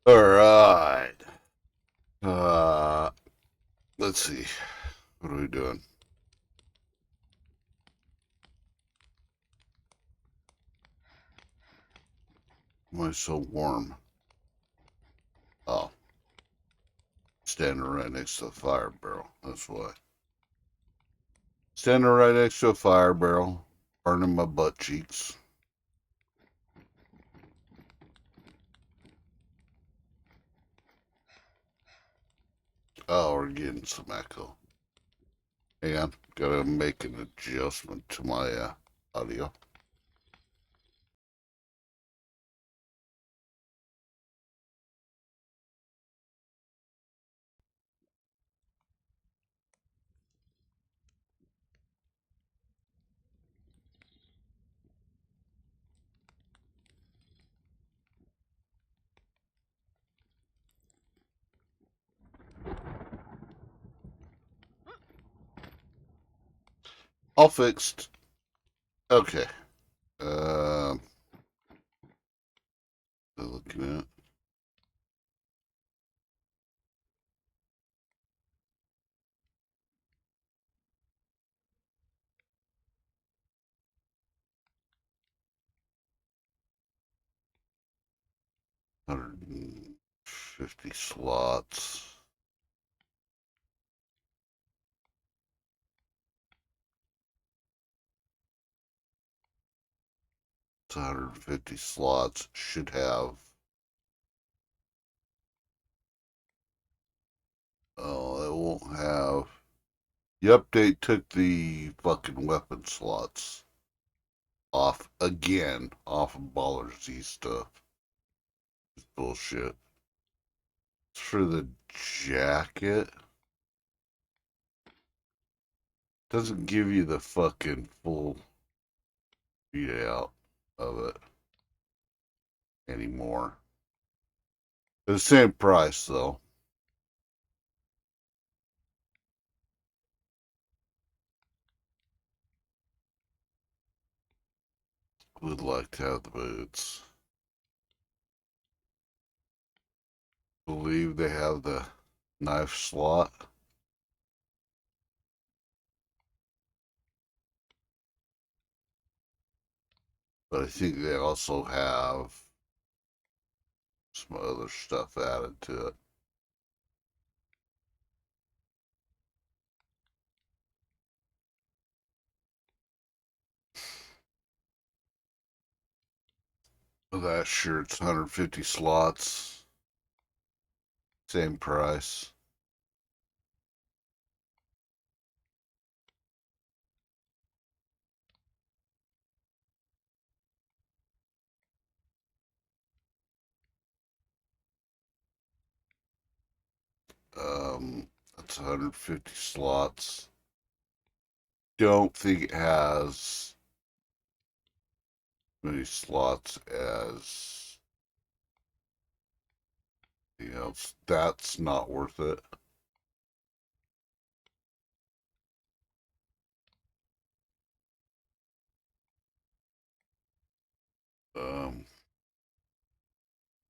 All right. Uh, let's see. What are we doing? Why is it so warm? Oh, standing right next to the fire barrel. That's why. Standing right next to a fire barrel, burning my butt cheeks. Oh, we're getting some echo. Hang on, gotta make an adjustment to my audio. All fixed. Okay. Um, looking at 150 slots. It's 150 slots. Should have. Oh, it won't have. The update took the fucking weapon slots off again, off of Baller Z stuff. It's bullshit. It's for the jacket. Doesn't give you the fucking full readout of it anymore. The same price though. Would like to have the boots. Believe they have the knife slot. But I think they also have some other stuff added to it. That shirt's 150 slots. Same price. That's 150 slots. Don't think it has many slots as anything else. That's not worth it. Um,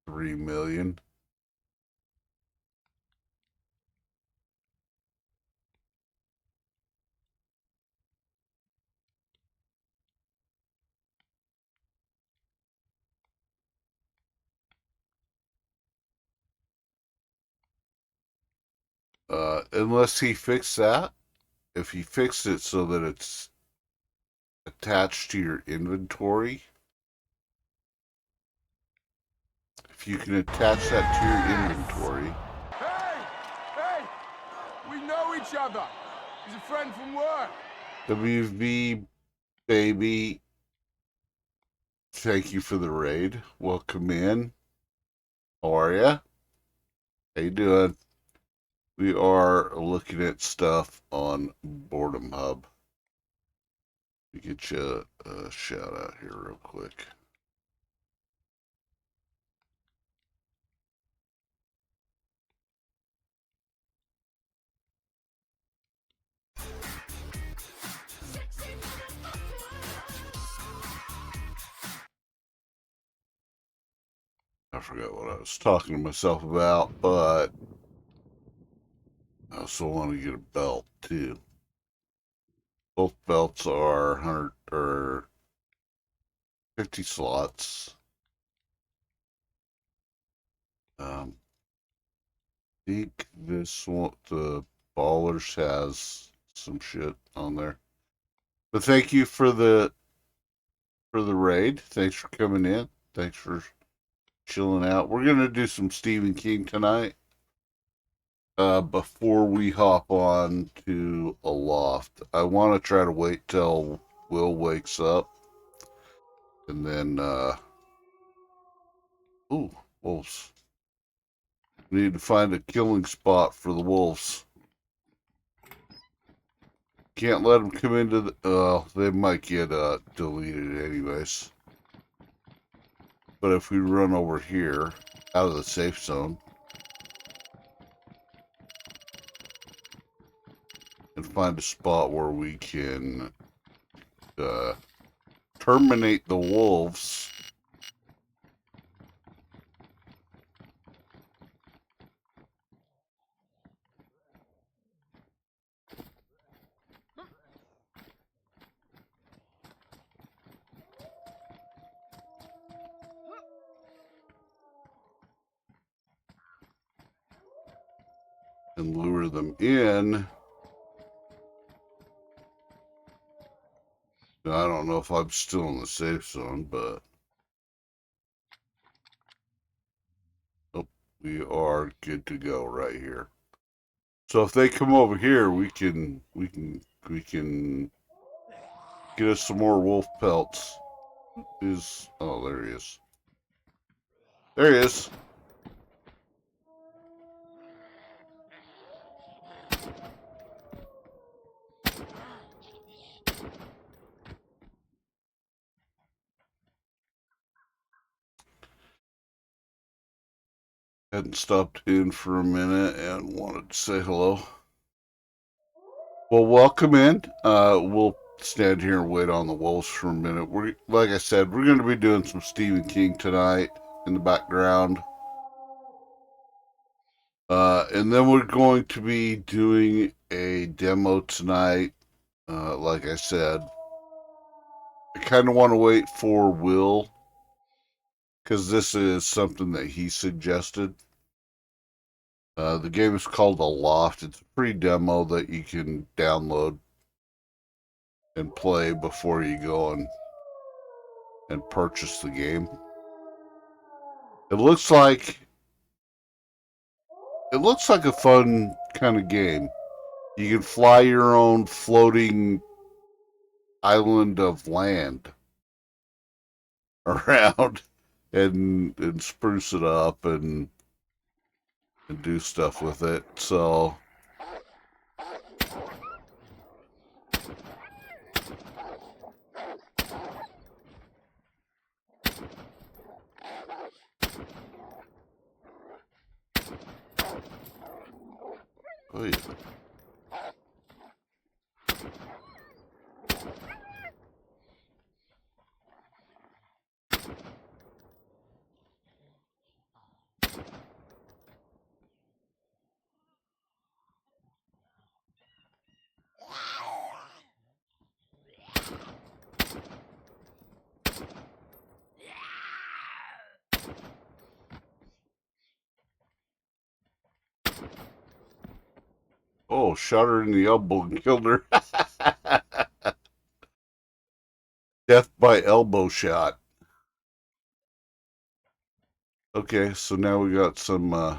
3 million. Unless he fixed that. If he fixed it so that it's attached to your inventory, if you can attach that to your inventory. Hey! Hey! We know each other. He's a friend from work. WV baby, thank you for the raid. Welcome in. How are ya? How you doing? We are looking at stuff on BoredomHub. We get you a shout out here real quick. I forgot what I was talking to myself about, but I also want to get a belt too. Both belts are 100 or 50 slots. I think this one, the Ballers, has some shit on there. But thank you for the raid. Thanks for coming in. Thanks for chilling out. We're gonna do some Stephen King tonight. Before we hop on to a loft, I want to try to wait till Will wakes up, and then ooh, wolves. We need to find a killing spot for the wolves. Can't let them come into the. They might get deleted anyways. But if we run over here out of the safe zone and find a spot where we can uh, terminate the wolves. And lure them in. Now, I don't know if I'm still in the safe zone, but nope, we are good to go right here. So if they come over here, we can get us some more wolf pelts. Oh, there he is. There he is. Hadn't stopped in for a minute and wanted to say hello. Well, welcome in. We'll stand here and wait on the wolves for a minute. Like I said, we're going to be doing some Stephen King tonight in the background. And then we're going to be doing a demo tonight. Like I said, I kind of want to wait for Will because this is something that he suggested. The game is called The Loft. It's a free demo that you can download and play before you go and purchase the game. It looks like a fun kind of game. You can fly your own floating island of land around and spruce it up and do stuff with it. So oh yeah. Oh, shot her in the elbow and killed her. Death by elbow shot. Okay, so now we got some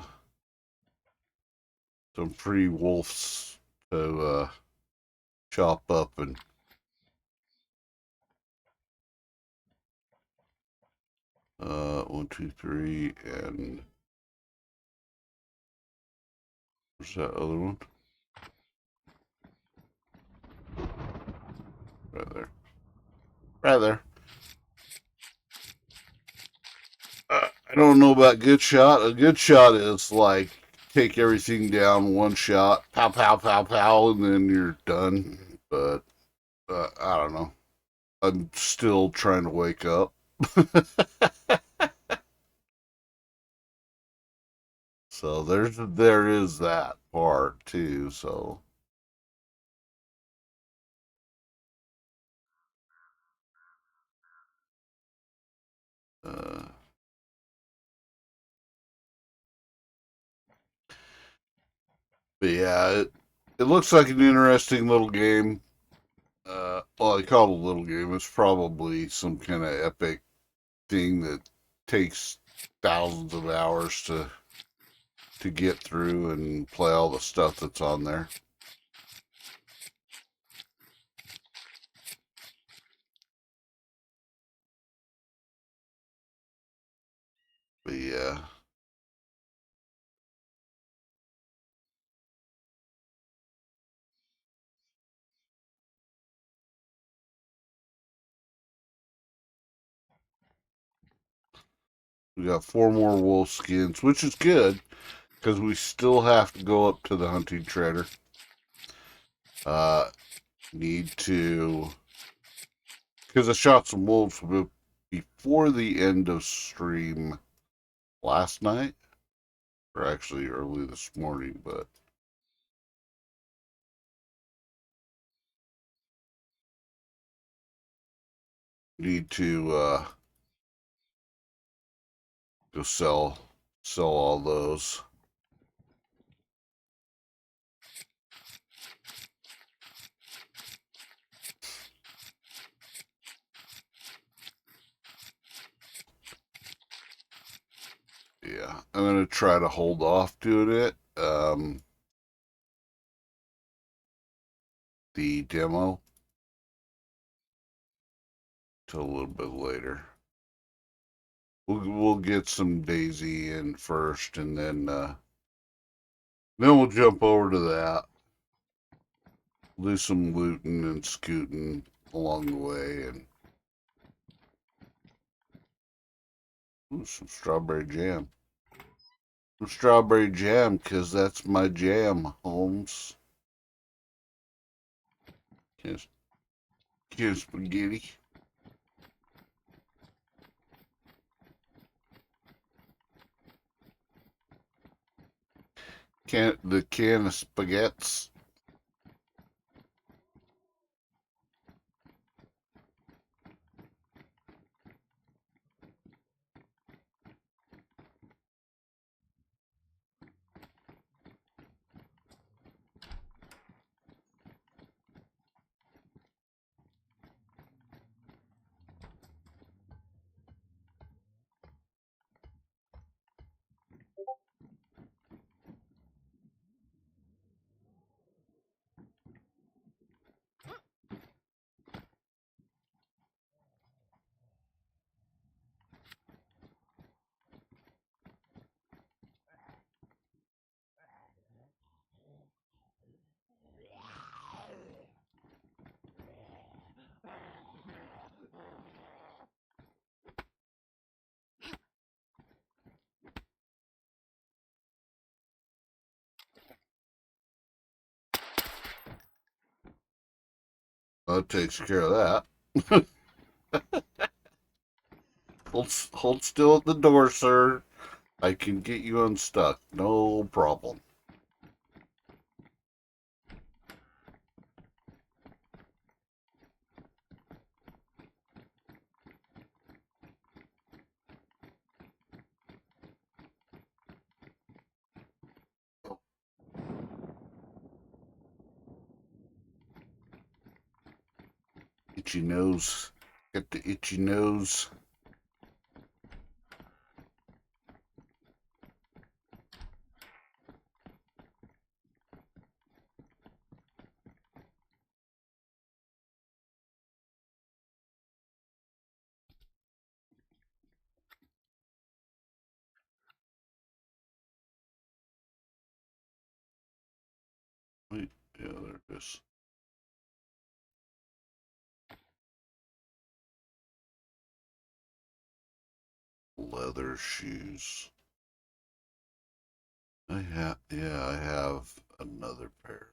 free wolves to chop up and 1, 2, 3, and where's that other one? Right there. Right there. I don't know about good shot. A good shot is like take everything down one shot, pow, pow, pow, pow, and then you're done. But I don't know. I'm still trying to wake up. So there is that part too. So uh, but yeah, it looks like an interesting little game. Well, I call it a little game. It's probably some kind of epic thing that takes thousands of hours to get through and play all the stuff that's on there. But yeah, we got 4 more wolf skins, which is good because we still have to go up to the hunting trader. Uh, Need to, because I shot some wolves before the end of stream last night, or actually early this morning, but need to go sell all those. Yeah, I'm gonna try to hold off doing it. The demo till a little bit later. We'll get some Daisy in first, and then we'll jump over to that. Do some looting and scooting along the way, and ooh, some strawberry jam. Some strawberry jam, 'cause that's my jam, Holmes. Can spaghetti. Can of spaghettis. That takes care of that. Hold still at the door, sir. I can get you unstuck. No problem. Itchy nose. Get the itchy nose. Wait, yeah, there it is. Leather shoes. I have another pair.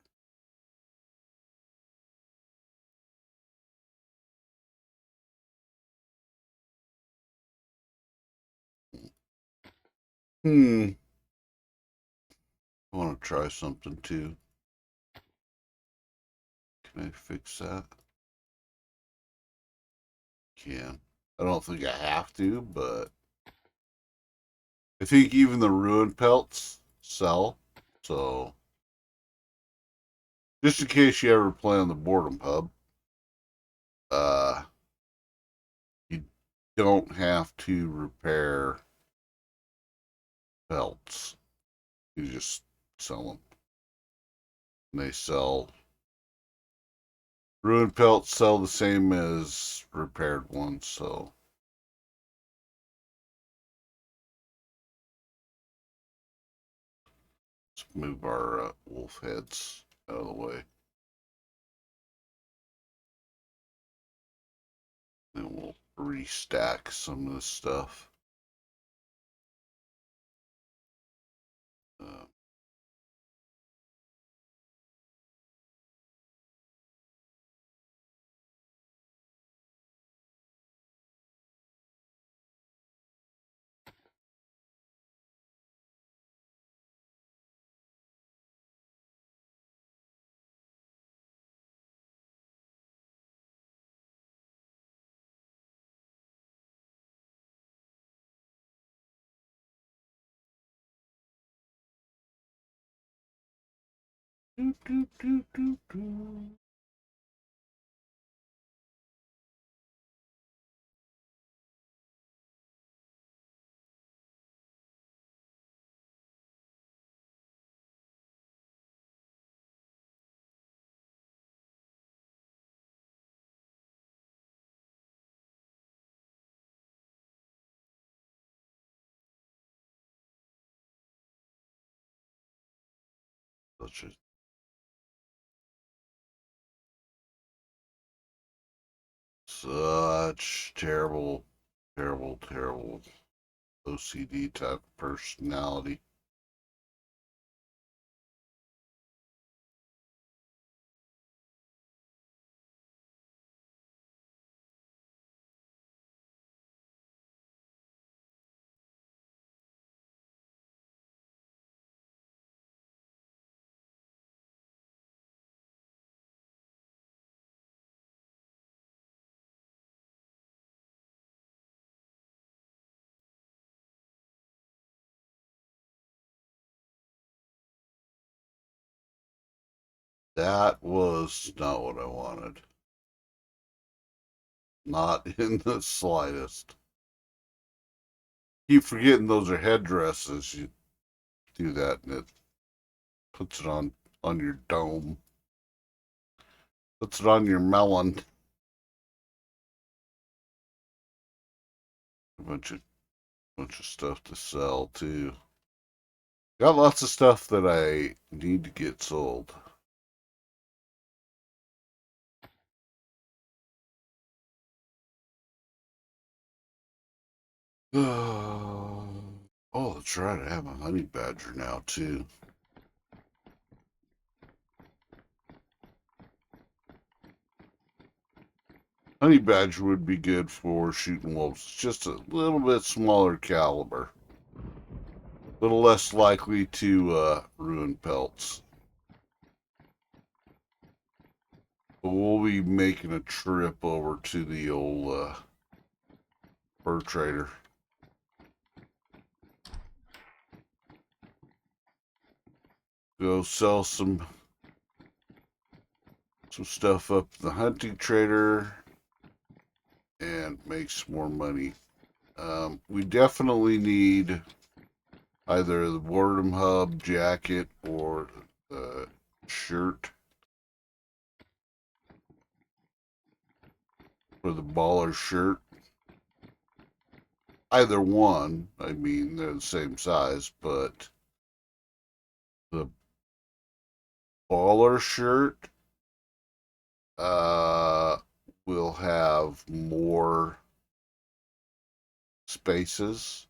Hmm. I want to try something too. Can I fix that? Can. I don't think I have to, but I think even the ruined pelts sell. So, just in case you ever play on the Boredom Hub, uh, you don't have to repair pelts. You just sell them. And they sell. Ruined pelts sell the same as repaired ones, so. Let's move our wolf heads out of the way. Then we'll restack some of this stuff. Uh, do, do, do, do, do. Such terrible, terrible, terrible OCD type personality. That was not what I wanted. Not in the slightest. Keep forgetting those are headdresses. You do that and it puts it on your dome. Puts it on your melon. A bunch of stuff to sell too. Got lots of stuff that I need to get sold. Oh, that's right. I have a honey badger now too. Honey badger would be good for shooting wolves. It's just a little bit smaller caliber. A little less likely to ruin pelts. But we'll be making a trip over to the old fur trader. Go sell some stuff up at the hunting trader and make some more money. We definitely need either the BoredomHub jacket or the shirt for the baller shirt. Either one, I mean, they're the same size, but the baller shirt uh, will have more spaces.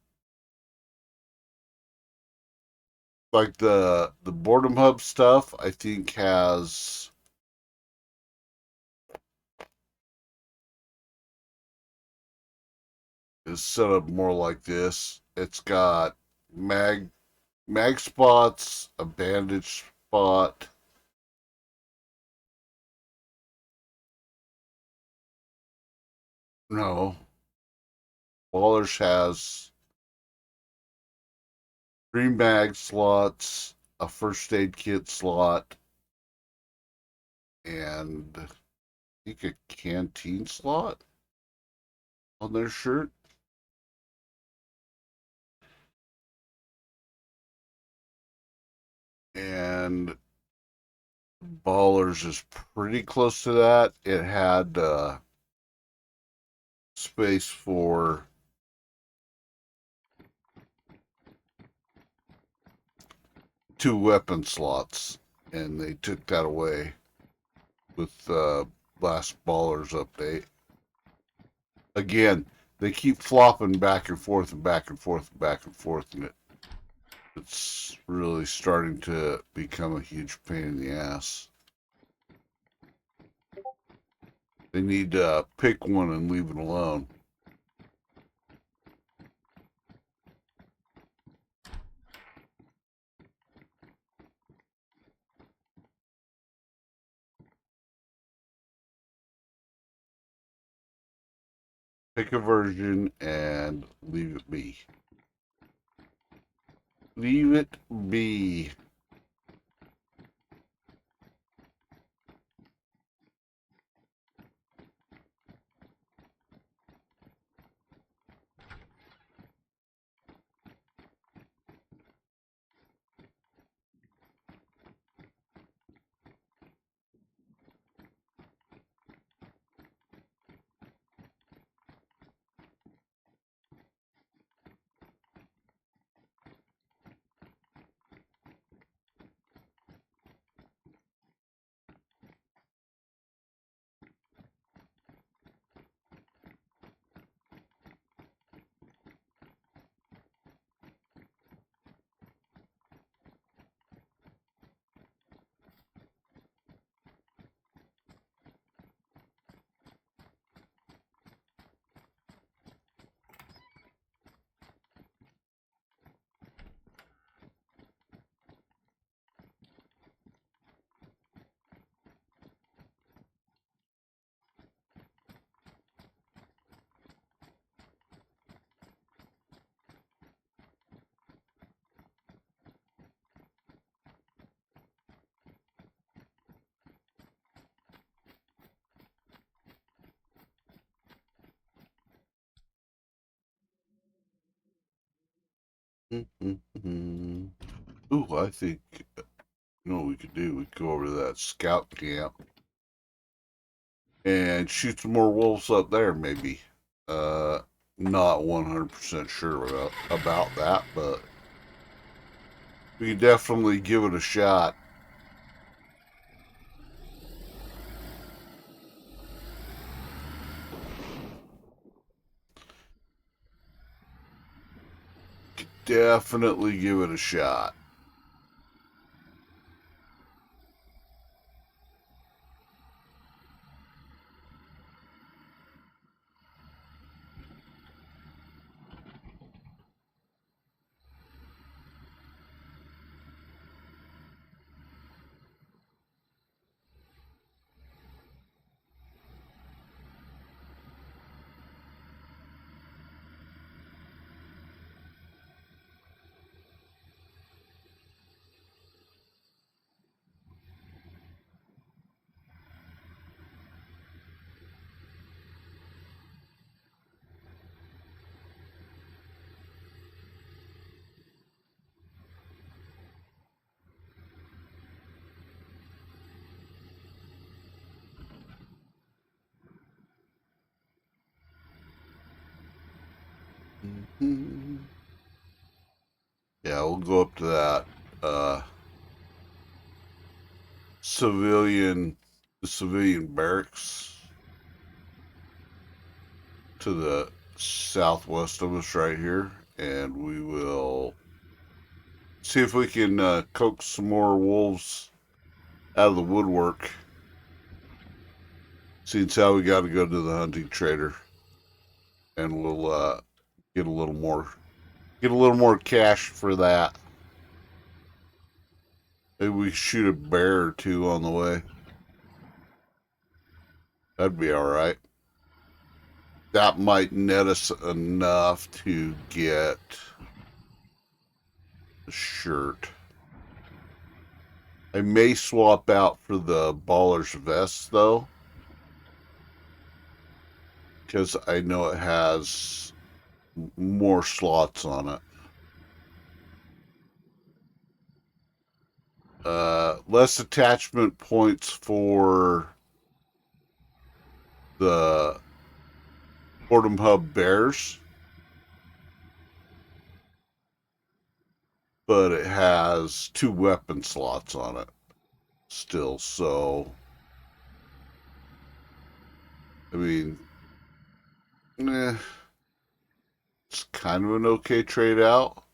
Like the BoredomHub stuff, I think is set up more like this. It's got mag spots, a bandage spot. No, Ballers has 3 mag slots, a first aid kit slot, and I think a canteen slot on their shirt. And Ballers is pretty close to that. It had space for 2 weapon slots, and they took that away with last Ballers update. Again, they keep flopping back and forth and back and forth and back and forth, and it's really starting to become a huge pain in the ass. They need to pick one and leave it alone. Pick a version and leave it be. Leave it be. Ooh, I think you know what we could do? We could go over to that scout camp and shoot some more wolves up there, maybe. Uh, Not 100% sure about that, but we can definitely give it a shot. Definitely give it a shot. Mm-hmm. Yeah, we'll go up to that uh, civilian, the civilian barracks to the southwest of us right here, and we will see if we can coax some more wolves out of the woodwork. Since how we got to go to the hunting trader, and we'll get a little more cash for that. Maybe we shoot a bear or two on the way. That'd be all right. That might net us enough to get the shirt. I may swap out for the baller's vest though, because I know it has more slots on it. Less attachment points for the BoredomHub bears, but it has 2 weapon slots on it still. So, I mean, it's kind of an okay trade out.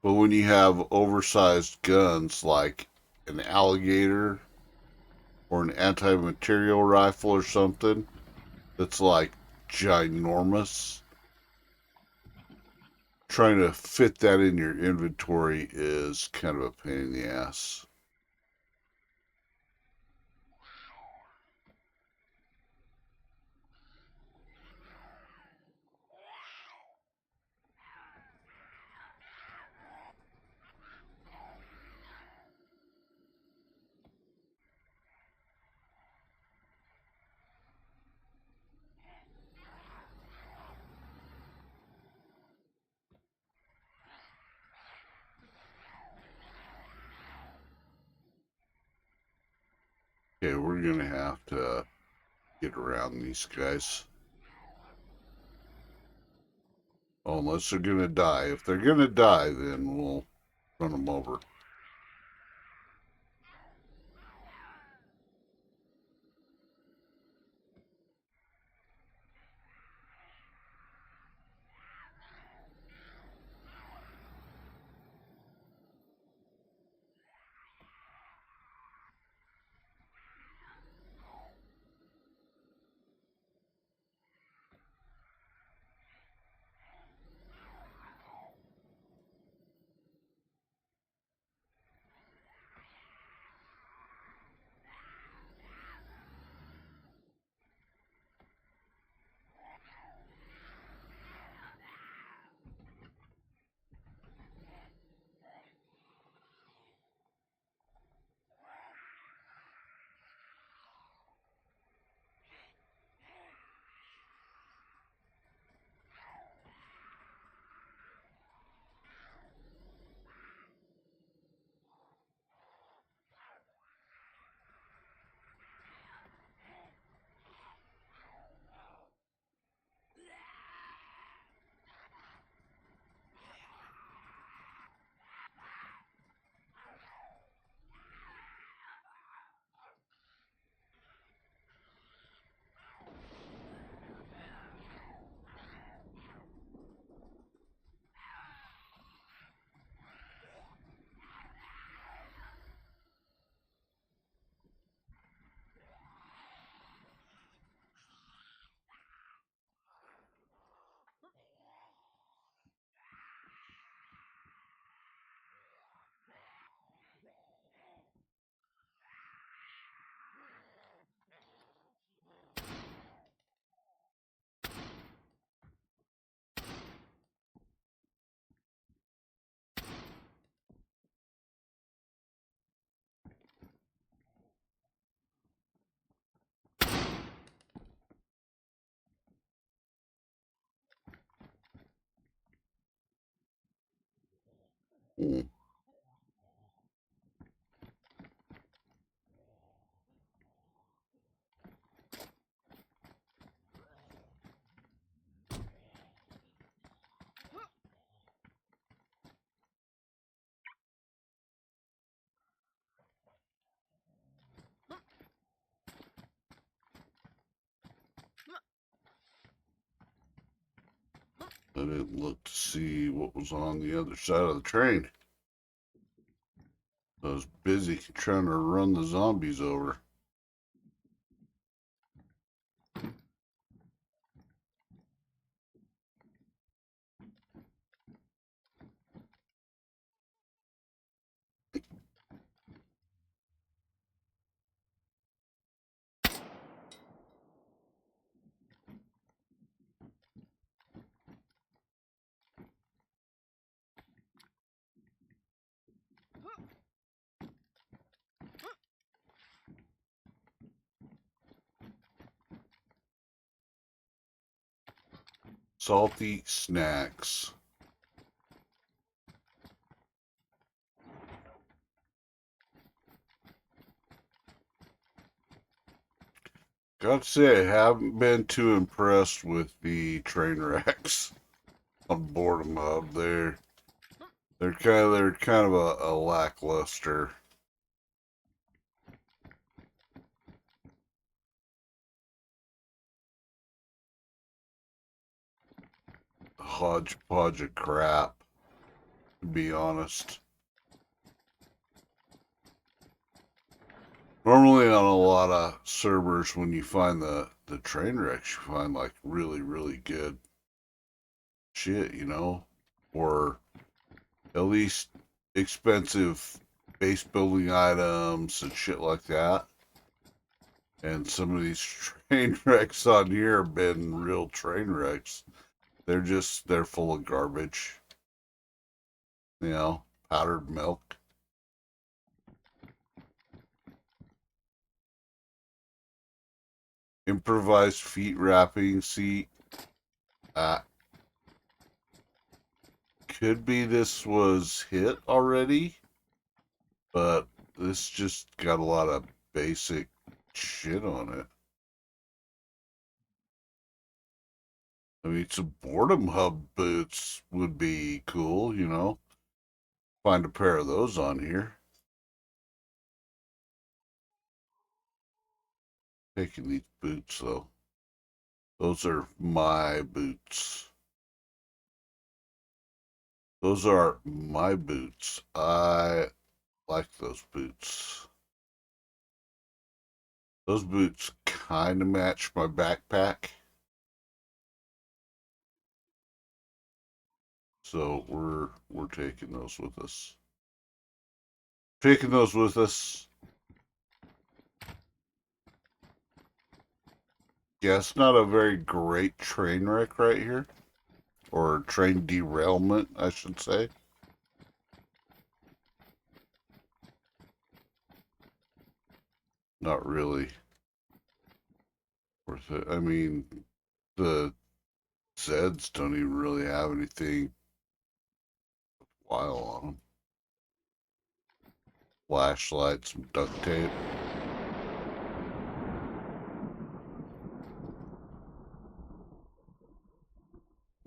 But when you have oversized guns like an alligator or an anti-material rifle or something that's like ginormous, trying to fit that in your inventory is kind of a pain in the ass. Okay, we're gonna have to get around these guys. Oh, unless they're gonna die. If they're gonna die, then we'll run them over. Mm. I didn't look to see what was on the other side of the train. I was busy trying to run the zombies over. Salty snacks. Gotta say, I haven't been too impressed with the train wrecks on BoredomHub. They're kind of a lackluster. Hodgepodge of crap, to be honest. Normally on a lot of servers, when you find the train wrecks, you find like really, really good shit, you know? Or at least expensive base building items and shit like that. And some of these train wrecks on here have been real train wrecks. They're full of garbage. You know, powdered milk. Improvised feet wrapping seat. Uh, could be this was hit already, but this just got a lot of basic shit on it. I mean, some BoredomHub boots would be cool, you know. Find a pair of those on here. Taking these boots though. Those are my boots. Those are my boots. I like those boots. Those boots kind of match my backpack. So we're taking those with us. Taking those with us. Yeah, it's not a very great train wreck right here. Or train derailment, I should say. Not really worth it. I mean, the Zeds don't even really have anything wild on them. Flashlights, some duct tape.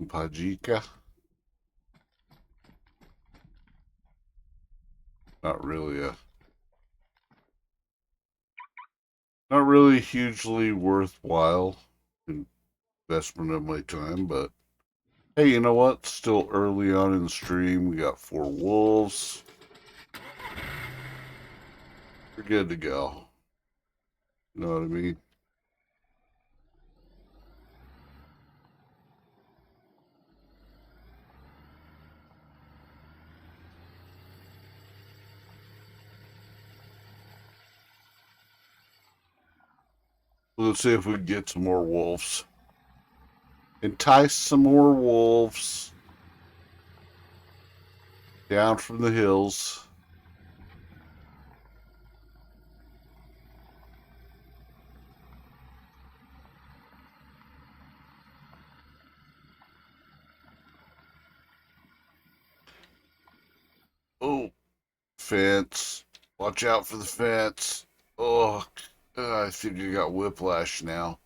Pajika. Not really a not really hugely worthwhile investment of my time, but hey, you know what? Still early on in the stream. We got 4 wolves. We're good to go. You know what I mean? Let's see if we can get some more wolves. Entice some more wolves down from the hills. Oh, fence. Watch out for the fence. Oh, I think I got whiplash now.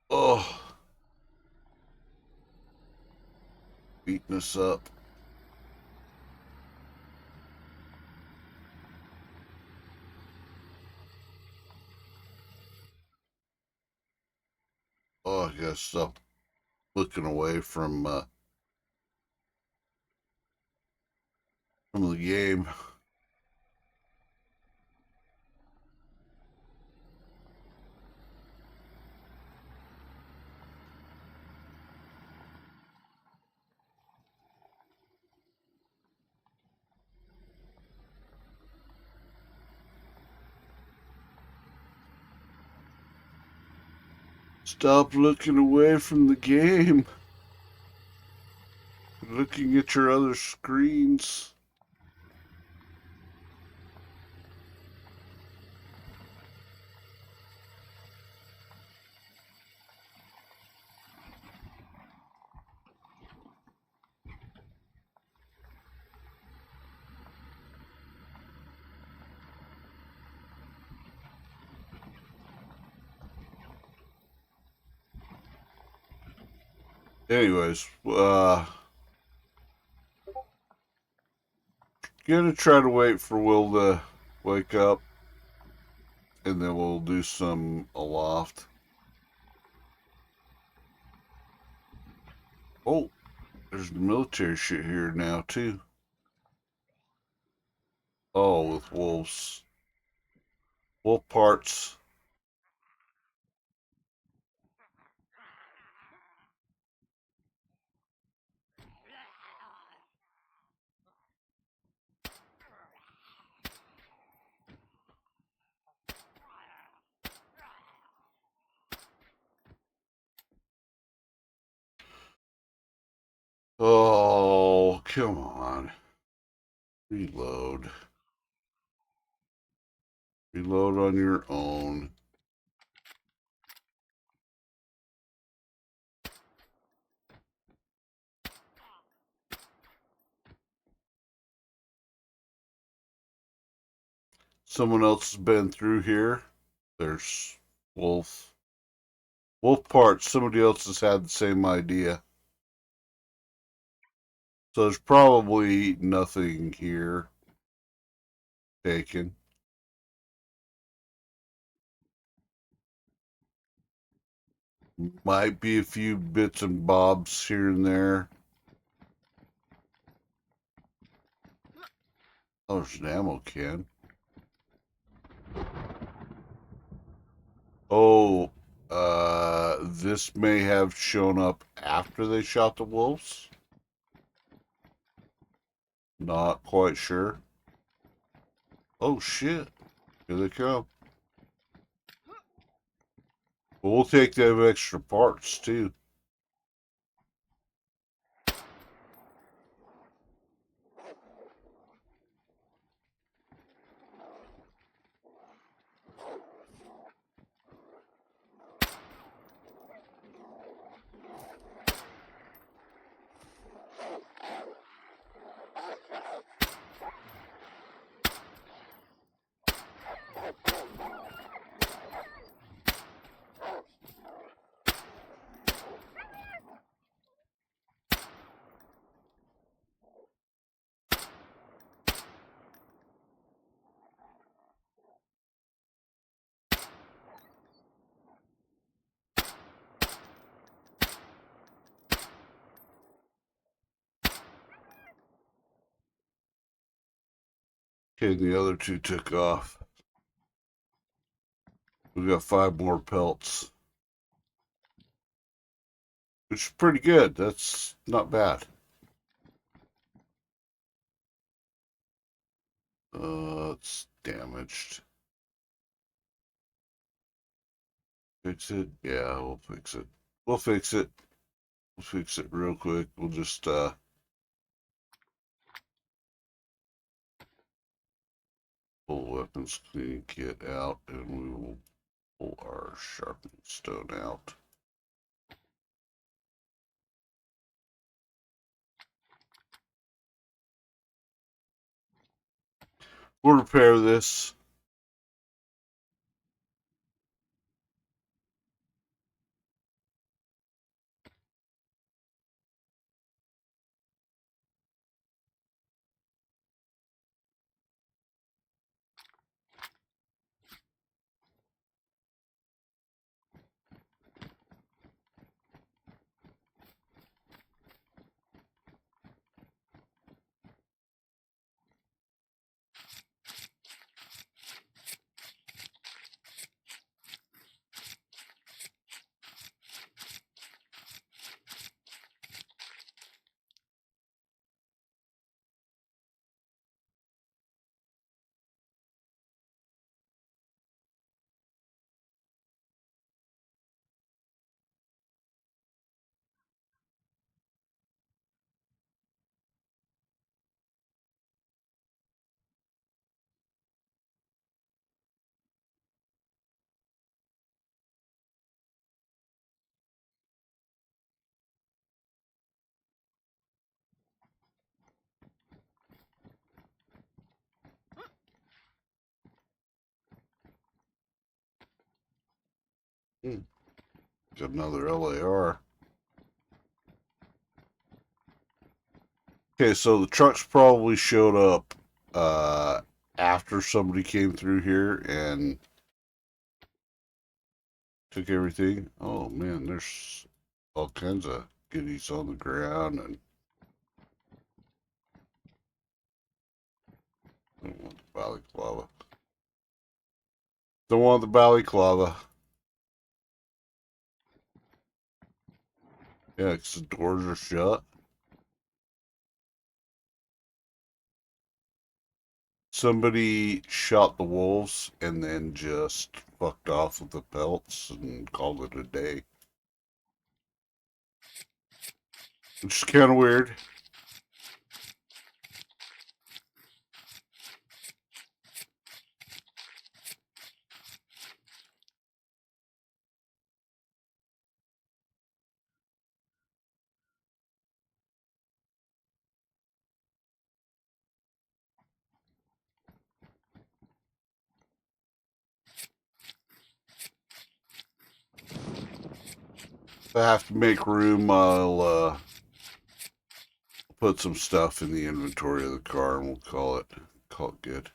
Oh, beating us up. Oh, I gotta stop looking away from the game. Stop looking away from the game. Looking at your other screens. Anyways, gonna try to wait for Will to wake up, and then we'll do some aloft. Oh, there's the military shit here now too. Oh, with wolves, wolf parts. Oh, come on. Reload. Reload on your own. Someone else has been through here. There's wolf. Wolf parts. Somebody else has had the same idea. So there's probably nothing here taken. Might be a few bits and bobs here and there. Oh, there's an ammo can. Oh, this may have shown up after they shot the wolves. Not quite sure. Oh shit! Here they come. But we'll take them extra parts too. Okay, the other two took off. We got 5 more pelts, which is pretty good. That's not bad. It's damaged. Fix it? Yeah, we'll fix it. We'll fix it. We'll fix it real quick. We'll just pull weapons cleaning kit out, and we will pull our sharpened stone out. We'll repair this. Got another LAR. Okay, so the trucks probably showed up uh, after somebody came through here and took everything. Oh man, there's all kinds of goodies on the ground, and I don't want the balaclava. Don't want the balaclava. Yeah, 'cause the doors are shut. Somebody shot the wolves and then just fucked off with the pelts and called it a day. Which is kind of weird. If I have to make room, I'll put some stuff in the inventory of the car and we'll call it good.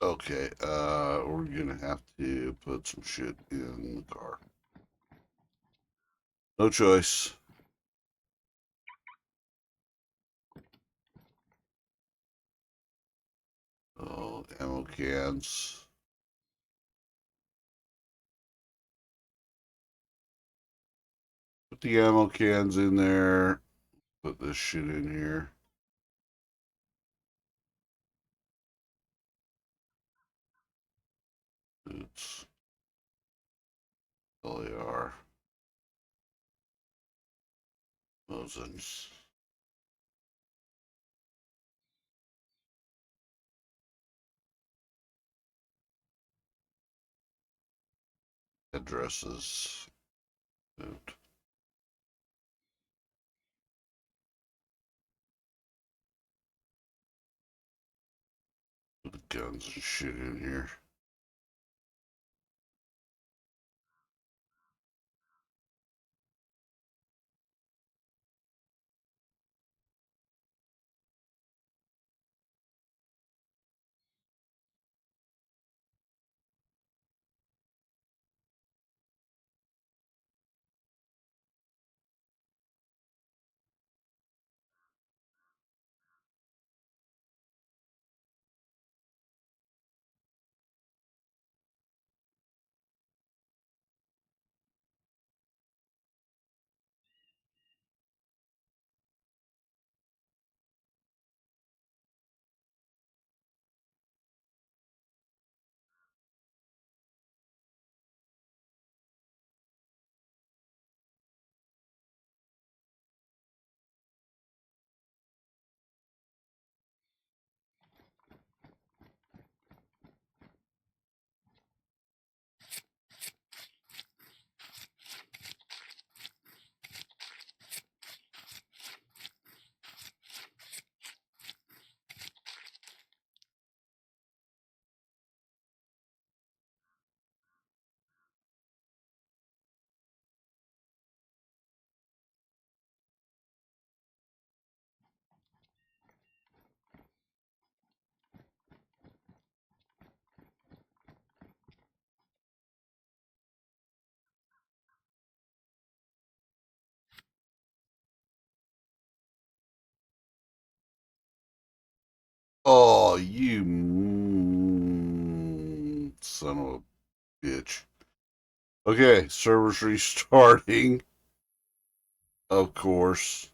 Okay, we're gonna have to put some shit in the car. No choice. Oh, ammo cans. Put the ammo cans in there. Put this shit in here. It's LAR. Mosins. Addresses. Put the guns and shit in here. Oh, you son of a bitch. Okay, server's restarting, of course.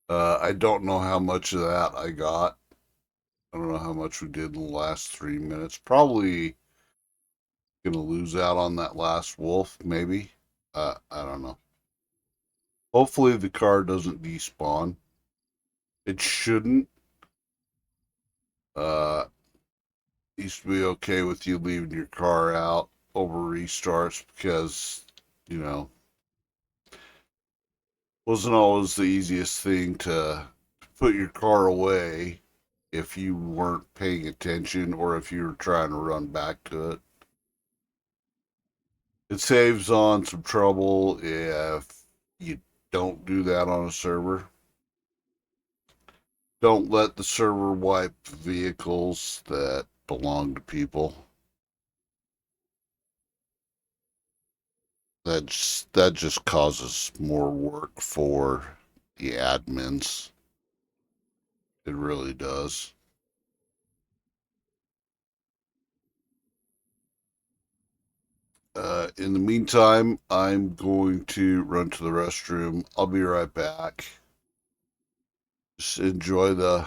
I don't know how much of that I got. I don't know how much we did in the last 3 minutes. Probably Gonna lose out on that last wolf, maybe. I don't know. Hopefully the car doesn't despawn. It shouldn't. Uh, Used to be okay with you leaving your car out over restarts because, you know, wasn't always the easiest thing to put your car away if you weren't paying attention or if you were trying to run back to it. It saves on some trouble if you don't do that on a server. Don't let the server wipe vehicles that belong to people. That just causes more work for the admins. It really does. In the meantime, I'm going to run to the restroom. I'll be right back. Just enjoy the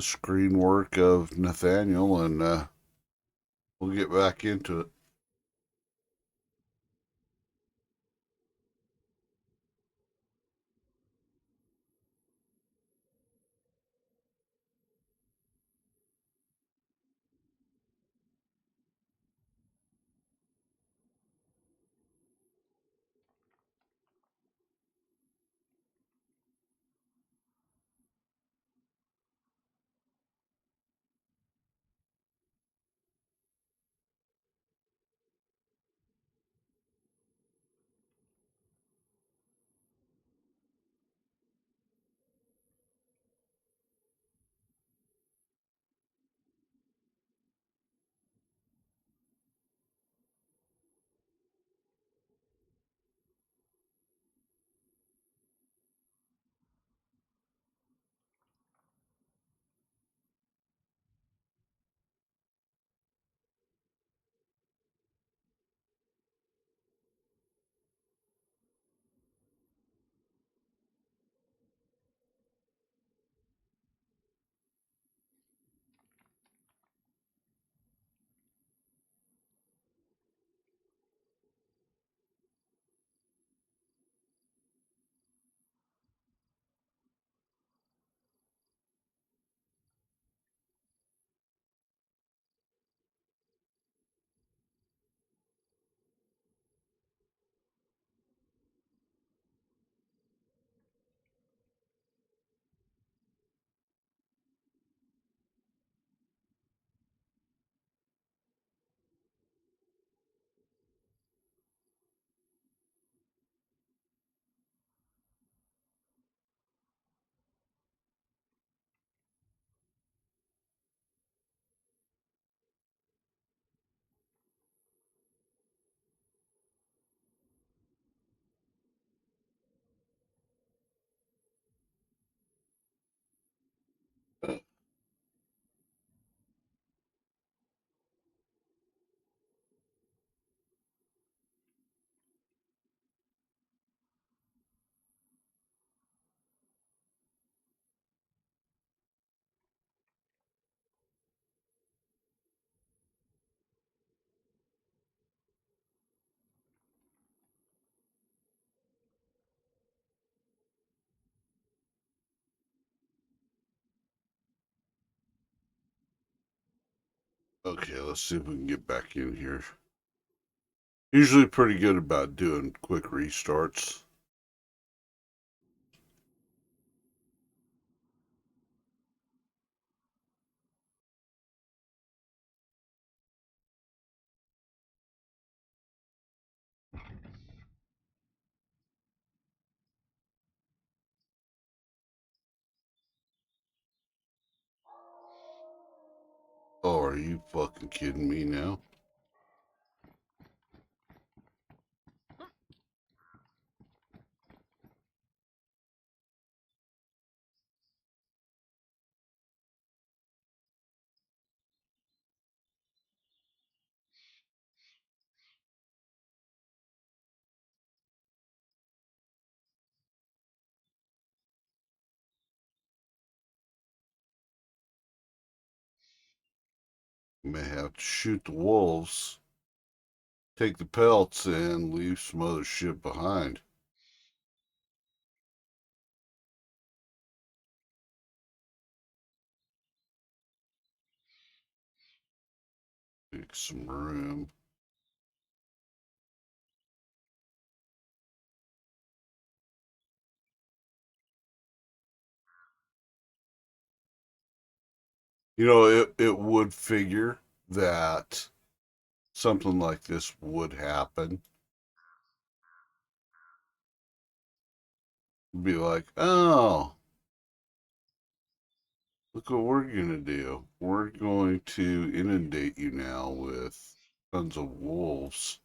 screen work of Nathaniel, and we'll get back into it. Okay, let's see if we can get back in here. Usually pretty good about doing quick restarts. Oh, are you fucking kidding me now? May have to shoot the wolves. take the pelts and leave some other shit behind. Make some room. You know, it would figure that something like this would happen. Be like, oh, look what we're going to do. We're going to inundate you now with tons of wolves.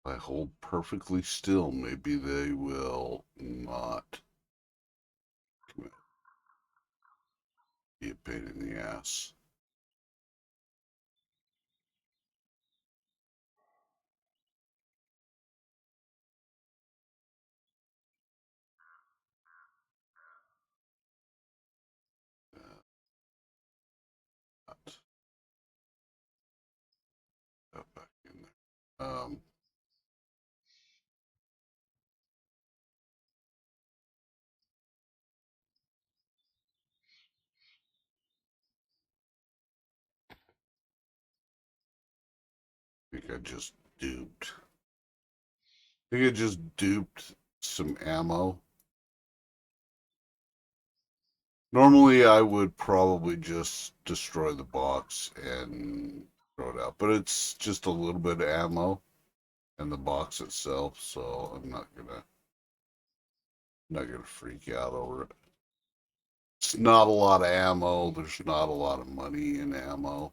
I hold perfectly still. Maybe they will not be a pain in the ass. Back in there. I think I just duped. I think I just duped some ammo. Normally, I would probably just destroy the box and throw it out, but it's just a little bit of ammo and the box itself, so I'm not gonna freak out over it. It's not a lot of ammo. There's not a lot of money in ammo,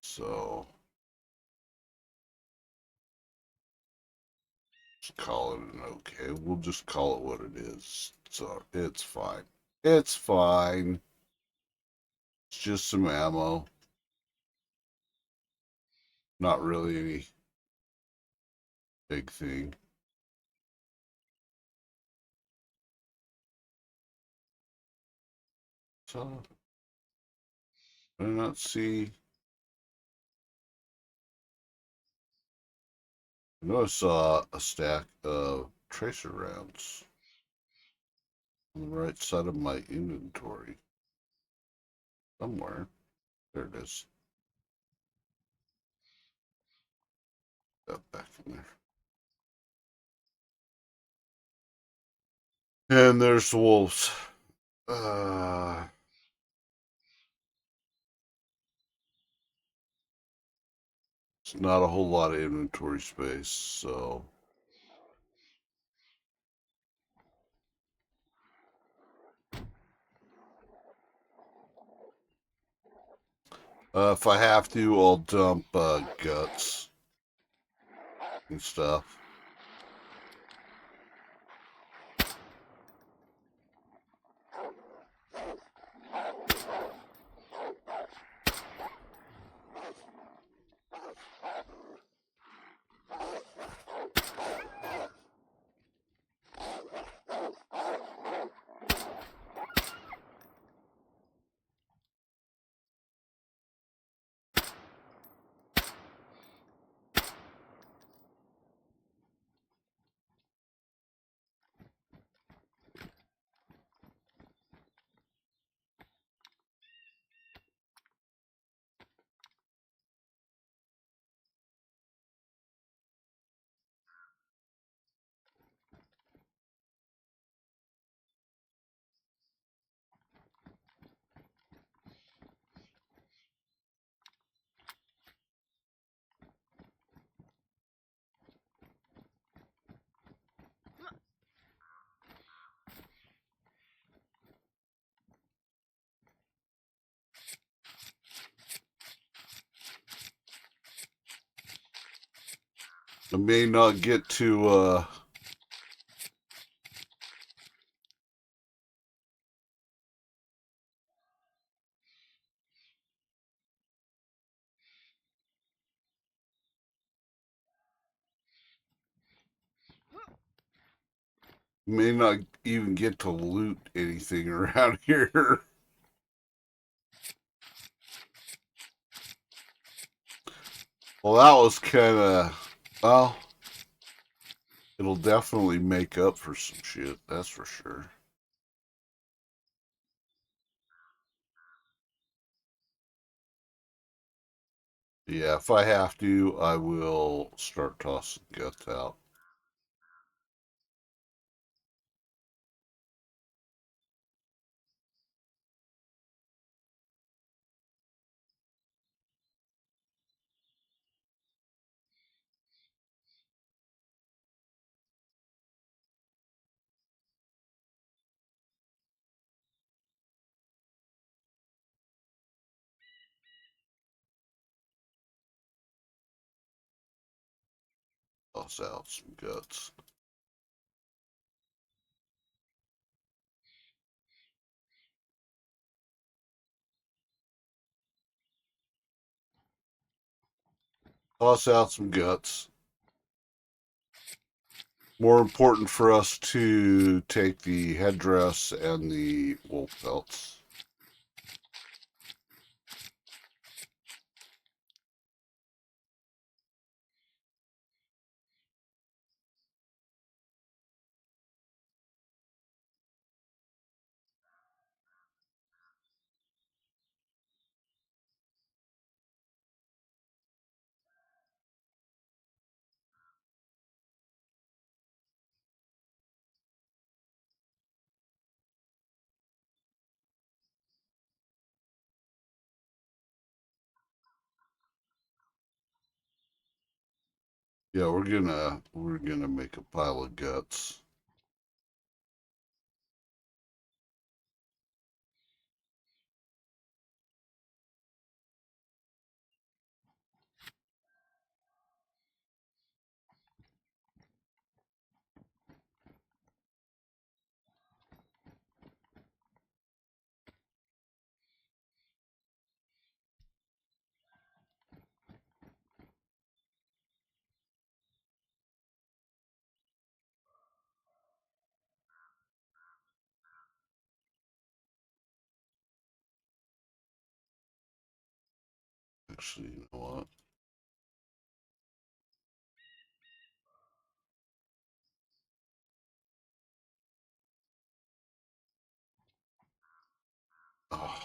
so just call it an okay. We'll just call it what it is. So it's fine. It's fine. It's just some ammo. Not really any big thing. So I do not see. I know I saw a stack of tracer rounds on the right side of my inventory somewhere. There it is. Got back in there. And there's the wolves. Uh, it's not a whole lot of inventory space, so if I have to, I'll dump guts and stuff. I may not get to may not even get to loot anything around here. Well, that was kind of, well, it'll definitely make up for some shit, that's for sure. Yeah, if I have to, I will start tossing guts out. Toss out some guts. Toss out some guts. More important for us to take the headdress and the wolf pelts. Yeah, we're gonna make a pile of guts. Actually, you know what? Oh,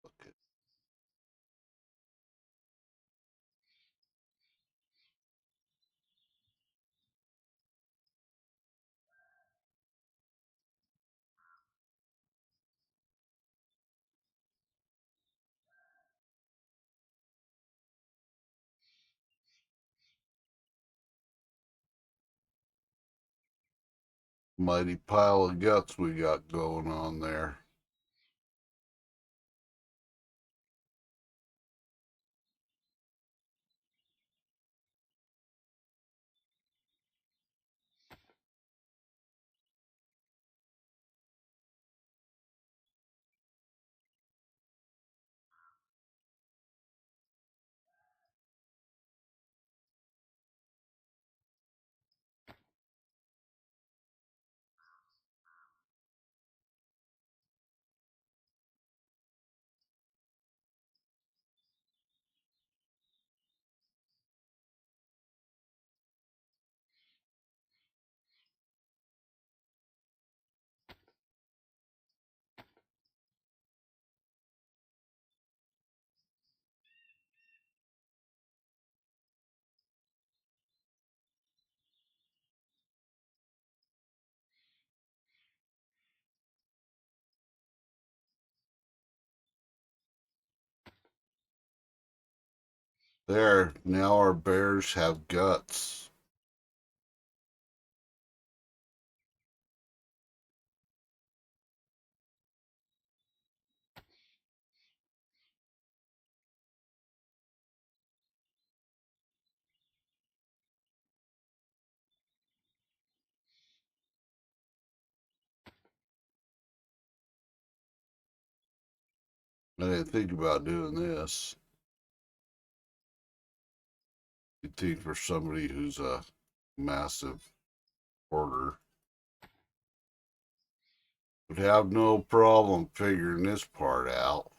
fuck it. Mighty pile of guts we got going on there. There, now our bears have guts. I didn't think about doing this. You'd think for somebody who's a massive hoarder would have no problem figuring this part out.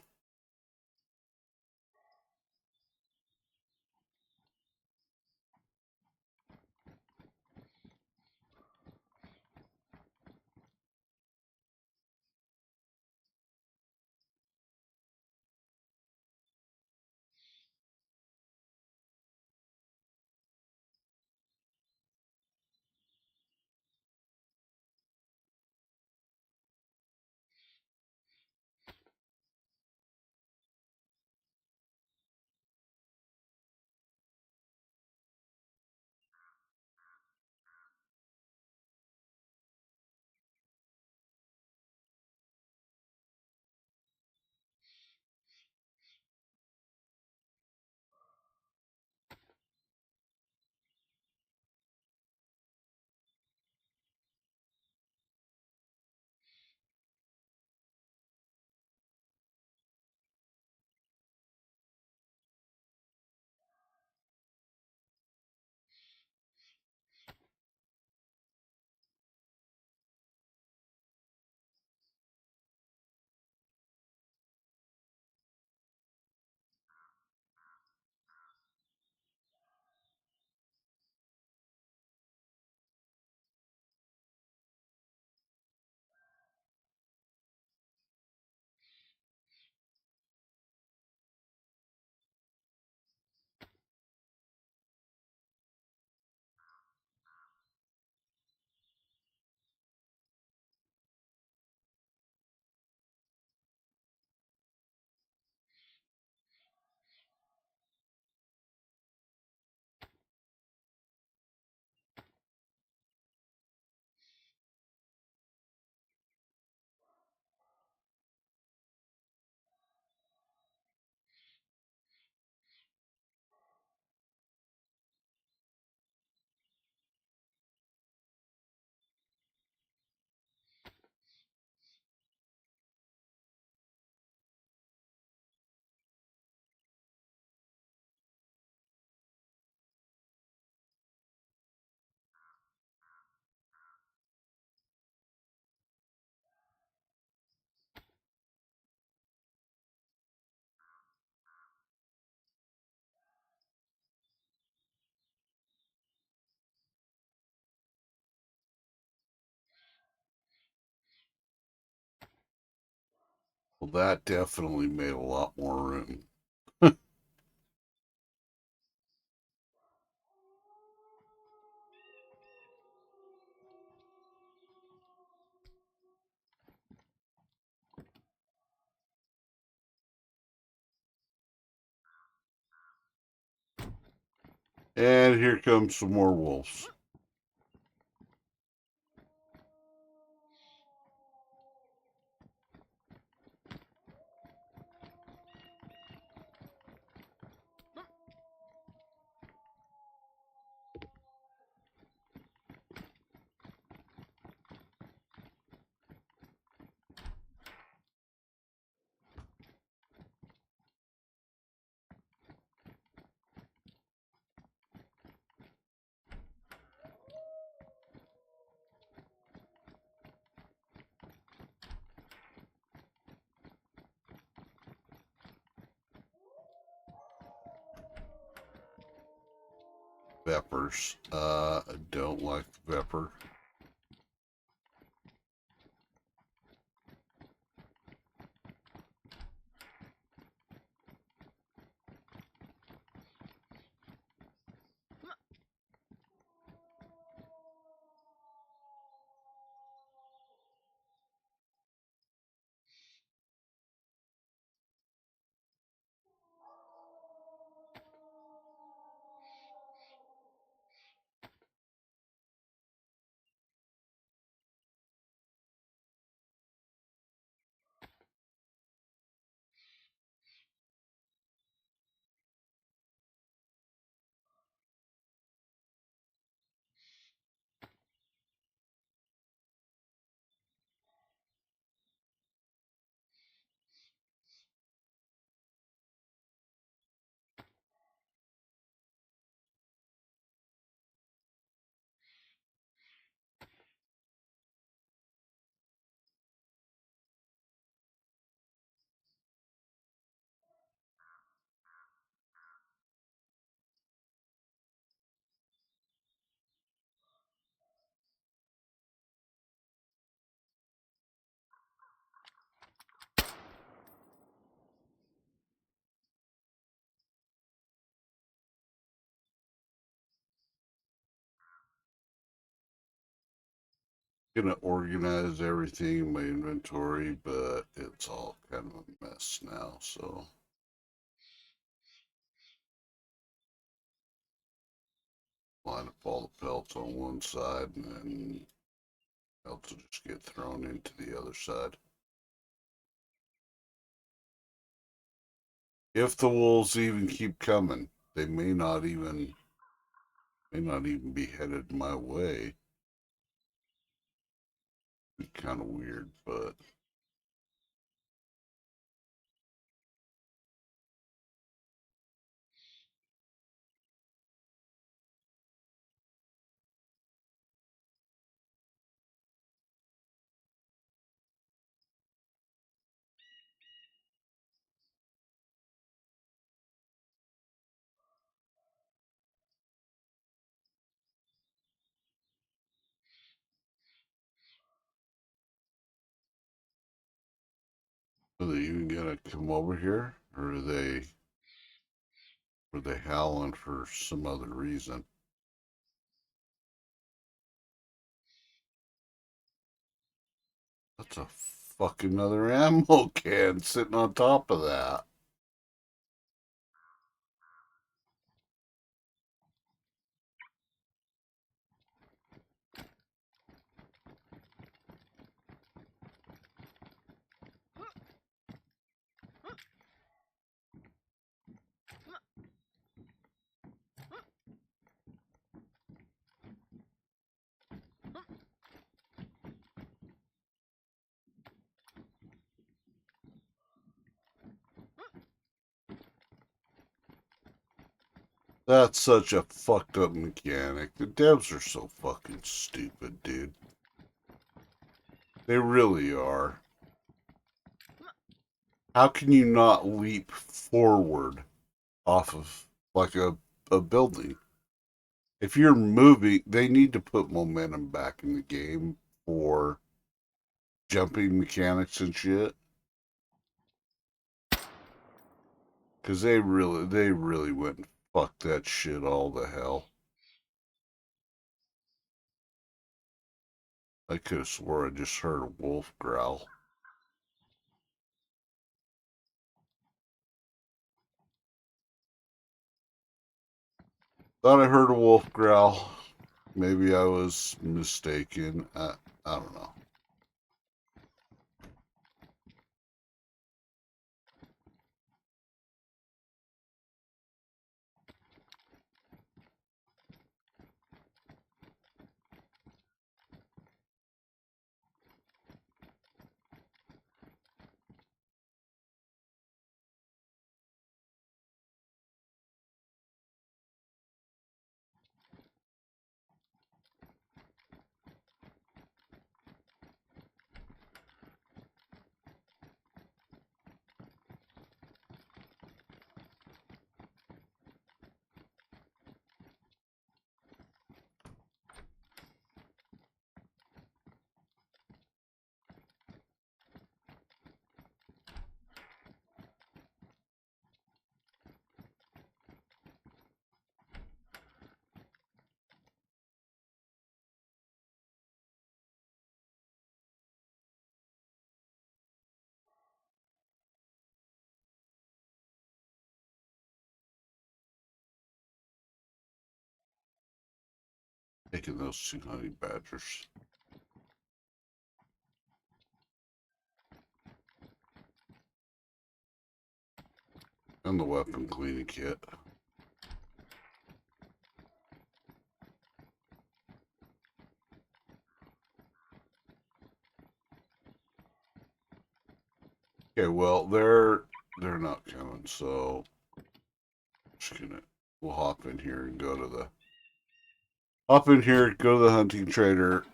Well, that definitely made a lot more room. And here comes some more wolves. Peppers. I don't like the pepper. Gonna organize everything in my inventory, but it's all kind of a mess now, so line up all the pelts on one side and then pelts will just get thrown into the other side. If the wolves even keep coming, they may not even be headed my way. Be kind of weird, but are they even gonna come over here, or are they howling for some other reason? That's a fucking other ammo can sitting on top of that. That's such a fucked up mechanic. The devs are so fucking stupid, dude. They really are. How can you not leap forward off of like a building? If you're moving, they need to put momentum back in the game for jumping mechanics and shit. Cause they really went and fucked that shit all to hell. I could have swore I just heard a wolf growl. Thought I heard a wolf growl. Maybe I was mistaken. I don't know. Taking those two honey badgers. And the weapon cleaning kit. Okay, well they're not coming, so just gonna we'll hop in here and go to the hunting trader,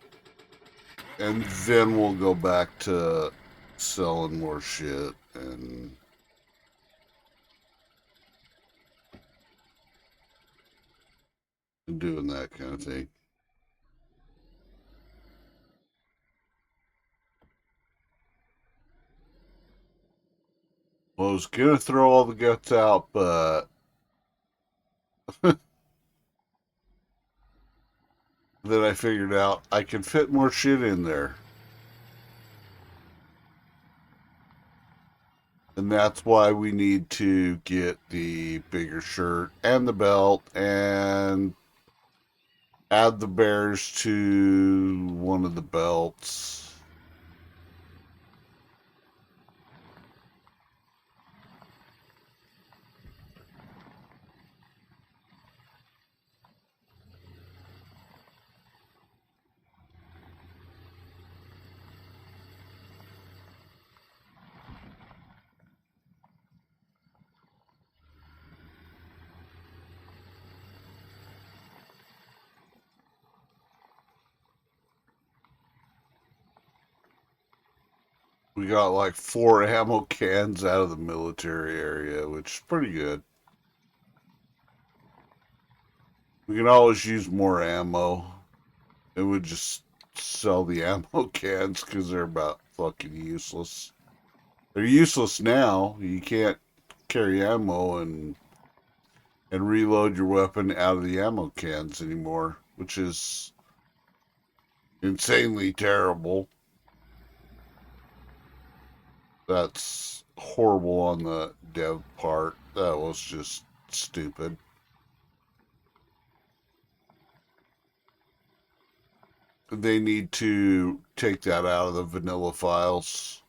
and then we'll go back to selling more shit and doing that kind of thing. Well, I was gonna throw all the guts out, but Then I figured out I can fit more shit in there. And that's why we need to get the bigger shirt and the belt and add the bears to one of the belts. We got like 4 ammo cans out of the military area, which is pretty good. We can always use more ammo. It would just sell the ammo cans because they're about fucking useless. They're useless now. You can't carry ammo and reload your weapon out of the ammo cans anymore, which is insanely terrible. That's horrible on the dev part. That was just stupid. They need to take that out of the vanilla files.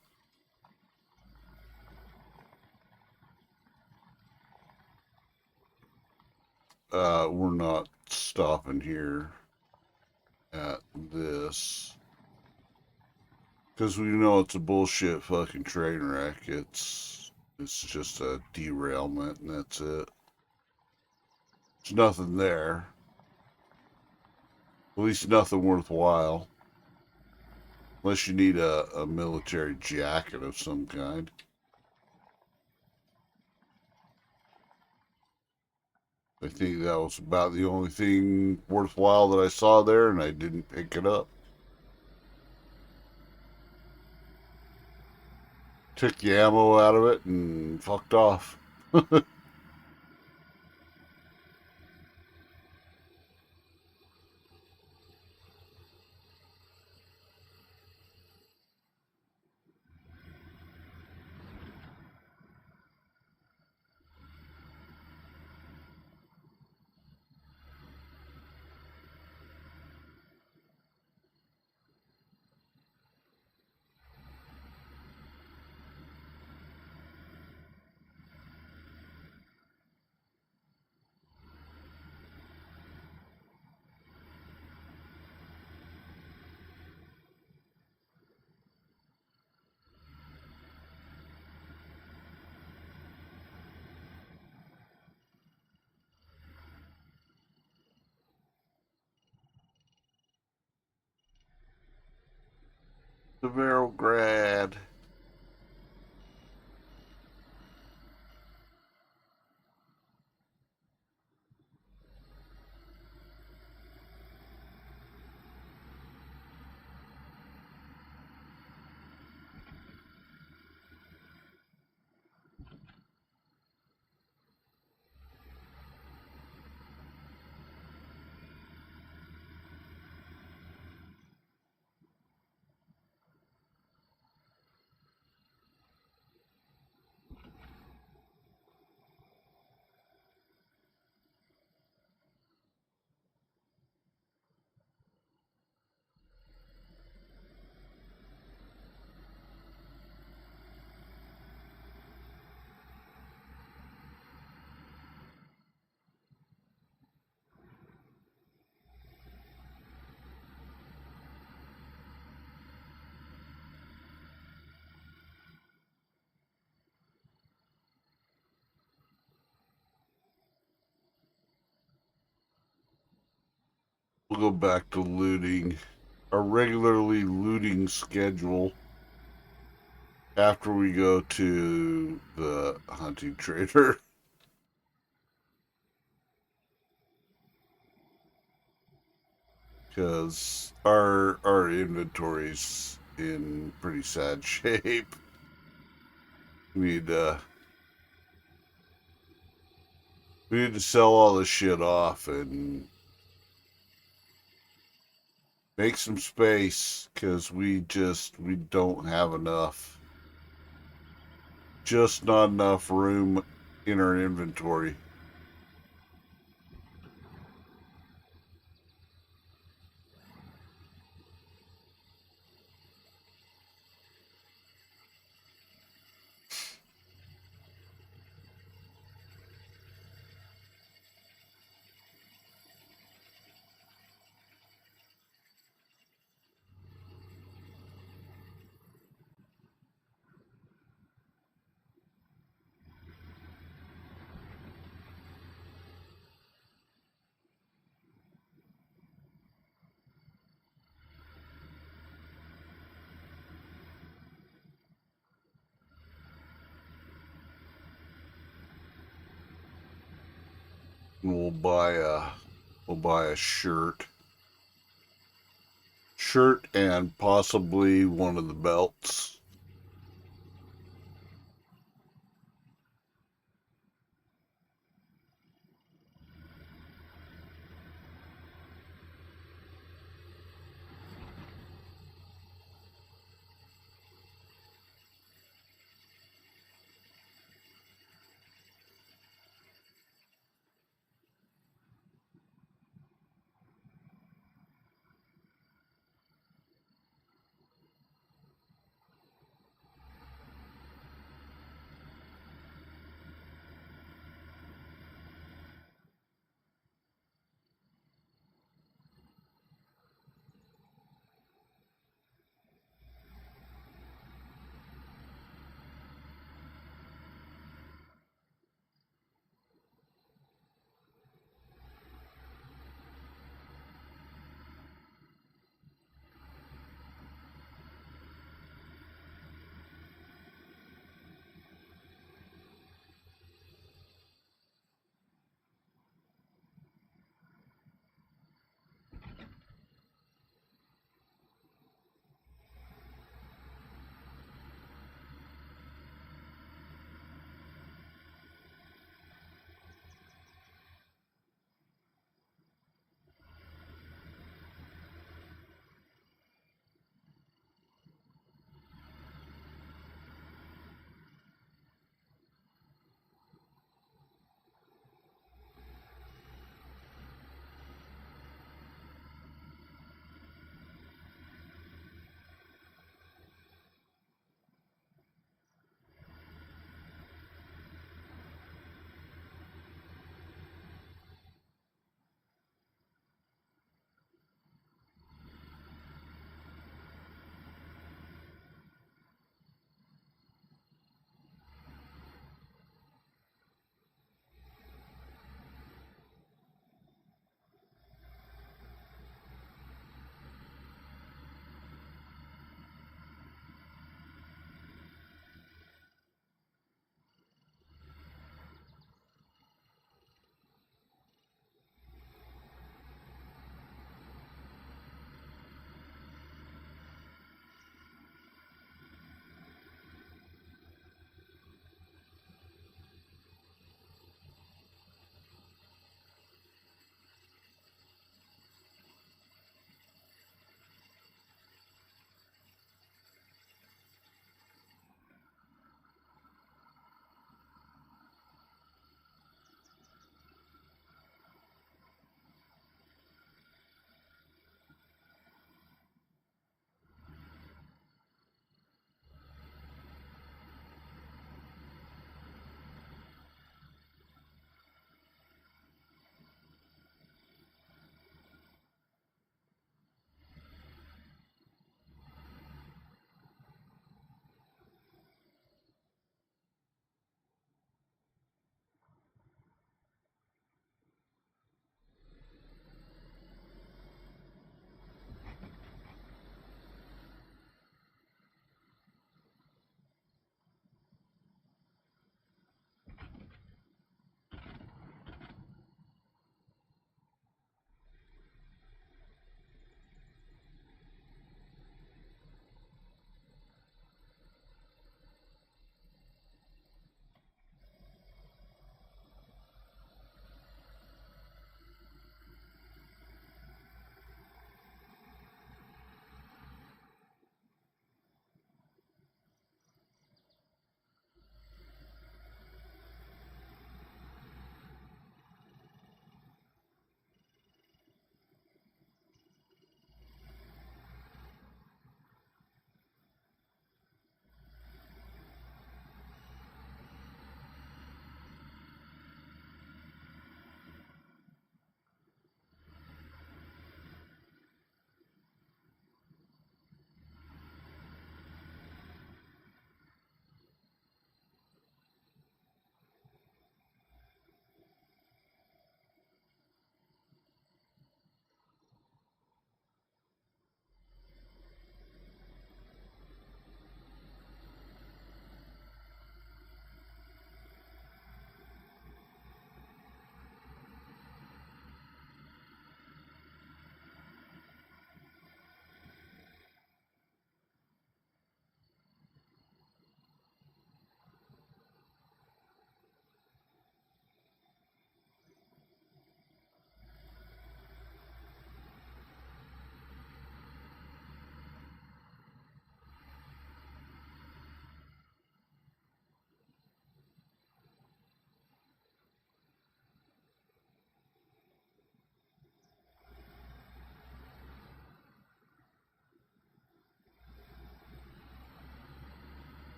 We're not stopping here at this because we know it's a bullshit fucking train wreck. It's just a derailment and that's it. There's nothing there. At least nothing worthwhile. Unless you need a military jacket of some kind. I think that was about the only thing worthwhile that I saw there, and I didn't pick it up. Took the ammo out of it and fucked off. The Grad. We'll go back to looting. Our regularly looting schedule after we go to the hunting trader. Because our inventory's in pretty sad shape. We need we need to sell all this shit off and Make some space, because we don't have enough. Just not enough room in our inventory. And we'll buy a shirt and possibly one of the belts.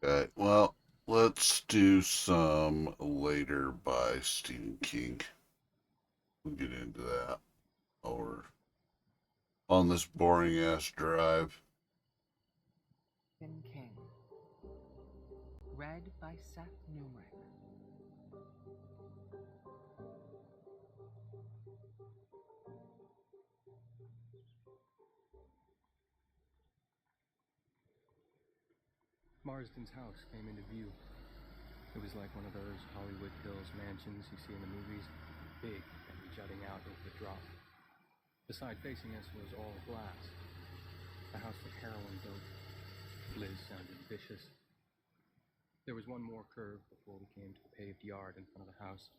Okay, well, let's do some Later by Stephen King. We'll get into that. Or on this boring ass drive. King. Read by Seth Newrick. Marsden's house came into view. It was like one of those Hollywood Hills mansions you see in the movies, big and jutting out over the drop. The side facing us was all glass. The house was heroin built. Liz sounded vicious. There was one more curve before we came to the paved yard in front of the house.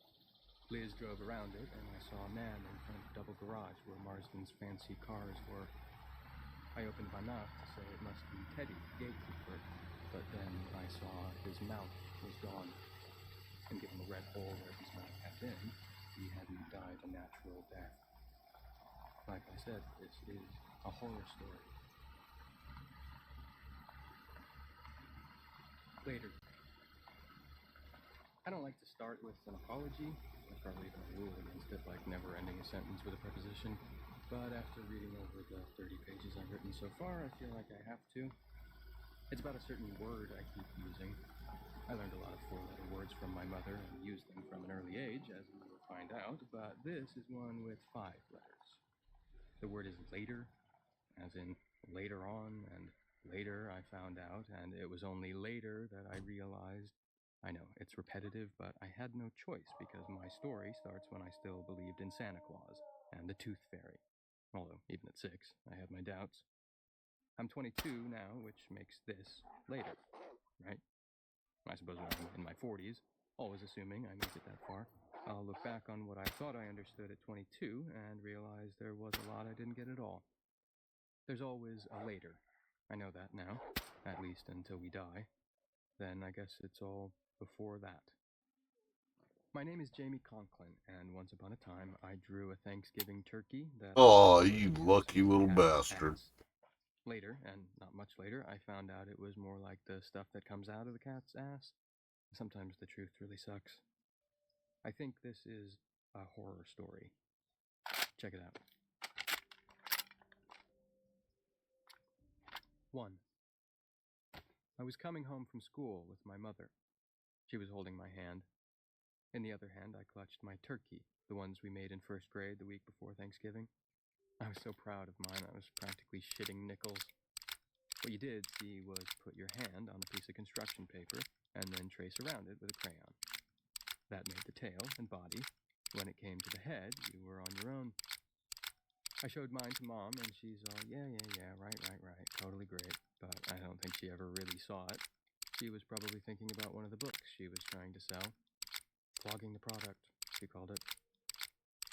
Liz drove around it, and I saw a man in front of the double garage where Marsden's fancy cars were. I opened my mouth to say it must be Teddy, the gatekeeper, but then I saw his mouth was gone. And given the red hole where his mouth had been, he hadn't died a natural death. Like I said, this is a horror story. Later. I don't like to start with an apology. There's probably even a rule against it, like never ending a sentence with a preposition. But after reading over the 30 pages I've written so far, I feel like I have to. It's about a certain word I keep using. I learned a lot of four-letter words from my mother and used them from an early age, as we will find out, but this is one with 5 letters. The word is later, as in later on, and later I found out, and it was only later that I realized. I know, it's repetitive, but I had no choice because my story starts when I still believed in Santa Claus and the Tooth Fairy. Although, even at 6, I had my doubts. I'm 22 now, which makes this later, right? I suppose when I'm in my 40s, always assuming I made it that far, I'll look back on what I thought I understood at 22 and realize there was a lot I didn't get at all. There's always a later. I know that now, at least until we die. Then I guess it's all before that. My name is Jamie Conklin, and once upon a time I drew a Thanksgiving turkey that Oh, I you associated with lucky some little cat's bastard. ass. Later, and not much later, I found out it was more like the stuff that comes out of the cat's ass. Sometimes the truth really sucks. I think this is a horror story. Check it out. 1. I was coming home from school with my mother. She was holding my hand. In the other hand, I clutched my turkey, the ones we made in first grade the week before Thanksgiving. I was so proud of mine, I was practically shitting nickels. What you did, see, was put your hand on a piece of construction paper and then trace around it with a crayon. That made the tail and body. When it came to the head, you were on your own. I showed mine to Mom, and she's all, yeah, right, totally great. But I don't think she ever really saw it. She was probably thinking about one of the books she was trying to sell. Flogging the product, she called it.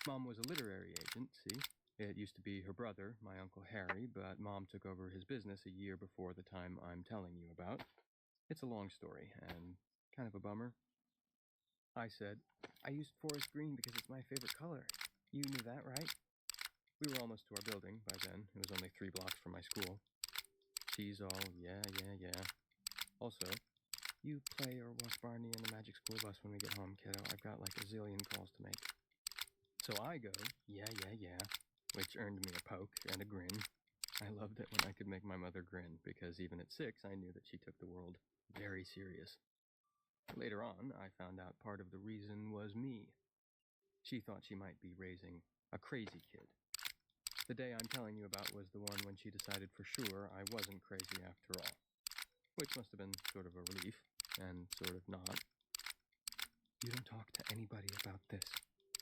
Mom was a literary agent, see? It used to be her brother, my Uncle Harry, but Mom took over his business a year before the time I'm telling you about. It's a long story, and kind of a bummer. I said, I used forest green because it's my favorite color. You knew that, right? We were almost to our building by then. It was only 3 blocks from my school. She's all, yeah. Also, you play or watch Barney and the Magic School Bus when we get home, kiddo. I've got like a zillion calls to make. So I go, yeah, which earned me a poke and a grin. I loved it when I could make my mother grin, because even at 6, I knew that she took the world very serious. Later on, I found out part of the reason was me. She thought she might be raising a crazy kid. The day I'm telling you about was the one when she decided for sure I wasn't crazy after all. Which must have been sort of a relief, and sort of not. You don't talk to anybody about this,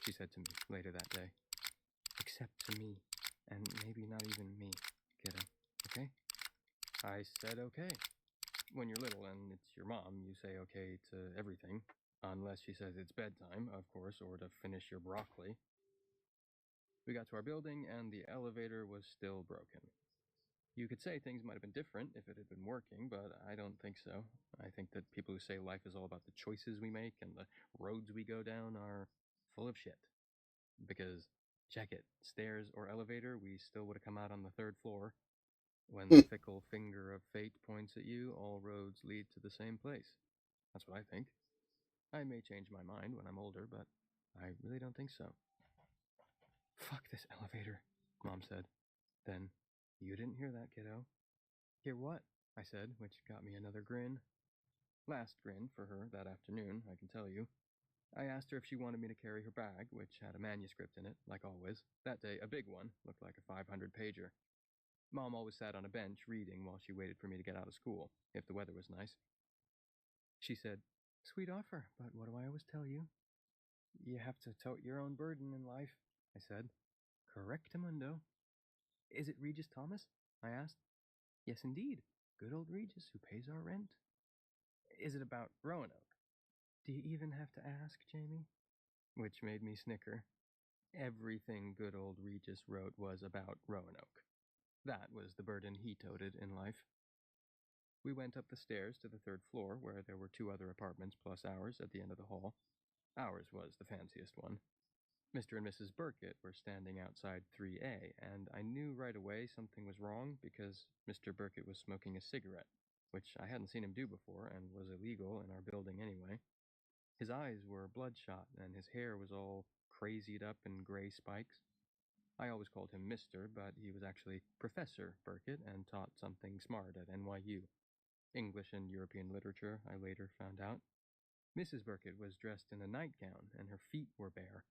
she said to me later that day. Except to me, and maybe not even me, kiddo, okay? I said okay. When you're little and it's your mom, you say okay to everything. Unless she says it's bedtime, of course, or to finish your broccoli. We got to our building, and the elevator was still broken. You could say things might have been different if it had been working, but I don't think so. I think that people who say life is all about the choices we make and the roads we go down are full of shit. Because, check it, stairs or elevator, we still would have come out on the 3rd floor. When the fickle finger of fate points at you, all roads lead to the same place. That's what I think. I may change my mind when I'm older, but I really don't think so. Fuck this elevator, Mom said. Then, you didn't hear that, kiddo. Hear what? I said, which got me another grin. Last grin for her that afternoon, I can tell you. I asked her if she wanted me to carry her bag, which had a manuscript in it, like always. That day, a big one, looked like a 500-pager. Mom always sat on a bench reading while she waited for me to get out of school, if the weather was nice. She said, "Sweet offer, but what do I always tell you? You have to tote your own burden in life," I said. Correctamundo. Is it Regis Thomas? I asked. Yes, indeed. Good old Regis who pays our rent. Is it about Roanoke? Do you even have to ask, Jamie? Which made me snicker. Everything good old Regis wrote was about Roanoke. That was the burden he toted in life. We went up the stairs to the third floor, where there were 2 other apartments plus ours at the end of the hall. Ours was the fanciest one. Mr. and Mrs. Burkett were standing outside 3A, and I knew right away something was wrong because Mr. Burkett was smoking a cigarette, which I hadn't seen him do before and was illegal in our building anyway. His eyes were bloodshot, and his hair was all crazied up in gray spikes. I always called him Mr., but he was actually Professor Burkett and taught something smart at NYU. English and European literature, I later found out. Mrs. Burkett was dressed in a nightgown, and her feet were bare.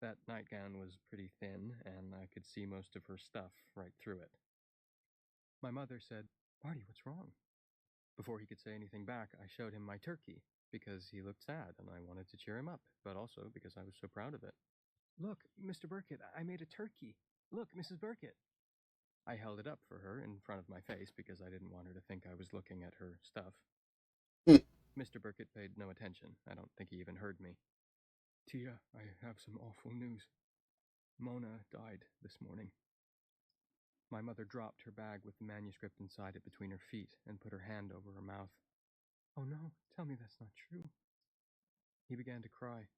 That nightgown was pretty thin, and I could see most of her stuff right through it. My mother said, "Marty, what's wrong?" Before he could say anything back, I showed him my turkey, because he looked sad and I wanted to cheer him up, but also because I was so proud of it. "Look, Mr. Burkett, I made a turkey. Look, Mrs. Burkett." I held it up for her in front of my face because I didn't want her to think I was looking at her stuff. Mr. Burkett paid no attention. I don't think he even heard me. "Tia, I have some awful news. Mona died this morning." My mother dropped her bag with the manuscript inside it between her feet and put her hand over her mouth. "Oh no, tell me that's not true." He began to cry.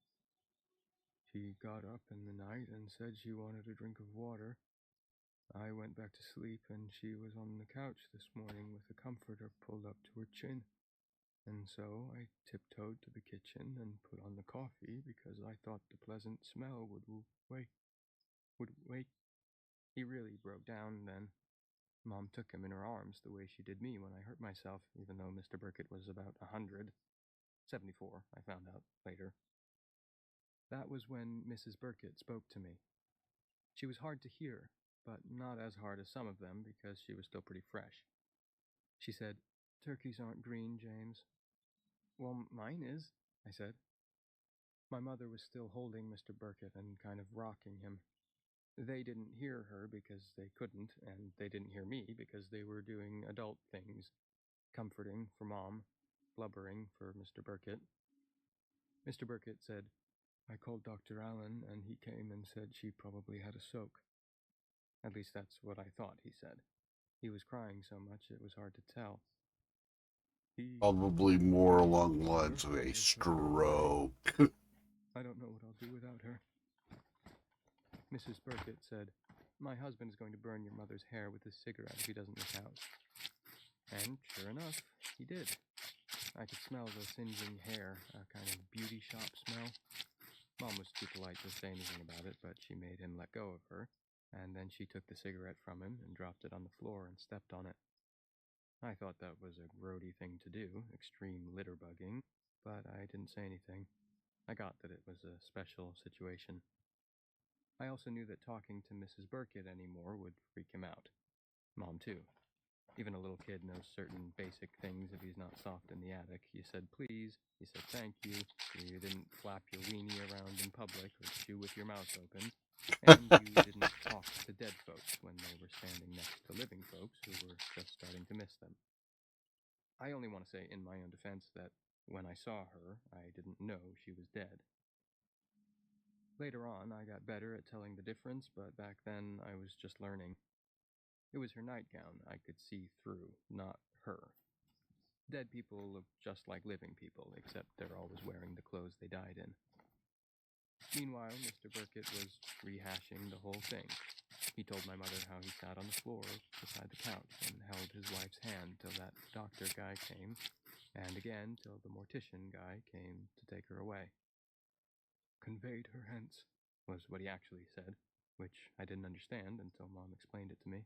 "She got up in the night and said she wanted a drink of water. I went back to sleep and she was on the couch this morning with a comforter pulled up to her chin. And so I tiptoed to the kitchen and put on the coffee because I thought the pleasant smell would wake. He really broke down then. Mom took him in her arms the way she did me when I hurt myself, even though Mr. Burkett was about 100. 74, I found out later. That was when Mrs. Burkett spoke to me. She was hard to hear, but not as hard as some of them because she was still pretty fresh. She said, "Turkeys aren't green, James." "Well, mine is," I said. My mother was still holding Mr. Burkett and kind of rocking him. They didn't hear her because they couldn't, and they didn't hear me because they were doing adult things. Comforting for Mom, blubbering for Mr. Burkett. Mr. Burkett said, "I called Dr. Allen, and he came and said she probably had a soak." At least that's what I thought he said. He was crying so much it was hard to tell. Probably more along the lines of a stroke. I don't know what I'll do without her. Mrs. Burkett said, "My husband is going to burn your mother's hair with his cigarette if he doesn't look out." And sure enough, he did. I could smell the singeing hair, a kind of beauty shop smell. Mom was too polite to say anything about it, but she made him let go of her, and then she took the cigarette from him and dropped it on the floor and stepped on it. I thought that was a grody thing to do, extreme litter bugging, but I didn't say anything. I got that it was a special situation. I also knew that talking to Mrs. Burkett anymore would freak him out. Mom, too. Even a little kid knows certain basic things if he's not soft in the attic. You said please, you said thank you didn't flap your weenie around in public or chew with your mouth open, and you didn't talk to dead folks when they were standing next to living folks who were just starting to miss them. I only want to say in my own defense that when I saw her, I didn't know she was dead. Later on, I got better at telling the difference, but back then I was just learning. It was her nightgown I could see through, not her. Dead people look just like living people, except they're always wearing the clothes they died in. Meanwhile, Mr. Burkett was rehashing the whole thing. He told my mother how he sat on the floor beside the couch and held his wife's hand till that doctor guy came, and again till the mortician guy came to take her away. "Conveyed her hence," was what he actually said, which I didn't understand until Mom explained it to me.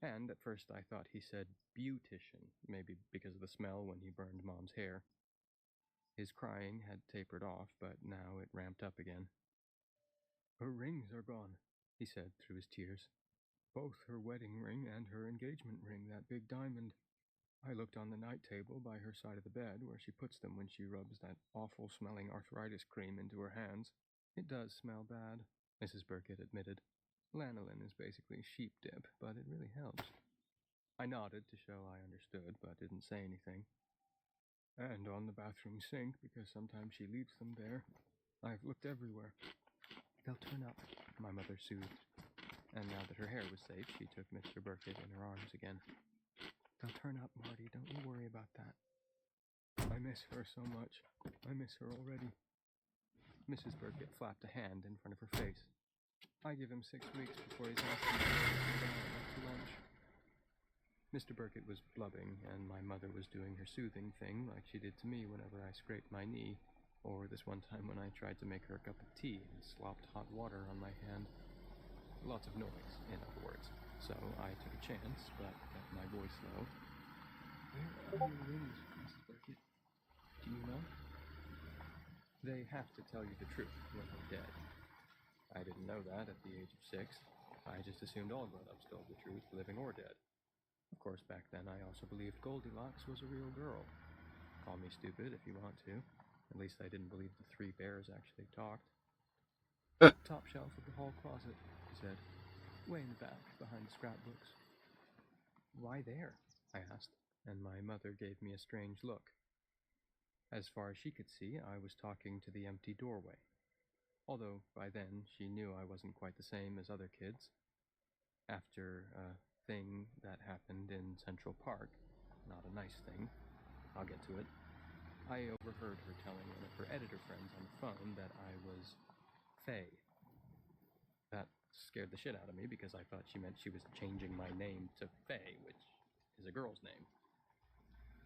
And at first I thought he said beautician, maybe because of the smell when he burned Mom's hair. His crying had tapered off, but now it ramped up again. "Her rings are gone," he said through his tears. "Both her wedding ring and her engagement ring, that big diamond. I looked on the night table by her side of the bed where she puts them when she rubs that awful-smelling arthritis cream into her hands. It does smell bad," Mrs. Burkett admitted. "Lanolin is basically sheep dip, but it really helps." I nodded to show I understood, but didn't say anything. "And on the bathroom sink, because sometimes she leaves them there. I've looked everywhere." "They'll turn up," my mother soothed. And now that her hair was safe, she took Mr. Burkett in her arms again. "They'll turn up, Marty. Don't you worry about that." "I miss her so much. I miss her already." Mrs. Burkett flapped a hand in front of her face. "I give him 6 weeks before he's asking me to sit down to lunch." Mr. Burkett was blubbing, and my mother was doing her soothing thing like she did to me whenever I scraped my knee, or this one time when I tried to make her a cup of tea and slopped hot water on my hand. Lots of noise, in other words. So I took a chance, but kept my voice low. "Where are your rings, Mrs. Burkett? Do you know?" "They have to tell you the truth when they're dead." I didn't know that at the age of 6. I just assumed all grown-ups told the truth, living or dead. Of course, back then I also believed Goldilocks was a real girl. Call me stupid if you want to. At least I didn't believe the 3 bears actually talked. "Top shelf of the hall closet," she said. "Way in the back, behind the scrapbooks." "Why there?" I asked, and my mother gave me a strange look. As far as she could see, I was talking to the empty doorway. Although, by then, she knew I wasn't quite the same as other kids. After a thing that happened in Central Park, not a nice thing, I'll get to it, I overheard her telling one of her editor friends on the phone that I was Faye. That scared the shit out of me because I thought she meant she was changing my name to Faye, which is a girl's name.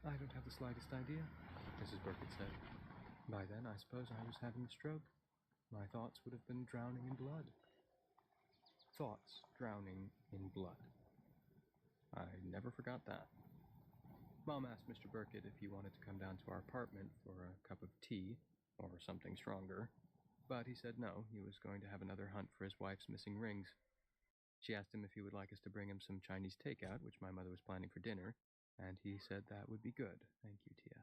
"I don't have the slightest idea," Mrs. Burkett said. "By then, I suppose I was having a stroke. My thoughts would have been drowning in blood." Thoughts drowning in blood. I never forgot that. Mom asked Mr. Burkett if he wanted to come down to our apartment for a cup of tea, or something stronger, but he said no, he was going to have another hunt for his wife's missing rings. She asked him if he would like us to bring him some Chinese takeout, which my mother was planning for dinner, and he said that would be good. "Thank you, Tia."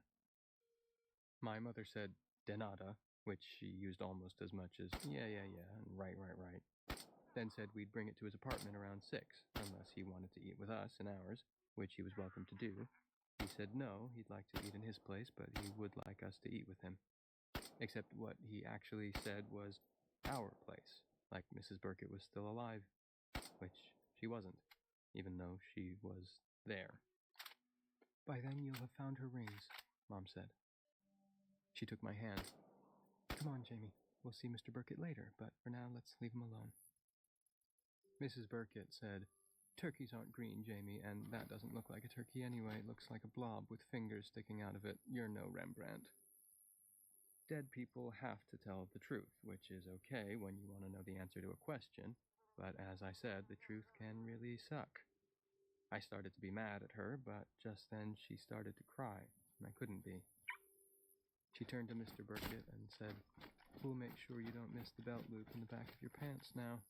My mother said "de nada," which she used almost as much as yeah, and right. Then said we'd bring it to his apartment around 6, unless he wanted to eat with us in ours, which he was welcome to do. He said no, he'd like to eat in his place, but he would like us to eat with him. Except what he actually said was our place, like Mrs. Burkett was still alive, which she wasn't, even though she was there. "By then you'll have found her rings," Mom said. She took my hand. "Come on, Jamie. We'll see Mr. Burkett later, but for now let's leave him alone." Mrs. Burkett said, "Turkeys aren't green, Jamie, and that doesn't look like a turkey anyway. It looks like a blob with fingers sticking out of it. You're no Rembrandt." Dead people have to tell the truth, which is okay when you want to know the answer to a question, but as I said, the truth can really suck. I started to be mad at her, but just then she started to cry, and I couldn't be. She turned to Mr. Burkett and said, "We'll make sure you don't miss the belt loop in the back of your pants now.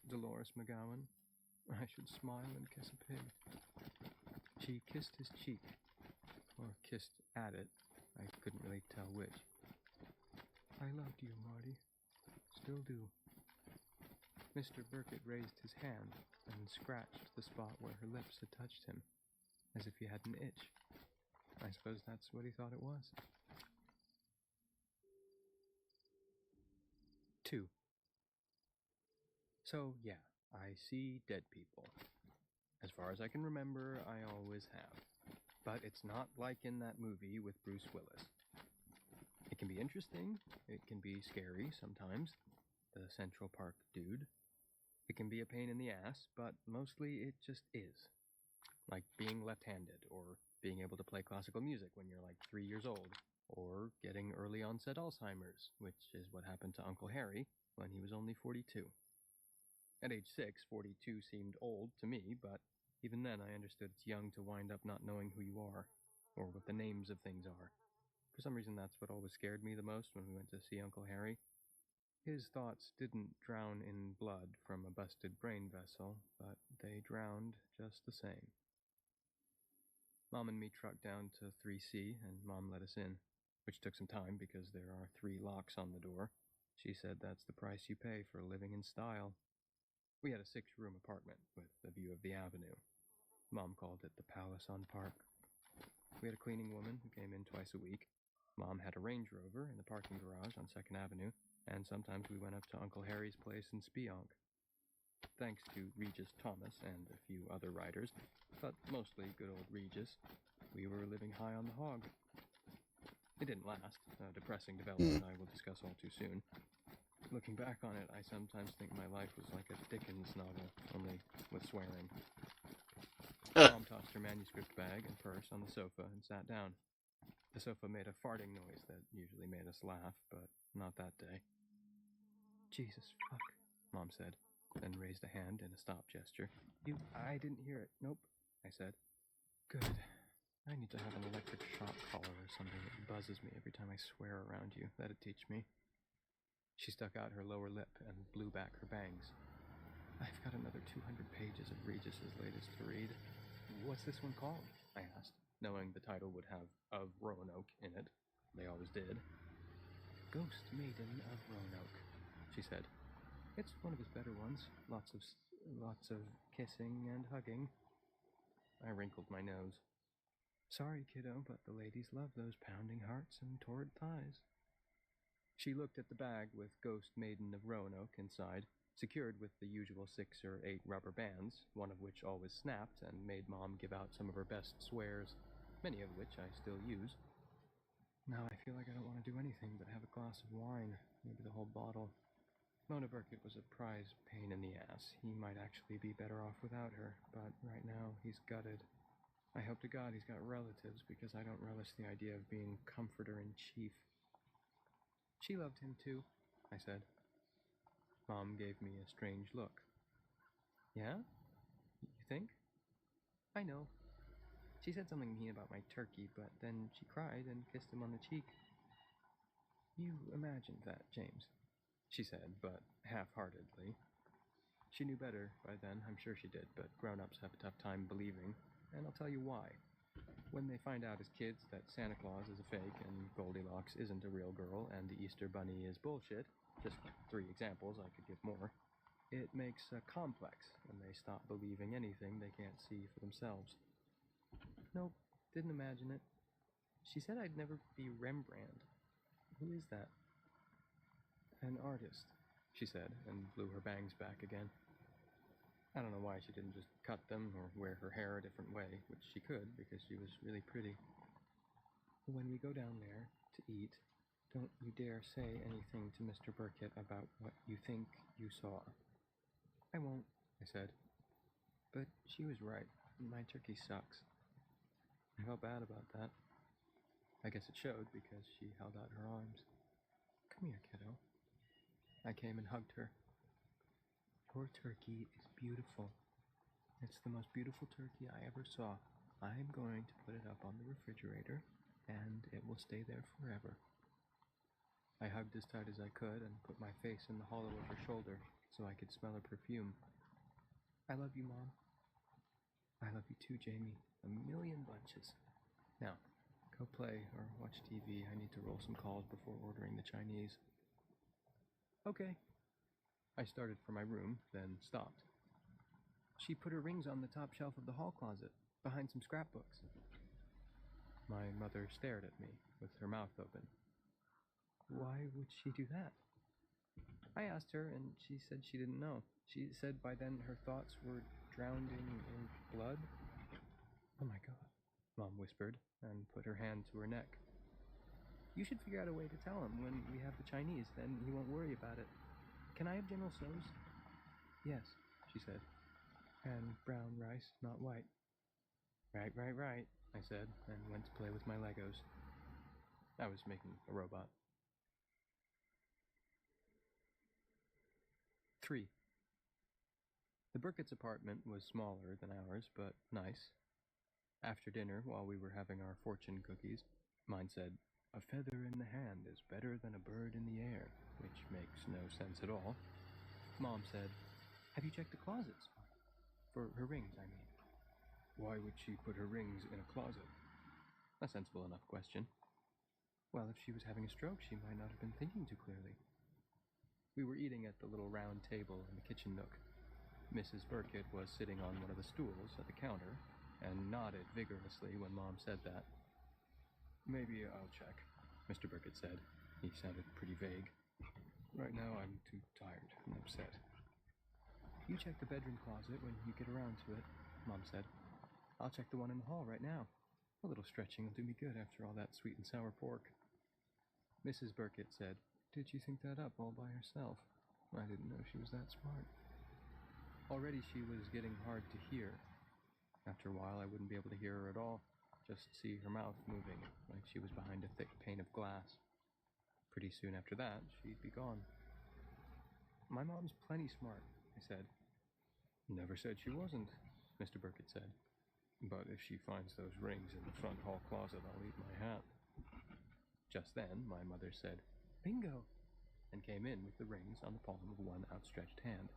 Dolores McGowan, I should smile and kiss a pig." She kissed his cheek, or kissed at it. I couldn't really tell which. "I loved you, Marty. Still do." Mr. Burkett raised his hand and scratched the spot where her lips had touched him, as if he had an itch. I suppose that's what he thought it was. 2. So, yeah, I see dead people. As far as I can remember, I always have. But it's not like in that movie with Bruce Willis. It can be interesting, it can be scary sometimes, the Central Park dude. It can be a pain in the ass, but mostly it just is. Like being left-handed, or being able to play classical music when you're like 3 years old, or getting early onset Alzheimer's, which is what happened to Uncle Harry when he was only 42. At age 6, 42 seemed old to me, but even then I understood it's young to wind up not knowing who you are, or what the names of things are. For some reason that's what always scared me the most when we went to see Uncle Harry. His thoughts didn't drown in blood from a busted brain vessel, but they drowned just the same. Mom and me trucked down to 3C, and Mom let us in, which took some time because there are 3 locks on the door. She said that's the price you pay for living in style. We had a 6-room apartment with a view of the avenue. Mom called it the Palace on Park. We had a cleaning woman who came in twice a week. Mom had a Range Rover in the parking garage on 2nd Avenue, and sometimes we went up to Uncle Harry's place in Spionk. Thanks to Regis Thomas and a few other riders, but mostly good old Regis, we were living high on the hog. It didn't last, a depressing development I will discuss all too soon. Looking back on it, I sometimes think my life was like a Dickens novel, only with swearing. Mom tossed her manuscript bag and purse on the sofa and sat down. The sofa made a farting noise that usually made us laugh, but not that day. Jesus fuck, Mom said, then raised a hand in a stop gesture. I didn't hear it. Nope, I said. Good. I need to have an electric shock collar or something that buzzes me every time I swear around you. That'd teach me. She stuck out her lower lip and blew back her bangs. I've got another 200 pages of Regis's latest to read. What's this one called? I asked, knowing the title would have Of Roanoke in it. They always did. Ghost Maiden of Roanoke, she said. It's one of his better ones. Lots of kissing and hugging. I wrinkled my nose. Sorry, kiddo, but the ladies love those pounding hearts and torrid thighs. She looked at the bag with Ghost Maiden of Roanoke inside, secured with the usual 6 or 8 rubber bands, one of which always snapped and made Mom give out some of her best swears, many of which I still use. Now I feel like I don't want to do anything but have a glass of wine, maybe the whole bottle. Mona Burkett was a prize pain in the ass. He might actually be better off without her, but right now he's gutted. I hope to God he's got relatives, because I don't relish the idea of being comforter-in-chief. She loved him too, I said. Mom gave me a strange look. Yeah? You think? I know. She said something mean about my turkey, but then she cried and kissed him on the cheek. You imagined that, James, she said, but half-heartedly. She knew better by then, I'm sure she did, but grown-ups have a tough time believing, and I'll tell you why. When they find out as kids that Santa Claus is a fake and Goldilocks isn't a real girl and the Easter Bunny is bullshit, just 3 examples, I could give more, it makes a complex, and they stop believing anything they can't see for themselves. Nope, didn't imagine it. She said I'd never be Rembrandt. Who is that? An artist, she said, and blew her bangs back again. I don't know why she didn't just cut them or wear her hair a different way, which she could because she was really pretty. When we go down there to eat, don't you dare say anything to Mr. Burkett about what you think you saw. I won't, I said. But she was right. My turkey sucks. I felt bad about that. I guess it showed because she held out her arms. Come here, kiddo. I came and hugged her. Your turkey is beautiful. It's the most beautiful turkey I ever saw. I'm going to put it up on the refrigerator, and it will stay there forever. I hugged as tight as I could and put my face in the hollow of her shoulder so I could smell her perfume. I love you, Mom. I love you too, Jamie. A million bunches. Now, go play or watch TV. I need to roll some calls before ordering the Chinese. Okay. I started for my room, then stopped. She put her rings on the top shelf of the hall closet, behind some scrapbooks. My mother stared at me, with her mouth open. Why would she do that? I asked her, and she said she didn't know. She said by then her thoughts were drowning in blood. Oh my God, Mom whispered, and put her hand to her neck. You should figure out a way to tell him when we have the Chinese, then he won't worry about it. Can I have General Tso's? Yes, she said. And brown rice, not white. Right, I said, and went to play with my Legos. I was making a robot. 3. The Burkett's apartment was smaller than ours, but nice. After dinner, while we were having our fortune cookies, mine said, "A feather in the hand is better than a bird in the air," which makes no sense at all. Mom said, "Have you checked the closets? For her rings, I mean." Why would she put her rings in a closet? A sensible enough question. Well, if she was having a stroke, she might not have been thinking too clearly. We were eating at the little round table in the kitchen nook. Mrs. Burkett was sitting on one of the stools at the counter and nodded vigorously when Mom said that. "Maybe I'll check," Mr. Burkett said. He sounded pretty vague. "Right now I'm too tired and upset." "You check the bedroom closet when you get around to it," Mom said. "I'll check the one in the hall right now. A little stretching will do me good after all that sweet and sour pork." Mrs. Burkett said, "Did she think that up all by herself? I didn't know she was that smart." Already she was getting hard to hear. After a while I wouldn't be able to hear her at all, just see her mouth moving, like she was behind a thick pane of glass. Pretty soon after that, she'd be gone. "My mom's plenty smart," I said. "Never said she wasn't," Mr. Burkett said. "But if she finds those rings in the front hall closet, I'll eat my hat." Just then, my mother said, "Bingo!" and came in with the rings on the palm of one outstretched hand.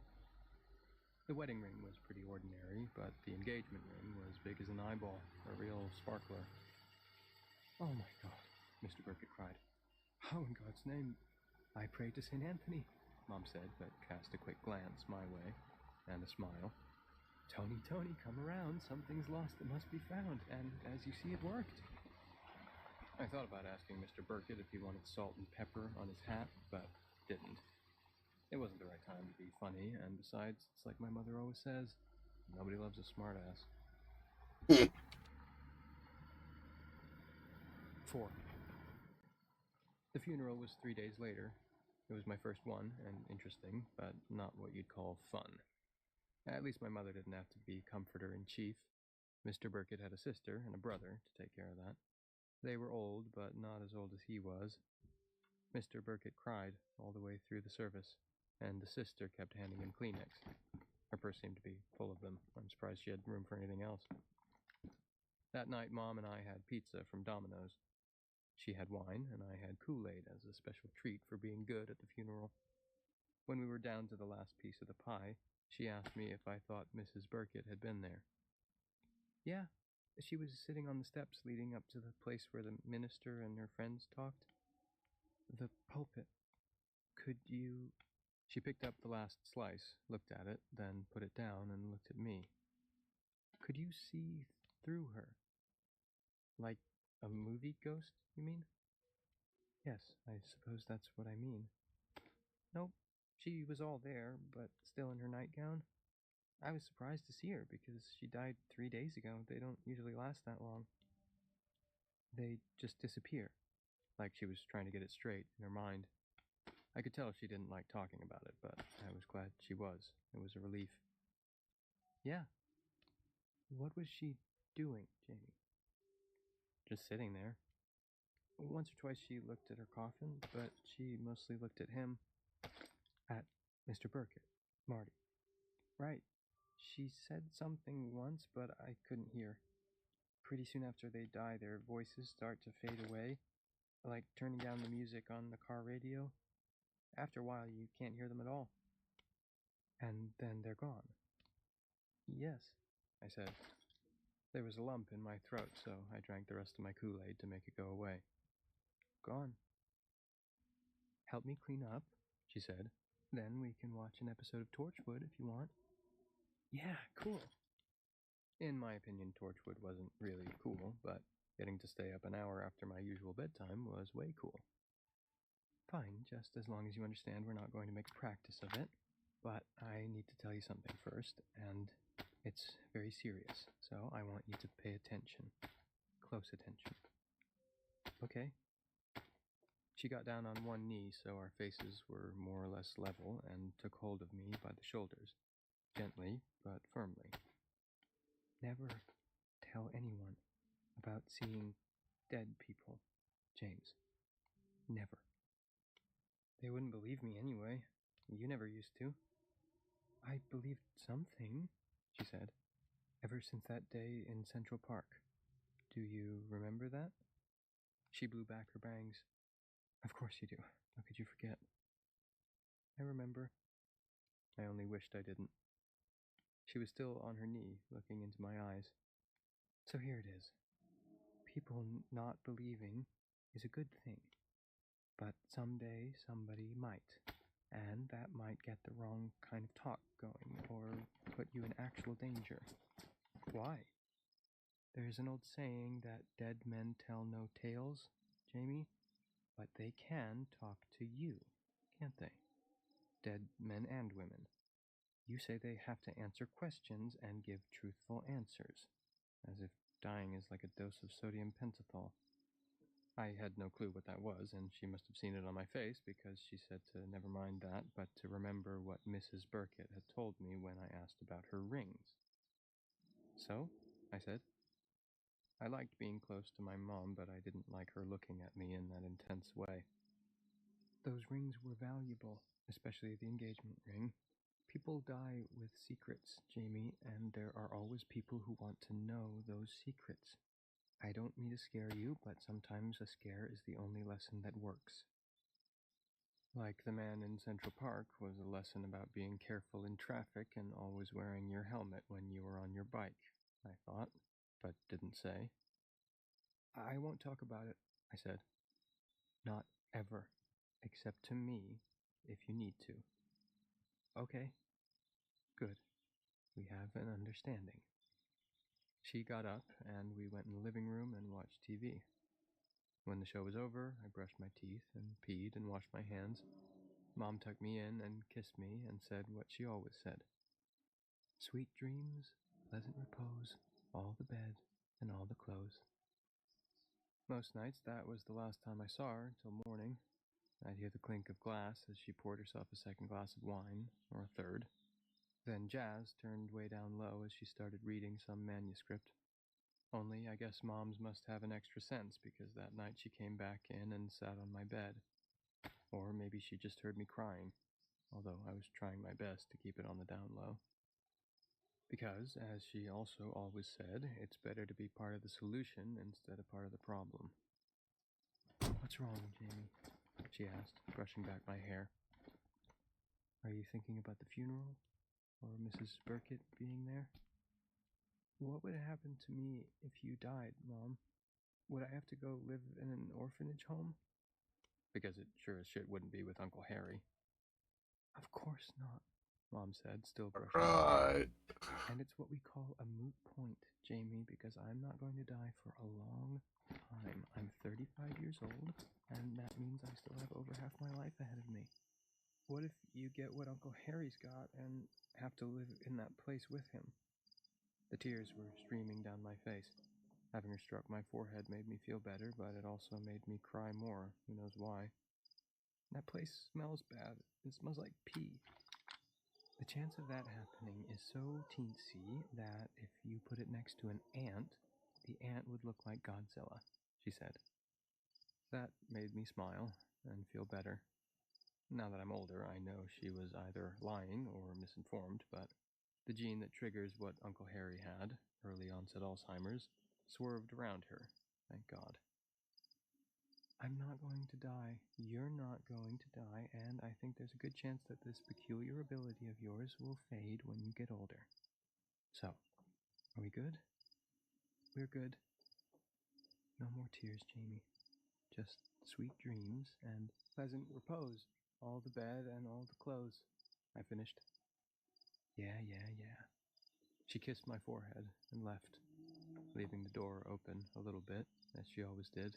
The wedding ring was pretty ordinary, but the engagement ring was big as an eyeball, a real sparkler. "Oh my God," Mr. Burkett cried. "How in God's name?" "I prayed to St. Anthony," Mom said, but cast a quick glance my way, and a smile. "Tony, Tony, come around. Something's lost that must be found, and as you see, it worked." I thought about asking Mr. Burkett if he wanted salt and pepper on his hat, but didn't. It wasn't the right time to be funny, and besides, it's like my mother always says, nobody loves a smartass. 4. The funeral was 3 days later. It was my first one, and interesting, but not what you'd call fun. At least my mother didn't have to be comforter-in-chief. Mr. Burkett had a sister and a brother to take care of that. They were old, but not as old as he was. Mr. Burkett cried all the way through the service, and the sister kept handing him Kleenex. Her purse seemed to be full of them. I'm surprised she had room for anything else. That night, Mom and I had pizza from Domino's. She had wine, and I had Kool-Aid as a special treat for being good at the funeral. When we were down to the last piece of the pie, she asked me if I thought Mrs. Burkett had been there. "Yeah, she was sitting on the steps leading up to the place where the minister and her friends talked. The pulpit. Could you..." She picked up the last slice, looked at it, then put it down and looked at me. "Could you see through her? Like a movie ghost, you mean?" "Yes, I suppose that's what I mean." "Nope, she was all there, but still in her nightgown. I was surprised to see her because she died 3 days ago. They don't usually last that long. They just disappear." Like she was trying to get it straight in her mind. I could tell she didn't like talking about it, but I was glad she was. It was a relief. "Yeah. What was she doing, Jamie?" "Just sitting there. Once or twice she looked at her coffin, but she mostly looked at him." "At Mr. Burkett, Marty." "Right. She said something once, but I couldn't hear. Pretty soon after they die, their voices start to fade away, like turning down the music on the car radio. After a while, you can't hear them at all. And then they're gone." "Yes," I said. There was a lump in my throat, so I drank the rest of my Kool-Aid to make it go away. "Gone." "Help me clean up," she said. "Then we can watch an episode of Torchwood if you want." "Yeah, cool." In my opinion, Torchwood wasn't really cool, but getting to stay up an hour after my usual bedtime was way cool. "Fine, just as long as you understand we're not going to make a practice of it. But I need to tell you something first, and it's very serious, so I want you to pay attention. Close attention." "Okay." She got down on one knee so our faces were more or less level and took hold of me by the shoulders. gently but firmly. Never tell anyone about seeing dead people, James. Never. They wouldn't believe me anyway. You never used to. I believed something, she said, ever since that day in Central Park. Do you remember that? She blew back her bangs. Of course you do. How could you forget? I remember. I only wished I didn't. She was still on her knee, looking into my eyes. So here it is. People not believing is a good thing. But someday somebody might. And that might get the wrong kind of talk going, or put you in actual danger. Why? There's an old saying that dead men tell no tales, Jamie, but they can talk to you, can't they? Dead men and women. You say they have to answer questions and give truthful answers, as if dying is like a dose of sodium pentothal. I had no clue what that was, and she must have seen it on my face because she said to never mind that, but to remember what Mrs. Burkett had told me when I asked about her rings. So, I said. I liked being close to my mom, but I didn't like her looking at me in that intense way. Those rings were valuable, especially the engagement ring. People die with secrets, Jamie, and there are always people who want to know those secrets. I don't mean to scare you, but sometimes a scare is the only lesson that works. Like the man in Central Park was a lesson about being careful in traffic and always wearing your helmet when you were on your bike, I thought, but didn't say. I won't talk about it, I said. Not ever, except to me, if you need to. Okay, good. We have an understanding. She got up, and we went in the living room and watched TV. When the show was over, I brushed my teeth and peed and washed my hands. Mom tucked me in and kissed me and said what she always said. Sweet dreams, pleasant repose, all the bed and all the clothes. Most nights, that was the last time I saw her till morning. I'd hear the clink of glass as she poured herself a second glass of wine, or a third. Then Jazz turned way down low as she started reading some manuscript. Only, I guess moms must have an extra sense, because that night she came back in and sat on my bed. Or maybe she just heard me crying, although I was trying my best to keep it on the down low. Because, as she also always said, it's better to be part of the solution instead of part of the problem. What's wrong, Jamie? She asked, brushing back my hair. Are you thinking about the funeral? Or Mrs. Burkett being there? What would happen to me if you died, Mom? Would I have to go live in an orphanage home? Because it sure as shit wouldn't be with Uncle Harry. Of course not, Mom said, still brushing my hair. Right. And it's what we call a moot point, Jamie, because I'm not going to die for a long time. I'm 35 years old, and that means I still have over half my life ahead of me. What if you get what Uncle Harry's got and have to live in that place with him? The tears were streaming down my face. Having her stroke my forehead made me feel better, but it also made me cry more. Who knows why? That place smells bad. It smells like pee. The chance of that happening is so teensy that if you put it next to an ant, the ant would look like Godzilla, she said. That made me smile and feel better. Now that I'm older, I know she was either lying or misinformed, but the gene that triggers what Uncle Harry had, early onset Alzheimer's, swerved around her, thank God. I'm not going to die. You're not going to die, and I think there's a good chance that this peculiar ability of yours will fade when you get older. So, are we good? We're good. No more tears, Jamie. Just sweet dreams and pleasant repose. All the bed and all the clothes. I finished. Yeah. She kissed my forehead and left, leaving the door open a little bit, as she always did.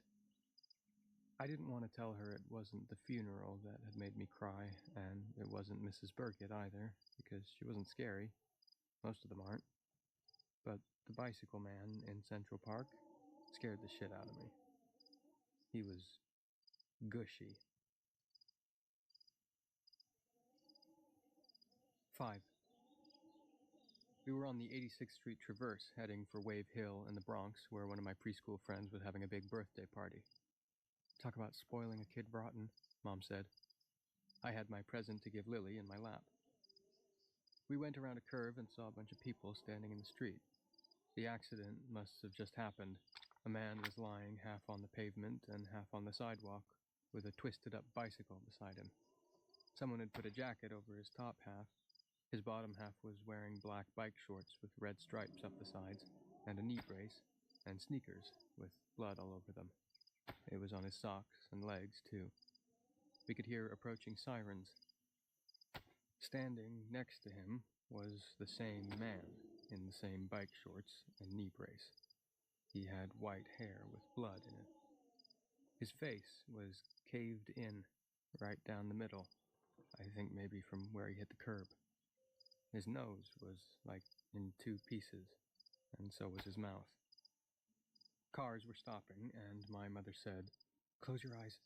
I didn't want to tell her it wasn't the funeral that had made me cry, and it wasn't Mrs. Burkett either, because she wasn't scary. Most of them aren't. But the bicycle man in Central Park scared the shit out of me. He was gushy. 5. We were on the 86th Street Traverse, heading for Wave Hill in the Bronx, where one of my preschool friends was having a big birthday party. Talk about spoiling a kid rotten, Mom said. I had my present to give Lily in my lap. We went around a curve and saw a bunch of people standing in the street. The accident must have just happened. A man was lying half on the pavement and half on the sidewalk, with a twisted-up bicycle beside him. Someone had put a jacket over his top half. His bottom half was wearing black bike shorts with red stripes up the sides, and a knee brace, and sneakers with blood all over them. It was on his socks and legs, too. We could hear approaching sirens. Standing next to him was the same man, in the same bike shorts and knee brace. He had white hair with blood in it. His face was caved in, right down the middle, I think maybe from where he hit the curb. His nose was like in two pieces, and so was his mouth. Cars were stopping, and my mother said, "Close your eyes."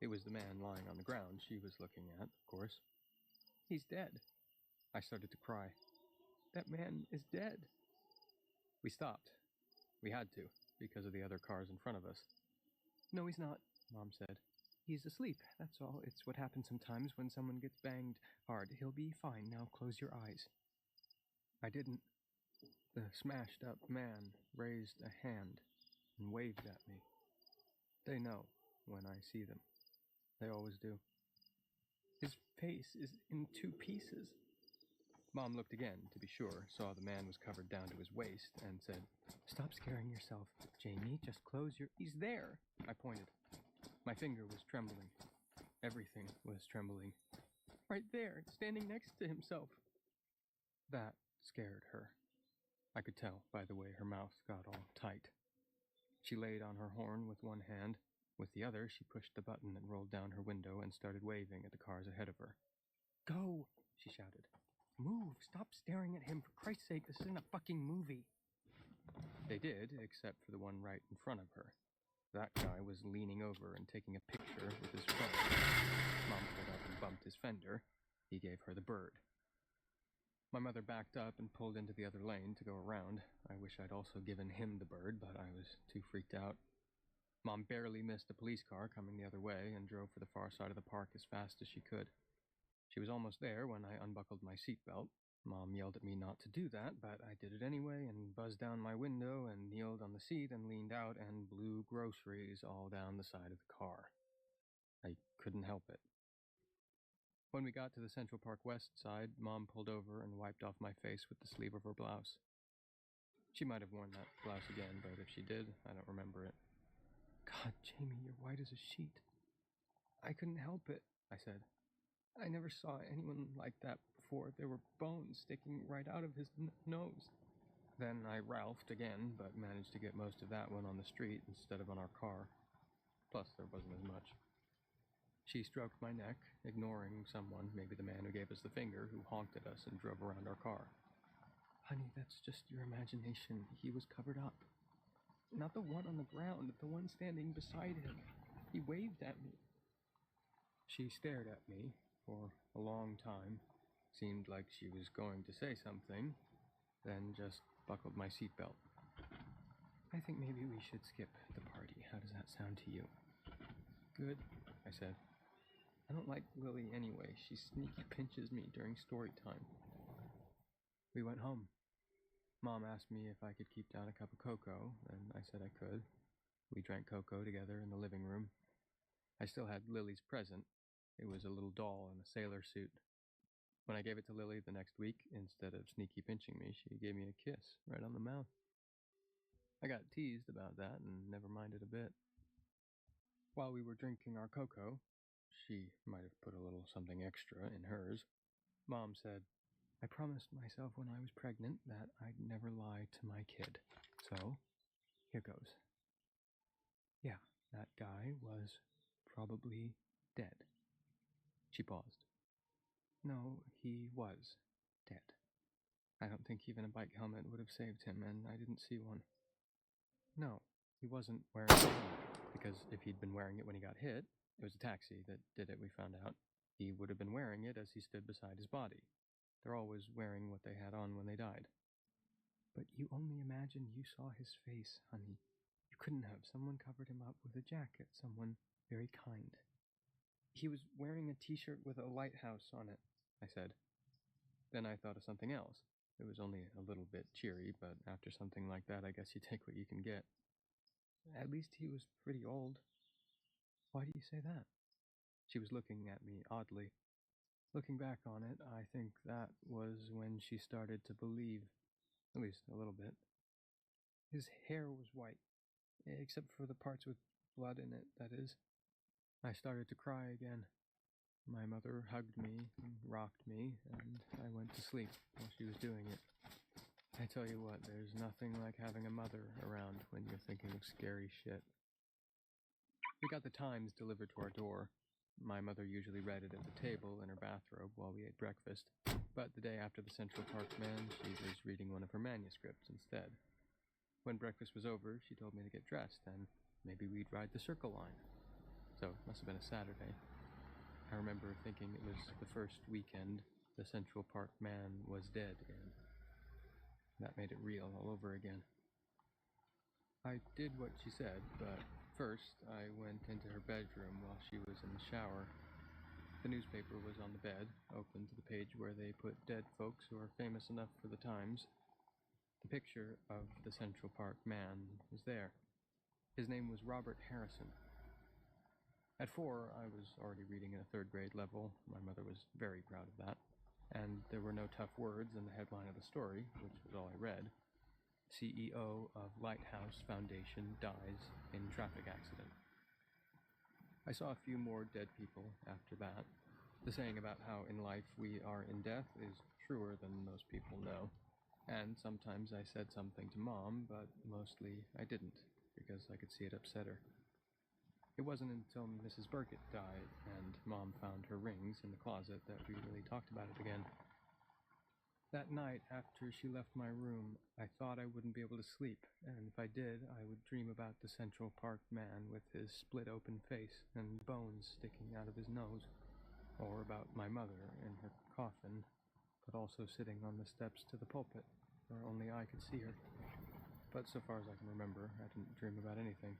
It was the man lying on the ground she was looking at, of course. "He's dead." I started to cry. "That man is dead." We stopped. We had to, because of the other cars in front of us. "No, he's not," Mom said. "He's asleep, that's all. It's what happens sometimes when someone gets banged hard. He'll be fine. Now close your eyes." I didn't. The smashed-up man raised a hand and waved at me. They know when I see them. They always do. "His face is in two pieces." Mom looked again, to be sure, saw the man was covered down to his waist, and said, "Stop scaring yourself, Jamie. Just close your—" "He's there," I pointed. My finger was trembling. Everything was trembling. "Right there, standing next to himself." That scared her. I could tell by the way her mouth got all tight. She laid on her horn with one hand. With the other, she pushed the button and rolled down her window and started waving at the cars ahead of her. "Go," she shouted. "Move! Stop staring at him, for Christ's sake, this isn't a fucking movie." They did, except for the one right in front of her. That guy was leaning over and taking a picture with his phone. Mom pulled up and bumped his fender. He gave her the bird. My mother backed up and pulled into the other lane to go around. I wish I'd also given him the bird, but I was too freaked out. Mom barely missed a police car coming the other way and drove for the far side of the park as fast as she could. She was almost there when I unbuckled my seatbelt. Mom yelled at me not to do that, but I did it anyway and buzzed down my window and kneeled on the seat and leaned out and blew groceries all down the side of the car. I couldn't help it. When we got to the Central Park West side, Mom pulled over and wiped off my face with the sleeve of her blouse. She might have worn that blouse again, but if she did, I don't remember it. "God, Jamie, you're white as a sheet." "I couldn't help it," I said. "I never saw anyone like that before. There were bones sticking right out of his nose." Then I ralphed again, but managed to get most of that one on the street instead of on our car. Plus, there wasn't as much. She stroked my neck, ignoring someone, maybe the man who gave us the finger, who honked at us and drove around our car. "Honey, that's just your imagination. He was covered up. Not the one on the ground, the one standing beside him. He waved at me." She stared at me for a long time, seemed like she was going to say something, then just buckled my seatbelt. "I think maybe we should skip the party. How does that sound to you?" "Good," I said. "I don't like Lily anyway. She sneaky pinches me during story time." We went home. Mom asked me if I could keep down a cup of cocoa, and I said I could. We drank cocoa together in the living room. I still had Lily's present. It was a little doll in a sailor suit. When I gave it to Lily the next week, instead of sneaky pinching me, she gave me a kiss right on the mouth. I got teased about that and never minded a bit. While we were drinking our cocoa, she might have put a little something extra in hers, Mom said, "I promised myself when I was pregnant that I'd never lie to my kid. So, here goes. Yeah, that guy was probably dead." She paused. "No, he was dead. I don't think even a bike helmet would have saved him, and I didn't see one. No, he wasn't wearing a helmet, because if he'd been wearing it when he got hit, it was a taxi that did it, we found out. He would have been wearing it as he stood beside his body. They're always wearing what they had on when they died. But you only imagine you saw his face, honey. You couldn't have. Someone covered him up with a jacket, someone very kind. He was wearing a t-shirt with a lighthouse on it, I said. Then I thought of something else. It was only a little bit cheery, but after something like that, I guess you take what you can get. At least he was pretty old. Why do you say that? She was looking at me oddly. Looking back on it, I think that was when she started to believe, at least a little bit. His hair was white, except for the parts with blood in it, that is. I started to cry again. My mother hugged me and rocked me, and I went to sleep while she was doing it. I tell you what, there's nothing like having a mother around when you're thinking of scary shit. We got the Times delivered to our door. My mother usually read it at the table in her bathrobe while we ate breakfast, but the day after the Central Park Man, she was reading one of her manuscripts instead. When breakfast was over, she told me to get dressed, and maybe we'd ride the Circle Line. So it must have been a Saturday. I remember thinking it was the first weekend the Central Park Man was dead again. That made it real all over again. I did what she said, but first I went into her bedroom while she was in the shower. The newspaper was on the bed, open to the page where they put dead folks who are famous enough for the Times. The picture of the Central Park Man was there. His name was Robert Harrison. At 4, I was already reading at a 3rd grade level. My mother was very proud of that. And there were no tough words in the headline of the story, which was all I read. CEO of Lighthouse Foundation dies in traffic accident. I saw a few more dead people after that. The saying about how in life we are in death is truer than most people know. And sometimes I said something to Mom, but mostly I didn't, because I could see it upset her. It wasn't until Mrs. Burkett died and Mom found her rings in the closet that we really talked about it again. That night, after she left my room, I thought I wouldn't be able to sleep, and if I did, I would dream about the Central Park Man with his split-open face and bones sticking out of his nose, or about my mother in her coffin, but also sitting on the steps to the pulpit, where only I could see her. But so far as I can remember, I didn't dream about anything.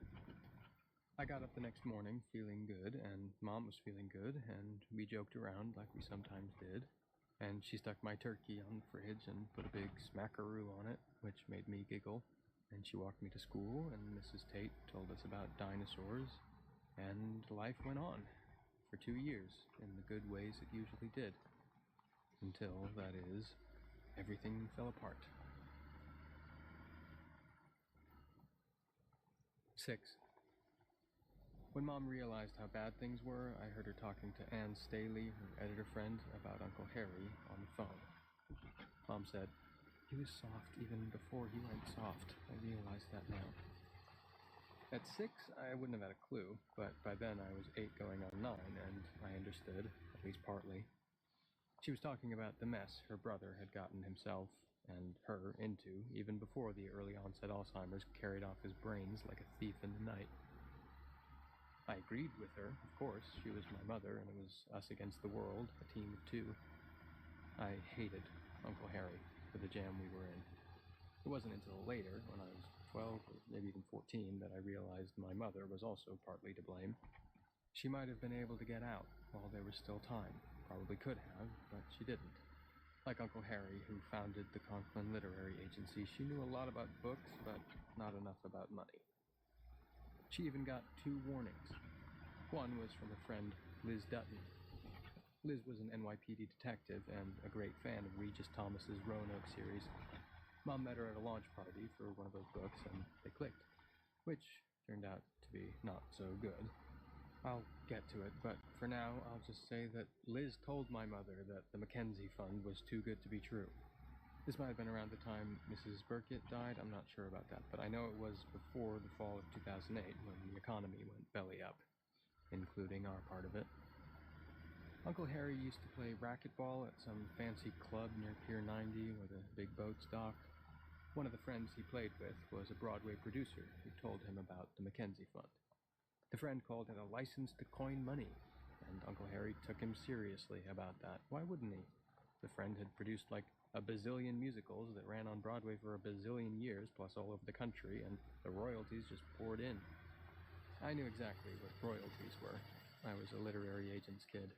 I got up the next morning feeling good, and Mom was feeling good, and we joked around like we sometimes did. And she stuck my turkey on the fridge and put a big smackaroo on it, which made me giggle. And she walked me to school, and Mrs. Tate told us about dinosaurs. And life went on for 2 years in the good ways it usually did. Until, that is, everything fell apart. 6. When Mom realized how bad things were, I heard her talking to Anne Staley, her editor friend, about Uncle Harry on the phone. Mom said, "He was soft even before he went soft. I realize that now." At 6, I wouldn't have had a clue, but by then I was 8 going on 9, and I understood, at least partly. She was talking about the mess her brother had gotten himself and her into even before the early onset Alzheimer's carried off his brains like a thief in the night. I agreed with her, of course. She was my mother, and it was us against the world, a team of 2. I hated Uncle Harry for the jam we were in. It wasn't until later, when I was 12 or maybe even 14, that I realized my mother was also partly to blame. She might have been able to get out while there was still time. Probably could have, but she didn't. Like Uncle Harry, who founded the Conklin Literary Agency, she knew a lot about books, but not enough about money. She even got 2 warnings. One was from her friend Liz Dutton. Liz was an NYPD detective and a great fan of Regis Thomas's Roanoke series. Mom met her at a launch party for one of those books, and they clicked, which turned out to be not so good. I'll get to it, but for now, I'll just say that Liz told my mother that the Mackenzie Fund was too good to be true. This might have been around the time Mrs. Burkett died, I'm not sure about that, but I know it was before the fall of 2008 when the economy went belly up, including our part of it. Uncle Harry used to play racquetball at some fancy club near Pier 90 where the big boats dock. One of the friends he played with was a Broadway producer who told him about the Mackenzie Fund. The friend called it a license to coin money, and Uncle Harry took him seriously about that. Why wouldn't he? The friend had produced like a bazillion musicals that ran on Broadway for a bazillion years, plus all over the country, and the royalties just poured in. I knew exactly what royalties were. I was a literary agent's kid.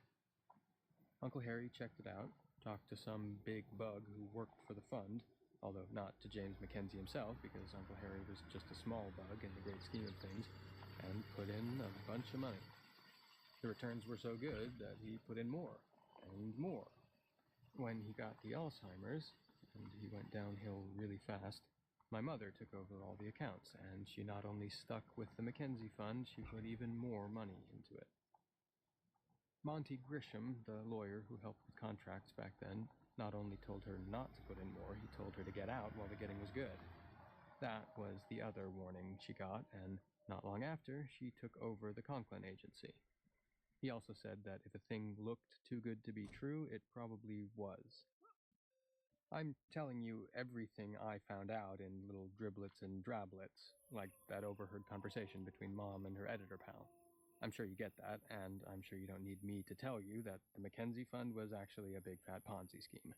Uncle Harry checked it out, talked to some big bug who worked for the fund, although not to James Mackenzie himself, because Uncle Harry was just a small bug in the great scheme of things, and put in a bunch of money. The returns were so good that he put in more, and more. When he got the Alzheimer's, and he went downhill really fast, my mother took over all the accounts, and she not only stuck with the Mackenzie Fund, she put even more money into it. Monty Grisham, the lawyer who helped with contracts back then, not only told her not to put in more, he told her to get out while the getting was good. That was the other warning she got, and not long after, she took over the Conklin agency. He also said that if a thing looked too good to be true, it probably was. I'm telling you everything I found out in little driblets and drablets, like that overheard conversation between Mom and her editor pal. I'm sure you get that, and I'm sure you don't need me to tell you that the Mackenzie Fund was actually a big fat Ponzi scheme.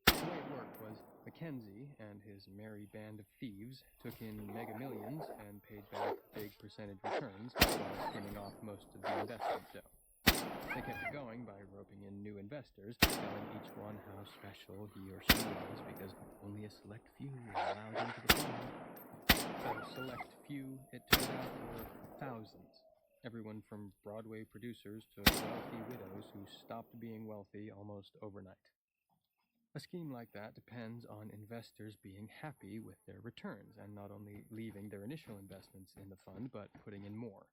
The way it worked was Mackenzie and his merry band of thieves took in mega millions and paid back big percentage returns while skimming off most of the investment dough. They kept it going by roping in new investors, telling each one how special he or she was because only a select few were allowed into the fund. So select few, it turned out, were thousands. Everyone from Broadway producers to wealthy widows who stopped being wealthy almost overnight. A scheme like that depends on investors being happy with their returns and not only leaving their initial investments in the fund, but putting in more.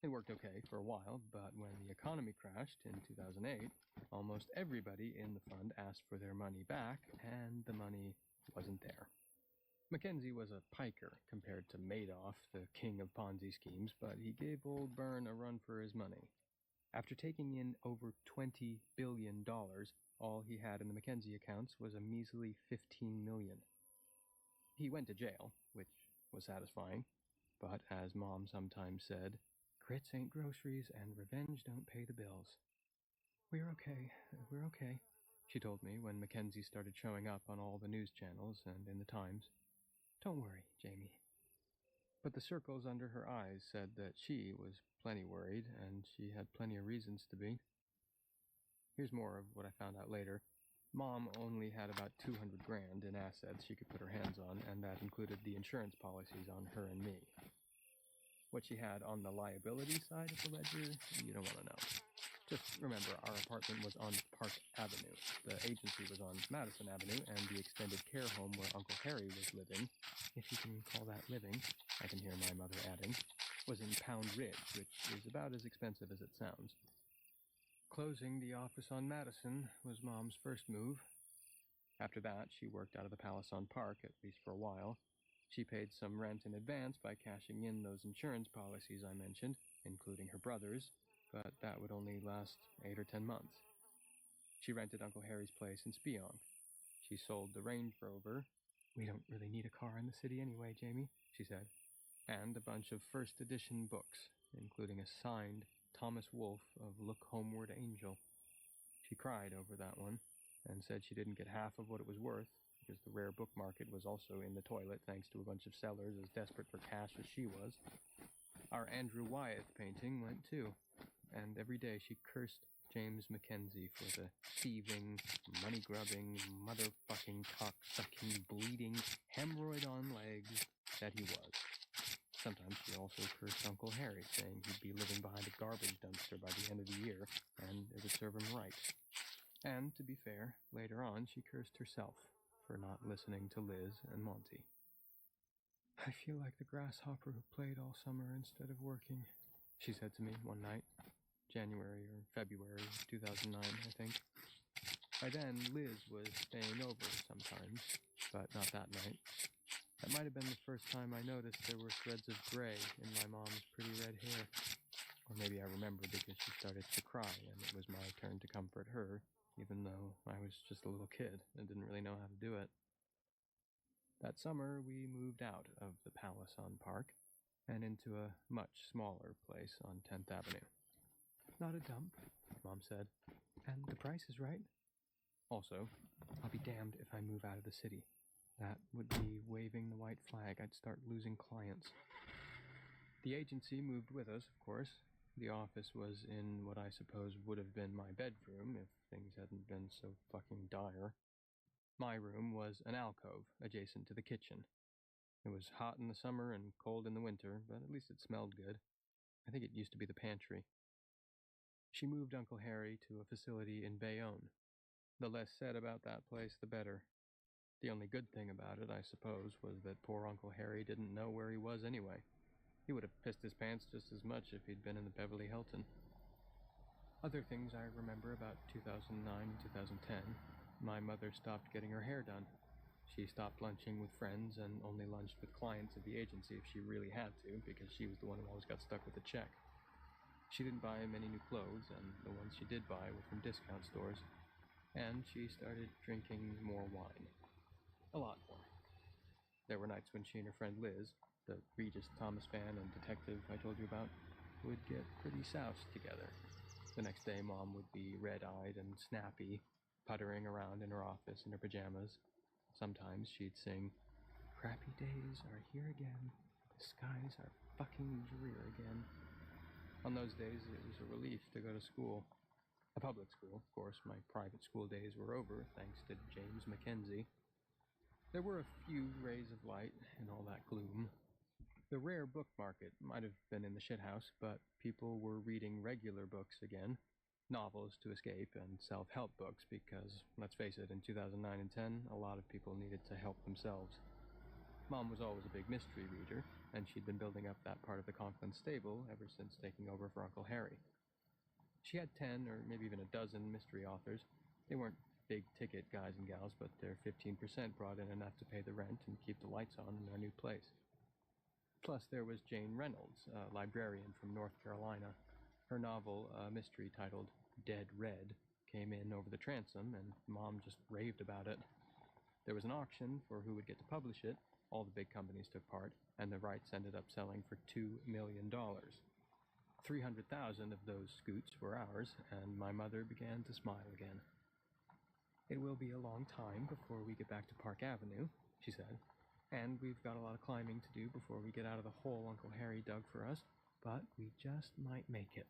It worked okay for a while, but when the economy crashed in 2008, almost everybody in the fund asked for their money back, and the money wasn't there. Mackenzie was a piker compared to Madoff, the king of Ponzi schemes, but he gave old Byrne a run for his money. After taking in over $20 billion, all he had in the Mackenzie accounts was a measly $15 million. He went to jail, which was satisfying, but as Mom sometimes said, grits ain't groceries and revenge don't pay the bills. We're okay, she told me when Mackenzie started showing up on all the news channels and in the Times. Don't worry, Jamie. But the circles under her eyes said that she was plenty worried, and she had plenty of reasons to be. Here's more of what I found out later. Mom only had about $200 grand in assets she could put her hands on, and that included the insurance policies on her and me. What she had on the liability side of the ledger, you don't want to know. Just remember, our apartment was on Park Avenue. The agency was on Madison Avenue, and the extended care home where Uncle Harry was living, if you can call that living, I can hear my mother adding, was in Pound Ridge, which is about as expensive as it sounds. Closing the office on Madison was Mom's first move. After that, she worked out of the Palace on Park, at least for a while. She paid some rent in advance by cashing in those insurance policies I mentioned, including her brother's, but that would only last 8 or 10 months. She rented Uncle Harry's place in Speonk. She sold the Range Rover. We don't really need a car in the city anyway, Jamie, she said. And a bunch of first edition books, including a signed Thomas Wolfe of Look Homeward Angel. She cried over that one, and said she didn't get half of what it was worth, because the rare book market was also in the toilet thanks to a bunch of sellers as desperate for cash as she was. Our Andrew Wyeth painting went too, and every day she cursed James Mackenzie for the thieving, money-grubbing, motherfucking, cock-sucking, bleeding, hemorrhoid-on legs that he was. Sometimes she also cursed Uncle Harry, saying he'd be living behind a garbage dumpster by the end of the year, and it would serve him right. And, to be fair, later on she cursed herself for not listening to Liz and Monty. I feel like the grasshopper who played all summer instead of working, she said to me one night, January or February 2009, I think. By then, Liz was staying over sometimes, but not that night. That might have been the first time I noticed there were threads of gray in my mom's pretty red hair. Or maybe I remember because she started to cry, and it was my turn to comfort her, even though I was just a little kid and didn't really know how to do it. That summer, we moved out of the Palace on Park and into a much smaller place on 10th Avenue. Not a dump, Mom said. And the price is right. Also, I'll be damned if I move out of the city. That would be waving the white flag. I'd start losing clients. The agency moved with us, of course. The office was in what I suppose would have been my bedroom if things hadn't been so fucking dire. My room was an alcove adjacent to the kitchen. It was hot in the summer and cold in the winter, but at least it smelled good. I think it used to be the pantry. She moved Uncle Harry to a facility in Bayonne. The less said about that place, the better. The only good thing about it, I suppose, was that poor Uncle Harry didn't know where he was anyway. He would have pissed his pants just as much if he'd been in the Beverly Hilton. Other things I remember about 2009 and 2010, my mother stopped getting her hair done. She stopped lunching with friends and only lunched with clients of the agency if she really had to, because she was the one who always got stuck with the check. She didn't buy many new clothes, and the ones she did buy were from discount stores. And she started drinking more wine. A lot more. There were nights when she and her friend Liz, the Regis Thomas fan and detective I told you about, would get pretty soused together. The next day, Mom would be red-eyed and snappy, puttering around in her office in her pajamas. Sometimes she'd sing, "Crappy days are here again. The skies are fucking drear again." On those days, it was a relief to go to school. A public school, of course. My private school days were over, thanks to James Mackenzie. There were a few rays of light in all that gloom. The rare book market might have been in the shithouse, but people were reading regular books again. Novels to escape and self-help books because, let's face it, in 2009 and 10, a lot of people needed to help themselves. Mom was always a big mystery reader, and she'd been building up that part of the Conklin stable ever since taking over for Uncle Harry. She had 10 or maybe even a dozen mystery authors. They weren't big-ticket guys and gals, but their 15% brought in enough to pay the rent and keep the lights on in their new place. Plus, there was Jane Reynolds, a librarian from North Carolina. Her novel, a mystery titled Dead Red, came in over the transom, and Mom just raved about it. There was an auction for who would get to publish it. All the big companies took part, and the rights ended up selling for $2 million. 300,000 of those scoots were ours, and my mother began to smile again. "It will be a long time before we get back to Park Avenue," she said, "and we've got a lot of climbing to do before we get out of the hole Uncle Harry dug for us, but we just might make it."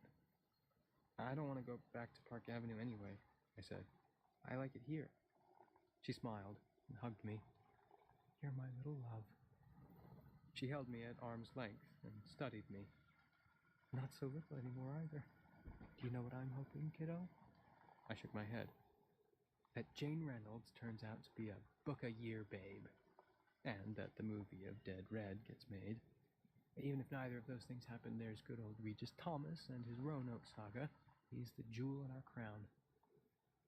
"I don't want to go back to Park Avenue anyway," I said. "I like it here." She smiled and hugged me. "You're my little love." She held me at arm's length and studied me. "Not so little anymore either. Do you know what I'm hoping, kiddo?" I shook my head. "That Jane Reynolds turns out to be a book-a-year babe, and that the movie of Dead Red gets made. Even if neither of those things happen, there's good old Regis Thomas and his Roanoke saga. He's the jewel in our crown."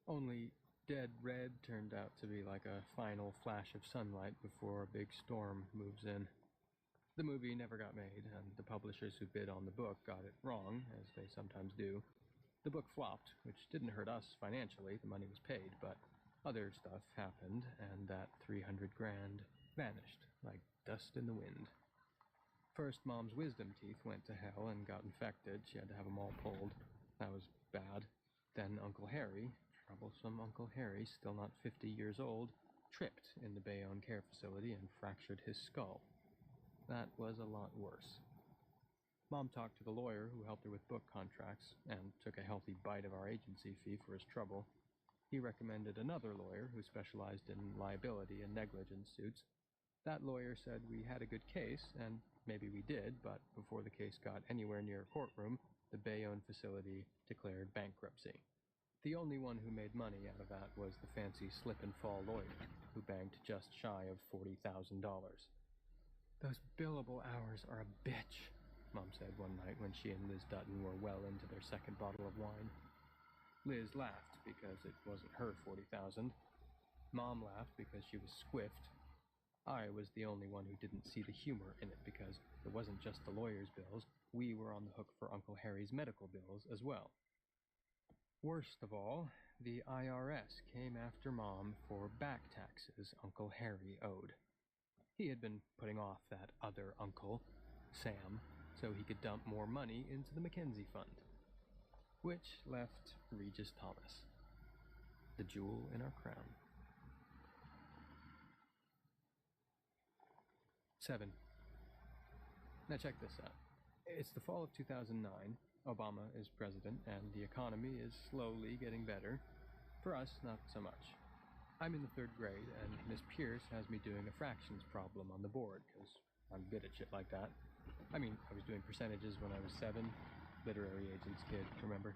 Only Dead Red turned out to be like a final flash of sunlight before a big storm moves in. The movie never got made, and the publishers who bid on the book got it wrong, as they sometimes do. The book flopped, which didn't hurt us financially. The money was paid, but other stuff happened, and that 300 grand vanished like dust in the wind. First, Mom's wisdom teeth went to hell and got infected. She had to have them all pulled. That was bad. Then Uncle Harry, troublesome Uncle Harry, still not 50 years old, tripped in the Bayonne care facility and fractured his skull. That was a lot worse. Mom talked to the lawyer who helped her with book contracts and took a healthy bite of our agency fee for his trouble. He recommended another lawyer who specialized in liability and negligence suits. That lawyer said we had a good case, and maybe we did, but before the case got anywhere near a courtroom, the Bayonne facility declared bankruptcy. The only one who made money out of that was the fancy slip-and-fall lawyer, who banked just shy of $40,000. "Those billable hours are a bitch," Mom said one night when she and Liz Dutton were well into their second bottle of wine. Liz laughed because it wasn't her 40,000. Mom laughed because she was squiffed. I was the only one who didn't see the humor in it because it wasn't just the lawyer's bills. We were on the hook for Uncle Harry's medical bills as well. Worst of all, the IRS came after Mom for back taxes Uncle Harry owed. He had been putting off that other uncle, Sam, so he could dump more money into the Mackenzie Fund, which left Regis Thomas. the jewel in our crown. 7. Now check this out. It's the fall of 2009. Obama is president, and the economy is slowly getting better. For us, not so much. I'm in the 3rd grade, and Miss Pierce has me doing a fractions problem on the board, because I'm good at shit like that. I mean, I was doing percentages when I was 7. Literary agent's kid, remember?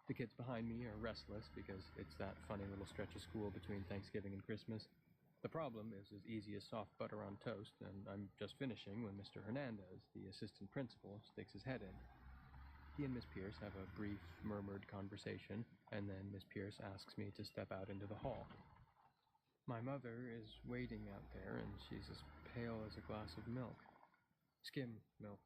The kids behind me are restless because it's that funny little stretch of school between Thanksgiving and Christmas. The problem is as easy as soft butter on toast, and I'm just finishing when Mr. Hernandez, the assistant principal, sticks his head in. He and Miss Pierce have a brief, murmured conversation, and then Miss Pierce asks me to step out into the hall. My mother is waiting out there, and she's as pale as a glass of milk. Skim milk.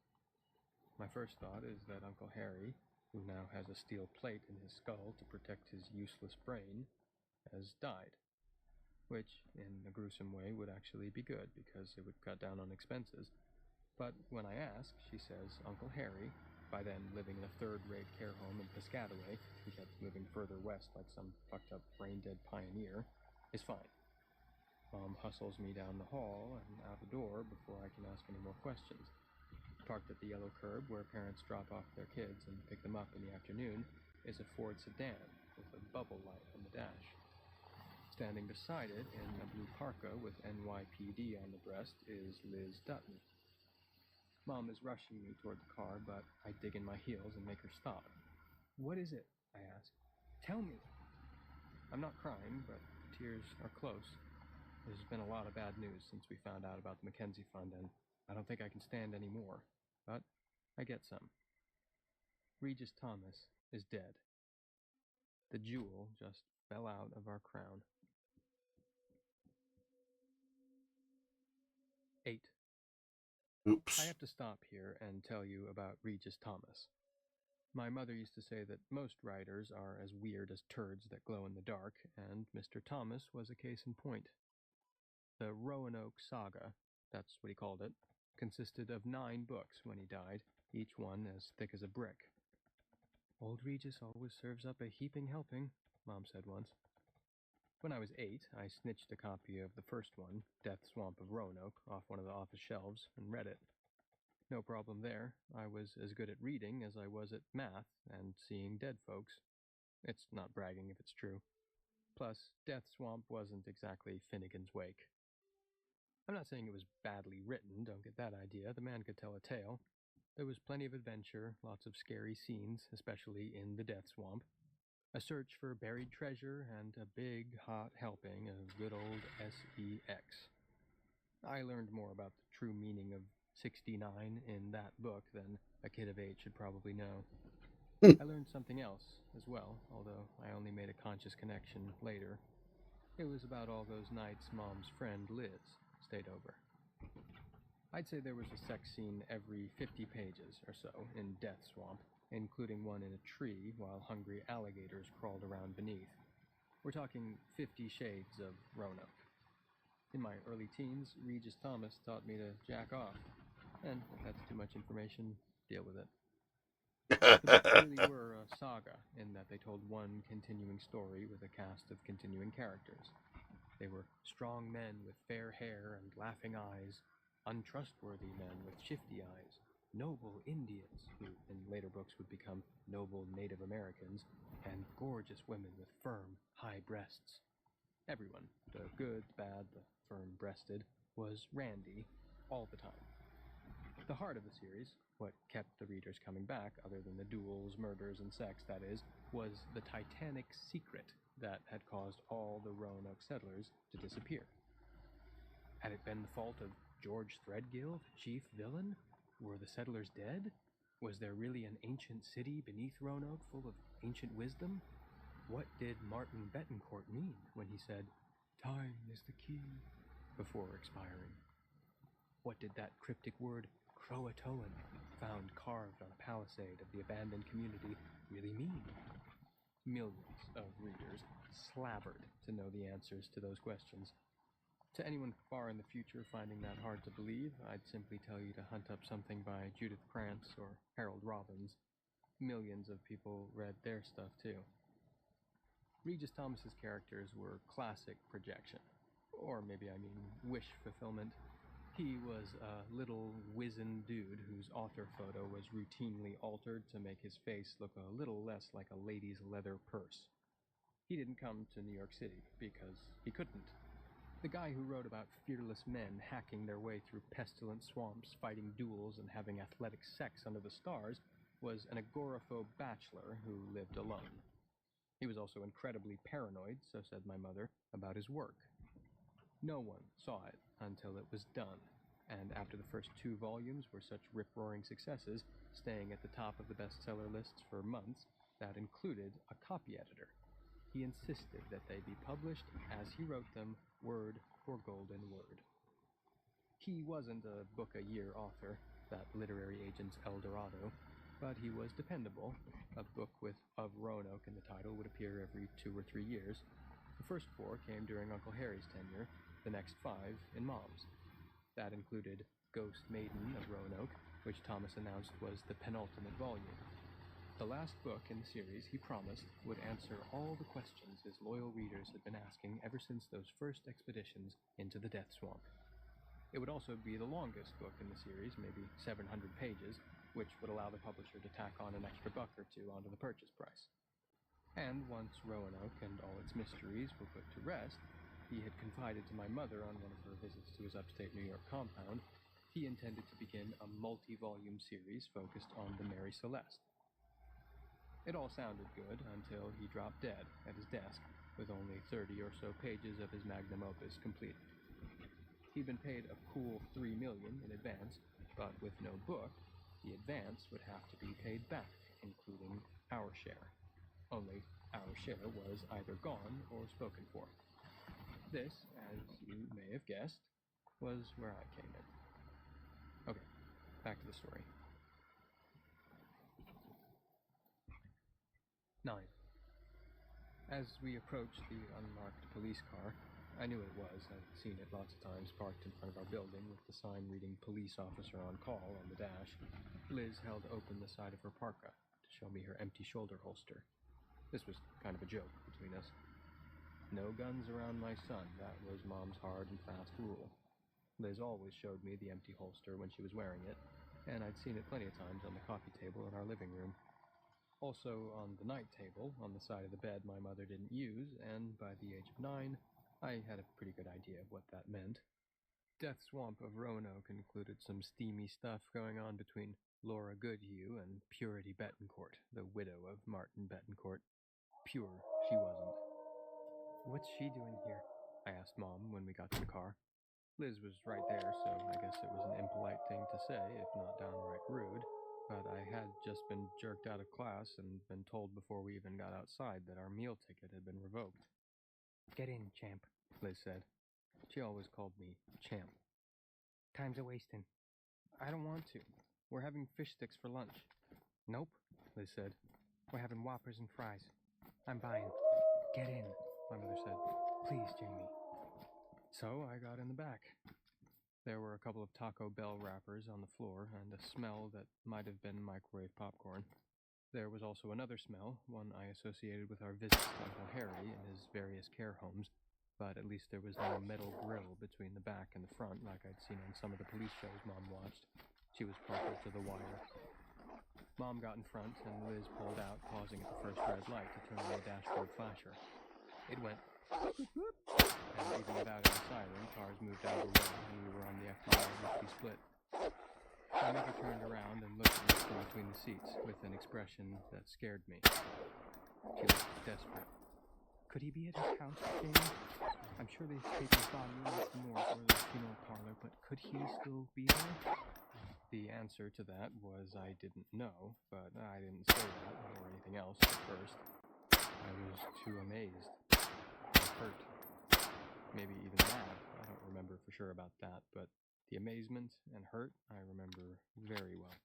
My first thought is that Uncle Harry, who now has a steel plate in his skull to protect his useless brain, has died. Which, in a gruesome way, would actually be good, because it would cut down on expenses. But when I ask, she says Uncle Harry, by then living in a 3rd-rate care home in Piscataway, he kept moving further west like some fucked-up brain-dead pioneer, is fine. Mom hustles me down the hall and out the door before I can ask any more questions. Parked at the yellow curb where parents drop off their kids and pick them up in the afternoon is a Ford sedan with a bubble light on the dash. Standing beside it in a blue parka with NYPD on the breast is Liz Dutton. Mom is rushing me toward the car, but I dig in my heels and make her stop. What is it? I ask. Tell me. I'm not crying, but tears are close. There's been a lot of bad news since we found out about the Mackenzie Fund, and I don't think I can stand any more. But I get some. Regis Thomas is dead. The jewel just fell out of our crown. 8. Oops. I have to stop here and tell you about Regis Thomas. My mother used to say that most writers are as weird as turds that glow in the dark, and Mr. Thomas was a case in point. The Roanoke Saga, that's what he called it, consisted of 9 books when he died, each one as thick as a brick. Old Regis always serves up a heaping helping, Mom said once. When I was 8, I snitched a copy of the first one, Death Swamp of Roanoke, off one of the office shelves and read it. No problem there. I was as good at reading as I was at math and seeing dead folks. It's not bragging if it's true. Plus, Death Swamp wasn't exactly Finnegan's Wake. I'm not saying it was badly written, don't get that idea. The man could tell a tale. There was plenty of adventure, lots of scary scenes, especially in the Death Swamp. A search for buried treasure, and a big, hot helping of good old SEX. I learned more about the true meaning of 69 in that book than a kid of 8 should probably know. I learned something else as well, although I only made a conscious connection later. It was about all those nights Mom's friend Liz stayed over. I'd say there was a sex scene every 50 pages or so in Death Swamp, including one in a tree while hungry alligators crawled around beneath. We're talking 50 shades of Roanoke. In my early teens, Regis Thomas taught me to jack off. And if that's too much information, deal with it. The books really were a saga in that they told one continuing story with a cast of continuing characters. They were strong men with fair hair and laughing eyes, untrustworthy men with shifty eyes, noble Indians, who in later books would become noble Native Americans, and gorgeous women with firm, high breasts. Everyone, the good, the bad, the firm-breasted, was Randy all the time. The heart of the series, what kept the readers coming back, other than the duels, murders, and sex, that is, was the Titanic secret that had caused all the Roanoke settlers to disappear. Had it been the fault of George Threadgill, chief villain? Were the settlers dead? Was there really an ancient city beneath Roanoke full of ancient wisdom? What did Martin Betancourt mean when he said, "Time is the key," before expiring? What did that cryptic word, Croatoan, found carved on a palisade of the abandoned community, really mean? Millions of readers slavered to know the answers to those questions. To anyone far in the future finding that hard to believe, I'd simply tell you to hunt up something by Judith Krantz or Harold Robbins. Millions of people read their stuff too. Regis Thomas's characters were classic projection. Or maybe I mean wish fulfillment. He was a little wizened dude whose author photo was routinely altered to make his face look a little less like a lady's leather purse. He didn't come to New York City because he couldn't. The guy who wrote about fearless men hacking their way through pestilent swamps, fighting duels, and having athletic sex under the stars was an agoraphobe bachelor who lived alone. He was also incredibly paranoid, so said my mother, about his work. No one saw it until it was done, and after the first 2 volumes were such rip-roaring successes, staying at the top of the bestseller lists for months, that included a copy editor. He insisted that they be published as he wrote them, word for golden word. He wasn't a book-a-year author, that literary agent's El Dorado, but he was dependable. A book with Of Roanoke in the title would appear every 2 or 3 years. The first 4 came during Uncle Harry's tenure, the next 5 in Mom's. That included Ghost Maiden of Roanoke, which Thomas announced was the penultimate volume. The last book in the series, he promised, would answer all the questions his loyal readers had been asking ever since those first expeditions into the Death Swamp. It would also be the longest book in the series, maybe 700 pages, which would allow the publisher to tack on an extra $1 or $2 onto the purchase price. And once Roanoke and all its mysteries were put to rest, he had confided to my mother on one of her visits to his upstate New York compound, he intended to begin a multi-volume series focused on the Mary Celeste. It all sounded good until he dropped dead at his desk with only 30 or so pages of his magnum opus completed. He'd been paid a cool $3 million in advance, but with no book, the advance would have to be paid back, including our share. Only our share was either gone or spoken for. This, as you may have guessed, was where I came in. Okay, back to the story. 9. As we approached the unmarked police car, I knew what it was. I'd seen it lots of times parked in front of our building with the sign reading "Police Officer on Call" on the dash. Liz held open the side of her parka to show me her empty shoulder holster. This was kind of a joke between us. No guns around my son, that was Mom's hard and fast rule. Liz always showed me the empty holster when she was wearing it, and I'd seen it plenty of times on the coffee table in our living room. Also on the night table, on the side of the bed my mother didn't use, and by the age of 9, I had a pretty good idea of what that meant. Death Swamp of Roanoke included some steamy stuff going on between Laura Goodhue and Purity Betancourt, the widow of Martin Betancourt. Pure she wasn't. "What's she doing here?" I asked Mom when we got to the car. Liz was right there, so I guess it was an impolite thing to say, if not downright rude. But I had just been jerked out of class and been told before we even got outside that our meal ticket had been revoked. "Get in, champ," Liz said. She always called me champ. "Time's a-wasting." "I don't want to. We're having fish sticks for lunch." "Nope," Liz said. "We're having Whoppers and fries." "I'm buying." "Get in," my mother said. "Please, Jamie." So I got in the back. There were a couple of Taco Bell wrappers on the floor, and a smell that might have been microwave popcorn. There was also another smell, one I associated with our visits to Uncle Harry and his various care homes, but at least there was no metal grill between the back and the front like I'd seen on some of the police shows Mom watched. She was partial to the wire. Mom got in front, and Liz pulled out, pausing at the first red light to turn on the dashboard flasher. It went whoop, and even without any siren, cars moved out of the way, and we were on the FBI lickety split. My mother turned around and looked at me from between the seats with an expression that scared me. She looked desperate. "Could he be at his house, Jamie? I'm sure they've taken his body into the morgue or the funeral parlor, but could he still be there?" The answer to that was I didn't know, but I didn't say that or anything else at first. I was too amazed. Hurt. Maybe even mad. I don't remember for sure about that, but the amazement and hurt I remember very well.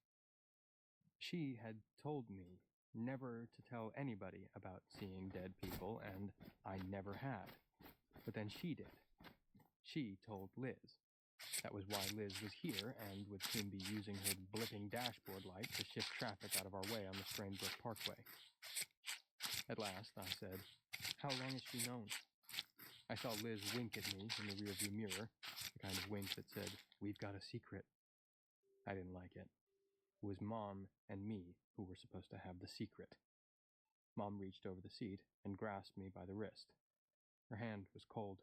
She had told me never to tell anybody about seeing dead people, and I never had. But then she did. She told Liz. That was why Liz was here and would soon be using her blipping dashboard light to shift traffic out of our way on the Strainbrook Parkway. At last, I said, How long has she known? I saw Liz wink at me in the rearview mirror, the kind of wink that said, "We've got a secret." I didn't like it. It was Mom and me who were supposed to have the secret. Mom reached over the seat and grasped me by the wrist. Her hand was cold.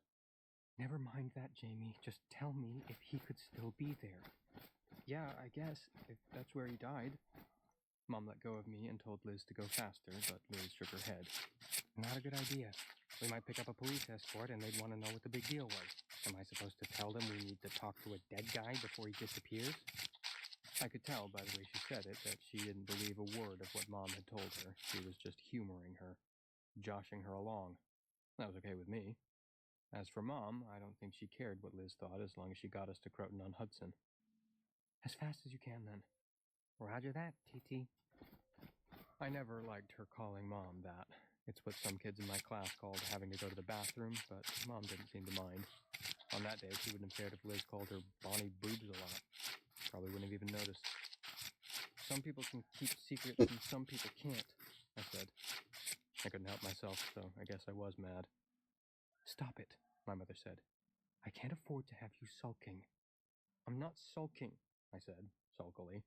"Never mind that, Jamie. Just tell me if he could still be there." "Yeah, I guess, if that's where he died." Mom let go of me and told Liz to go faster, but Liz shook her head. "Not a good idea. We might pick up a police escort and they'd want to know what the big deal was. Am I supposed to tell them we need to talk to a dead guy before he disappears?" I could tell by the way she said it that she didn't believe a word of what Mom had told her. She was just humoring her, joshing her along. That was okay with me. As for Mom, I don't think she cared what Liz thought as long as she got us to Croton-on-Hudson. "As fast as you can, then." "Roger that, TT." I never liked her calling Mom that. It's what some kids in my class called having to go to the bathroom, but Mom didn't seem to mind. On that day, she wouldn't have cared if Liz called her Bonnie Boobs a lot. Probably wouldn't have even noticed. "Some people can keep secrets and some people can't," I said. I couldn't help myself, so I guess I was mad. "Stop it," my mother said. "I can't afford to have you sulking." "I'm not sulking," I said, sulkily.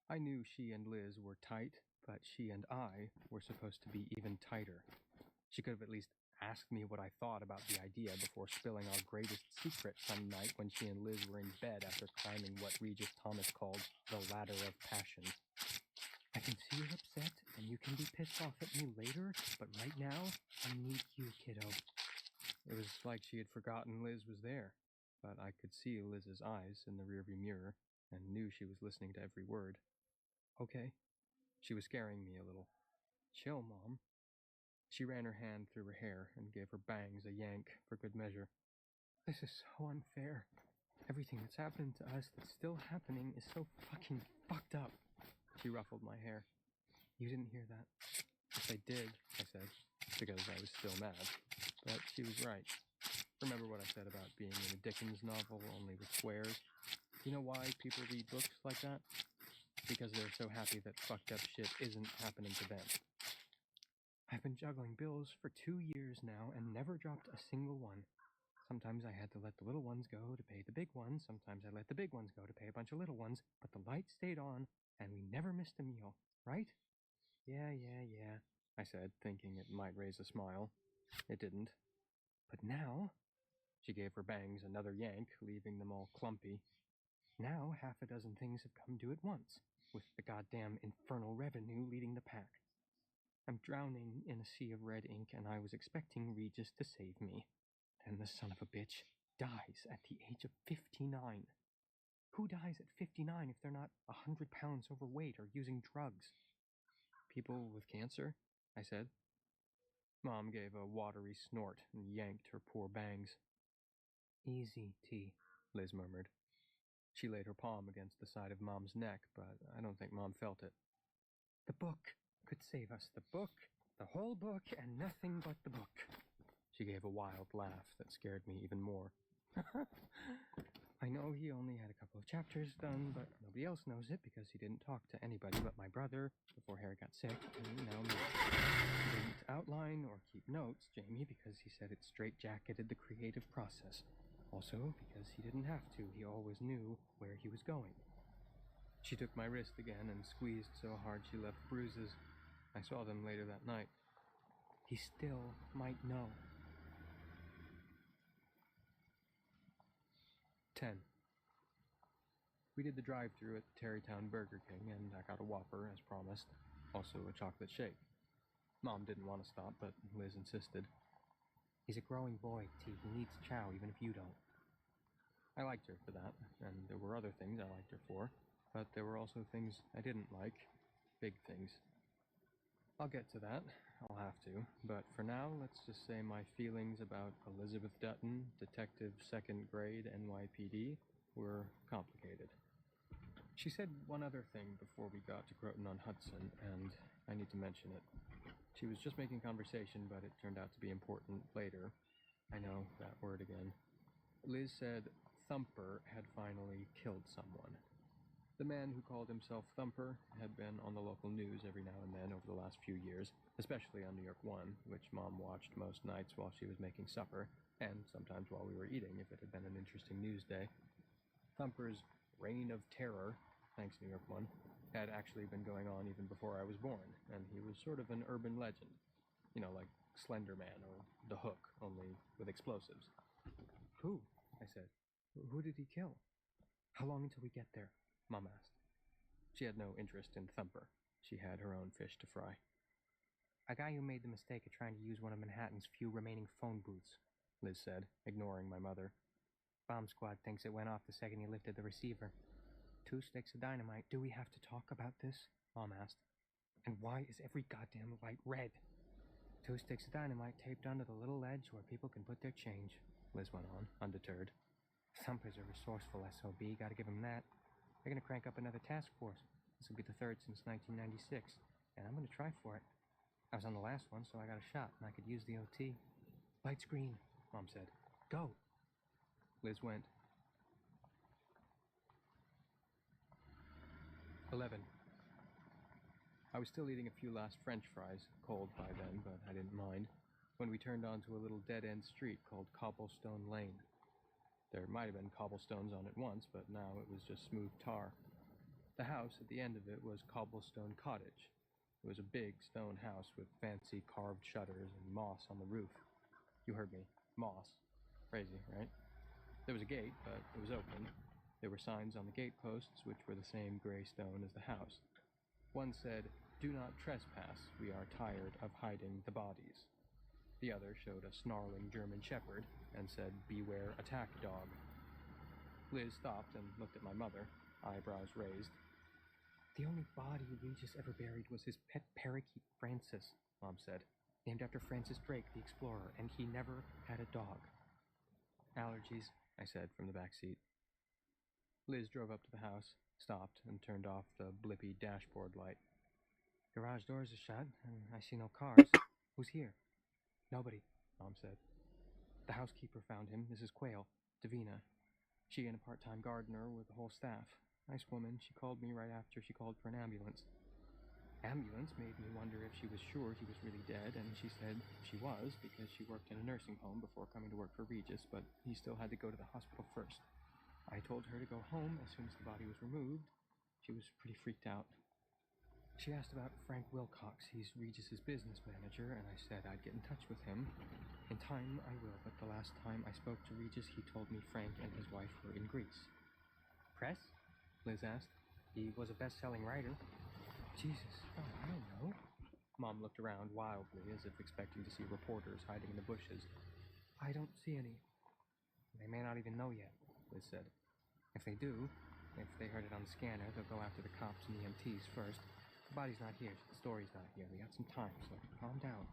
I knew she and Liz were tight, but she and I were supposed to be even tighter. She could have at least asked me what I thought about the idea before spilling our greatest secret some night when she and Liz were in bed after climbing what Regis Thomas called the ladder of passion. "I can see you're upset, and you can be pissed off at me later, but right now, I need you, kiddo." It was like she had forgotten Liz was there, but I could see Liz's eyes in the rearview mirror and knew she was listening to every word. "Okay." She was scaring me a little. "Chill, Mom." She ran her hand through her hair and gave her bangs a yank for good measure. "This is so unfair. Everything that's happened to us that's still happening is so fucking fucked up." She ruffled my hair. "You didn't hear that." "Yes, I did," I said, because I was still mad. But she was right. Remember what I said about being in a Dickens novel only with squares? You know why people read books like that? Because they're so happy that fucked up shit isn't happening to them. "I've been juggling bills for 2 years now and never dropped a single one. Sometimes I had to let the little ones go to pay the big ones. Sometimes I let the big ones go to pay a bunch of little ones. But the light stayed on, and we never missed a meal, right?" Yeah, I said, thinking it might raise a smile. It didn't. "But now," she gave her bangs another yank, leaving them all clumpy, "now half a dozen things have come due at once, with the goddamn infernal revenue leading the pack. I'm drowning in a sea of red ink, and I was expecting Regis to save me. Then the son of a bitch dies at the age of 59. Who dies at 59 if they're not 100 pounds overweight or using drugs?" "People with cancer," I said. Mom gave a watery snort and yanked her poor bangs. "Easy, T," Liz murmured. She laid her palm against the side of Mom's neck, but I don't think Mom felt it. "The book could save us. The book, the whole book, and nothing but the book." She gave a wild laugh that scared me even more. "I know he only had a couple of chapters done, but nobody else knows it because he didn't talk to anybody but my brother before Harry got sick, and now me. He didn't outline or keep notes, Jamie, because he said it straight-jacketed the creative process. Also, because he didn't have to, he always knew where he was going." She took my wrist again and squeezed so hard she left bruises. I saw them later that night. "He still might know." 10. We did the drive-thru at the Tarrytown Burger King, and I got a Whopper, as promised. Also a chocolate shake. Mom didn't want to stop, but Liz insisted. "He's a growing boy, T. He needs chow, even if you don't." I liked her for that, and there were other things I liked her for, but there were also things I didn't like. Big things. I'll get to that. I'll have to. But for now, let's just say my feelings about Elizabeth Dutton, Detective 2nd Grade NYPD, were complicated. She said one other thing before we got to Croton-on-Hudson, and I need to mention it. She was just making conversation, but it turned out to be important later. I know that word again. Liz said Thumper had finally killed someone. The man who called himself Thumper had been on the local news every now and then over the last few years, especially on New York 1, which Mom watched most nights while she was making supper, and sometimes while we were eating if it had been an interesting news day. Thumper's reign of terror, thanks New York 1, had actually been going on even before I was born, and he was sort of an urban legend. You know, like Slender Man or The Hook, only with explosives. Who? I said. Who did he kill? How long until we get there? Mom asked. She had no interest in Thumper. She had her own fish to fry. A guy who made the mistake of trying to use one of Manhattan's few remaining phone booths, Liz said, ignoring my mother. Bomb squad thinks it went off the second he lifted the receiver. 2 sticks of dynamite. Do we have to talk about this? Mom asked. And why is every goddamn light red? 2 sticks of dynamite taped onto the little ledge where people can put their change, Liz went on, undeterred. Thumper's a resourceful SOB, gotta give him that. They're gonna crank up another task force. This will be the 3rd since 1996, and I'm gonna try for it. I was on the last one, so I got a shot, and I could use the OT. Light screen, Mom said. Go. Liz went. 11. I was still eating a few last French fries, cold by then, but I didn't mind, when we turned onto a little dead-end street called Cobblestone Lane. There might have been cobblestones on it once, but now it was just smooth tar. The house at the end of it was Cobblestone Cottage. It was a big stone house with fancy carved shutters and moss on the roof. You heard me. Moss. Crazy, right? There was a gate, but it was open. There were signs on the gate posts, which were the same gray stone as the house. One said, "Do not trespass. We are tired of hiding the bodies." The other showed a snarling German shepherd and said, "Beware attack dog." Liz stopped and looked at my mother, eyebrows raised. The only body Regis ever buried was his pet parakeet, Francis, Mom said, named after Francis Drake, the explorer, and he never had a dog. Allergies, I said from the back seat. Liz drove up to the house, stopped, and turned off the blippy dashboard light. Garage doors are shut, and I see no cars. Who's here? Nobody, Mom said. The housekeeper found him, Mrs. Quayle, Davina. She and a part-time gardener with the whole staff. Nice woman. She called me right after she called for an ambulance. Ambulance made me wonder if she was sure he was really dead, and she said she was because she worked in a nursing home before coming to work for Regis, but he still had to go to the hospital first. I told her to go home as soon as the body was removed. She was pretty freaked out. She asked about Frank Wilcox. He's Regis's business manager, and I said I'd get in touch with him. In time, I will, but the last time I spoke to Regis, he told me Frank and his wife were in Greece. Press? Liz asked. He was a best-selling writer. Jesus, I don't know. Mom looked around wildly, as if expecting to see reporters hiding in the bushes. I don't see any. They may not even know yet, Liz said. If they do, if they heard it on the scanner, they'll go after the cops and the EMTs first. The body's not here, so the story's not here. We got some time, so calm down.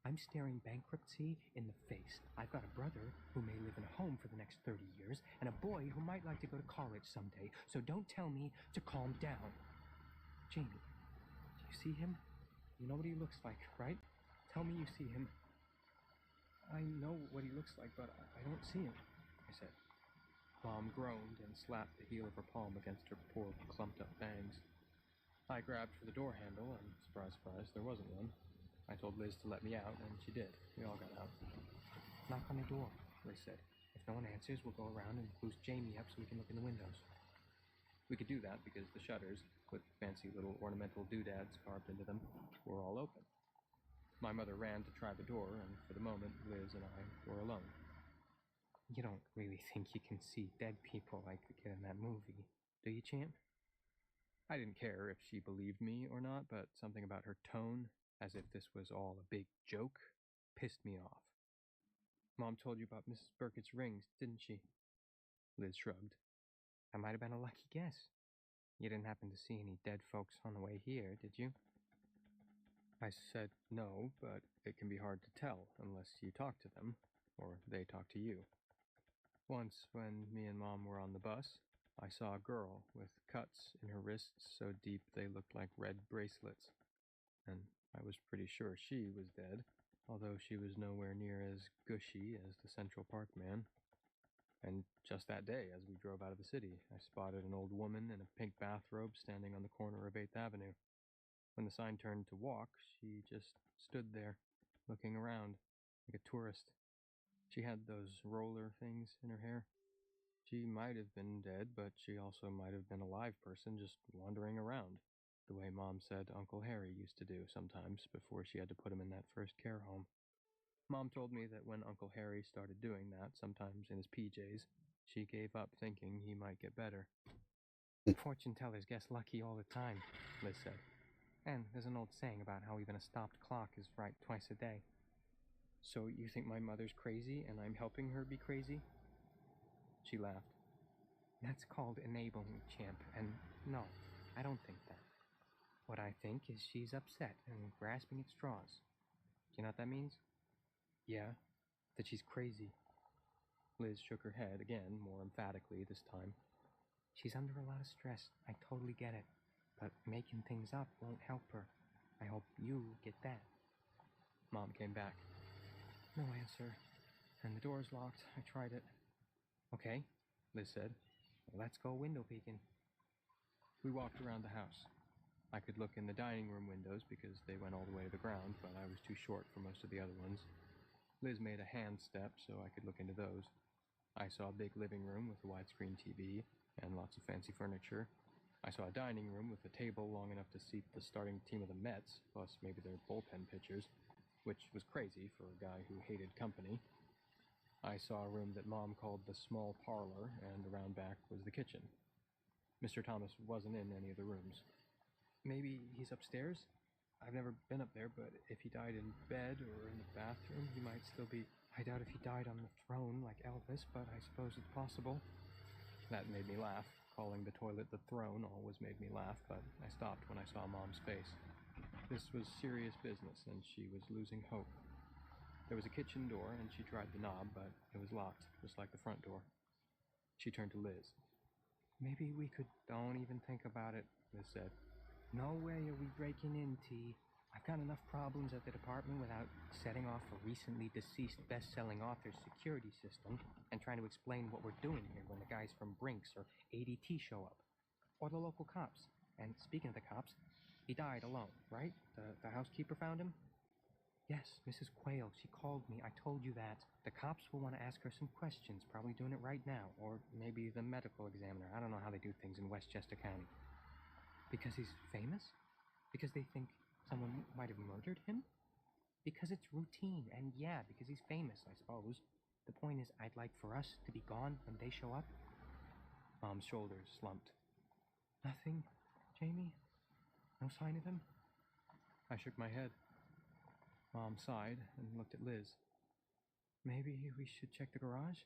I'm staring bankruptcy in the face. I've got a brother who may live in a home for the next 30 years, and a boy who might like to go to college someday, so don't tell me to calm down. Jamie, do you see him? You know what he looks like, right? Tell me you see him. I know what he looks like, but I don't see him, I said. Mom groaned and slapped the heel of her palm against her poor, clumped-up bangs. I grabbed for the door handle, and surprise, surprise, there wasn't one. I told Liz to let me out, and she did. We all got out. Knock on the door, Liz said. If no one answers, we'll go around and boost Jamie up so we can look in the windows. We could do that because the shutters, with fancy little ornamental doodads carved into them, were all open. My mother ran to try the door, and for the moment, Liz and I were alone. You don't really think you can see dead people like the kid in that movie, do you, champ? I didn't care if she believed me or not, but something about her tone, as if this was all a big joke, pissed me off. Mom told you about Mrs. Burkett's rings, didn't she? Liz shrugged. That might have been a lucky guess. You didn't happen to see any dead folks on the way here, did you? I said no, but it can be hard to tell unless you talk to them, or they talk to you. Once, when me and Mom were on the bus, I saw a girl with cuts in her wrists so deep they looked like red bracelets, and I was pretty sure she was dead, although she was nowhere near as gushy as the Central Park man. And just that day, as we drove out of the city, I spotted an old woman in a pink bathrobe standing on the corner of 8th Avenue. When the sign turned to walk, she just stood there, looking around, like a tourist. She had those roller things in her hair. She might have been dead, but she also might have been a live person just wandering around, the way Mom said Uncle Harry used to do sometimes before she had to put him in that first care home. Mom told me that when Uncle Harry started doing that, sometimes in his PJs, she gave up thinking he might get better. Fortune tellers guess lucky all the time, Liz said. And there's an old saying about how even a stopped clock is right twice a day. So you think my mother's crazy and I'm helping her be crazy? She laughed. That's called enabling, champ, and no, I don't think that. What I think is she's upset and grasping at straws. Do you know what that means? Yeah, that she's crazy. Liz shook her head again, more emphatically this time. She's under a lot of stress, I totally get it. But making things up won't help her. I hope you get that. Mom came back. No answer. And the door's locked. I tried it. Okay, Liz said. Well, let's go window peeking. We walked around the house. I could look in the dining room windows because they went all the way to the ground, but I was too short for most of the other ones. Liz made a hand step so I could look into those. I saw a big living room with a widescreen TV and lots of fancy furniture. I saw a dining room with a table long enough to seat the starting team of the Mets, plus maybe their bullpen pitchers, which was crazy for a guy who hated company. I saw a room that Mom called the small parlor, and around back was the kitchen. Mr. Thomas wasn't in any of the rooms. Maybe he's upstairs? I've never been up there, but if he died in bed or in the bathroom, he might still be... I doubt if he died on the throne like Elvis, but I suppose it's possible. That made me laugh. Calling the toilet the throne always made me laugh, but I stopped when I saw Mom's face. This was serious business, and she was losing hope. There was a kitchen door, and she tried the knob, but it was locked, just like the front door. She turned to Liz. Maybe we could... Don't even think about it, Liz said. No way are we breaking in, T. I've got enough problems at the department without setting off a recently deceased best-selling author's security system and trying to explain what we're doing here when the guys from Brinks or ADT show up. Or the local cops. And speaking of the cops, he died alone, right? The housekeeper found him? Yes, Mrs. Quayle, she called me. I told you that. The cops will want to ask her some questions, probably doing it right now. Or maybe the medical examiner. I don't know how they do things in Westchester County. Because he's famous? Because they think someone might have murdered him? Because it's routine, and yeah, because he's famous, I suppose. The point is, I'd like for us to be gone when they show up. Mom's shoulders slumped. Nothing, Jamie? No sign of him? I shook my head. Mom sighed and looked at Liz. Maybe we should check the garage?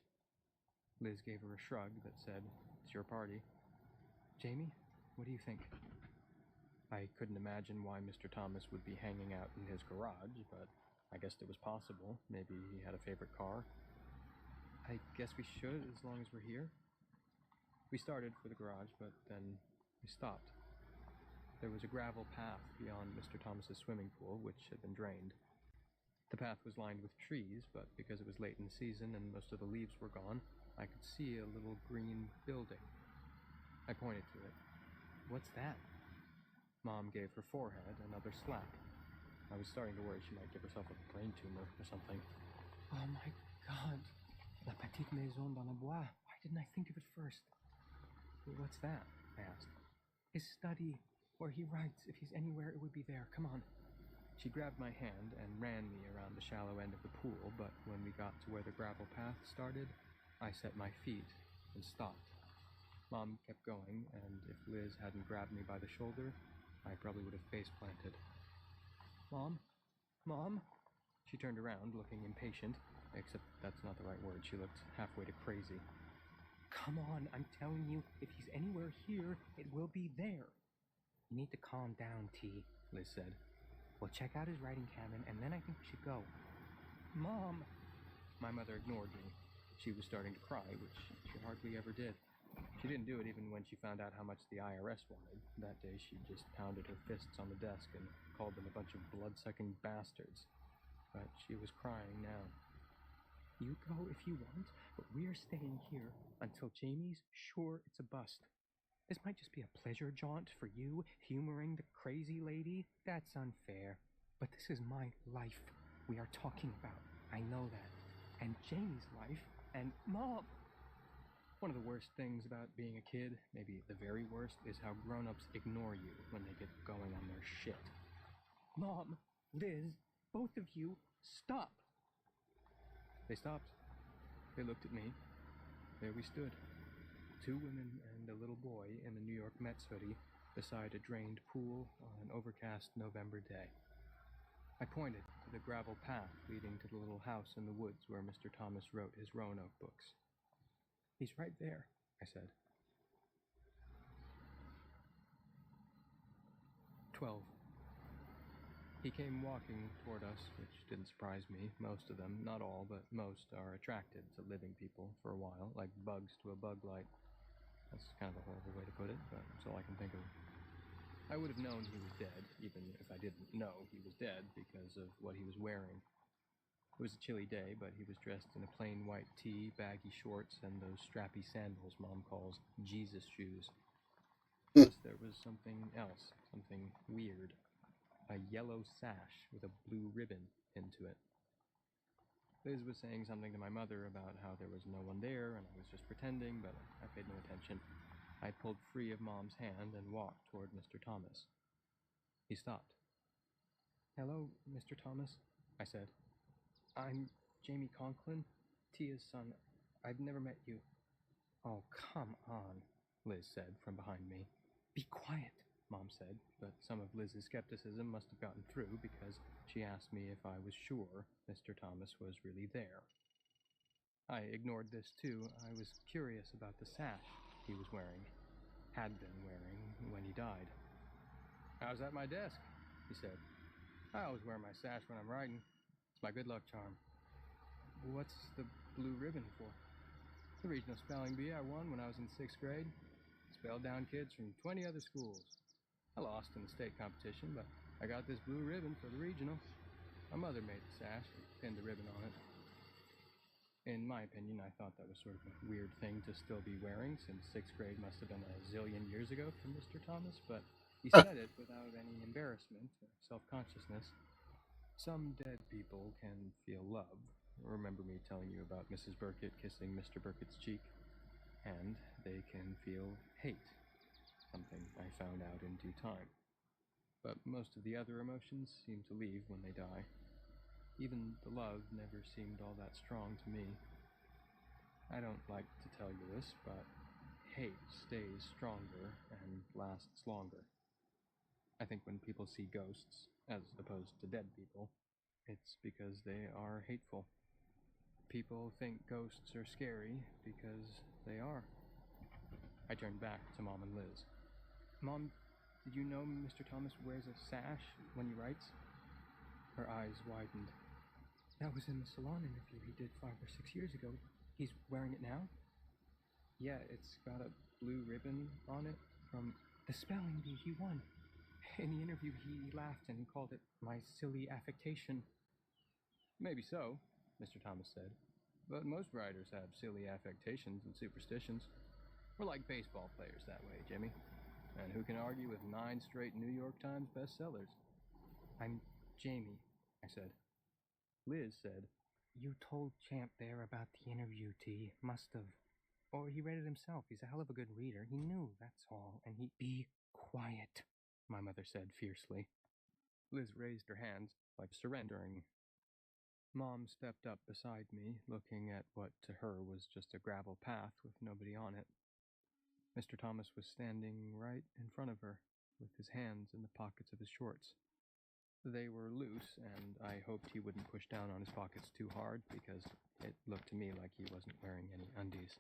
Liz gave her a shrug that said, it's your party. Jamie, what do you think? I couldn't imagine why Mr. Thomas would be hanging out in his garage, but I guessed it was possible. Maybe he had a favorite car. I guess we should, as long as we're here. We started for the garage, but then we stopped. There was a gravel path beyond Mr. Thomas's swimming pool, which had been drained. The path was lined with trees, but because it was late in the season and most of the leaves were gone, I could see a little green building. I pointed to it. What's that? Mom gave her forehead another slap. I was starting to worry she might give herself a brain tumor or something. Oh my God. La petite maison dans le bois. Why didn't I think of it first? What's that? I asked. His study, where he writes. If he's anywhere, it would be there. Come on. She grabbed my hand and ran me around the shallow end of the pool, but when we got to where the gravel path started, I set my feet and stopped. Mom kept going, and if Liz hadn't grabbed me by the shoulder, I probably would have face-planted. Mom? Mom? She turned around, looking impatient, except that's not the right word. She looked halfway to crazy. Come on, I'm telling you, if he's anywhere here, it will be there. You need to calm down, T, Liz said. We'll check out his writing cabin, and then I think we should go. Mom! My mother ignored me. She was starting to cry, which she hardly ever did. She didn't do it even when she found out how much the IRS wanted. That day she just pounded her fists on the desk and called them a bunch of blood-sucking bastards. But she was crying now. You go if you want, But we're staying here until Jamie's sure it's a bust. This might just be a pleasure jaunt for you, humoring the crazy lady. That's unfair. But this is my life we are talking about. I know that. And Jamie's life, and Mom. One of the worst things about being a kid, maybe the very worst, is how grown-ups ignore you when they get going on their shit. Mom, Liz, both of you, stop. They stopped. They looked at me. There we stood. 2 women and a little boy in a New York Mets hoodie beside a drained pool on an overcast November day. I pointed to the gravel path leading to the little house in the woods where Mr. Thomas wrote his Roanoke books. He's right there, I said. 12. He came walking toward us, which didn't surprise me. Most of them, not all, but most, are attracted to living people for a while, like bugs to a bug light. That's kind of a horrible way to put it, but it's all I can think of. I would have known he was dead, even if I didn't know he was dead, because of what he was wearing. It was a chilly day, but he was dressed in a plain white tee, baggy shorts, and those strappy sandals Mom calls Jesus shoes. Plus, there was something else, something weird. A yellow sash with a blue ribbon into it. Liz was saying something to my mother about how there was no one there and I was just pretending, but I paid no attention. I pulled free of Mom's hand and walked toward Mr. Thomas. He stopped. Hello, Mr. Thomas, I said. I'm Jamie Conklin, Tia's son. I've never met you. Oh, come on, Liz said from behind me. Be quiet, Mom said, but some of Liz's skepticism must have gotten through because she asked me if I was sure Mr. Thomas was really there. I ignored this too. I was curious about the sash he was wearing, had been wearing when he died. I was at my desk, he said. I always wear my sash when I'm writing. It's my good luck charm. What's the blue ribbon for? The regional spelling bee I won when I was in 6th grade. Spelled down kids from 20 other schools. I lost in the state competition, but I got this blue ribbon for the regional. My mother made the sash and pinned the ribbon on it. In my opinion, I thought that was sort of a weird thing to still be wearing, since 6th grade must have been a zillion years ago for Mr. Thomas, but he said it without any embarrassment or self-consciousness. Some dead people can feel love. Remember me telling you about Mrs. Burkett kissing Mr. Burkett's cheek? And they can feel hate, something I found out in due time. But most of the other emotions seem to leave when they die. Even the love never seemed all that strong to me. I don't like to tell you this, but hate stays stronger and lasts longer. I think when people see ghosts, as opposed to dead people, it's because they are hateful. People think ghosts are scary because they are. I turned back to Mom and Liz. Mom, did you know Mr. Thomas wears a sash when he writes? Her eyes widened. That was in the salon interview he did 5 or 6 years ago. He's wearing it now? Yeah, it's got a blue ribbon on it from the spelling bee he won. In the interview, he laughed and called it my silly affectation. Maybe so, Mr. Thomas said. But most writers have silly affectations and superstitions. We're like baseball players that way, Jimmy. And who can argue with 9 straight New York Times bestsellers? I'm Jamie, I said. Liz said, You told Champ there about the interview, T. Must have. Or he read it himself. He's a hell of a good reader. He knew, that's all. And he... Be quiet, my mother said fiercely. Liz raised her hands, like surrendering. Mom stepped up beside me, looking at what to her was just a gravel path with nobody on it. Mr. Thomas was standing right in front of her, with his hands in the pockets of his shorts. They were loose, and I hoped he wouldn't push down on his pockets too hard, because it looked to me like he wasn't wearing any undies.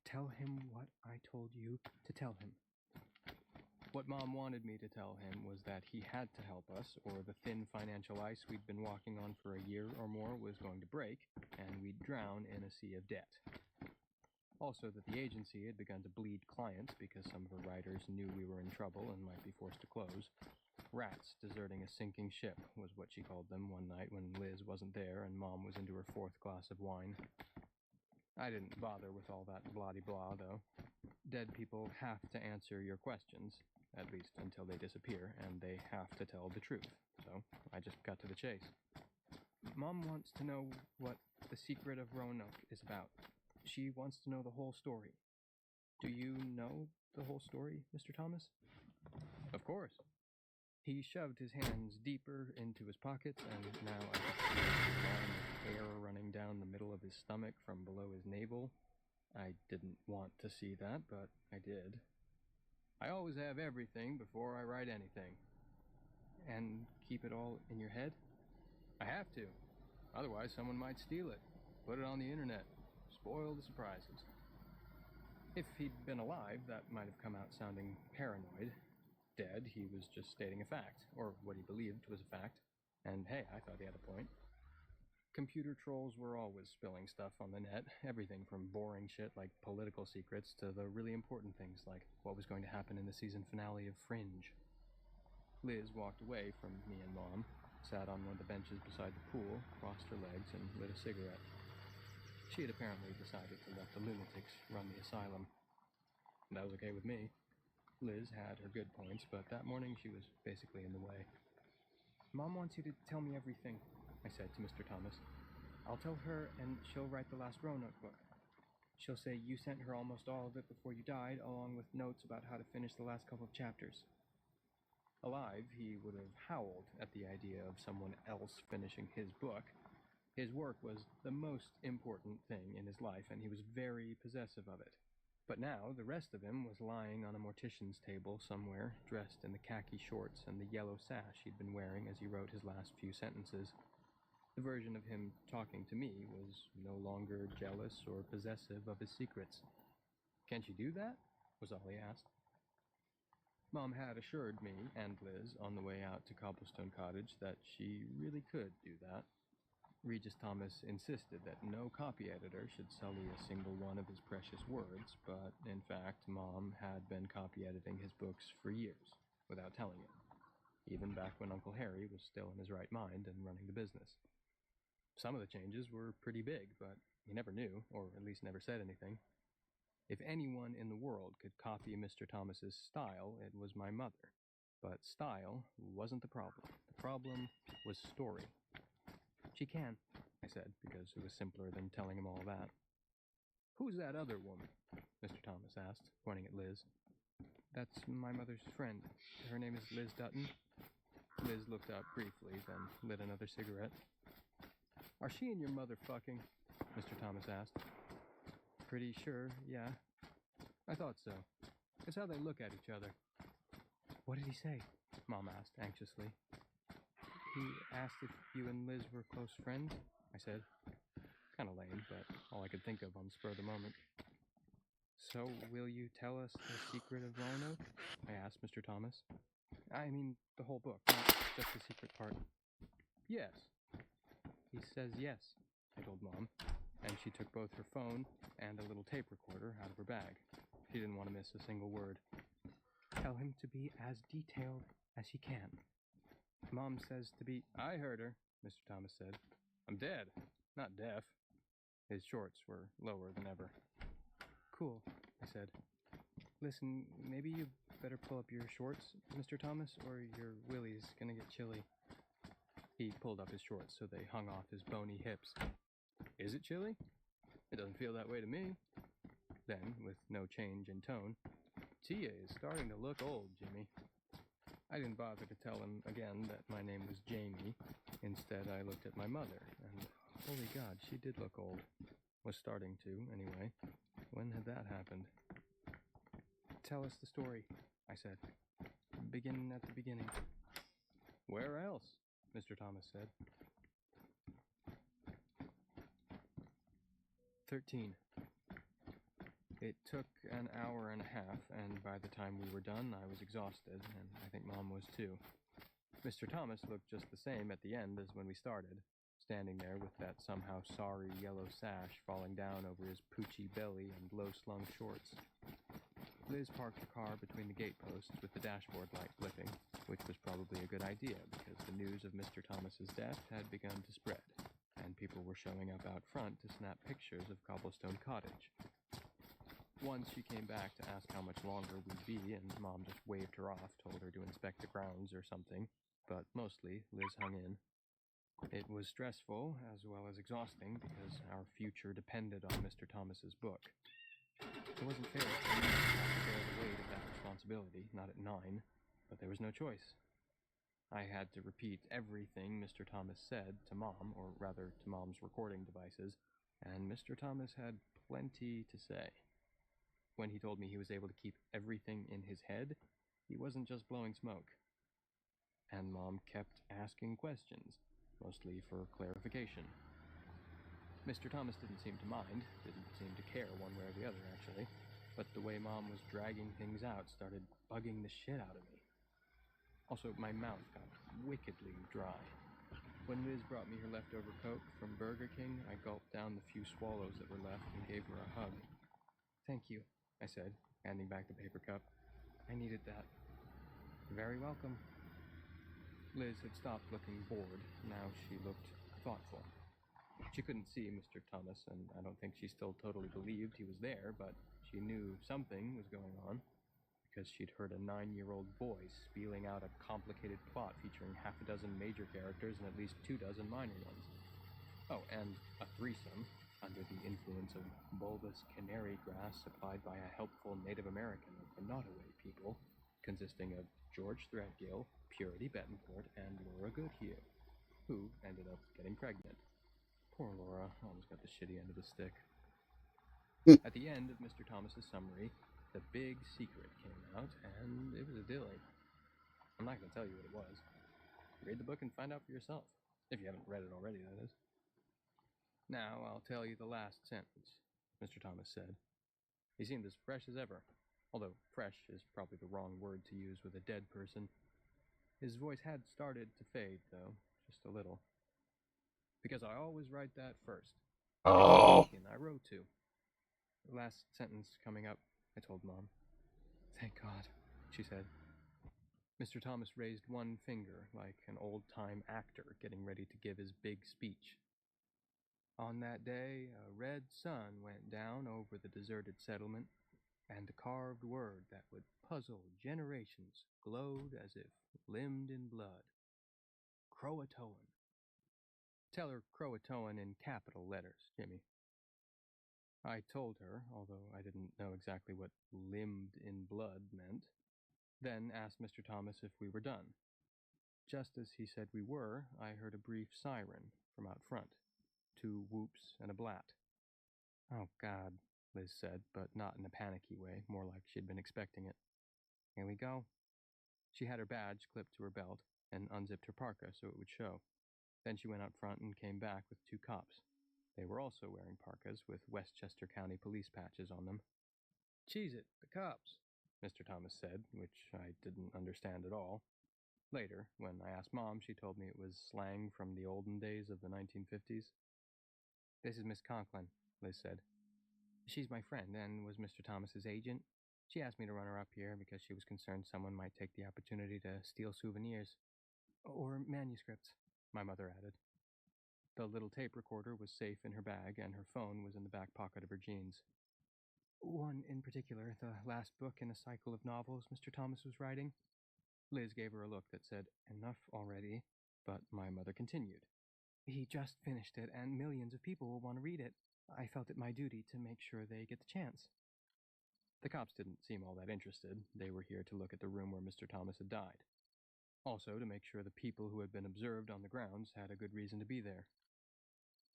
Tell him what I told you to tell him. What Mom wanted me to tell him was that he had to help us, or the thin financial ice we'd been walking on for a year or more was going to break, and we'd drown in a sea of debt. Also that the agency had begun to bleed clients because some of her writers knew we were in trouble and might be forced to close. Rats deserting a sinking ship was what she called them one night when Liz wasn't there and Mom was into her 4th glass of wine. I didn't bother with all that blah-de-blah, though. Dead people have to answer your questions, at least until they disappear, and they have to tell the truth. So I just got to the chase. Mom wants to know what the secret of Roanoke is about. She wants to know the whole story. Do you know the whole story, Mr. Thomas? Of course. He shoved his hands deeper into his pockets, and now I could see a line of air running down the middle of his stomach from below his navel. I didn't want to see that, but I did. I always have everything before I write anything. And keep it all in your head? I have to. Otherwise, someone might steal it, put it on the internet, spoil the surprises. If he'd been alive, that might have come out sounding paranoid. Dead, he was just stating a fact, or what he believed was a fact. And hey, I thought he had a point. Computer trolls were always spilling stuff on the net, everything from boring shit like political secrets to the really important things like what was going to happen in the season finale of Fringe. Liz walked away from me and Mom, sat on one of the benches beside the pool, crossed her legs, and lit a cigarette. She had apparently decided to let the lunatics run the asylum. That was okay with me. Liz had her good points, but that morning she was basically in the way. Mom wants you to tell me everything, I said to Mr. Thomas. I'll tell her, and she'll write the last Roanoke book. She'll say you sent her almost all of it before you died, along with notes about how to finish the last couple of chapters. Alive, he would have howled at the idea of someone else finishing his book. His work was the most important thing in his life, and he was very possessive of it. But now, the rest of him was lying on a mortician's table somewhere, dressed in the khaki shorts and the yellow sash he'd been wearing as he wrote his last few sentences. The version of him talking to me was no longer jealous or possessive of his secrets. Can't you do that? Was all he asked. Mom had assured me and Liz on the way out to Cobblestone Cottage that she really could do that. Regis Thomas insisted that no copy editor should sully a single one of his precious words, but in fact, Mom had been copy editing his books for years, without telling him, even back when Uncle Harry was still in his right mind and running the business. Some of the changes were pretty big, but he never knew, or at least never said anything. If anyone in the world could copy Mr. Thomas's style, it was my mother. But style wasn't the problem. The problem was story. She can, I said, because it was simpler than telling him all that. Who's that other woman? Mr. Thomas asked, pointing at Liz. That's my mother's friend. Her name is Liz Dutton. Liz looked up briefly, then lit another cigarette. Are she and your mother fucking? Mr. Thomas asked. Pretty sure, yeah. I thought so. It's how they look at each other. What did he say? Mom asked anxiously. He asked if you and Liz were close friends, I said. Kind of lame, but all I could think of on the spur of the moment. So, will you tell us the secret of Roanoke? I asked Mr. Thomas. I mean, the whole book, not just the secret part. Yes. He says yes, I told Mom, and she took both her phone and a little tape recorder out of her bag. She didn't want to miss a single word. Tell him to be as detailed as he can. Mom says to be... I heard her, Mr. Thomas said. I'm dead, not deaf. His shorts were lower than ever. Cool, I said. Listen, maybe you better pull up your shorts, Mr. Thomas, or your willy's gonna get chilly. He pulled up his shorts so they hung off his bony hips. Is it chilly? It doesn't feel that way to me. Then, with no change in tone, Tia is starting to look old, Jimmy. I didn't bother to tell him again that my name was Jamie. Instead, I looked at my mother, and holy God, she did look old. Was starting to, anyway. When had that happened? Tell us the story, I said. Begin at the beginning. Where else? Mr. Thomas said. 13. It took an hour and a half, and by the time we were done, I was exhausted, and I think Mom was too. Mr. Thomas looked just the same at the end as when we started, standing there with that somehow sorry yellow sash falling down over his poochy belly and low-slung shorts. Liz parked the car between the gateposts with the dashboard light flipping, which was probably a good idea because the news of Mr. Thomas's death had begun to spread, and people were showing up out front to snap pictures of Cobblestone Cottage. Once she came back to ask how much longer we'd be, and Mom just waved her off, told her to inspect the grounds or something, but mostly Liz hung in. It was stressful as well as exhausting because our future depended on Mr. Thomas's book. It wasn't fair for me to have to bear the weight of that responsibility, not at 9, but there was no choice. I had to repeat everything Mr. Thomas said to Mom, or rather to Mom's recording devices, and Mr. Thomas had plenty to say. When he told me he was able to keep everything in his head, he wasn't just blowing smoke. And Mom kept asking questions, mostly for clarification. Mr. Thomas didn't seem to mind, didn't seem to care one way or the other, actually, but the way Mom was dragging things out started bugging the shit out of me. Also, my mouth got wickedly dry. When Liz brought me her leftover Coke from Burger King, I gulped down the few swallows that were left and gave her a hug. "Thank you," I said, handing back the paper cup. "I needed that." "Very welcome." Liz had stopped looking bored. Now she looked thoughtful. She couldn't see Mr. Thomas, and I don't think she still totally believed he was there, but she knew something was going on, because she'd heard a 9-year-old boy spieling out a complicated plot featuring half a dozen major characters and at least 24 minor ones. Oh, and a threesome, under the influence of bulbous canary grass supplied by a helpful Native American of the Nottoway people, consisting of George Threadgill, Purity Betancourt, and Laura Goodhue, who ended up getting pregnant. Poor Laura almost got the shitty end of the stick. At the end of Mr. Thomas's summary, the big secret came out, and it was a dilly. I'm not going to tell you what it was. Read the book and find out for yourself. If you haven't read it already, that is. Now I'll tell you the last sentence, Mr. Thomas said. He seemed as fresh as ever, although fresh is probably the wrong word to use with a dead person. His voice had started to fade, though, just a little. "Because I always write that first. Oh. And I wrote to." "Last sentence coming up," I told Mom. "Thank God," she said. Mr. Thomas raised one finger like an old-time actor getting ready to give his big speech. "On that day, a red sun went down over the deserted settlement, and the carved word that would puzzle generations glowed as if limned in blood. Croatoan. Tell her Croatoan in capital letters, Jimmy." I told her, although I didn't know exactly what limned in blood meant, then asked Mr. Thomas if we were done. Just as he said we were, I heard a brief siren from out front, 2 whoops and a blat. "Oh, God," Liz said, but not in a panicky way, more like she'd been expecting it. "Here we go." She had her badge clipped to her belt and unzipped her parka so it would show. Then she went out front and came back with 2 cops. They were also wearing parkas with Westchester County police patches on them. "Cheese it, the cops," Mr. Thomas said, which I didn't understand at all. Later, when I asked Mom, she told me it was slang from the olden days of the 1950s. "This is Miss Conklin," Liz said. "She's my friend and was Mr. Thomas's agent. She asked me to run her up here because she was concerned someone might take the opportunity to steal souvenirs. Or manuscripts," my mother added. The little tape recorder was safe in her bag, and her phone was in the back pocket of her jeans. "One in particular, the last book in a cycle of novels Mr. Thomas was writing." Liz gave her a look that said, "Enough already," but my mother continued. "He just finished it, and millions of people will want to read it. I felt it my duty to make sure they get the chance." The cops didn't seem all that interested. They were here to look at the room where Mr. Thomas had died. Also to make sure the people who had been observed on the grounds had a good reason to be there.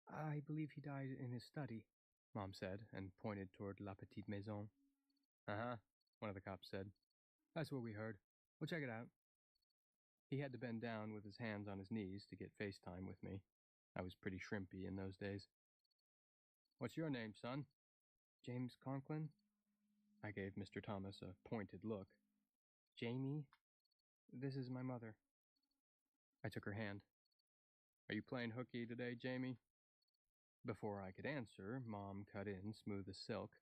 "I believe he died in his study," Mom said, and pointed toward La Petite Maison. "Uh-huh," one of the cops said. "That's what we heard. We'll check it out." He had to bend down with his hands on his knees to get FaceTime with me. I was pretty shrimpy in those days. "What's your name, son?" "James Conklin." I gave Mr. Thomas a pointed look. "Jamie, this is my mother." I took her hand. "Are you playing hooky today, Jamie?" Before I could answer, Mom cut in smooth as silk.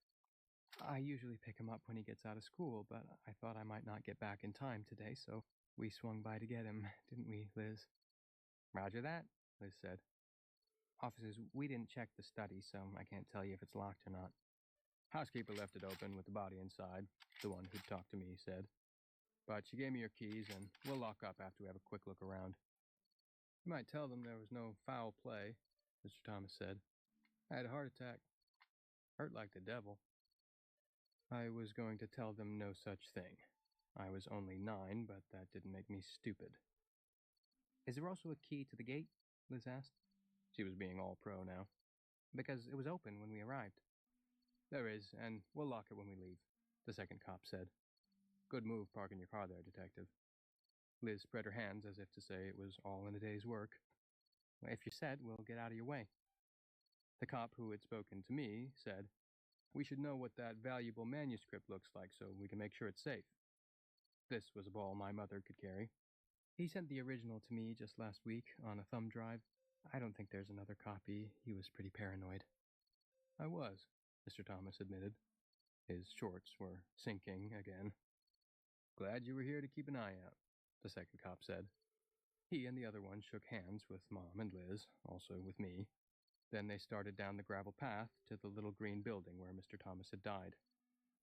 "I usually pick him up when he gets out of school, but I thought I might not get back in time today, so we swung by to get him, didn't we, Liz?" "Roger that," Liz said. Officers, we didn't check the study, so I can't tell you if it's locked or not. Housekeeper left it open with the body inside, the one who'd talked to me said. But she gave me your keys, and we'll lock up after we have a quick look around. You might tell them there was no foul play, Mr. Thomas said. I had a heart attack. Hurt like the devil. I was going to tell them no such thing. I was only 9, but that didn't make me stupid. Is there also a key to the gate? Liz asked. She was being all pro now. Because it was open when we arrived. There is, and we'll lock it when we leave, the second cop said. Good move parking your car there, detective. Liz spread her hands as if to say it was all in a day's work. Well, if you're set, we'll get out of your way. The cop who had spoken to me said, we should know what that valuable manuscript looks like so we can make sure it's safe. This was a ball my mother could carry. He sent the original to me just last week on a thumb drive. I don't think there's another copy. He was pretty paranoid. I was, Mr. Thomas admitted. His shorts were sinking again. Glad you were here to keep an eye out, the second cop said. He and the other one shook hands with Mom and Liz, also with me. Then they started down the gravel path to the little green building where Mr. Thomas had died.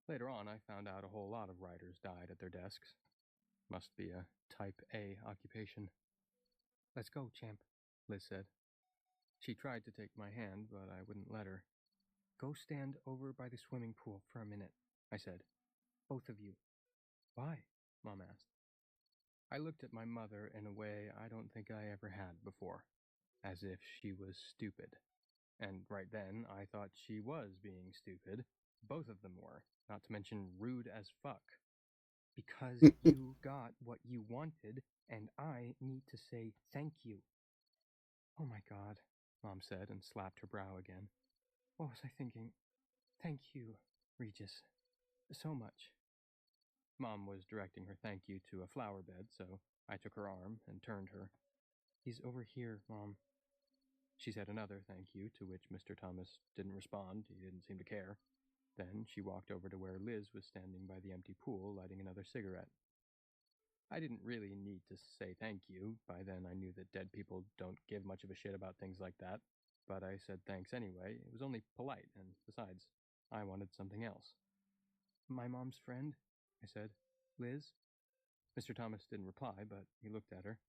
Later on, I found out a whole lot of writers died at their desks. Must be a type A occupation. Let's go, champ, Liz said. She tried to take my hand, but I wouldn't let her. Go stand over by the swimming pool for a minute, I said. Both of you. Why? Mom asked. I looked at my mother in a way I don't think I ever had before, as if she was stupid. And right then, I thought she was being stupid. Both of them were, not to mention rude as fuck. Because you got what you wanted, and I need to say thank you. Oh my God, Mom said and slapped her brow again. What was I thinking? Thank you, Regis. So much. Mom was directing her thank you to a flower bed, so I took her arm and turned her. He's over here, Mom. She said another thank you, to which Mr. Thomas didn't respond. He didn't seem to care. Then she walked over to where Liz was standing by the empty pool, lighting another cigarette. I didn't really need to say thank you. By then I knew that dead people don't give much of a shit about things like that. But I said thanks anyway. It was only polite, and besides, I wanted something else. My mom's friend, I said. Liz? Mr. Thomas didn't reply, but he looked at her.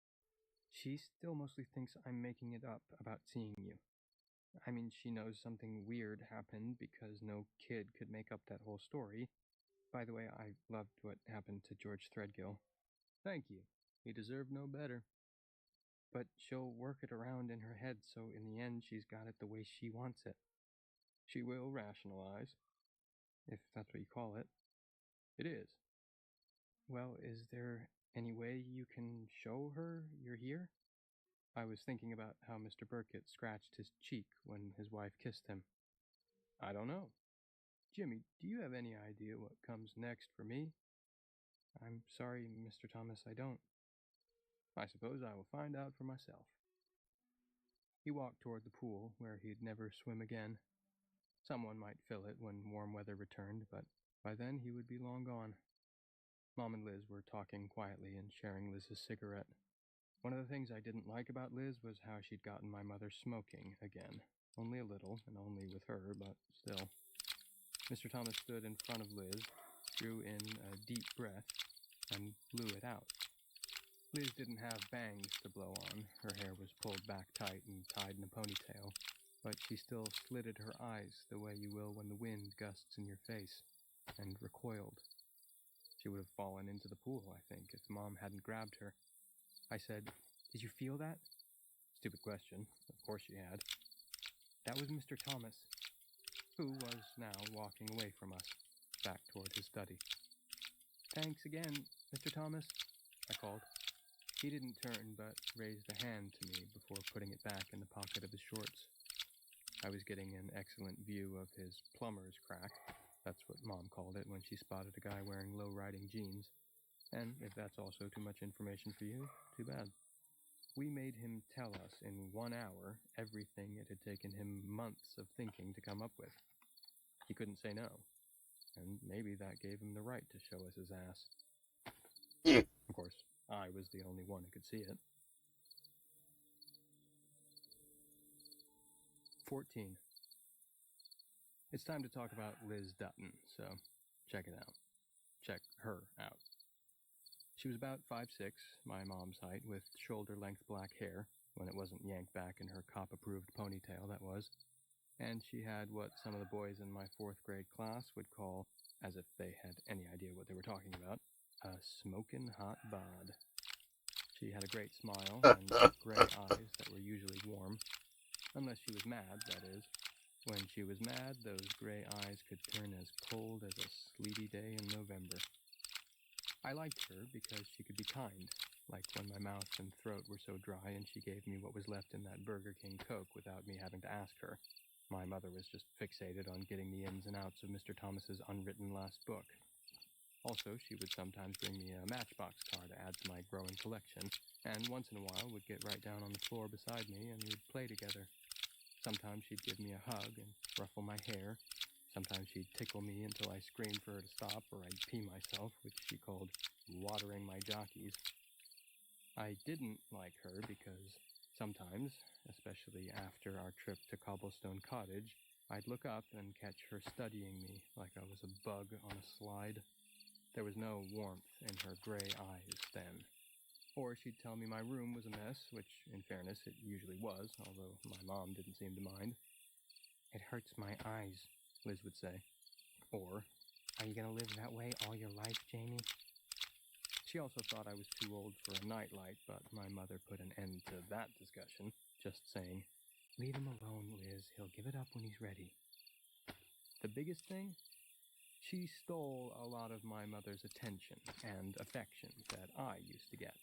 She still mostly thinks I'm making it up about seeing you. I mean, she knows something weird happened because no kid could make up that whole story. By the way, I loved what happened to George Threadgill. Thank you. He deserved no better. But she'll work it around in her head, so in the end she's got it the way she wants it. She will rationalize, if that's what you call it. It is. Well, is there any way you can show her you're here? I was thinking about how Mr. Burkett scratched his cheek when his wife kissed him. I don't know. Jimmy, do you have any idea what comes next for me? I'm sorry, Mr. Thomas, I don't. I suppose I will find out for myself. He walked toward the pool, where he'd never swim again. Someone might fill it when warm weather returned, but by then he would be long gone. Mom and Liz were talking quietly and sharing Liz's cigarette. One of the things I didn't like about Liz was how she'd gotten my mother smoking again. Only a little, and only with her, but still. Mr. Thomas stood in front of Liz, drew in a deep breath, and blew it out. Liz didn't have bangs to blow on. Her hair was pulled back tight and tied in a ponytail, but she still slitted her eyes the way you will when the wind gusts in your face, and recoiled. She would have fallen into the pool, I think, if Mom hadn't grabbed her. I said, Did you feel that? Stupid question. Of course she had. That was Mr. Thomas, who was now walking away from us, back toward his study. Thanks again, Mr. Thomas, I called. He didn't turn, but raised a hand to me before putting it back in the pocket of his shorts. I was getting an excellent view of his plumber's crack. That's what Mom called it when she spotted a guy wearing low-riding jeans. And if that's also too much information for you, too bad. We made him tell us in 1 hour everything it had taken him months of thinking to come up with. He couldn't say no, and maybe that gave him the right to show us his ass. Of course, I was the only one who could see it. 14. It's time to talk about Liz Dutton, so check it out. Check her out. She was about 5'6", my mom's height, with shoulder-length black hair, when it wasn't yanked back in her cop-approved ponytail, that was. And she had what some of the boys in my 4th grade class would call, as if they had any idea what they were talking about, a smokin' hot bod. She had a great smile and gray eyes that were usually warm, unless she was mad, that is. When she was mad, those gray eyes could turn as cold as a sleety day in November. I liked her because she could be kind, like when my mouth and throat were so dry and she gave me what was left in that Burger King Coke without me having to ask her. My mother was just fixated on getting the ins and outs of Mr. Thomas's unwritten last book. Also, she would sometimes bring me a Matchbox car to add to my growing collection, and once in a while would get right down on the floor beside me and we'd play together. Sometimes she'd give me a hug and ruffle my hair. Sometimes she'd tickle me until I screamed for her to stop or I'd pee myself, which she called watering my jockeys. I didn't like her because sometimes, especially after our trip to Cobblestone Cottage, I'd look up and catch her studying me like I was a bug on a slide. There was no warmth in her gray eyes then. Or she'd tell me my room was a mess, which, in fairness, it usually was, although my mom didn't seem to mind. "It hurts my eyes," Liz would say. Or, "Are you going to live that way all your life, Jamie?" She also thought I was too old for a nightlight, but my mother put an end to that discussion, just saying, "Leave him alone, Liz. He'll give it up when he's ready." The biggest thing? She stole a lot of my mother's attention and affection that I used to get.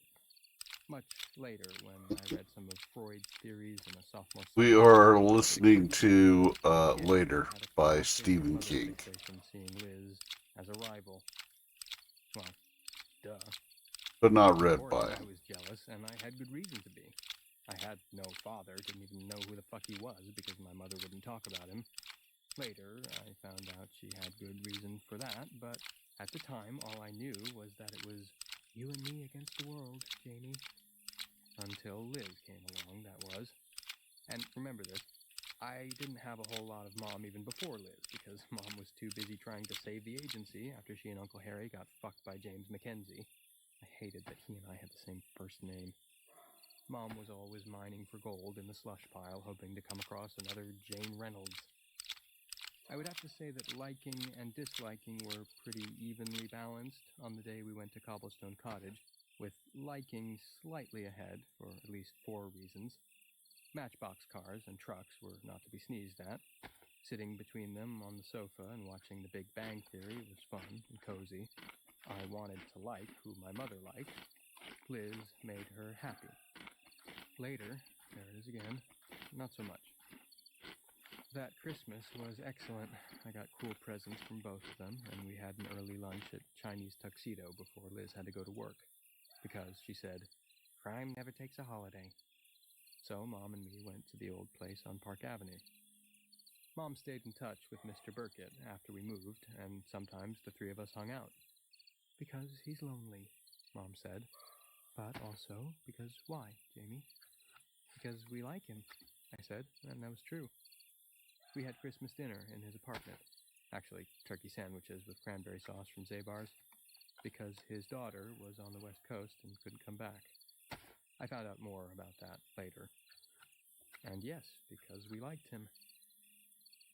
Much later, when I read some of Freud's theories in a sophomore We science are class, listening to yeah, Later I had a by classic Stephen mother King. fixation seeing Liz as a rival. Well, duh. But not Of read course, by I him. was jealous, and I had good reason to be. I had no father, didn't even know who the fuck he was because my mother wouldn't talk about him. Later, I found out she had good reason for that, but at the time, all I knew was that it was you and me against the world, Jamie. Until Liz came along, that was. And remember this, I didn't have a whole lot of Mom even before Liz, because Mom was too busy trying to save the agency after she and Uncle Harry got fucked by James Mackenzie. I hated that he and I had the same first name. Mom was always mining for gold in the slush pile, hoping to come across another Jane Reynolds. I would have to say that liking and disliking were pretty evenly balanced on the day we went to Cobblestone Cottage, with liking slightly ahead for at least 4 reasons. Matchbox cars and trucks were not to be sneezed at. Sitting between them on the sofa and watching The Big Bang Theory was fun and cozy. I wanted to like who my mother liked. Liz made her happy. Later, there it is again, not so much. That Christmas was excellent. I got cool presents from both of them, and we had an early lunch at Chinese Tuxedo before Liz had to go to work. Because, she said, crime never takes a holiday. So Mom and me went to the old place on Park Avenue. Mom stayed in touch with Mr. Burkett after we moved, and sometimes the 3 of us hung out. "Because he's lonely," Mom said. "But also because why, Jamie?" "Because we like him," I said, and that was true. We had Christmas dinner in his apartment. Actually, turkey sandwiches with cranberry sauce from Zabar's, because his daughter was on the West Coast and couldn't come back. I found out more about that later. And yes, because we liked him.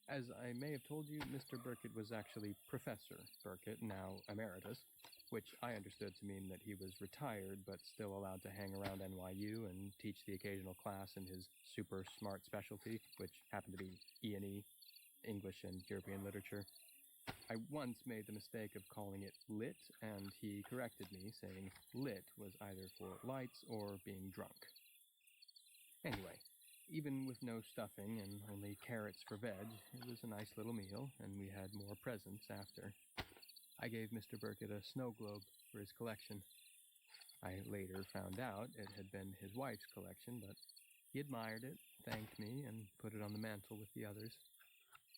As I may have told you, Mr. Burkett was actually Professor Burkett, now emeritus, which I understood to mean that he was retired but still allowed to hang around NYU and teach the occasional class in his super smart specialty, which happened to be E&E, English and European literature. I once made the mistake of calling it lit, and he corrected me, saying lit was either for lights or being drunk. Anyway, even with no stuffing and only carrots for veg, it was a nice little meal, and we had more presents after. I gave Mr. Burkett a snow globe for his collection. I later found out it had been his wife's collection, but he admired it, thanked me, and put it on the mantel with the others.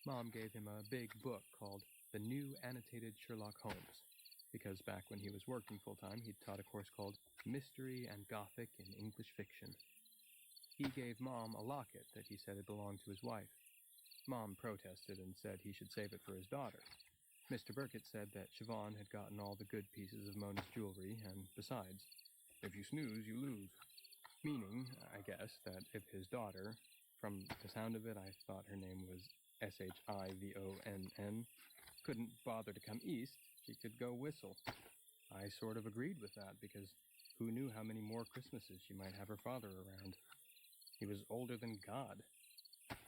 Mom gave him a big book called The New Annotated Sherlock Holmes, because back when he was working full-time, he'd taught a course called Mystery and Gothic in English Fiction. He gave Mom a locket that he said had belonged to his wife. Mom protested and said he should save it for his daughter. Mr. Burkett said that Siobhan had gotten all the good pieces of Mona's jewelry, and besides, if you snooze, you lose. Meaning, I guess, that if his daughter, from the sound of it, I thought her name was Shivonn, couldn't bother to come east, she could go whistle. I sort of agreed with that, because who knew how many more Christmases she might have her father around. He was older than God.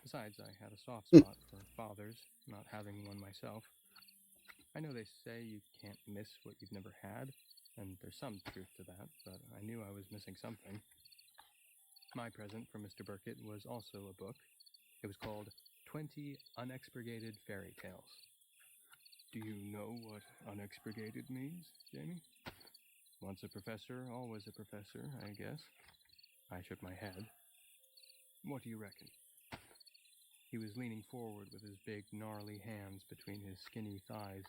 Besides, I had a soft spot for fathers, not having one myself. I know they say you can't miss what you've never had, and there's some truth to that, but I knew I was missing something. My present for Mr. Burkett was also a book. It was called 20 Unexpurgated Fairy Tales. Do you know what unexpurgated means, Jamie? Once a professor, always a professor, I guess. I shook my head. What do you reckon? He was leaning forward with his big, gnarly hands between his skinny thighs,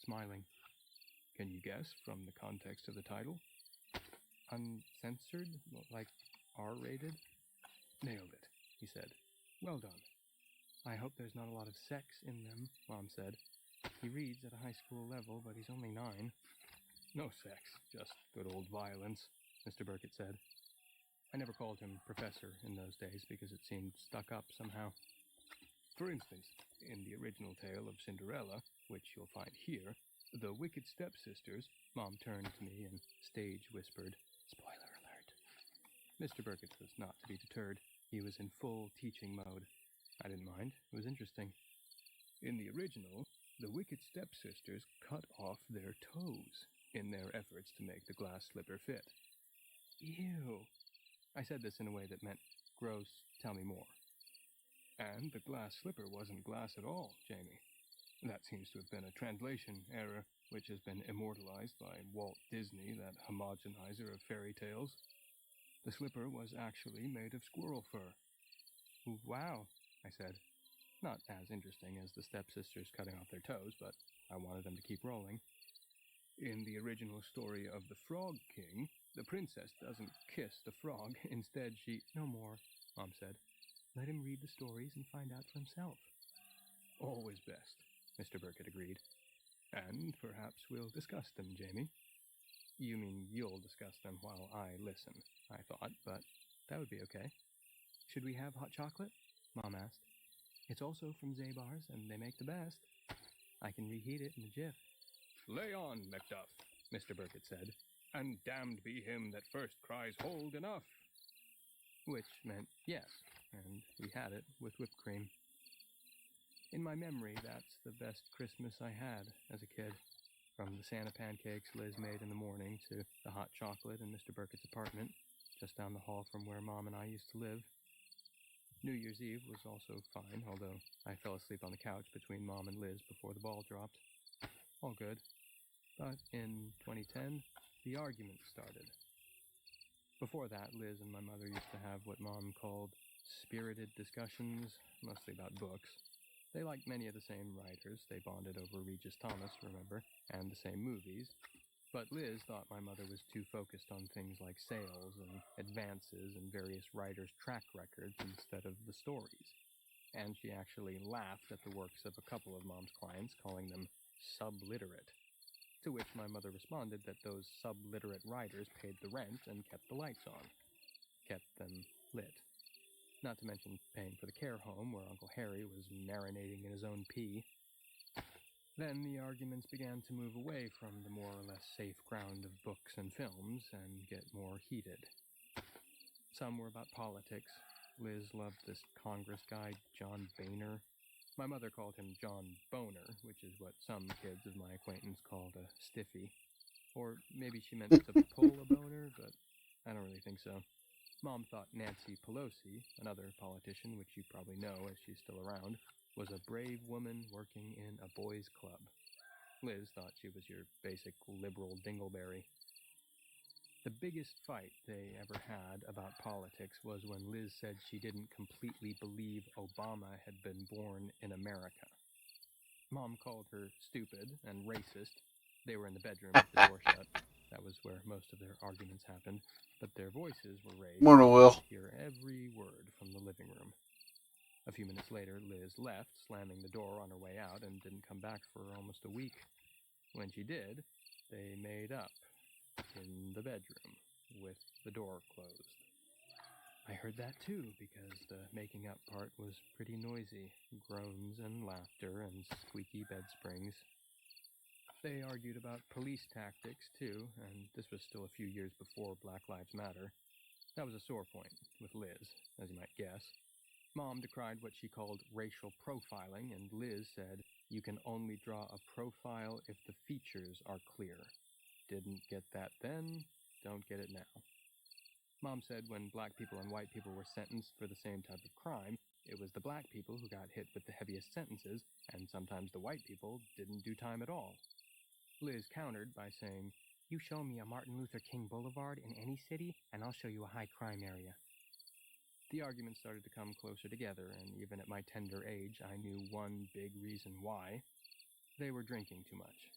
smiling. Can you guess from the context of the title? Uncensored? Like R-rated? Nailed it, he said. Well done. I hope there's not a lot of sex in them, Mom said. He reads at a high school level, but he's only 9. No sex, just good old violence, Mr. Burkett said. I never called him Professor in those days because it seemed stuck up somehow. For instance, in the original tale of Cinderella, which you'll find here, the wicked stepsisters, Mom turned to me and stage whispered, Spoiler alert. Mr. Burkett was not to be deterred. He was in full teaching mode. I didn't mind. It was interesting. In the original, the wicked stepsisters cut off their toes in their efforts to make the glass slipper fit. Ew. I said this in a way that meant, gross, tell me more. And the glass slipper wasn't glass at all, Jamie. That seems to have been a translation error, which has been immortalized by Walt Disney, that homogenizer of fairy tales. The slipper was actually made of squirrel fur. Wow, I said. Not as interesting as the stepsisters cutting off their toes, but I wanted them to keep rolling. In the original story of the Frog King, the princess doesn't kiss the frog. Instead, she... No more, Mom said. Let him read the stories and find out for himself. Always best, Mr. Burkett agreed. And perhaps we'll discuss them, Jamie. You mean you'll discuss them while I listen, I thought, but that would be okay. Should we have hot chocolate? Mom asked. It's also from Zabar's, and they make the best. I can reheat it in a jiff. Lay on, Macduff, Mr. Burkett said, and damned be him that first cries hold enough. Which meant yes, and we had it with whipped cream. In my memory, that's the best Christmas I had as a kid. From the Santa pancakes Liz made in the morning to the hot chocolate in Mr. Burkett's apartment, just down the hall from where Mom and I used to live. New Year's Eve was also fine, although I fell asleep on the couch between Mom and Liz before the ball dropped. All good. But in 2010, the argument started. Before that, Liz and my mother used to have what Mom called spirited discussions, mostly about books. They liked many of the same writers. They bonded over Regis Thomas, remember, and the same movies. But Liz thought my mother was too focused on things like sales and advances and various writers' track records instead of the stories. And she actually laughed at the works of a couple of Mom's clients, calling them subliterate. To which my mother responded that those subliterate writers paid the rent and kept the lights on. Kept them lit. Not to mention paying for the care home where Uncle Harry was marinating in his own pee. Then the arguments began to move away from the more or less safe ground of books and films and get more heated. Some were about politics. Liz loved this Congress guy, John Boehner. My mother called him John Boner, which is what some kids of my acquaintance called a stiffy. Or maybe she meant to pull a boner, but I don't really think so. Mom thought Nancy Pelosi, another politician which you probably know as she's still around, was a brave woman working in a boys' club. Liz thought she was your basic liberal dingleberry. The biggest fight they ever had about politics was when Liz said she didn't completely believe Obama had been born in America. Mom called her stupid and racist. They were in the bedroom with the door shut. That was where most of their arguments happened. But their voices were raised. Morning, Will. I could hear every word from the living room. A few minutes later, Liz left, slamming the door on her way out, and didn't come back for almost a week. When she did, they made up in the bedroom with the door closed. I heard that too, because the making up part was pretty noisy. Groans and laughter and squeaky bed springs. They argued about police tactics too, and this was still a few years before Black Lives Matter. That was a sore point with Liz, as you might guess. Mom decried what she called racial profiling, and Liz said, "You can only draw a profile if the features are clear. Didn't get that then, don't get it now." Mom said when black people and white people were sentenced for the same type of crime, it was the black people who got hit with the heaviest sentences, and sometimes the white people didn't do time at all. Liz countered by saying, "You show me a Martin Luther King Boulevard in any city, and I'll show you a high crime area." The argument started to come closer together, and even at my tender age, I knew one big reason why. They were drinking too much.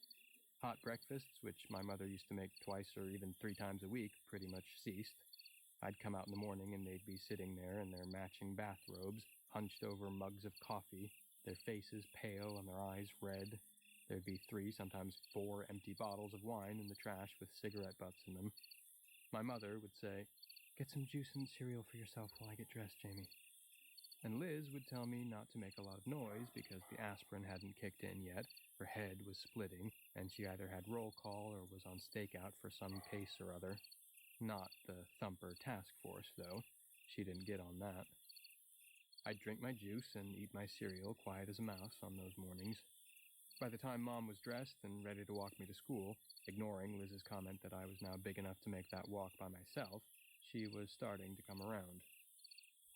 Hot breakfasts, which my mother used to make twice or even 3 times a week, pretty much ceased. I'd come out in the morning and they'd be sitting there in their matching bathrobes, hunched over mugs of coffee, their faces pale and their eyes red. There'd be 3, sometimes 4 empty bottles of wine in the trash with cigarette butts in them. My mother would say, "Get some juice and cereal for yourself while I get dressed, Jamie." And Liz would tell me not to make a lot of noise because the aspirin hadn't kicked in yet, her head was splitting, and she either had roll call or was on stakeout for some case or other. Not the Thumper task force, though. She didn't get on that. I'd drink my juice and eat my cereal quiet as a mouse on those mornings. By the time Mom was dressed and ready to walk me to school, ignoring Liz's comment that I was now big enough to make that walk by myself, she was starting to come around.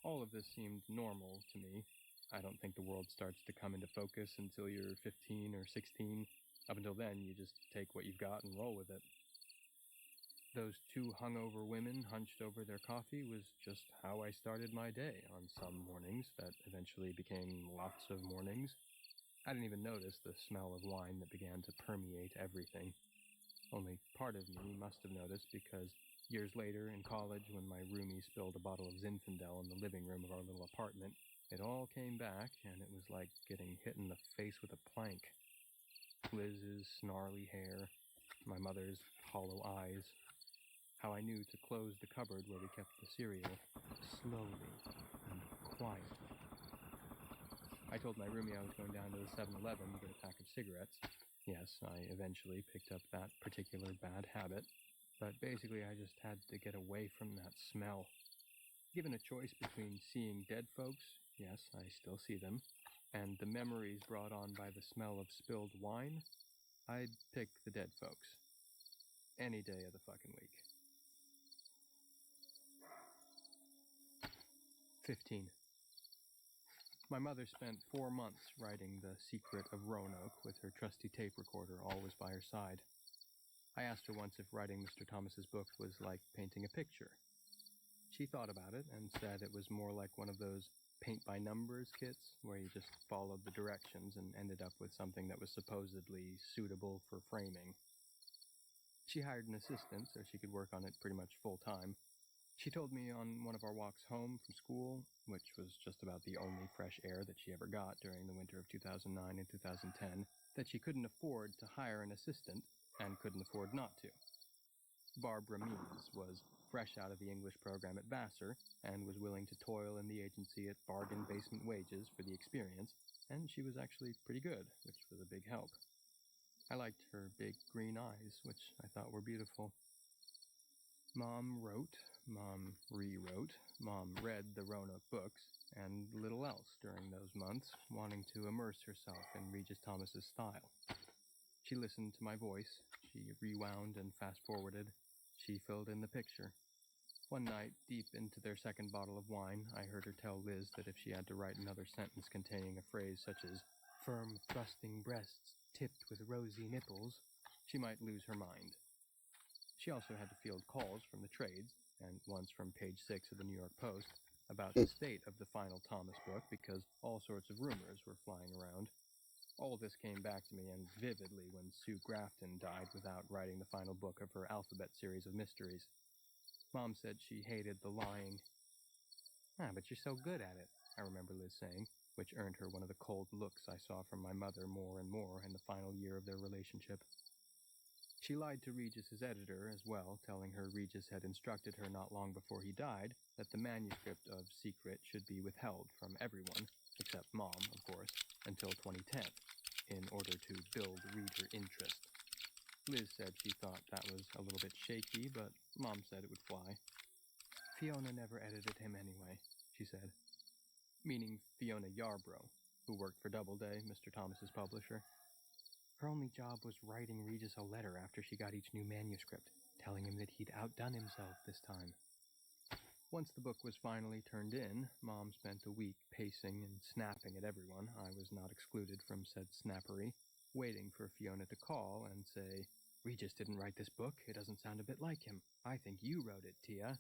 All of this seemed normal to me. I don't think the world starts to come into focus until you're 15 or 16. Up until then, you just take what you've got and roll with it. Those 2 hungover women hunched over their coffee was just how I started my day on some mornings that eventually became lots of mornings. I didn't even notice the smell of wine that began to permeate everything. Only part of me must have noticed because years later in college, when my roomie spilled a bottle of Zinfandel in the living room of our little apartment, it all came back and it was like getting hit in the face with a plank. Liz's snarly hair, my mother's hollow eyes, how I knew to close the cupboard where we kept the cereal, slowly and quietly. I told my roomie I was going down to the 7-Eleven to get a pack of cigarettes. Yes, I eventually picked up that particular bad habit, but basically I just had to get away from that smell. Given a choice between seeing dead folks, yes, I still see them, and the memories brought on by the smell of spilled wine, I'd pick the dead folks. Any day of the fucking week. 15. My mother spent 4 months writing The Secret of Roanoke with her trusty tape recorder always by her side. I asked her once if writing Mr. Thomas's book was like painting a picture. She thought about it and said it was more like one of those paint-by-numbers kits where you just followed the directions and ended up with something that was supposedly suitable for framing. She hired an assistant so she could work on it pretty much full-time. She told me on one of our walks home from school, which was just about the only fresh air that she ever got during the winter of 2009 and 2010, that she couldn't afford to hire an assistant and couldn't afford not to. Barbara Means was fresh out of the English program at Vassar and was willing to toil in the agency at bargain basement wages for the experience, and she was actually pretty good, which was a big help. I liked her big green eyes, which I thought were beautiful. Mom wrote, Mom rewrote, Mom read the Roanoke books, and little else during those months, wanting to immerse herself in Regis Thomas's style. She listened to my voice, she rewound and fast-forwarded, she filled in the picture. One night, deep into their second bottle of wine, I heard her tell Liz that if she had to write another sentence containing a phrase such as "firm thrusting breasts tipped with rosy nipples," she might lose her mind. She also had to field calls from the trades, and once from page 6 of the New York Post, about the state of the final Thomas book because all sorts of rumors were flying around. All this came back to me and vividly when Sue Grafton died without writing the final book of her alphabet series of mysteries. Mom said she hated the lying. "Ah, but you're so good at it. I remember Liz saying, which earned her one of the cold looks I saw from my mother more and more in the final year of their relationship. She lied to Regis's editor as well, telling her Regis had instructed her not long before he died that the manuscript of Secret should be withheld from everyone, except Mom, of course, until 2010, in order to build reader interest. Liz said she thought that was a little bit shaky, but Mom said it would fly. Fiona never edited him anyway, she said. Meaning Fiona Yarbrough, who worked for Doubleday, Mr. Thomas's publisher. Her only job was writing Regis a letter after she got each new manuscript, telling him that he'd outdone himself this time. Once the book was finally turned in, Mom spent a week pacing and snapping at everyone, I was not excluded from said snappery, waiting for Fiona to call and say, "Regis didn't write this book, it doesn't sound a bit like him. I think you wrote it, Tia."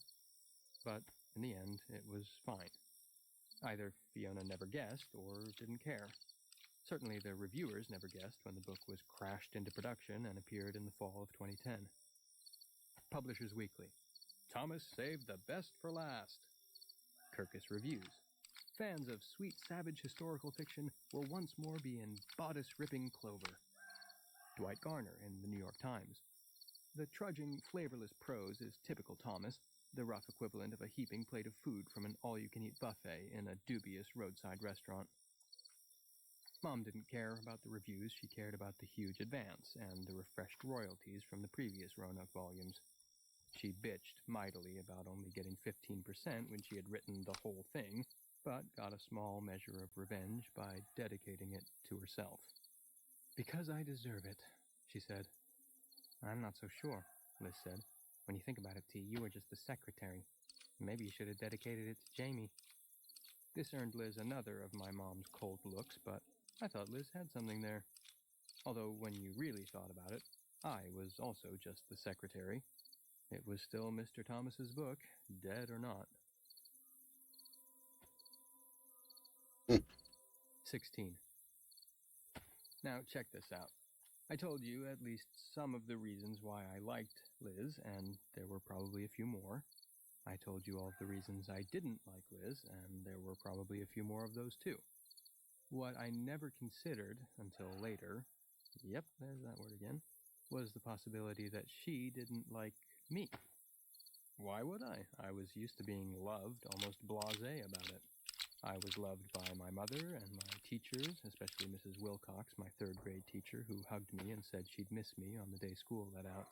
But in the end, it was fine. Either Fiona never guessed or didn't care. Certainly the reviewers never guessed when the book was crashed into production and appeared in the fall of 2010. Publishers Weekly. Thomas saved the best for last. Kirkus Reviews. Fans of sweet, savage historical fiction will once more be in bodice-ripping clover. Dwight Garner in the New York Times. The trudging, flavorless prose is typical Thomas, the rough equivalent of a heaping plate of food from an all-you-can-eat buffet in a dubious roadside restaurant. Mom didn't care about the reviews, she cared about the huge advance and the refreshed royalties from the previous Roanoke volumes. She bitched mightily about only getting 15% when she had written the whole thing, but got a small measure of revenge by dedicating it to herself. "Because I deserve it," she said. "I'm not so sure," Liz said. "When you think about it, T, you were just the secretary. Maybe you should have dedicated it to Jamie." This earned Liz another of my mom's cold looks, but I thought Liz had something there. Although when you really thought about it, I was also just the secretary. It was still Mr. Thomas's book, dead or not. 16. Now check this out. I told you at least some of the reasons why I liked Liz, and there were probably a few more. I told you all of the reasons I didn't like Liz, and there were probably a few more of those too. What I never considered until later, yep, there's that word again, was the possibility that she didn't like me. Why would I? I was used to being loved, almost blasé about it. I was loved by my mother and my teachers, especially Mrs. Wilcox, my third-grade teacher, who hugged me and said she'd miss me on the day school let out.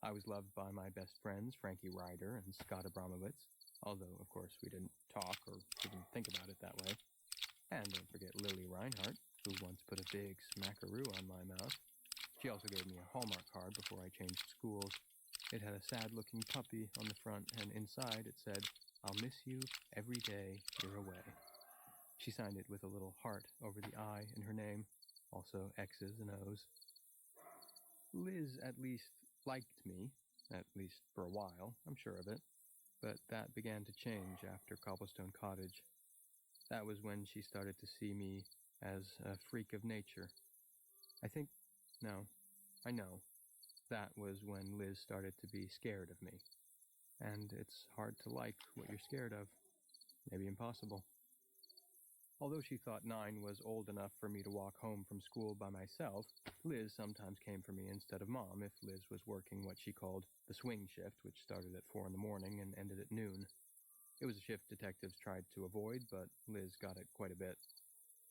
I was loved by my best friends, Frankie Ryder and Scott Abramowitz, although, of course, we didn't talk or didn't think about it that way. And don't forget Lily Reinhardt, who once put a big smackaroo on my mouth. She also gave me a Hallmark card before I changed schools. It had a sad-looking puppy on the front, and inside it said, "I'll miss you every day you're away." She signed it with a little heart over the I in her name, also X's and O's. Liz at least liked me, at least for a while, I'm sure of it, but that began to change after Cobblestone Cottage. That was when she started to see me as a freak of nature. I know. That was when Liz started to be scared of me. And it's hard to like what you're scared of. Maybe impossible. Although she thought 9 was old enough for me to walk home from school by myself, Liz sometimes came for me instead of Mom if Liz was working what she called the swing shift, which started at 4 in the morning and ended at noon. It was a shift detectives tried to avoid, but Liz got it quite a bit.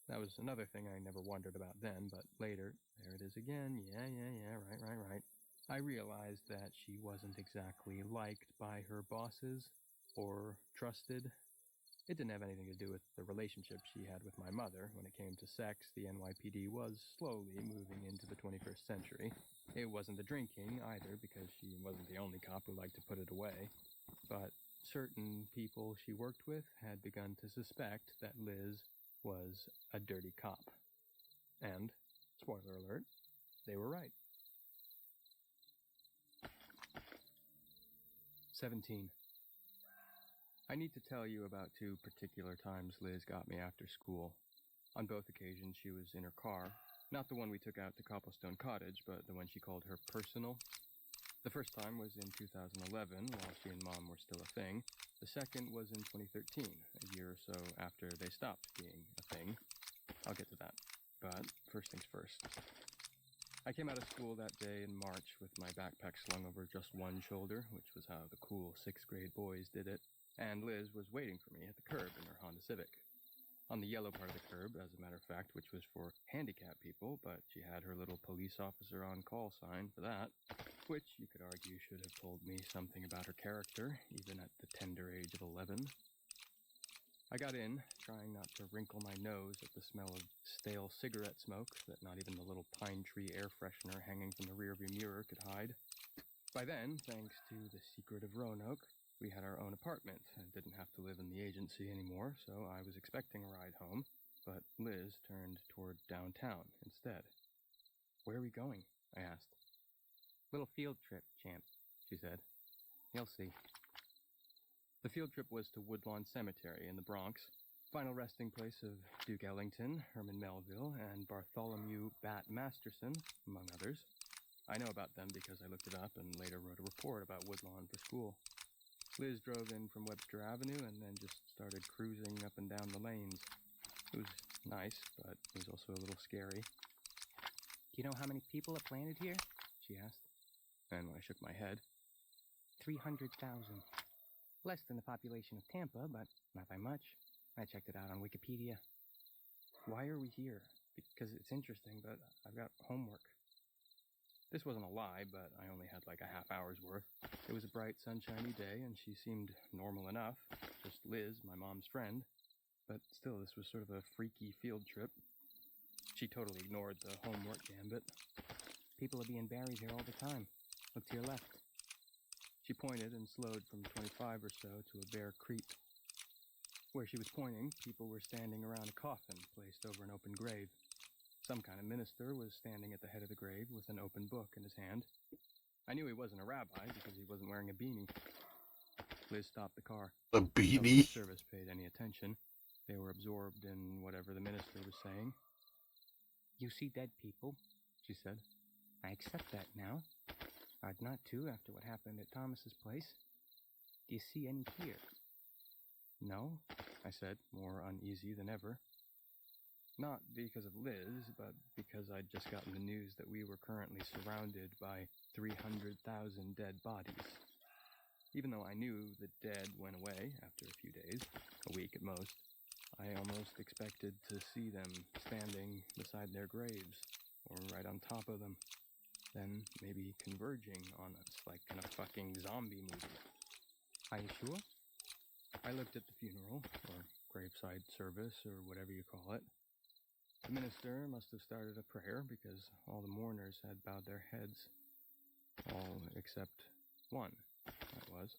That was another thing I never wondered about then, but later, there it is again, right. I realized that she wasn't exactly liked by her bosses, or trusted. It didn't have anything to do with the relationship she had with my mother. When it came to sex, the NYPD was slowly moving into the 21st century. It wasn't the drinking either, because she wasn't the only cop who liked to put it away. But certain people she worked with had begun to suspect that Liz was a dirty cop. And, spoiler alert, they were right. 17. I need to tell you about 2 particular times Liz got me after school. On both occasions she was in her car, not the one we took out to Cobblestone Cottage, but the one she called her personal. The first time was in 2011, while she and Mom were still a thing. The second was in 2013, a year or so after they stopped being a thing. I'll get to that. But first things first. I came out of school that day in March with my backpack slung over just one shoulder, which was how the cool 6th grade boys did it, and Liz was waiting for me at the curb in her Honda Civic. On the yellow part of the curb, as a matter of fact, which was for handicapped people, but she had her little police officer on call sign for that, which you could argue should have told me something about her character, even at the tender age of 11. I got in, trying not to wrinkle my nose at the smell of stale cigarette smoke that not even the little pine tree air freshener hanging from the rearview mirror could hide. By then, thanks to the secret of Roanoke, we had our own apartment and didn't have to live in the agency anymore, so I was expecting a ride home, but Liz turned toward downtown instead. "Where are we going?" I asked. "Little field trip, champ," she said. "You'll see." The field trip was to Woodlawn Cemetery in the Bronx, final resting place of Duke Ellington, Herman Melville, and Bartholomew Bat Masterson, among others. I know about them because I looked it up and later wrote a report about Woodlawn for school. Liz drove in from Webster Avenue and then just started cruising up and down the lanes. It was nice, but it was also a little scary. "Do you know how many people are planted here?" she asked. And I shook my head. 300,000. Less than the population of Tampa, but not by much. I checked it out on Wikipedia. "Why are we here?" "Because it's interesting, but I've got homework." This wasn't a lie, but I only had like a half hour's worth. It was a bright, sunshiny day, and she seemed normal enough. Just Liz, my mom's friend. But still, this was sort of a freaky field trip. She totally ignored the homework gambit. "People are being buried here all the time. Look to your left." She pointed and slowed from 25 or so to a bare creep. Where she was pointing, people were standing around a coffin placed over an open grave. Some kind of minister was standing at the head of the grave with an open book in his hand. I knew he wasn't a rabbi because he wasn't wearing a beanie. Liz stopped the car. A No beanie? service paid any attention. They were absorbed in whatever the minister was saying. "You see dead people," she said. "I accept that now. Hard not to after what happened at Thomas's place. Do you see any here?" "No," I said, more uneasy than ever. Not because of Liz, but because I'd just gotten the news that we were currently surrounded by 300,000 dead bodies. Even though I knew the dead went away after a few days, a week at most, I almost expected to see them standing beside their graves, or right on top of them, then maybe converging on us like in a fucking zombie movie. "Are you sure?" I looked at the funeral, or graveside service, or whatever you call it. The minister must have started a prayer because all the mourners had bowed their heads. All except one, that was.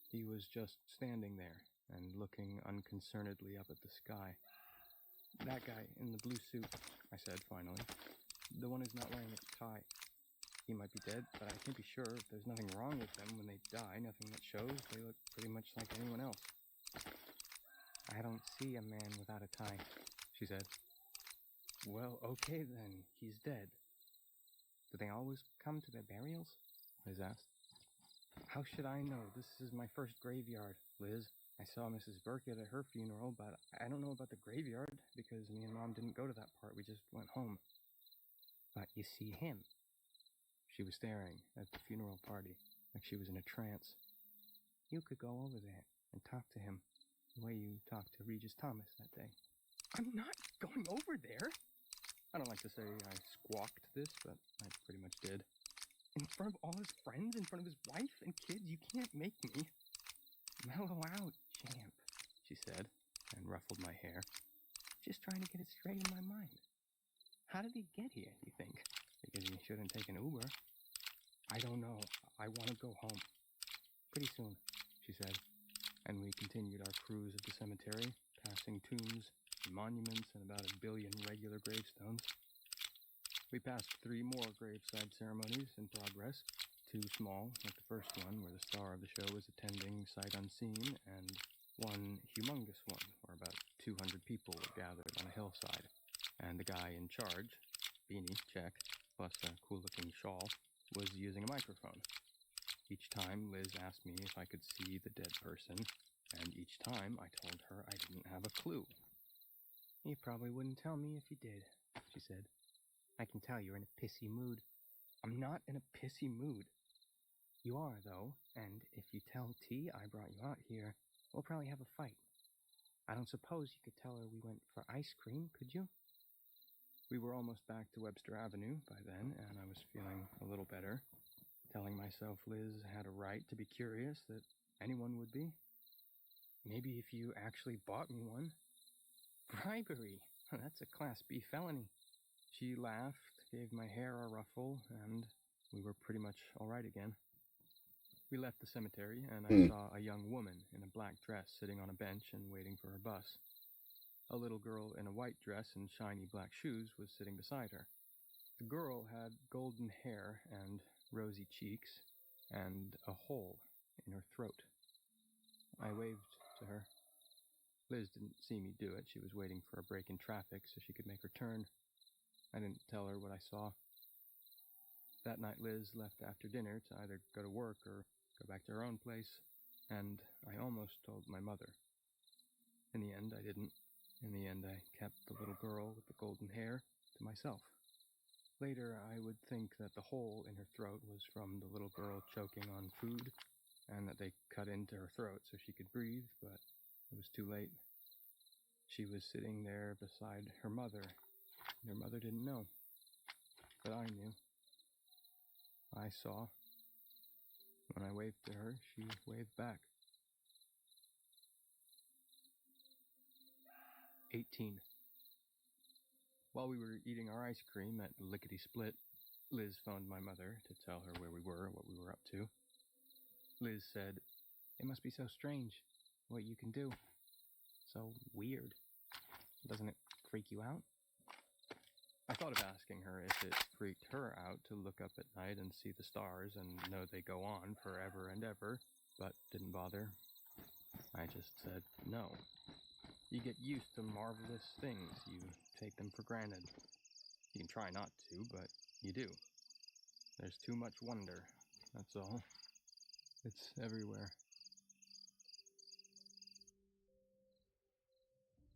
He was just standing there and looking unconcernedly up at the sky. "That guy in the blue suit," I said finally. "The one who's not wearing a tie. He might be dead, but I can't be sure. There's nothing wrong with them when they die, nothing that shows. They look pretty much like anyone else." "I don't see a man without a tie," she said. "Well, okay then, he's dead." "Do they always come to their burials?" Liz asked. "How should I know? This is my first graveyard, Liz. I saw Mrs. Burkett at her funeral, but I don't know about the graveyard because me and Mom didn't go to that part. We just went home." "But you see him." She was staring at the funeral party like she was in a trance. "You could go over there and talk to him the way you talked to Regis Thomas that day." "I'm not going over there." I don't like to say I squawked this, but I pretty much did. "In front of all his friends, in front of his wife and kids, you can't make me." "Mellow out, champ," she said, and ruffled my hair. "Just trying to get it straight in my mind. How did he get here, you think? Because he shouldn't take an Uber." "I don't know. I want to go home." "Pretty soon," she said, and we continued our cruise of the cemetery, passing tombs, monuments, and about 1 billion regular gravestones. We passed 3 more graveside ceremonies in progress, 2 small, like the first one, where the star of the show was attending sight unseen, and 1 humongous one, where about 200 people were gathered on a hillside, and the guy in charge, beanie, check, plus a cool-looking shawl, was using a microphone. Each time, Liz asked me if I could see the dead person, and each time I told her I didn't have a clue. "You probably wouldn't tell me if you did," she said. "I can tell you're in a pissy mood." "I'm not in a pissy mood." "You are, though, and if you tell T I brought you out here, we'll probably have a fight. I don't suppose you could tell her we went for ice cream, could you?" We were almost back to Webster Avenue by then, and I was feeling a little better, telling myself Liz had a right to be curious, that anyone would be. "Maybe if you actually bought me one." "Bribery! That's a Class B felony." She laughed, gave my hair a ruffle, and we were pretty much all right again. We left the cemetery, and I saw a young woman in a black dress sitting on a bench and waiting for her bus. A little girl in a white dress and shiny black shoes was sitting beside her. The girl had golden hair and rosy cheeks, and a hole in her throat. I waved to her. Liz didn't see me do it. She was waiting for a break in traffic so she could make her turn. I didn't tell her what I saw. That night, Liz left after dinner to either go to work or go back to her own place, and I almost told my mother. In the end, I didn't. In the end, I kept the little girl with the golden hair to myself. Later, I would think that the hole in her throat was from the little girl choking on food, and that they cut into her throat so she could breathe, but it was too late. She was sitting there beside her mother, and her mother didn't know. But I knew. I saw. When I waved to her, she waved back. 18. While we were eating our ice cream at Lickety Split, Liz phoned my mother to tell her where we were, what we were up to. Liz said, "It must be so strange what you can do. So weird. Doesn't it freak you out?" I thought of asking her if it freaked her out to look up at night and see the stars and know they go on forever and ever, but didn't bother. I just said no. You get used to marvelous things. You take them for granted. You can try not to, but you do. There's too much wonder, that's all. It's everywhere.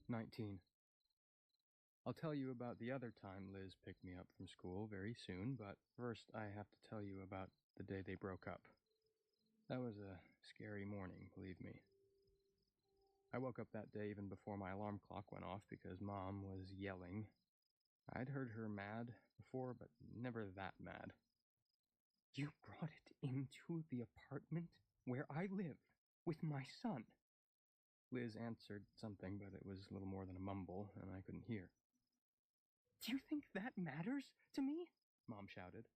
19. I'll tell you about the other time Liz picked me up from school very soon, but first I have to tell you about the day they broke up. That was a scary morning, believe me. I woke up that day even before my alarm clock went off because Mom was yelling. I'd heard her mad before, but never that mad. "You brought it into the apartment where I live with my son." Liz answered something, but it was little more than a mumble, and I couldn't hear. "Do you think that matters to me?" Mom shouted.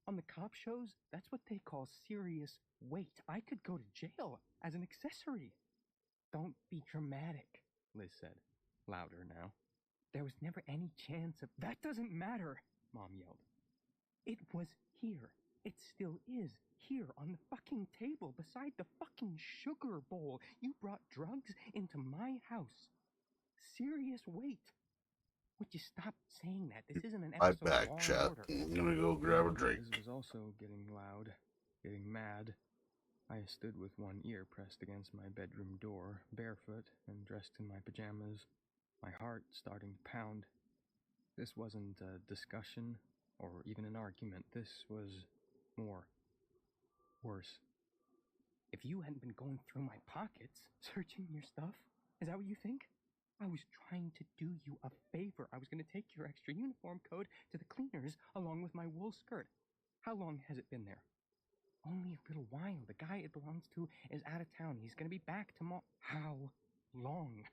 "On the cop shows, that's what they call serious weight. I could go to jail as an accessory." "Don't be dramatic," Liz said, louder now. "There was never any chance of—" "That doesn't matter," Mom yelled. "It was here. It still is here on the fucking table beside the fucking sugar bowl. You brought drugs into my house. Serious weight. Would you stop saying that? This isn't an I episode of back, Law and chat. Order." I'm gonna go grab a drink. Liz was also getting loud, getting mad. I stood with one ear pressed against my bedroom door, barefoot and dressed in my pajamas, my heart starting to pound. This wasn't a discussion or even an argument. This was more. Worse. "If you hadn't been going through my pockets, searching your stuff, is that what you think? I was trying to do you a favor. I was going to take your extra uniform coat to the cleaners along with my wool skirt. How long has it been there?" "Only a little while. The guy it belongs to is out of town. He's going to be back tomorrow." "How long?"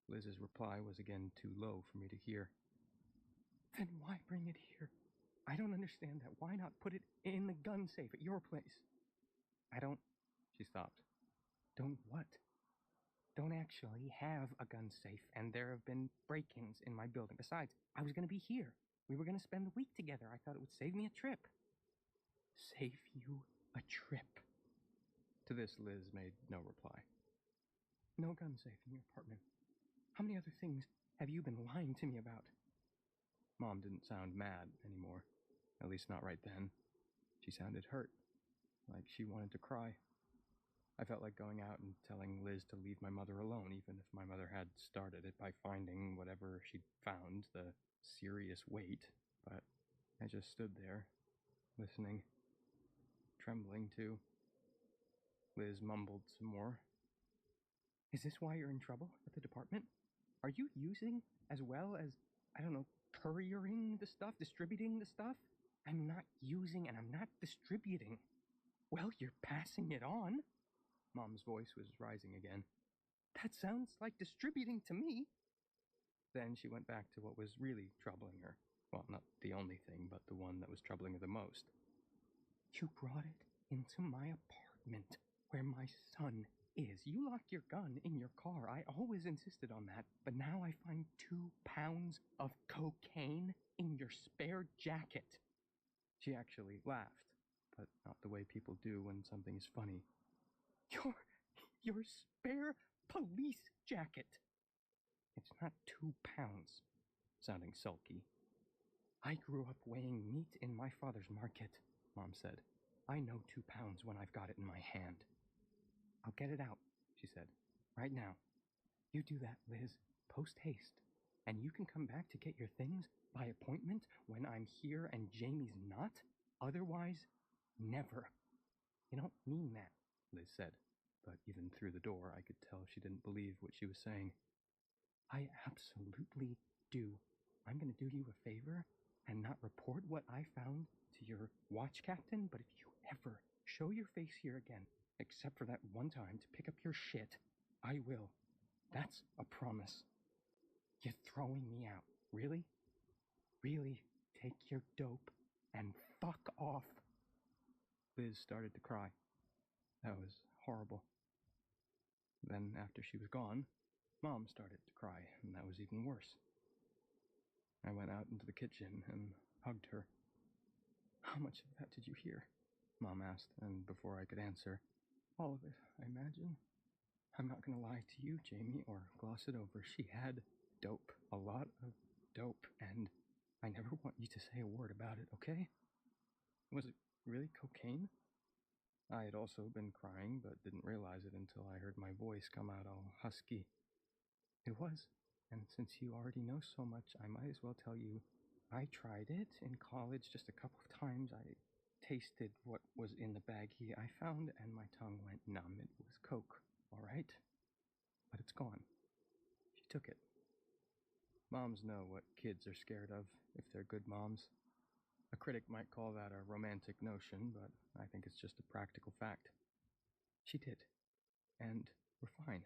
Liz's reply was again too low for me to hear. "Then why bring it here? I don't understand that. Why not put it in the gun safe at your place?" "I don't..." She stopped. "Don't what?" "Don't actually have a gun safe, and there have been break-ins in my building. Besides, I was going to be here. We were going to spend the week together. I thought it would save me a trip." "Save you a trip?" To this, Liz made no reply. "No gun safe in your apartment. How many other things have you been lying to me about?" Mom didn't sound mad anymore. At least not right then. She sounded hurt, like she wanted to cry. I felt like going out and telling Liz to leave my mother alone, even if my mother had started it by finding whatever she'd found, the serious weight. But I just stood there, listening, trembling too. Liz mumbled some more. Is this why you're in trouble at the department? Are you using as well as, I don't know, couriering the stuff, distributing the stuff? I'm not using and I'm not distributing. Well, you're passing it on. Mom's voice was rising again. That sounds like distributing to me. Then she went back to what was really troubling her. Well, not the only thing, but the one that was troubling her the most. You brought it into my apartment where my son is. You locked your gun in your car. I always insisted on that. But now I find 2 pounds of cocaine in your spare jacket. She actually laughed, but not the way people do when something is funny. Your spare police jacket. It's not 2 pounds, sounding sulky. I grew up weighing meat in my father's market, Mom said. I know 2 pounds when I've got it in my hand. I'll get it out, she said, right now. You do that, Liz, post haste, and you can come back to get your things by appointment when I'm here and Jamie's not. Otherwise, never. You don't mean that, Liz said, but even through the door I could tell she didn't believe what she was saying. I absolutely do. I'm going to do you a favor and not report what I found to your watch captain, but if you ever show your face here again, except for that one time to pick up your shit, I will. That's a promise. You're throwing me out. Really? Really? Take your dope and fuck off. Liz started to cry. That was horrible. Then, after she was gone, Mom started to cry, and that was even worse. I went out into the kitchen and hugged her. How much of that did you hear? Mom asked, and before I could answer, all of it, I imagine. I'm not going to lie to you, Jamie, or gloss it over. She had dope, a lot of dope, and I never want you to say a word about it, okay? Was it really cocaine? I had also been crying, but didn't realize it until I heard my voice come out all husky. It was, and since you already know so much, I might as well tell you, I tried it in college just a couple of times. I tasted what was in the baggie I found, and my tongue went numb. It was coke, all right? But it's gone. She took it. Moms know what kids are scared of, if they're good moms. A critic might call that a romantic notion, but I think it's just a practical fact. She did, and we're fine.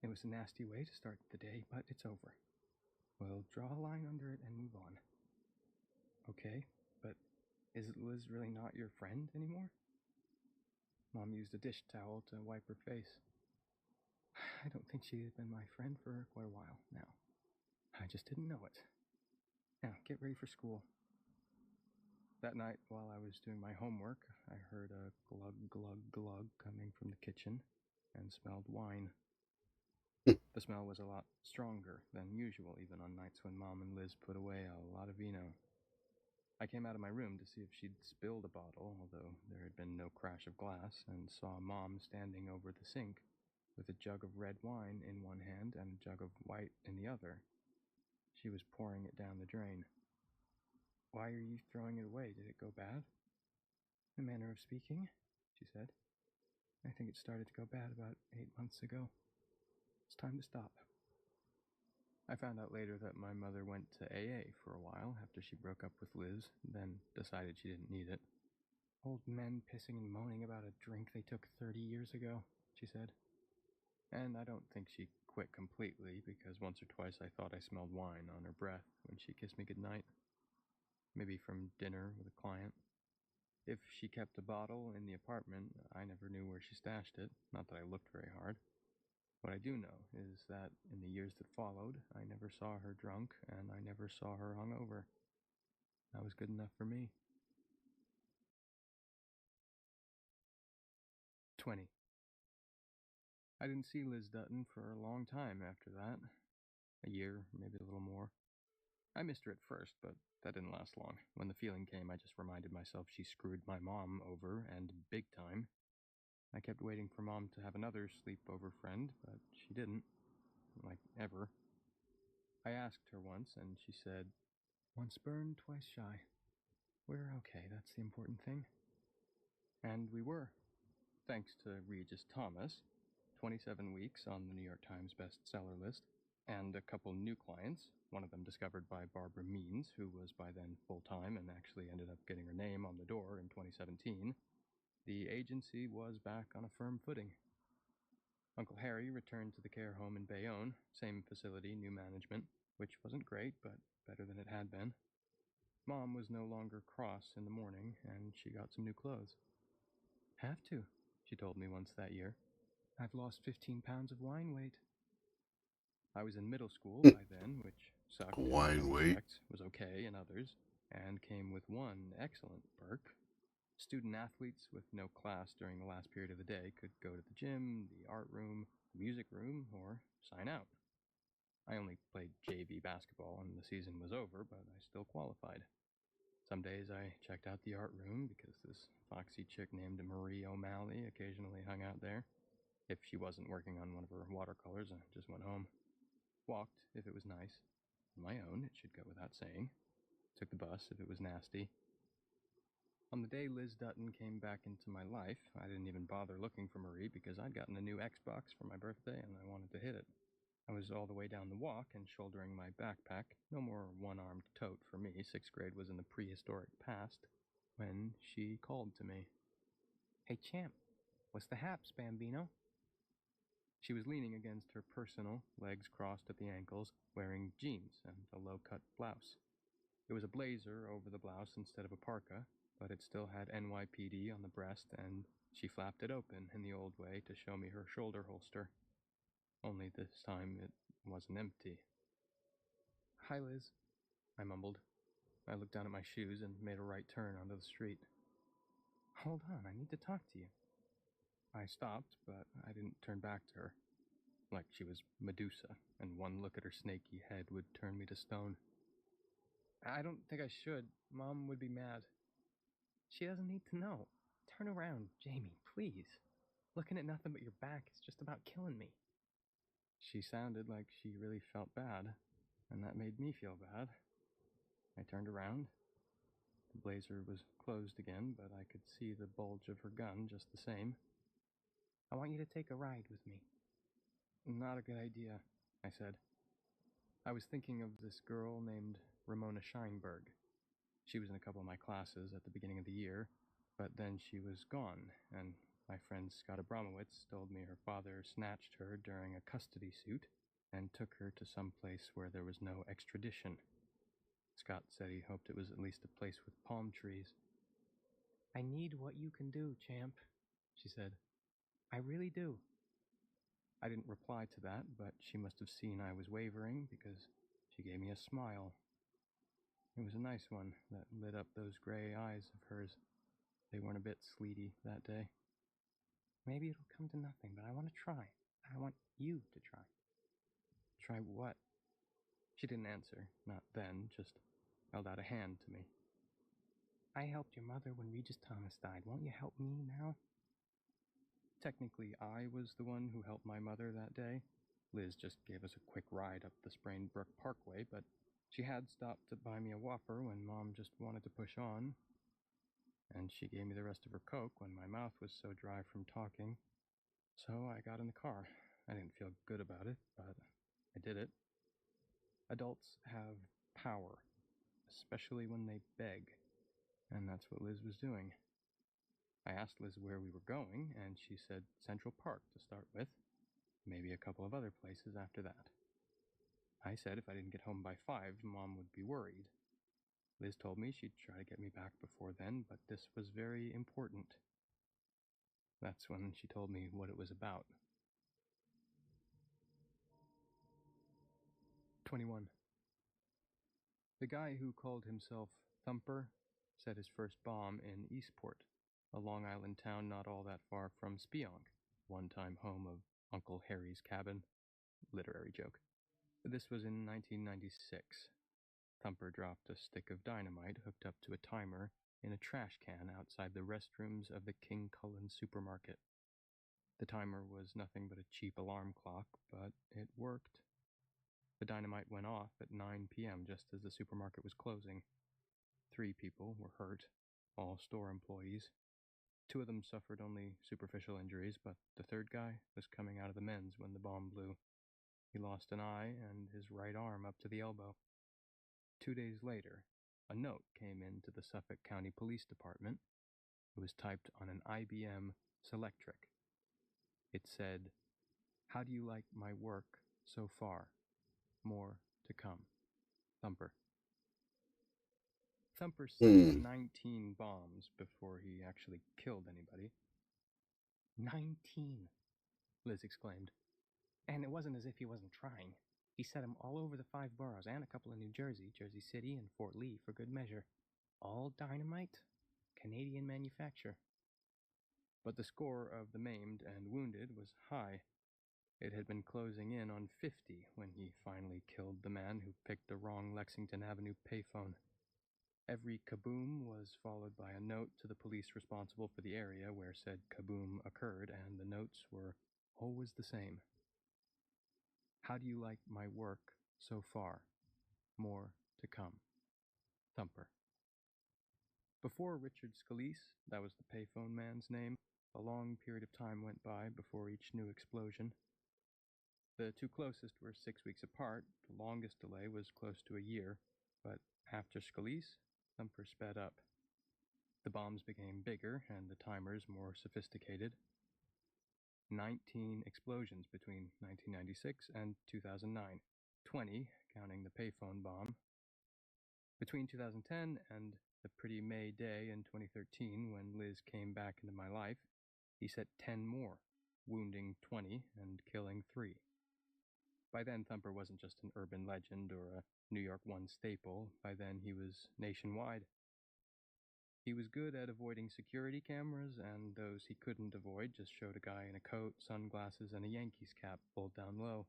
It was a nasty way to start the day, but it's over. We'll draw a line under it and move on. Okay, but is Liz really not your friend anymore? Mom used a dish towel to wipe her face. I don't think she's been my friend for quite a while now. I just didn't know it. Now, get ready for school. That night, while I was doing my homework, I heard a glug, glug, glug coming from the kitchen and smelled wine. The smell was a lot stronger than usual, even on nights when Mom and Liz put away a lot of vino. I came out of my room to see if she'd spilled a bottle, although there had been no crash of glass, and saw Mom standing over the sink with a jug of red wine in one hand and a jug of white in the other. She was pouring it down the drain. Why are you throwing it away? Did it go bad? In a manner of speaking, she said. I think it started to go bad about 8 months ago. It's time to stop. I found out later that my mother went to AA for a while after she broke up with Liz, then decided she didn't need it. Old men pissing and moaning about a drink they took 30 years ago, she said. And I don't think she quit completely, because once or twice I thought I smelled wine on her breath when she kissed me goodnight. Maybe from dinner with a client. If she kept a bottle in the apartment, I never knew where she stashed it, not that I looked very hard. What I do know is that in the years that followed, I never saw her drunk, and I never saw her hungover. That was good enough for me. 20. I didn't see Liz Dutton for a long time after that. A year, maybe a little more. I missed her at first, but that didn't last long. When the feeling came, I just reminded myself she screwed my mom over, and big time. I kept waiting for Mom to have another sleepover friend, but she didn't. Like, ever. I asked her once, and she said, "Once burned, twice shy. We're okay, that's the important thing." And we were. Thanks to Regis Thomas, 27 weeks on the New York Times bestseller list, and a couple new clients, one of them discovered by Barbara Means, who was by then full-time and actually ended up getting her name on the door in 2017, the agency was back on a firm footing. Uncle Harry returned to the care home in Bayonne, same facility, new management, which wasn't great, but better than it had been. Mom was no longer cross in the morning, and she got some new clothes. "Have to," she told me once that year. "I've lost 15 pounds of wine weight." I was in middle school by then, which sucked in Wine some weight. respects, was okay in others, and came with one excellent perk. Student athletes with no class during the last period of the day could go to the gym, the art room, the music room, or sign out. I only played JV basketball and the season was over, but I still qualified. Some days I checked out the art room because this foxy chick named Marie O'Malley occasionally hung out there. If she wasn't working on one of her watercolors, I just went home. Walked if it was nice. On my own, it should go without saying. Took the bus if it was nasty. On the day Liz Dutton came back into my life, I didn't even bother looking for Marie because I'd gotten a new Xbox for my birthday and I wanted to hit it. I was all the way down the walk and shouldering my backpack, no more one-armed tote for me, 6th grade was in the prehistoric past, when she called to me. "Hey, champ, what's the haps, Bambino?" She was leaning against her personal, legs crossed at the ankles, wearing jeans and a low-cut blouse. It was a blazer over the blouse instead of a parka, but it still had NYPD on the breast, and she flapped it open in the old way to show me her shoulder holster. Only this time it wasn't empty. "Hi, Liz," I mumbled. I looked down at my shoes and made a right turn onto the street. "Hold on, I need to talk to you." I stopped, but I didn't turn back to her. Like she was Medusa, and one look at her snaky head would turn me to stone. "I don't think I should. Mom would be mad." "She doesn't need to know. Turn around, Jamie, please. Looking at nothing but your back is just about killing me." She sounded like she really felt bad, and that made me feel bad. I turned around. The blazer was closed again, but I could see the bulge of her gun just the same. "I want you to take a ride with me." "Not a good idea," I said. I was thinking of this girl named Ramona Scheinberg. She was in a couple of my classes at the beginning of the year, but then she was gone, and my friend Scott Abramowitz told me her father snatched her during a custody suit and took her to some place where there was no extradition. Scott said he hoped it was at least a place with palm trees. "I need what you can do, champ," she said. "I really do." I didn't reply to that, but she must have seen I was wavering because she gave me a smile. It was a nice one that lit up those gray eyes of hers. They weren't a bit sleety that day. "Maybe it'll come to nothing, but I want to try. I want you to try." "Try what?" She didn't answer, not then, just held out a hand to me. "I helped your mother when Regis Thomas died. Won't you help me now?" Technically, I was the one who helped my mother that day. Liz just gave us a quick ride up the Sprained Brook Parkway, but she had stopped to buy me a Whopper when Mom just wanted to push on. And she gave me the rest of her Coke when my mouth was so dry from talking. So I got in the car. I didn't feel good about it, but I did it. Adults have power, especially when they beg, and that's what Liz was doing. I asked Liz where we were going, and she said Central Park to start with, maybe a couple of other places after that. I said if I didn't get home by 5, Mom would be worried. Liz told me she'd try to get me back before then, but this was very important. That's when she told me what it was about. 21. The guy who called himself Thumper set his first bomb in Eastport, a Long Island town not all that far from Spionk, one-time home of Uncle Harry's cabin. Literary joke. This was in 1996. Thumper dropped a stick of dynamite hooked up to a timer in a trash can outside the restrooms of the King Cullen supermarket. The timer was nothing but a cheap alarm clock, but it worked. The dynamite went off at 9 p.m. just as the supermarket was closing. 3 people were hurt, all store employees. 2 of them suffered only superficial injuries, but the third guy was coming out of the men's when the bomb blew. He lost an eye and his right arm up to the elbow. 2 days later, a note came into the Suffolk County Police Department. It was typed on an IBM Selectric. It said, "How do you like my work so far? More to come. Thumper." Thumper set 19 bombs before he actually killed anybody. 19, Liz exclaimed. And it wasn't as if he wasn't trying. He set them all over the 5 boroughs and a couple in New Jersey, Jersey City, and Fort Lee for good measure. All dynamite, Canadian manufacture. But the score of the maimed and wounded was high. It had been closing in on 50 when he finally killed the man who picked the wrong Lexington Avenue payphone. Every kaboom was followed by a note to the police responsible for the area where said kaboom occurred, and the notes were always the same. How do you like my work so far? More to come. Thumper. Before Richard Scalise, that was the payphone man's name, a long period of time went by before each new explosion. The 2 closest were 6 weeks apart. The longest delay was close to a year, but after Scalise, Thumper sped up. The bombs became bigger and the timers more sophisticated. 19 explosions between 1996 and 2009, 20 counting the payphone bomb. Between 2010 and the pretty May day in 2013, when Liz came back into my life, he set 10 more, wounding 20 and killing 3. By then, Thumper wasn't just an urban legend or a New York One staple. By then, he was nationwide. He was good at avoiding security cameras, and those he couldn't avoid just showed a guy in a coat, sunglasses, and a Yankees cap pulled down low.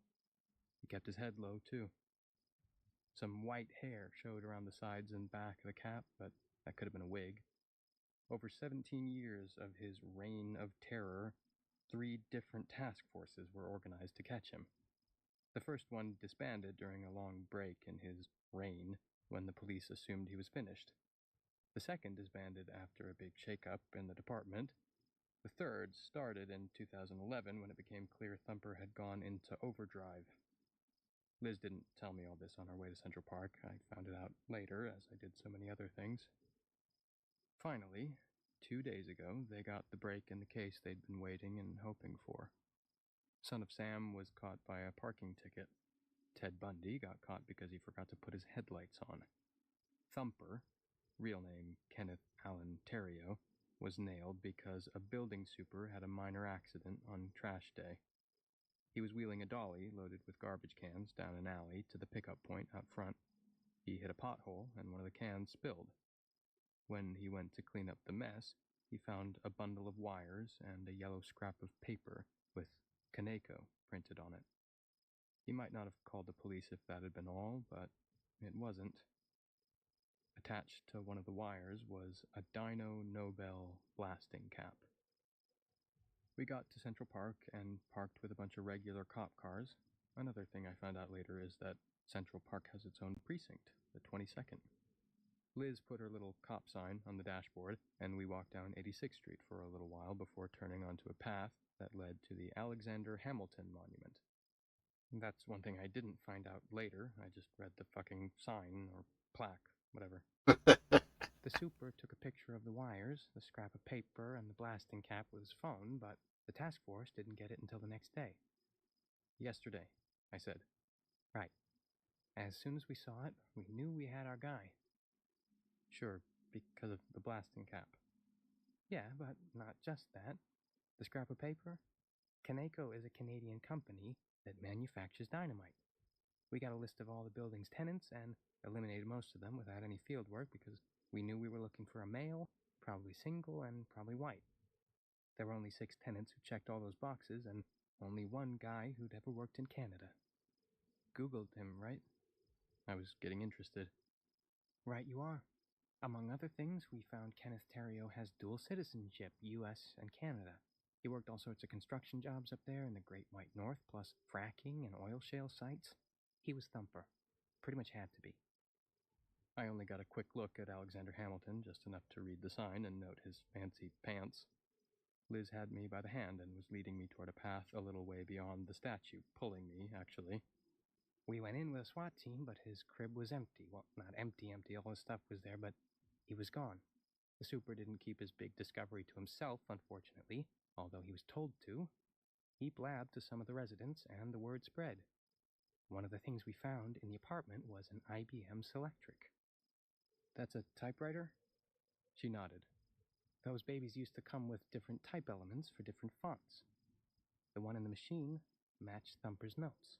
He kept his head low, too. Some white hair showed around the sides and back of the cap, but that could have been a wig. Over 17 years of his reign of terror, 3 different task forces were organized to catch him. The first one disbanded during a long break in his reign when the police assumed he was finished. The second disbanded after a big shakeup in the department. The third started in 2011 when it became clear Thumper had gone into overdrive. Liz didn't tell me all this on our way to Central Park. I found it out later, as I did so many other things. Finally, 2 days ago, they got the break in the case they'd been waiting and hoping for. Son of Sam was caught by a parking ticket. Ted Bundy got caught because he forgot to put his headlights on. Thumper, real name Kenneth Allen Terrio, was nailed because a building super had a minor accident on trash day. He was wheeling a dolly loaded with garbage cans down an alley to the pickup point out front. He hit a pothole and one of the cans spilled. When he went to clean up the mess, he found a bundle of wires and a yellow scrap of paper with Kaneko printed on it. He might not have called the police if that had been all, but it wasn't. Attached to one of the wires was a Dino Nobel blasting cap. We got to Central Park and parked with a bunch of regular cop cars. Another thing I found out later is that Central Park has its own precinct, the 22nd. Liz put her little cop sign on the dashboard, and we walked down 86th Street for a little while before turning onto a path that led to the Alexander Hamilton Monument. That's one thing I didn't find out later. I just read the fucking sign or plaque, whatever. The super took a picture of the wires, the scrap of paper, and the blasting cap with his phone, but the task force didn't get it until the next day. Yesterday, I said. Right. As soon as we saw it, we knew we had our guy. Sure, because of the blasting cap. Yeah, but not just that. The scrap of paper? Kaneko is a Canadian company that manufactures dynamite. We got a list of all the building's tenants and eliminated most of them without any field work because we knew we were looking for a male, probably single, and probably white. There were only 6 tenants who checked all those boxes and only one guy who'd ever worked in Canada. Googled him, right? I was getting interested. Right you are. Among other things, we found Kenneth Terrio has dual citizenship, U.S. and Canada. He worked all sorts of construction jobs up there in the Great White North, plus fracking and oil shale sites. He was Thumper. Pretty much had to be. I only got a quick look at Alexander Hamilton, just enough to read the sign and note his fancy pants. Liz had me by the hand and was leading me toward a path a little way beyond the statue, pulling me, actually. We went in with a SWAT team, but his crib was empty. Well, not empty, all his stuff was there, but he was gone. The super didn't keep his big discovery to himself, unfortunately, although he was told to. He blabbed to some of the residents, and the word spread. One of the things we found in the apartment was an IBM Selectric. That's a typewriter? She nodded. Those babies used to come with different type elements for different fonts. The one in the machine matched Thumper's notes.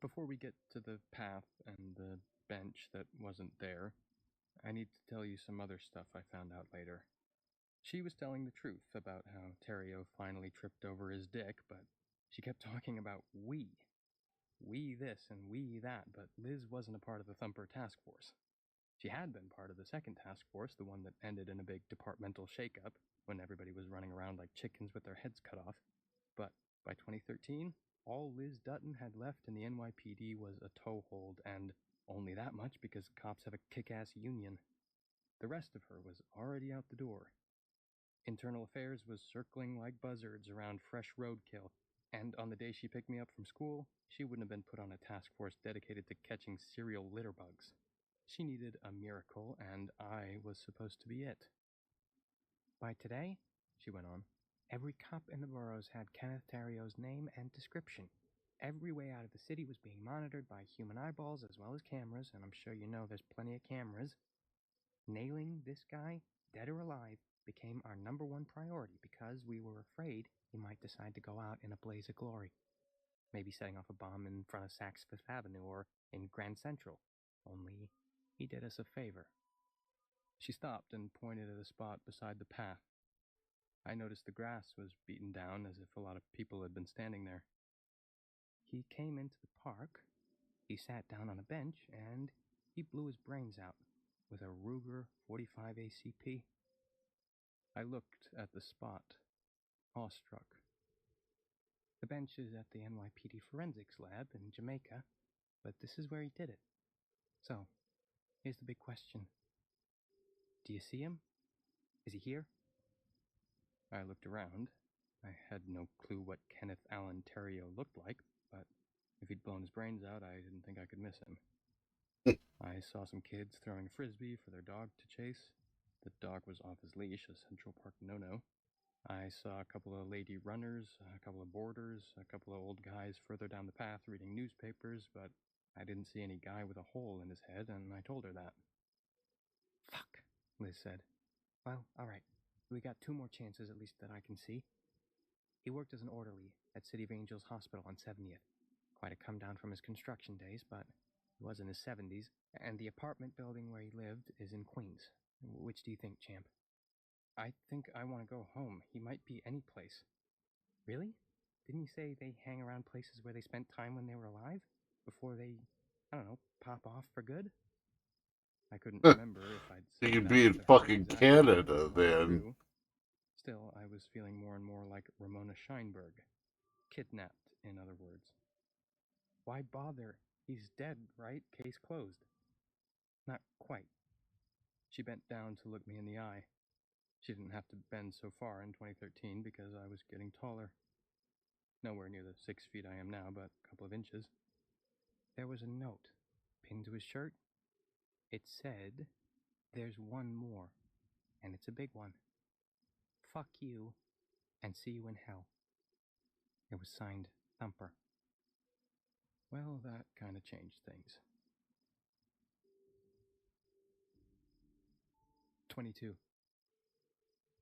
Before we get to the path and the bench that wasn't there, I need to tell you some other stuff I found out later. She was telling the truth about how Terrio finally tripped over his dick, but she kept talking about we. We this and we that, but Liz wasn't a part of the Thumper task force. She had been part of the second task force, the one that ended in a big departmental shakeup when everybody was running around like chickens with their heads cut off. But by 2013, all Liz Dutton had left in the NYPD was a toehold, and only that much because cops have a kick-ass union. The rest of her was already out the door. Internal Affairs was circling like buzzards around fresh roadkill, and on the day she picked me up from school, she wouldn't have been put on a task force dedicated to catching serial litter bugs. She needed a miracle, and I was supposed to be it. By today, she went on, every cop in the boroughs had Kenneth Terrio's name and description. Every way out of the city was being monitored by human eyeballs as well as cameras, and I'm sure you know there's plenty of cameras. Nailing this guy, dead or alive, became our number one priority because we were afraid he might decide to go out in a blaze of glory. Maybe setting off a bomb in front of Saks Fifth Avenue or in Grand Central. Only he did us a favor. She stopped and pointed at a spot beside the path. I noticed the grass was beaten down as if a lot of people had been standing there. He came into the park, he sat down on a bench, and he blew his brains out with a Ruger 45 ACP. I looked at the spot, awestruck. The bench is at the NYPD Forensics Lab in Jamaica, but this is where he did it. So, here's the big question. Do you see him? Is he here? I looked around. I had no clue what Kenneth Allen Terrio looked like, but if he'd blown his brains out, I didn't think I could miss him. I saw some kids throwing a frisbee for their dog to chase. The dog was off his leash, a Central Park no-no. I saw a couple of lady runners, a couple of boarders, a couple of old guys further down the path reading newspapers, but I didn't see any guy with a hole in his head, and I told her that. Fuck, Liz said. Well, all right. We got 2 more chances, at least that I can see. He worked as an orderly at City of Angels Hospital on 70th. Quite a come down from his construction days, but he was in his 70s, and the apartment building where he lived is in Queens. Which do you think, champ? I think I want to go home. He might be any place. Really? Didn't you say they hang around places where they spent time when they were alive? Before they, I don't know, pop off for good? I couldn't remember if I'd You said could that be in to her fucking exactly, Canada but it wasn't then. true. Still, I was feeling more and more like Ramona Scheinberg. Kidnapped, in other words. Why bother? He's dead, right? Case closed. Not quite. She bent down to look me in the eye. She didn't have to bend so far in 2013 because I was getting taller. Nowhere near the 6 feet I am now, but a couple of inches. There was a note pinned to his shirt. It said, "There's one more, and it's a big one. Fuck you, and see you in hell." It was signed Thumper. Well, that kind of changed things. 22.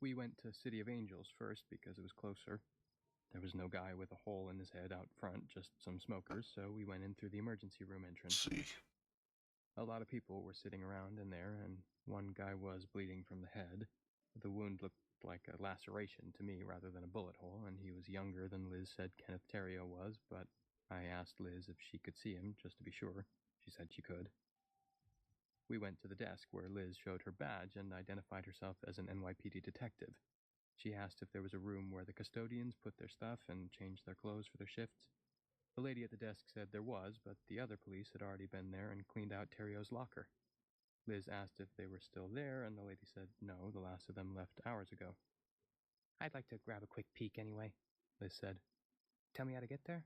We went to City of Angels first because it was closer. There was no guy with a hole in his head out front, just some smokers, so we went in through the emergency room entrance. See. A lot of people were sitting around in there, and one guy was bleeding from the head. The wound looked like a laceration to me rather than a bullet hole, and he was younger than Liz said Kenneth Terrio was, but I asked Liz if she could see him, just to be sure. She said she could. We went to the desk where Liz showed her badge and identified herself as an NYPD detective. She asked if there was a room where the custodians put their stuff and changed their clothes for their shifts. The lady at the desk said there was, but the other police had already been there and cleaned out Terrio's locker. Liz asked if they were still there, and the lady said no, the last of them left hours ago. I'd like to grab a quick peek anyway, Liz said. Tell me how to get there?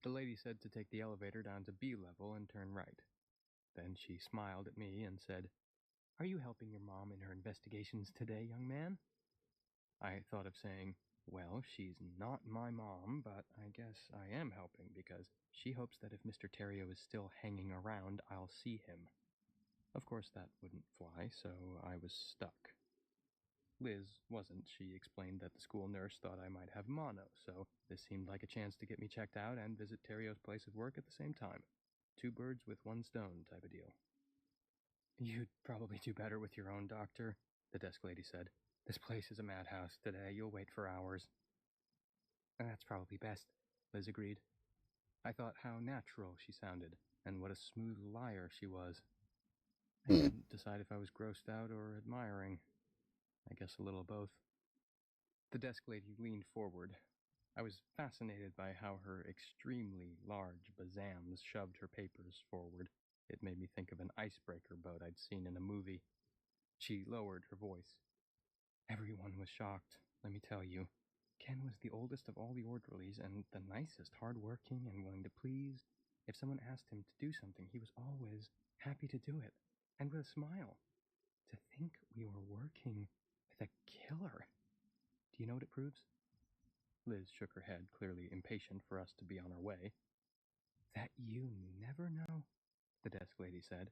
The lady said to take the elevator down to B level and turn right. Then she smiled at me and said, Are you helping your mom in her investigations today, young man? I thought of saying, well, she's not my mom, but I guess I am helping because she hopes that if Mr. Terrio is still hanging around, I'll see him. Of course, that wouldn't fly, so I was stuck. Liz wasn't. She explained that the school nurse thought I might have mono, so this seemed like a chance to get me checked out and visit Terrio's place of work at the same time. 2 birds with 1 stone type of deal. You'd probably do better with your own doctor, the desk lady said. This place is a madhouse today. You'll wait for hours. That's probably best, Liz agreed. I thought how natural she sounded, and what a smooth liar she was. I couldn't decide if I was grossed out or admiring. I guess a little of both. The desk lady leaned forward. I was fascinated by how her extremely large bazams shoved her papers forward. It made me think of an icebreaker boat I'd seen in a movie. She lowered her voice. Everyone was shocked, let me tell you. Ken was the oldest of all the orderlies and the nicest, hard-working and willing to please. If someone asked him to do something, he was always happy to do it, and with a smile. To think we were working with a killer. Do you know what it proves? Liz shook her head, clearly impatient for us to be on our way. That you never know, the desk lady said.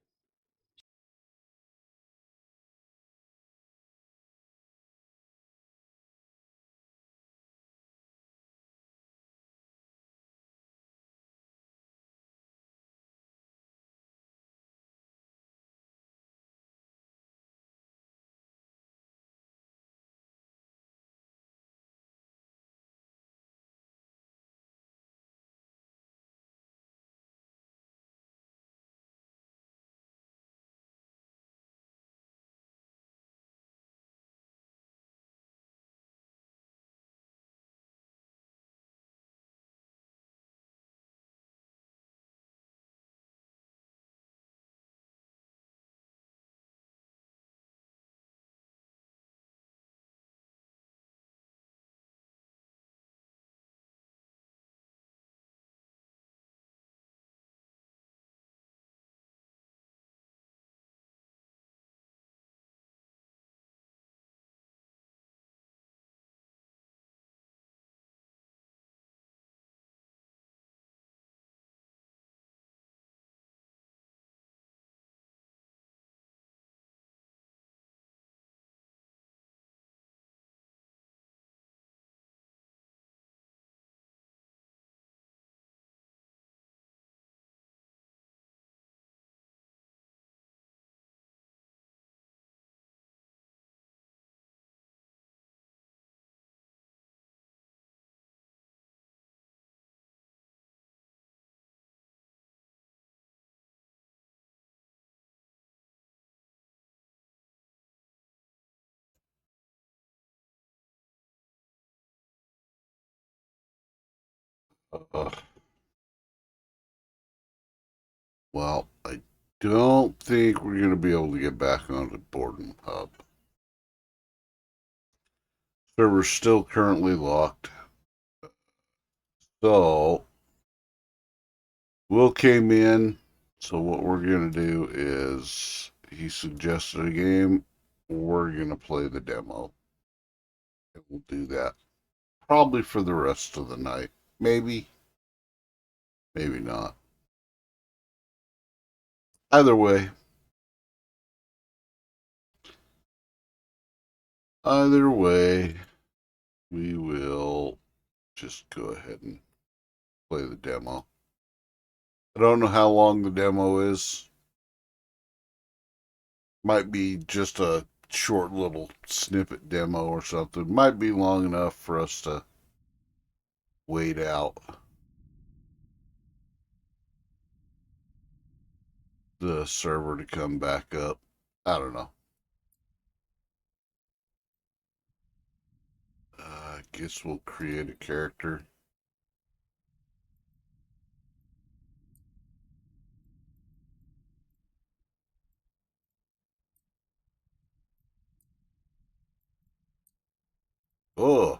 Well, I don't think we're going to be able to get back onto BoredomHub. Server's still currently locked. So, Will came in. So, what we're going to do is he suggested a game. We're going to play the demo. And we'll do that probably for the rest of the night. Maybe, maybe not. Either way, we will just go ahead and play the demo. I don't know how long the demo is. Might be just a short little snippet demo or something. Might be long enough for us to wait out. the server to come back up. I don't know. I guess we'll create a character. Oh,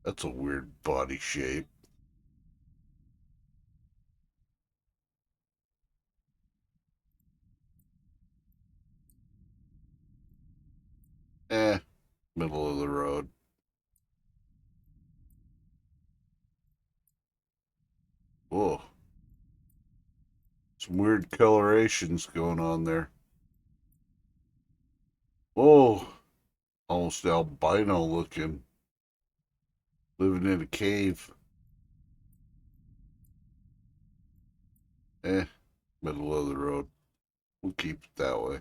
that's a weird body shape. Eh, middle of the road. Oh, some weird colorations going on there. Oh, almost albino looking. Living in a cave. Eh, middle of the road. We'll keep it that way.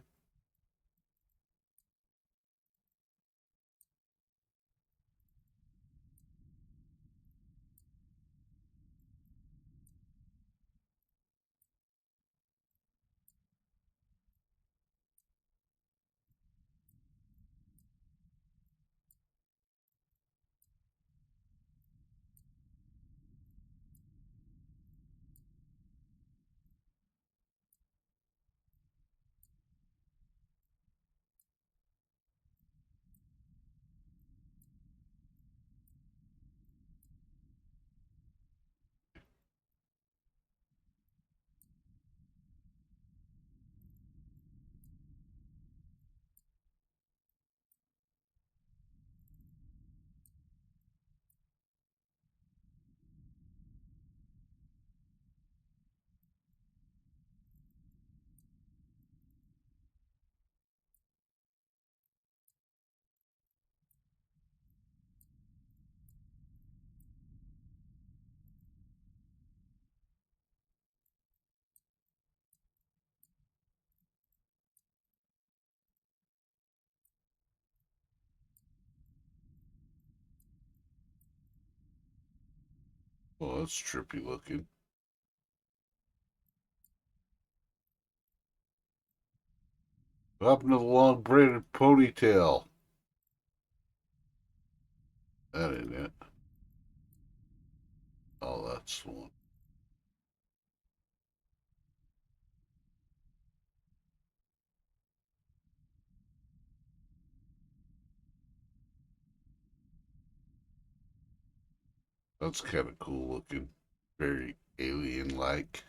Oh, that's trippy looking. What happened to the long braided ponytail? That ain't it. Oh, that's the one. That's kind of cool looking. Very alien like.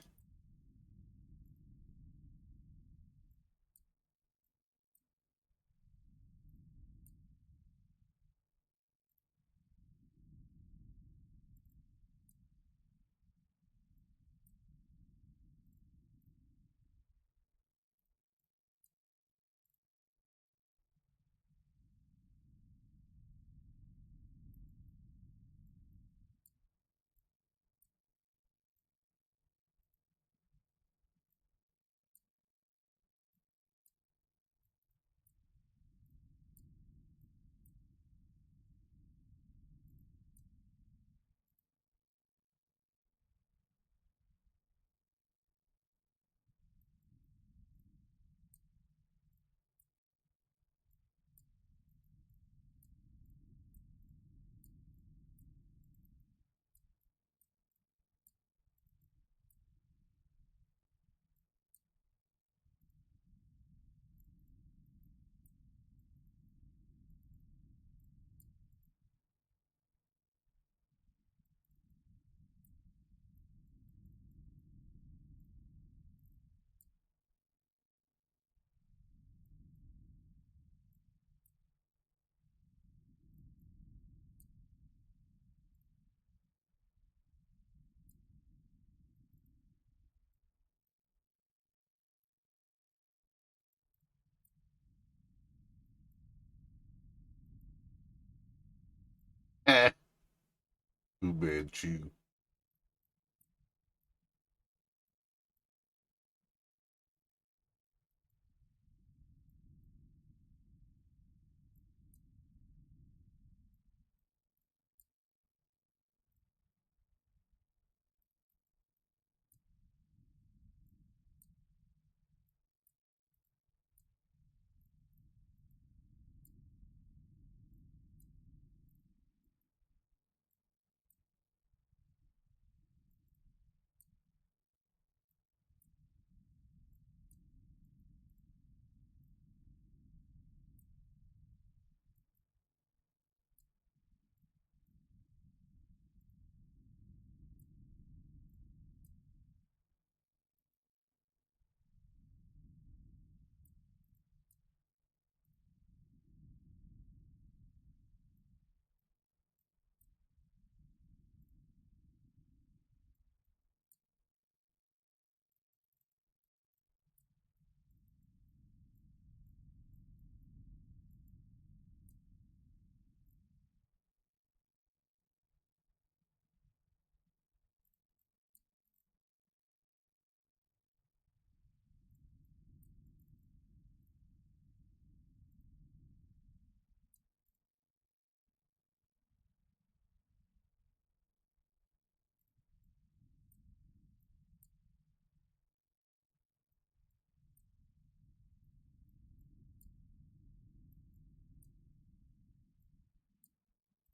Eh, too bad you.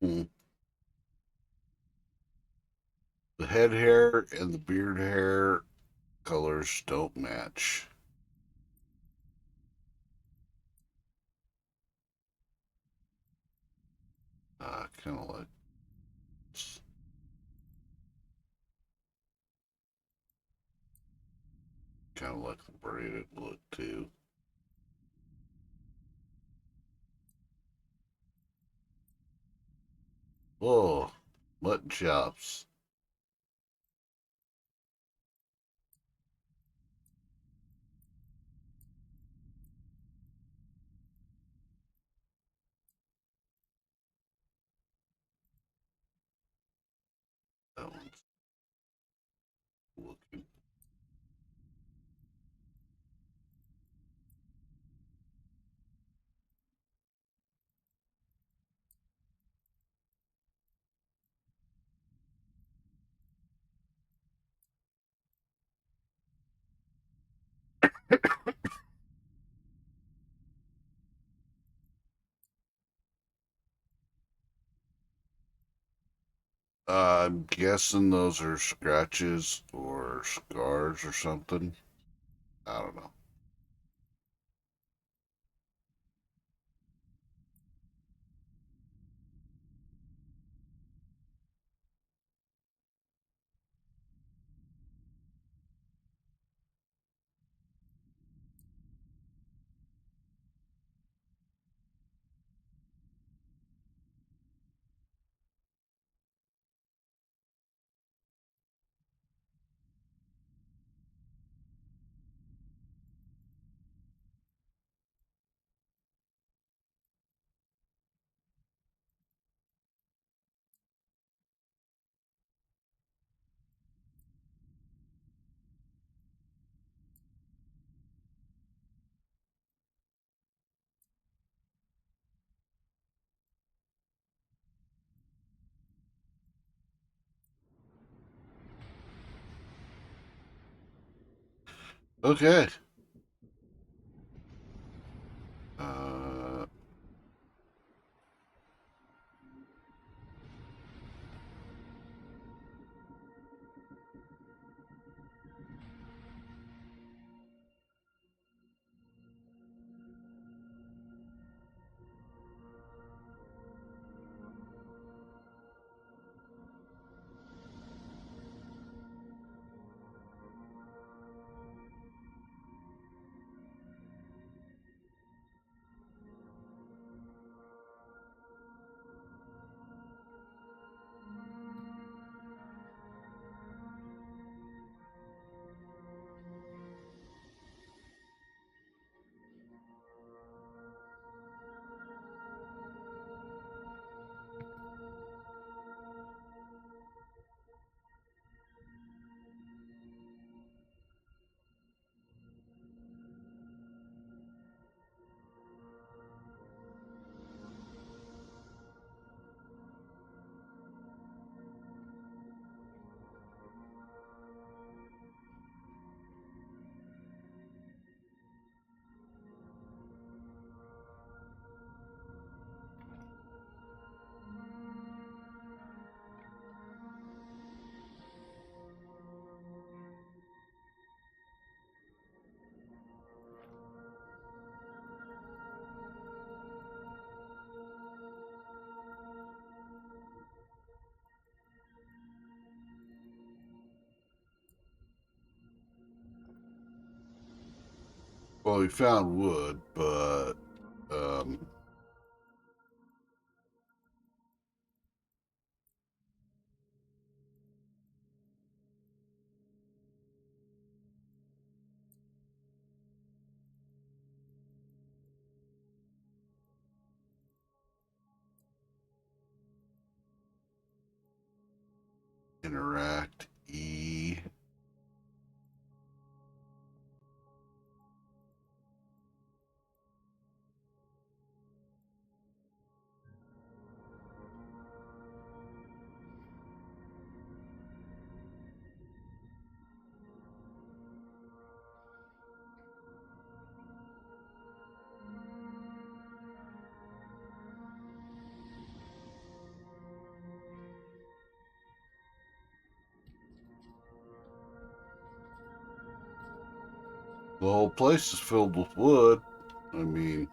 Hmm. The head hair and the beard hair colors don't match. Kind of like the braided look too. Oh, mutton chops. That one's looking. I'm guessing those are scratches or scars or something. I don't know. Okay. Uh, well, we found wood, but um, interact E. The whole place is filled with wood. I mean,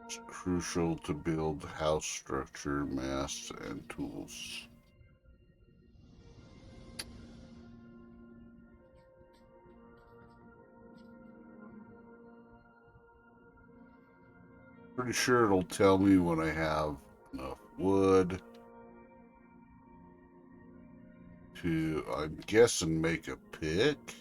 it's crucial to build house structure, masts, and tools. Pretty sure it'll tell me when I have enough wood to, I'm guessing, make a pick.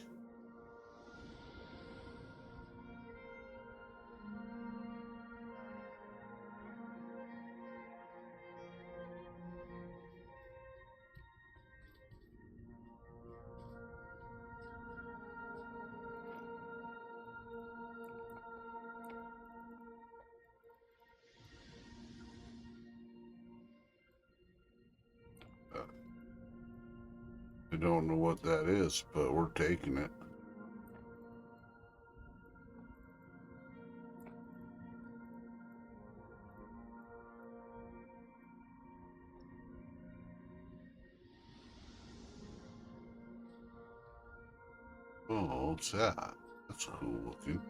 I don't know what that is, but we're taking it. Oh, what's that? That's cool looking.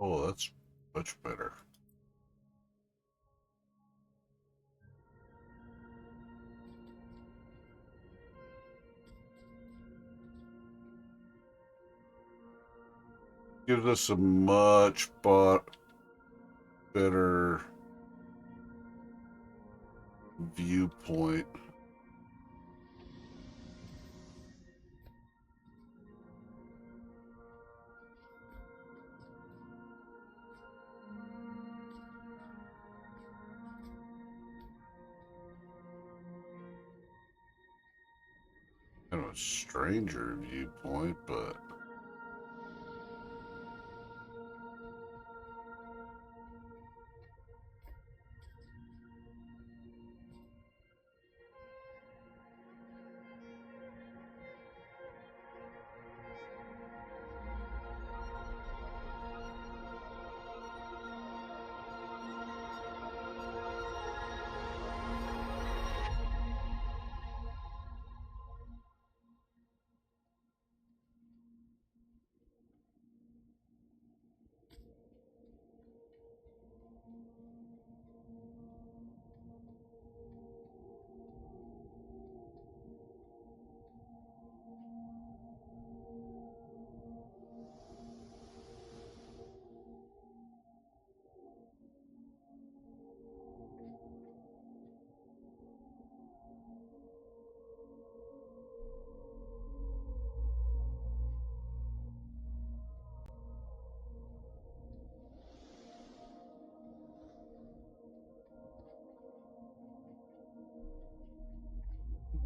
Oh, that's much better. Gives us a much better viewpoint. Kind of a stranger viewpoint, but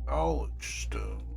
knowledge stone.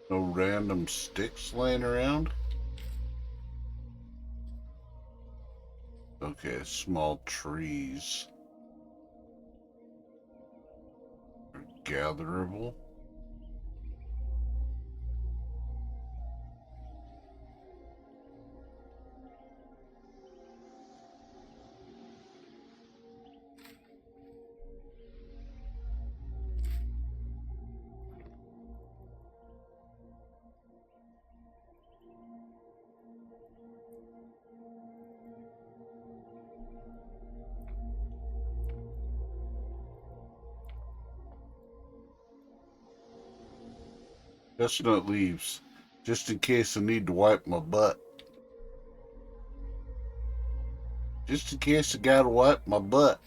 No random sticks laying around? Okay, small trees. Are gatherable. Chestnut leaves. Just in case I need to wipe my butt. Just in case I gotta wipe my butt.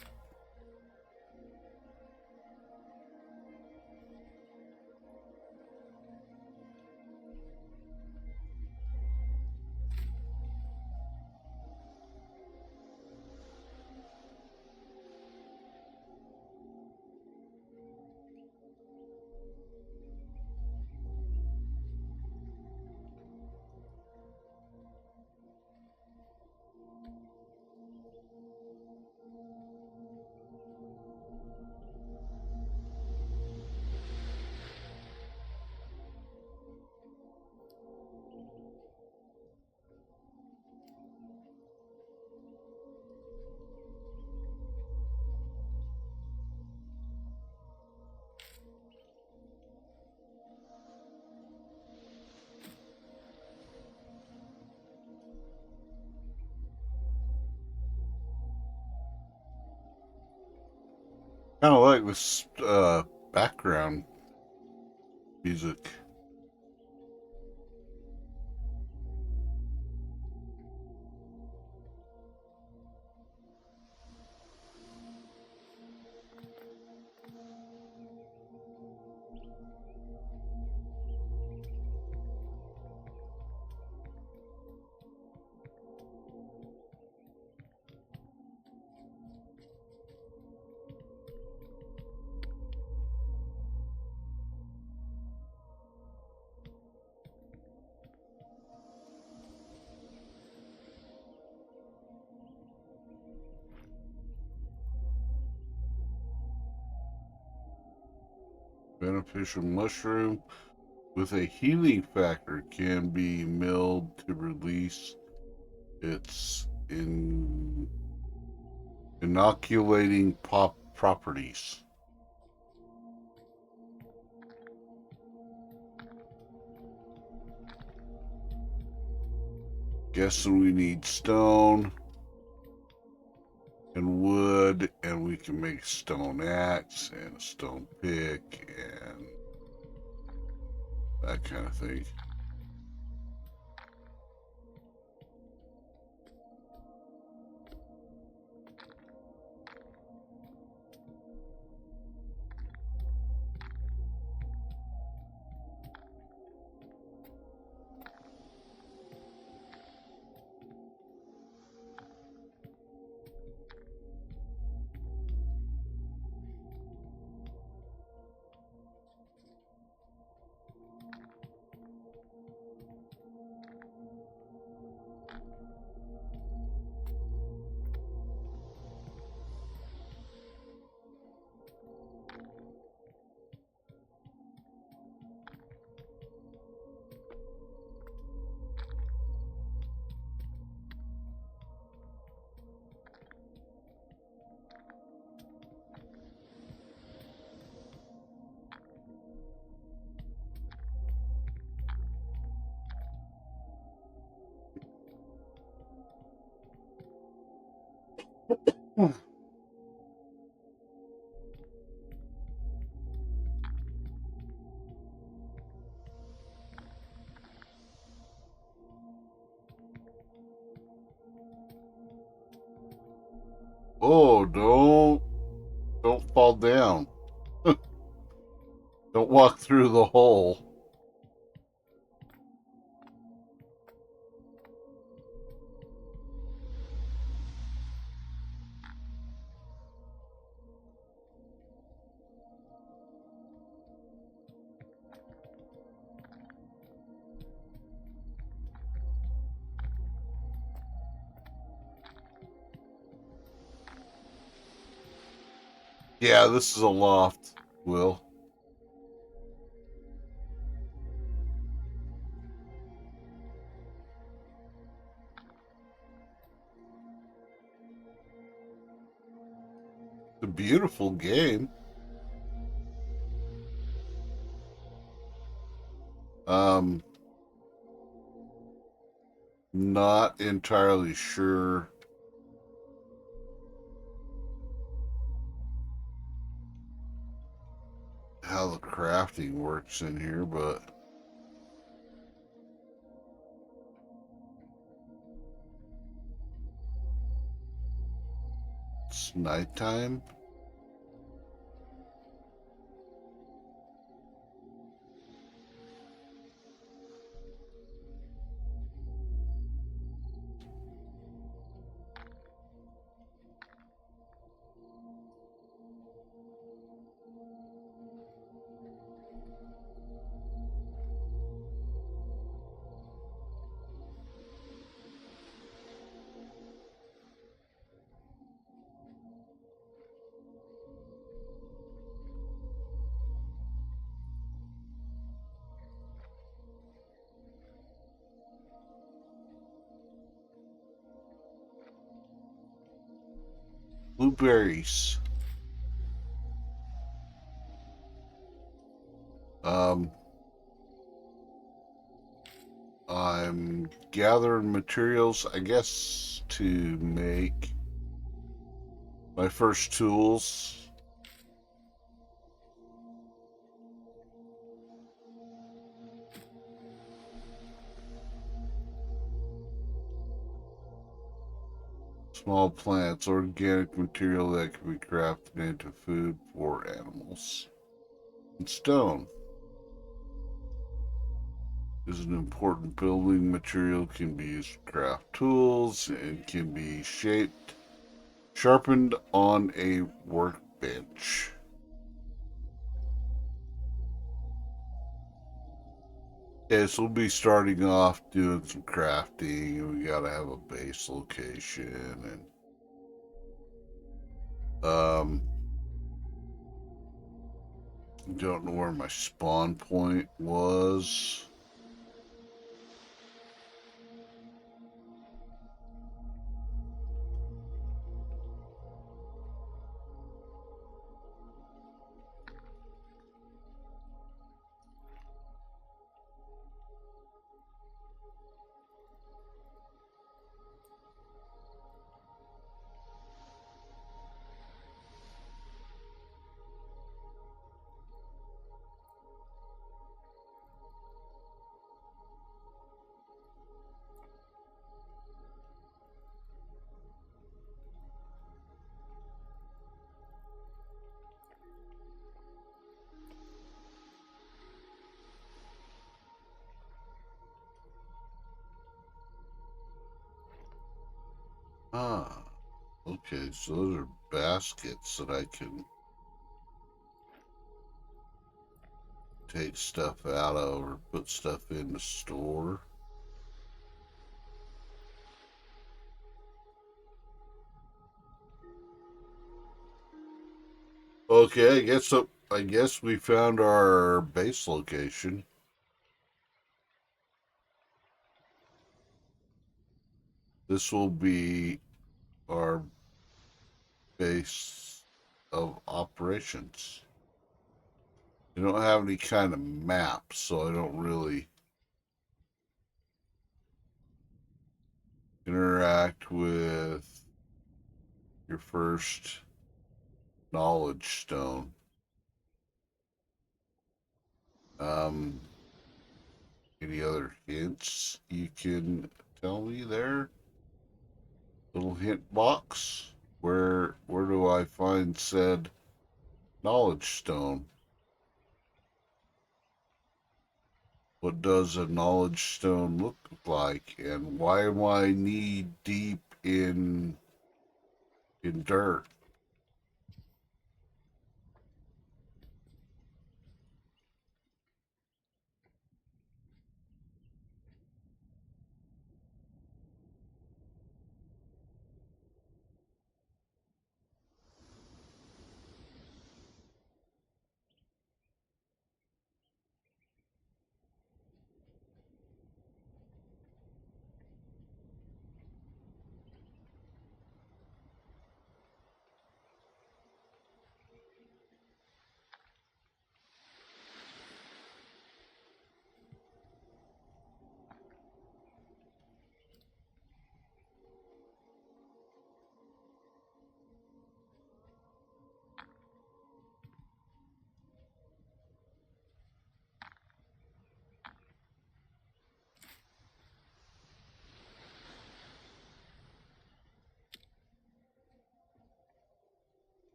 Kind of like this background music. Beneficial mushroom with a healing factor can be milled to release its inoculating properties. Guessing we need stone and wood, and we can make a stone axe and a stone pick and that kind of thing. Oh, don't fall down. Don't walk through the hole. Yeah, this is a loft, Will. It's a beautiful game. Um, not entirely sure how the crafting works in here, but it's nighttime. Blueberries. Um, I'm gathering materials, I guess, to make my first tools. Small plants, organic material that can be crafted into food for animals. And stone is an important building material, can be used to craft tools, and can be shaped, sharpened on a workbench. Okay, so we'll be starting off doing some crafting. We gotta have a base location and don't know where my spawn point was. Ah, okay, so those are baskets that I can take stuff out of or put stuff in the store. Okay, I guess we found our base location. This will be our base of operations. I don't have any kind of map, so I don't really interact with your first knowledge stone. Um, any other hints you can tell me there? Little hint box. Where do I find said knowledge stone? What does a knowledge stone look like, and why am I knee deep in dirt?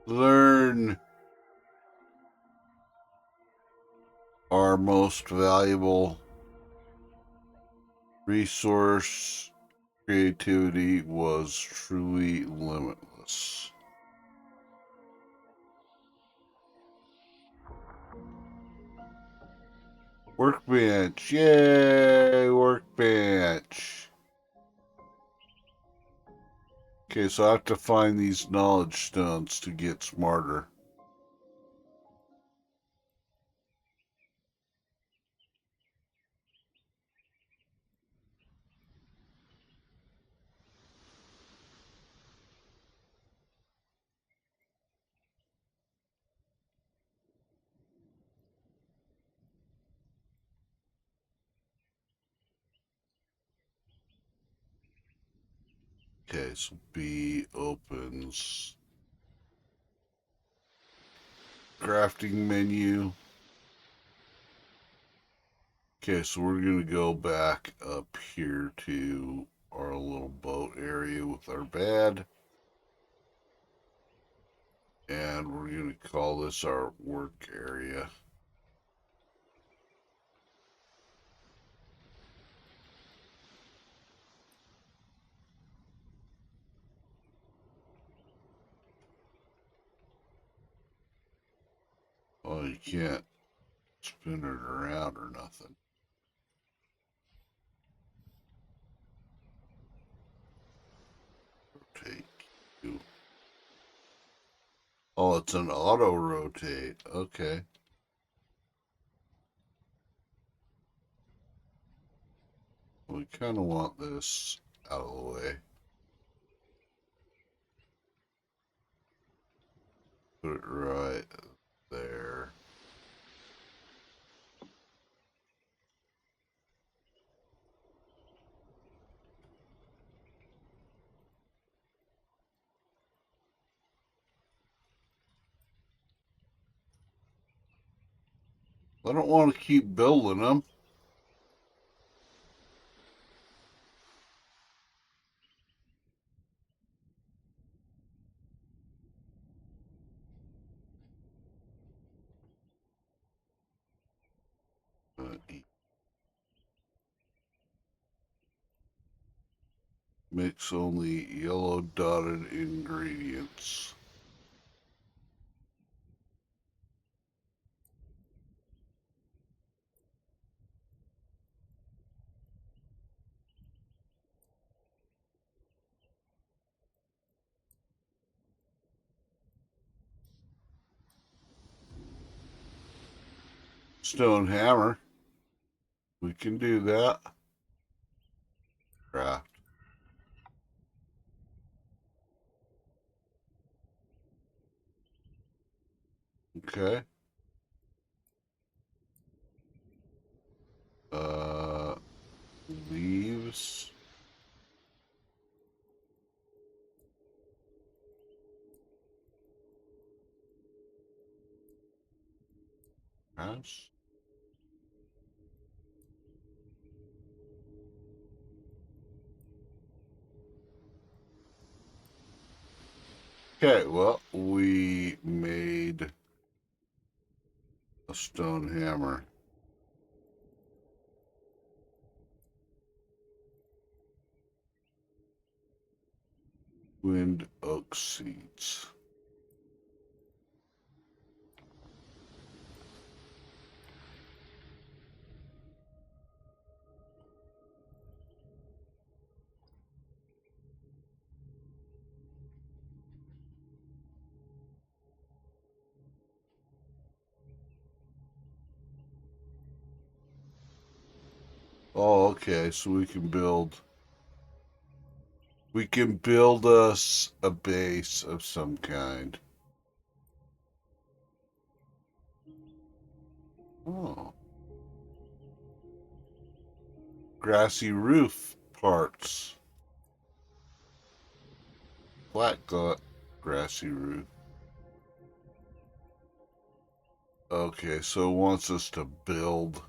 learn our most valuable resource. Creativity was truly limitless. Workbench. Yay, workbench. Okay, so I have to find these knowledge stones to get smarter. Okay, so B opens crafting menu. Okay, so we're going to go back up here to our little boat area with our bed. And we're going to call this our work area. Oh, you can't spin it around or nothing. Rotate Q. Oh, it's an auto rotate. Okay. We kind of want this out of the way. Put it right there. I don't want to keep building them. Mix only yellow dotted ingredients. Stone hammer. We can do that. Craft. Okay. Uh, leaves. Grass. Okay, well, we made a stone hammer. Wind oak seeds. Oh, okay, so we can build us a base of some kind. Oh. Grassy roof parts. Flat grassy roof. Okay, so it wants us to build.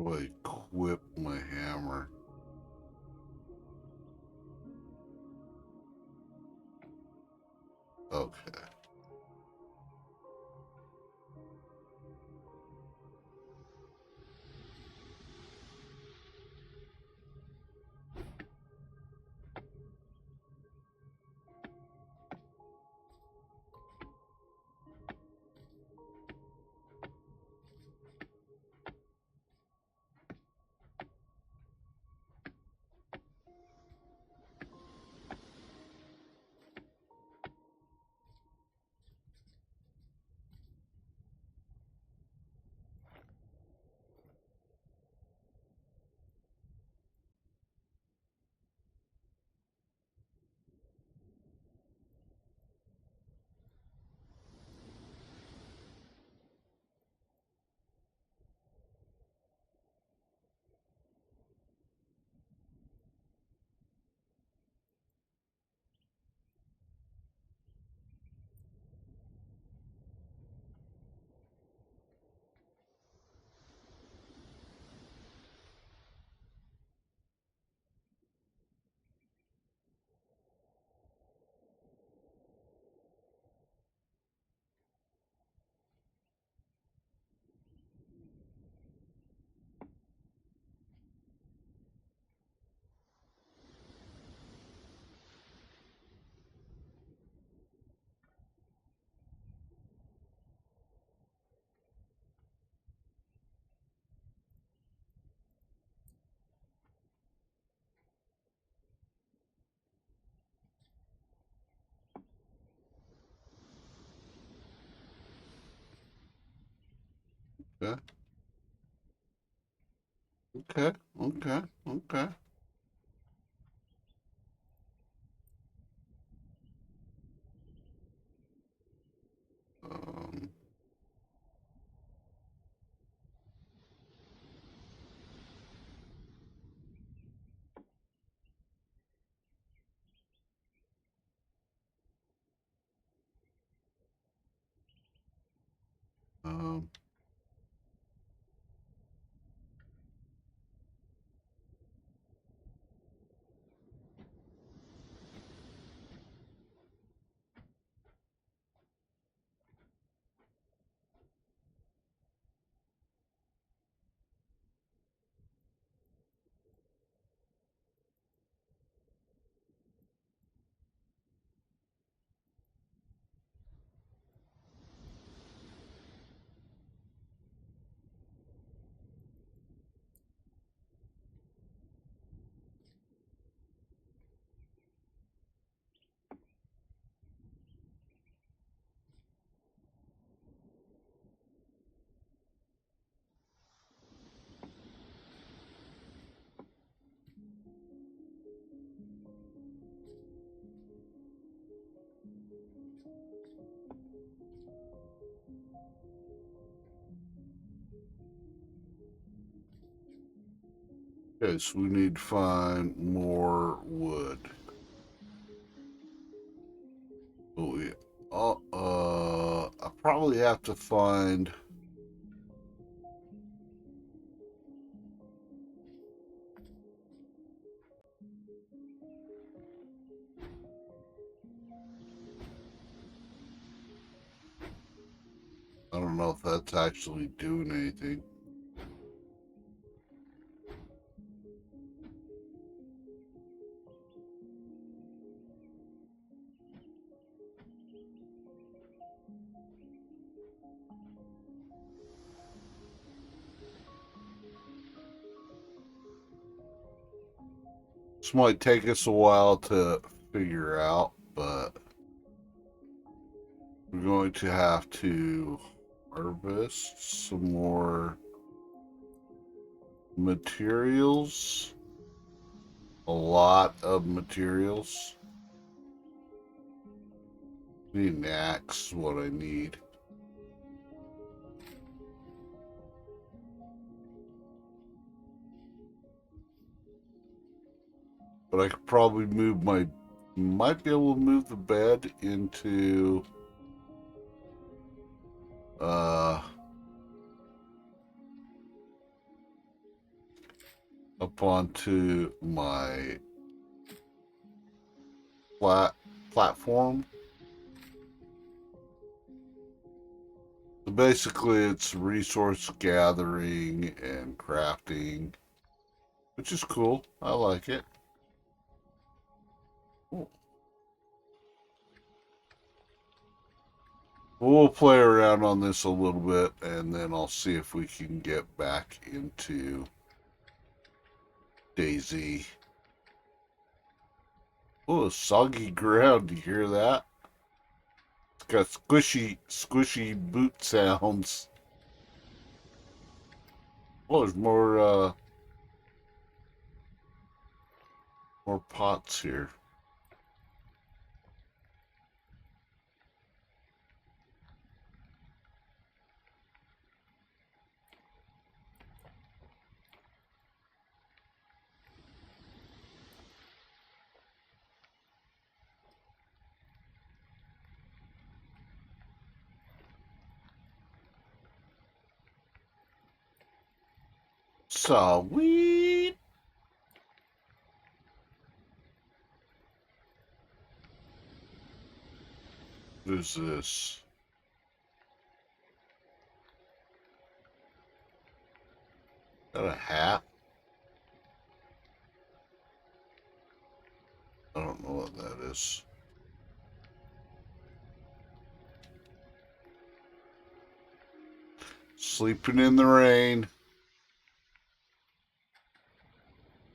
do I equip my hammer? Okay. Okay. Okay. Okay. Okay. Um, um, okay, so we need to find more wood. Oh, yeah. I probably have to find. I don't know if that's actually doing anything. This might take us a while to figure out, but we're going to have to harvest some more materials. A lot of materials. Need an axe is what I need. But I could probably might be able to move the bed into, uh, up onto my platform. So basically, it's resource gathering and crafting, which is cool. I like it. We'll play around on this a little bit, and then I'll see if we can get back into DayZ. Oh, soggy ground. Do you hear that? It's got squishy boot sounds. Oh, there's more pots here. Sweet. What is this? Is that a hat? I don't know what that is. Sleeping in the rain.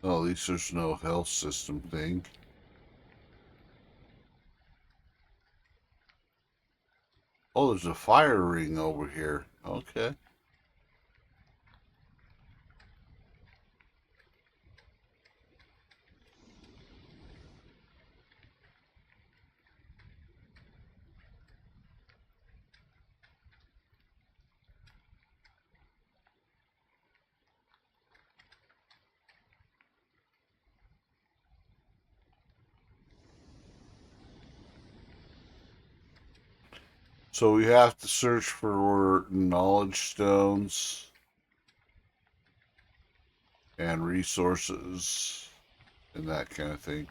Oh, at least there's no health system thing. Oh, there's a fire ring over here. Okay. So we have to search for knowledge stones and resources and that kind of thing.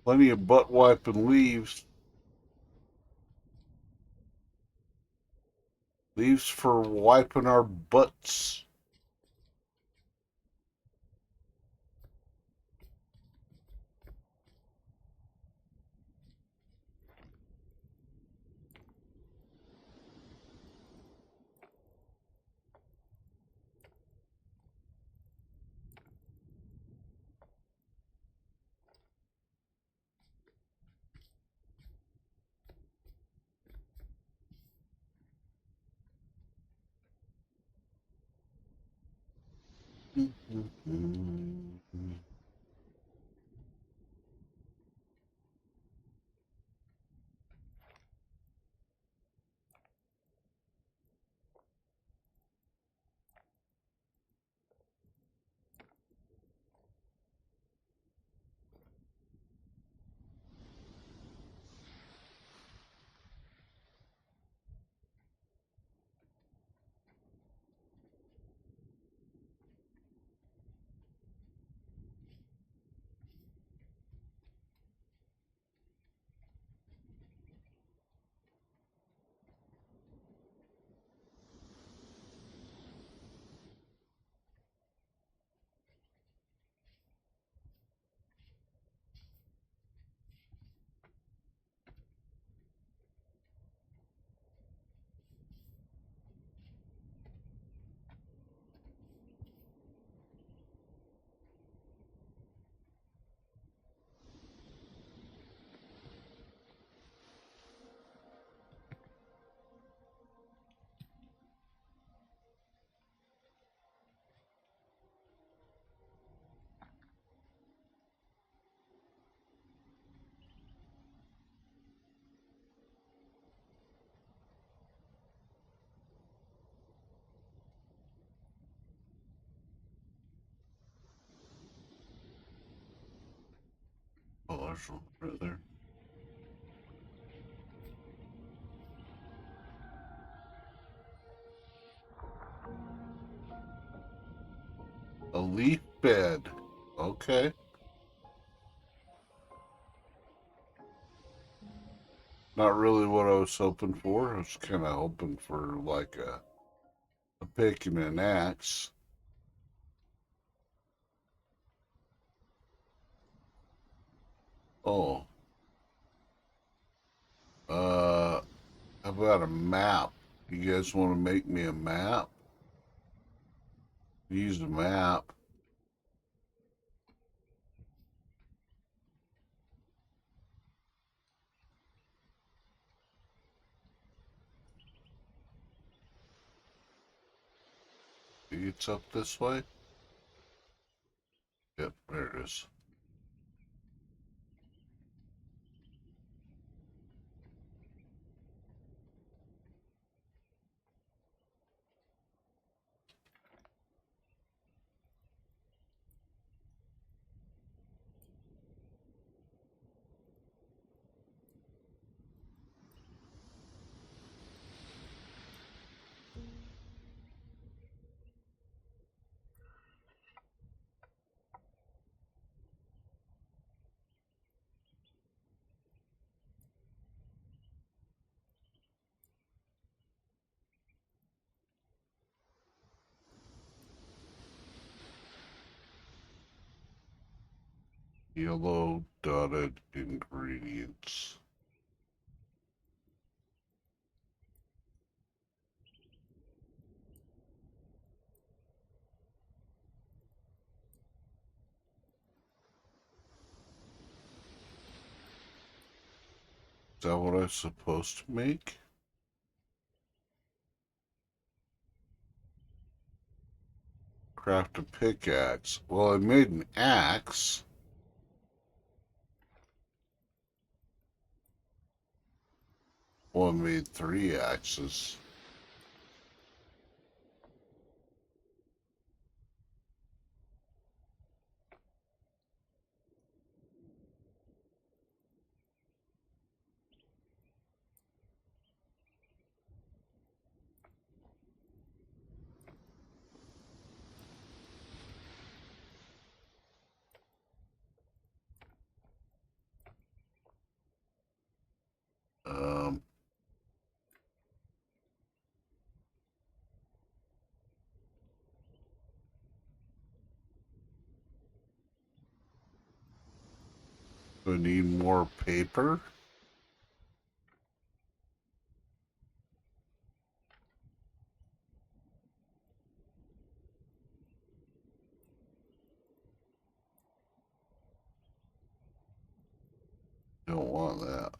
Plenty of butt wiping leaves. Leaves for wiping our butts. Oh, there's one right there. A leaf bed. Okay. Not really what I was hoping for. I was kind of hoping for like a pick and an axe. Oh. How about a map? You guys want to make me a map? Use a map. It's up this way? Yep, there it is. Yellow dotted ingredients. Is that what I'm supposed to make? Craft a pickaxe. Well, I made an axe. Well, I made 3 axes. We need more paper. Don't want that.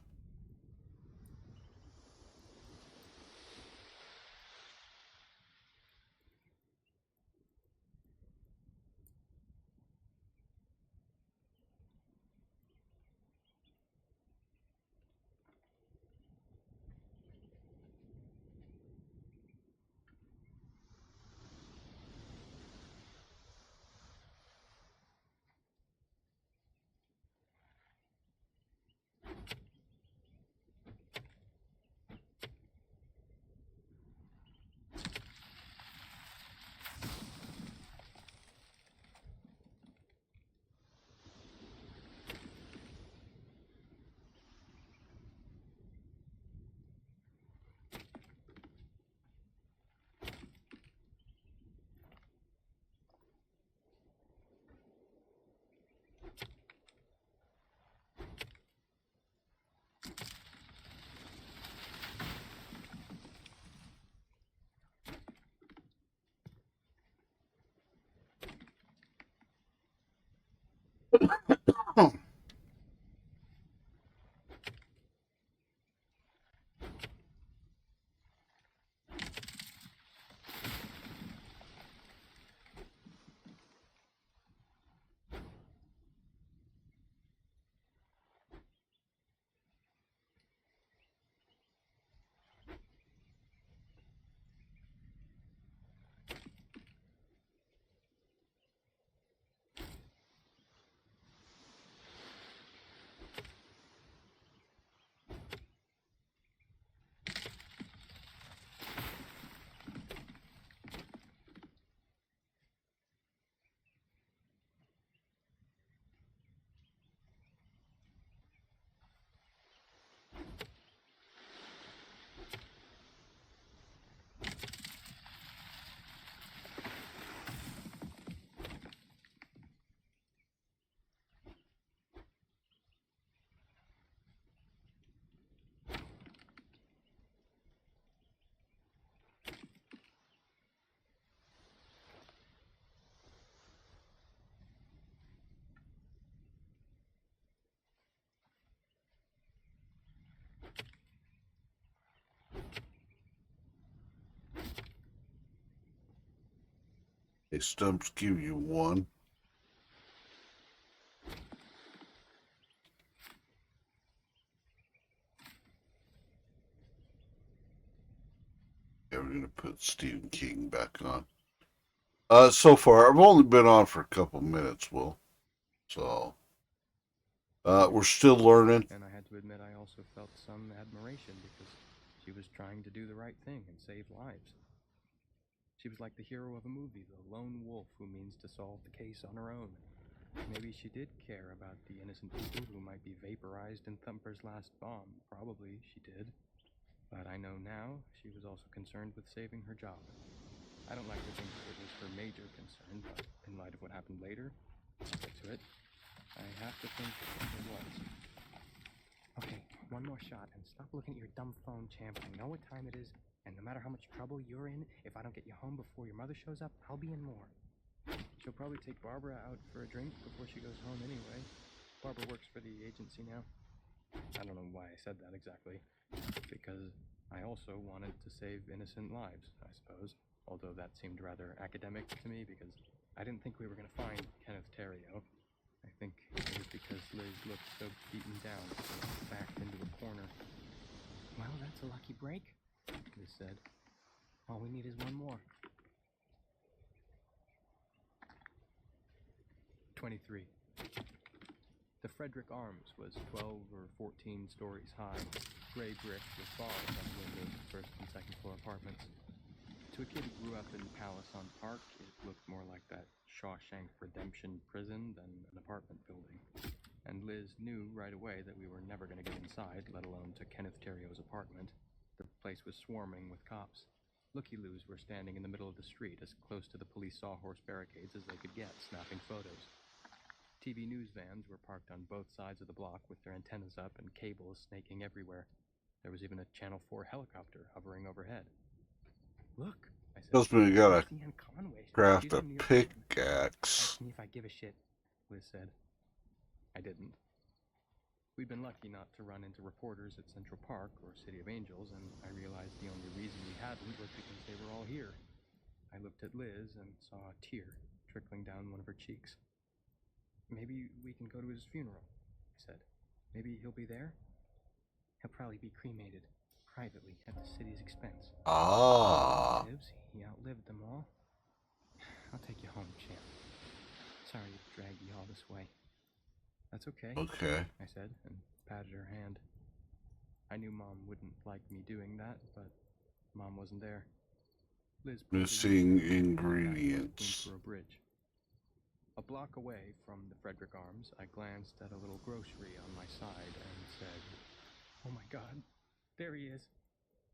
Hey, Stumps give you one. Yeah, we're gonna put Stephen King back on. So far, I've only been on for a couple minutes, Will. So, we're still learning. And I had to admit I also felt some admiration because she was trying to do the right thing and save lives. She was like the hero of a movie, the lone wolf who means to solve the case on her own. Maybe she did care about the innocent people who might be vaporized in Thumper's last bomb. Probably she did. But I know now she was also concerned with saving her job. I don't like to think it was her major concern, but in light of what happened later, I'll get to it, I have to think it was. Okay, one more shot, and stop looking at your dumb phone, champ. I know what time it is, and no matter how much trouble you're in, if I don't get you home before your mother shows up, I'll be in more. She'll probably take Barbara out for a drink before she goes home anyway. Barbara works for the agency now. I don't know why I said that exactly. Because I also wanted to save innocent lives, I suppose. Although that seemed rather academic to me because I didn't think we were going to find Kenneth Terrio. I think it was because Liz looked so beaten down, backed into a corner. Well, that's a lucky break, Liz said. All we need is one more. 23. The Frederick Arms was 12 or 14 stories high, gray brick with bars on the windows of first and second floor apartments. To a kid who grew up in Palace on Park, it looked more like that Shawshank Redemption prison than an apartment building. And Liz knew right away that we were never going to get inside, let alone to Kenneth Terrio's apartment. The place was swarming with cops. Looky-loos were standing in the middle of the street, as close to the police sawhorse barricades as they could get, snapping photos. TV news vans were parked on both sides of the block with their antennas up and cables snaking everywhere. There was even a Channel 4 helicopter hovering overhead. Look, I said. Tells me we gotta Ann Conway. craft She's a in New York Times. pickaxe. Ask me if I give a shit, Liz said. I didn't. We'd been lucky not to run into reporters at Central Park or City of Angels, and I realized the only reason we hadn't was because they were all here. I looked at Liz and saw a tear trickling down one of her cheeks. Maybe we can go to his funeral, I said. Maybe he'll be there? He'll probably be cremated, privately, at the city's expense. Ah. He outlived them all. I'll take you home, champ. Sorry to drag you all this way. That's okay, Okay. I said, and patted her hand. I knew Mom wouldn't like me doing that, but Mom wasn't there. Liz Missing ingredients. For a bridge. A block away from the Frederick Arms, I glanced at a little grocery on my side and said, "Oh my God, there he is."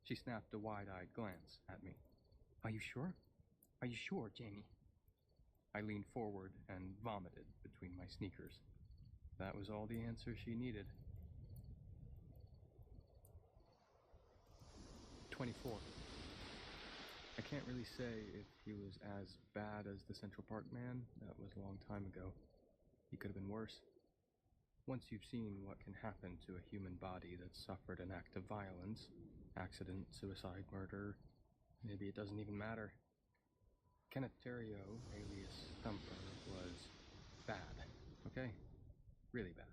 She snapped a wide-eyed glance at me. Are you sure? Are you sure, Jamie? I leaned forward and vomited between my sneakers. That was all the answer she needed. 24. I can't really say if he was as bad as the Central Park man. That was a long time ago. He could have been worse. Once you've seen what can happen to a human body that's suffered an act of violence, accident, suicide, murder, maybe it doesn't even matter. Kenneth Terrio, alias Thumper, was bad, okay? Really bad.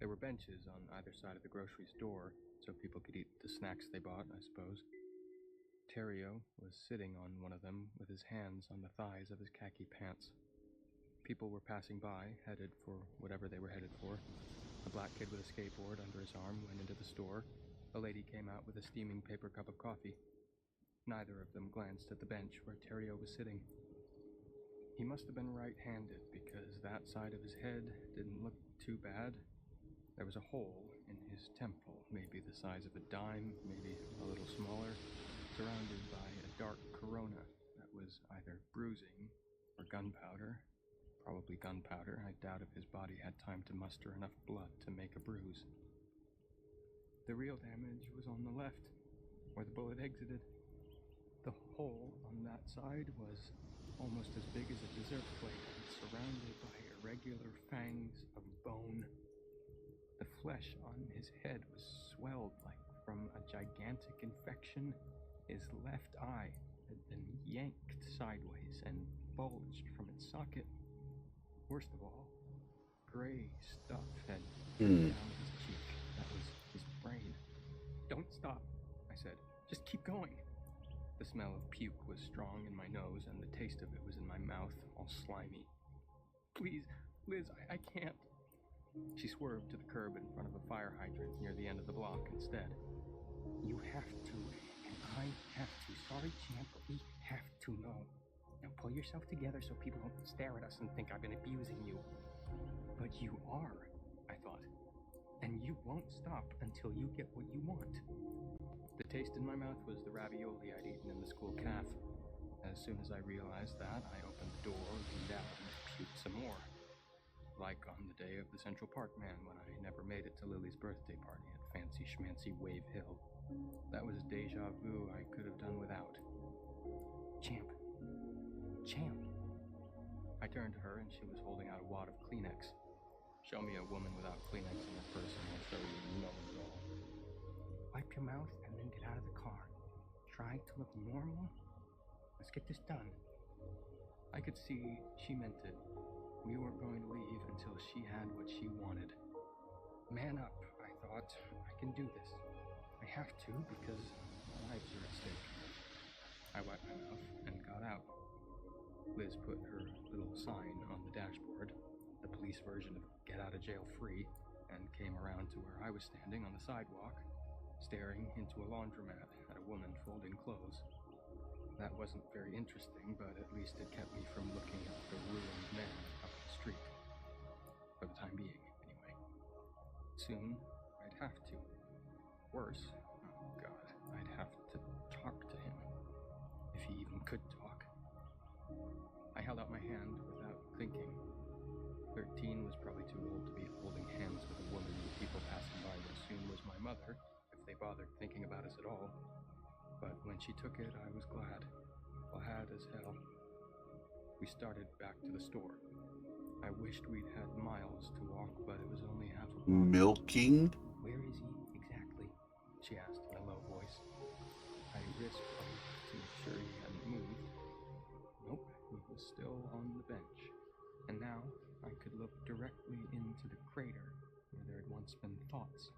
There were benches on either side of the grocery store, so people could eat the snacks they bought, I suppose. Terrio was sitting on one of them with his hands on the thighs of his khaki pants. People were passing by, headed for whatever they were headed for. A black kid with a skateboard under his arm went into the store. A lady came out with a steaming paper cup of coffee. Neither of them glanced at the bench where Terrio was sitting. He must have been right-handed because that side of his head didn't look too bad. There was a hole in his temple, maybe the size of a dime, maybe a little smaller, surrounded by a dark corona that was either bruising or gunpowder. Probably gunpowder. I doubt if his body had time to muster enough blood to make a bruise. The real damage was on the left, where the bullet exited. The hole on that side was almost as big as a dessert plate, surrounded by irregular fangs of bone. The flesh on his head was swelled like from a gigantic infection. His left eye had been yanked sideways and bulged from its socket. Worst of all, gray stuff had dripped down his cheek. That was his brain. Don't stop, I said. Just keep going. The smell of puke was strong in my nose, and the taste of it was in my mouth, all slimy. Please, Liz, I can't. She swerved to the curb in front of a fire hydrant near the end of the block instead. You have to, and I have to. Sorry, champ, but we have to know. Now pull yourself together so people don't stare at us and think I've been abusing you. But you are, I thought. And you won't stop until you get what you want. The taste in my mouth was the ravioli I'd eaten in the school calf. As soon as I realized that, I opened the door, leaned out, and puked some more. Like on the day of the Central Park man when I never made it to Lily's birthday party at fancy schmancy Wave Hill. That was deja vu I could have done without. Champ. I turned to her and she was holding out a wad of Kleenex. Show me a woman without Kleenex in her purse and I'll show you no one at all. Wipe your mouth and then get out of the car. Try to look normal. Let's get this done. I could see she meant it. We weren't going to leave until she had what she wanted. Man up, I thought. I can do this. I have to because lives are at stake. I wiped my mouth and got out. Liz put her little sign on the dashboard, the police version of get out of jail free, and came around to where I was standing on the sidewalk, staring into a laundromat at a woman folding clothes. That wasn't very interesting, but at least it kept me from looking at the ruined men up the street. For the time being, anyway. Soon, I'd have to. Worse, oh God, I'd have to talk to him. If he even could talk. I held out my hand without thinking. 13 was probably too old to be holding hands with a woman who people passing by would assume was my mother, if they bothered thinking about us at all. But when she took it, I was glad. Glad as hell. We started back to the store. I wished we'd had miles to walk, but it was only half a block. Milking? Where is he exactly? She asked in a low voice. I risked a look to make sure he hadn't moved. Nope, he was still on the bench. And now I could look directly into the crater where there had once been thoughts.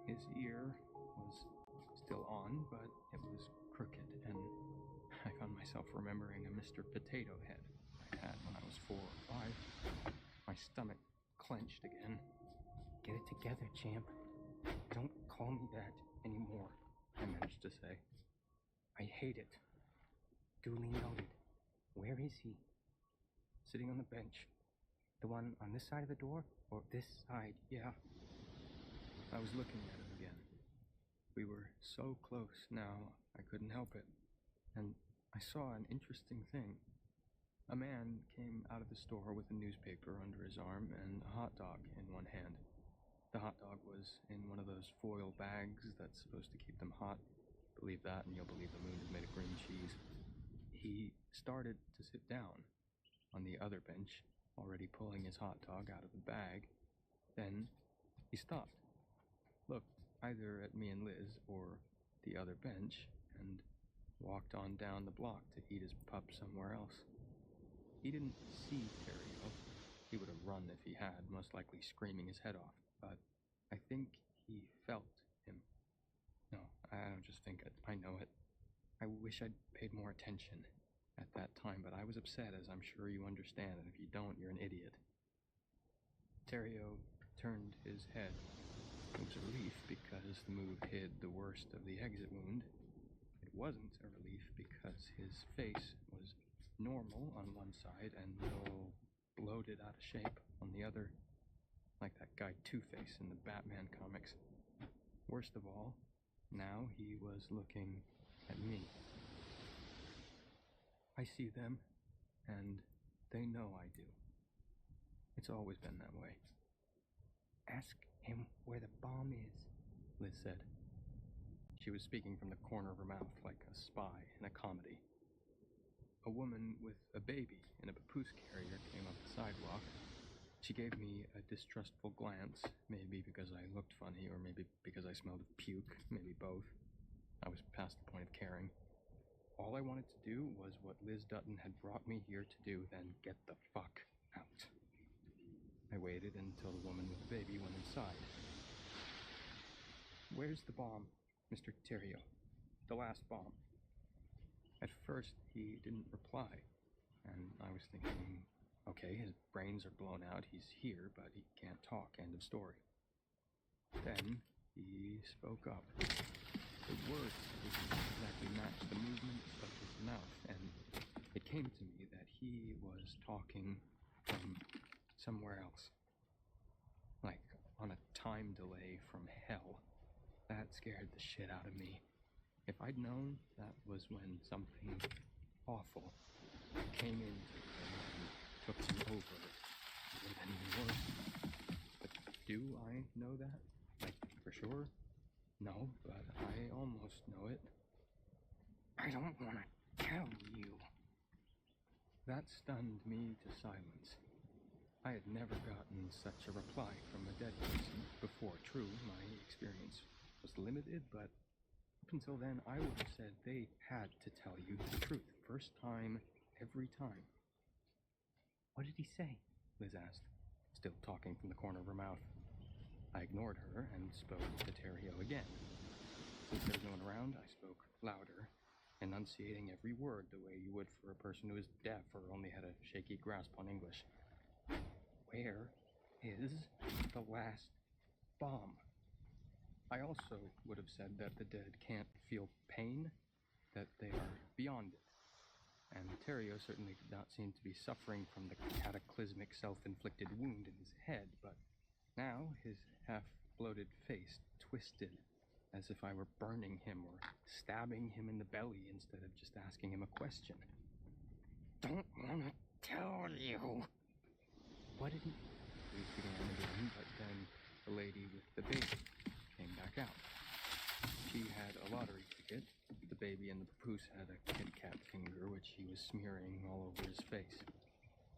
His ear was still on, but it was crooked, and I found myself remembering a Mr. Potato Head I had when I was 4 or 5. My stomach clenched again. Get it together, champ. Don't call me that anymore, I managed to say. I hate it. Duly noted. Where is he? Sitting on the bench. The one on this side of the door? Or this side? Yeah. I was looking at him again. We were so close now, I couldn't help it. And I saw an interesting thing. A man came out of the store with a newspaper under his arm and a hot dog in one hand. The hot dog was in one of those foil bags that's supposed to keep them hot. Believe that and you'll believe the moon is made of green cheese. He started to sit down on the other bench, already pulling his hot dog out of the bag. Then he stopped, looked either at me and Liz or the other bench, and walked on down the block to eat his pup somewhere else. He didn't see Terrio. He would have run if he had, most likely screaming his head off, but I think he felt him. No, I don't just think it, I know it. I wish I'd paid more attention at that time, but I was upset, as I'm sure you understand, and if you don't, you're an idiot. Terrio turned his head. It was a relief because the move hid the worst of the exit wound. It wasn't a relief because his face was normal on one side and a little bloated out of shape on the other, like that guy Two-Face in the Batman comics. Worst of all, now he was looking at me. I see them, and they know I do. It's always been that way. Ask him where the bomb is, Liz said. She was speaking from the corner of her mouth like a spy in a comedy. A woman with a baby in a papoose carrier came up the sidewalk. She gave me a distrustful glance, maybe because I looked funny, or maybe because I smelled of puke, maybe both. I was past the point of caring. All I wanted to do was what Liz Dutton had brought me here to do, then get the fuck out. I waited until the woman with the baby went inside. Where's the bomb, Mr. Terrio? The last bomb. At first, he didn't reply, and I was thinking, okay, his brains are blown out, he's here, but he can't talk, end of story. Then, he spoke up. The words didn't exactly match the movement of his mouth, and it came to me that he was talking from somewhere else. Like on a time delay from hell. That scared the shit out of me. If I'd known that was when something awful came into him and took him over, it would have been even worse. But do I know that? Like, for sure? No, but I almost know it. I don't want to tell you. That stunned me to silence. I had never gotten such a reply from a dead person before. True, my experience was limited, but up until then, I would have said they had to tell you the truth. First time, every time. What did he say? Liz asked, still talking from the corner of her mouth. I ignored her and spoke to Terrio again. Since there was no one around, I spoke louder, enunciating every word the way you would for a person who is deaf or only had a shaky grasp on English. Where is the last bomb? I also would have said that the dead can't feel pain, that they are beyond it. And Terrio certainly did not seem to be suffering from the cataclysmic self-inflicted wound in his head, but now his half-bloated face twisted as if I were burning him or stabbing him in the belly instead of just asking him a question. Don't want to tell you. What what did he... We began again, but then the lady with the baby came back out. She had a lottery ticket. The baby in the papoose had a Kit Kat finger, which he was smearing all over his face.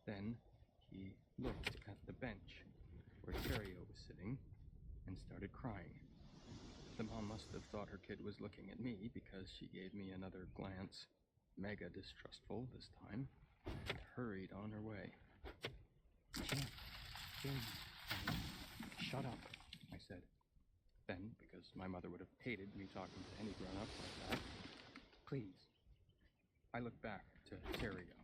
Then he looked at the bench where Terrio was sitting and started crying. The mom must have thought her kid was looking at me because she gave me another glance, mega distrustful this time, and hurried on her way. Jim, shut up. I said. Then, because my mother would have hated me talking to any grown-up like that, Please. I looked back to Terrio.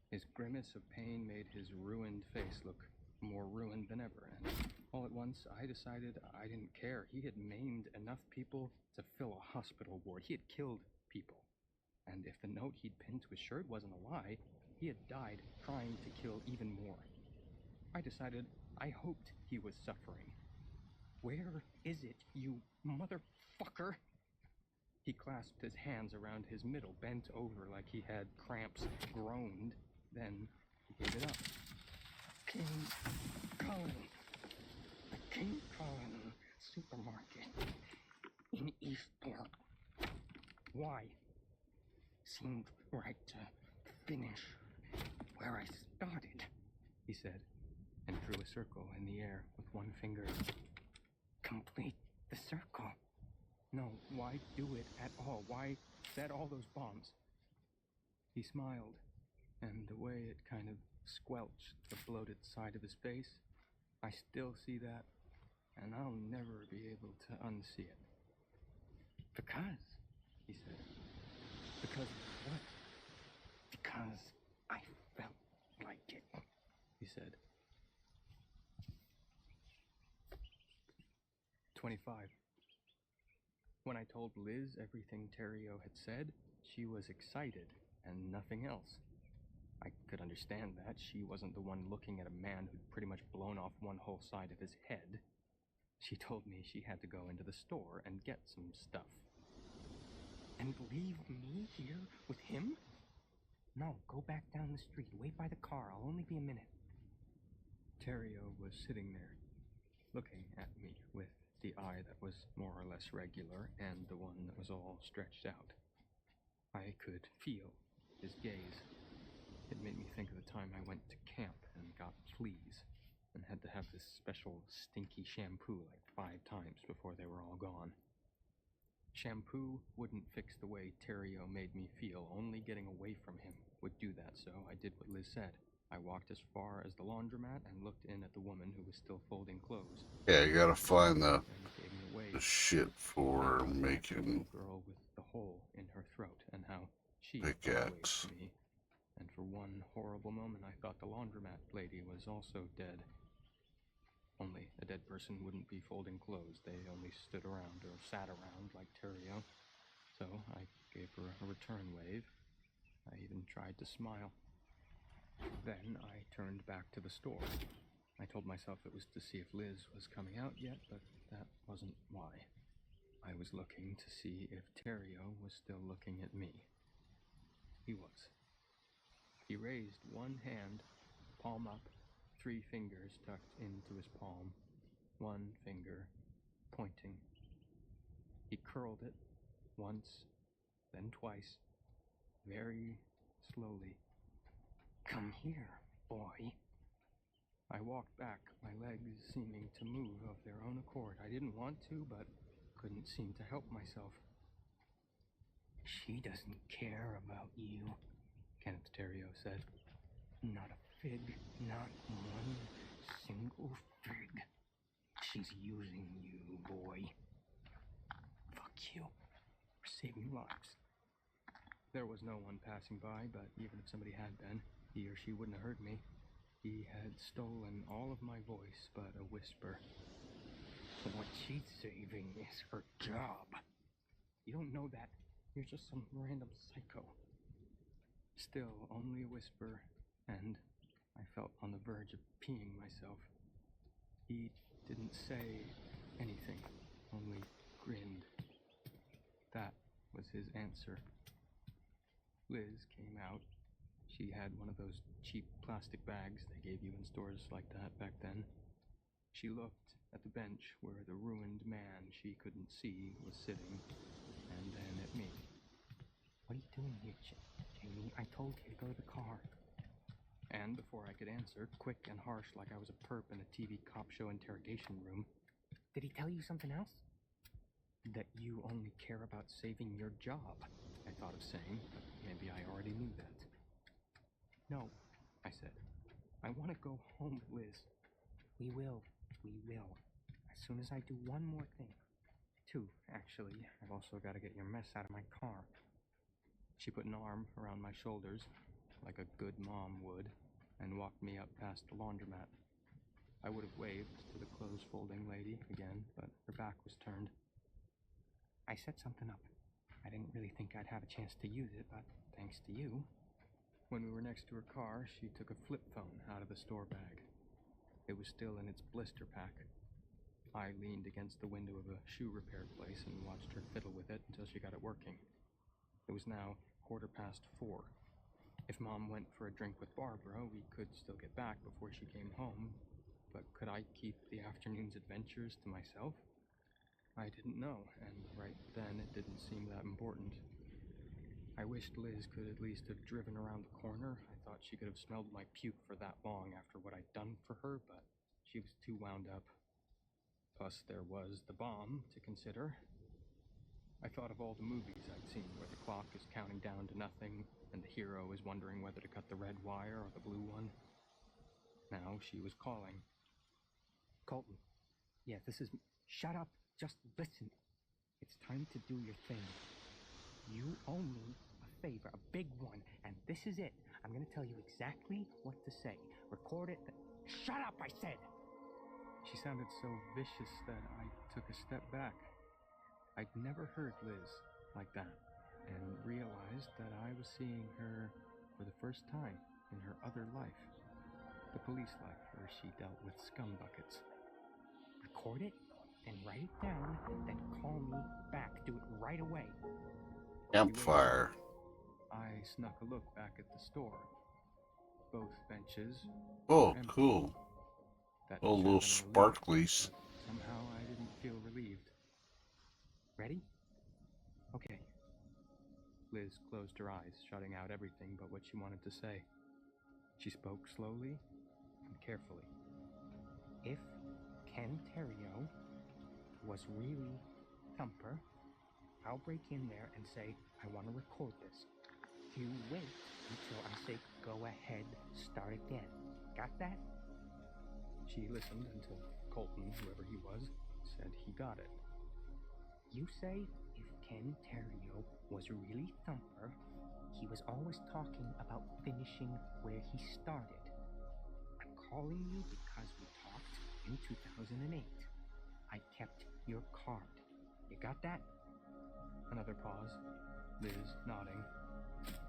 His grimace of pain made his ruined face look more ruined than ever, and all at once I decided I didn't care. He had maimed enough people to fill a hospital ward. He had killed people. And if the note he'd pinned to his shirt wasn't a lie, he had died trying to kill even more. I decided I hoped he was suffering. Where is it, you motherfucker? He clasped his hands around his middle, bent over like he had cramps, groaned. Then he gave it up. King Cullen. The King Cullen supermarket in Eastport. Why? Seemed right to finish where I started, He said, and drew a circle in the air with one finger. Complete the circle. No, why do it at all? Why set all those bombs? He smiled, and the way it kind of squelched the bloated side of his face, I still see that, and I'll never be able to unsee it. Because, He said. Because what? because I felt like it. He said. 25. When I told Liz everything Terrio had said, she was excited and nothing else. I could understand that. She wasn't the one looking at a man who'd pretty much blown off one whole side of his head. She told me she had to go into the store and get some stuff. And leave me here with him? No, go back down the street. Wait by the car. I'll only be a minute. Terrio was sitting there, looking at me with the eye that was more or less regular and the one that was all stretched out. I could feel his gaze. It made me think of the time I went to camp and got fleas and had to have this special stinky shampoo like 5 times before they were all gone. Shampoo wouldn't fix the way Terrio made me feel. Only getting away from him would do that, so I did what Liz said. I walked as far as the laundromat and looked in at the woman who was still folding clothes. Yeah, you gotta find the And gave me a wave. shit for making The girl with the hole in her throat and how she pickaxe. waved to me. And for one horrible moment, I thought the laundromat lady was also dead. Only a dead person wouldn't be folding clothes. They only stood around or sat around like Terrio. So I gave her a return wave. I even tried to smile. Then I turned back to the store. I told myself it was to see if Liz was coming out yet, but that wasn't why. I was looking to see if Terrio was still looking at me. He was. He raised one hand, palm up, 3 fingers tucked into his palm, one finger pointing. He curled it once, then twice, very slowly. Come here, boy. I walked back, my legs seeming to move of their own accord. I didn't want to, but couldn't seem to help myself. She doesn't care about you, Kenneth Terrio said. Not a fig, not one single fig. She's using you, boy. Fuck you for saving lives. There was no one passing by, but even if somebody had been, he or she wouldn't have heard me. He had stolen all of my voice, but a whisper. What she's saving is her job. You don't know that. You're just some random psycho. Still, only a whisper, and I felt on the verge of peeing myself. He didn't say anything, only grinned. That was his answer. Liz came out, She had one of those cheap plastic bags they gave you in stores like that back then. She looked at the bench where the ruined man she couldn't see was sitting, and then at me. What are you doing here, Jamie? I told you to go to the car. And before I could answer, quick and harsh like I was a perp in a TV cop show interrogation room. Did he tell you something else? That you only care about saving your job, I thought of saying, but maybe I already knew that. No, I said. I want to go home, Liz. We will. As soon as I do one more thing. 2, actually. I've also got to get your mess out of my car. She put an arm around my shoulders, like a good mom would, and walked me up past the laundromat. I would have waved to the clothes-folding lady again, but her back was turned. I set something up. I didn't really think I'd have a chance to use it, but thanks to you. When we were next to her car, she took a flip phone out of the store bag. It was still in its blister pack. I leaned against the window of a shoe repair place and watched her fiddle with it until she got it working. It was now 4:15. If Mom went for a drink with Barbara, we could still get back before she came home, but could I keep the afternoon's adventures to myself? I didn't know, and right then it didn't seem that important. I wished Liz could at least have driven around the corner. I thought she could have smelled my puke for that long after what I'd done for her, but she was too wound up. Plus, there was the bomb to consider. I thought of all the movies I'd seen where the clock is counting down to nothing, and the hero is wondering whether to cut the red wire or the blue one. Now she was calling. Colton. Yeah, this is... Shut up. Just listen. It's time to do your thing. You owe me a favor, a big one, and this is it. I'm gonna tell you exactly what to say. Record it. Shut up, I said! She sounded so vicious that I took a step back. I'd never heard Liz like that, and realized that I was seeing her for the first time in her other life. The police life where she dealt with scum buckets. Record it, then write it down, then call me back. Do it right away. Campfire. I snuck a look back at the store. Both benches Oh, were empty. cool. That Oh, should little have been a relief, sparklies. but somehow I didn't feel relieved. Ready? Okay. Liz closed her eyes, shutting out everything but what she wanted to say. She spoke slowly and carefully. If Ken Terrio was really Thumper, I'll break in there and say, I want to record this. You wait until I say, go ahead, start again. Got that? She listened until Colton, whoever he was, said he got it. You say, if Ken Terrio was really Thumper, he was always talking about finishing where he started. I'm calling you because we talked in 2008. I kept your card. You got that? Another pause. Liz nodding.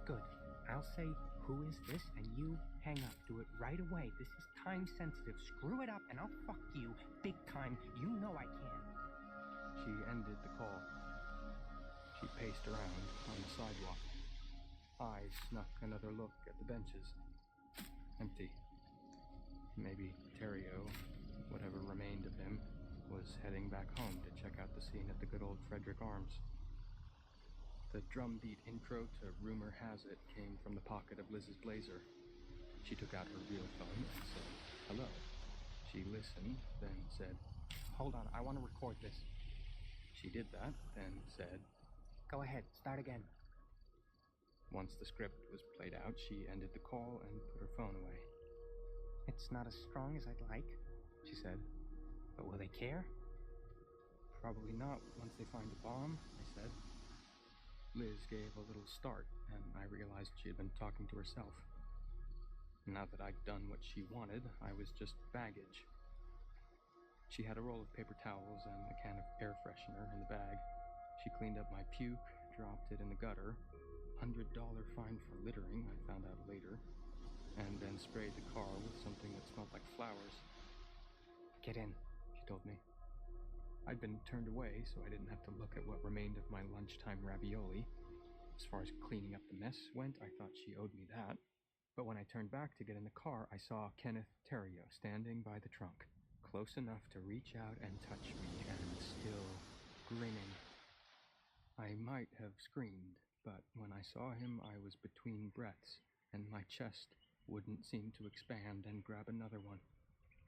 Good. I'll say, who is this? And you hang up. Do it right away. This is time sensitive. Screw it up and I'll fuck you big time. You know I can. She ended the call. She paced around on the sidewalk. I snuck another look at the benches. Empty. Maybe Terrio, whatever remained of him, was heading back home to check out the scene at the good old Frederick Arms. The drumbeat intro to Rumor Has It came from the pocket of Liz's blazer. She took out her real phone and said, hello. She listened, then said, hold on, I want to record this. She did that, then said, go ahead, start again. Once the script was played out, she ended the call and put her phone away. It's not as strong as I'd like, she said. But will they care? Probably not once they find the bomb, I said. Liz gave a little start, and I realized she had been talking to herself. Now that I'd done what she wanted, I was just baggage. She had a roll of paper towels and a can of air freshener in the bag. She cleaned up my puke, dropped it in the gutter, $100 fine for littering, I found out later, and then sprayed the car with something that smelled like flowers. Get in, she told me. I'd been turned away, so I didn't have to look at what remained of my lunchtime ravioli. As far as cleaning up the mess went, I thought she owed me that. But when I turned back to get in the car, I saw Kenneth Terrio standing by the trunk, close enough to reach out and touch me, and still grinning. I might have screamed, but when I saw him, I was between breaths, and my chest wouldn't seem to expand and grab another one.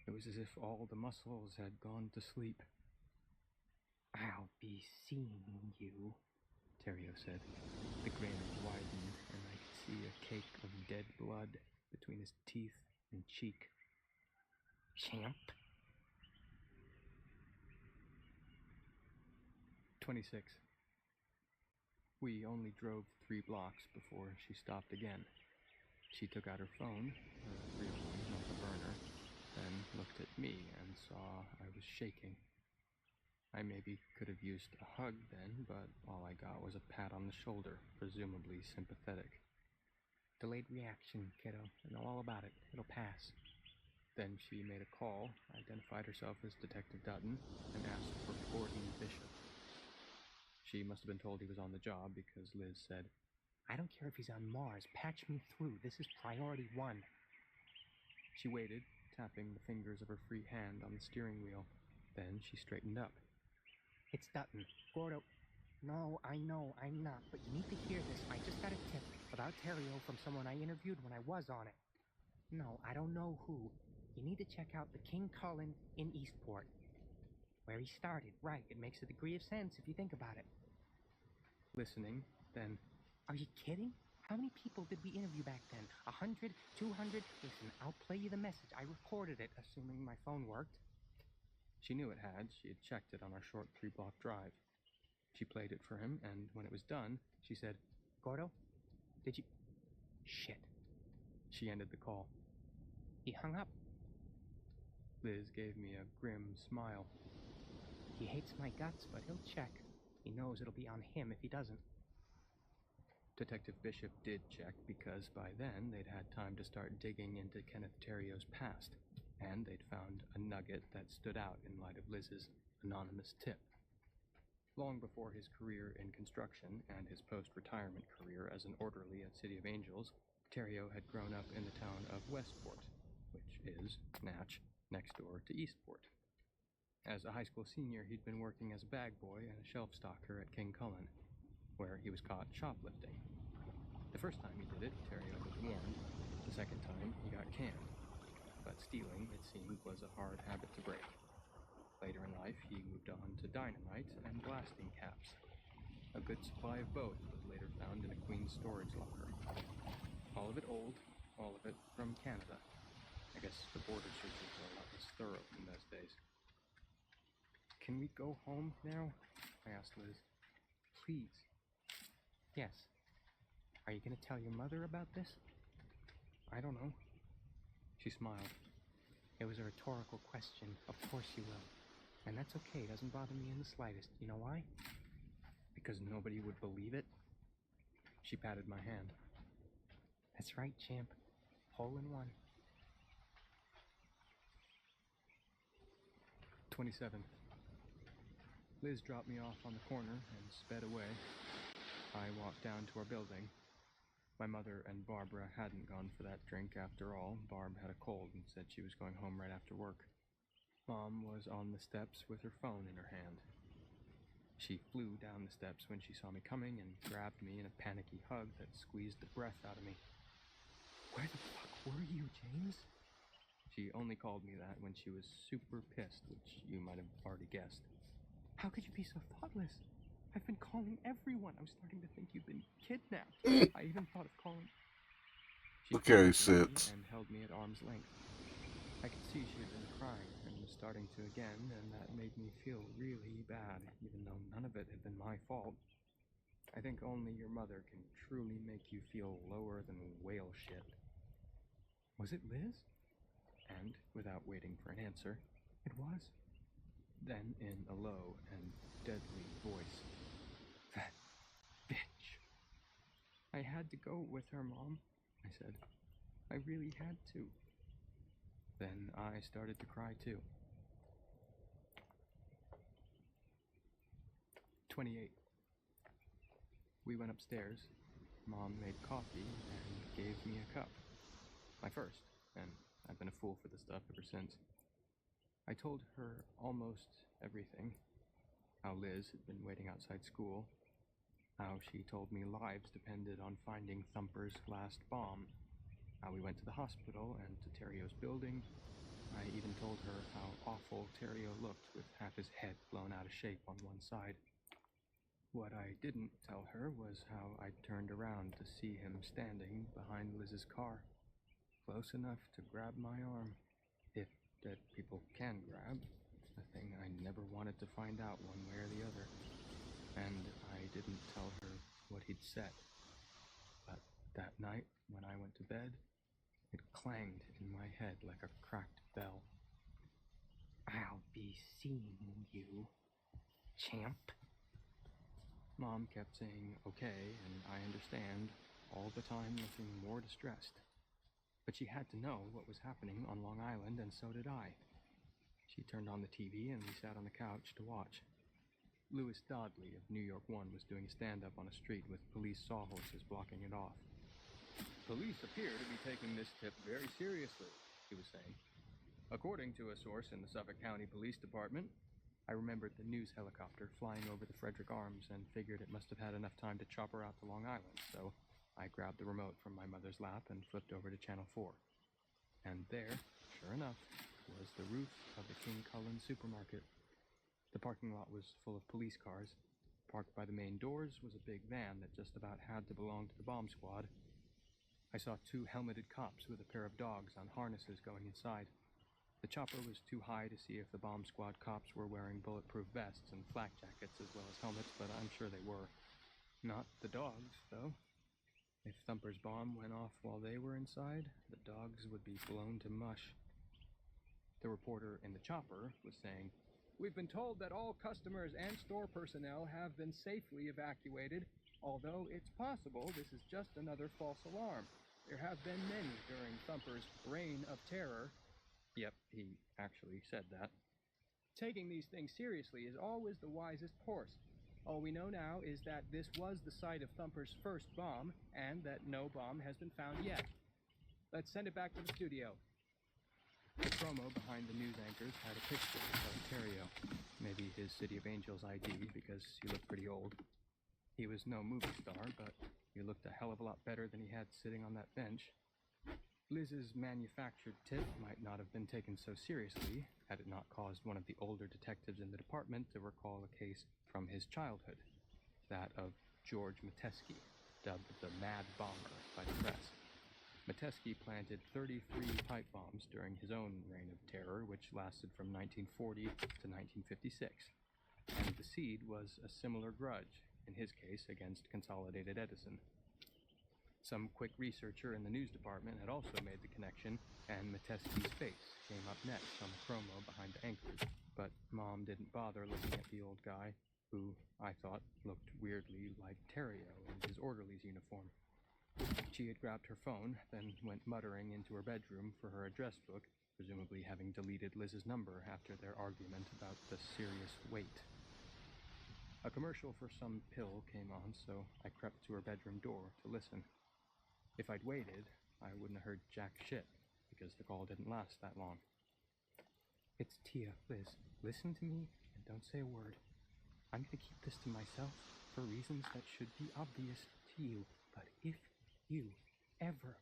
It was as if all the muscles had gone to sleep. I'll be seeing you, Terrio said. The grin widened, and I could see a cake of dead blood between his teeth and cheek. Champ? 26. We only drove 3 blocks before she stopped again. She took out her phone, a real one, not the burner, then looked at me and saw I was shaking. I maybe could have used a hug then, but all I got was a pat on the shoulder, presumably sympathetic. Delayed reaction, kiddo. I know all about it. It'll pass. Then she made a call, identified herself as Detective Dutton, and asked for Gordon Bishop. She must have been told he was on the job because Liz said, I don't care if he's on Mars. Patch me through. This is priority 1. She waited, tapping the fingers of her free hand on the steering wheel. Then she straightened up. It's Dutton. Gordo. No, I know, I'm not, but you need to hear this. I just got a tip about Terrio from someone I interviewed when I was on it. No, I don't know who. You need to check out the King Cullen in Eastport. Where he started, right. It makes a degree of sense if you think about it. Listening, then, are you kidding? How many people did we interview back then? 100? 200? Listen, I'll play you the message. I recorded it, assuming my phone worked. She knew it had. She had checked it on our short 3-block drive. She played it for him, and when it was done, she said, Gordo, did you... Shit. She ended the call. He hung up. Liz gave me a grim smile. He hates my guts, but he'll check. He knows it'll be on him if he doesn't. Detective Bishop did check because by then they'd had time to start digging into Kenneth Terrio's past, and they'd found a nugget that stood out in light of Liz's anonymous tip. Long before his career in construction and his post-retirement career as an orderly at City of Angels, Terrio had grown up in the town of Westport, which is, Natch, next door to Eastport. As a high school senior, he'd been working as a bag boy and a shelf stocker at King Cullen, where he was caught shoplifting. The first time he did it, Terrio was warned. The second time, he got canned. But stealing, it seemed, was a hard habit to break. Later in life, he moved on to dynamite and blasting caps. A good supply of both was later found in a Queen's storage locker. All of it old, all of it from Canada. I guess the border searches were a lot less thorough in those days. Can we go home now? I asked Liz. Please. Yes. Are you going to tell your mother about this? I don't know. She smiled. It was a rhetorical question. Of course you will. And that's okay. It doesn't bother me in the slightest. You know why? Because nobody would believe it? She patted my hand. That's right, champ. Hole in one. 27. Liz dropped me off on the corner and sped away. I walked down to our building. My mother and Barbara hadn't gone for that drink after all. Barb had a cold and said she was going home right after work. Mom was on the steps with her phone in her hand. She flew down the steps when she saw me coming and grabbed me in a panicky hug that squeezed the breath out of me. Where the fuck were you, James? She only called me that when she was super pissed, which you might have already guessed. How could you be so thoughtless? I've been calling everyone. I was starting to think you'd been kidnapped. I even thought of calling. She Okay, turned to me Sid. and held me at arm's length. I could see she had been crying and was starting to again, and that made me feel really bad, even though none of it had been my fault. I think only your mother can truly make you feel lower than whale shit. Was it Liz? And, without waiting for an answer, it was. Then, in a low and deadly voice, that bitch. I had to go with her, Mom, I said. I really had to. Then I started to cry too. 28. We went upstairs. Mom made coffee and gave me a cup. My first, and I've been a fool for the stuff ever since. I told her almost everything. How Liz had been waiting outside school. How she told me lives depended on finding Thumper's last bomb. How we went to the hospital and to Terrio's building. I even told her how awful Terrio looked with half his head blown out of shape on one side. What I didn't tell her was how I turned around to see him standing behind Liz's car, close enough to grab my arm. If dead people can grab, a thing I never wanted to find out one way or the other. And I didn't tell her what he'd said. But that night, when I went to bed, it clanged in my head like a cracked bell. I'll be seeing you, champ. Mom kept saying, okay, and I understand, all the time looking more distressed. But she had to know what was happening on Long Island, and so did I. She turned on the TV, and we sat on the couch to watch. Louis Dodley of New York One was doing a stand-up on a street with police sawhorses blocking it off. Police appear to be taking this tip very seriously, he was saying. According to a source in the Suffolk County Police Department, I remembered the news helicopter flying over the Frederick Arms and figured it must have had enough time to chop her out to Long Island, so I grabbed the remote from my mother's lap and flipped over to Channel 4. And there, sure enough, was the roof of the King Cullen supermarket. The parking lot was full of police cars. Parked by the main doors was a big van that just about had to belong to the bomb squad. I saw 2 helmeted cops with a pair of dogs on harnesses going inside. The chopper was too high to see if the bomb squad cops were wearing bulletproof vests and flak jackets as well as helmets, but I'm sure they were. Not the dogs, though. If Thumper's bomb went off while they were inside, the dogs would be blown to mush. The reporter in the chopper was saying, "We've been told that all customers and store personnel have been safely evacuated, although it's possible this is just another false alarm. There have been many during Thumper's reign of terror." Yep, he actually said that. "Taking these things seriously is always the wisest course. All we know now is that this was the site of Thumper's first bomb, and that no bomb has been found yet. Let's send it back to the studio." The promo behind the news anchors had a picture of Terrio, maybe his City of Angels ID because he looked pretty old. He was no movie star, but he looked a hell of a lot better than he had sitting on that bench. Liz's manufactured tip might not have been taken so seriously had it not caused one of the older detectives in the department to recall a case from his childhood, that of George Metesky, dubbed the Mad Bomber by the press. Metesky planted 33 pipe bombs during his own reign of terror, which lasted from 1940 to 1956, and the seed was a similar grudge, in his case against Consolidated Edison. Some quick researcher in the news department had also made the connection, and Metesky's face came up next on the promo behind the anchors, but Mom didn't bother looking at the old guy, who, I thought, looked weirdly like Terrio in his orderly's uniform. She had grabbed her phone, then went muttering into her bedroom for her address book, presumably having deleted Liz's number after their argument about the serious weight. A commercial for some pill came on, so I crept to her bedroom door to listen. If I'd waited, I wouldn't have heard jack shit, because the call didn't last that long. "It's Tia, Liz. Listen to me and don't say a word. I'm going to keep this to myself for reasons that should be obvious to you, but if you ever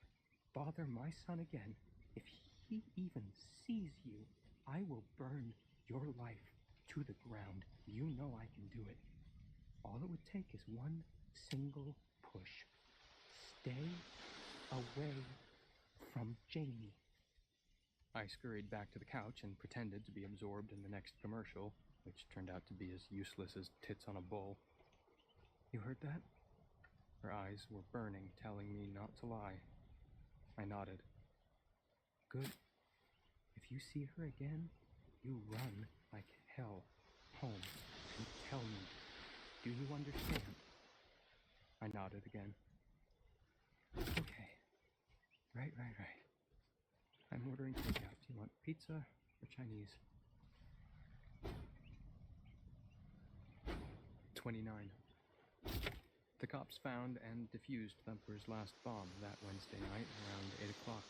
bother my son again, if he even sees you, I will burn your life to the ground. You know I can do it. All it would take is one single push. Stay away from Jamie." I scurried back to the couch and pretended to be absorbed in the next commercial, which turned out to be as useless as tits on a bull. "You heard that?" Her eyes were burning, telling me not to lie. I nodded. "Good. If you see her again, you run like hell home and tell me. Do you understand?" I nodded again. "Okay. Right. I'm ordering takeout. Do you want pizza or Chinese?" 29. The cops found and defused Thumper's last bomb that Wednesday night around 8 o'clock.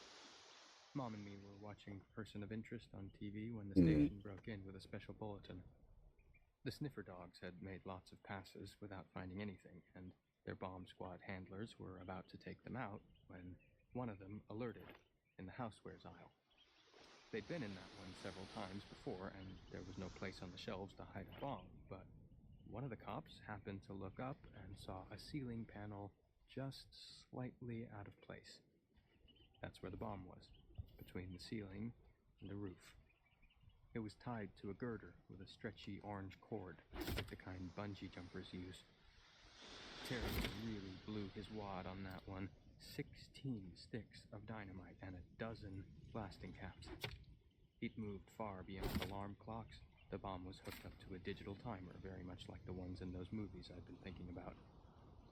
Mom and me were watching Person of Interest on TV when the station broke in with a special bulletin. The sniffer dogs had made lots of passes without finding anything, and their bomb squad handlers were about to take them out when one of them alerted in the housewares aisle. They'd been in that one several times before, and there was no place on the shelves to hide a bomb, but one of the cops happened to look up and saw a ceiling panel just slightly out of place. That's where the bomb was, between the ceiling and the roof. It was tied to a girder with a stretchy orange cord, like the kind bungee jumpers use. Terry really blew his wad on that one. 16 sticks of dynamite and a dozen blasting caps. He'd moved far beyond alarm clocks. The bomb was hooked up to a digital timer, very much like the ones in those movies I'd been thinking about.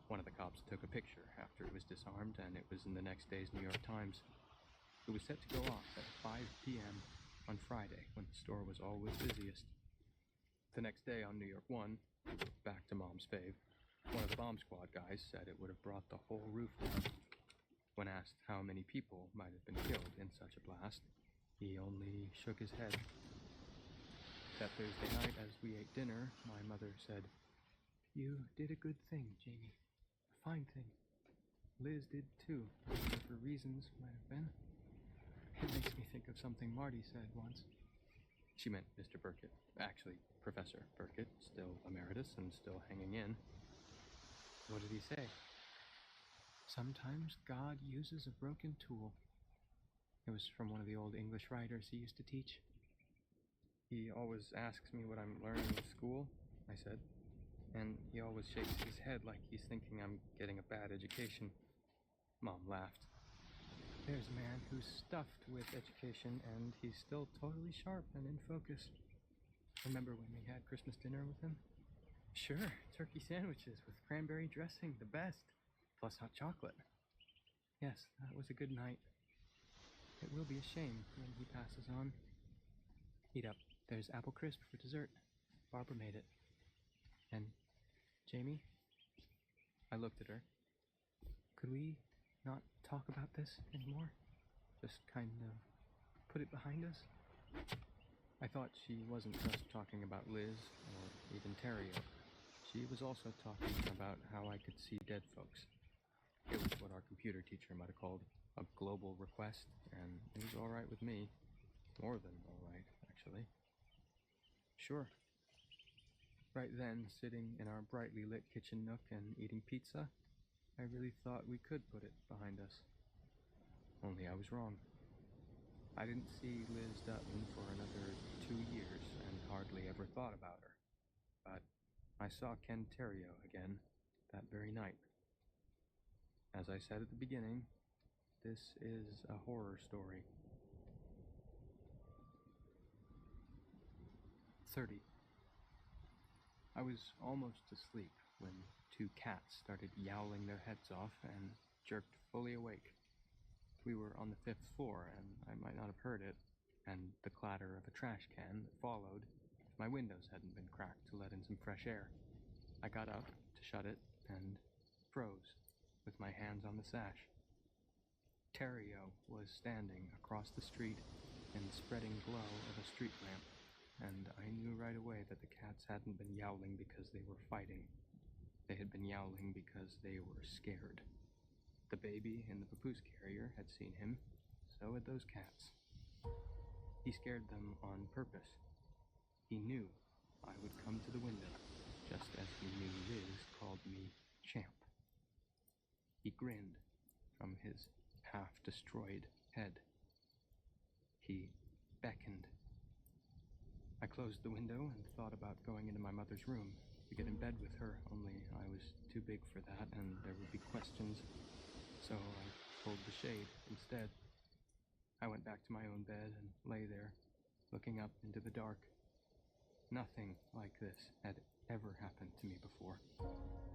One of the cops took a picture after it was disarmed, and it was in the next day's New York Times. It was set to go off at 5 p.m. on Friday, when the store was always busiest. The next day on New York 1, back to Mom's fave, one of the bomb squad guys said it would have brought the whole roof down. When asked how many people might have been killed in such a blast, he only shook his head. That Thursday night, as we ate dinner, my mother said, "You did a good thing, Jamie. A fine thing. Liz did too, for reasons might have been. It makes me think of something Marty said once." She meant Mr. Burkett. Actually, Professor Burkett, still emeritus and still hanging in. What did he say? "Sometimes God uses a broken tool." It was from one of the old English writers he used to teach. "He always asks me what I'm learning in school," I said, "and he always shakes his head like he's thinking I'm getting a bad education." Mom laughed. "There's a man who's stuffed with education, and he's still totally sharp and in focus. Remember when we had Christmas dinner with him?" "Sure, turkey sandwiches with cranberry dressing, the best, plus hot chocolate." "Yes, that was a good night. It will be a shame when he passes on. Eat up. There's apple crisp for dessert. Barbara made it. And, Jamie?" I looked at her. "Could we not talk about this anymore? Just kind of put it behind us?" I thought she wasn't just talking about Liz or even Terrio. She was also talking about how I could see dead folks. It was what our computer teacher might have called a global request, and it was all right with me. More than all right, actually. Sure. Right then, sitting in our brightly lit kitchen nook and eating pizza, I really thought we could put it behind us. Only I was wrong. I didn't see Liz Dutton for another 2 years and hardly ever thought about her. But I saw Ken Terrio again that very night. As I said at the beginning, this is a horror story. 30. I was almost asleep when 2 cats started yowling their heads off and jerked fully awake. We were on the 5th floor, and I might not have heard it, and the clatter of a trash can that followed if my windows hadn't been cracked to let in some fresh air. I got up to shut it and froze with my hands on the sash. Terrio was standing across the street in the spreading glow of a street lamp, and I knew right away that the cats hadn't been yowling because they were fighting. They had been yowling because they were scared. The baby in the papoose carrier had seen him, so had those cats. He scared them on purpose. He knew I would come to the window, just as he knew Liz called me champ. He grinned from his half-destroyed head. He beckoned. I closed the window and thought about going into my mother's room to get in bed with her, only I was too big for that and there would be questions, so I pulled the shade instead. I went back to my own bed and lay there, looking up into the dark. Nothing like this had ever happened to me before.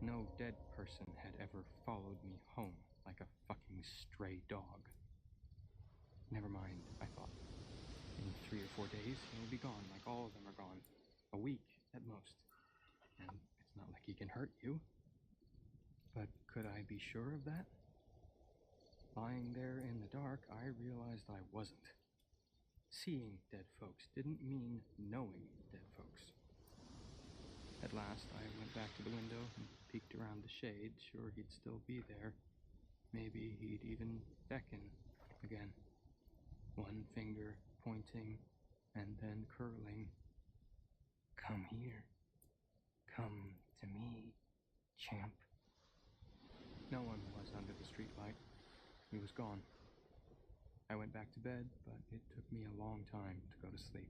No dead person had ever followed me home like a fucking stray dog. Never mind, I thought. In 3 or 4 days, he'll be gone, like all of them are gone. A week, at most. And it's not like he can hurt you. But could I be sure of that? Lying there in the dark, I realized I wasn't. Seeing dead folks didn't mean knowing dead folks. At last, I went back to the window and peeked around the shade, sure he'd still be there. Maybe he'd even beckon again. One finger pointing and then curling. Come here. Come to me, champ. No one was under the streetlight. He was gone. I went back to bed, but it took me a long time to go to sleep.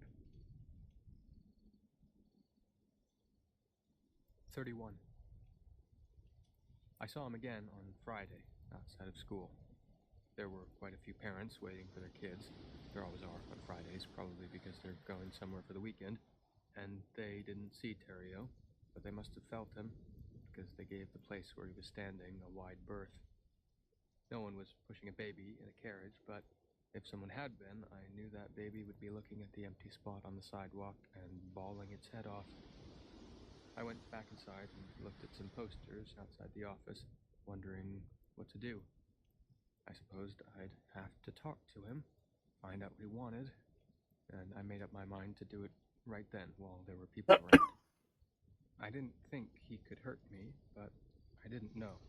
31. I saw him again on Friday, outside of school. There were quite a few parents waiting for their kids. There always are on Fridays, probably because they're going somewhere for the weekend. And they didn't see Terrio, but they must have felt him, because they gave the place where he was standing a wide berth. No one was pushing a baby in a carriage, but if someone had been, I knew that baby would be looking at the empty spot on the sidewalk and bawling its head off. I went back inside and looked at some posters outside the office, wondering what to do. I supposed I'd have to talk to him, find out what he wanted, and I made up my mind to do it right then while there were people around. I didn't think he could hurt me, but I didn't know.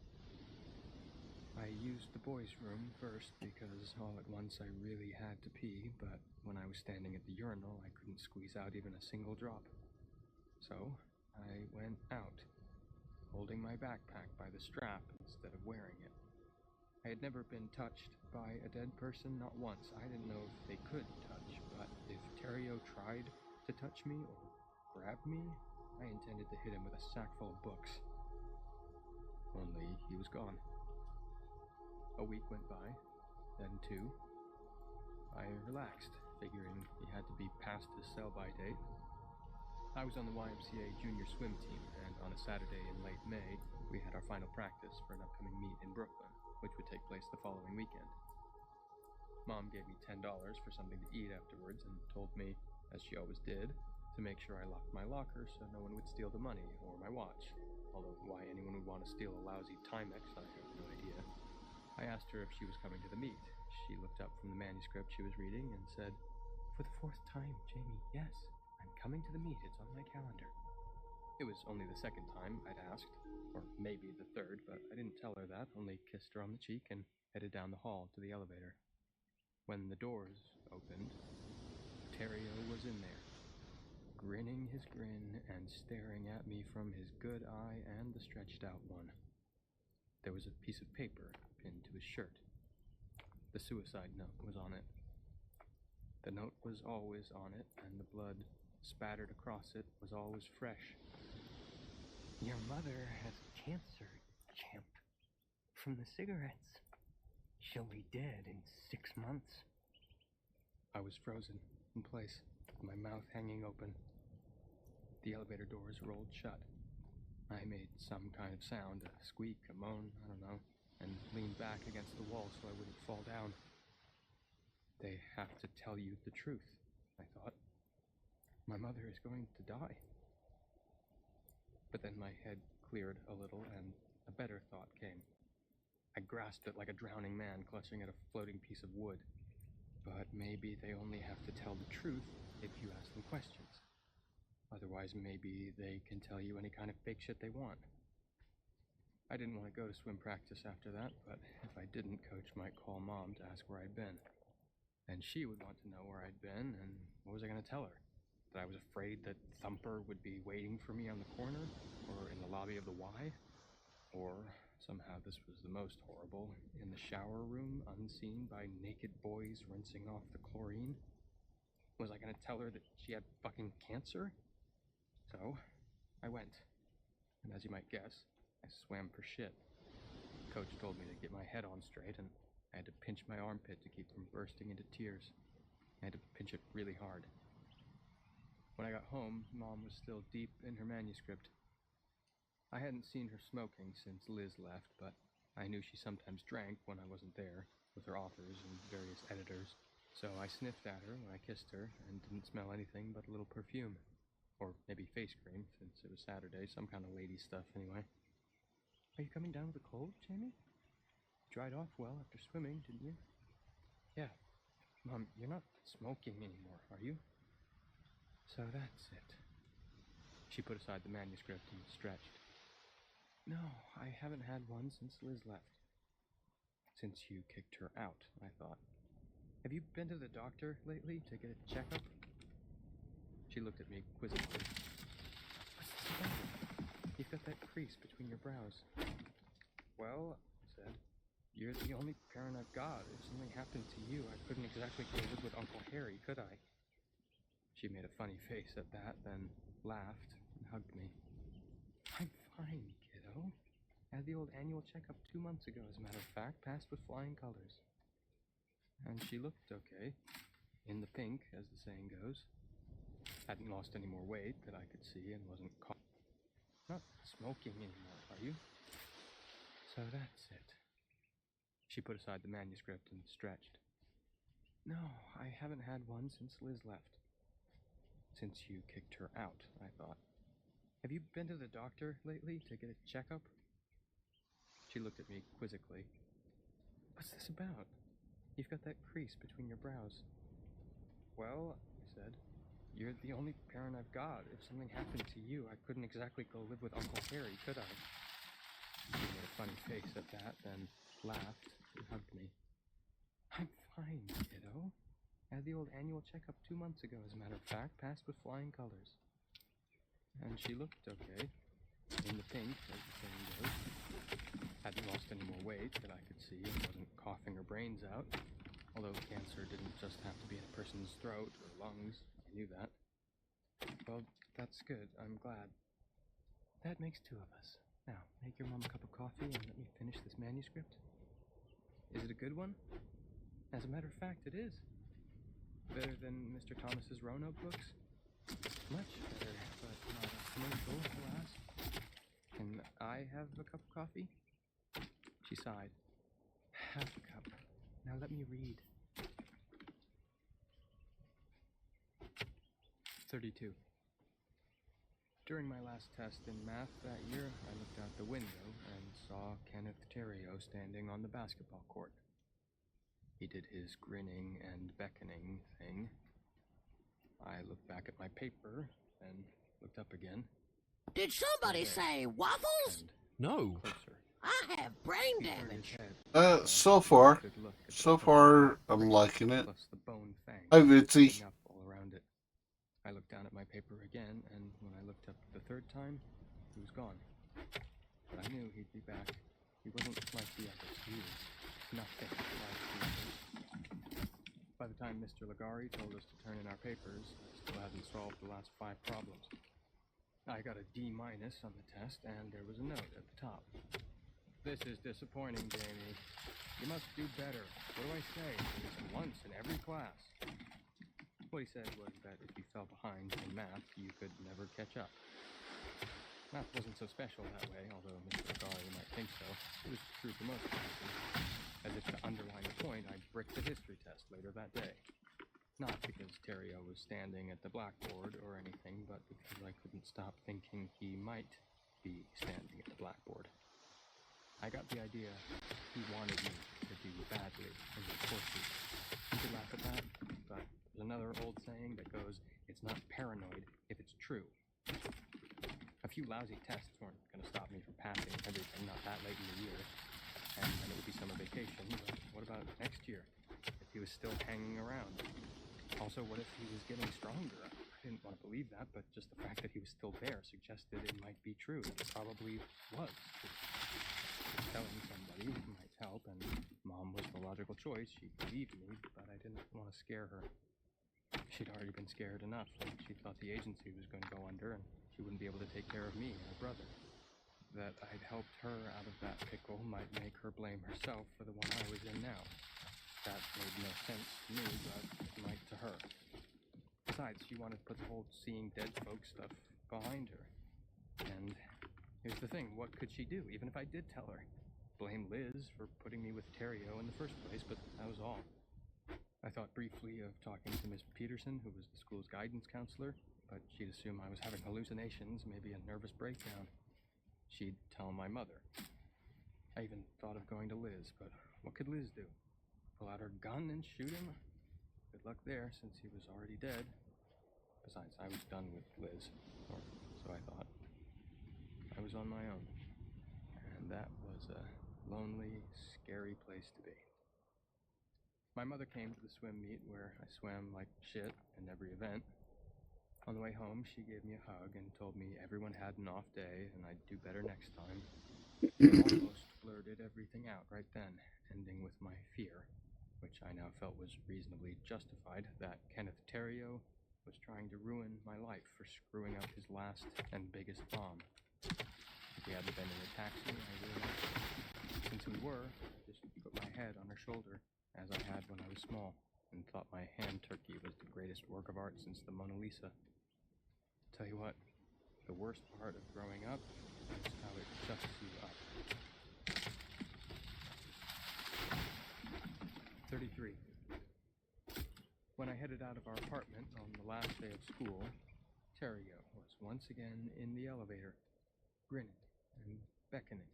I used the boys' room first because all at once I really had to pee, but when I was standing at the urinal, I couldn't squeeze out even a single drop. So I went out, holding my backpack by the strap instead of wearing it. I had never been touched by a dead person, not once. I didn't know if they could touch, but if Terrio tried to touch me or grab me, I intended to hit him with a sack full of books. Only he was gone. A week went by, then 2. I relaxed, figuring he had to be past his sell-by date. I was on the YMCA junior swim team, and on a Saturday in late May, we had our final practice for an upcoming meet in Brooklyn, which would take place the following weekend. Mom gave me $10 for something to eat afterwards and told me, as she always did, to make sure I locked my locker so no one would steal the money or my watch. Although why anyone would want to steal a lousy Timex, I have no idea. I asked her if she was coming to the meet. She looked up from the manuscript she was reading and said, "For the 4th time, Jamie, yes, I'm coming to the meet. It's on my calendar." It was only the 2nd time I'd asked, or maybe the 3rd, but I didn't tell her that, only kissed her on the cheek and headed down the hall to the elevator. When the doors opened, Terrio was in there, grinning his grin and staring at me from his good eye and the stretched out one. There was a piece of paper pinned to his shirt. The suicide note was on it. The note was always on it, and the blood spattered across it was always fresh. Your mother has cancer, champ. From the cigarettes. She'll be dead in 6 months. I was frozen in place, my mouth hanging open. The elevator doors rolled shut. I made some kind of sound, a squeak, a moan, I don't know, and leaned back against the wall so I wouldn't fall down. They have to tell you the truth, I thought. My mother is going to die. But then my head cleared a little, and a better thought came. I grasped it like a drowning man clutching at a floating piece of wood. But maybe they only have to tell the truth if you ask them questions. Otherwise, maybe they can tell you any kind of fake shit they want. I didn't want to go to swim practice after that, but if I didn't, Coach might call Mom to ask where I'd been. And she would want to know where I'd been, and what was I going to tell her? That I was afraid that Thumper would be waiting for me on the corner, or in the lobby of the Y? Or, somehow this was the most horrible, in the shower room, unseen by naked boys rinsing off the chlorine? Was I going to tell her that she had fucking cancer? So, I went. And as you might guess, I swam for shit. Coach told me to get my head on straight, and I had to pinch my armpit to keep from bursting into tears. I had to pinch it really hard. When I got home, Mom was still deep in her manuscript. I hadn't seen her smoking since Liz left, but I knew she sometimes drank when I wasn't there, with her authors and various editors, so I sniffed at her when I kissed her and didn't smell anything but a little perfume. Or maybe face cream, since it was Saturday, some kind of lady stuff anyway. Are you coming down with a cold, Jamie? dried off well after swimming, didn't you? Yeah. Mom, you're not smoking anymore, are you? So that's it. She put aside the manuscript and stretched. No, I haven't had one since Liz left. Since you kicked her out, I thought. Have you been to the doctor lately to get a checkup? She looked at me quizzically. What's this about? You've got that crease between your brows. Well, I said, you're the only parent I've got. If something happened to you, I couldn't exactly go live with Uncle Harry, could I? She made a funny face at that, then laughed and hugged me. I'm fine, kiddo. I had the old annual checkup 2 months ago, as a matter of fact, passed with flying colors. And she looked okay. In the pink, as the saying goes. Hadn't lost any more weight that I could see and wasn't not smoking anymore, are you? So that's it. She put aside the manuscript and stretched. No, I haven't had one since Liz left. Since you kicked her out, I thought. Have you been to the doctor lately to get a checkup? She looked at me quizzically. What's this about? You've got that crease between your brows. Well, I said, you're the only parent I've got. If something happened to you, I couldn't exactly go live with Uncle Harry, could I? She made a funny face at that, then laughed and hugged me. I'm fine, kiddo. I had the old annual checkup 2 months ago, as a matter of fact, passed with flying colors. And she looked okay. In the pink, as the saying goes. Hadn't lost any more weight that I could see and wasn't coughing her brains out. Although cancer didn't just have to be in a person's throat or lungs. I knew that. Well, that's good. I'm glad. That makes 2 of us. Now, make your mom a cup of coffee and let me finish this manuscript. Is it a good one? As a matter of fact, it is. Better than Mr. Thomas's Roanoke books? Much better, but not a commercial, alas. Can I have a cup of coffee? She sighed. Half a cup. Now let me read. 32. During my last test in math that year, I looked out the window and saw Kenneth Terrio standing on the basketball court. He did his grinning and beckoning thing. I looked back at my paper, then looked up again. Did somebody say waffles? And No. closer. I have brain He turned damage. his head. So far, Good look at the so front far, of the I'm liking it. plus the bone fangs Hi, Vitzy. sticking up all around it. I looked down at my paper again, and when I looked up the 3rd time, he was gone. But I knew he'd be back. He wasn't like the others. He was nothing like the others. By the time Mr. Ligari told us to turn in our papers, I still hadn't solved the last 5 problems. I got a D- on the test, and there was a note at the top. This is disappointing, Jamie. You must do better. What do I say? At least once in every class. What he said was that if you fell behind in math, you could never catch up. Math wasn't so special that way, although Mr. Ligari might think so. It was true for most classes. As if to underline the point, I bricked the history test later that day. Not because Terrio was standing at the blackboard or anything, but because I couldn't stop thinking he might be standing at the blackboard. I got the idea he wanted me to do badly in the courses. You could laugh at that, but there's another old saying that goes, it's not paranoid if it's true. A few lousy tests weren't going to stop me from passing everything, not that late in the year. And then it would be summer vacation, but what about next year? If he was still hanging around? Also, what if he was getting stronger? I didn't want to believe that, but just the fact that he was still there suggested it might be true. It probably was true. Telling somebody might help, and Mom was the logical choice. She believed me, but I didn't want to scare her. She'd already been scared enough, and she thought the agency was going to go under, and she wouldn't be able to take care of me and her brother. That I'd helped her out of that pickle might make her blame herself for the one I was in now. That made no sense to me, but it might to her. Besides, she wanted to put the whole seeing dead folks stuff behind her. And here's the thing, what could she do, even if I did tell her? Blame Liz for putting me with Terrio in the first place, but that was all. I thought briefly of talking to Miss Peterson, who was the school's guidance counselor, but she'd assume I was having hallucinations, maybe a nervous breakdown. She'd tell my mother. I even thought of going to Liz, but what could Liz do? Pull out her gun and shoot him? Good luck there, since he was already dead. Besides, I was done with Liz, or so I thought. I was on my own, and that was a lonely, scary place to be. My mother came to the swim meet where I swam like shit in every event. On the way home, she gave me a hug and told me everyone had an off day and I'd do better next time. Almost blurted everything out right then, ending with my fear, which I now felt was reasonably justified, that Kenneth Terrio was trying to ruin my life for screwing up his last and biggest bomb. If we hadn't been in a taxi, I realized since we were, I just put my head on her shoulder, as I had when I was small, and thought my hand turkey was the greatest work of art since the Mona Lisa. Tell you what, the worst part of growing up is how it shuts you up. 33. When I headed out of our apartment on the last day of school, Terrio was once again in the elevator, grinning and beckoning.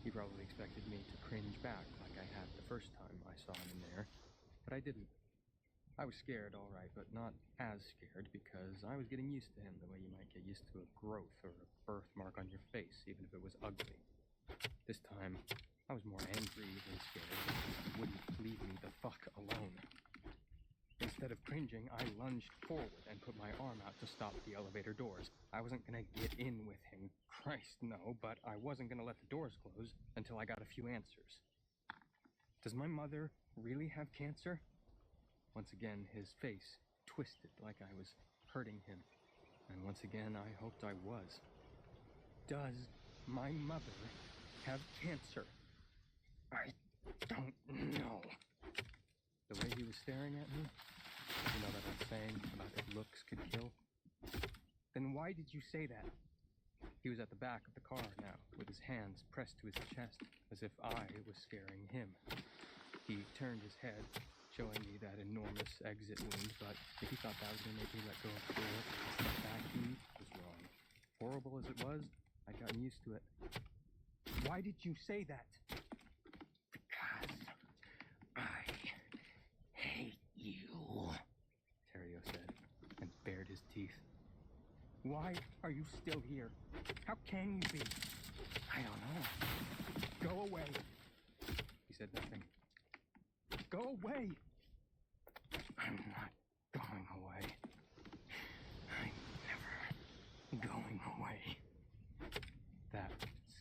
He probably expected me to cringe back like I had the first time I saw him in there, but I didn't. I was scared, all right, but not as scared because I was getting used to him the way you might get used to a growth or a birthmark on your face, even if it was ugly. This time, I was more angry than scared because he wouldn't leave me the fuck alone. Instead of cringing, I lunged forward and put my arm out to stop the elevator doors. I wasn't gonna get in with him, Christ no, but I wasn't gonna let the doors close until I got a few answers. Does my mother really have cancer? Once again, his face twisted like I was hurting him, and once again I hoped I was. Does my mother have cancer? I don't know. The way he was staring at me, you know that old saying about that looks could kill? Then why did you say that? He was at the back of the car now, with his hands pressed to his chest, as if I was scaring him. He turned his head, showing me that enormous exit wound, but if he thought that was going to make me let go of the door, that he was wrong. Horrible as it was, I'd gotten used to it. Why did you say that? Because I hate you, Terrio said, and bared his teeth. Why are you still here? How can you be? I don't know. Go away. He said nothing. Go away. I'm not going away. I'm never going away. That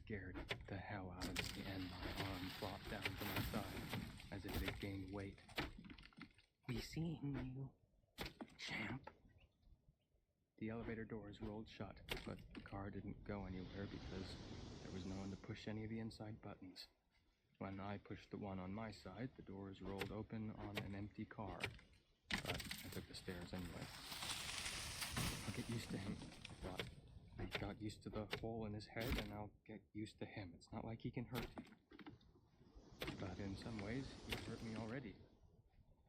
scared the hell out of me, and my arm flopped down to my side, as if it had gained weight. We seen you, champ. The elevator doors rolled shut, but the car didn't go anywhere because there was no one to push any of the inside buttons. When I pushed the one on my side, the doors rolled open on an empty car, but I took the stairs anyway. I'll get used to him, I thought. I got used to the hole in his head, and I'll get used to him. It's not like he can hurt me. But in some ways, he hurt me already.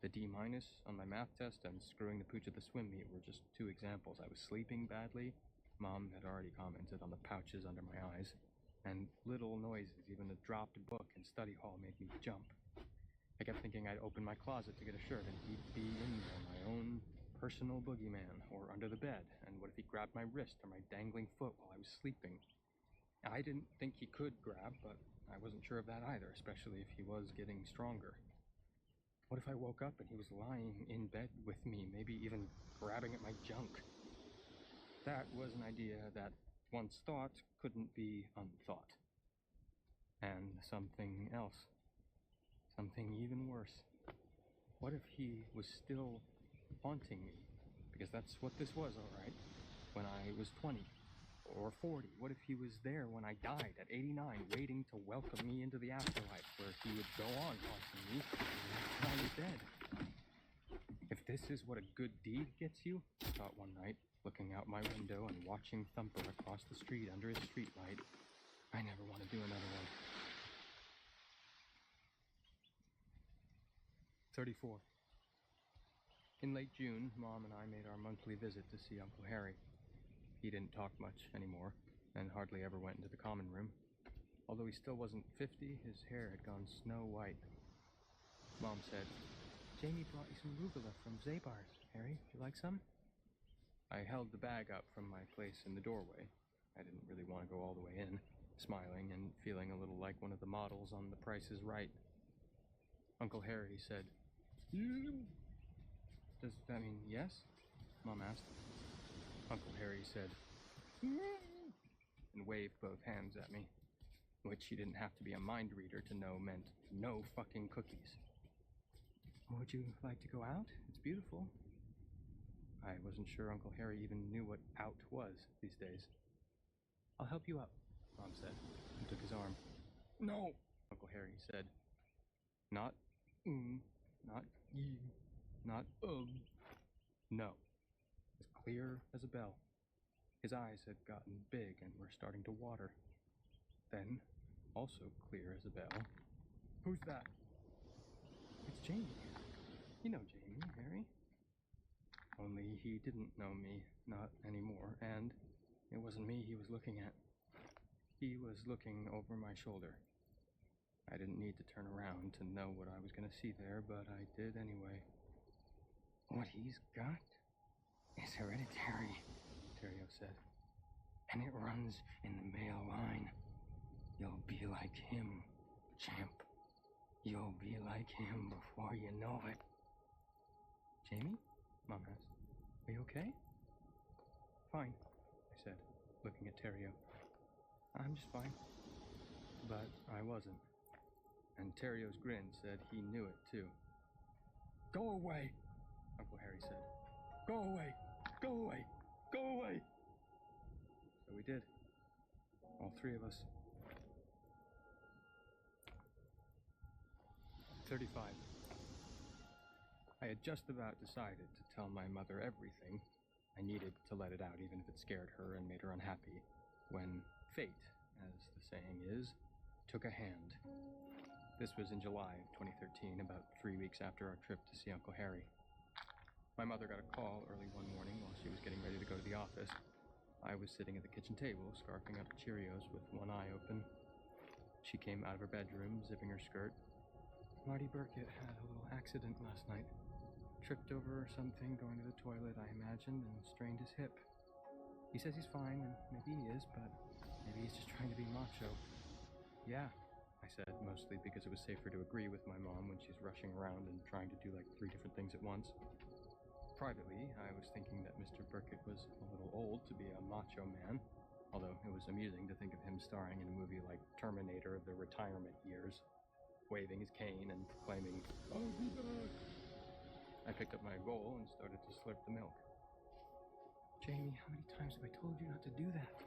The D- on my math test and screwing the pooch at the swim meet were just two examples. I was sleeping badly. Mom had already commented on the pouches under my eyes. And little noises, even a dropped book in study hall, made me jump. I kept thinking I'd open my closet to get a shirt and he'd be in there, my own personal boogeyman, or under the bed, and what if he grabbed my wrist or my dangling foot while I was sleeping? I didn't think he could grab, but I wasn't sure of that either, especially if he was getting stronger. What if I woke up and he was lying in bed with me, maybe even grabbing at my junk? That was an idea that, once thought, couldn't be unthought. And something else. Something even worse. What if he was still haunting me? Because that's what this was, all right. When I was 20 or 40, what if he was there when I died at 89, waiting to welcome me into the afterlife, where he would go on haunting me after I was dead? If this is what a good deed gets you, I thought one night, looking out my window and watching Thumper across the street under his streetlight, I never want to do another one. 34. In late June, Mom and I made our monthly visit to see Uncle Harry. He didn't talk much anymore, and hardly ever went into the common room. Although he still wasn't 50, his hair had gone snow white. Mom said, "Jamie brought you some rubella from Zabar's, Harry. Would you like some?" I held the bag up from my place in the doorway. I didn't really want to go all the way in, smiling and feeling a little like one of the models on The Price is Right. Uncle Harry said, "Does that mean yes?" Mom asked. Uncle Harry said, and waved both hands at me, which he didn't have to be a mind reader to know meant no fucking cookies. "Would you like to go out? It's beautiful." I wasn't sure Uncle Harry even knew what out was these days. "I'll help you up," Mom said, and took his arm. "No," Uncle Harry said. Not not not no. As clear as a bell. His eyes had gotten big and were starting to water. Then, also clear as a bell. "Who's that?" "It's Jamie. You know Jamie, Harry." Only he didn't know me, not anymore, and it wasn't me he was looking at. He was looking over my shoulder. I didn't need to turn around to know what I was going to see there, but I did anyway. "What he's got is hereditary," Terrio said. "And it runs in the male line. You'll be like him, champ. You'll be like him before you know it." "Jamie?" Mom asked. "Are you okay?" "Fine," I said, looking at Terrio. "I'm just fine." But I wasn't. And Terrio's grin said he knew it too. "Go away," Uncle Harry said. "Go away! Go away! Go away!" So we did. All three of us. 35. I had just about decided to tell my mother everything. I needed to let it out even if it scared her and made her unhappy, when fate, as the saying is, took a hand. This was in July of 2013, about 3 weeks after our trip to see Uncle Harry. My mother got a call early one morning while she was getting ready to go to the office. I was sitting at the kitchen table, scarfing up Cheerios with one eye open. She came out of her bedroom, zipping her skirt. "Marty Burkett had a little accident last night. Tripped over or something going to the toilet, I imagined, and strained his hip. He says he's fine, and maybe he is, but maybe he's just trying to be macho." "Yeah," I said, mostly because it was safer to agree with my mom when she's rushing around and trying to do like 3 different things at once. Privately, I was thinking that Mr. Burkett was a little old to be a macho man, although it was amusing to think of him starring in a movie like Terminator: The Retirement Years, waving his cane and proclaiming, "I'll be back." I picked up my bowl and started to slurp the milk. "Jamie, how many times have I told you not to do that?"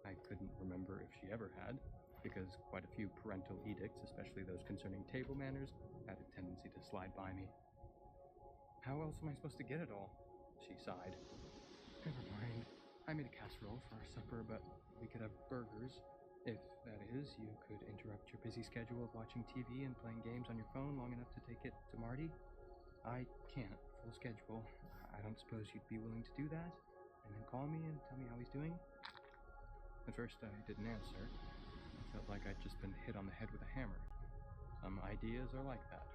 I couldn't remember if she ever had, because quite a few parental edicts, especially those concerning table manners, had a tendency to slide by me. "How else am I supposed to get it all?" she sighed. "Never mind. I made a casserole for our supper, but we could have burgers. If, that is, you could interrupt your busy schedule of watching TV and playing games on your phone long enough to take it to Marty." "I can't. Full schedule. I don't suppose you'd be willing to do that? And then call me and tell me how he's doing?" At first I didn't answer. I felt like I'd just been hit on the head with a hammer. Some ideas are like that.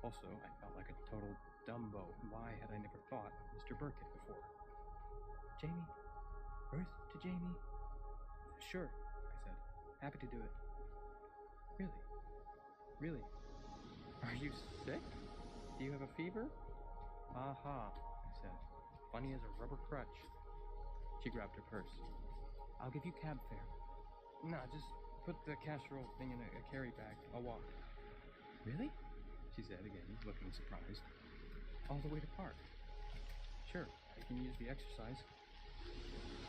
Also, I felt like a total dumbo. Why had I never thought of Mr. Burkett before? "Jamie? Earth to Jamie?" "Sure," I said. "Happy to do it." "Really? Really? Are you sick? Do you have a fever?" "Aha," I said. "Funny as a rubber crutch." She grabbed her purse. "I'll give you cab fare." "Nah, just put the casserole thing in a carry bag. I'll walk." "Really?" she said again, looking surprised. "All the way to park?" "Sure, you can use the exercise."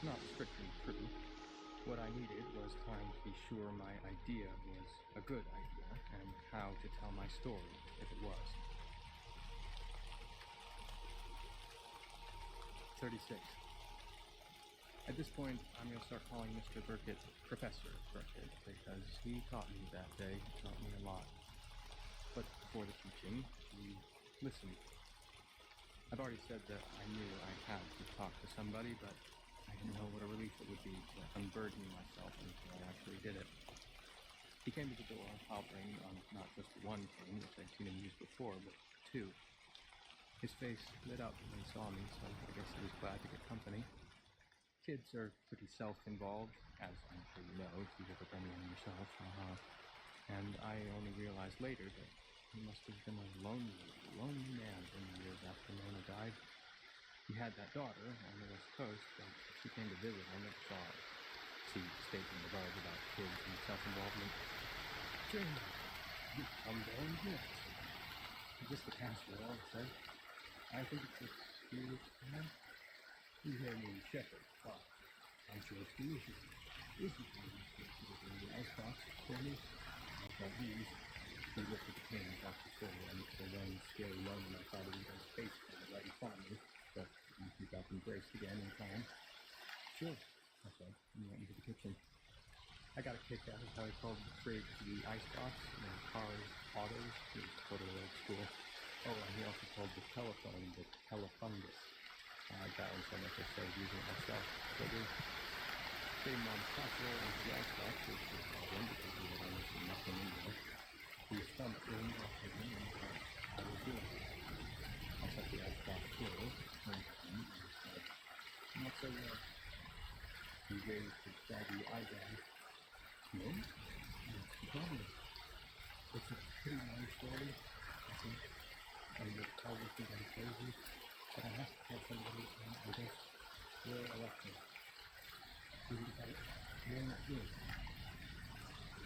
Not strictly true. What I needed was time to be sure my idea was a good idea, and how to tell my story if it was. 36. At this point, I'm going to start calling Mr. Burkett Professor Burkett, because he taught me that day, taught me a lot. But before the teaching, he listened. I've already said that I knew I had to talk to somebody, but I I didn't know what a relief it would be to unburden myself until I actually did it. He came to the door, hovering on not just one cane, which I'd seen him use before, but two. His face lit up when he saw me, so I guess he was glad to get company. Kids are pretty self-involved, as I'm sure you know if you've ever been one yourself. And I only realized later that he must have been a lonely, lonely man in the years after Mona died. He had that daughter on the West Coast, but she came to visit him at the see statement above about kids and self-involvement. Jamie, you come down here. Just the casserole, sir. I think it's a few time. You hear me, Shepherd, but I'm sure it's delicious. This is one of the icebox for me. I can't use. He looked at the cane after full, and the one scary moment I thought he was on space right in front of me, but he got embraced again in time. Sure, I said, and went into the kitchen. I got a kick out of how he called the fridge the icebox, and cars, autos. He was totally old school. Oh, and he also called the telephone the telefungus. I like that one so much I started using it myself. So I putting Mom's casserole into the icebox, which was a problem because we had almost nothing in there. He stumped in after me and thought I was doing it. I set the icebox full, turned to him, and said, "Not so well." He raised his saggy eyebrows. No? What's the problem? It's a pretty long story, I think. And you'll probably think I'm crazy, but I have to tell somebody, and I guess you're elected. You think about it, you're not good.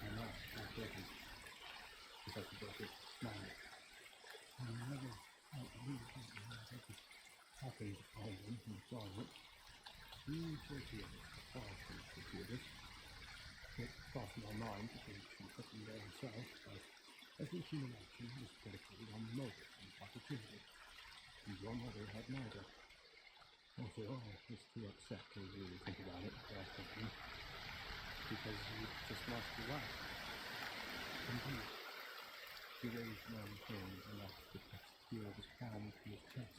I'm not joking. Professor Burkett smiled. I never felt really something like that was happening to all of them from the closet. You Sophia, far from Sophia. It crossed my mind to think she put them there herself, but I think human action is predicated on motive and opportunity. And your mother had neither. Also, I was too upset to really think about it last evening, because you just lost your life. Indeed. He raised one hand enough to touch the heel of his palm to his chest,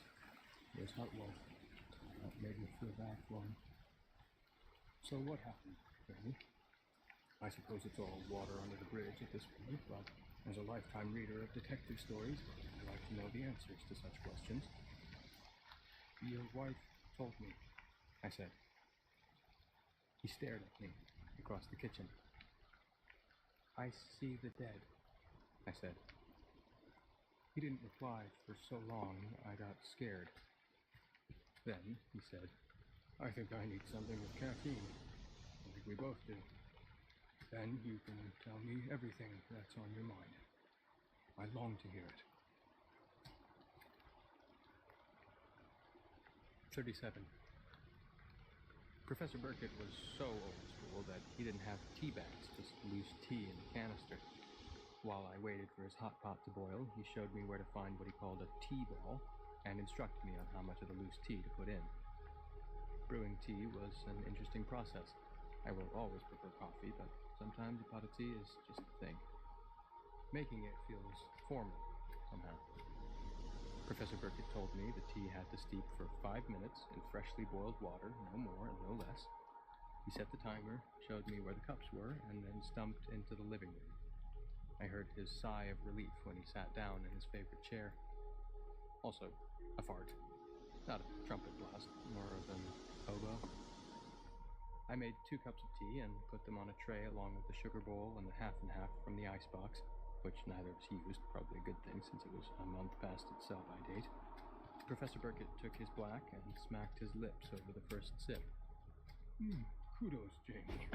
where his heart was. That made me feel bad for him. So what happened, Granny? I suppose it's all water under the bridge at this point, but as a lifetime reader of detective stories, I'd like to know the answers to such questions. Your wife told me, I said. He stared at me across the kitchen. I see the dead, I said. He didn't reply for so long, I got scared. Then he said, I think I need something with caffeine. I think we both do. Then you can tell me everything that's on your mind. I long to hear it. 37. Professor Burkett was so old school that he didn't have tea bags, just loose tea in a canister. While I waited for his hot pot to boil, he showed me where to find what he called a tea ball and instructed me on how much of the loose tea to put in. Brewing tea was an interesting process. I will always prefer coffee, but sometimes a pot of tea is just a thing. Making it feels formal, somehow. Professor Burkett told me the tea had to steep for 5 minutes in freshly boiled water, no more and no less. He set the timer, showed me where the cups were, and then stumped into the living room. I heard his sigh of relief when he sat down in his favorite chair. Also, a fart. Not a trumpet blast, more of an oboe. I made 2 cups of tea and put them on a tray along with the sugar bowl and the half and half from the icebox, which neither of us used, probably a good thing since it was a month past its sell-by date. Professor Burkett took his black and smacked his lips over the first sip. Kudos, Jamie.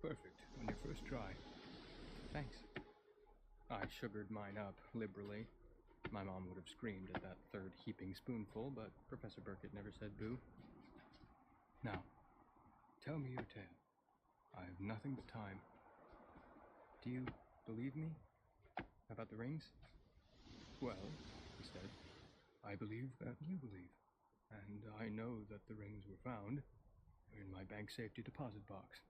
Perfect on your first try. Thanks. I sugared mine up liberally. My mom would have screamed at that third heaping spoonful, but Professor Burkett never said boo. Now, tell me your tale. I have nothing but time. Do you believe me? About the rings? Well, he said, I believe that you believe. And I know that the rings were found in my bank safety deposit box.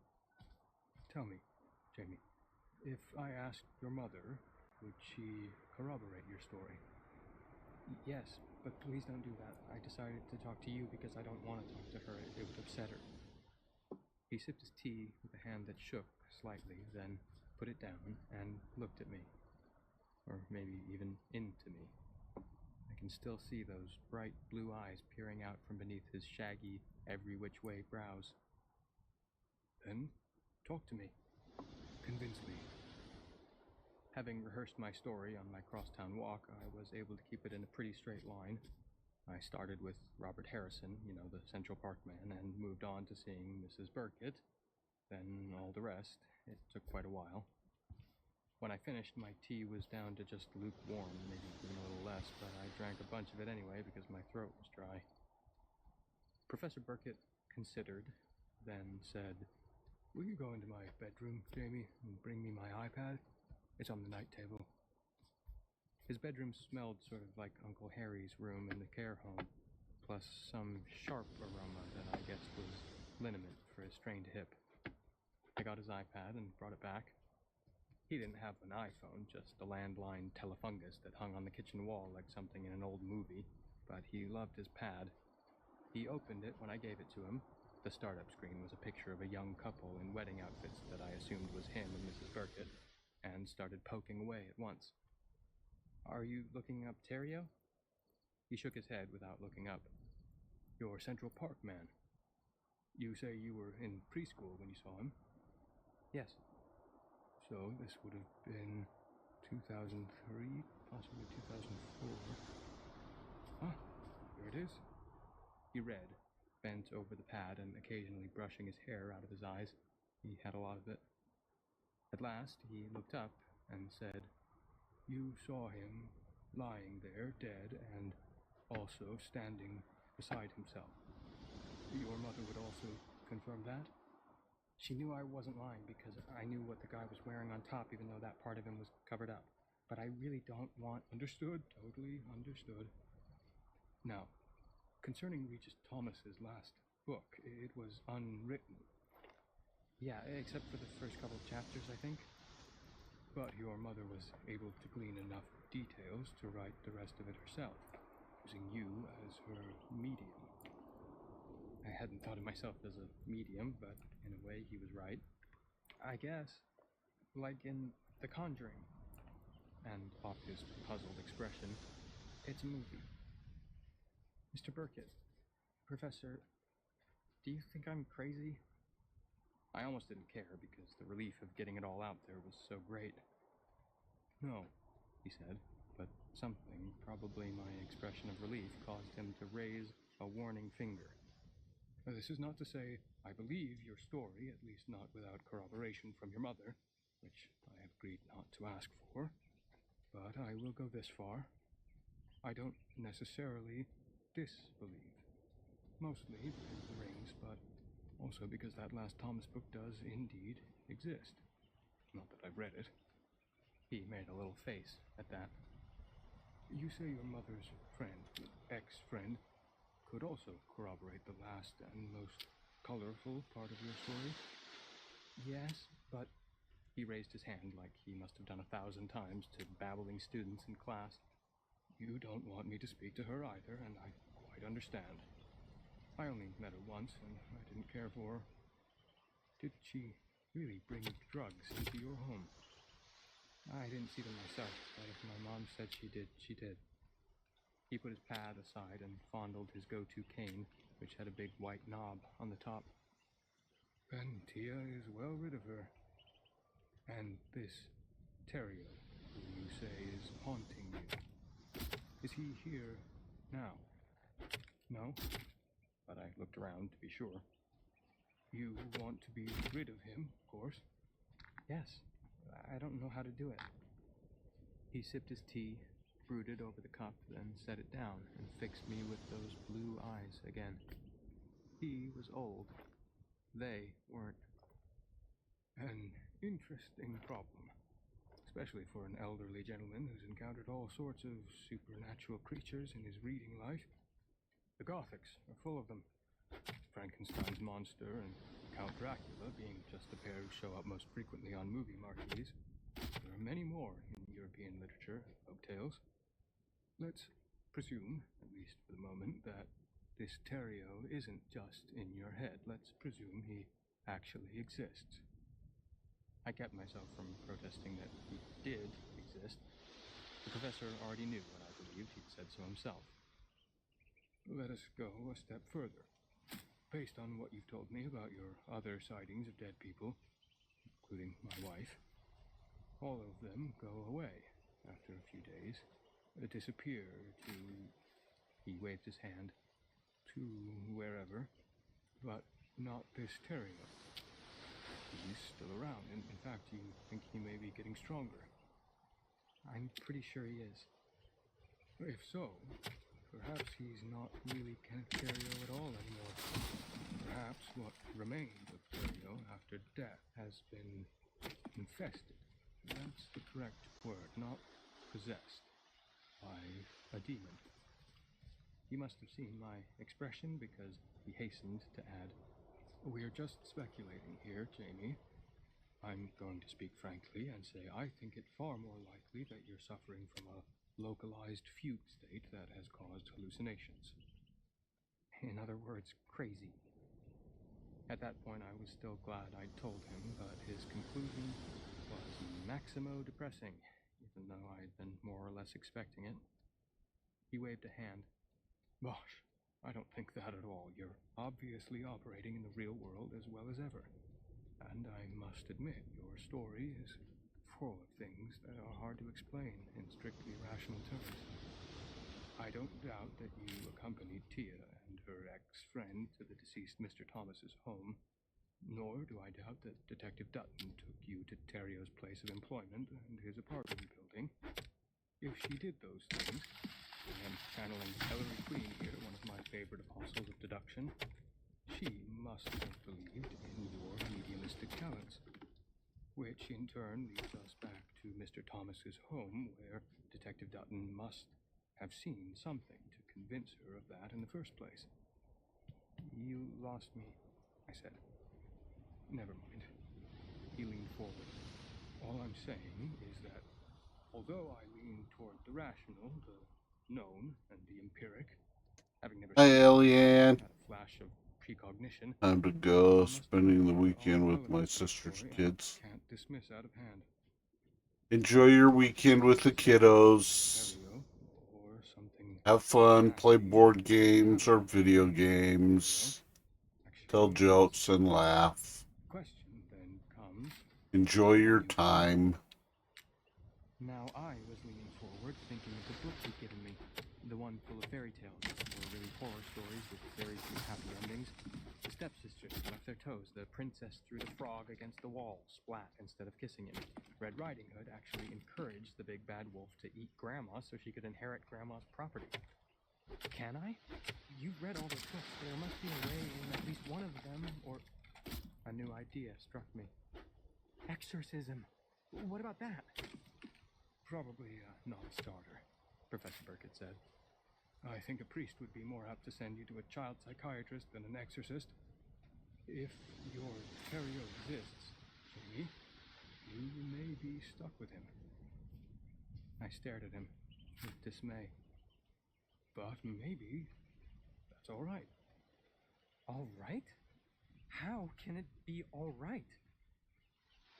Tell me, Jamie, if I asked your mother, would she corroborate your story? Yes, but please don't do that. I decided to talk to you because I don't want to talk to her. It would upset her. He sipped his tea with a hand that shook slightly, then put it down and looked at me. Or maybe even into me. I can still see those bright blue eyes peering out from beneath his shaggy, every-which-way brows. Then, talk to me. Convince me. Having rehearsed my story on my crosstown walk, I was able to keep it in a pretty straight line. I started with Robert Harrison, the Central Park man, and moved on to seeing Mrs. Burkett. Then all the rest. It took quite a while. When I finished, my tea was down to just lukewarm, maybe even a little less, but I drank a bunch of it anyway because my throat was dry. Professor Burkett considered, then said, "Will you go into my bedroom, Jamie, and bring me my iPad? It's on the night table." His bedroom smelled sort of like Uncle Harry's room in the care home, plus some sharp aroma that I guessed was liniment for his strained hip. I got his iPad and brought it back. He didn't have an iPhone, just a landline telefungus that hung on the kitchen wall like something in an old movie, but he loved his pad. He opened it when I gave it to him. The startup screen was a picture of a young couple in wedding outfits that I assumed was him and Mrs. Burkett, and started poking away at once. "Are you looking up Terrio?" He shook his head without looking up. "You're Central Park man. You say you were in preschool when you saw him?" "Yes." "So this would have been 2003, possibly 2004. Ah, here it is." He read, bent over the pad and occasionally brushing his hair out of his eyes. He had a lot of it. At last, he looked up and said, "You saw him lying there dead and also standing beside himself. Your mother would also confirm that?" She knew I wasn't lying because I knew what the guy was wearing on top, even though that part of him was covered up. But I really don't want... Understood, totally understood. Now, concerning Regis Thomas's last book, it was unwritten. Yeah, except for the first couple of chapters, I think. But your mother was able to glean enough details to write the rest of it herself, using you as her medium. I hadn't thought of myself as a medium, but in a way he was right. I guess, like in The Conjuring. And off his puzzled expression, it's a movie. Mr. Burkett, Professor, do you think I'm crazy? I almost didn't care because the relief of getting it all out there was so great. "No," he said, but something, probably my expression of relief, caused him to raise a warning finger. "This is not to say I believe your story, at least not without corroboration from your mother, which I have agreed not to ask for, but I will go this far. I don't necessarily disbelieve. Mostly because of the rings, but also because that last Thomas book does indeed exist. Not that I've read it." He made a little face at that. "You say your mother's friend, ex-friend, could also corroborate the last and most colorful part of your story?" "Yes, but..." He raised his hand like he must have done 1,000 times to babbling students in class. "You don't want me to speak to her either, and I quite understand. I only met her once, and I didn't care for her. Did she really bring drugs into your home?" "I didn't see them myself, but if my mom said she did, she did." He put his pad aside and fondled his go-to cane, which had a big white knob on the top. "And Tia is well rid of her. And this Terrio, who you say is haunting you, is he here now?" "No," but I looked around to be sure. "You want to be rid of him, of course?" "Yes. I don't know how to do it." He sipped his tea, brooded over the cup, then set it down and fixed me with those blue eyes again. He was old. They weren't. "An interesting problem, especially for an elderly gentleman who's encountered all sorts of supernatural creatures in his reading life. The Gothics are full of them. Frankenstein's monster and Count Dracula being just the pair who show up most frequently on movie marquees. There are many more in European literature, folktales. Let's presume, at least for the moment, that this Terrio isn't just in your head. Let's presume he actually exists. I kept myself from protesting that he did exist. The professor already knew what I believed. He'd said so himself. Let us go a step further. Based on what you've told me about your other sightings of dead people, including my wife, all of them go away after a few days, disappear to, he waved his hand, to wherever, but not this Terrio. He's still around, and in fact, you think he may be getting stronger. I'm pretty sure he is. If so, perhaps he's not really Kenneth Terrio at all anymore. Perhaps what remains of Terrio after death has been infested. That's the correct word, not possessed by a demon. He must have seen my expression because he hastened to add, "We're just speculating here, Jamie. I'm going to speak frankly and say I think it far more likely that you're suffering from a localized fugue state that has caused hallucinations." In other words, crazy. At that point, I was still glad I'd told him, but his conclusion was maximo depressing, even though I'd been more or less expecting it. He waved a hand. "Bosh, I don't think that at all. You're obviously operating in the real world as well as ever. And I must admit, your story is full of things that are hard to explain in strictly rational terms. I don't doubt that you accompanied Tia and her ex-friend to the deceased Mr. Thomas's home, nor do I doubt that Detective Dutton took you to Terrio's place of employment and his apartment building. If she did those things, I am channeling Ellery Queen here, one of my favorite apostles of deduction, she must have believed in your mediumistic talents, which in turn leads us back to Mr. Thomas's home, where Detective Dutton must have seen something to convince her of that in the first place." "You lost me," I said. "Never mind." He leaned forward. "All I'm saying is that, although I lean toward the rational, the known, and the empiric, having never Hi, seen Eliane. had a flash of precognition, Time to I go. must Spending the admit there are weekend with my elements of the sister's story kids. I can't dismiss out of hand. Enjoy your weekend with the kiddos. Terrio, or something. Have fun. Play Nasty. board games or Haven't video seen games. Actually, Tell jokes and laugh. question then comes, Enjoy what your do you time. Now I was leaning forward, thinking of the book he'd given me, the one full of fairy tales, or really horror stories with very few happy endings. The stepsisters left their toes, the princess threw the frog against the wall, splat, instead of kissing him. Red Riding Hood actually encouraged the big bad wolf to eat Grandma so she could inherit Grandma's property. Can I? You've read all those books. There must be a way in at least one of them, or... A new idea struck me. Exorcism. What about that? Probably a non-starter, Professor Burkett said. I think a priest would be more apt to send you to a child psychiatrist than an exorcist. If your Terrio exists, Jamie, you may be stuck with him. I stared at him with dismay. But maybe that's all right. All right? How can it be all right?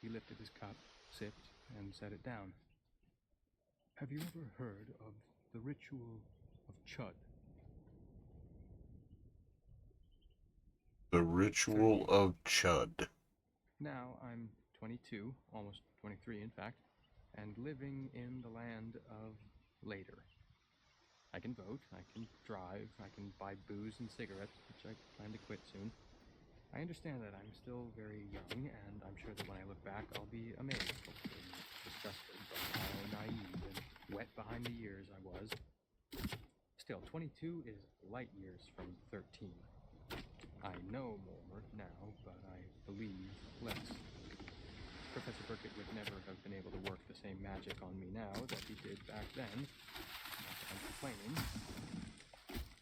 He lifted his cup, sipped, and set it down. Have you ever heard of the ritual of Chud? The Ritual of Chud. Now I'm 22, almost 23 in fact, and living in the land of later. I can vote, I can drive, I can buy booze and cigarettes, which I plan to quit soon. I understand that I'm still very young, and I'm sure that when I look back, I'll be amazed, hopefully not disgusted by how naive and wet behind the ears I was. Still, 22 is light years from 13. I know more now, but I believe less. Professor Burkett would never have been able to work the same magic on me now that he did back then. Not that I'm complaining.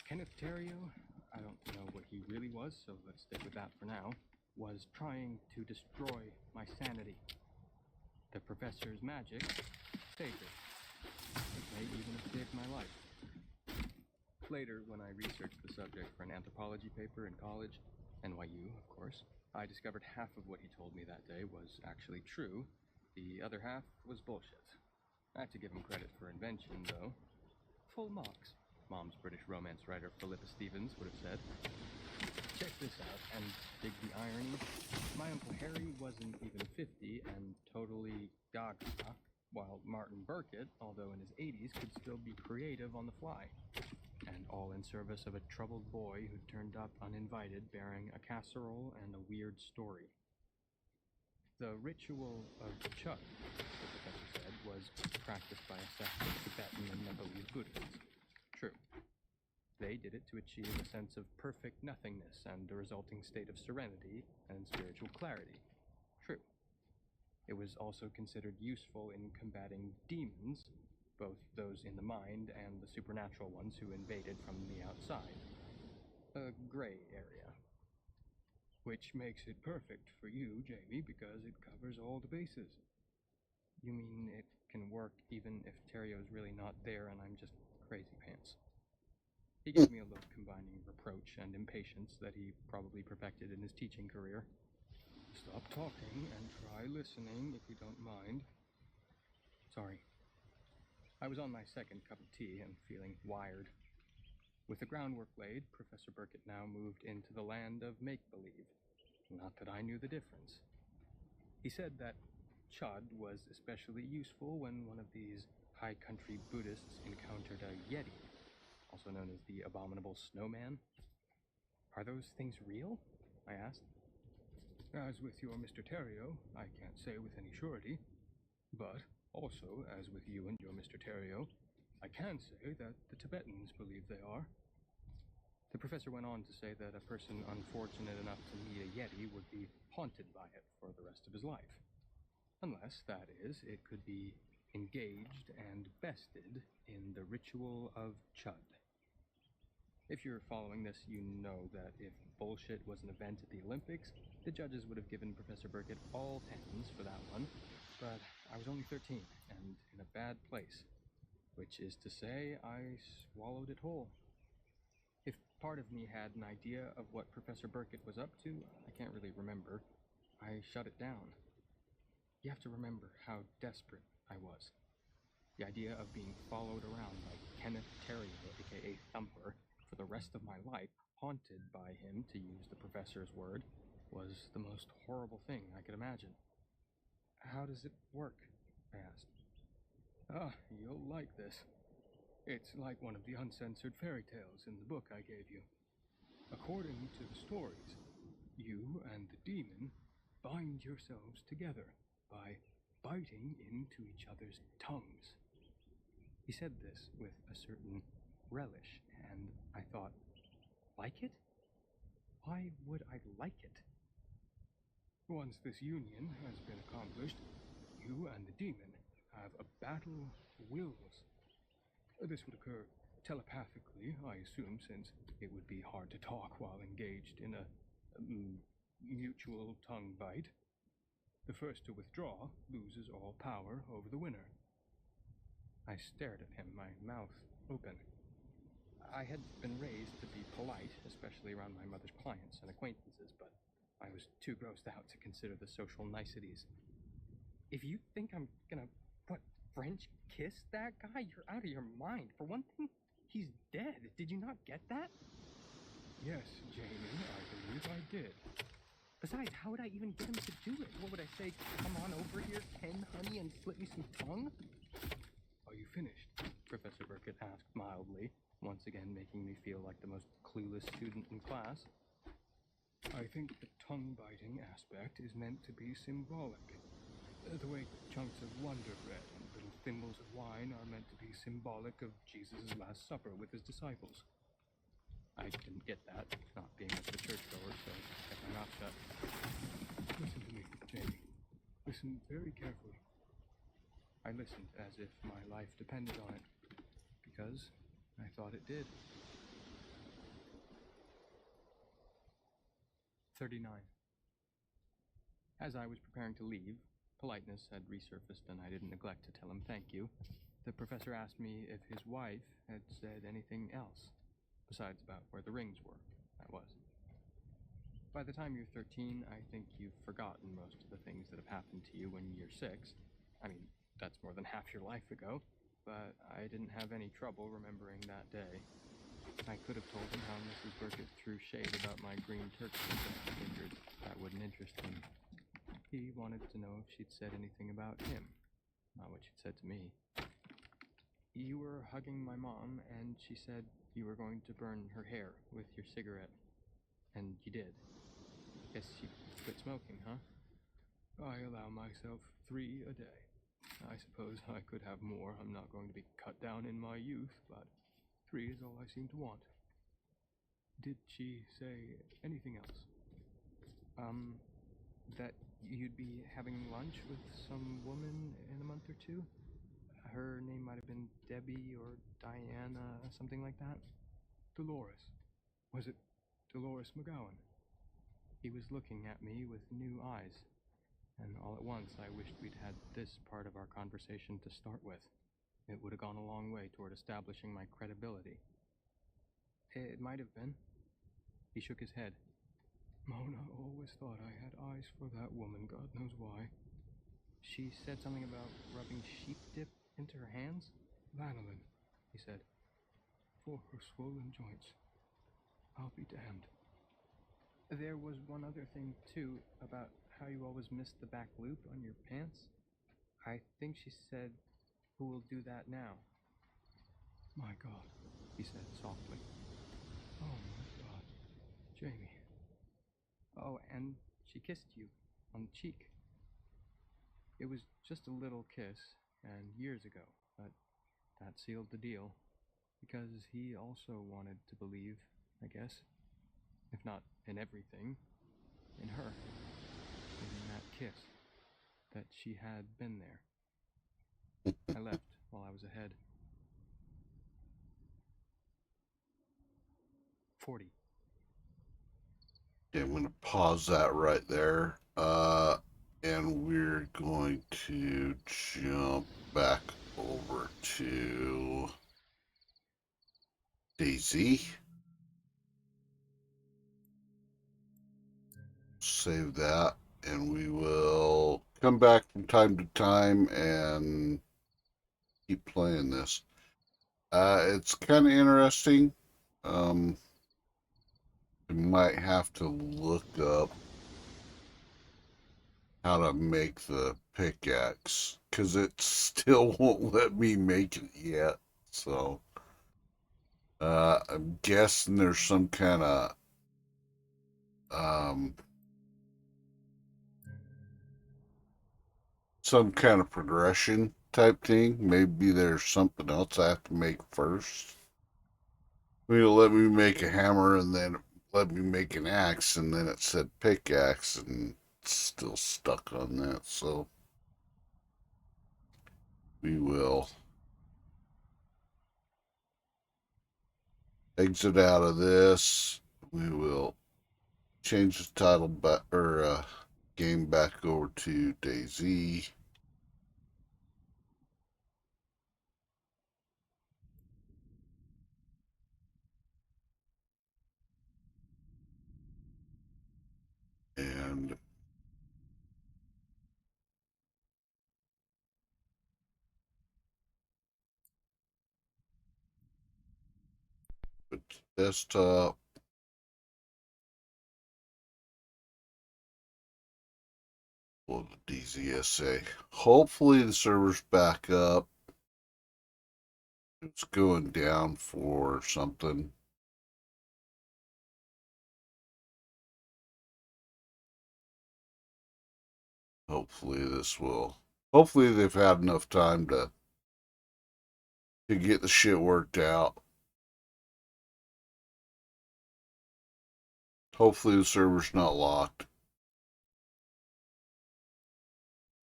Kenneth Terrio, I don't know what he really was, so let's stick with that for now, was trying to destroy my sanity. The professor's magic saved it. It may even have saved my life. Later, when I researched the subject for an anthropology paper in college, NYU, of course. I discovered half of what he told me that day was actually true. The other half was bullshit. I have to give him credit for invention, though. Full marks, Mom's British romance writer Philippa Stevens would have said. Check this out, and dig the irony. My Uncle Harry wasn't even 50 and totally gaga, while Martin Burkett, although in his 80s, could still be creative on the fly. And all in service of a troubled boy who turned up uninvited bearing a casserole and a weird story. The ritual of Chud, the professor said, was practiced by a sect of Tibetan and Nepalese Buddhists. True. They did it to achieve a sense of perfect nothingness and a resulting state of serenity and spiritual clarity. True. It was also considered useful in combating demons, both those in the mind and the supernatural ones who invaded from the outside. A gray area. Which makes it perfect for you, Jamie, because it covers all the bases. You mean it can work even if Terrio's really not there and I'm just crazy pants? He gave me a look combining reproach and impatience that he probably perfected in his teaching career. Stop talking and try listening if you don't mind. Sorry. I was on my second cup of tea and feeling wired. With the groundwork laid, Professor Burkett now moved into the land of make-believe. Not that I knew the difference. He said that Chud was especially useful when one of these high-country Buddhists encountered a Yeti, also known as the Abominable Snowman. Are those things real? I asked. As with your Mr. Terrio, I can't say with any surety. But, also, as with you and your Mr. Terrio, I can say that the Tibetans believe they are. The professor went on to say that a person unfortunate enough to meet a Yeti would be haunted by it for the rest of his life. Unless, that is, it could be engaged and bested in the ritual of Chud. If you're following this, you know that if bullshit was an event at the Olympics, the judges would have given Professor Burkett all 10s for that one, but I was only 13 and in a bad place, which is to say I swallowed it whole. If part of me had an idea of what Professor Burkett was up to, I can't really remember. I shut it down. You have to remember how desperate I was. The idea of being followed around by Kenneth Terrio, aka Thumper, for the rest of my life, haunted by him, to use the professor's word, was the most horrible thing I could imagine. How does it work? I asked. Ah, you'll like this. It's like one of the uncensored fairy tales in the book I gave you. According to the stories, you and the demon bind yourselves together by biting into each other's tongues. He said this with a certain relish, and I thought, like it? Why would I like it? Once this union has been accomplished, you and the demon have a battle of wills. This would occur telepathically, I assume, since it would be hard to talk while engaged in a mutual tongue bite. The first to withdraw loses all power over the winner. I stared at him, my mouth open. I had been raised to be polite, especially around my mother's clients and acquaintances, but I was too grossed out to consider the social niceties. If you think I'm gonna, French kiss that guy, you're out of your mind. For one thing, he's dead. Did you not get that? Yes, Jamie, I believe I did. Besides, how would I even get him to do it? What would I say? Come on over here, Ken, honey, and slip me some tongue? Are you finished? Professor Burkett asked mildly, once again making me feel like the most clueless student in class. I think the tongue-biting aspect is meant to be symbolic. The way chunks of Wonder Bread and little thimbles of wine are meant to be symbolic of Jesus' Last Supper with his disciples. I didn't get that, not being much of a churchgoer, so I kept my mouth shut. Listen to me, Jamie. Listen very carefully. I listened as if my life depended on it, because I thought it did. 39. As I was preparing to leave, politeness had resurfaced and I didn't neglect to tell him thank you. The professor asked me if his wife had said anything else, besides about where the rings were, that was. By the time you're 13, I think you've forgotten most of the things that have happened to you when you're 6. I mean, that's more than half your life ago, but I didn't have any trouble remembering that day. I could have told him how Mrs. Burkett threw shade about my green turkey, but I figured that wouldn't interest him. He wanted to know if she'd said anything about him, not what she'd said to me. You were hugging my mom, and she said you were going to burn her hair with your cigarette. And you did. Guess you quit smoking, huh? I allow myself 3 a day. I suppose I could have more. I'm not going to be cut down in my youth, but 3 is all I seem to want. Did she say anything else? That you'd be having lunch with some woman in a month or 2? Her name might have been Debbie or Diana, something like that. Dolores. Was it Dolores McGowan? He was looking at me with new eyes, and all at once I wished we'd had this part of our conversation to start with. It would have gone a long way toward establishing my credibility. It might have been. He shook his head. Mona always thought I had eyes for that woman, God knows why. She said something about rubbing sheep dip into her hands? Lanolin, he said, for her swollen joints. I'll be damned. There was one other thing, too, about how you always missed the back loop on your pants. I think she said, who will do that now? My God, he said softly. Oh, my God. Jamie. Oh, and she kissed you on the cheek. It was just a little kiss, and years ago, but that sealed the deal, because he also wanted to believe, I guess, if not in everything, in her, in that kiss, that she had been there. I left while I was ahead. 40. Okay, I'm going to pause that right there. And we're going to jump back over to Daisy. Save that, and we will come back from time to time and keep playing this. It's kind of interesting. We might have to look up how to make the pickaxe because it still won't let me make it yet. So I'm guessing there's some kind of progression type thing. Maybe there's something else I have to make first. It'll let me make a hammer and then let me make an axe, and then it said pickaxe, and it's still stuck on that. So we will exit out of this. We will change the title back or game back over to Daisy. And put the desktop. Well, the DZSA. Hopefully the server's back up. It's going down for something. Hopefully this will. Hopefully they've had enough time to get the shit worked out. Hopefully the server's not locked.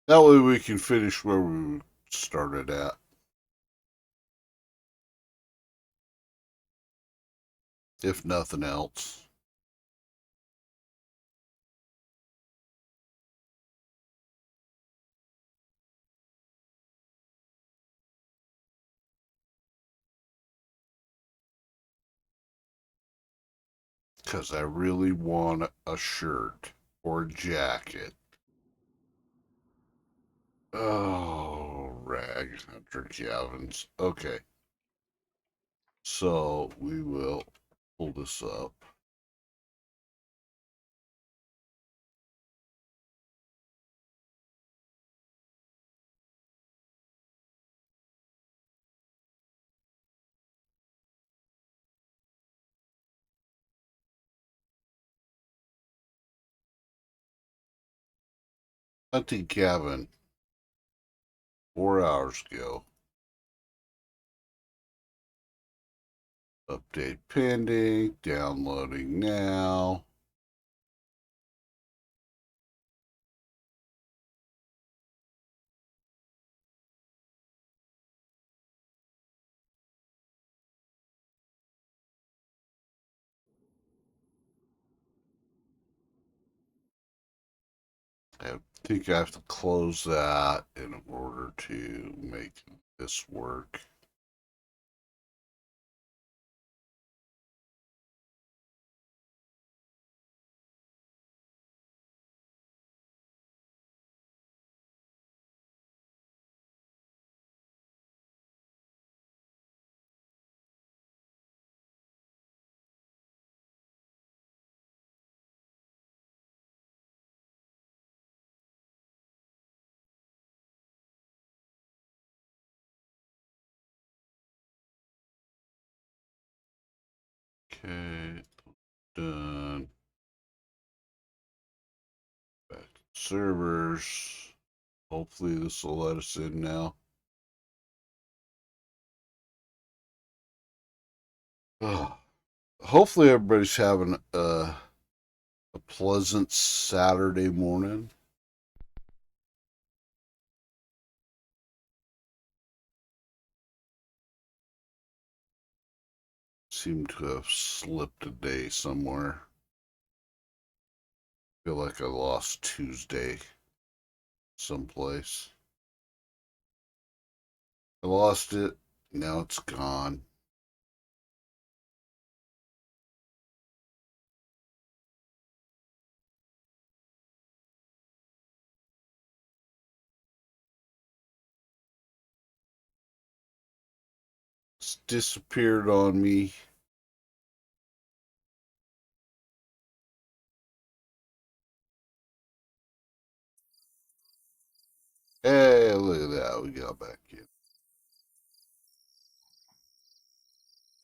That way we can finish where we started at. If nothing else. Because I really want a shirt or a jacket. Oh, rag after Calvin's. Okay. So we will pull this up. Hunting cabin 4 hours ago. Update pending. Downloading now. I think I have to close that in order to make this work. Okay, done. Back to servers. Hopefully this will let us in now. Hopefully everybody's having a pleasant Saturday morning. Seem to have slipped a day somewhere. Feel like I lost Tuesday someplace. I lost it. Now it's gone. It's disappeared on me. Hey, look at that. We got back in.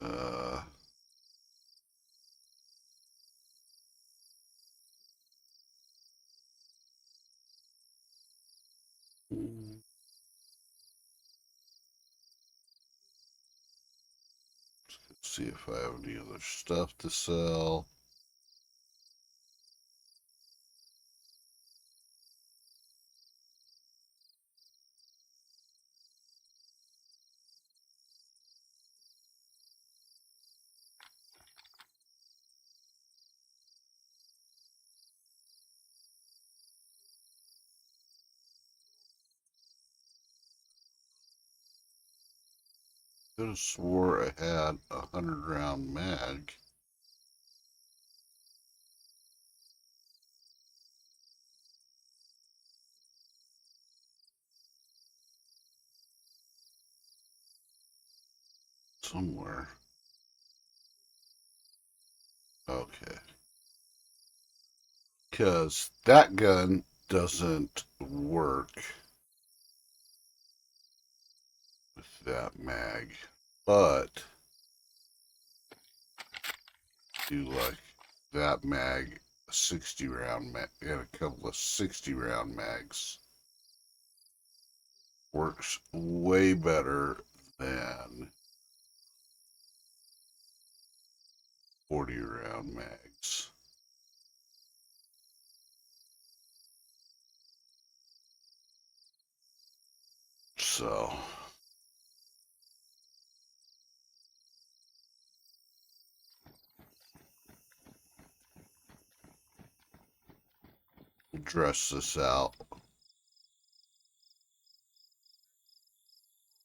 Uh, let's see if I have any other stuff to sell. Could have swore I had 100 round mag. Somewhere. Okay. Because that gun doesn't work with that mag. But do like that mag, a 60 round mag, and a couple of 60 round mags. Works way better than 40 round mags. So we'll dress this out.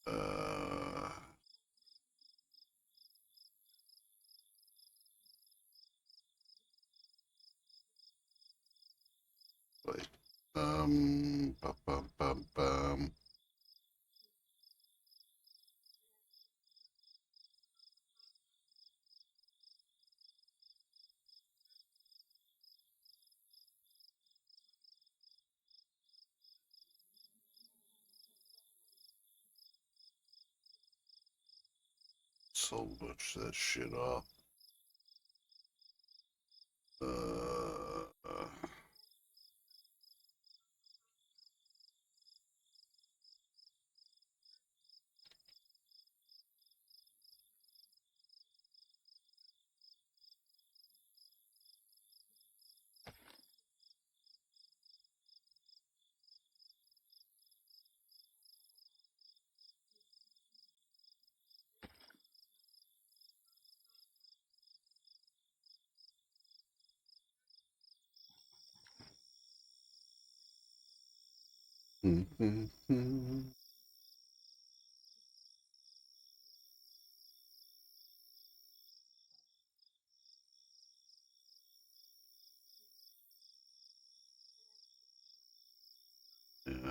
Uh, I Bum, bum, bum, bum. So much that shit off.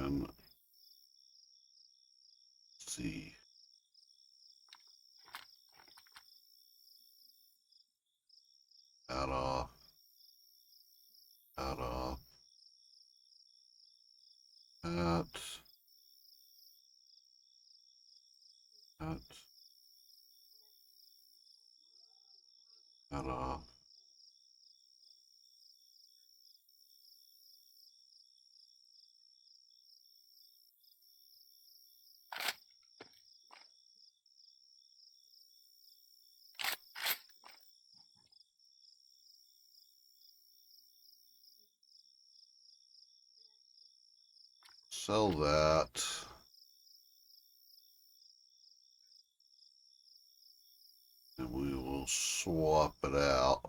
And let's see. Out off. Out off. Out. Out. Out off. Sell that. And we will swap it out.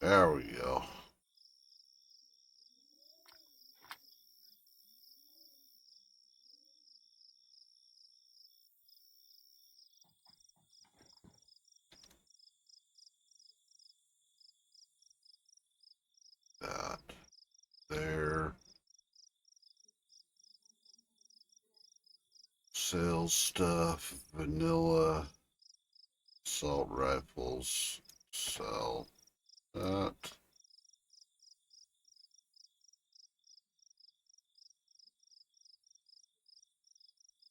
There we go. That. There. Sales stuff. Vanilla. Assault rifles. Sell that.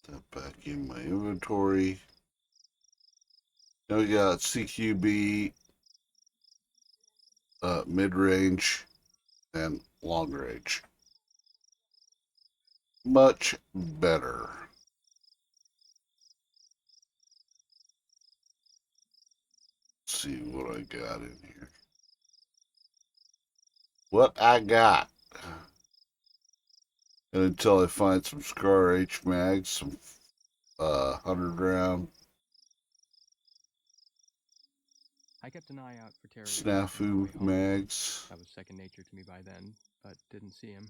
That back in my inventory. Now we got CQB, mid-range, and long-range. Much better. Let's see what I got in here. What I got. And until I find some Scar H mags, some 100 round I kept an eye out for Terry. snafu mags. That was second nature to me by then, but didn't see him,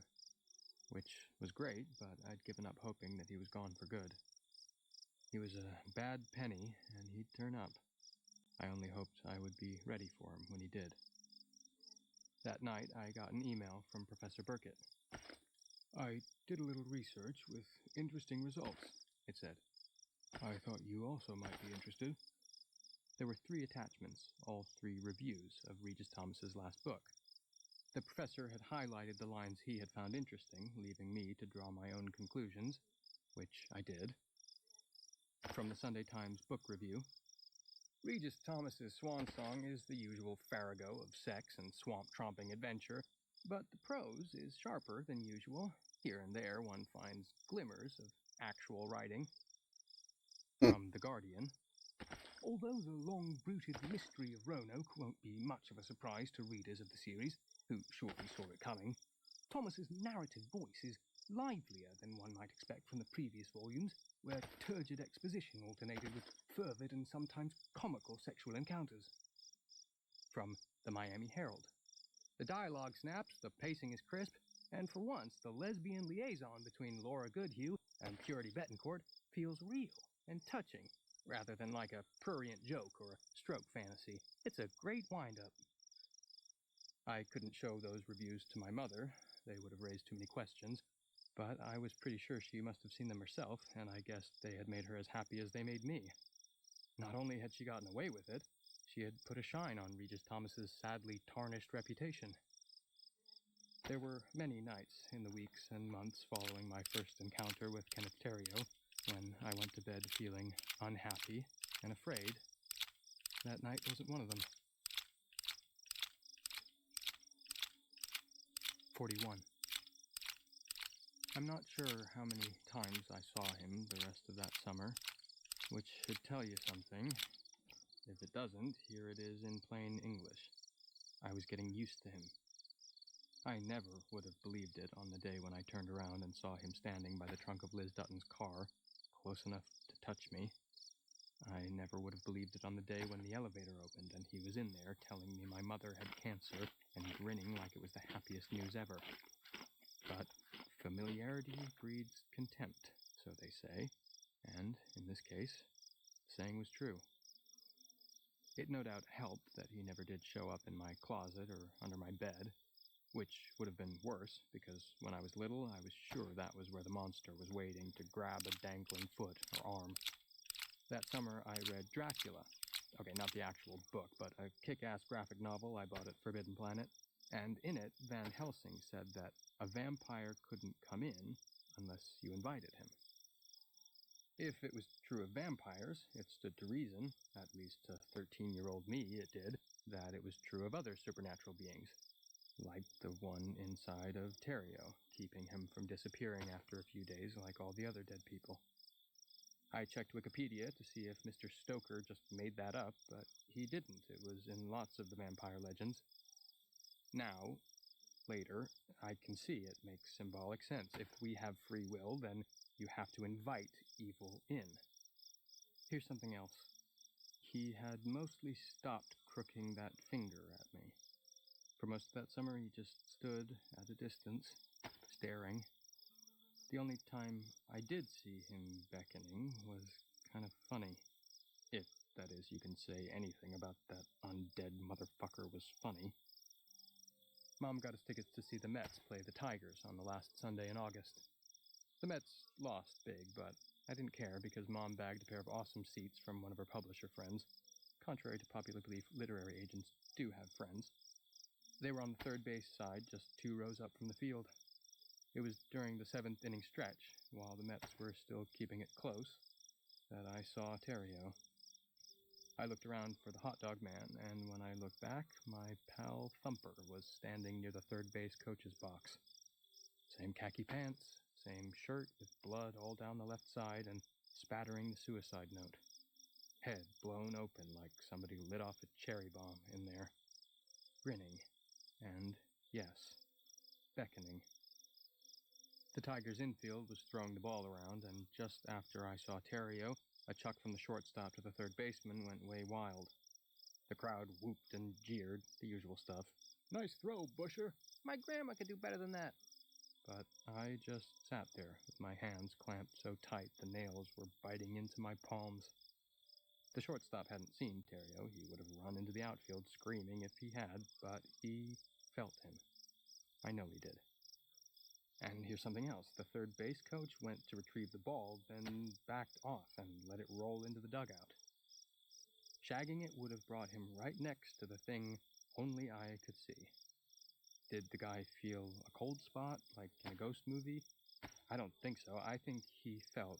which was great, but I'd given up hoping that he was gone for good. He was a bad penny, and he'd turn up. I only hoped I would be ready for him when he did. That night, I got an email from Professor Burkett. I did a little research with interesting results, it said. I thought you also might be interested. There were 3 attachments, all 3 reviews of Regis Thomas's last book. The professor had highlighted the lines he had found interesting, leaving me to draw my own conclusions, which I did. From the Sunday Times book review, Regis Thomas's swan song is the usual farrago of sex and swamp-tromping adventure, but the prose is sharper than usual. Here and there one finds glimmers of actual writing. From The Guardian, although the long-bruited mystery of Roanoke won't be much of a surprise to readers of the series, who surely saw it coming, Thomas's narrative voice is livelier than one might expect from the previous volumes, where turgid exposition alternated with fervid and sometimes comical sexual encounters. From the Miami Herald, the dialogue snaps, the pacing is crisp, And for once, the lesbian liaison between Laura Goodhue and Purity Betancourt feels real and touching, rather than like a prurient joke or a stroke fantasy. It's a great wind-up. I couldn't show those reviews to my mother. They would have raised too many questions. But I was pretty sure she must have seen them herself, and I guessed they had made her as happy as they made me. Not only had she gotten away with it, she had put a shine on Regis Thomas's sadly tarnished reputation. There were many nights in the weeks and months following my first encounter with Kenneth Terrio when I went to bed feeling unhappy and afraid. That night wasn't one of them. 41. I'm not sure how many times I saw him the rest of that summer, which should tell you something. If it doesn't, here it is in plain English. I was getting used to him. I never would have believed it on the day when I turned around and saw him standing by the trunk of Liz Dutton's car, close enough to touch me. I never would have believed it on the day when the elevator opened and he was in there telling me my mother had cancer and grinning like it was the happiest news ever. But familiarity breeds contempt, so they say, and, in this case, the saying was true. It no doubt helped that he never did show up in my closet or under my bed, which would have been worse, because when I was little, I was sure that was where the monster was waiting to grab a dangling foot or arm. That summer, I read Dracula. Okay, not the actual book, but a kick-ass graphic novel I bought at Forbidden Planet. And in it, Van Helsing said that a vampire couldn't come in unless you invited him. If it was true of vampires, it stood to reason, at least to 13-year-old me it did, that it was true of other supernatural beings, like the one inside of Terrio, keeping him from disappearing after a few days like all the other dead people. I checked Wikipedia to see if Mr. Stoker just made that up, but he didn't. It was in lots of the vampire legends. Now, later, I can see it makes symbolic sense. If we have free will, then you have to invite evil in. Here's something else. He had mostly stopped crooking that finger at me. For most of that summer, he just stood at a distance, staring. The only time I did see him beckoning was kind of funny. If, that is, you can say anything about that undead motherfucker was funny. Mom got us tickets to see the Mets play the Tigers on the last Sunday in August. The Mets lost big, but I didn't care because Mom bagged a pair of awesome seats from one of her publisher friends. Contrary to popular belief, literary agents do have friends. They were on the third base side, just 2 rows up from the field. It was during the 7th inning stretch, while the Mets were still keeping it close, that I saw Terrio. I looked around for the hot dog man, and when I looked back, my pal Thumper was standing near the third base coach's box. Same khaki pants, same shirt with blood all down the left side and spattering the suicide note. Head blown open like somebody lit off a cherry bomb in there. Grinning, and, yes, beckoning. The Tigers' infield was throwing the ball around, and just after I saw Terrio, a chuck from the shortstop to the third baseman went way wild. The crowd whooped and jeered, the usual stuff. Nice throw, Busher. My grandma could do better than that. But I just sat there with my hands clamped so tight the nails were biting into my palms. The shortstop hadn't seen Terrio. He would have run into the outfield screaming if he had, but he felt him. I know he did. And here's something else. The third base coach went to retrieve the ball, then backed off and let it roll into the dugout. Shagging it would have brought him right next to the thing only I could see. Did the guy feel a cold spot, like in a ghost movie? I don't think so. I think he felt,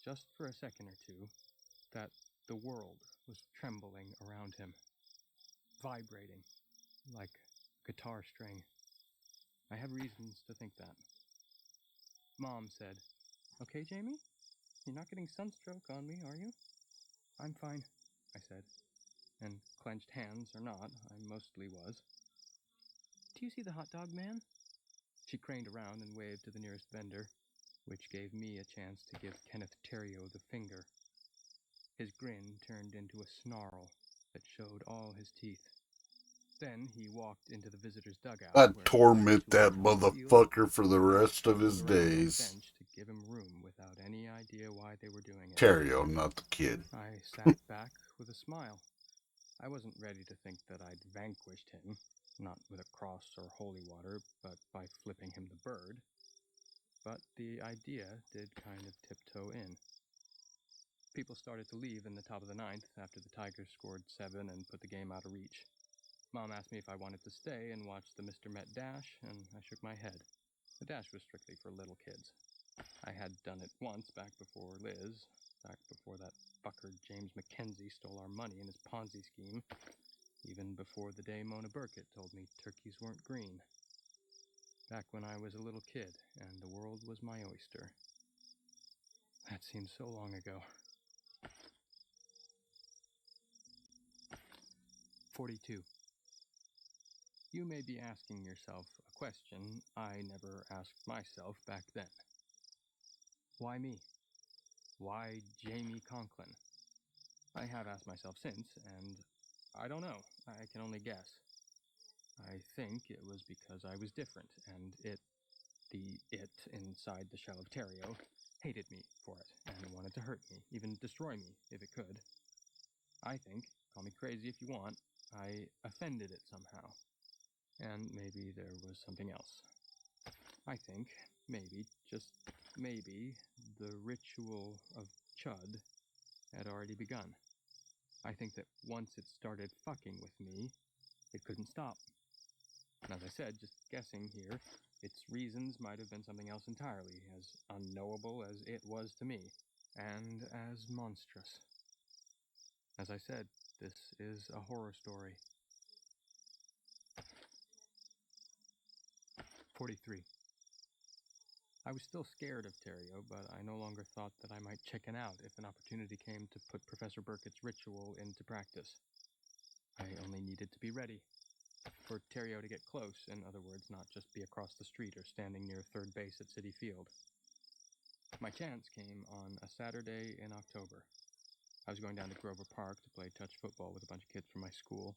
just for a second or two, that the world was trembling around him, vibrating like a guitar string. I have reasons to think that. Mom said, "Okay, Jamie? You're not getting sunstroke on me, are you?" "I'm fine," I said, and clenched hands or not, I mostly was. "Do you see the hot dog man?" She craned around and waved to the nearest vendor, which gave me a chance to give Kenneth Terrio the finger. His grin turned into a snarl that showed all his teeth. Then he walked into the visitor's dugout. I'd where torment players that were on the field, motherfucker for the rest of his around on the days. bench to give him room without any idea why they were doing it. Terrio, not the kid. I sat back with a smile. I wasn't ready to think that I'd vanquished him, not with a cross or holy water, but by flipping him the bird. But the idea did kind of tiptoe in. People started to leave in the top of the ninth after the Tigers scored 7 and put the game out of reach. Mom asked me if I wanted to stay and watch the Mr. Met dash, and I shook my head. The dash was strictly for little kids. I had done it once back before Liz, back before that fucker James Mackenzie stole our money in his Ponzi scheme, even before the day Mona Burkett told me turkeys weren't green. Back when I was a little kid and the world was my oyster. That seems so long ago. 42. You may be asking yourself a question I never asked myself back then. Why me? Why Jamie Conklin? I have asked myself since, and I don't know. I can only guess. I think it was because I was different, and it inside the shell of Terrio, hated me for it, and wanted to hurt me, even destroy me, if it could. I think, call me crazy if you want, I offended it somehow. And maybe there was something else. I think, maybe, just maybe, the ritual of Chud had already begun. I think that once it started fucking with me, it couldn't stop. And as I said, just guessing here, its reasons might have been something else entirely, as unknowable as it was to me, and as monstrous. As I said, this is a horror story. 43. I was still scared of Terrio, but I no longer thought that I might chicken out if an opportunity came to put Professor Burkett's ritual into practice. I only needed to be ready. For Terrio to get close, in other words, not just be across the street or standing near third base at Citi Field. My chance came on a Saturday in October. I was going down to Grover Park to play touch football with a bunch of kids from my school.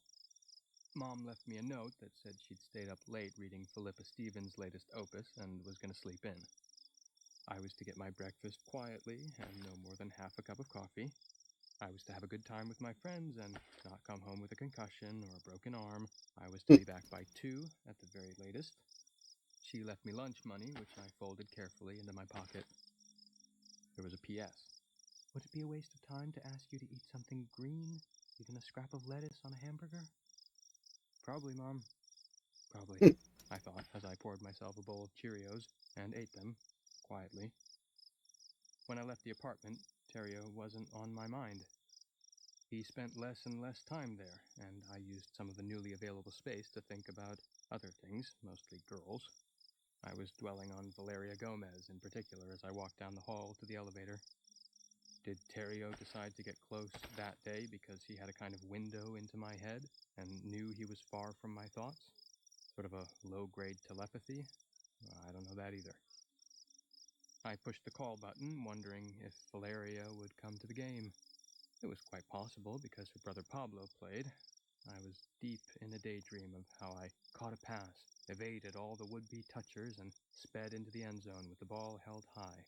Mom left me a note that said she'd stayed up late reading Philippa Stevens' latest opus and was going to sleep in. I was to get my breakfast quietly and no more than half a cup of coffee. I was to have a good time with my friends and not come home with a concussion or a broken arm. I was to be back by 2 at the very latest. She left me lunch money, which I folded carefully into my pocket. There was a P.S. Would it be a waste of time to ask you to eat something green, even a scrap of lettuce on a hamburger? Probably, Mom. Probably, I thought, as I poured myself a bowl of Cheerios and ate them, quietly. When I left the apartment, Terrio wasn't on my mind. He spent less and less time there, and I used some of the newly available space to think about other things, mostly girls. I was dwelling on Valeria Gomez in particular as I walked down the hall to the elevator. Did Terrio decide to get close that day because he had a kind of window into my head and knew he was far from my thoughts? Sort of a low-grade telepathy? I don't know that either. I pushed the call button, wondering if Valeria would come to the game. It was quite possible because her brother Pablo played. I was deep in a daydream of how I caught a pass, evaded all the would-be touchers, and sped into the end zone with the ball held high.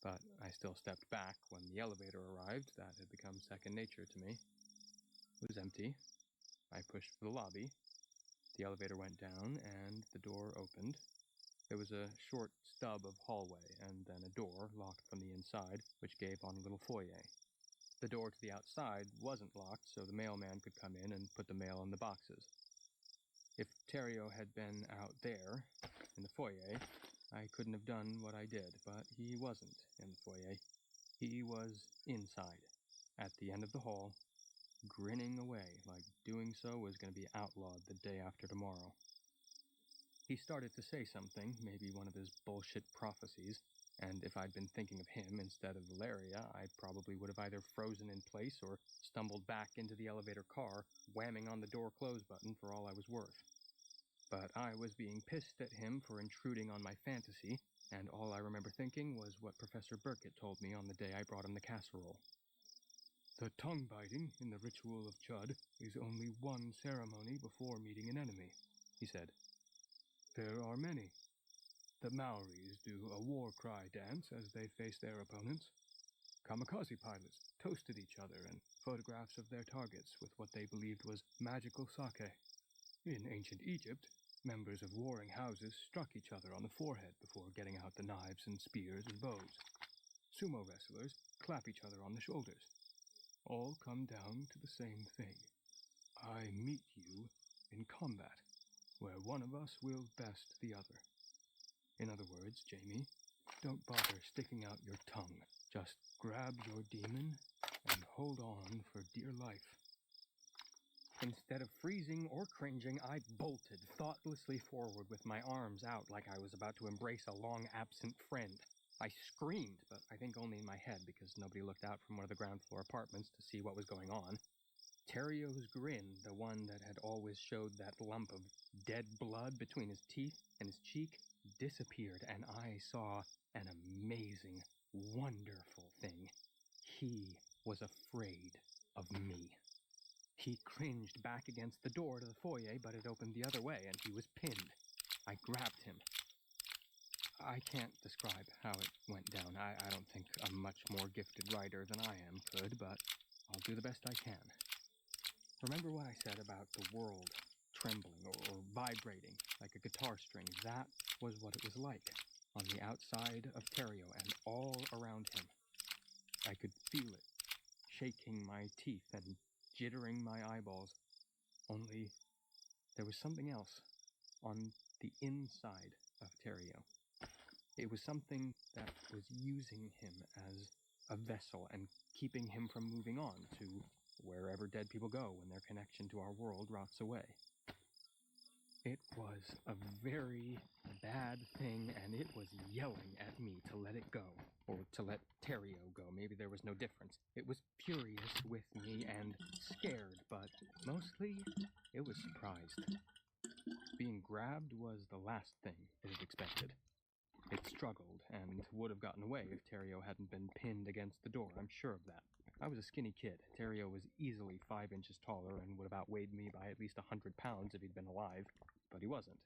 But I still stepped back when the elevator arrived. That had become second nature to me. It was empty. I pushed for the lobby. The elevator went down, and the door opened. There was a short stub of hallway, and then a door, locked from the inside, which gave on a little foyer. The door to the outside wasn't locked, so the mailman could come in and put the mail in the boxes. If Terrio had been out there, in the foyer, I couldn't have done what I did, but he wasn't in the foyer. He was inside, at the end of the hall, grinning away like doing so was going to be outlawed the day after tomorrow. He started to say something, maybe one of his bullshit prophecies, and if I'd been thinking of him instead of Valeria, I probably would have either frozen in place or stumbled back into the elevator car, whamming on the door close button for all I was worth. But I was being pissed at him for intruding on my fantasy, and all I remember thinking was what Professor Burkett told me on the day I brought him the casserole. The tongue biting in the ritual of Chud is only one ceremony before meeting an enemy, he said. There are many. The Maoris do a war cry dance as they face their opponents. Kamikaze pilots toasted each other and photographs of their targets with what they believed was magical sake. In ancient Egypt, members of warring houses struck each other on the forehead before getting out the knives and spears and bows. Sumo wrestlers clap each other on the shoulders. All come down to the same thing. I meet you in combat, where one of us will best the other. In other words, Jamie, don't bother sticking out your tongue. Just grab your demon and hold on for dear life. Instead of freezing or cringing, I bolted thoughtlessly forward with my arms out like I was about to embrace a long-absent friend. I screamed, but I think only in my head because nobody looked out from one of the ground floor apartments to see what was going on. Terrio's grin, the one that had always showed that lump of dead blood between his teeth and his cheek, disappeared, and I saw an amazing, wonderful thing. He was afraid of me. He cringed back against the door to the foyer, but it opened the other way, and he was pinned. I grabbed him. I can't describe how it went down. I don't think a much more gifted writer than I am could, but I'll do the best I can. Remember what I said about the world trembling or vibrating like a guitar string? That was what it was like on the outside of Terrio and all around him. I could feel it, shaking my teeth and jittering my eyeballs. Only there was something else on the inside of Terrio. It was something that was using him as a vessel and keeping him from moving on to wherever dead people go when their connection to our world rots away. It was a very bad thing, and it was yelling at me to let it go, or to let Terrio go. Maybe there was no difference. It was furious with me and scared, but mostly it was surprised. Being grabbed was the last thing it had expected. It struggled and would have gotten away if Terrio hadn't been pinned against the door. I'm sure of that. I was a skinny kid. Terrio was easily 5 inches taller and would have outweighed me by at least 100 pounds if he'd been alive, but he wasn't.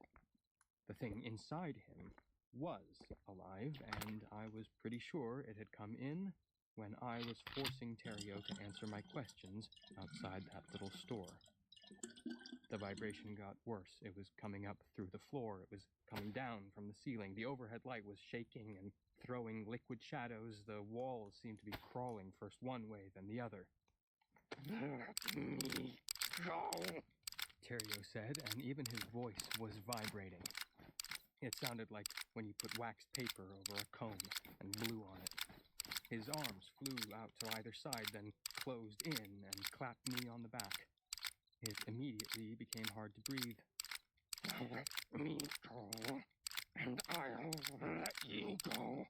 The thing inside him was alive, and I was pretty sure it had come in when I was forcing Terrio to answer my questions outside that little store. The vibration got worse. It was coming up through the floor. It was coming down from the ceiling. The overhead light was shaking and throwing liquid shadows. The walls seemed to be crawling, first one way, then the other. Let me go, Terrio said, and even his voice was vibrating. It sounded like when you put waxed paper over a comb and blew on it. His arms flew out to either side, then closed in and clapped me on the back. It immediately became hard to breathe. Let me go, and I'll let you go.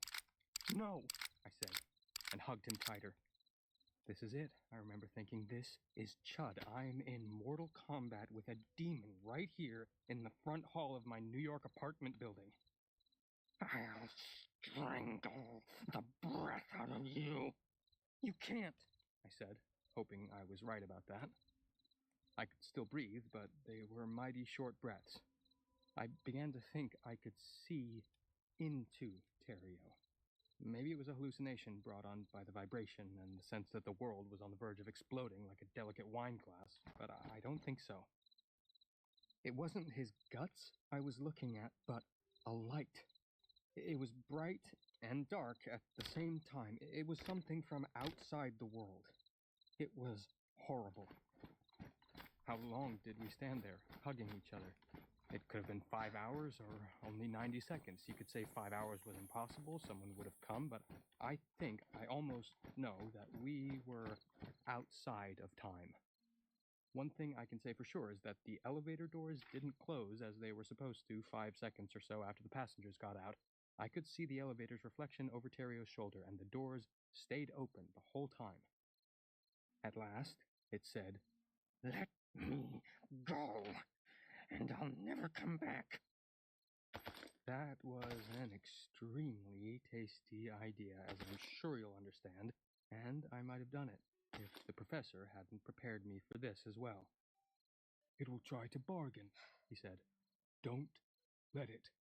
No, I said, and hugged him tighter. This is it, I remember thinking. This is Chud. I'm in mortal combat with a demon right here in the front hall of my New York apartment building. I'll strangle the breath out of you. You can't, I said, hoping I was right about that. I could still breathe, but they were mighty short breaths. I began to think I could see into Terrio. Maybe it was a hallucination brought on by the vibration and the sense that the world was on the verge of exploding like a delicate wine glass, but I don't think so. It wasn't his guts I was looking at, but a light. It was bright and dark at the same time. It was something from outside the world. It was horrible. How long did we stand there, hugging each other? It could have been 5 hours or only 90 seconds. You could say 5 hours was impossible, someone would have come, but I think I almost know that we were outside of time. One thing I can say for sure is that the elevator doors didn't close as they were supposed to 5 seconds or so after the passengers got out. I could see the elevator's reflection over Terrio's shoulder, and the doors stayed open the whole time. At last, it said, "Let me go, and I'll never come back." That was an extremely tasty idea, as I'm sure you'll understand, and I might have done it. if the professor hadn't prepared me for this as well. "It will try to bargain," he said. "Don't let it."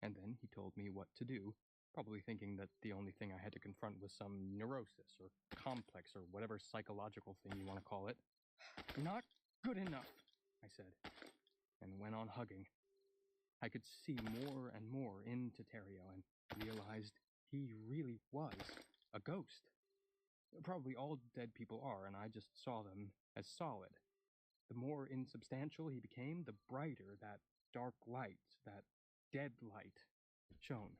And then he told me what to do, probably thinking that the only thing I had to confront was some neurosis or complex or whatever psychological thing you want to call it. "Not good enough," I said, and went on hugging. I could see more and more into Terrio and realized he really was a ghost. Probably all dead people are, and I just saw them as solid. The more insubstantial he became, the brighter that dark light, that dead light, shone.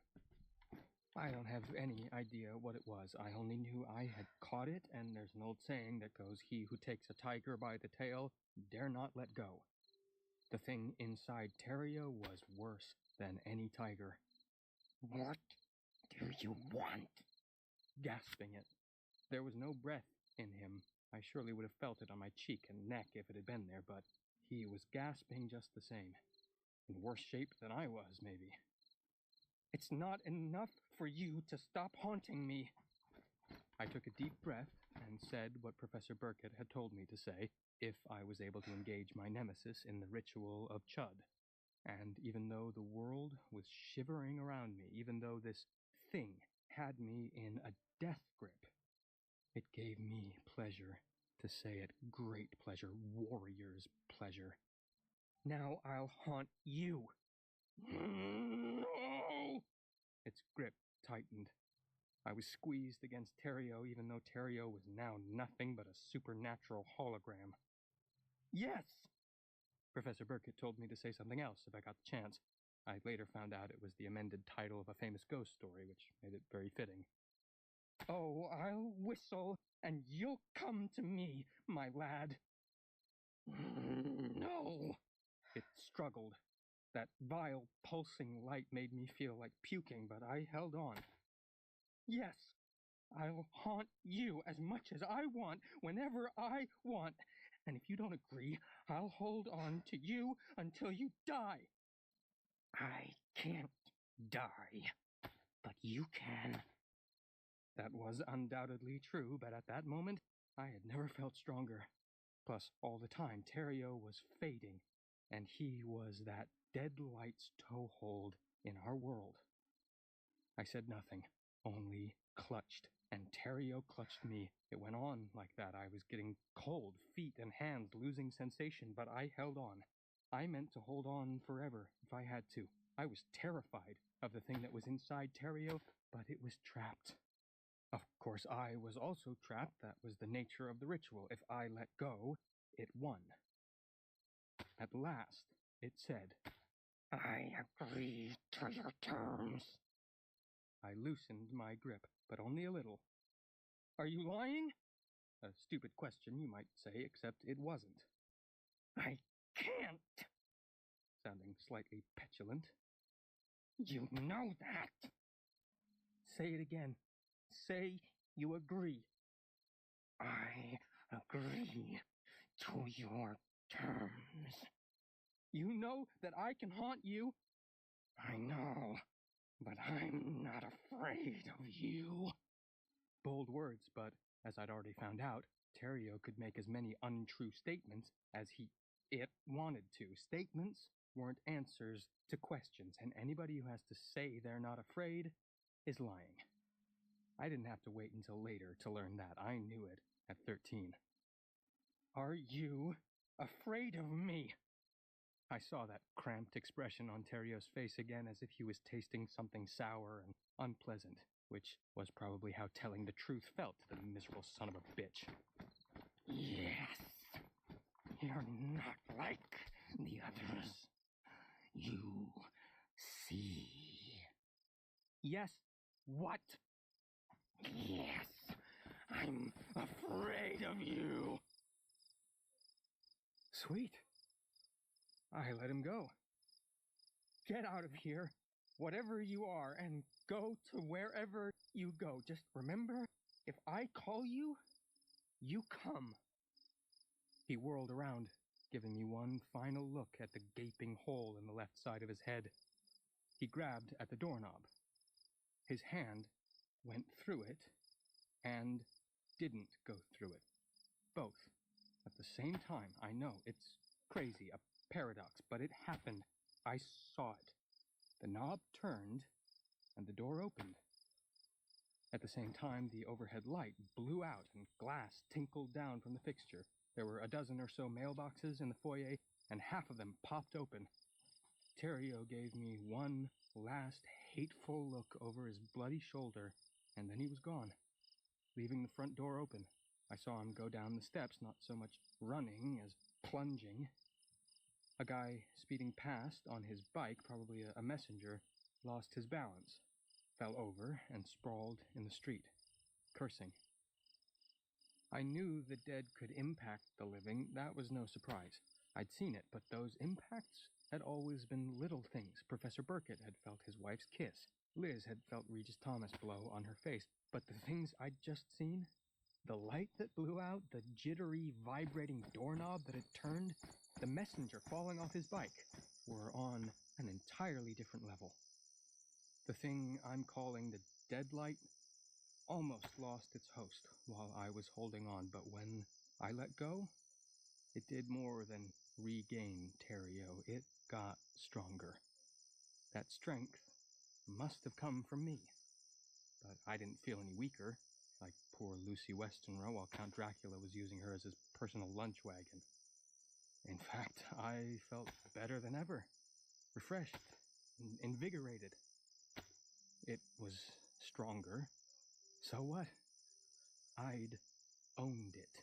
I don't have any idea what it was. I only knew I had caught it, and there's an old saying that goes, "He who takes a tiger by the tail dare not let go." The thing inside Terrio was worse than any tiger. What do you want? Gasping it. There was no breath in him. I surely would have felt it on my cheek and neck if it had been there, but he was gasping just the same. In worse shape than I was, maybe. "It's not enough for you to stop haunting me." I took a deep breath and said what Professor Burkett had told me to say if I was able to engage my nemesis in the ritual of Chud. And even though the world was shivering around me, even though this thing had me in a death grip, it gave me pleasure to say it, great pleasure, warrior's pleasure. "Now I'll haunt you." "No!" Its grip tightened. I was squeezed against Terrio, even though Terrio was now nothing but a supernatural hologram. "Yes!" Professor Burkett told me to say something else if I got the chance. I later found out it was the amended title of a famous ghost story, which made it very fitting. "Oh, I'll whistle, and you'll come to me, my lad." "No!" It struggled. That vile, pulsing light made me feel like puking, but I held on. "Yes, I'll haunt you as much as I want, whenever I want. And if you don't agree, I'll hold on to you until you die." "I can't die, but you can." That was undoubtedly true, but at that moment, I had never felt stronger. Plus, all the time, Terrio was fading, and he was that dead light's toehold in our world. I said nothing, only clutched, and Terrio clutched me. It went on like that. I was getting cold, feet and hands losing sensation, but I held on. I meant to hold on forever if I had to. I was terrified of the thing that was inside Terrio, but it was trapped. Of course, I was also trapped. That was the nature of the ritual. If I let go, it won. At last, it said, "I agree to your terms." I loosened my grip, but only a little. "Are you lying?" A stupid question, you might say, except it wasn't. "I can't." Sounding slightly petulant. "You know that." "Say it again. Say you agree." "I agree to your terms." "You know that I can haunt you." "I know, but I'm not afraid of you." Bold words, but as I'd already found out, Terrio could make as many untrue statements as it wanted to. Statements weren't answers to questions, and anybody who has to say they're not afraid is lying. I didn't have to wait until later to learn that. I knew it at 13. "Are you afraid of me?" I saw that cramped expression on Terrio's face again, as if he was tasting something sour and unpleasant, which was probably how telling the truth felt to the miserable son of a bitch. "Yes, you're not like the others. You see." "Yes, what?" "Yes, I'm afraid of you." Sweet. I let him go. "Get out of here, whatever you are, and go to wherever you go. Just remember, if I call you, you come." He whirled around, giving me one final look at the gaping hole in the left side of his head. He grabbed at the doorknob. His hand went through it and didn't go through it. Both. At the same time. I know, it's crazy, a paradox, but it happened. I saw it. The knob turned, and the door opened. At the same time, the overhead light blew out, and glass tinkled down from the fixture. There were a dozen or so mailboxes in the foyer, and half of them popped open. Terrio gave me one last hateful look over his bloody shoulder, and then he was gone, leaving the front door open. I saw him go down the steps, not so much running as plunging. A guy speeding past on his bike, probably a messenger, lost his balance, fell over, and sprawled in the street, cursing. I knew the dead could impact the living. That was no surprise. I'd seen it, but those impacts had always been little things. Professor Burkett had felt his wife's kiss. Liz had felt Regis Thomas blow on her face. But the things I'd just seen, the light that blew out, the jittery, vibrating doorknob that had turned, the messenger falling off his bike, were on an entirely different level. The thing I'm calling the deadlight almost lost its host while I was holding on, but when I let go, it did more than regain Terrio. It got stronger. That strength must have come from me, but I didn't feel any weaker, like poor Lucy Westenra while Count Dracula was using her as his personal lunch wagon. In fact, I felt better than ever, refreshed, invigorated. It was stronger. So what? I'd owned it,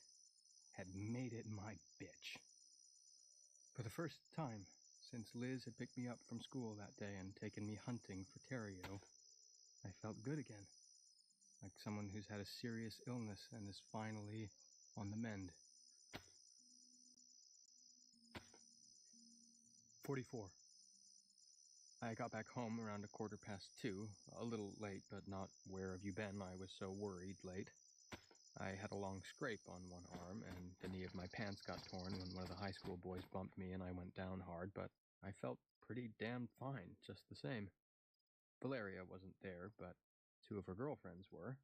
had made it my bitch. For the first time since Liz had picked me up from school that day and taken me hunting for Terrio, I felt good again, like someone who's had a serious illness and is finally on the mend. 44. I got back home around 2:15, a little late, but not where have you been. I was so worried late. I had a long scrape on one arm, and the knee of my pants got torn when one of the high school boys bumped me and I went down hard, but I felt pretty damn fine, just the same. Valeria wasn't there, but two of her girlfriends were.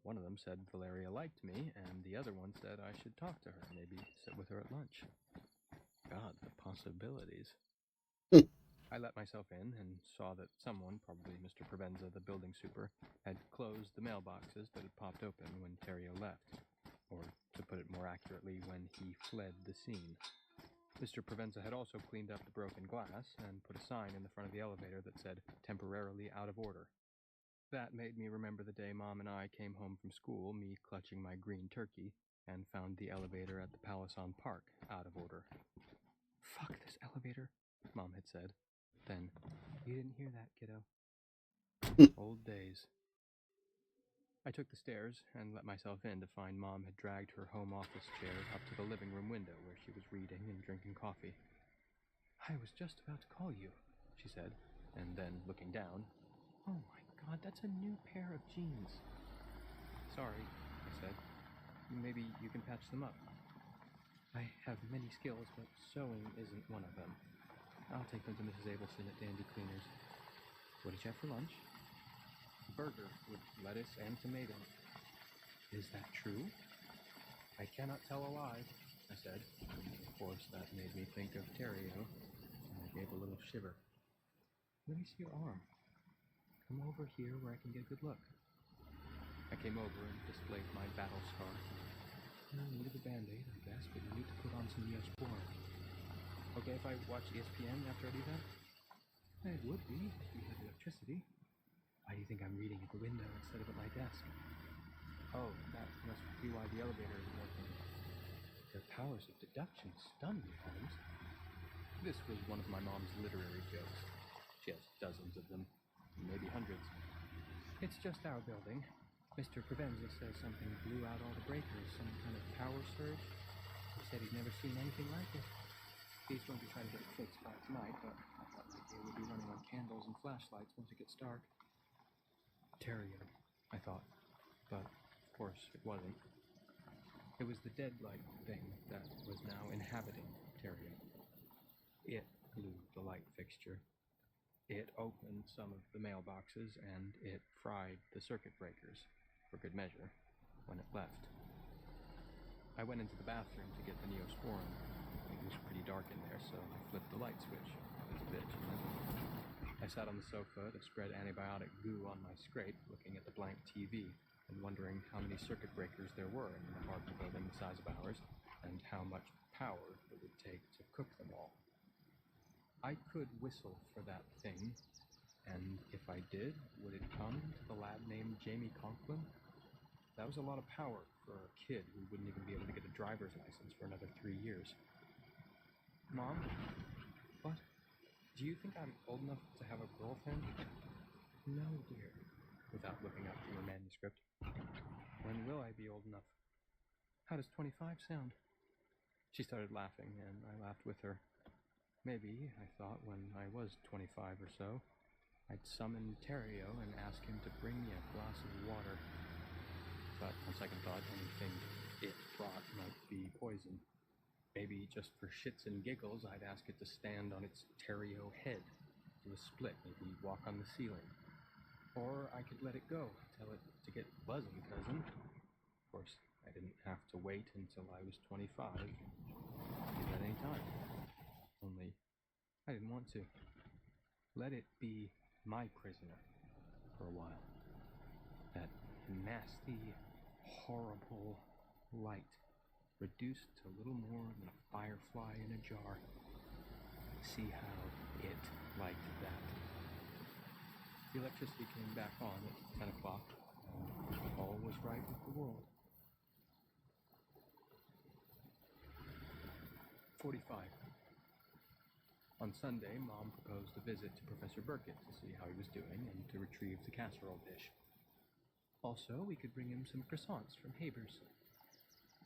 One of them said Valeria liked me, and the other one said I should talk to her, maybe sit with her at lunch. God, the possibilities. I let myself in and saw that someone, probably Mr. Provenza, the building super, had closed the mailboxes that had popped open when Terrio left. Or, to put it more accurately, when he fled the scene. Mr. Provenza had also cleaned up the broken glass and put a sign in the front of the elevator that said, "Temporarily out of order." That made me remember the day Mom and I came home from school, me clutching my green turkey, and found the elevator at the Palisson Park out of order. "Fuck this elevator," Mom had said. Then, "You didn't hear that, kiddo." Old days. I took the stairs and let myself in to find Mom had dragged her home office chair up to the living room window where she was reading and drinking coffee. "I was just about to call you," she said, and then, looking down, "Oh my God, that's a new pair of jeans." "Sorry," I said. "Maybe you can patch them up." "I have many skills, but sewing isn't one of them. I'll take them to Mrs. Abelson at Dandy Cleaners." "What did you have for lunch?" "Burger with lettuce and tomato." "Is that true?" "I cannot tell a lie," I said. Of course, that made me think of Terrio, and I gave a little shiver. "Let me see your arm. Come over here where I can get a good look." I came over and displayed my battle scar. "You needed a Band-Aid, I guess, but you need to put on some Neosporin. Okay if I watch ESPN after I do that?" "It would be, if we had electricity." "Why do you think I'm reading at the window instead of at my desk?" "Oh, that must be why the elevator isn't working." "Your powers of deduction stun me, Holmes." This was one of my mom's literary jokes. She has dozens of them, maybe hundreds. "It's just our building. Mr. Provenza says something blew out all the breakers, some kind of power surge. He said he'd never seen anything like it. He's going to try to get it fixed by tonight, but I thought maybe it would be running on candles and flashlights once it gets dark." Terrio, I thought, but of course it wasn't. It was the deadlight thing that was now inhabiting Terrio. It blew the light fixture. It opened some of the mailboxes, and it fried the circuit breakers, for good measure, when it left. I went into the bathroom to get the Neosporin. It was pretty dark in there, so I flipped the light switch. It was a bitch. I sat on the sofa to spread antibiotic goo on my scrape, looking at the blank TV and wondering how many circuit breakers there were in an apartment building the size of ours, and how much power it would take to cook them all. I could whistle for that thing, and if I did, would it come to the lad named Jamie Conklin? That was a lot of power for a kid who wouldn't even be able to get a driver's license for another 3 years. Mom? What? Do you think I'm old enough to have a girlfriend? No, dear. Without looking up from her manuscript. When will I be old enough? How does 25 sound? She started laughing, and I laughed with her. Maybe, I thought, when I was 25 or so, I'd summon Terrio and ask him to bring me a glass of water. But on second thought, anything it brought might be poison. Maybe just for shits and giggles, I'd ask it to stand on its Terrio head, do a split, maybe walk on the ceiling. Or I could let it go, tell it to get buzzing, cousin. Of course, I didn't have to wait until I was 25. I could do that any time. Only, I didn't want to. Let it be my prisoner for a while. That nasty, horrible light, reduced to little more than a firefly in a jar. See how it liked that. The electricity came back on at 10 o'clock, and all was right with the world. 45. On Sunday, Mom proposed a visit to Professor Burkett to see how he was doing and to retrieve the casserole dish. Also, we could bring him some croissants from Haber's.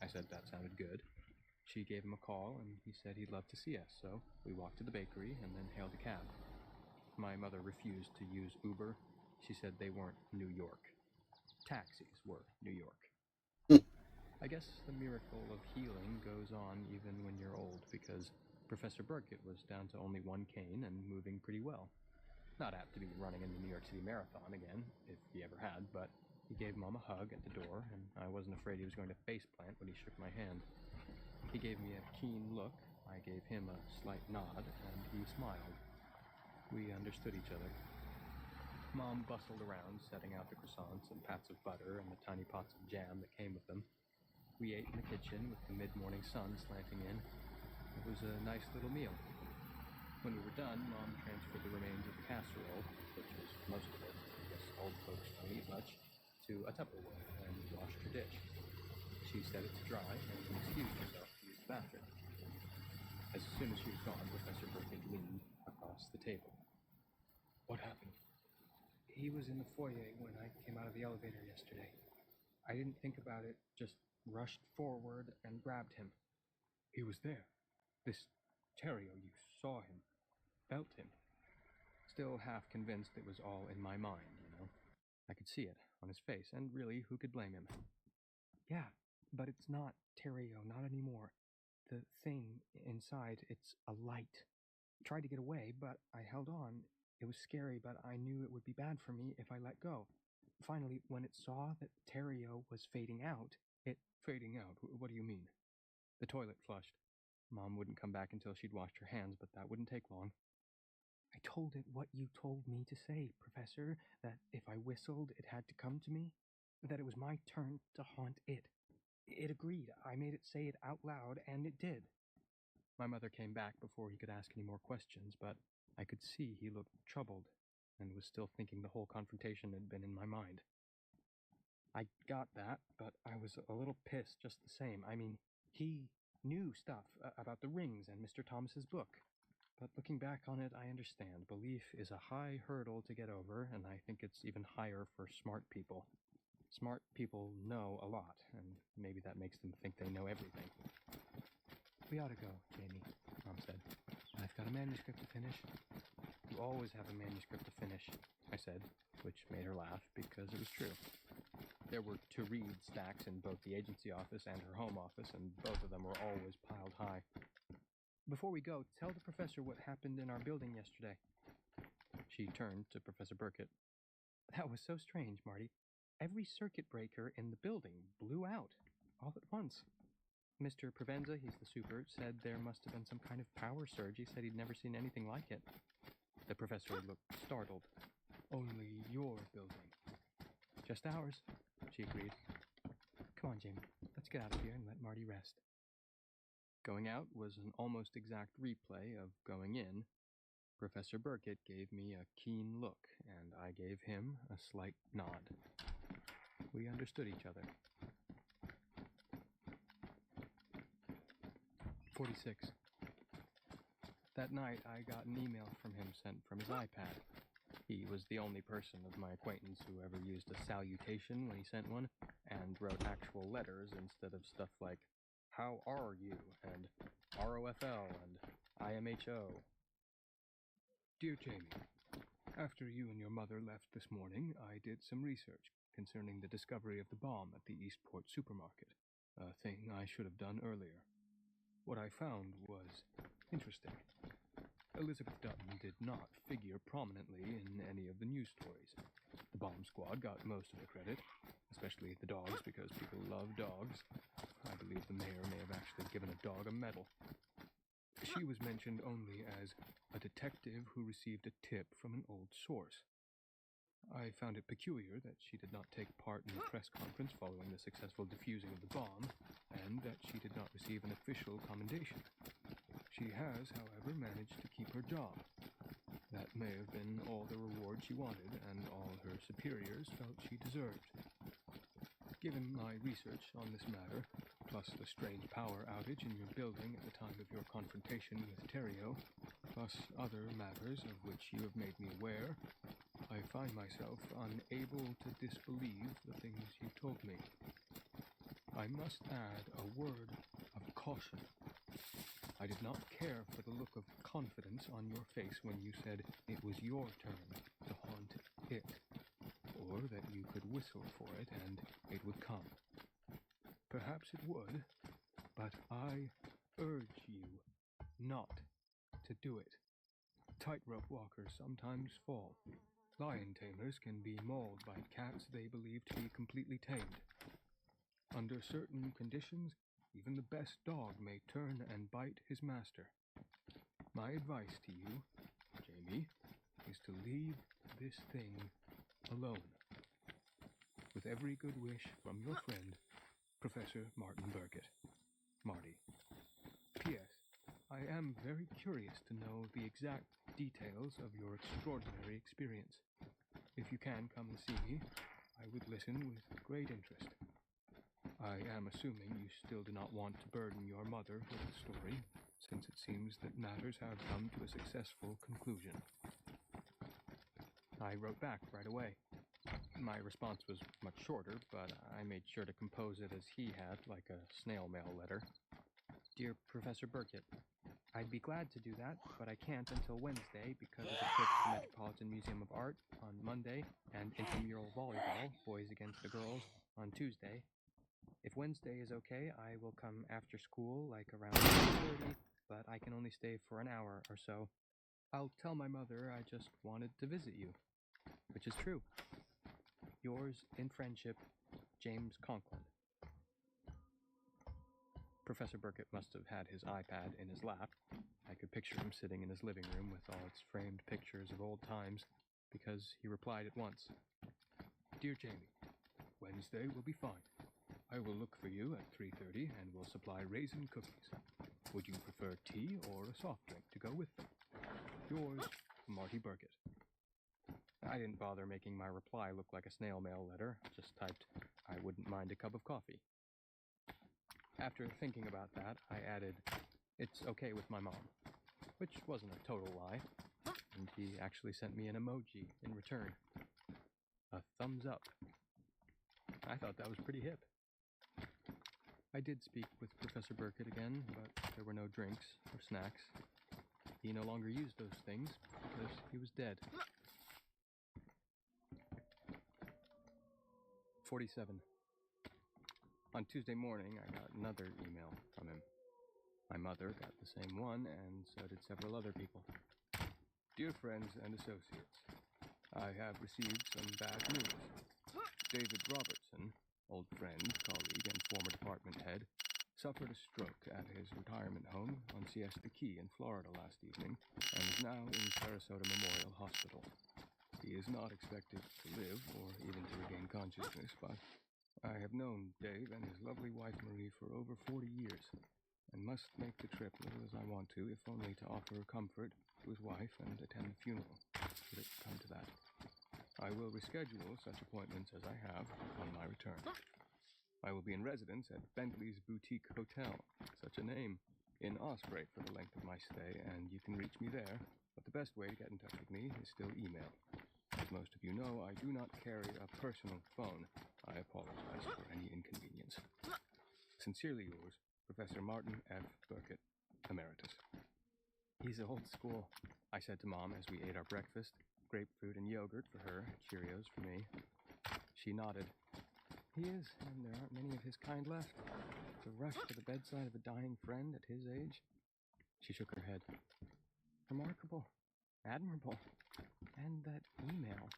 I said that sounded good. She gave him a call, and he said he'd love to see us, so we walked to the bakery and then hailed a cab. My mother refused to use Uber. She said they weren't New York. Taxis were New York. I guess the miracle of healing goes on even when you're old, because Professor Burkett was down to only one cane and moving pretty well. Not apt to be running in the New York City Marathon again, if he ever had, but he gave Mom a hug at the door, and I wasn't afraid he was going to faceplant when he shook my hand. He gave me a keen look, I gave him a slight nod, and he smiled. We understood each other. Mom bustled around, setting out the croissants and pats of butter and the tiny pots of jam that came with them. We ate in the kitchen with the mid-morning sun slanting in. It was a nice little meal. When we were done, Mom transferred the remains of the casserole, which was most of it, because old folks don't eat much, to a Tupperware and washed her dish. She set it to dry and excused herself to use the bathroom. As soon as she was gone, Professor Burkett leaned across the table. What happened? He was in the foyer when I came out of the elevator yesterday. I didn't think about it, just rushed forward and grabbed him. He was there. This Terrio, you saw him, felt him. Still half convinced it was all in my mind, you know. I could see it on his face, and really, who could blame him? Yeah, but it's not Terrio, not anymore. The thing inside, it's a light. Tried to get away, but I held on. It was scary, but I knew it would be bad for me if I let go. Finally, when it saw that Terrio was fading out, it... Fading out? What do you mean? The toilet flushed. Mom wouldn't come back until she'd washed her hands, but that wouldn't take long. I told it what you told me to say, Professor, that if I whistled, it had to come to me, that it was my turn to haunt it. It agreed. I made it say it out loud, and it did. My mother came back before he could ask any more questions, but I could see he looked troubled and was still thinking the whole confrontation had been in my mind. I got that, but I was a little pissed just the same. I mean, he knew stuff about the rings and Mr. Thomas's book. But looking back on it, I understand. Belief is a high hurdle to get over, and I think it's even higher for smart people. Smart people know a lot, and maybe that makes them think they know everything. We ought to go, Jamie, Mom said. I've got a manuscript to finish. You always have a manuscript to finish, I said, which made her laugh because it was true. There were to-read stacks in both the agency office and her home office, and both of them were always piled high. Before we go, tell the professor what happened in our building yesterday. She turned to Professor Burkett. That was so strange, Marty. Every circuit breaker in the building blew out, all at once. Mr. Provenza, he's the super, said there must have been some kind of power surge. He said he'd never seen anything like it. The professor looked startled. Only your building. Just ours, she agreed. Come on, Jamie. Let's get out of here and let Marty rest. Going out was an almost exact replay of going in. Professor Burkett gave me a keen look, and I gave him a slight nod. We understood each other. 46. That night, I got an email from him sent from his iPad. He was the only person of my acquaintance who ever used a salutation when he sent one, and wrote actual letters instead of stuff like, "How are you?" and ROFL and IMHO. Dear Jamie, after you and your mother left this morning, I did some research concerning the discovery of the bomb at the Eastport supermarket, a thing I should have done earlier. What I found was interesting. Elizabeth Dutton did not figure prominently in any of the news stories. The bomb squad got most of the credit, especially the dogs, because people love dogs. I believe the mayor may have actually given a dog a medal. She was mentioned only as a detective who received a tip from an old source. I found it peculiar that she did not take part in the press conference following the successful defusing of the bomb, and that she did not receive an official commendation. She has, however, managed to keep her job. That may have been all the reward she wanted, and all her superiors felt she deserved. Given my research on this matter, plus the strange power outage in your building at the time of your confrontation with Terrio, plus other matters of which you have made me aware, I find myself unable to disbelieve the things you told me. I must add a word of caution. I did not care for the look of confidence on your face when you said it was your turn to haunt it, or that you could whistle for it and it would come. Perhaps it would, but I urge you not to do it. Tightrope walkers sometimes fall. Lion tamers can be mauled by cats they believe to be completely tamed. Under certain conditions, even the best dog may turn and bite his master. My advice to you, Jamie, is to leave this thing alone. With every good wish from your friend, Professor Martin Burkett. Marty. P.S. I am very curious to know the exact details of your extraordinary experience. If you can come and see me, I would listen with great interest. I am assuming you still do not want to burden your mother with the story, since it seems that matters have come to a successful conclusion. I wrote back right away. My response was much shorter, but I made sure to compose it as he had, like a snail mail letter. Dear Professor Burkett, I'd be glad to do that, but I can't until Wednesday because of a trip to the Metropolitan Museum of Art on Monday and intramural volleyball, boys against the girls, on Tuesday. If Wednesday is okay, I will come after school, like around 2:30, but I can only stay for an hour or so. I'll tell my mother I just wanted to visit you, which is true. Yours in friendship, James Conklin. Professor Burkett must have had his iPad in his lap. I could picture him sitting in his living room with all its framed pictures of old times, because he replied at once. Dear Jamie, Wednesday will be fine. I will look for you at 3:30 and will supply raisin cookies. Would you prefer tea or a soft drink to go with them? Yours, Marty Burkett. I didn't bother making my reply look like a snail mail letter, just typed, I wouldn't mind a cup of coffee. After thinking about that, I added, it's okay with my mom, which wasn't a total lie, and he actually sent me an emoji in return. A thumbs up. I thought that was pretty hip. I did speak with Professor Burkett again, but there were no drinks or snacks. He no longer used those things because he was dead. 47. On Tuesday morning, I got another email from him. My mother got the same one, and so did several other people. Dear friends and associates, I have received some bad news. David Robertson, old friend, colleague, and former department head, suffered a stroke at his retirement home on Siesta Key in Florida last evening and is now in Sarasota Memorial Hospital. He is not expected to live or even to regain consciousness, but I have known Dave and his lovely wife Marie for over 40 years and must make the trip little as I want to, if only to offer comfort to his wife and attend the funeral, should it come to that. I will reschedule such appointments as I have on my return. I will be in residence at Bentley's Boutique Hotel, such a name, in Osprey for the length of my stay, and you can reach me there, but the best way to get in touch with me is still email. As most of you know, I do not carry a personal phone. I apologize for any inconvenience. Sincerely yours, Professor Martin F. Burkett, Emeritus. He's old school, I said to Mom as we ate our breakfast. Grapefruit and yogurt for her, Cheerios for me. She nodded. He is, and there aren't many of his kind left. To rush to the bedside of a dying friend at his age? She shook her head. Remarkable. Admirable. And that email.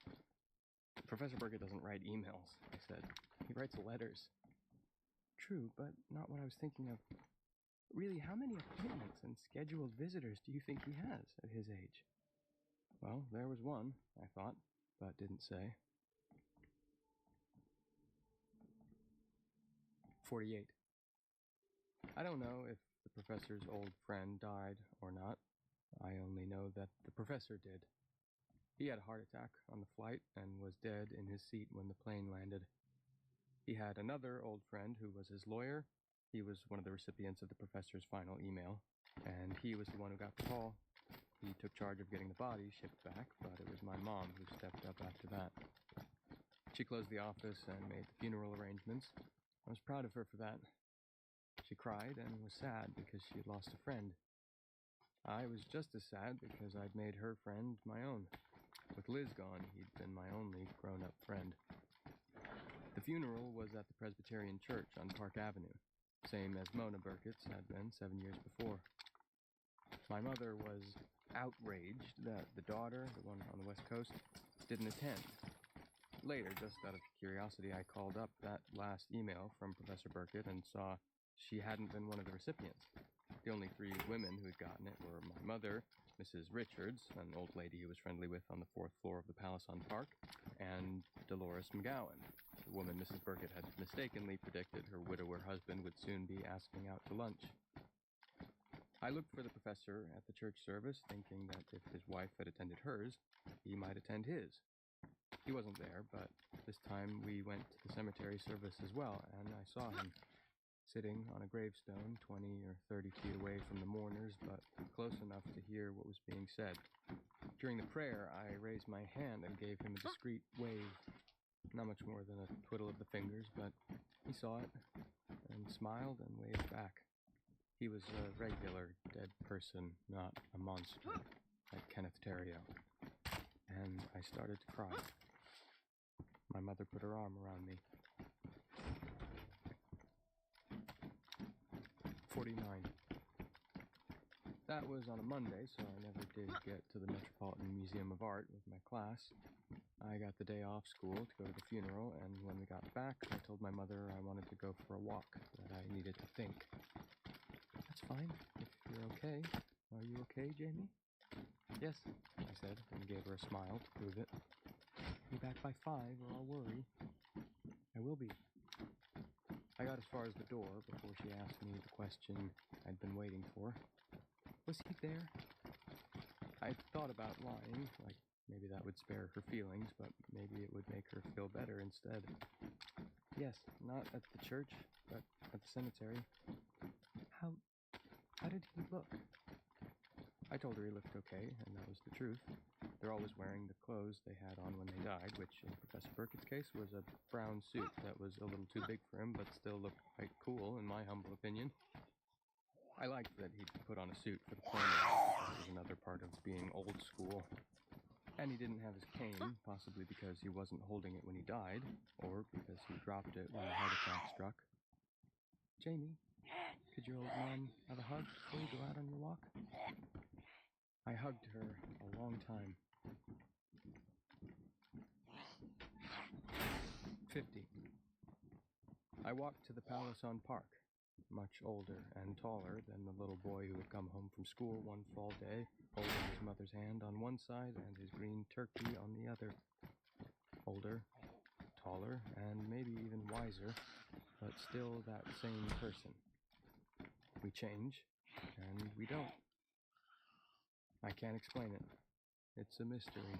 Professor Burkett doesn't write emails, I said. He writes letters. True, but not what I was thinking of. Really, how many appointments and scheduled visitors do you think he has at his age? Well, there was one, I thought, but didn't say. 48. I don't know if the professor's old friend died or not. I only know that the professor did. He had a heart attack on the flight and was dead in his seat when the plane landed. He had another old friend who was his lawyer. He was one of the recipients of the professor's final email, and he was the one who got the call. He took charge of getting the body shipped back, but it was my mom who stepped up after that. She closed the office and made the funeral arrangements. I was proud of her for that. She cried and was sad because she had lost a friend. I was just as sad because I'd made her friend my own. With Liz gone, he'd been my only grown-up friend. The funeral was at the Presbyterian Church on Park Avenue, same as Mona Burkett's had been 7 years before. My mother was outraged that the daughter, the one on the West Coast, didn't attend. Later, just out of curiosity, I called up that last email from Professor Burkett and saw she hadn't been one of the recipients. The only 3 women who had gotten it were my mother, Mrs. Richards, an old lady he was friendly with on the 4th floor of the Palace on Park, and Dolores McGowan, the woman Mrs. Burkett had mistakenly predicted her widower husband would soon be asking out to lunch. I looked for the professor at the church service, thinking that if his wife had attended hers, he might attend his. He wasn't there, but this time we went to the cemetery service as well, and I saw him, sitting on a gravestone 20 or 30 feet away from the mourners, but close enough to hear what was being said. During the prayer, I raised my hand and gave him a discreet wave. Not much more than a twiddle of the fingers, but he saw it and smiled and waved back. He was a regular dead person, not a monster, like Kenneth Terrio. And I started to cry. My mother put her arm around me. 49. That was on a Monday, so I never did get to the Metropolitan Museum of Art with my class. I got the day off school to go to the funeral, and when we got back, I told my mother I wanted to go for a walk, that I needed to think. That's fine, if you're okay. Are you okay, Jamie? Yes, I said, and gave her a smile to prove it. Be back by 5 or I'll worry. I will be. I got as far as the door before she asked me the question I'd been waiting for. Was he there? I thought about lying, like maybe that would spare her feelings, but maybe it would make her feel better instead. Yes, not at the church, but at the cemetery. How did he look? I told her he looked okay, and that was the truth. They're always wearing the clothes they had on when they died, which in Professor Burkett's case was a brown suit that was a little too big for him, but still looked quite cool, in my humble opinion. I liked that he'd put on a suit for the funeral. That was another part of being old school. And he didn't have his cane, possibly because he wasn't holding it when he died, or because he dropped it when the heart attack struck. Jamie, could your old mom have a hug before you go out on your walk? I hugged her a long time. 50. I walked to the Palace on Park. much older and taller than the little boy who had come home from school one fall day, holding his mother's hand on one side and his green turkey on the other. Older, taller, and maybe even wiser, but still that same person. We change, and we don't. I can't explain it. It's a mystery.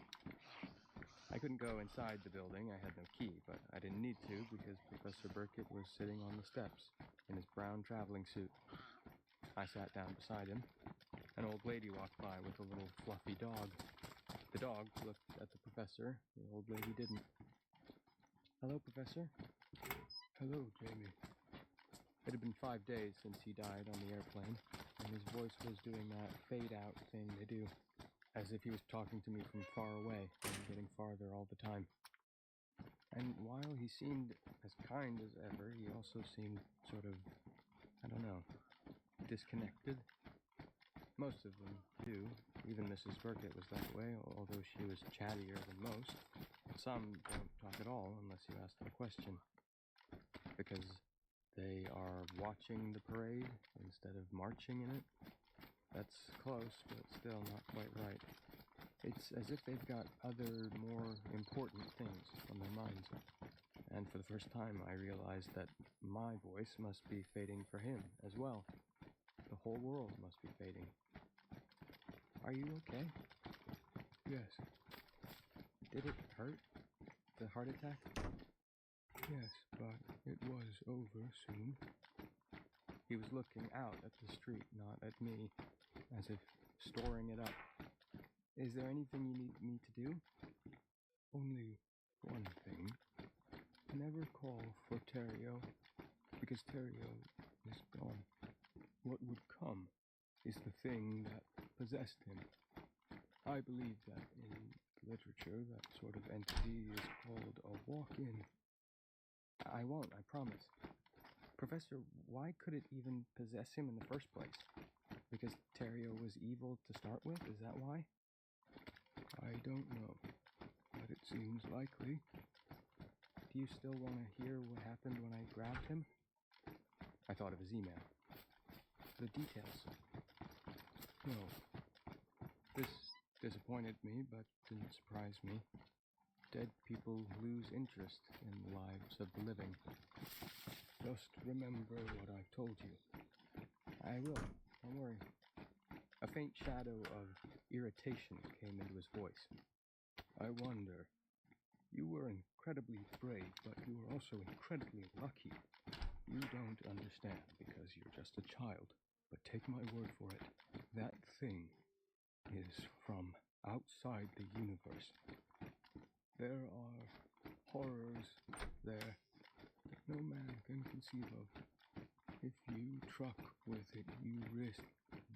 I couldn't go inside the building, I had no key, but I didn't need to because Professor Burkett was sitting on the steps in his brown traveling suit. I sat down beside him. An old lady walked by with a little fluffy dog. The dog looked at the professor, the old lady didn't. Hello, Professor. Hello, Jamie. It had been 5 days since he died on the airplane, and his voice was doing that fade-out thing they do, as if he was talking to me from far away and getting farther all the time. And while he seemed as kind as ever, he also seemed sort of, I don't know, disconnected. Most of them do. Even Mrs. Burkett was that way, although she was chattier than most. Some don't talk at all unless you ask them a question, because they are watching the parade instead of marching in it. That's close, but still not quite right. It's as if they've got other, more important things on their minds. And for the first time, I realized that my voice must be fading for him as well. The whole world must be fading. Are you okay? Yes. Did it hurt? The heart attack? Yes, but it was over soon. He was looking out at the street, not at me, as if storing it up. Is there anything you need me to do? Only one thing. Never call for Terrio, because Terrio is gone. What would come is the thing that possessed him. I believe that in literature, that sort of entity is called a walk-in. I won't, I promise. Professor, why could it even possess him in the first place? Because Terrio was evil to start with? Is that why? I don't know, but it seems likely. Do you still want to hear what happened when I grabbed him? I thought of his email. The details. No. This disappointed me, but didn't surprise me. Dead people lose interest in the lives of the living. Just remember what I've told you. I will, don't worry. A faint shadow of irritation came into his voice. I wonder. You were incredibly brave, but you were also incredibly lucky. You don't understand because you're just a child, but take my word for it. That thing is from outside the universe. There are horrors there that no man can conceive of. If you truck with it, you risk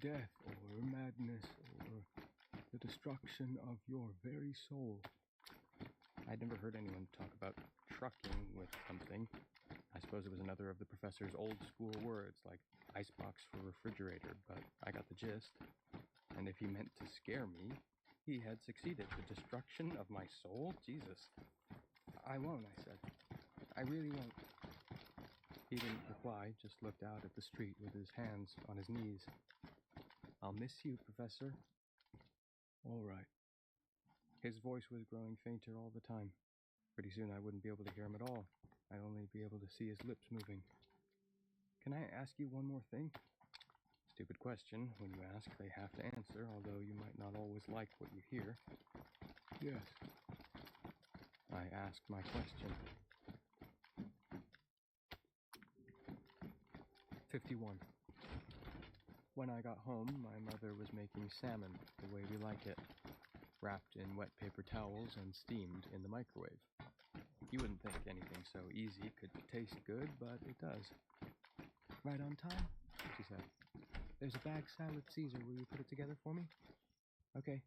death or madness or the destruction of your very soul. I'd never heard anyone talk about trucking with something. I suppose it was another of the professor's old school words, like icebox for refrigerator, but I got the gist. And if he meant to scare me, he had succeeded. The destruction of my soul? Jesus. I won't, I said. I really won't. He didn't reply, just looked out at the street with his hands on his knees. I'll miss you, Professor. All right. His voice was growing fainter all the time. Pretty soon I wouldn't be able to hear him at all. I'd only be able to see his lips moving. Can I ask you one more thing? Stupid question. When you ask, they have to answer, although you might not always like what you hear. Yes. I asked my question. 51. When I got home, my mother was making salmon the way we like it, wrapped in wet paper towels and steamed in the microwave. You wouldn't think anything so easy could taste good, but it does. Right on time, she said. There's a bag salad Caesar. Will you put it together for me? Okay.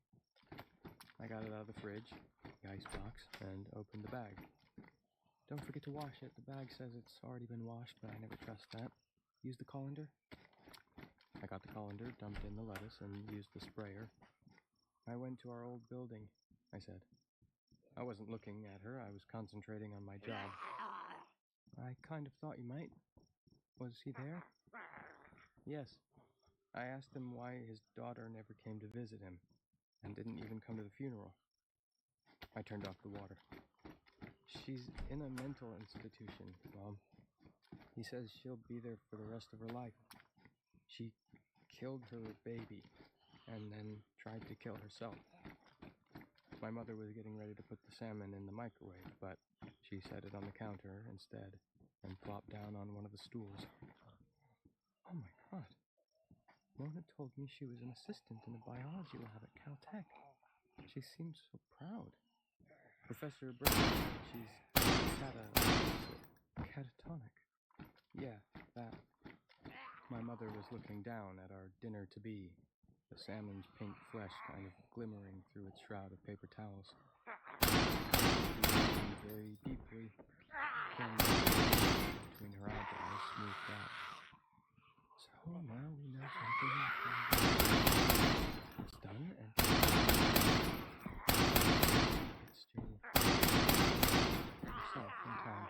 I got it out of the fridge, the icebox, and opened the bag. Don't forget to wash it. The bag says it's already been washed, but I never trust that. Use the colander? I got the colander, dumped in the lettuce, and used the sprayer. I went to our old building, I said. I wasn't looking at her. I was concentrating on my job. I kind of thought you might. Was he there? Yes. I asked him why his daughter never came to visit him and didn't even come to the funeral. I turned off the water. She's in a mental institution, Mom. He says she'll be there for the rest of her life. She killed her baby and then tried to kill herself. My mother was getting ready to put the salmon in the microwave, but she set it on the counter instead and plopped down on one of the stools. Oh my God. Mona told me she was an assistant in the biology lab at Caltech. She seems so proud. Professor Burton said she's catatonic. Yeah, that. My mother was looking down at our dinner-to-be, the salmon's pink flesh kind of glimmering through its shroud of paper towels. Breathing very deeply, between her eyebrows smoothed out. So now we know something. It's done, and exchange yourself in time.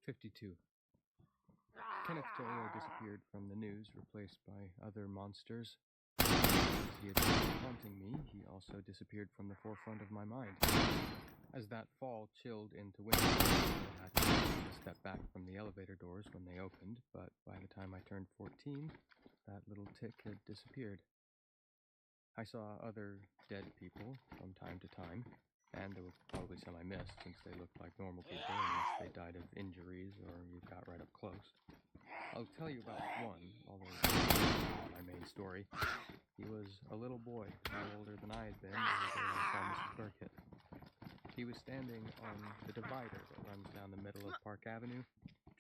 52. Kenneth Terrio disappeared from the news, replaced by other monsters. As he had been haunting me, he also disappeared from the forefront of my mind. As that fall chilled into winter, I had to step back from the elevator doors when they opened, but by the time I turned 14, that little tick had disappeared. I saw other dead people from time to time, and there were probably some I missed since they looked like normal people unless they died of injuries or you got right up close. I'll tell you about one, although it's not my main story. He was a little boy, no older than I had been the day I saw Mrs. Burkett. He was standing on the divider that runs down the middle of Park Avenue,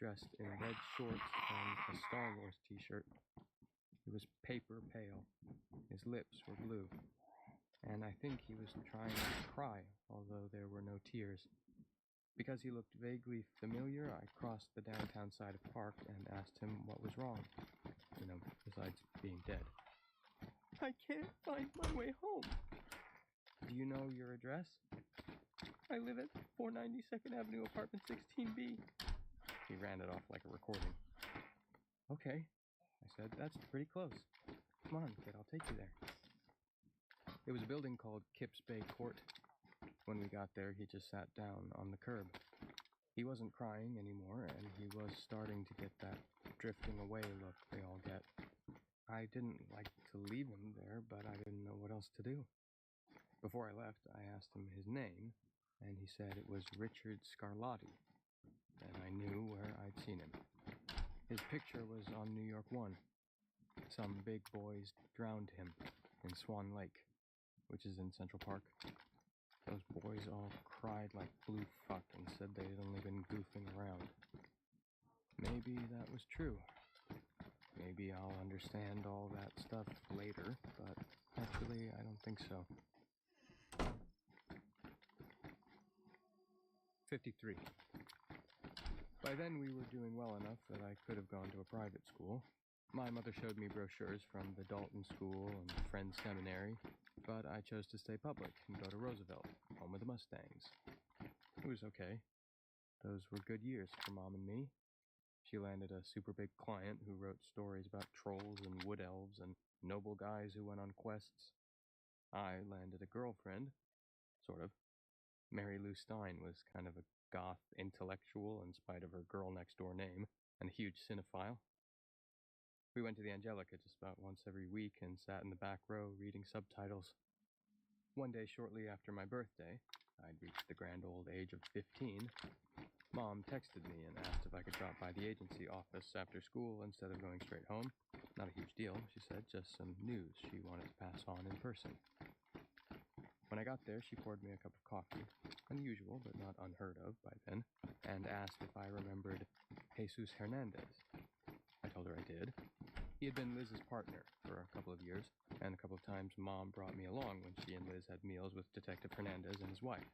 dressed in red shorts and a Star Wars t-shirt. He was paper pale. His lips were blue. And I think he was trying to cry, although there were no tears. Because he looked vaguely familiar, I crossed the downtown side of the park and asked him what was wrong. Besides being dead. I can't find my way home. Do you know your address? I live at 492nd Avenue, apartment 16B. He ran it off like a recording. Okay, I said, that's pretty close. Come on, kid, I'll take you there. It was a building called Kips Bay Court. When we got there, he just sat down on the curb. He wasn't crying anymore, and he was starting to get that drifting away look they all get. I didn't like to leave him there, but I didn't know what else to do. Before I left, I asked him his name, and he said it was Richard Scarlatti, and I knew where I'd seen him. His picture was on New York 1. Some big boys drowned him in Swan Lake, which is in Central Park. Those boys all cried like blue fuck and said they'd only been goofing around. Maybe that was true. Maybe I'll understand all that stuff later, but actually I don't think so. 53. By then we were doing well enough that I could have gone to a private school. My mother showed me brochures from the Dalton School and Friends Seminary, but I chose to stay public and go to Roosevelt, home of the Mustangs. It was okay. Those were good years for Mom and me. She landed a super big client who wrote stories about trolls and wood elves and noble guys who went on quests. I landed a girlfriend, sort of. Mary Lou Stein was kind of a goth intellectual in spite of her girl next door name, and a huge cinephile. We went to the Angelica just about once every week and sat in the back row reading subtitles. One day shortly after my birthday, I'd reached the grand old age of 15, Mom texted me and asked if I could drop by the agency office after school instead of going straight home. Not a huge deal, she said, just some news she wanted to pass on in person. When I got there, she poured me a cup of coffee, unusual but not unheard of by then, and asked if I remembered Jesus Hernandez. I told her I did. He had been Liz's partner for a couple of years, and a couple of times Mom brought me along when she and Liz had meals with Detective Hernandez and his wife.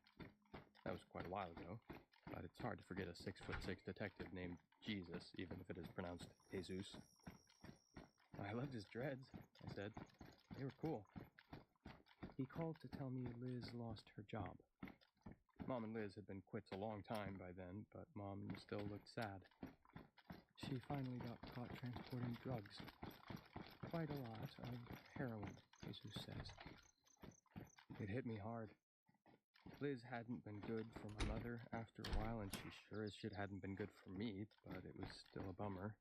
That was quite a while ago, but it's hard to forget a 6'6" detective named Jesus, even if it is pronounced Jesus. I loved his dreads, I said. They were cool. He called to tell me Liz lost her job. Mom and Liz had been quits a long time by then, but Mom still looked sad. She finally got caught transporting drugs. Quite a lot of heroin, Jesus says. It hit me hard. Liz hadn't been good for my mother after a while, and she sure as shit hadn't been good for me, but it was still a bummer.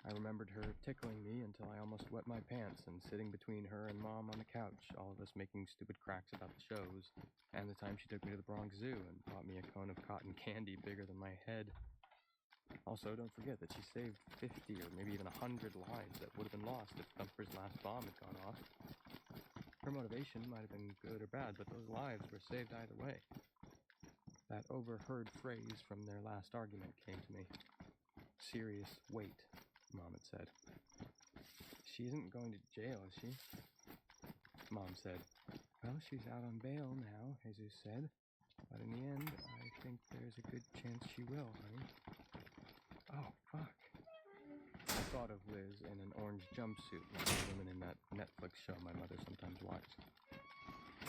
I remembered her tickling me until I almost wet my pants and sitting between her and Mom on the couch, all of us making stupid cracks about the shows, and the time she took me to the Bronx Zoo and bought me a cone of cotton candy bigger than my head. Also, don't forget that she saved 50 or maybe even 100 lives that would have been lost if Thumper's last bomb had gone off. Her motivation might have been good or bad, but those lives were saved either way. That overheard phrase from their last argument came to me. Serious weight, Mom had said. She isn't going to jail, is she? Mom said. Well, she's out on bail now, Jesus said. But in the end, I think there's a good chance she will, honey. Oh, fuck. I thought of Liz in an orange jumpsuit like the women in that Netflix show my mother sometimes watched.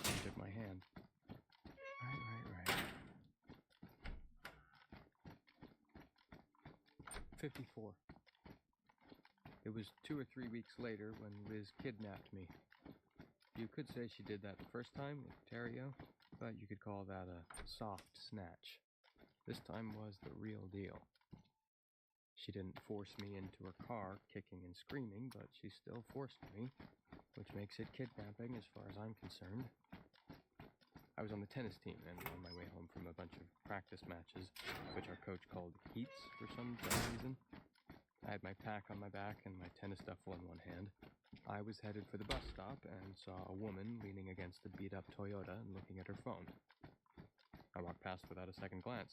She took my hand. Right. 54. It was 2 or 3 weeks later when Liz kidnapped me. You could say she did that the first time with Terrio, but you could call that a soft snatch. This time was the real deal. She didn't force me into her car, kicking and screaming, but she still forced me, which makes it kidnapping as far as I'm concerned. I was on the tennis team and on my way home from a bunch of practice matches, which our coach called heats for some dumb reason. I had my pack on my back and my tennis duffel in one hand. I was headed for the bus stop and saw a woman leaning against a beat-up Toyota and looking at her phone. I walked past without a second glance.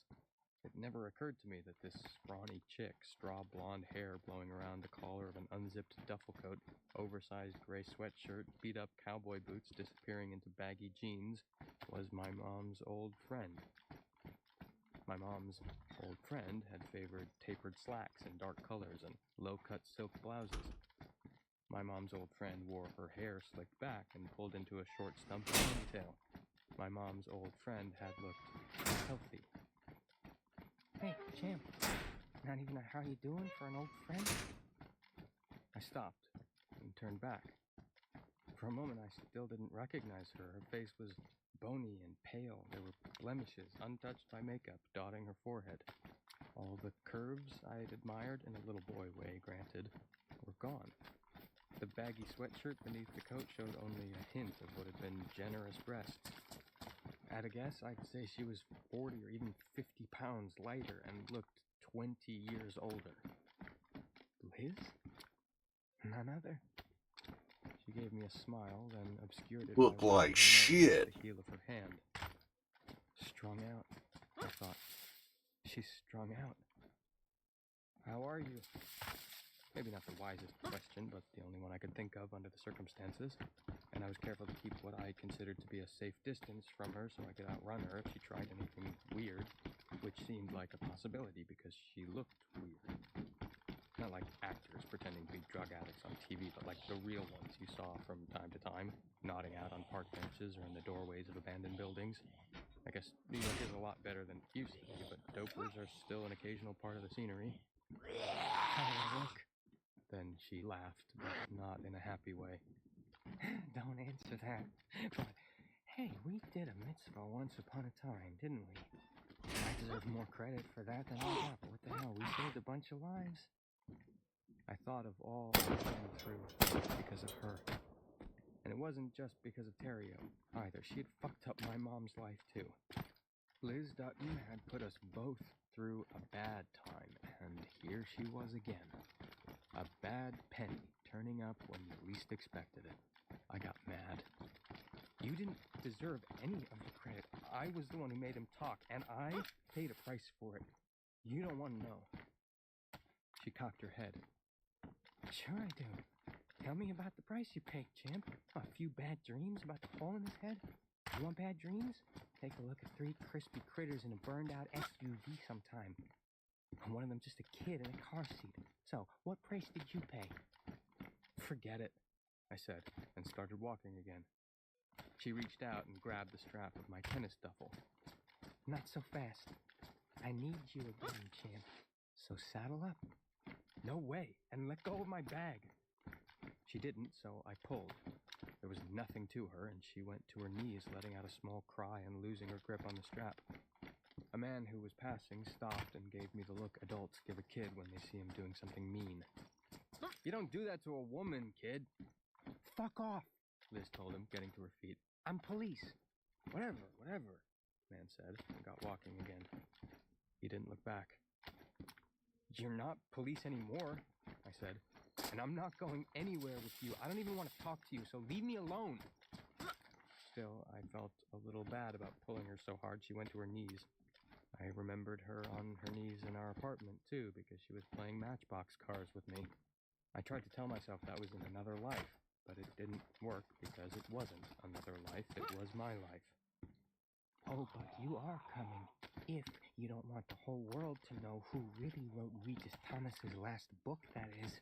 It never occurred to me that this scrawny chick, straw blonde hair blowing around the collar of an unzipped duffel coat, oversized gray sweatshirt, beat-up cowboy boots disappearing into baggy jeans, was my mom's old friend. My mom's old friend had favored tapered slacks in dark colors and low-cut silk blouses. My mom's old friend wore her hair slicked back and pulled into a short stumpy ponytail. My mom's old friend had looked healthy. Hey, champ, not even a how you doing for an old friend? I stopped and turned back. For a moment, I still didn't recognize her. Her face was bony and pale. There were blemishes, untouched by makeup, dotting her forehead. All the curves I had admired in a little boy way, granted, were gone. The baggy sweatshirt beneath the coat showed only a hint of what had been generous breasts. At a guess, I'd say she was 40 or even 50 pounds lighter and looked 20 years older. Liz? None other. She gave me a smile, then obscured it. Look like shit. The heel of her hand. Strung out, I thought. She's strung out. How are you? Maybe not the wisest question, but the only one I could think of under the circumstances. And I was careful to keep what I considered to be a safe distance from her so I could outrun her if she tried anything weird, which seemed like a possibility because she looked weird. Not like actors pretending to be drug addicts on TV, but like the real ones you saw from time to time, nodding out on park benches or in the doorways of abandoned buildings. I guess New York is a lot better than it used to be, but dopers are still an occasional part of the scenery. How do I look? Then she laughed, but not in a happy way. Don't answer that. But, hey, we did a mitzvah once upon a time, didn't we? I deserve more credit for that than I got, but what the hell, we saved a bunch of lives. I thought of all I'd been through because of her. And it wasn't just because of Terrio, either. She had fucked up my mom's life, too. Liz Dutton had put us both through a bad time, and here she was again. A bad penny turning up when you least expected it. I got mad. You didn't deserve any of the credit. I was the one who made him talk, and I paid a price for it. You don't want to know. She cocked her head. Sure I do. Tell me about the price you paid, champ. A few bad dreams about the hole in his head? You want bad dreams? Take a look at 3 crispy critters in a burned-out SUV sometime. One of them just a kid in a car seat. So, what price did you pay? Forget it, I said, and started walking again. She reached out and grabbed the strap of my tennis duffel. Not so fast. I need you again, champ. So saddle up. No way, and let go of my bag. She didn't, so I pulled. There was nothing to her, and she went to her knees, letting out a small cry and losing her grip on the strap. A man who was passing stopped and gave me the look adults give a kid when they see him doing something mean. You don't do that to a woman, kid. Fuck off, Liz told him, getting to her feet. I'm police. Whatever, man said, and got walking again. He didn't look back. You're not police anymore, I said, and I'm not going anywhere with you. I don't even want to talk to you, so leave me alone. Still, I felt a little bad about pulling her so hard she went to her knees. I remembered her on her knees in our apartment, too, because she was playing Matchbox cars with me. I tried to tell myself that was in another life, but it didn't work because it wasn't another life, it was my life. Oh, but you are coming. If you don't want the whole world to know who really wrote Regis Thomas's last book, that is.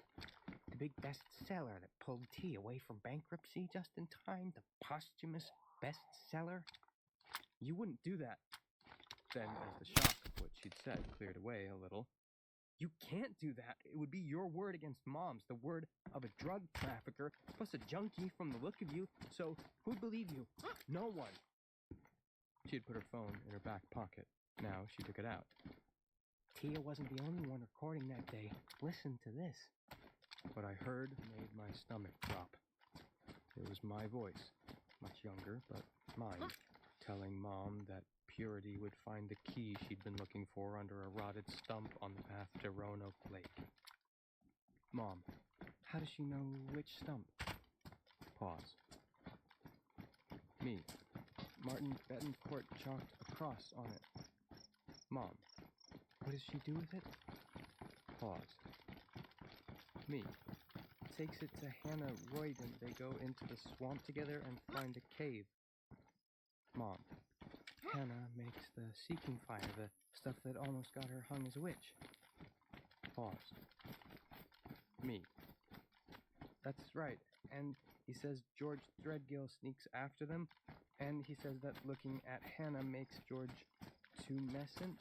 The big bestseller that pulled T away from bankruptcy just in time, the posthumous bestseller. You wouldn't do that. Then, as the shock of what she'd said cleared away a little, you can't do that. It would be your word against Mom's, the word of a drug trafficker, plus a junkie from the look of you, so who'd believe you? No one. She had put her phone in her back pocket. Now she took it out. Tia wasn't the only one recording that day. Listen to this. What I heard made my stomach drop. It was my voice, much younger, but mine, telling Mom that Purity would find the key she'd been looking for under a rotted stump on the path to Roanoke Lake. Mom, how does she know which stump? Pause. Me. Martin Betancourt chalked a cross on it. Mom, what does she do with it? Pause. Me. Takes it to Hannah Royd and they go into the swamp together and find a cave. Mom. Hannah makes the seeking fire, the stuff that almost got her hung as a witch. Pause. Me. That's right. And he says George Threadgill sneaks after them, and he says that looking at Hannah makes George tumescent.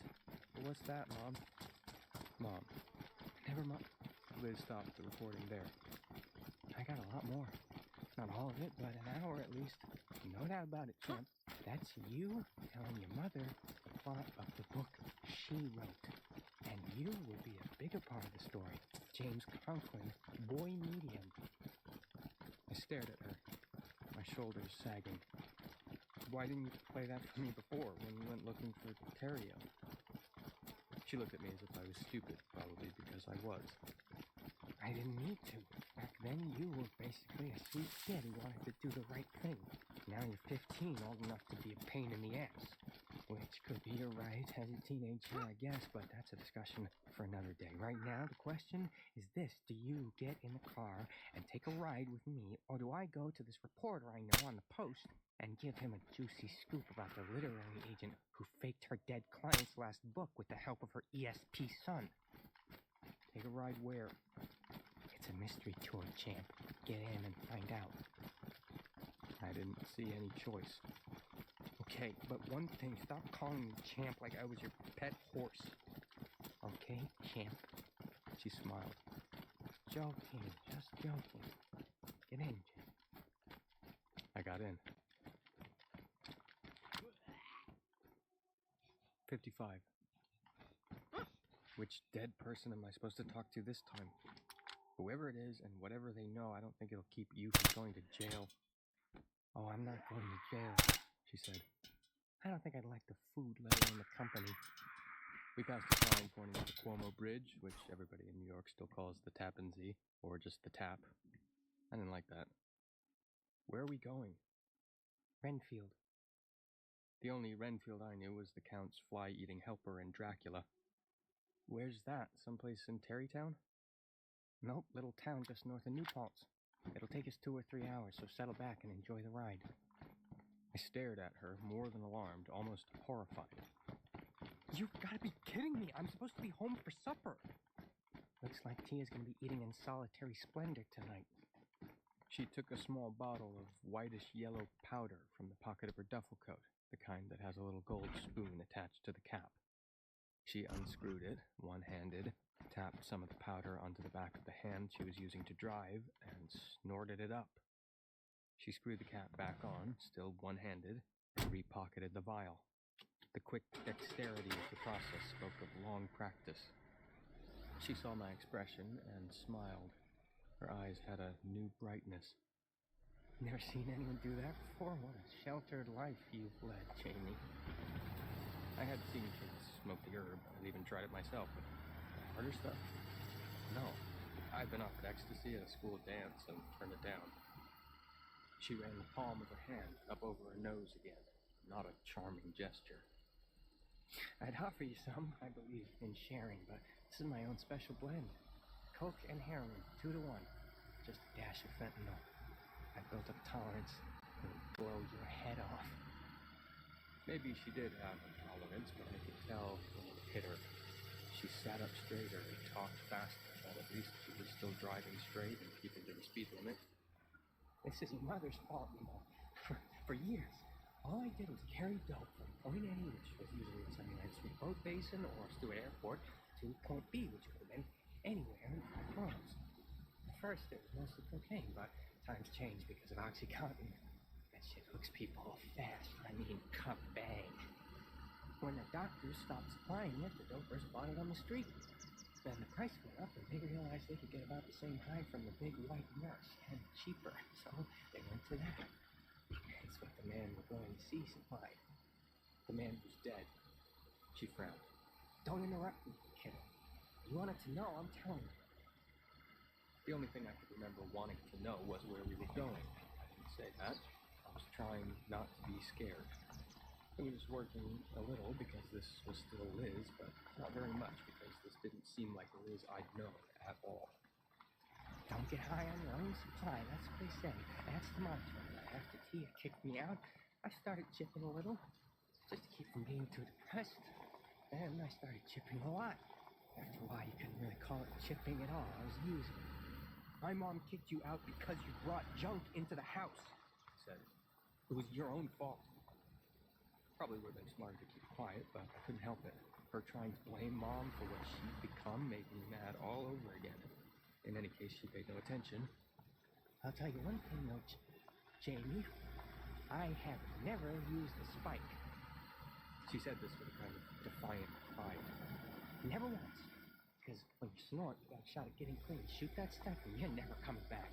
What's that, Mom? Mom. Never mind. Liz stopped the recording there. I got a lot more. Not all of it, but an hour at least. No doubt about it, champ. That's you telling your mother the plot of the book she wrote. And you will be a bigger part of the story. James Conklin, boy medium. I stared at her, my shoulders sagging. Why didn't you play that for me before, when you went looking for Terrio? She looked at me as if I was stupid, probably because I was. I didn't need to. Back then, you were basically a sweet kid who wanted to do the right thing. Now you're 15, old enough to be a pain in the ass. Which could be your right as a teenager, I guess, but that's a discussion for another day. Right now, the question is this. Do you get in the car and take a ride with me, or do I go to this reporter I know on the Post and give him a juicy scoop about the literary agent who faked her dead client's last book with the help of her ESP son? Take a ride where? It's a mystery tour, champ. Get in and find out. I didn't see any choice. Okay, but one thing, stop calling me champ like I was your pet horse. Okay, champ. She smiled. Joking, just joking. Get in, champ. I got in. 55. Which dead person am I supposed to talk to this time? Whoever it is and whatever they know, I don't think it'll keep you from going to jail. Oh, I'm not going to jail, she said. I don't think I'd like the food, let alone the company. We passed a sign pointing to the Cuomo Bridge, which everybody in New York still calls the Tappan Zee, or just the Tap. I didn't like that. Where are we going? Renfield. The only Renfield I knew was the Count's fly-eating helper in Dracula. Where's that? Someplace in Terrytown? Nope, little town just north of New Paltz. It'll take us 2 or 3 hours, so settle back and enjoy the ride. I stared at her, more than alarmed, almost horrified. You've got to be kidding me! I'm supposed to be home for supper! Looks like Tia's gonna be eating in solitary splendor tonight. She took a small bottle of whitish-yellow powder from the pocket of her duffel coat, the kind that has a little gold spoon attached to the cap. She unscrewed it, one-handed, tapped some of the powder onto the back of the hand she was using to drive, and snorted it up. She screwed the cap back on, still one-handed, and repocketed the vial. The quick dexterity of the process spoke of long practice. She saw my expression and smiled. Her eyes had a new brightness. Never seen anyone do that before? What a sheltered life you've led, Jamie. I had seen kids smoke the herb. I'd even tried it myself, but harder stuff? No. I'd been offered ecstasy at a school dance and turned it down. She ran the palm of her hand up over her nose again. Not a charming gesture. I'd offer you some. I believe in sharing, but this is my own special blend. Coke and heroin, 2 to 1. Just a dash of fentanyl. I built up tolerance. It would blow your head off. Maybe she did have a tolerance, but I could tell when it hit her. She sat up straighter and talked faster, but at least she was still driving straight and keeping to the speed limit. This is your mother's fault, you know. For years, all I did was carry dope from point A, which was usually some United Street Boat Basin or Stewart Airport, to point B, which could have been anywhere in 5 miles. At first, it was mostly cocaine, but times changed because of OxyContin. That shit hooks people fast. I mean, bang. When the doctors stopped supplying it, the dopers bought it on the street. Then the price went up, and they realized they could get about the same high from the big white nurse, and cheaper. So they went to that. It's what the man we're going to see supplied. The man was dead. She frowned. Don't interrupt me, kid. You wanted to know, I'm telling you. The only thing I could remember wanting to know was where we were going. I didn't say that. I was trying not to be scared. It was working a little because this was still Liz, but not very much because this didn't seem like the Liz I'd known at all. Don't get high on your own supply, that's what they say. That's the mantra. After Tia kicked me out, I started chipping a little, just to keep from being too depressed. Then I started chipping a lot. After a while, you couldn't really call it chipping at all. I was using. My mom kicked you out because you brought junk into the house, I said. It was your own fault. Probably would have been smarter to keep quiet, but I couldn't help it. Her trying to blame Mom for what she'd become made me mad all over again. In any case, she paid no attention. I'll tell you one thing, though, Jamie. I have never used a spike. She said this with a kind of defiant pride. Never once. Because when you snort, you got a shot at getting clean. Shoot that stuff and you're never coming back.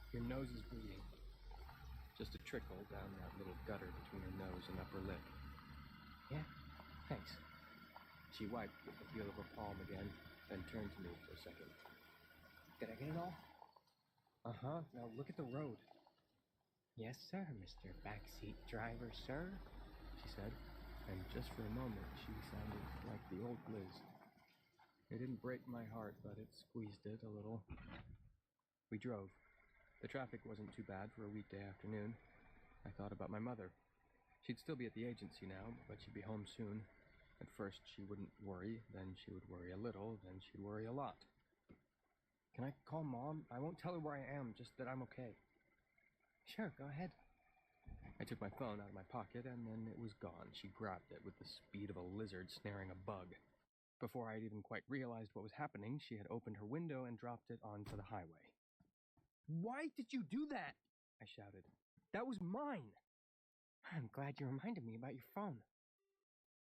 Your nose is bleeding. Just a trickle down that little gutter between her nose and upper lip. Yeah? Thanks. She wiped with the heel of her palm again, then turned to me for a second. Did I get it all? Uh-huh. Now look at the road. Yes, sir, Mr. Backseat Driver, sir, she said, and just for a moment she sounded like the old Liz. It didn't break my heart, but it squeezed it a little. We drove. The traffic wasn't too bad for a weekday afternoon. I thought about my mother. She'd still be at the agency now, but she'd be home soon. At first she wouldn't worry, then she would worry a little, then she'd worry a lot. Can I call Mom? I won't tell her where I am, just that I'm okay. Sure, go ahead. I took my phone out of my pocket, and then it was gone. She grabbed it with the speed of a lizard snaring a bug. Before I'd even quite realized what was happening, she had opened her window and dropped it onto the highway. "Why did you do that?" I shouted. "That was mine!" I'm glad you reminded me about your phone.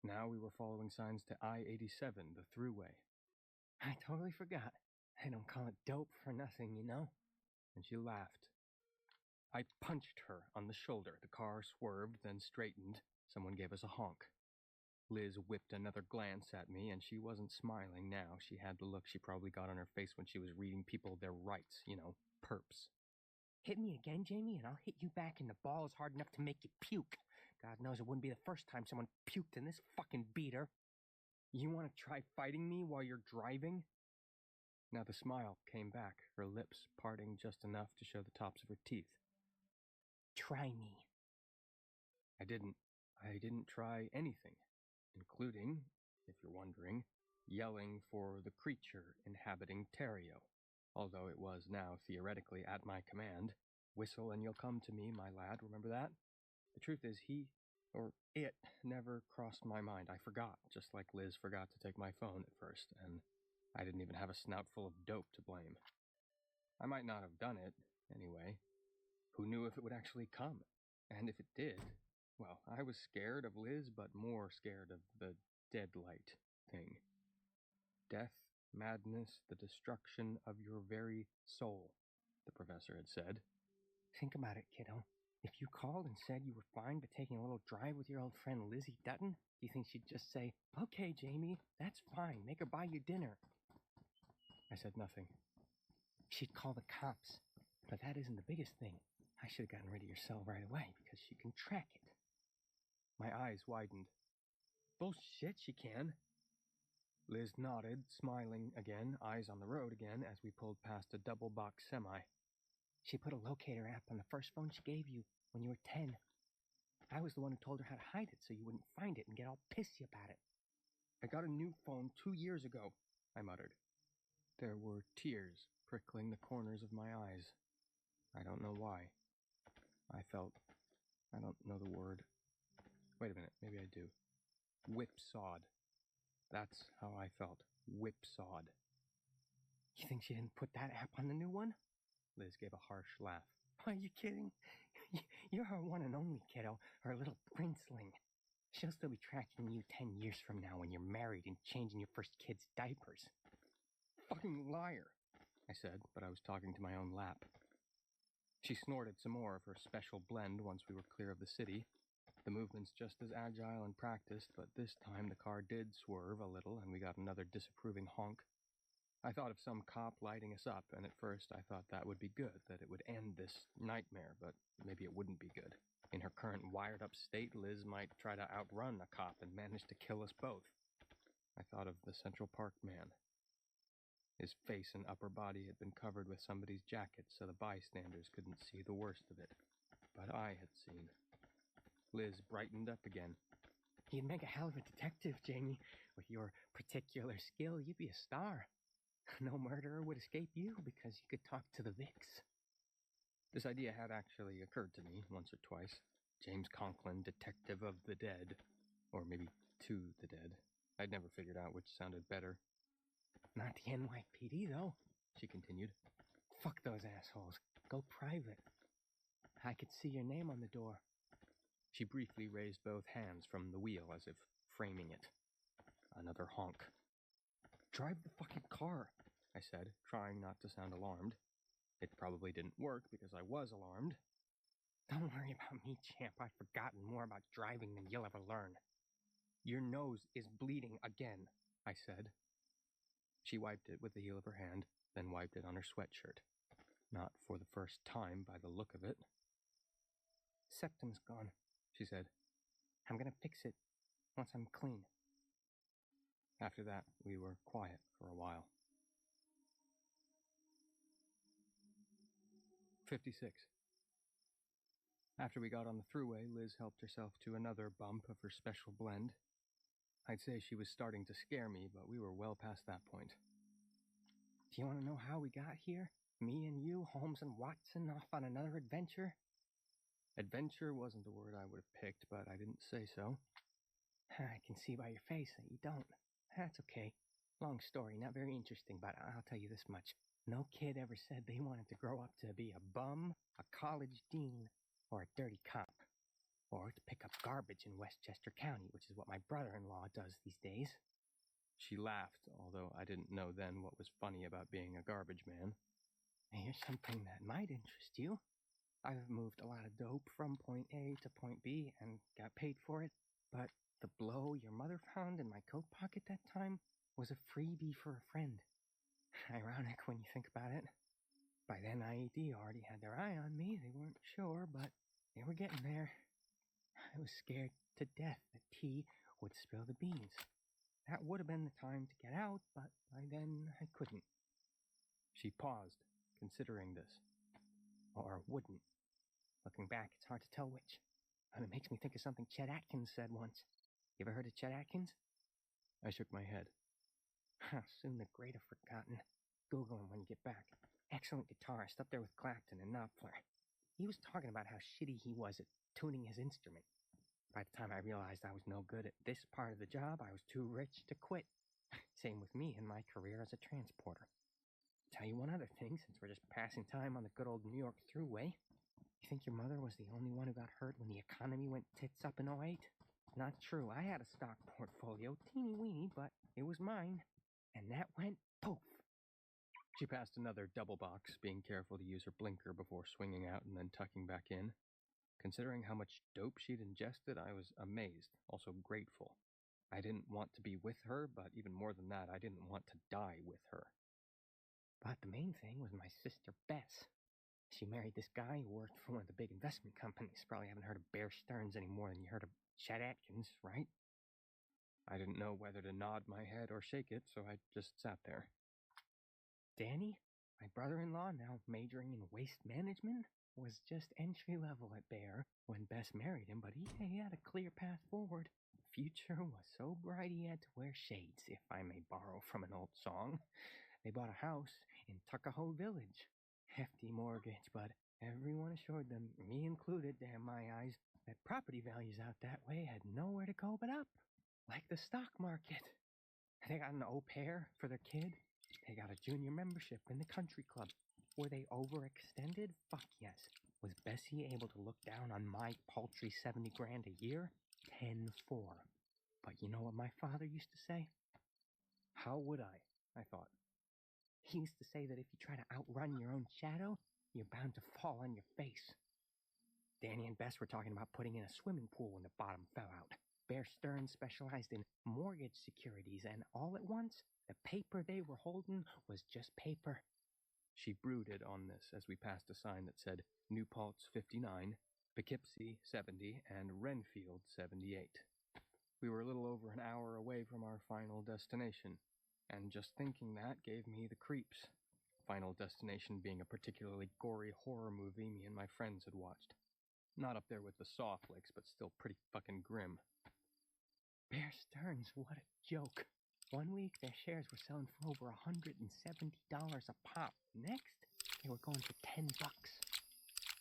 Now we were following signs to I-87, the thruway. I totally forgot. I don't call it dope for nothing, you know? And she laughed. I punched her on the shoulder. The car swerved, then straightened. Someone gave us a honk. Liz whipped another glance at me, and she wasn't smiling now. She had the look she probably got on her face when she was reading people their rights, perps. Hit me again, Jamie, and I'll hit you back in the balls hard enough to make you puke. God knows it wouldn't be the first time someone puked in this fucking beater. You want to try fighting me while you're driving? Now the smile came back, her lips parting just enough to show the tops of her teeth. Try me. I didn't try anything, including, if you're wondering, yelling for the creature inhabiting Terrio. although it was now theoretically at my command. Whistle and you'll come to me, my lad, remember that? The truth is, it never crossed my mind. I forgot, just like Liz forgot to take my phone at first, and I didn't even have a snout full of dope to blame. I might not have done it, anyway. Who knew if it would actually come? And if it did, well, I was scared of Liz, but more scared of the deadlight thing. Death, madness, the destruction of your very soul, the professor had said. Think about it, kiddo. If you called and said you were fine but taking a little drive with your old friend Lizzie Dutton, do you think she'd just say, "Okay, Jamie, that's fine, make her buy you dinner"? I said nothing. She'd call the cops. But that isn't the biggest thing. I should have gotten rid of your cell right away because she can track it. My eyes widened. Bullshit, she can. Liz nodded, smiling again, eyes on the road again, as we pulled past a double-box semi. She put a locator app on the first phone she gave you when you were 10. I was the one who told her how to hide it so you wouldn't find it and get all pissy about it. I got a new phone 2 years ago, I muttered. There were tears prickling the corners of my eyes. I don't know why. I don't know the word. Wait a minute, maybe I do. Whipsawed. That's how I felt. Whipsawed. You think she didn't put that app on the new one? Liz gave a harsh laugh. Are you kidding? You're her one and only, kiddo, her little princeling. She'll still be tracking you 10 years from now when you're married and changing your first kid's diapers. Fucking liar, I said, but I was talking to my own lap. She snorted some more of her special blend once we were clear of the city. The movement's just as agile and practiced, but this time the car did swerve a little and we got another disapproving honk. I thought of some cop lighting us up, and at first I thought that would be good, that it would end this nightmare, but maybe it wouldn't be good. In her current wired-up state, Liz might try to outrun a cop and manage to kill us both. I thought of the Central Park man. His face and upper body had been covered with somebody's jacket so the bystanders couldn't see the worst of it. But I had seen. Liz brightened up again. You'd make a hell of a detective, Jamie. With your particular skill, you'd be a star. No murderer would escape you because you could talk to the Vicks. This idea had actually occurred to me once or twice. James Conklin, detective of the dead. Or maybe to the dead. I'd never figured out which sounded better. Not the NYPD, though, she continued. Fuck those assholes. Go private. I could see your name on the door. She briefly raised both hands from the wheel as if framing it. Another honk. Drive the fucking car, I said, trying not to sound alarmed. It probably didn't work because I was alarmed. Don't worry about me, champ. I've forgotten more about driving than you'll ever learn. Your nose is bleeding again, I said. She wiped it with the heel of her hand, then wiped it on her sweatshirt. Not for the first time by the look of it. Septum's gone, she said. I'm gonna fix it once I'm clean. After that, we were quiet for a while. 56. After we got on the thruway, Liz helped herself to another bump of her special blend. I'd say she was starting to scare me, but we were well past that point. Do you want to know how we got here? Me and you, Holmes and Watson, off on another adventure? Adventure wasn't the word I would have picked, but I didn't say so. I can see by your face that you don't. That's okay. Long story, not very interesting, but I'll tell you this much. No kid ever said they wanted to grow up to be a bum, a college dean, or a dirty cop. Or to pick up garbage in Westchester County, which is what my brother-in-law does these days. She laughed, although I didn't know then what was funny about being a garbage man. Here's something that might interest you. I've moved a lot of dope from point A to point B and got paid for it, but the blow your mother found in my coat pocket that time was a freebie for a friend. Ironic when you think about it. By then, IED already had their eye on me. They weren't sure, but they were getting there. I was scared to death that T would spill the beans. That would have been the time to get out, but by then I couldn't. She paused, considering this. Or wouldn't. Looking back, it's hard to tell which. And it makes me think of something Chet Atkins said once. You ever heard of Chet Atkins? I shook my head. Soon the great are forgotten. Google him when you get back. Excellent guitarist, up there with Clapton and Knopfler. He was talking about how shitty he was at tuning his instrument. By the time I realized I was no good at this part of the job, I was too rich to quit. Same with me in my career as a transporter. Tell you one other thing, since we're just passing time on the good old New York Thruway. You think your mother was the only one who got hurt when the economy went tits up in '08? Not true. I had a stock portfolio, teeny weeny, but it was mine. And that went poof. She passed another double box, being careful to use her blinker before swinging out and then tucking back in. Considering how much dope she'd ingested, I was amazed, also grateful. I didn't want to be with her, but even more than that, I didn't want to die with her. But the main thing was my sister Bess. She married this guy who worked for one of the big investment companies. Probably haven't heard of Bear Stearns any more than you heard of Chet Atkins, right? I didn't know whether to nod my head or shake it, so I just sat there. Danny, my brother-in-law, now majoring in waste management, was just entry-level at Bear when Bess married him, but he had a clear path forward. Future was so bright he had to wear shades, if I may borrow from an old song. They bought a house in Tuckahoe Village. Hefty mortgage, but everyone assured them, me included, damn my eyes, that property values out that way had nowhere to go but up, like the stock market. They got an au pair for their kid. They got a junior membership in the country club. Were they overextended? Fuck yes. Was Bessie able to look down on my paltry 70 grand a year? 10-4. But you know what my father used to say? How would I thought. He used to say that if you try to outrun your own shadow, you're bound to fall on your face. Danny and Bess were talking about putting in a swimming pool when the bottom fell out. Bear Stearns specialized in mortgage securities, and all at once, the paper they were holding was just paper. She brooded on this as we passed a sign that said New Paltz 59, Poughkeepsie 70, and Renfield 78. We were a little over an hour away from our final destination, and just thinking that gave me the creeps. Final Destination being a particularly gory horror movie me and my friends had watched. Not up there with the Saw flicks, but still pretty fucking grim. Bear Stearns, what a joke. One week, their shares were selling for over $170 a pop. Next, they were going for $10.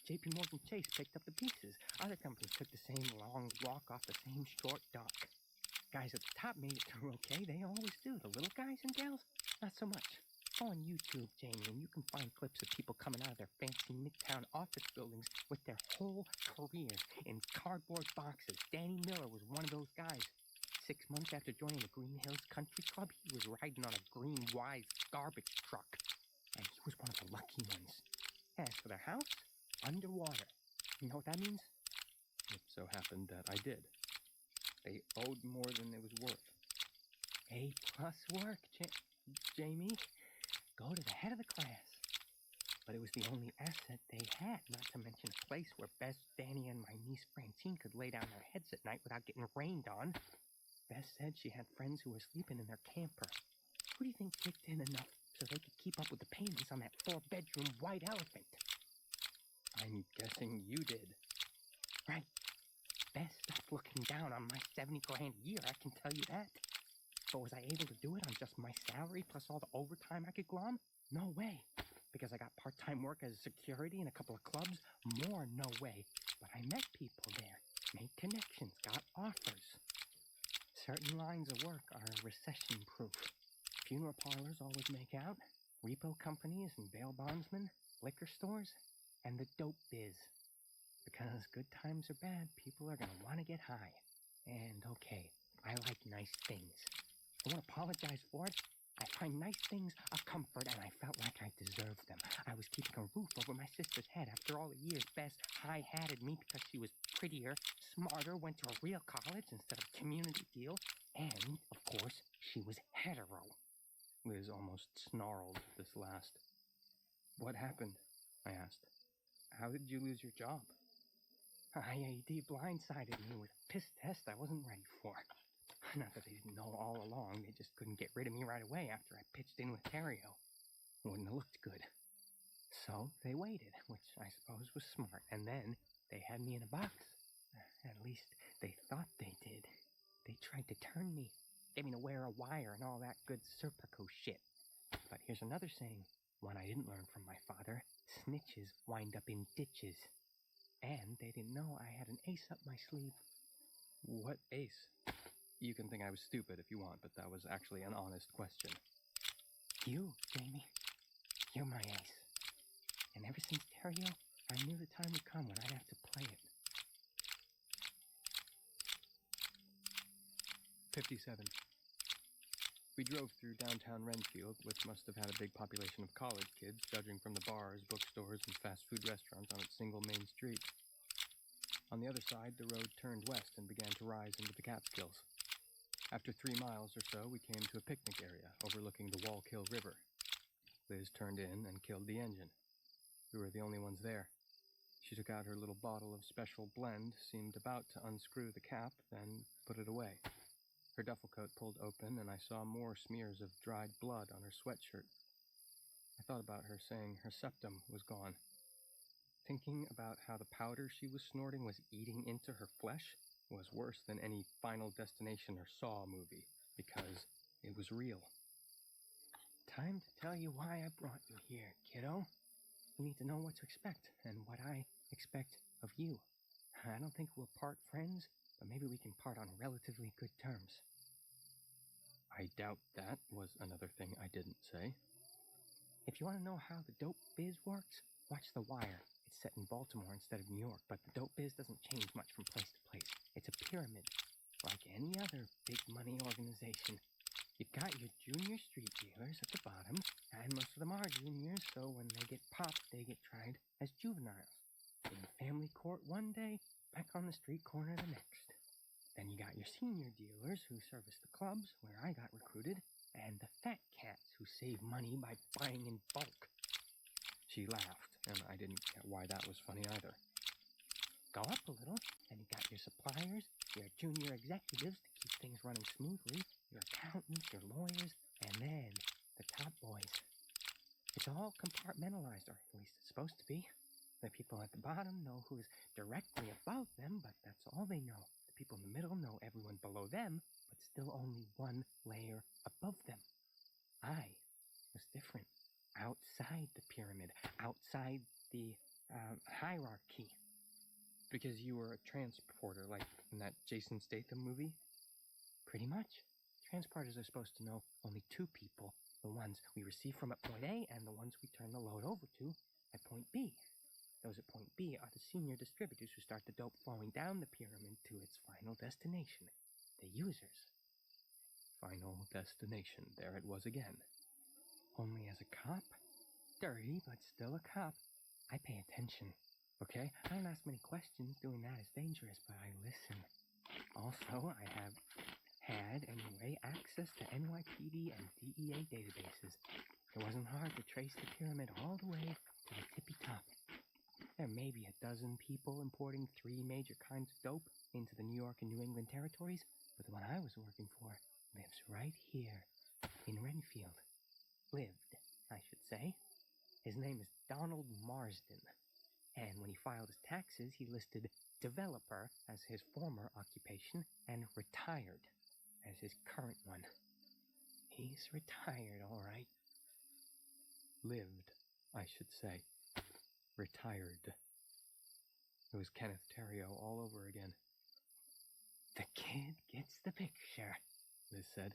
JP Morgan Chase picked up the pieces. Other companies took the same long walk off the same short dock. Guys at the top made it through okay. They always do. The little guys and gals, not so much. Go on YouTube, Jamie, and you can find clips of people coming out of their fancy midtown office buildings with their whole careers in cardboard boxes. Danny Miller was one of those guys. 6 months after joining the Green Hills Country Club, he was riding on a Green Wise garbage truck. And he was one of the lucky ones. As for their house, underwater. You know what that means? It so happened that I did. They owed more than it was worth. A-plus work, Jamie. Go to the head of the class. But it was the only asset they had, not to mention a place where Bess, Danny, and my niece Francine could lay down their heads at night without getting rained on. Bess said she had friends who were sleeping in their camper. Who do you think kicked in enough so they could keep up with the payments on that 4-bedroom white elephant? I'm guessing you did. Right. Bess stopped looking down on my 70 grand a year, I can tell you that. But was I able to do it on just my salary plus all the overtime I could glom? No way. Because I got part-time work as security in a couple of clubs? More no way. But I met people there, made connections, got offers. Certain lines of work are recession-proof. Funeral parlors always make out, repo companies and bail bondsmen, liquor stores, and the dope biz. Because good times are bad, people are going to want to get high. And okay, I like nice things. I won't apologize for it. I find nice things a comfort, and I felt like I deserved them. I was keeping a roof over my sister's head after all the years Bess high-hatted me because she was prettier, smarter, went to a real college instead of community deal, and, of course, she was hetero. Liz almost snarled this last. What happened? I asked. How did you lose your job? IAD blindsided me with a piss test I wasn't ready for. Not that they didn't know all along, they just couldn't get rid of me right away after I pitched in with Terrio. Wouldn't have looked good. So they waited, which I suppose was smart, and then they had me in a box. At least they thought they did. They tried to turn me, get me to wear a wire and all that good Serpico shit. But here's another saying, one I didn't learn from my father. Snitches wind up in ditches. And they didn't know I had an ace up my sleeve. What ace? You can think I was stupid if you want, but that was actually an honest question. You, Jamie. You're my ace. And ever since Terrio, I knew the time would come when I'd have to play it. 57. We drove through downtown Renfield, which must have had a big population of college kids, judging from the bars, bookstores, and fast food restaurants on its single main street. On the other side, the road turned west and began to rise into the Catskills. After 3 miles or so, we came to a picnic area overlooking the Wallkill River. Liz turned in and killed the engine. We were the only ones there. She took out her little bottle of special blend, seemed about to unscrew the cap, then put it away. Her duffel coat pulled open, and I saw more smears of dried blood on her sweatshirt. I thought about her saying her septum was gone. Thinking about how the powder she was snorting was eating into her flesh was worse than any Final Destination or Saw movie, because it was real. Time to tell you why I brought you here, kiddo. You need to know what to expect, and what I expect of you. I don't think we'll part friends, but maybe we can part on relatively good terms. I doubt that was another thing I didn't say. If you want to know how the dope biz works, watch The Wire. It's set in Baltimore instead of New York, but the dope biz doesn't change much from place to place. It's a pyramid, like any other big money organization. You've got your junior street dealers at the bottom, and most of them are juniors, so when they get popped, they get tried as juveniles. In family court one day, back on the street corner the next. Then you got your senior dealers who service the clubs, where I got recruited, and the fat cats who save money by buying in bulk. She laughed, and I didn't get why that was funny either. Go up a little, and you got your suppliers, your junior executives to keep things running smoothly, your accountants, your lawyers, and then the top boys. It's all compartmentalized, or at least it's supposed to be. The people at the bottom know who is directly above them, but that's all they know. The people in the middle know everyone below them, but still only one layer above them. I was different. Outside the pyramid, outside the hierarchy. Because you were a transporter, like in that Jason Statham movie? Pretty much. Transporters are supposed to know only 2 people, the ones we receive from at point A and the ones we turn the load over to at point B. Those at point B are the senior distributors who start the dope flowing down the pyramid to its final destination, the users. Final destination, there it was again. Only as a cop, dirty but still a cop, I pay attention. Okay? I don't ask many questions, doing that is dangerous, but I listen. Also, I have had, anyway, access to NYPD and DEA databases. It wasn't hard to trace the pyramid all the way to the tippy top. There may be a dozen people importing 3 major kinds of dope into the New York and New England territories, but the one I was working for lives right here in Renfield. Lived, I should say. His name is Donald Marsden. And when he filed his taxes, he listed developer as his former occupation and retired as his current one. He's retired, all right. Lived, I should say. Retired. It was Kenneth Terrio all over again. The kid gets the picture, Liz said.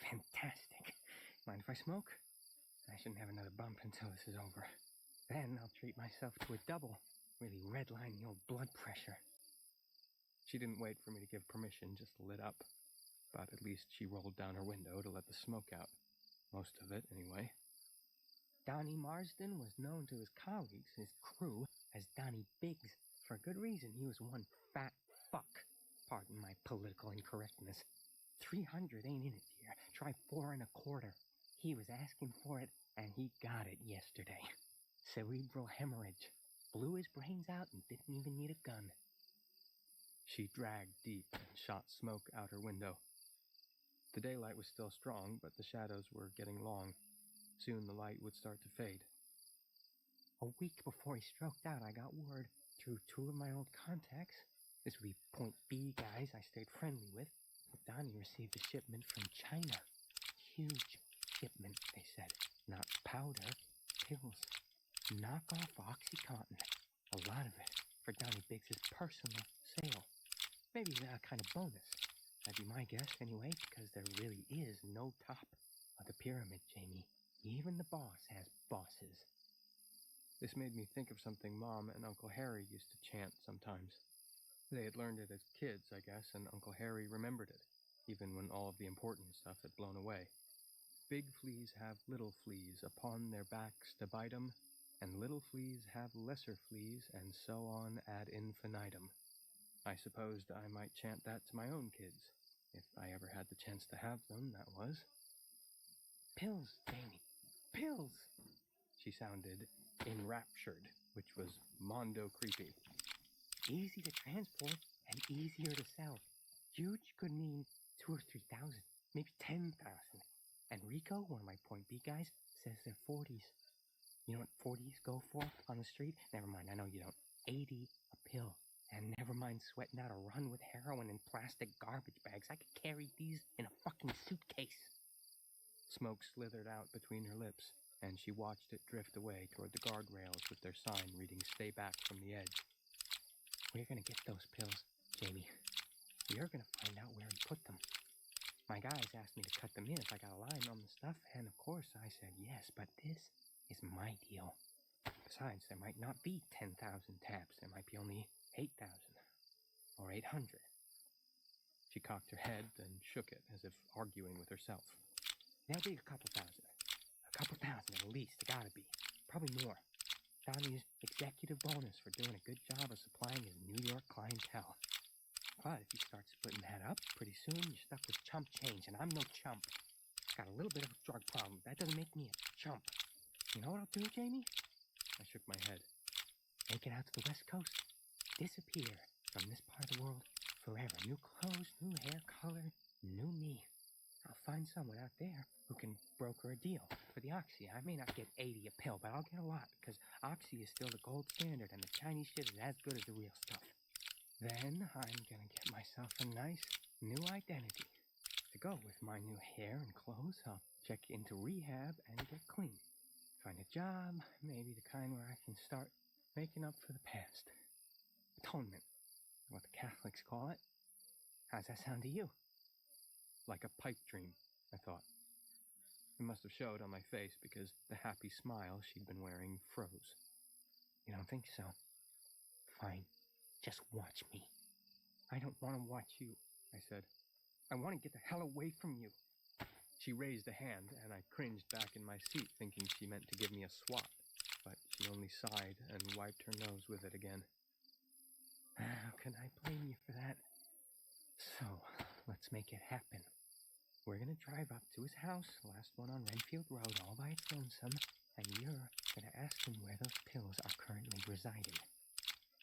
Fantastic. Mind if I smoke? I shouldn't have another bump until this is over. Then I'll treat myself to a double. Really redline the old blood pressure. She didn't wait for me to give permission, just lit up. But at least she rolled down her window to let the smoke out. Most of it, anyway. Donnie Marsden was known to his colleagues, his crew, as Donnie Biggs. For a good reason, he was one fat fuck. Pardon my political incorrectness. 300 ain't in it, dear. Try 4 1/4. He was asking for it, and he got it yesterday. Cerebral hemorrhage. Blew his brains out and didn't even need a gun. She dragged deep and shot smoke out her window. The daylight was still strong, but the shadows were getting long. Soon the light would start to fade. A week before he stroked out, I got word through 2 of my old contacts. This would be point B guys I stayed friendly with. Donnie received a shipment from China. Huge shipment, they said. not powder, pills. Knock off OxyContin. A lot of it for Donnie Biggs's personal sale. Maybe a kind of bonus. That'd be my guess anyway, because there really is no top of the pyramid, Jamie. Even the boss has bosses. This made me think of something Mom and Uncle Harry used to chant sometimes. They had learned it as kids, I guess, and Uncle Harry remembered it, even when all of the important stuff had blown away. Big fleas have little fleas upon their backs to bite 'em, and little fleas have lesser fleas, and so on ad infinitum. I supposed I might chant that to my own kids, if I ever had the chance to have them, that was. Pills, Jamie. Pills! She sounded enraptured, which was mondo creepy. Easy to transport and easier to sell. Huge could mean 2,000 or 3,000, maybe 10,000. And Rico, one of my Point B guys, says they're 40s. You know what 40s go for on the street? Never mind, I know you don't. 80 a pill. And never mind sweating out a run with heroin in plastic garbage bags. I could carry these in a fucking suitcase. Smoke slithered out between her lips, and she watched it drift away toward the guardrails with their sign reading "Stay back from the edge." We're gonna get those pills, Jamie. You're gonna find out where he put them. My guys asked me to cut them in if I got a line on the stuff, and of course I said yes, but this is my deal. Besides, there might not be 10,000 tabs. There might be only 8,000 or 800. She cocked her head, then shook it, as if arguing with herself. There'll be a couple thousand. A couple thousand at least, gotta be. Probably more. Donnie's executive bonus for doing a good job of supplying his New York clientele. But if you start splitting that up, pretty soon you're stuck with chump change, and I'm no chump. Got a little bit of a drug problem. That doesn't make me a chump. You know what I'll do, Jamie? I shook my head. Make it out to the West Coast. Disappear from this part of the world forever. New clothes, new hair color, new me. I'll find someone out there who can broker a deal for the Oxy. I may not get 80 a pill, but I'll get a lot, because Oxy is still the gold standard, and the Chinese shit is as good as the real stuff. Then I'm gonna get myself a nice new identity to go with my new hair and clothes. I'll check into rehab and get clean. Find a job, maybe the kind where I can start making up for the past. Atonement, what the Catholics call it. How's that sound to you? Like a pipe dream, I thought. It must have showed on my face because the happy smile she'd been wearing froze. You don't think so? Fine. Just watch me. I don't want to watch you, I said. I want to get the hell away from you. She raised a hand, and I cringed back in my seat, thinking she meant to give me a swat, but she only sighed and wiped her nose with it again. How can I blame you for that? So, let's make it happen. We're gonna drive up to his house, last one on Renfield Road, all by its lonesome, and you're gonna ask him where those pills are currently residing.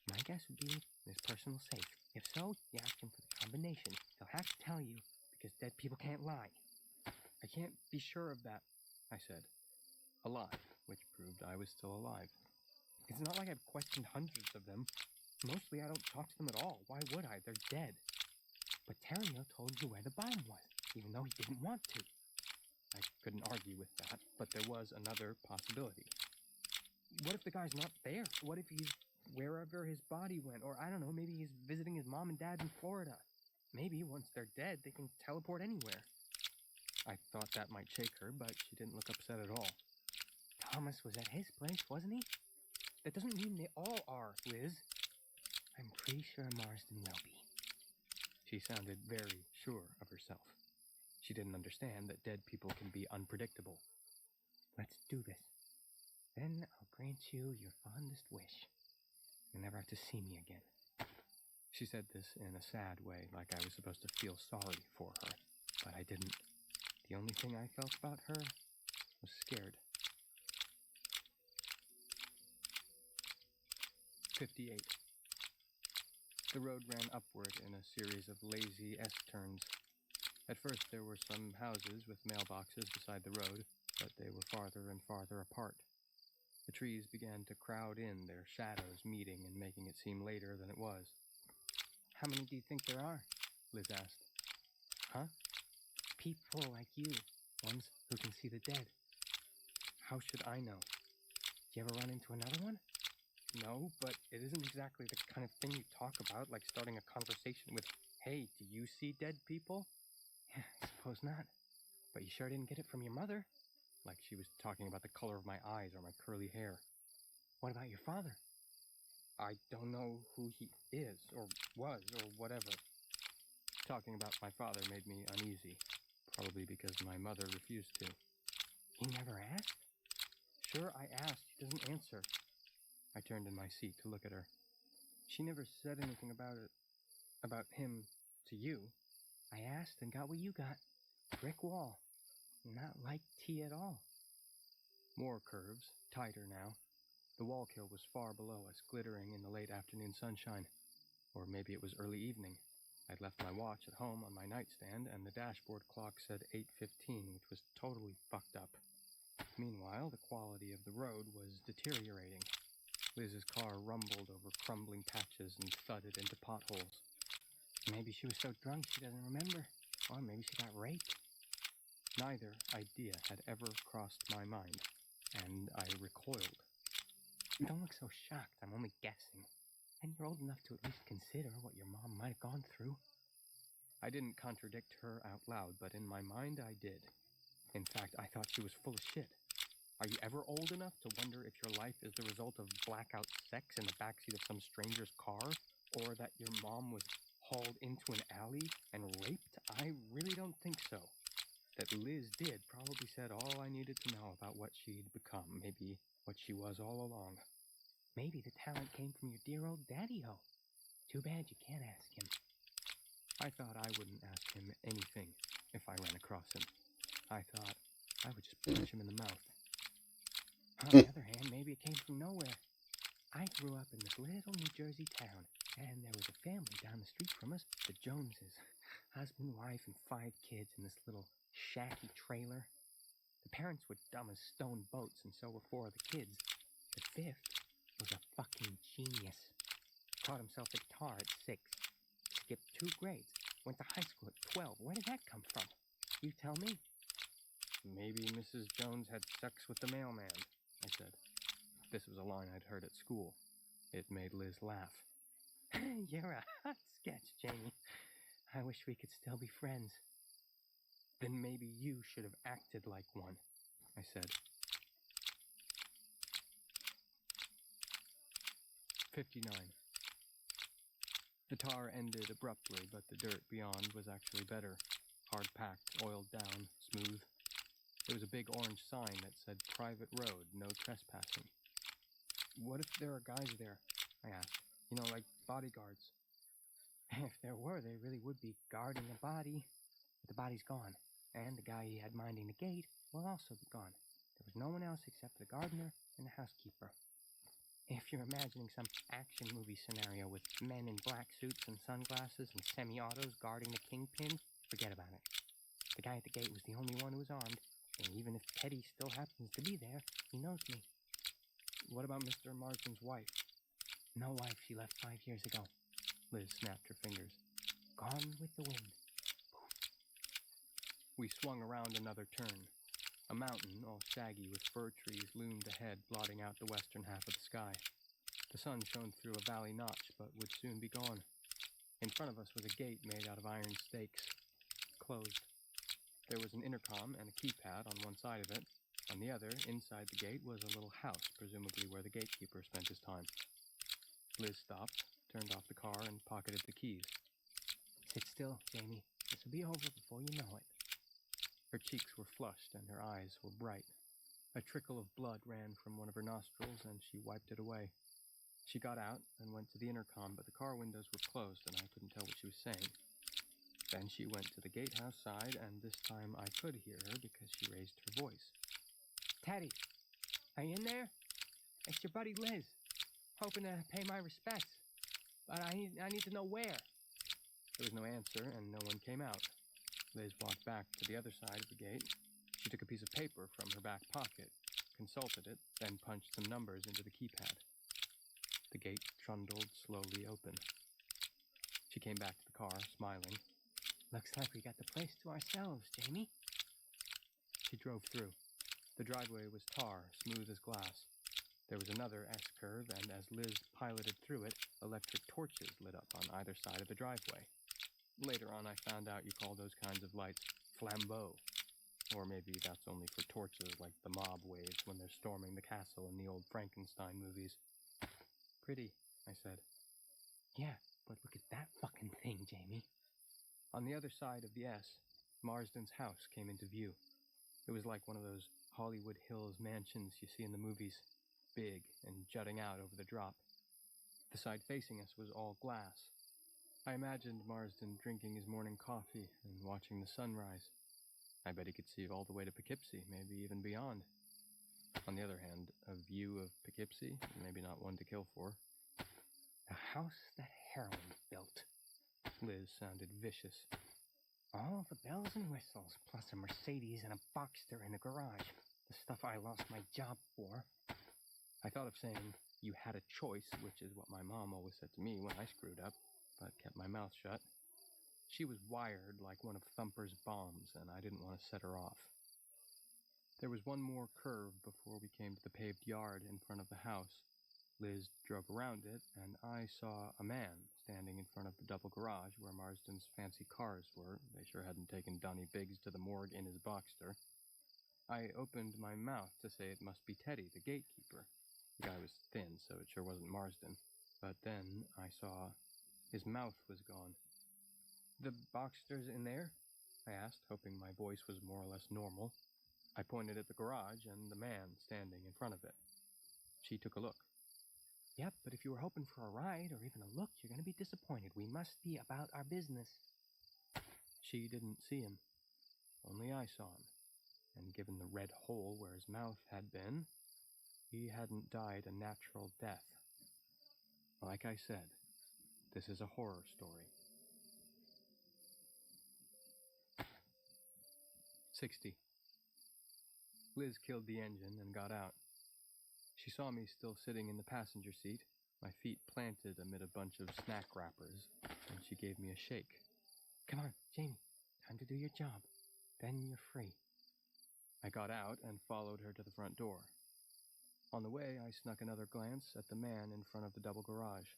My guess would be in his personal safe. If so, you ask him for the combination. He'll have to tell you, because dead people can't lie. I can't be sure of that, I said. Alive, which proved I was still alive. It's not like I've questioned hundreds of them. Mostly I don't talk to them at all. Why would I? They're dead. But Terrio told you where the bomb was, even though he didn't want to. I couldn't argue with that, but there was another possibility. What if the guy's not there? What if he's wherever his body went? Or, I don't know, maybe he's visiting his mom and dad in Florida. Maybe once they're dead, they can teleport anywhere. I thought that might shake her, but she didn't look upset at all. Thomas was at his place, wasn't he? That doesn't mean they all are, Liz. I'm pretty sure Marsden will be. She sounded very sure of herself. She didn't understand that dead people can be unpredictable. Let's do this. Then I'll grant you your fondest wish. You'll never have to see me again. She said this in a sad way, like I was supposed to feel sorry for her, but I didn't. The only thing I felt about her was scared. 58. The road ran upward in a series of lazy S-turns. At first there were some houses with mailboxes beside the road, but they were farther and farther apart. The trees began to crowd in, their shadows meeting and making it seem later than it was. How many do you think there are? Liz asked. Huh? People like you, ones who can see the dead. How should I know? Do you ever run into another one? No, but it isn't exactly the kind of thing you talk about, like starting a conversation with, "Hey, do you see dead people?" I suppose not. But you sure didn't get it from your mother? Like she was talking about the color of my eyes or my curly hair. What about your father? I don't know who he is, or was, or whatever. Talking about my father made me uneasy, probably because my mother refused to. You never asked? Sure, I asked. She doesn't answer. I turned in my seat to look at her. She never said anything about him to you. I asked and got what you got. Brick wall. Not like tea at all. More curves, tighter now. The Wallkill was far below us, glittering in the late afternoon sunshine. Or maybe it was early evening. I'd left my watch at home on my nightstand, and the dashboard clock said 8:15, which was totally fucked up. Meanwhile, the quality of the road was deteriorating. Liz's car rumbled over crumbling patches and thudded into potholes. Maybe she was so drunk she doesn't remember. Or maybe she got raped. Neither idea had ever crossed my mind, and I recoiled. Don't look so shocked. I'm only guessing. And you're old enough to at least consider what your mom might have gone through. I didn't contradict her out loud, but in my mind I did. In fact, I thought she was full of shit. Are you ever old enough to wonder if your life is the result of blackout sex in the backseat of some stranger's car? Or that your mom was hauled into an alley and raped? I really don't think so. That Liz did probably said all I needed to know about what she'd become, maybe what she was all along. Maybe the talent came from your dear old daddy-o. Too bad you can't ask him. I thought I wouldn't ask him anything if I ran across him. I thought I would just punch him in the mouth. On the other hand, maybe it came from nowhere. I grew up in this little New Jersey town, and there was a family down the street from us, the Joneses. Husband, wife, and 5 kids in this little shacky trailer. The parents were dumb as stone boats, and so were 4 of the kids. The 5th was a fucking genius. Taught himself the guitar at 6. Skipped 2 grades. Went to high school at 12. Where did that come from? You tell me. Maybe Mrs. Jones had sex with the mailman, I said. This was a line I'd heard at school. It made Liz laugh. You're a hot sketch, Jamie. I wish we could still be friends. Then maybe you should have acted like one, I said. 59. The tar ended abruptly, but the dirt beyond was actually better. Hard-packed, oiled down, smooth. There was a big orange sign that said private road, no trespassing. What if there are guys there? I asked. You know, like bodyguards. If there were, they really would be guarding a body. But the body's gone. And the guy he had minding the gate will also be gone. There was no one else except the gardener and the housekeeper. If you're imagining some action movie scenario with men in black suits and sunglasses and semi-autos guarding the kingpin, forget about it. The guy at the gate was the only one who was armed, and even if Teddy still happens to be there, he knows me. What about Mr. Marsden's wife? No wife, she left 5 years ago. Liz snapped her fingers. Gone with the wind. We swung around another turn. A mountain, all shaggy with fir trees, loomed ahead, blotting out the western half of the sky. The sun shone through a valley notch, but would soon be gone. In front of us was a gate made out of iron stakes. Closed. There was an intercom and a keypad on one side of it. On the other, inside the gate, was a little house, presumably where the gatekeeper spent his time. Liz stopped, turned off the car, and pocketed the keys. Sit still, Jamie. This will be over before you know it. Her cheeks were flushed and her eyes were bright. A trickle of blood ran from one of her nostrils and she wiped it away. She got out and went to the intercom, but the car windows were closed and I couldn't tell what she was saying. Then she went to the gatehouse side, and this time I could hear her because she raised her voice. Teddy, are you in there? It's your buddy Liz. Hoping to pay my respects. But I need to know where. There was no answer and no one came out. Liz walked back to the other side of the gate. She took a piece of paper from her back pocket, consulted it, then punched some numbers into the keypad. The gate trundled slowly open. She came back to the car, smiling. Looks like we got the place to ourselves, Jamie. She drove through. The driveway was tar, smooth as glass. There was another S-curve, and as Liz piloted through it, electric torches lit up on either side of the driveway. Later on, I found out you call those kinds of lights flambeaux. Or maybe that's only for torches like the mob waves when they're storming the castle in the old Frankenstein movies. Pretty, I said. Yeah, but look at that fucking thing, Jamie. On the other side of the S, Marsden's house came into view. It was like one of those Hollywood Hills mansions you see in the movies, big and jutting out over the drop. The side facing us was all glass. I imagined Marsden drinking his morning coffee and watching the sunrise. I bet he could see all the way to Poughkeepsie, maybe even beyond. On the other hand, a view of Poughkeepsie, maybe not one to kill for. The house that heroin built. Liz sounded vicious. All the bells and whistles, plus a Mercedes and a Boxster in the garage. The stuff I lost my job for. I thought of saying, you had a choice, which is what my mom always said to me when I screwed up, but kept my mouth shut. She was wired like one of Thumper's bombs, and I didn't want to set her off. There was one more curve before we came to the paved yard in front of the house. Liz drove around it, and I saw a man standing in front of the double garage where Marsden's fancy cars were. They sure hadn't taken Donnie Biggs to the morgue in his Boxster. I opened my mouth to say it must be Teddy, the gatekeeper. The guy was thin, so it sure wasn't Marsden. But then I saw his mouth was gone. The Boxster's in there? I asked, hoping my voice was more or less normal. I pointed at the garage and the man standing in front of it. She took a look. Yep, but if you were hoping for a ride or even a look, you're going to be disappointed. We must be about our business. She didn't see him. Only I saw him. And given the red hole where his mouth had been, he hadn't died a natural death. Like I said, this is a horror story. 60. Liz killed the engine and got out. She saw me still sitting in the passenger seat, my feet planted amid a bunch of snack wrappers, and she gave me a shake. Come on, Jamie, time to do your job. Then you're free. I got out and followed her to the front door. On the way, I snuck another glance at the man in front of the double garage.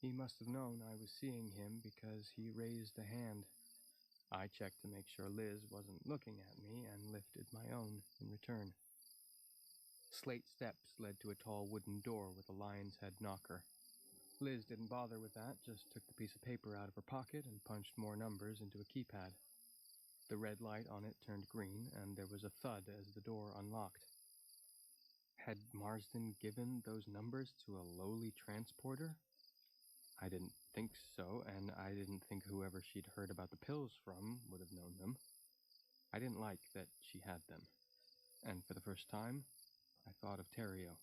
He must have known I was seeing him because he raised a hand. I checked to make sure Liz wasn't looking at me and lifted my own in return. Slate steps led to a tall wooden door with a lion's head knocker. Liz didn't bother with that, just took the piece of paper out of her pocket and punched more numbers into a keypad. The red light on it turned green, and there was a thud as the door unlocked. Had Marsden given those numbers to a lowly transporter? I didn't think so, and I didn't think whoever she'd heard about the pills from would have known them. I didn't like that she had them, and for the first time, I thought of Terrio,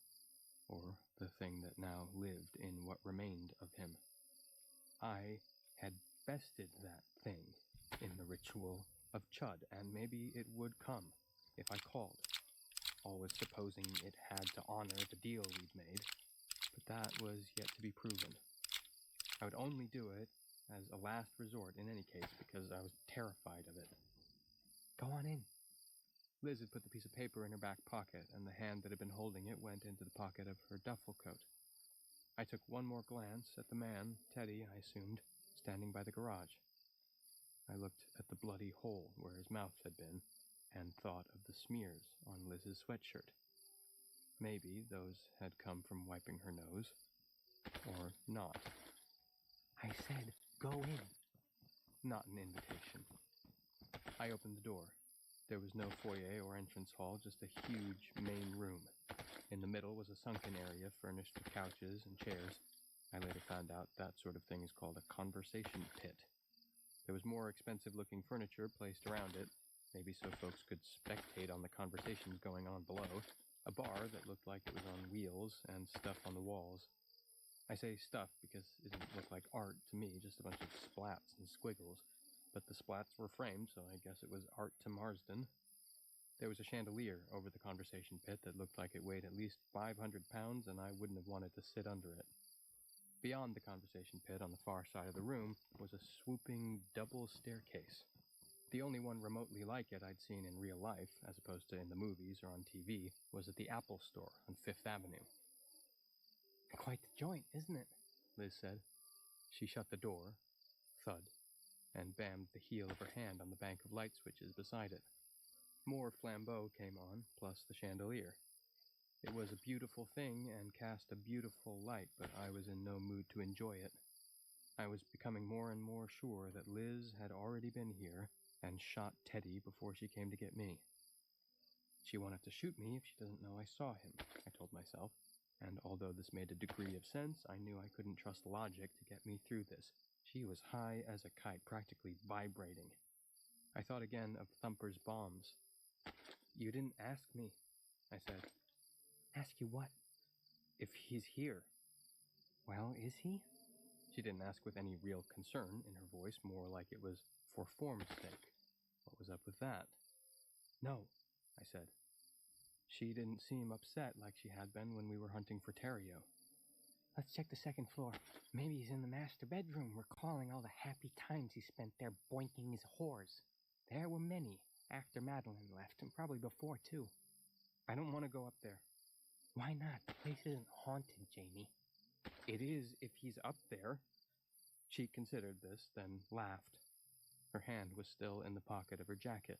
or the thing that now lived in what remained of him. I had bested that thing in the ritual of Chud, and maybe it would come if I called, always supposing it had to honor the deal we'd made, but that was yet to be proven. I would only do it as a last resort in any case because I was terrified of it. Go on in. Liz had put the piece of paper in her back pocket, and the hand that had been holding it went into the pocket of her duffel coat. I took one more glance at the man, Teddy, I assumed, standing by the garage. I looked at the bloody hole where his mouth had been, and thought of the smears on Liz's sweatshirt. Maybe those had come from wiping her nose, or not. I said, go in. Not an invitation. I opened the door. There was no foyer or entrance hall, just a huge main room. In the middle was a sunken area furnished with couches and chairs. I later found out that sort of thing is called a conversation pit. There was more expensive-looking furniture placed around it, maybe so folks could spectate on the conversations going on below, a bar that looked like it was on wheels, and stuff on the walls. I say stuff because it didn't look like art to me, just a bunch of splats and squiggles. But the splats were framed, so I guess it was art to Marsden. There was a chandelier over the conversation pit that looked like it weighed at least 500 pounds, and I wouldn't have wanted to sit under it. Beyond the conversation pit, on the far side of the room, was a swooping double staircase. The only one remotely like it I'd seen in real life, as opposed to in the movies or on TV, was at the Apple store on Fifth Avenue. Quite the joint, isn't it? Liz said. She shut the door, thud, and bammed the heel of her hand on the bank of light switches beside it. More flambeaux came on, plus the chandelier. It was a beautiful thing and cast a beautiful light, but I was in no mood to enjoy it. I was becoming more and more sure that Liz had already been here and shot Teddy before she came to get me. She won't have to shoot me if she doesn't know I saw him, I told myself, and although this made a degree of sense, I knew I couldn't trust logic to get me through this. She was high as a kite, practically vibrating. I thought again of Thumper's bombs. You didn't ask me, I said. Ask you what? If he's here. Well, is he? She didn't ask with any real concern in her voice, more like it was for form's sake. What was up with that? No, I said. She didn't seem upset like she had been when we were hunting for Terrio. Let's check the second floor. Maybe he's in the master bedroom, recalling all the happy times he spent there boinking his whores. There were many, after Madeline left, and probably before, too. I don't want to go up there. Why not? The place isn't haunted, Jamie. It is if he's up there. She considered this, then laughed. Her hand was still in the pocket of her jacket.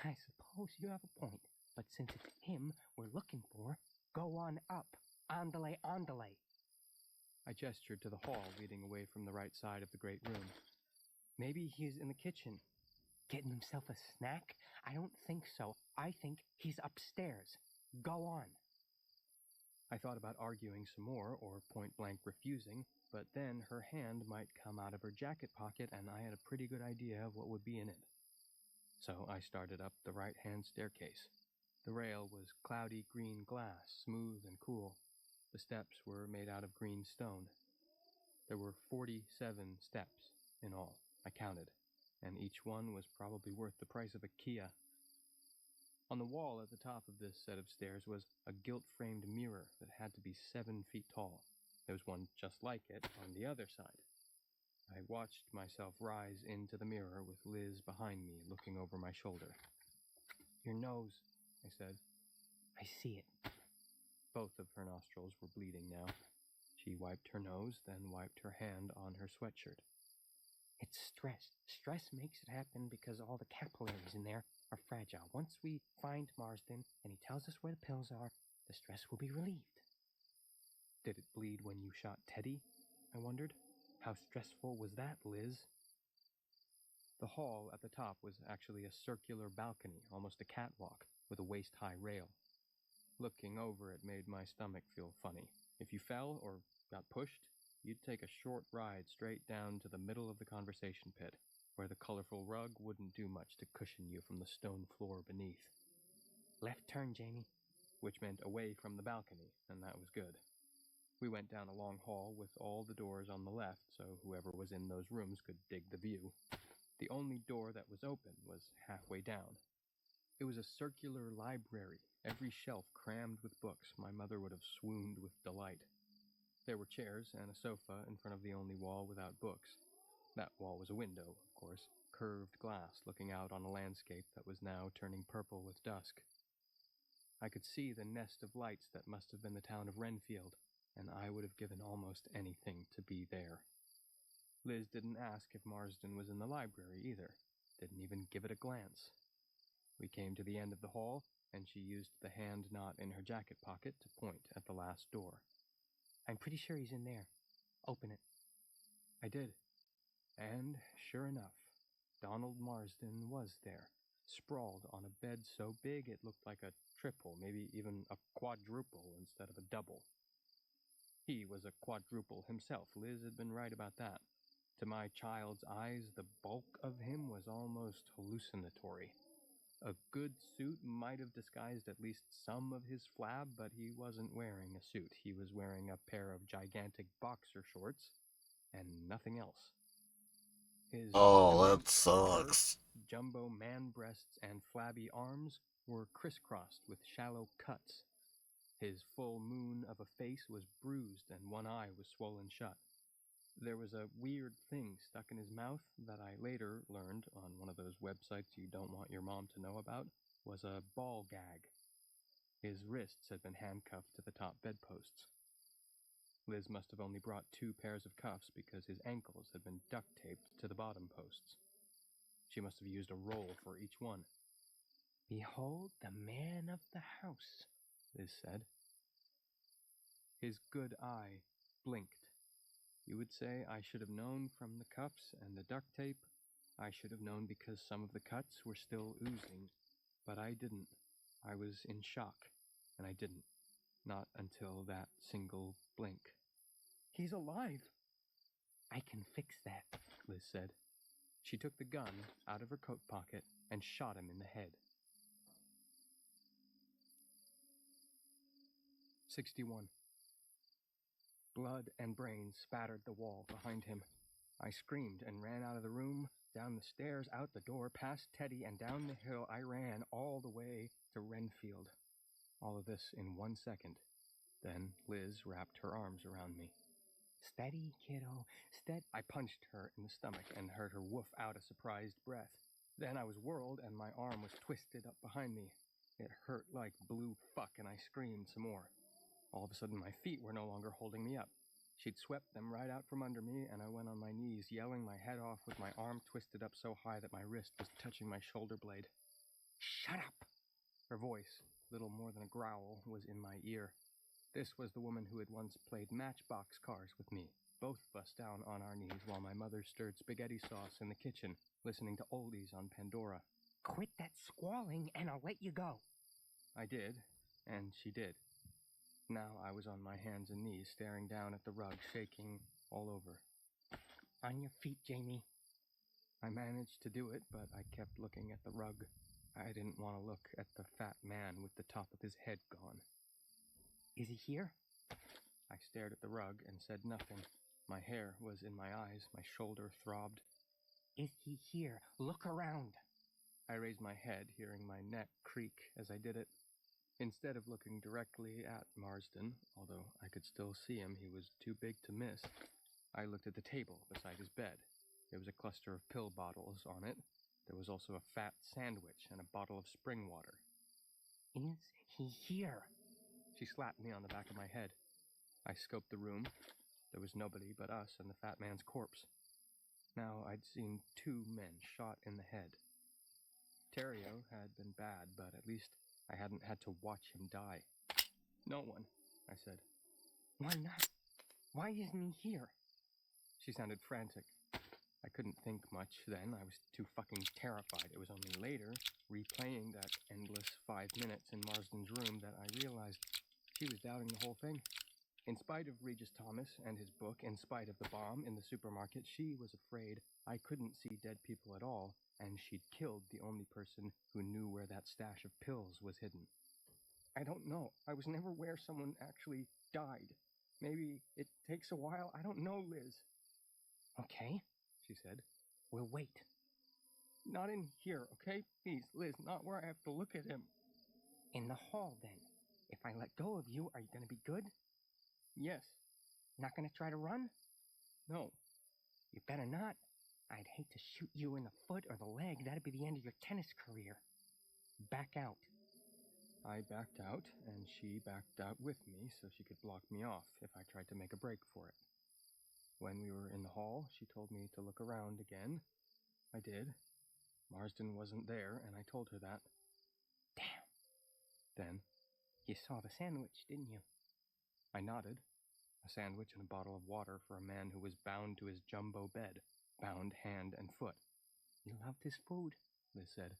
I suppose you have a point, but since it's him we're looking for, go on up. Andale, andale. I gestured to the hall leading away from the right side of the great room. Maybe he's in the kitchen. Getting himself a snack? I don't think so. I think he's upstairs. Go on. I thought about arguing some more, or point-blank refusing, but then her hand might come out of her jacket pocket, and I had a pretty good idea of what would be in it. So I started up the right-hand staircase. The rail was cloudy green glass, smooth and cool. The steps were made out of green stone. There were 47 steps in all, I counted, and each one was probably worth the price of a Kia. On the wall at the top of this set of stairs was a gilt-framed mirror that had to be 7 feet tall. There was one just like it on the other side. I watched myself rise into the mirror with Liz behind me, looking over my shoulder. Your nose, I said. I see it. Both of her nostrils were bleeding now. She wiped her nose, then wiped her hand on her sweatshirt. It's stress. Stress makes it happen because all the capillaries in there are fragile. Once we find Marsden and he tells us where the pills are, the stress will be relieved. Did it bleed when you shot Teddy? I wondered. How stressful was that, Liz? The hall at the top was actually a circular balcony, almost a catwalk, with a waist-high rail. Looking over it made my stomach feel funny. If you fell or got pushed, you'd take a short ride straight down to the middle of the conversation pit, where the colorful rug wouldn't do much to cushion you from the stone floor beneath. Left turn, Jamie. Which meant away from the balcony, and that was good. We went down a long hall with all the doors on the left, so whoever was in those rooms could dig the view. The only door that was open was halfway down. It was a circular library, every shelf crammed with books. My mother would have swooned with delight. There were chairs and a sofa in front of the only wall without books. That wall was a window, of course, curved glass looking out on a landscape that was now turning purple with dusk. I could see the nest of lights that must have been the town of Renfield, and I would have given almost anything to be there. Liz didn't ask if Marsden was in the library either, didn't even give it a glance. We came to the end of the hall, and she used the hand knot in her jacket pocket to point at the last door. I'm pretty sure he's in there. Open it. I did. And, sure enough, Donald Marsden was there, sprawled on a bed so big it looked like a triple, maybe even a quadruple instead of a double. He was a quadruple himself. Liz had been right about that. To my child's eyes, the bulk of him was almost hallucinatory. A good suit might have disguised at least some of his flab, but he wasn't wearing a suit. He was wearing a pair of gigantic boxer shorts and nothing else. His That sucks. jumbo man breasts and flabby arms were crisscrossed with shallow cuts. His full moon of a face was bruised and one eye was swollen shut. There was a weird thing stuck in his mouth that I later learned on one of those websites you don't want your mom to know about was a ball gag. His wrists had been handcuffed to the top bedposts. Liz must have only brought 2 pairs of cuffs because his ankles had been duct taped to the bottom posts. She must have used a roll for each one. Behold the man of the house, Liz said. His good eye blinked. You would say I should have known from the cuffs and the duct tape. I should have known because some of the cuts were still oozing. But I didn't. I was in shock, and I didn't. Not until that single blink. He's alive! I can fix that, Liz said. She took the gun out of her coat pocket and shot him in the head. 61. Blood and brains spattered the wall behind him. I screamed and ran out of the room, down the stairs, out the door, past Teddy, and down the hill. I ran all the way to Renfield. All of this in 1 second. Then Liz wrapped her arms around me. Steady, kiddo, steady. I punched her in the stomach and heard her woof out a surprised breath. Then I was whirled and my arm was twisted up behind me. It hurt like blue fuck and I screamed some more. All of a sudden my feet were no longer holding me up. She'd swept them right out from under me and I went on my knees, yelling my head off with my arm twisted up so high that my wrist was touching my shoulder blade. Shut up! Her voice, little more than a growl, was in my ear. This was the woman who had once played matchbox cars with me, both of us down on our knees while my mother stirred spaghetti sauce in the kitchen, listening to oldies on Pandora. Quit that squalling and I'll let you go. I did, and she did. Now I was on my hands and knees, staring down at the rug, shaking all over. On your feet, Jamie. I managed to do it, but I kept looking at the rug. I didn't want to look at the fat man with the top of his head gone. Is he here? I stared at the rug and said nothing. My hair was in my eyes, my shoulder throbbed. Is he here? Look around. I raised my head, hearing my neck creak as I did it. Instead of looking directly at Marsden, although I could still see him, he was too big to miss, I looked at the table beside his bed. There was a cluster of pill bottles on it. There was also a fat sandwich and a bottle of spring water. Is he here? She slapped me on the back of my head. I scoped the room. There was nobody but us and the fat man's corpse. Now I'd seen 2 men shot in the head. Terrio had been bad, but at least I hadn't had to watch him die. No one, I said. Why not? Why isn't he here? She sounded frantic. I couldn't think much then. I was too fucking terrified. It was only later, replaying that endless 5 minutes in Marsden's room, that I realized she was doubting the whole thing. In spite of Regis Thomas and his book, in spite of the bomb in the supermarket, she was afraid I couldn't see dead people at all, and she'd killed the only person who knew where that stash of pills was hidden. I don't know. I was never where someone actually died. Maybe it takes a while. I don't know, Liz. Okay, she said. We'll wait. Not in here, okay? Please, Liz, not where I have to look at him. In the hall, then. If I let go of you, are you going to be good? Yes. Not going to try to run? No. You better not. I'd hate to shoot you in the foot or the leg. That'd be the end of your tennis career. Back out. I backed out, and she backed out with me so she could block me off if I tried to make a break for it. When we were in the hall, she told me to look around again. I did. Marsden wasn't there, and I told her that. Damn. Then, you saw the sandwich, didn't you? I nodded. A sandwich and a bottle of water for a man who was bound to his jumbo bed, bound hand and foot. He loved his food, Liz said.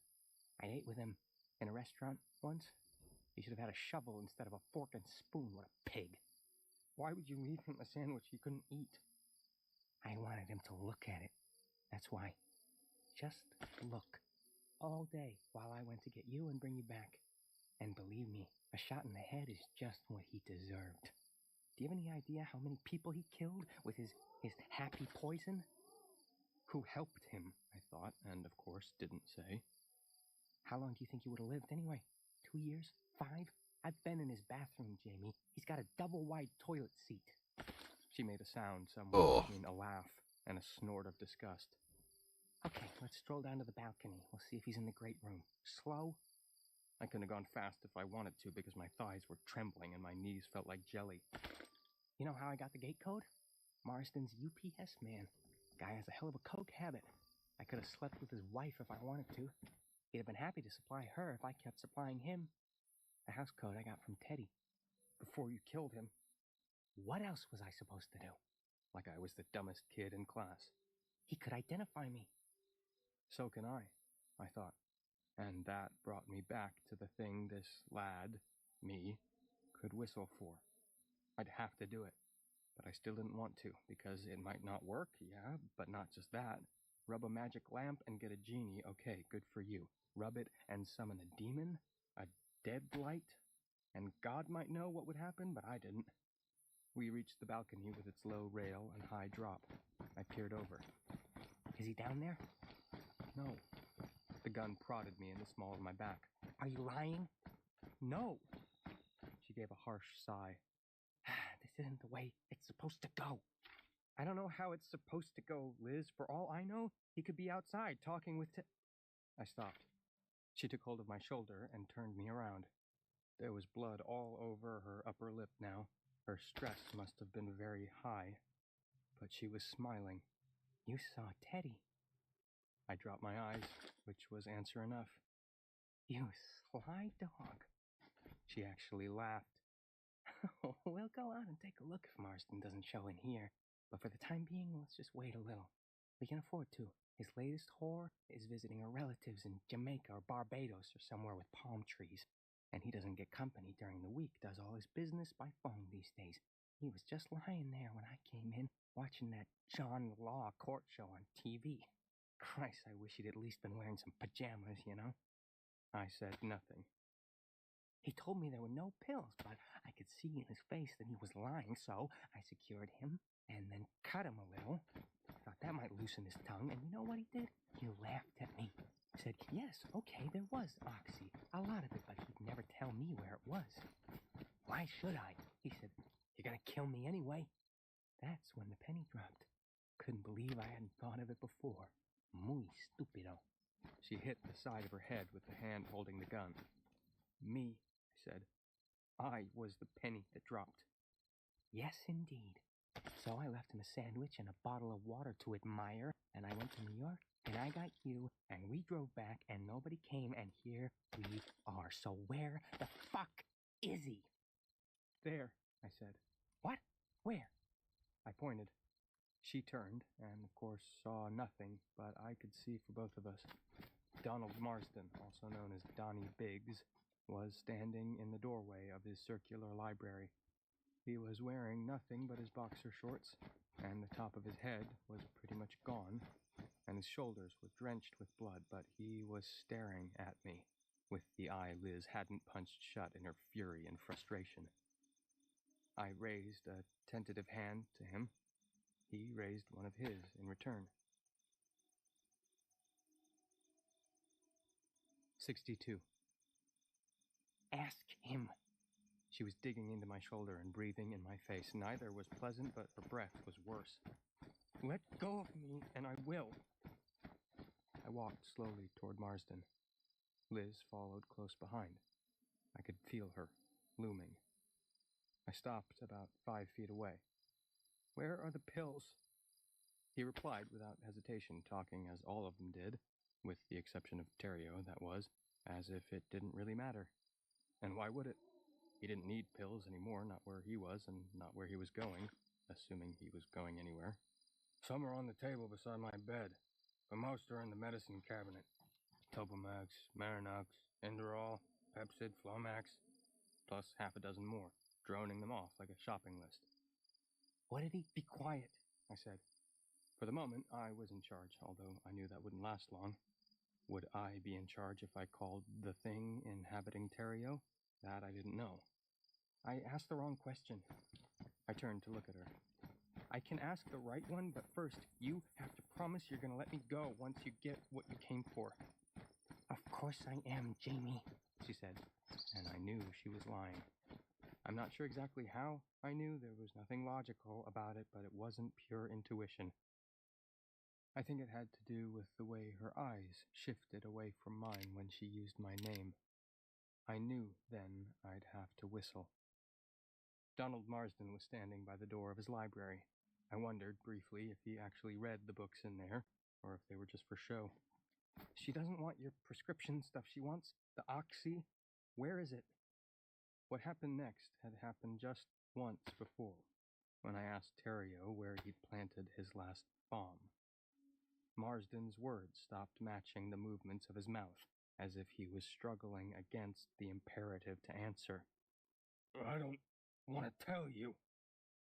I ate with him in a restaurant once. He should have had a shovel instead of a fork and spoon. What a pig. Why would you leave him a sandwich he couldn't eat? I wanted him to look at it. That's why. Just look. All day while I went to get you and bring you back. And believe me, a shot in the head is just what he deserved. Do you have any idea how many people he killed with his happy poison? Who helped him, I thought, and of course didn't say. How long do you think he would have lived anyway? 2 years? 5? I've been in his bathroom, Jamie. He's got a double-wide toilet seat. She made a sound somewhere Oh. between a laugh and a snort of disgust. Okay, let's stroll down to the balcony. We'll see if he's in the great room. Slow. I couldn't have gone fast if I wanted to because my thighs were trembling and my knees felt like jelly. You know how I got the gate code? Marston's UPS man. Guy has a hell of a coke habit. I could have slept with his wife if I wanted to. He'd have been happy to supply her if I kept supplying him. The house code I got from Teddy. Before you killed him. What else was I supposed to do? Like I was the dumbest kid in class. He could identify me. So can I thought. And that brought me back to the thing this lad, me, could whistle for. I'd have to do it. But I still didn't want to, because it might not work, yeah, but not just that. Rub a magic lamp and get a genie, okay, good for you. Rub it and summon a demon, a dead light, and God might know what would happen, but I didn't. We reached the balcony with its low rail and high drop. I peered over. Is he down there? No. The gun prodded me in the small of my back. Are you lying? No. She gave a harsh sigh. This isn't the way it's supposed to go. I don't know how it's supposed to go, Liz. For all I know, he could be outside talking with I stopped. She took hold of my shoulder and turned me around. There was blood all over her upper lip now. Her stress must have been very high. But she was smiling. You saw Teddy. I dropped my eyes, which was answer enough. You sly dog. She actually laughed. We'll go out and take a look if Marston doesn't show in here. But for the time being, let's just wait a little. We can afford to. His latest whore is visiting her relatives in Jamaica or Barbados or somewhere with palm trees. And he doesn't get company during the week, does all his business by phone these days. He was just lying there when I came in, watching that John Law court show on TV. Christ, I wish he'd at least been wearing some pajamas, you know? I said nothing. He told me there were no pills, but I could see in his face that he was lying, so I secured him and then cut him a little. Thought that might loosen his tongue, and you know what he did? He laughed at me. Said, yes, okay, there was oxy, a lot of it, but he'd never tell me where it was. Why should I? He said, you're gonna kill me anyway. That's when the penny dropped. Couldn't believe I hadn't thought of it before. Muy stupido. She hit the side of her head with the hand holding the gun. Me, I said. I was the penny that dropped. Yes, indeed. So I left him a sandwich and a bottle of water to admire, and I went to New York, and I got you, and we drove back, and nobody came, and here we are. So where the fuck is he? There, I said. What? Where? I pointed. She turned, and of course saw nothing, but I could see for both of us. Donald Marsden, also known as Donnie Biggs, was standing in the doorway of his circular library. He was wearing nothing but his boxer shorts, and the top of his head was pretty much gone, and his shoulders were drenched with blood, but he was staring at me, with the eye Liz hadn't punched shut in her fury and frustration. I raised a tentative hand to him. He raised one of his in return. 62. Ask him. She was digging into my shoulder and breathing in my face. Neither was pleasant, but her breath was worse. Let go of me, and I will. I walked slowly toward Marsden. Liz followed close behind. I could feel her, looming. I stopped about 5 feet away. Where are the pills? He replied without hesitation, talking as all of them did, with the exception of Terrio, that was, as if it didn't really matter. And why would it? He didn't need pills anymore, not where he was and not where he was going, assuming he was going anywhere. Some are on the table beside my bed, but most are in the medicine cabinet. Topamax, Marinox, Inderol, Pepsid, Flomax, plus half a dozen more, droning them off like a shopping list. What did he? Be quiet, I said. For the moment, I was in charge, although I knew that wouldn't last long. Would I be in charge if I called the thing inhabiting Terrio? That I didn't know. I asked the wrong question. I turned to look at her. I can ask the right one, but first, you have to promise you're going to let me go once you get what you came for. Of course I am, Jamie, she said, and I knew she was lying. I'm not sure exactly how I knew. There was nothing logical about it, but it wasn't pure intuition. I think it had to do with the way her eyes shifted away from mine when she used my name. I knew then I'd have to whistle. Donald Marsden was standing by the door of his library. I wondered briefly if he actually read the books in there, or if they were just for show. She doesn't want your prescription stuff. She wants the oxy. Where is it? What happened next had happened just once before, when I asked Terrio where he'd planted his last bomb. Marsden's words stopped matching the movements of his mouth, as if he was struggling against the imperative to answer. I don't want to tell you.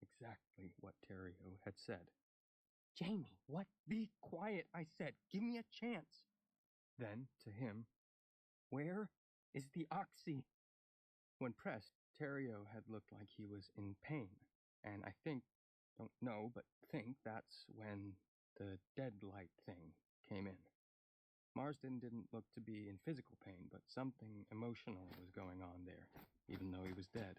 Exactly what Terrio had said. Jamie, what? Be quiet, I said. Give me a chance. Then, to him, where is the oxy? When pressed, Terrio had looked like he was in pain, and I don't know, but think that's when the dead light thing came in. Marsden didn't look to be in physical pain, but something emotional was going on there, even though he was dead.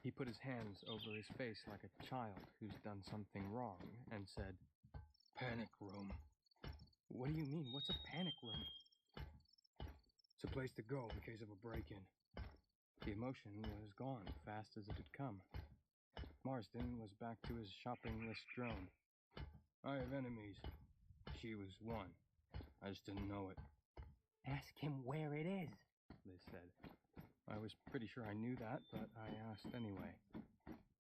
He put his hands over his face like a child who's done something wrong and said, Panic room. What do you mean? What's a panic room? It's a place to go in case of a break-in. The emotion was gone fast as it had come. Marsden was back to his shopping list drone. I have enemies. She was one. I just didn't know it. Ask him where it is, Liz said. I was pretty sure I knew that, but I asked anyway.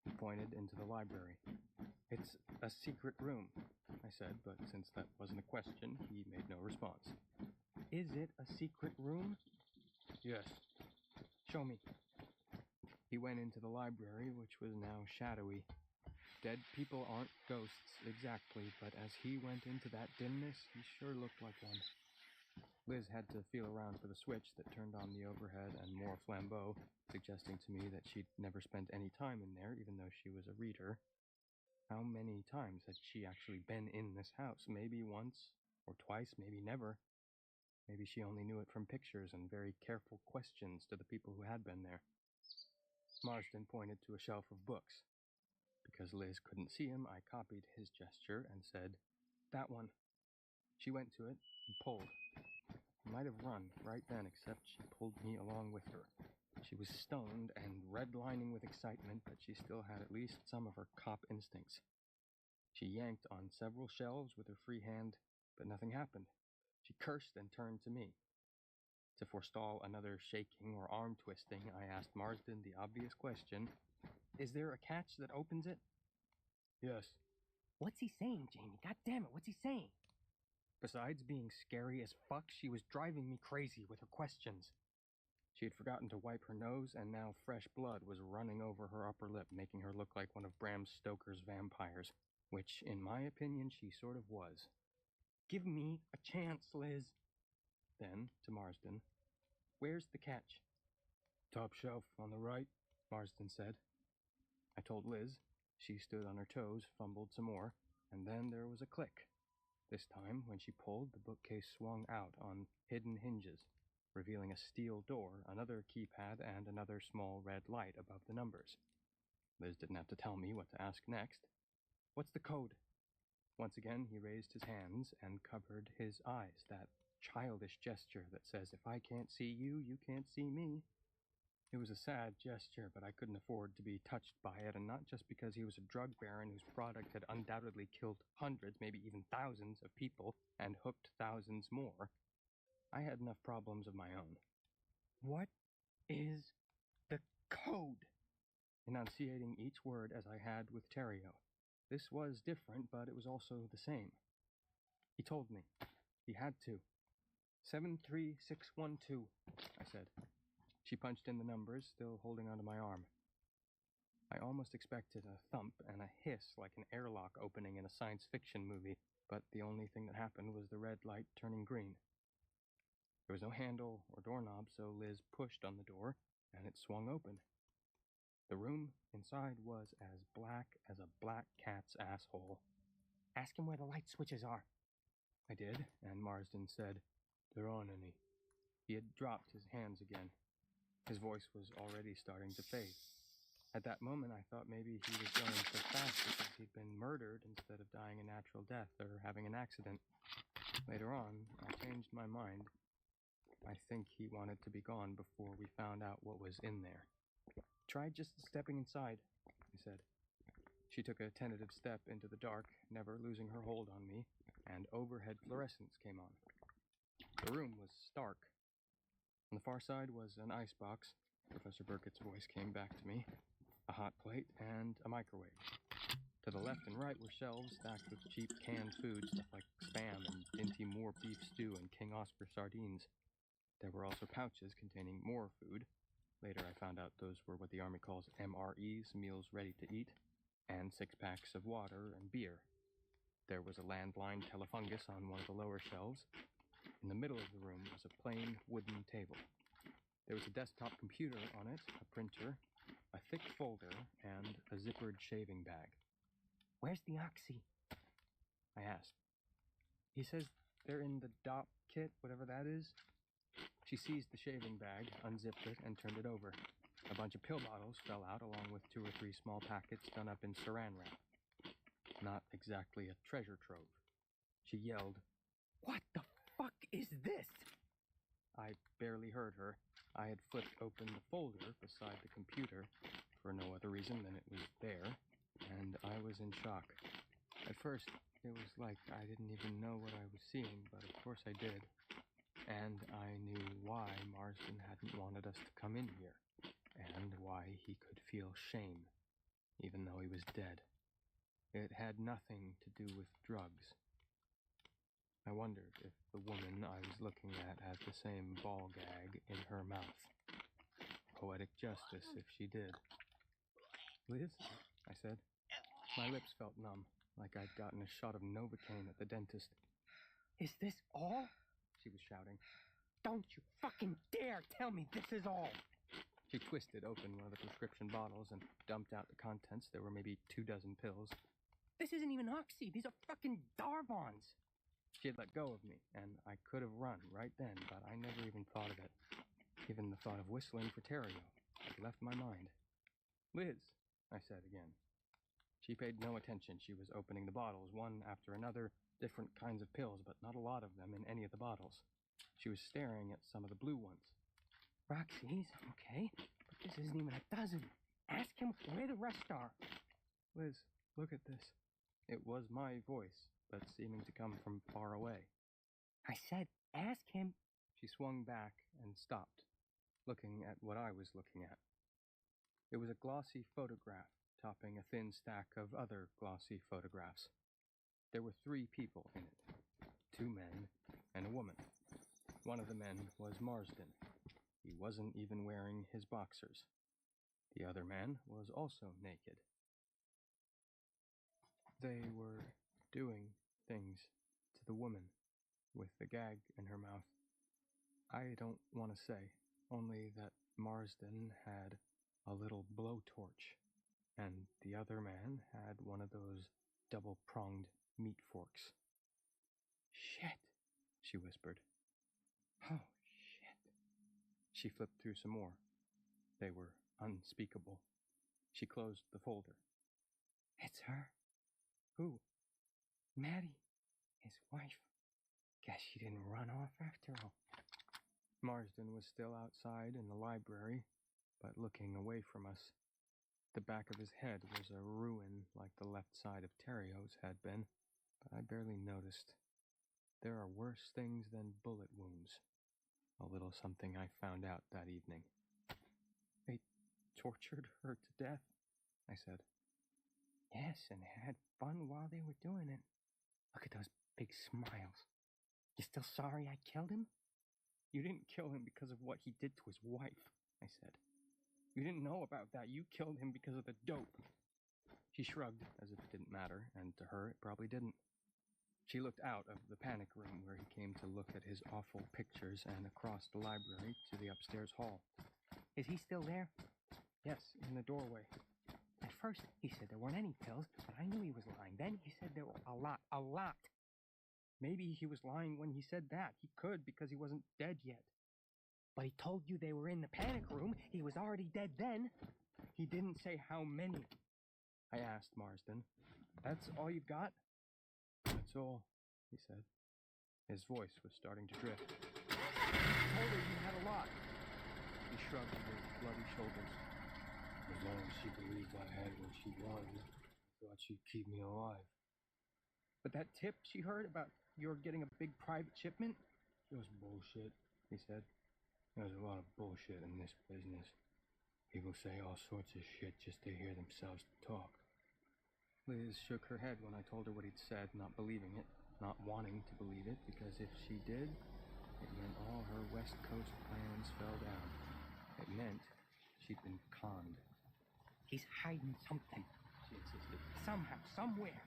He pointed into the library. It's a secret room, I said, but since that wasn't a question, he made no response. Is it a secret room? Yes. Show me. He went into the library, which was now shadowy. Dead people aren't ghosts exactly, but as he went into that dimness, he sure looked like one. Liz had to feel around for the switch that turned on the overhead and more flambeau, suggesting to me that she'd never spent any time in there, even though she was a reader. How many times had she actually been in this house? Maybe once or twice, maybe never. Maybe she only knew it from pictures and very careful questions to the people who had been there. Marsden pointed to a shelf of books. Because Liz couldn't see him, I copied his gesture and said, That one. She went to it and pulled. I might have run right then, except she pulled me along with her. She was stoned and redlining with excitement, but she still had at least some of her cop instincts. She yanked on several shelves with her free hand, but nothing happened. She cursed and turned to me. To forestall another shaking or arm twisting, I asked Marsden the obvious question, Is there a catch that opens it? Yes. What's he saying, Jamie? God damn it, what's he saying? Besides being scary as fuck, she was driving me crazy with her questions. She had forgotten to wipe her nose, and now fresh blood was running over her upper lip, making her look like one of Bram Stoker's vampires, which, in my opinion, she sort of was. Give me a chance, Liz. Then, to Marsden, Where's the catch? Top shelf on the right, Marsden said. I told Liz. She stood on her toes, fumbled some more, and then there was a click. This time, when she pulled, the bookcase swung out on hidden hinges, revealing a steel door, another keypad, and another small red light above the numbers. Liz didn't have to tell me what to ask next. What's the code? Once again, he raised his hands and covered his eyes, that childish gesture that says, if I can't see you, you can't see me. It was a sad gesture, but I couldn't afford to be touched by it, and not just because he was a drug baron whose product had undoubtedly killed hundreds, maybe even thousands of people, and hooked thousands more. I had enough problems of my own. What is the code? Enunciating each word as I had with Terrio. This was different, but it was also the same. He told me. He had to. 73612, I said. She punched in the numbers, still holding onto my arm. I almost expected a thump and a hiss like an airlock opening in a science fiction movie, but the only thing that happened was the red light turning green. There was no handle or doorknob, so Liz pushed on the door, and it swung open. The room inside was as black as a black cat's asshole. Ask him where the light switches are. I did, and Marsden said, There aren't any. He had dropped his hands again. His voice was already starting to fade. At that moment, I thought maybe he was going so fast because he'd been murdered instead of dying a natural death or having an accident. Later on, I changed my mind. I think he wanted to be gone before we found out what was in there. Try just stepping inside, I said. She took a tentative step into the dark, never losing her hold on me, and overhead fluorescence came on. The room was stark. On the far side was an icebox. Professor Burkett's voice came back to me. A hot plate and a microwave. To the left and right were shelves stacked with cheap canned food, stuff like Spam and Dinty Moore beef stew and King Oscar sardines. There were also pouches containing more food. Later I found out those were what the Army calls MREs, meals ready to eat, and 6 packs of water and beer. There was a landline telefungus on one of the lower shelves. In the middle of the room was a plain wooden table. There was a desktop computer on it, a printer, a thick folder, and a zippered shaving bag. Where's the oxy? I asked. He says they're in the DOP kit, whatever that is. She seized the shaving bag, unzipped it, and turned it over. A bunch of pill bottles fell out, along with 2 or 3 small packets done up in saran wrap. Not exactly a treasure trove. She yelled, What the fuck is this? I barely heard her. I had flipped open the folder beside the computer for no other reason than it was there, and I was in shock. At first, it was like I didn't even know what I was seeing, but of course I did. And I knew why Marsden hadn't wanted us to come in here, and why he could feel shame, even though he was dead. It had nothing to do with drugs. I wondered if the woman I was looking at had the same ball gag in her mouth. Poetic justice if she did. Liz, I said. My lips felt numb, like I'd gotten a shot of Novocaine at the dentist. Is this all? She was shouting. Don't you fucking dare tell me this is all! She twisted open one of the prescription bottles and dumped out the contents. There were maybe 24 pills. This isn't even Oxy. These are fucking Darvons. She had let go of me, and I could have run right then, but I never even thought of it. Even the thought of whistling for Terrio had left my mind. Liz, I said again. She paid no attention. She was opening the bottles, one after another, different kinds of pills, but not a lot of them in any of the bottles. She was staring at some of the blue ones. Roxy's, okay, but this isn't even a dozen. Ask him where the rest are. Liz, look at this. It was my voice, but seeming to come from far away. I said, ask him. She swung back and stopped, looking at what I was looking at. It was a glossy photograph, topping a thin stack of other glossy photographs. There were 3 people in it, 2 men and a woman. One of the men was Marsden. He wasn't even wearing his boxers. The other man was also naked. They were doing things to the woman with the gag in her mouth. I don't want to say, only that Marsden had a little blowtorch, and the other man had one of those double-pronged meat forks. Shit, she whispered. Oh, shit. She flipped through some more. They were unspeakable. She closed the folder. It's her. Who? Maddie, his wife. Guess she didn't run off after all. Marsden was still outside in the library, but looking away from us. The back of his head was a ruin like the left side of Terrio's had been, but I barely noticed. There are worse things than bullet wounds. A little something I found out that evening. They tortured her to death, I said. Yes, and had fun while they were doing it. Look at those big smiles. You still sorry I killed him? You didn't kill him because of what he did to his wife, I said. You didn't know about that. You killed him because of the dope. She shrugged, as if it didn't matter, and to her it probably didn't. She looked out of the panic room where he came to look at his awful pictures and across the library to the upstairs hall. Is he still there? Yes, in the doorway. At first, he said there weren't any pills, but I knew he was lying. Then he said there were a lot. Maybe he was lying when he said that. He could, because he wasn't dead yet. But he told you they were in the panic room. He was already dead then. He didn't say how many. I asked Marsden. That's all you've got? That's all, he said. His voice was starting to drift. I told her you had a lot. He shrugged his bloody shoulders. As long as she believed I had what she wanted, I thought she'd keep me alive. But that tip she heard about you're getting a big private shipment? Just bullshit, he said. There's a lot of bullshit in this business. People say all sorts of shit just to hear themselves talk. Liz shook her head when I told her what he'd said, not believing it, not wanting to believe it, because if she did, it meant all her West Coast plans fell down. It meant she'd been conned. He's hiding something, she insisted. Somehow, somewhere.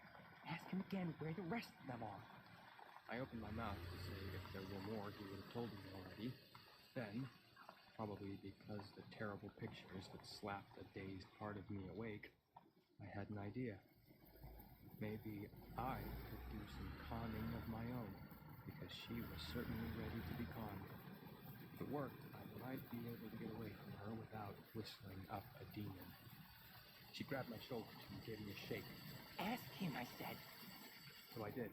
Ask him again where the rest of them are. I opened my mouth to say if there were more, he would have told me already. Then, probably because the terrible pictures had slapped a dazed part of me awake, I had an idea. Maybe I could do some conning of my own, because she was certainly ready to be conned. If it worked, I might be able to get away from her without whistling up a demon. She grabbed my shoulders and gave me a shake. Ask him, I said. So I did.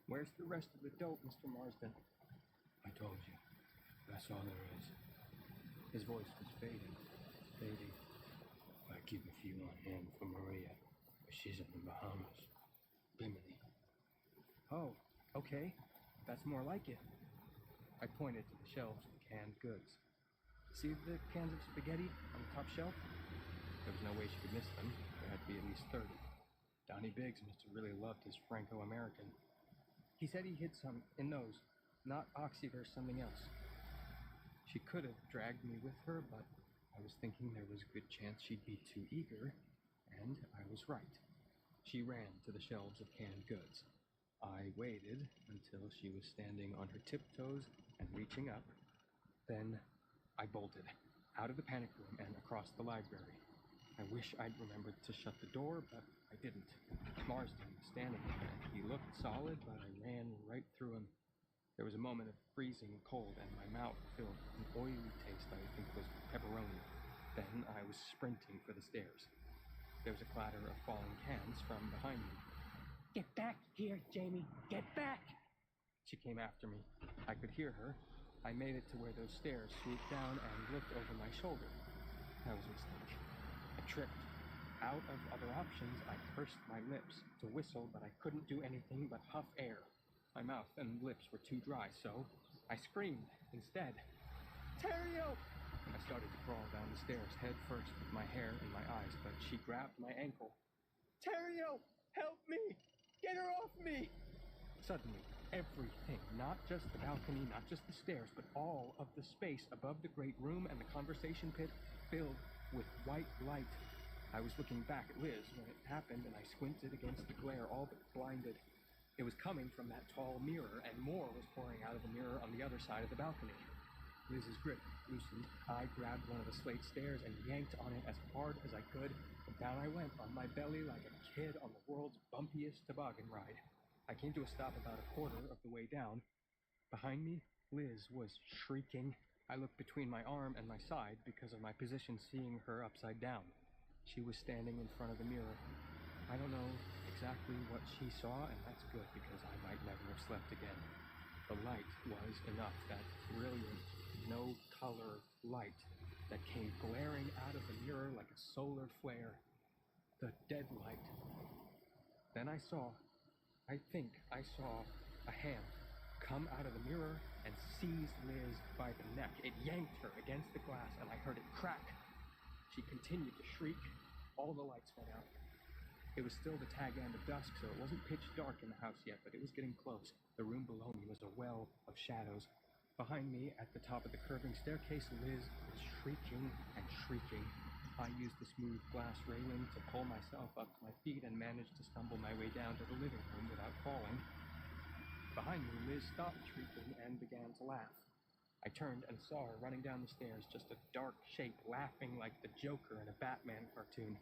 Where's the rest of the dope, Mr. Marsden? I told you. That's all there is. His voice was fading. I keep a few on hand for Maria, but she's in the Bahamas. Bimini. Oh, okay. That's more like it. I pointed to the shelves of canned goods. See the cans of spaghetti on the top shelf? There was no way she could miss them. There had to be at least 30. Donnie Biggs must have really loved his Franco-American. He said he hid some in those, not Oxy, there's something else. She could have dragged me with her, but I was thinking there was a good chance she'd be too eager, and I was right. She ran to the shelves of canned goods. I waited until she was standing on her tiptoes and reaching up. Then I bolted, out of the panic room and across the library. I wish I'd remembered to shut the door, but I didn't. Marsden was standing there. He looked solid, but I ran right through him. There was a moment of freezing cold, and my mouth filled with an oily taste I think was pepperoni. Then I was sprinting for the stairs. There was a clatter of falling cans from behind me. Get back here, Jamie. Get back! She came after me. I could hear her. I made it to where those stairs swooped down and looked over my shoulder. That was a mistake. I tripped. Out of other options, I pursed my lips to whistle, but I couldn't do anything but huff air. My mouth and lips were too dry, so I screamed instead. Terrio! I started to crawl down the stairs head first with my hair in my eyes, but she grabbed my ankle. Terrio! Help me! Get her off me! Suddenly, everything, not just the balcony, not just the stairs, but all of the space above the great room and the conversation pit filled with white light. I was looking back at Liz when it happened, and I squinted against the glare, all but blinded. It was coming from that tall mirror, and more was pouring out of the mirror on the other side of the balcony. Liz's grip loosened. I grabbed one of the slate stairs and yanked on it as hard as I could, and down I went on my belly like a kid on the world's bumpiest toboggan ride. I came to a stop about a quarter of the way down. Behind me, Liz was shrieking. I looked between my arm and my side because of my position, seeing her upside down. She was standing in front of the mirror. I don't know exactly what she saw, and that's good because I might never have slept again. The light was enough, that brilliant, no-color light that came glaring out of the mirror like a solar flare. The dead light. Then I think I saw a hand come out of the mirror and seize Liz by the neck. It yanked her against the glass, and I heard it crack. She continued to shriek. All the lights went out. It was still the tag end of dusk, so it wasn't pitch dark in the house yet, but it was getting close. The room below me was a well of shadows. Behind me, at the top of the curving staircase, Liz was shrieking and shrieking. I used the smooth glass railing to pull myself up to my feet and managed to stumble my way down to the living room without falling. Behind me, Liz stopped shrieking and began to laugh. I turned and saw her running down the stairs, just a dark shape laughing like the Joker in a Batman cartoon.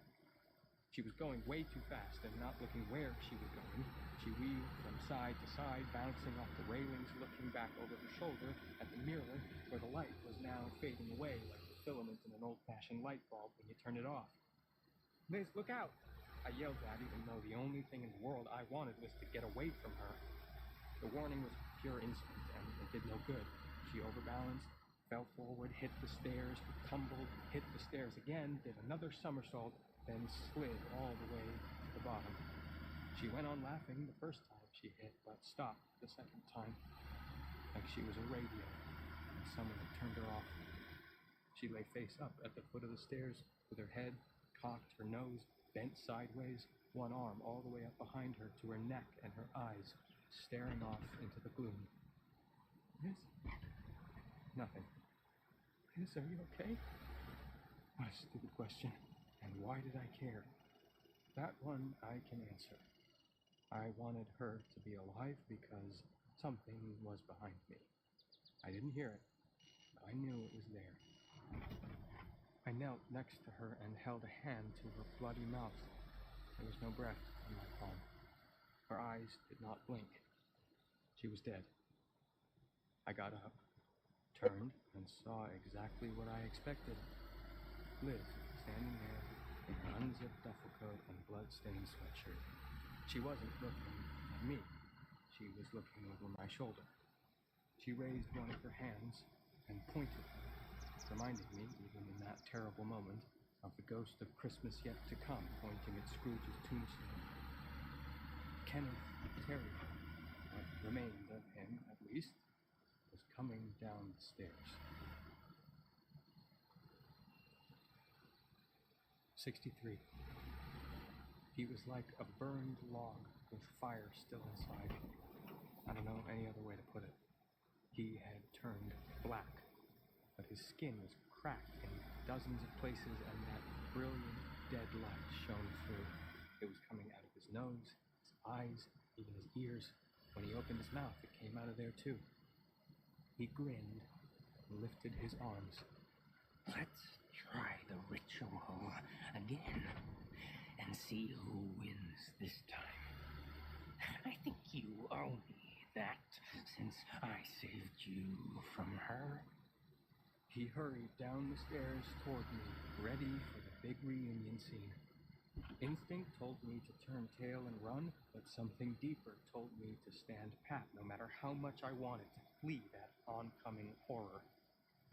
She was going way too fast and not looking where she was going. She weaved from side to side, bouncing off the railings, looking back over her shoulder at the mirror where the light was now fading away like the filament in an old-fashioned light bulb when you turn it off. "Liz, look out!" I yelled at, even though the only thing in the world I wanted was to get away from her. The warning was pure instinct, and it did no good. She overbalanced, fell forward, hit the stairs, tumbled, hit the stairs again, did another somersault, then slid all the way to the bottom. She went on laughing the first time she hit, but stopped the second time, like she was a radio, and someone had turned her off. She lay face up at the foot of the stairs, with her head cocked, her nose bent sideways, one arm all the way up behind her to her neck, and her eyes staring off into the gloom. "Liz?" Nothing. "Liz, are you okay?" What a stupid question. And why did I care? That one I can answer. I wanted her to be alive because something was behind me. I didn't hear it, but I knew it was there. I knelt next to her and held a hand to her bloody mouth. There was no breath in my palm. Her eyes did not blink. She was dead. I got up, turned, and saw exactly what I expected. Liz, standing there in her unzipped duffel coat and blood-stained sweatshirt. She wasn't looking at me. She was looking over my shoulder. She raised one of her hands and pointed, reminding me, even in that terrible moment, of the ghost of Christmas yet to come pointing at Scrooge's tombstone. Kenneth Terry, what remained of him at least, was coming down the stairs. 63. He was like a burned log with fire still inside. I don't know any other way to put it. He had turned black, but his skin was cracked in dozens of places, and that brilliant dead light shone through. It was coming out of his nose, his eyes, even his ears. When he opened his mouth, it came out of there too. He grinned and lifted his arms. Let's try the ritual again and see who wins this time. I think you owe me that since I saved you from her. He hurried down the stairs toward me, ready for the big reunion scene. Instinct told me to turn tail and run, but something deeper told me to stand pat, no matter how much I wanted to flee that oncoming horror.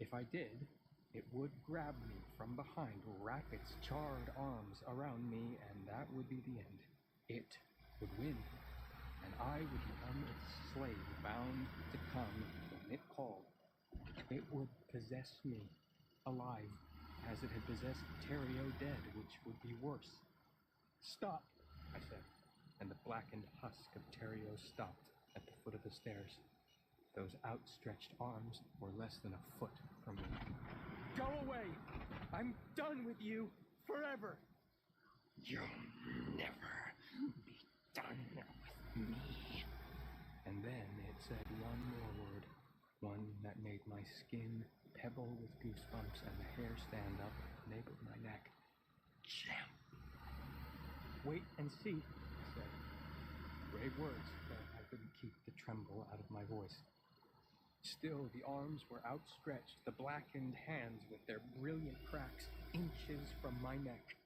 If I did, it would grab me from behind, wrap its charred arms around me, and that would be the end. It would win, and I would become its slave, bound to come when it called. It would possess me, alive, as it had possessed Terrio dead, which would be worse. "Stop," I said, and the blackened husk of Terrio stopped at the foot of the stairs. Those outstretched arms were less than a foot from me. "Go away! I'm done with you, forever!" You'll never be done with me. And then it said one more word, one that made my skin pebble with goosebumps and the hair stand up at the nape of my neck. Champ. "Wait and see," I said. Brave words, but I couldn't keep the tremble out of my voice. Still, the arms were outstretched, the blackened hands with their brilliant cracks inches from my neck.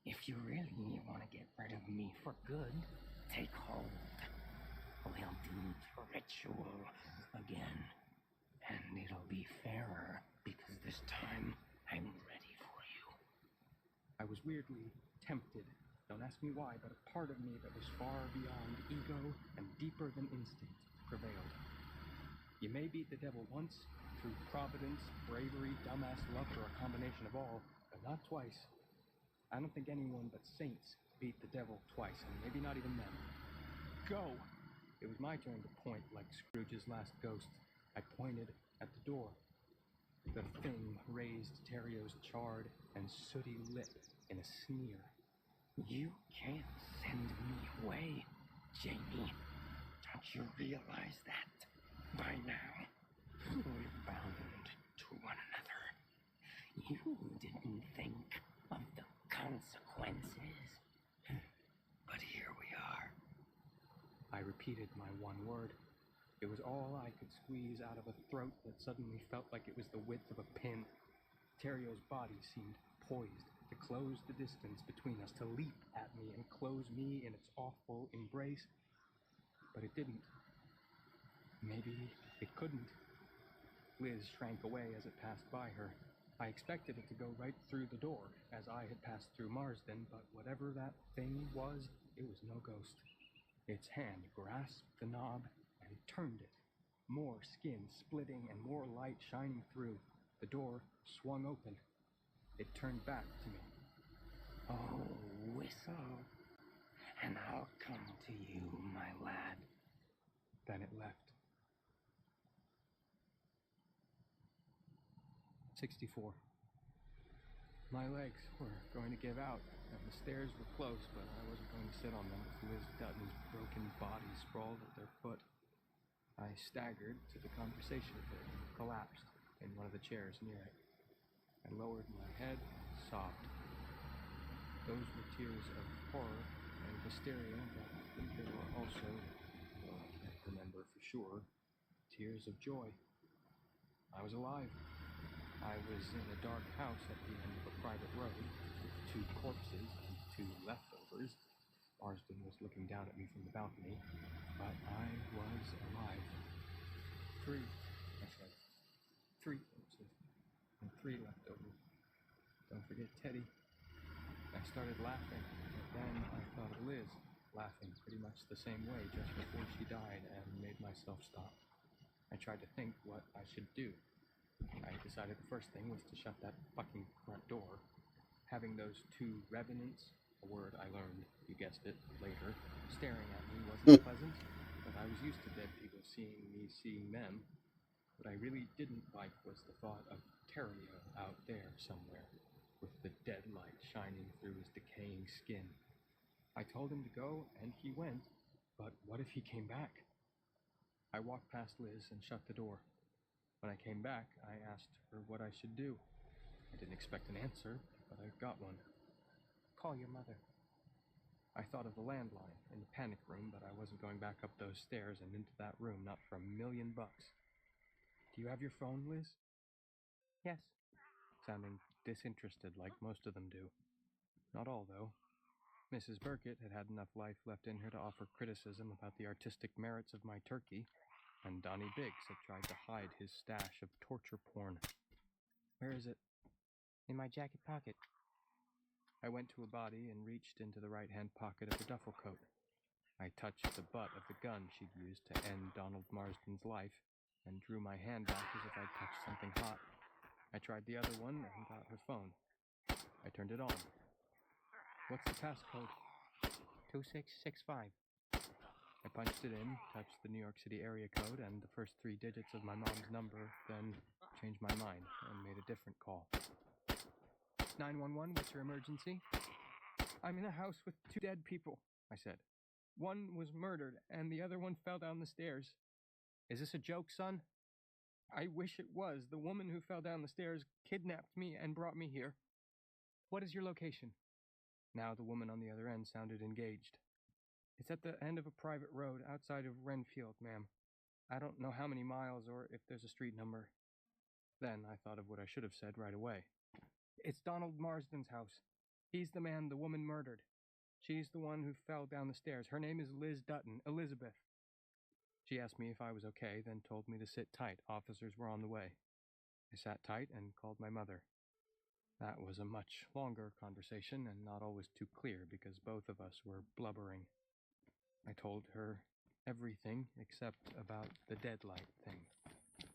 If you really want to get rid of me for good, take hold. We'll do the ritual again. And it'll be fairer, because this time I'm ready for you. I was weirdly tempted. Don't ask me why, but a part of me that was far beyond ego and deeper than instinct prevailed. You may beat the devil once, through providence, bravery, dumbass luck, or a combination of all, but not twice. I don't think anyone but saints beat the devil twice, and maybe not even them. "Go!" It was my turn to point like Scrooge's last ghost. I pointed at the door. The thing raised Terrio's charred and sooty lip in a sneer. You can't send me away, Jamie. Don't you realize that? By now, we're bound to one another. You didn't think of the consequences. But here we are. I repeated my one word. It was all I could squeeze out of a throat that suddenly felt like it was the width of a pin. Terrio's body seemed poised to close the distance between us, to leap at me and close me in its awful embrace. But it didn't. Maybe it couldn't. Liz shrank away as it passed by her. I expected it to go right through the door, as I had passed through Marsden, but whatever that thing was, it was no ghost. Its hand grasped the knob and turned it. More skin splitting and more light shining through. The door swung open. It turned back to me. Oh, whistle, and I'll come to you, my lad. Then it left. 64. My legs were going to give out, and the stairs were close, but I wasn't going to sit on them with Liz Dutton's broken body sprawled at their foot. I staggered to the conversation pit and collapsed in one of the chairs near it. I lowered my head and sobbed. Those were tears of horror and hysteria, but I think they were also, well, I can't remember for sure, tears of joy. I was alive. I was in a dark house at the end of a private road with 2 corpses and 2 leftovers. Marsden was looking down at me from the balcony, but I was alive. 3, I said. 3 corpses and 3 leftovers. Don't forget Teddy. I started laughing, but then I thought of Liz, laughing pretty much the same way just before she died, and made myself stop. I tried to think what I should do. I decided the first thing was to shut that fucking front door. Having those 2 revenants, a word I learned, you guessed it, later, staring at me wasn't pleasant, but I was used to dead people seeing me seeing them. What I really didn't like was the thought of Terrio out there somewhere, with the dead light shining through his decaying skin. I told him to go, and he went, but what if he came back? I walked past Liz and shut the door. When I came back, I asked her what I should do. I didn't expect an answer, but I got one. Call your mother. I thought of the landline in the panic room, but I wasn't going back up those stairs and into that room, not for $1,000,000. Do you have your phone, Liz? Yes. Sounding disinterested like most of them do. Not all, though. Mrs. Burkett had had enough life left in her to offer criticism about the artistic merits of my turkey, and Donnie Biggs had tried to hide his stash of torture porn. Where is it? In my jacket pocket. I went to a body and reached into the right-hand pocket of the duffel coat. I touched the butt of the gun she'd used to end Donald Marsden's life, and drew my hand back as if I'd touched something hot. I tried the other one and got her phone. I turned it on. What's the passcode? 2665. I punched it in, touched the New York City area code and the first 3 digits of my mom's number, then changed my mind and made a different call. 911, what's your emergency? I'm in a house with 2 dead people, I said. One was murdered, and the other one fell down the stairs. Is this a joke, son? I wish it was. The woman who fell down the stairs kidnapped me and brought me here. What is your location? Now the woman on the other end sounded engaged. It's at the end of a private road outside of Renfield, ma'am. I don't know how many miles or if there's a street number. Then I thought of what I should have said right away. It's Donald Marsden's house. He's the man the woman murdered. She's the one who fell down the stairs. Her name is Liz Dutton, Elizabeth. She asked me if I was okay, then told me to sit tight. Officers were on the way. I sat tight and called my mother. That was a much longer conversation and not always too clear because both of us were blubbering. I told her everything except about the deadlight thing.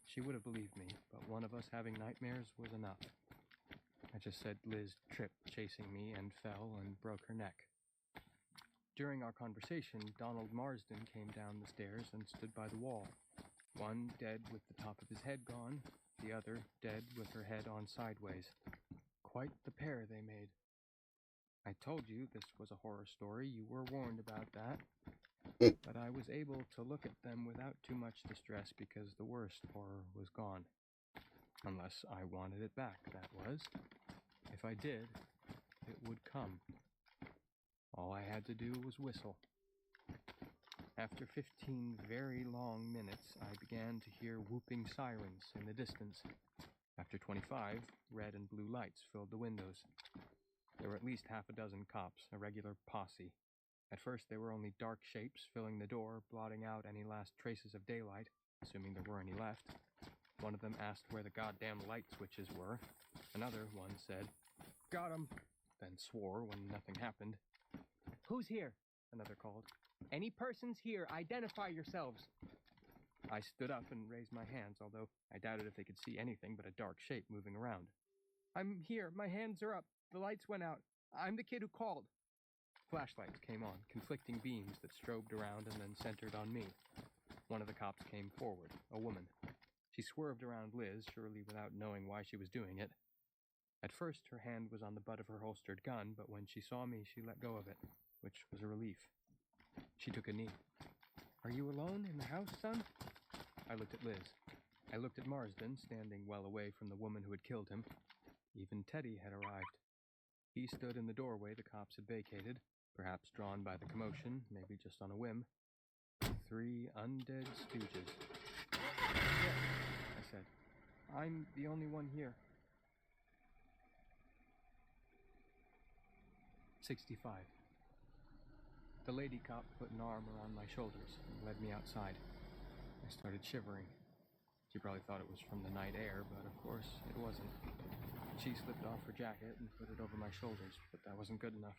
She would have believed me, but one of us having nightmares was enough. I just said Liz tripped chasing me and fell and broke her neck. During our conversation, Donald Marsden came down the stairs and stood by the wall. One dead with the top of his head gone, the other dead with her head on sideways. Quite the pair they made. I told you this was a horror story. You were warned about that. But I was able to look at them without too much distress because the worst horror was gone. Unless I wanted it back, that was. If I did, it would come. All I had to do was whistle. After 15 very long minutes, I began to hear whooping sirens in the distance. After After 25, red and blue lights filled the windows. There were at least half a dozen cops, a regular posse. At first, they were only dark shapes filling the door, blotting out any last traces of daylight, assuming there were any left. One of them asked where the goddamn light switches were. Another one said, "Got 'em," then swore when nothing happened. Who's here? Another called. Any persons here, identify yourselves. I stood up and raised my hands, although I doubted if they could see anything but a dark shape moving around. "I'm here. My hands are up. The lights went out. I'm the kid who called." Flashlights came on, conflicting beams that strobed around and then centered on me. One of the cops came forward, a woman. She swerved around Liz, surely without knowing why she was doing it. At first, her hand was on the butt of her holstered gun, but when she saw me, she let go of it, which was a relief. She took a knee. "Are you alone in the house, son?" I looked at Liz. I looked at Marsden, standing well away from the woman who had killed him. Even Teddy had arrived. He stood in the doorway the cops had vacated, perhaps drawn by the commotion, maybe just on a whim. 3 undead stooges. "Yes," I said. "I'm the only one here." 65. The lady cop put an arm around my shoulders and led me outside. I started shivering. She probably thought it was from the night air, but of course it wasn't. She slipped off her jacket and put it over my shoulders, but that wasn't good enough.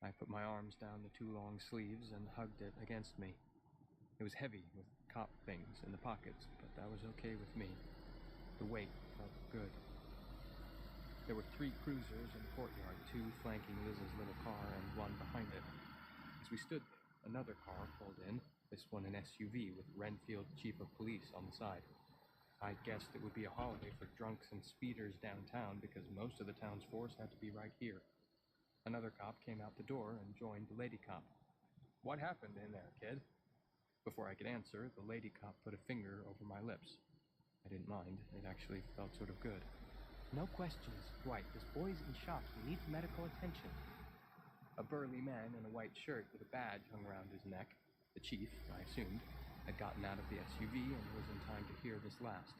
I put my arms down the 2 long sleeves and hugged it against me. It was heavy with cop things in the pockets, but that was okay with me. The weight felt good. There were 3 cruisers in the courtyard, 2 flanking Liz's little car and 1 behind it. As we stood there, another car pulled in, this one an SUV with Renfield Chief of Police on the side. I guessed it would be a holiday for drunks and speeders downtown because most of the town's force had to be right here. Another cop came out the door and joined the lady cop. "What happened in there, kid?" Before I could answer, the lady cop put a finger over my lips. I didn't mind. It actually felt sort of good. "No questions. Dwight, this boy's in shock. He needs medical attention." A burly man in a white shirt with a badge hung around his neck, the chief, I assumed, had gotten out of the SUV and was in time to hear this last.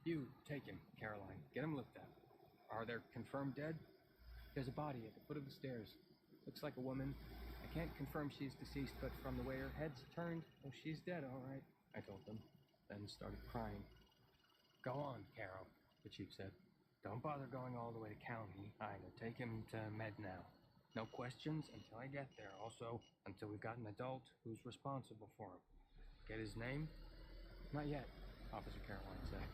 "You, take him, Caroline. Get him looked at. Are they confirmed dead?" "There's a body at the foot of the stairs. Looks like a woman. I can't confirm she's deceased, but from the way her head's turned, oh, she's dead, all right," I told them, then started crying. "Go on, Carol," the chief said. "Don't bother going all the way to county, either. Take him to Med now. No questions until I get there. Also, until we've got an adult who's responsible for him. Get his name?" "Not yet," Officer Caroline said.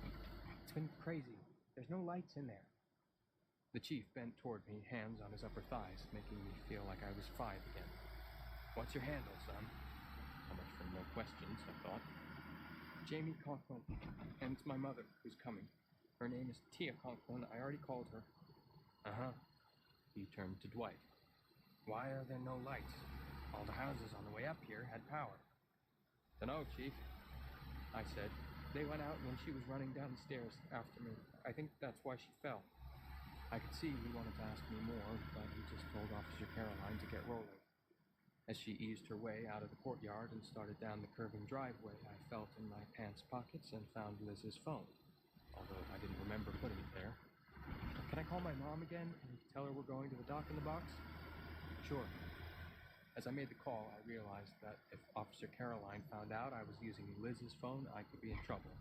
"It's been crazy. There's no lights in there." The chief bent toward me, hands on his upper thighs, making me feel like I was 5 again. "What's your handle, son?" How much for no questions, I thought. "Jamie Conklin, and it's my mother who's coming. Her name is Tia Conklin. I already called her." "Uh-huh." He turned to Dwight. "Why are there no lights? All the houses on the way up here had power." "Dunno, Chief," I said. "They went out when she was running down the stairs after me. I think that's why she fell." I could see he wanted to ask me more, but he just told Officer Caroline to get rolling. As she eased her way out of the courtyard and started down the curving driveway, I felt in my pants pockets and found Liz's phone, although I didn't remember putting it there. "Can I call my mom again and tell her we're going to the dock in the box?" "Sure." As I made the call, I realized that if Officer Caroline found out I was using Liz's phone, I could be in trouble.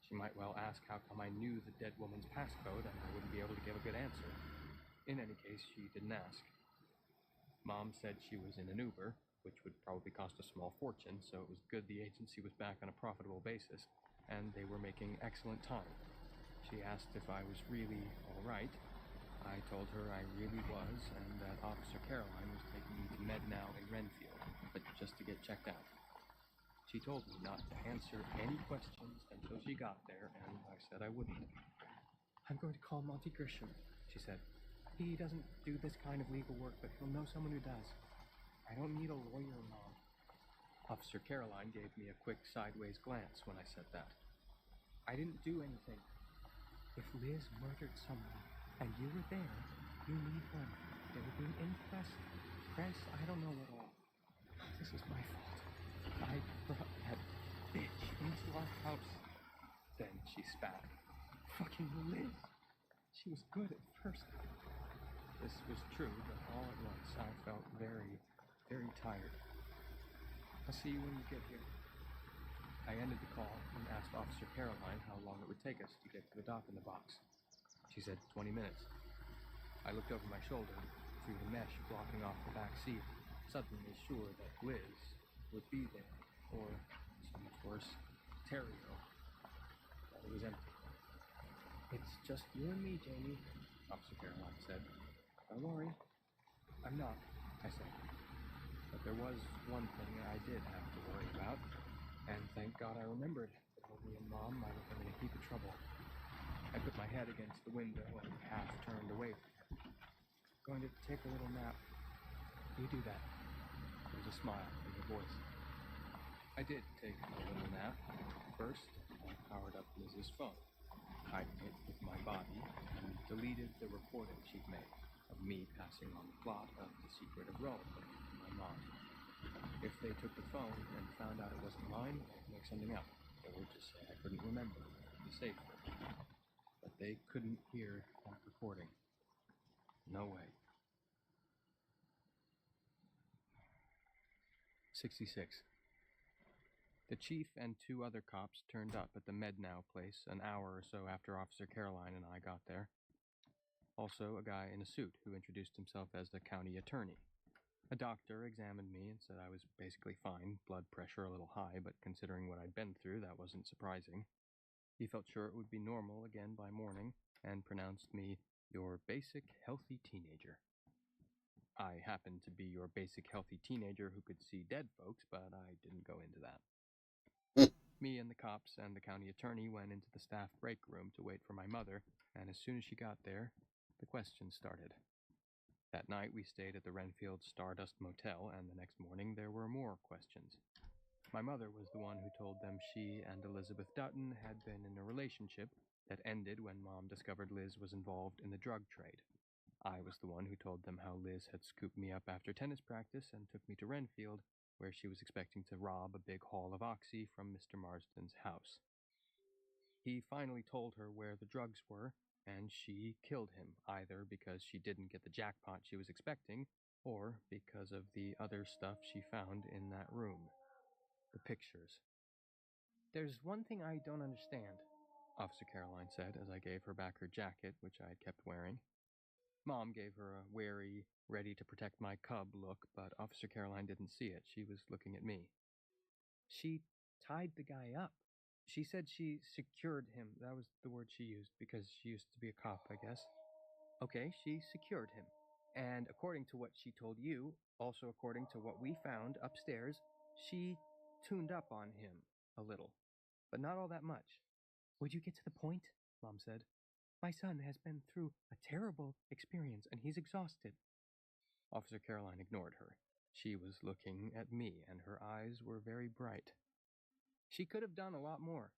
She might well ask how come I knew the dead woman's passcode, and I wouldn't be able to give a good answer. In any case, she didn't ask. Mom said she was in an Uber, which would probably cost a small fortune, so it was good the agency was back on a profitable basis, and they were making excellent time. She asked if I was really all right. I told her I really was, and that Officer Caroline was taking me to Med-Now in Renfield, but just to get checked out. She told me not to answer any questions until she got there, and I said I wouldn't. "I'm going to call Monty Grisham," she said. "He doesn't do this kind of legal work, but he'll know someone who does. I don't need a lawyer, Mom." Officer Caroline gave me a quick sideways glance when I said that. "I didn't do anything." "If Liz murdered someone and you were there, you need one. There will be an inquest. Press, I don't know what all. This is my fault. I brought that bitch into our house." Then she spat. fucking Liz. She was good at first. This was true, but all at once I felt very, very tired. I'll see you when you get here. I ended the call and asked Officer Caroline how long it would take us to get to the dock in the box. She said 20 minutes. I looked over my shoulder through the mesh blocking off the back seat, suddenly sure that Liz would be there, or, so much worse, Terrio. But it was empty. It's just you and me, Jamie, Officer Caroline said. Don't worry. I'm not, I said. But there was one thing I did have to worry about, and thank God I remembered that me and Mom might have been in a heap of trouble. I put my head against the window and half turned away from her. Going to take a little nap. You do that. There was a smile in her voice. I did take a little nap. First, I powered up Liz's phone, hiding it with my body, and deleted the recording she'd made of me passing on the plot of The Secret of Rome to my mom. If they took the phone and found out it wasn't mine, they'd make something up. They would just say I couldn't remember the safe word. But they couldn't hear that recording. No way. 66. The chief and 2 other cops turned up at the Mednow place an hour or so after Officer Caroline and I got there. Also, a guy in a suit who introduced himself as the county attorney. A doctor examined me and said I was basically fine, blood pressure a little high, but considering what I'd been through, that wasn't surprising. He felt sure it would be normal again by morning, and pronounced me your basic healthy teenager. I happened to be your basic healthy teenager who could see dead folks, but I didn't go into that. Me and the cops and the county attorney went into the staff break room to wait for my mother, and as soon as she got there, the questions started. That night we stayed at the Renfield Stardust Motel, and the next morning there were more questions. My mother was the one who told them she and Elizabeth Dutton had been in a relationship that ended when Mom discovered Liz was involved in the drug trade. I was the one who told them how Liz had scooped me up after tennis practice and took me to Renfield, where she was expecting to rob a big haul of oxy from Mr. Marsden's house. He finally told her where the drugs were, and she killed him, either because she didn't get the jackpot she was expecting, or because of the other stuff she found in that room. The pictures. There's one thing I don't understand, Officer Caroline said as I gave her back her jacket, which I had kept wearing. Mom gave her a wary, ready-to-protect-my-cub look, but Officer Caroline didn't see it. She was looking at me. She tied the guy up. She said she secured him. That was the word she used, because she used to be a cop, I guess. Okay, she secured him. And according to what she told you, also according to what we found upstairs, she tuned up on him a little, but not all that much. Would you get to the point? Mom said. My son has been through a terrible experience, and he's exhausted. Officer Caroline ignored her. She was looking at me, and her eyes were very bright. She could have done a lot more.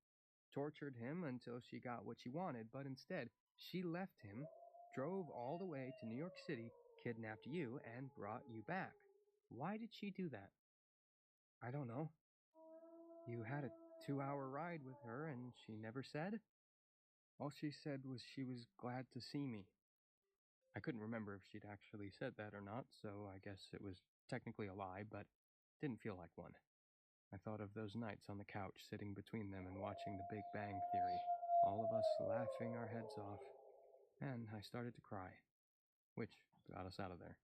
Tortured him until she got what she wanted, but instead, she left him, drove all the way to New York City, kidnapped you, and brought you back. Why did she do that? I don't know. You had a 2-hour ride with her, and she never said? All she said was she was glad to see me. I couldn't remember if she'd actually said that or not, so I guess it was technically a lie, but didn't feel like one. I thought of those nights on the couch, sitting between them and watching The Big Bang Theory, all of us laughing our heads off, and I started to cry, which got us out of there.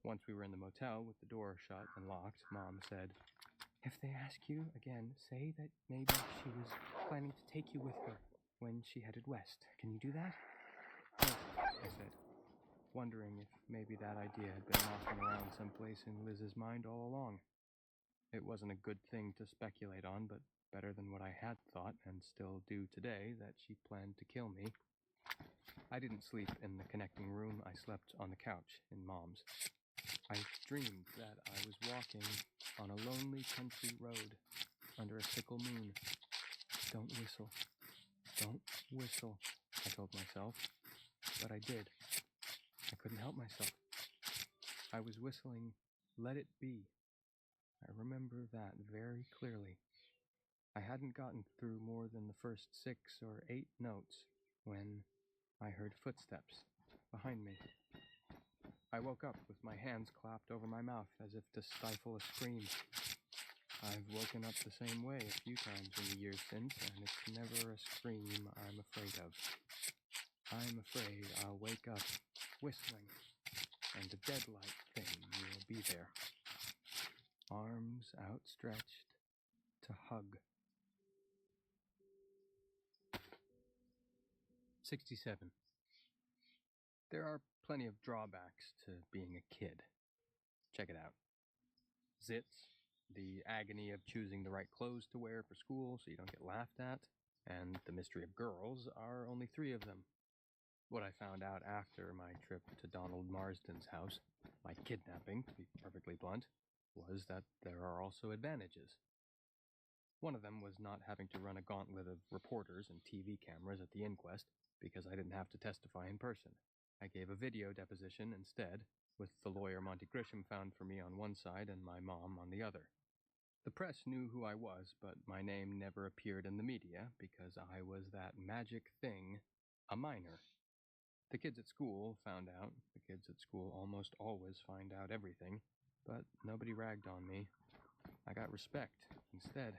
Once we were in the motel with the door shut and locked, Mom said, if they ask you again, say that maybe she was planning to take you with her when she headed west. Can you do that? Yes, I said, wondering if maybe that idea had been knocking around someplace in Liz's mind all along. It wasn't a good thing to speculate on, but better than what I had thought, and still do today, that she planned to kill me. I didn't sleep in the connecting room. I slept on the couch in Mom's. I dreamed that I was walking on a lonely country road under a sickle moon. Don't whistle. Don't whistle, I told myself. But I did. I couldn't help myself. I was whistling Let It Be. I remember that very clearly. I hadn't gotten through more than the first 6 or 8 notes when I heard footsteps behind me. I woke up with my hands clapped over my mouth as if to stifle a scream. I've woken up the same way a few times in the years since, and it's never a scream I'm afraid of. I'm afraid I'll wake up whistling, and the deadlight thing will be there. Arms outstretched to hug. 67. There are plenty of drawbacks to being a kid. Check it out. Zits, the agony of choosing the right clothes to wear for school so you don't get laughed at, and the mystery of girls are only 3 of them. What I found out after my trip to Donald Marsden's house, my kidnapping, to be perfectly blunt, was that there are also advantages. One of them was not having to run a gauntlet of reporters and TV cameras at the inquest because I didn't have to testify in person. I gave a video deposition instead, with the lawyer Monty Grisham found for me on one side and my mom on the other. The press knew who I was, but my name never appeared in the media because I was that magic thing, a minor. The kids at school found out. The kids at school almost always find out everything, but nobody ragged on me. I got respect instead.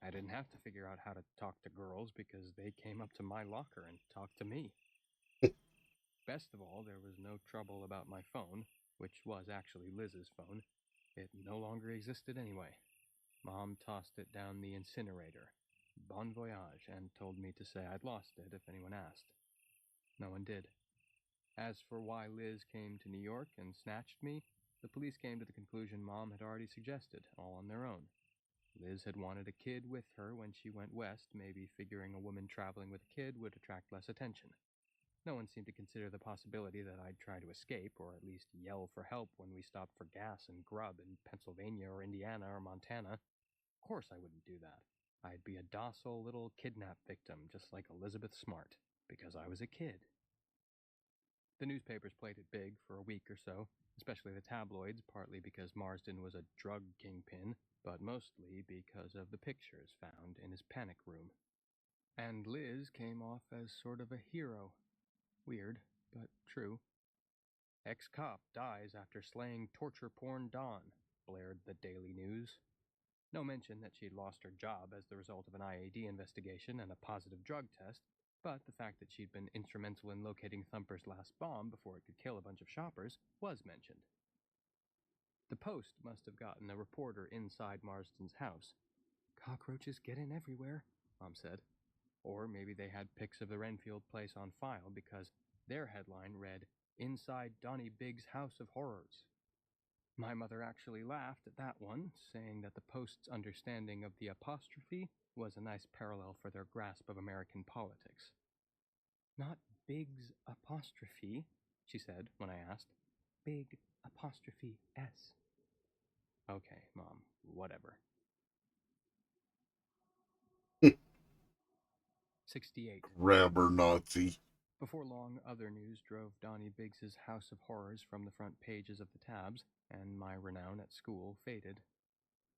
I didn't have to figure out how to talk to girls because they came up to my locker and talked to me. Best of all, there was no trouble about my phone, which was actually Liz's phone. It no longer existed anyway. Mom tossed it down the incinerator. Bon voyage, and told me to say I'd lost it if anyone asked. No one did. As for why Liz came to New York and snatched me, the police came to the conclusion Mom had already suggested, all on their own. Liz had wanted a kid with her when she went west, maybe figuring a woman traveling with a kid would attract less attention. No one seemed to consider the possibility that I'd try to escape, or at least yell for help when we stopped for gas and grub in Pennsylvania or Indiana or Montana. Of course I wouldn't do that. I'd be a docile little kidnap victim, just like Elizabeth Smart, because I was a kid. The newspapers played it big for a week or so, especially the tabloids, partly because Marsden was a drug kingpin, but mostly because of the pictures found in his panic room. And Liz came off as sort of a hero. Weird, but true. Ex-cop dies after slaying torture porn Don, blared the Daily News. No mention that she'd lost her job as the result of an IAD investigation and a positive drug test, but the fact that she'd been instrumental in locating Thumper's last bomb before it could kill a bunch of shoppers was mentioned. The Post must have gotten a reporter inside Marsden's house. Cockroaches get in everywhere, Mom said. Or maybe they had pics of the Renfield place on file because their headline read, "Inside Donnie Biggs' House of Horrors." My mother actually laughed at that one, saying that the Post's understanding of the apostrophe was a nice parallel for their grasp of American politics. "Not Biggs apostrophe," she said when I asked. "Big apostrophe S." Okay, Mom, whatever. 68. Grammar Nazi. Before long, other news drove Donnie Biggs's House of Horrors from the front pages of the tabs, and my renown at school faded.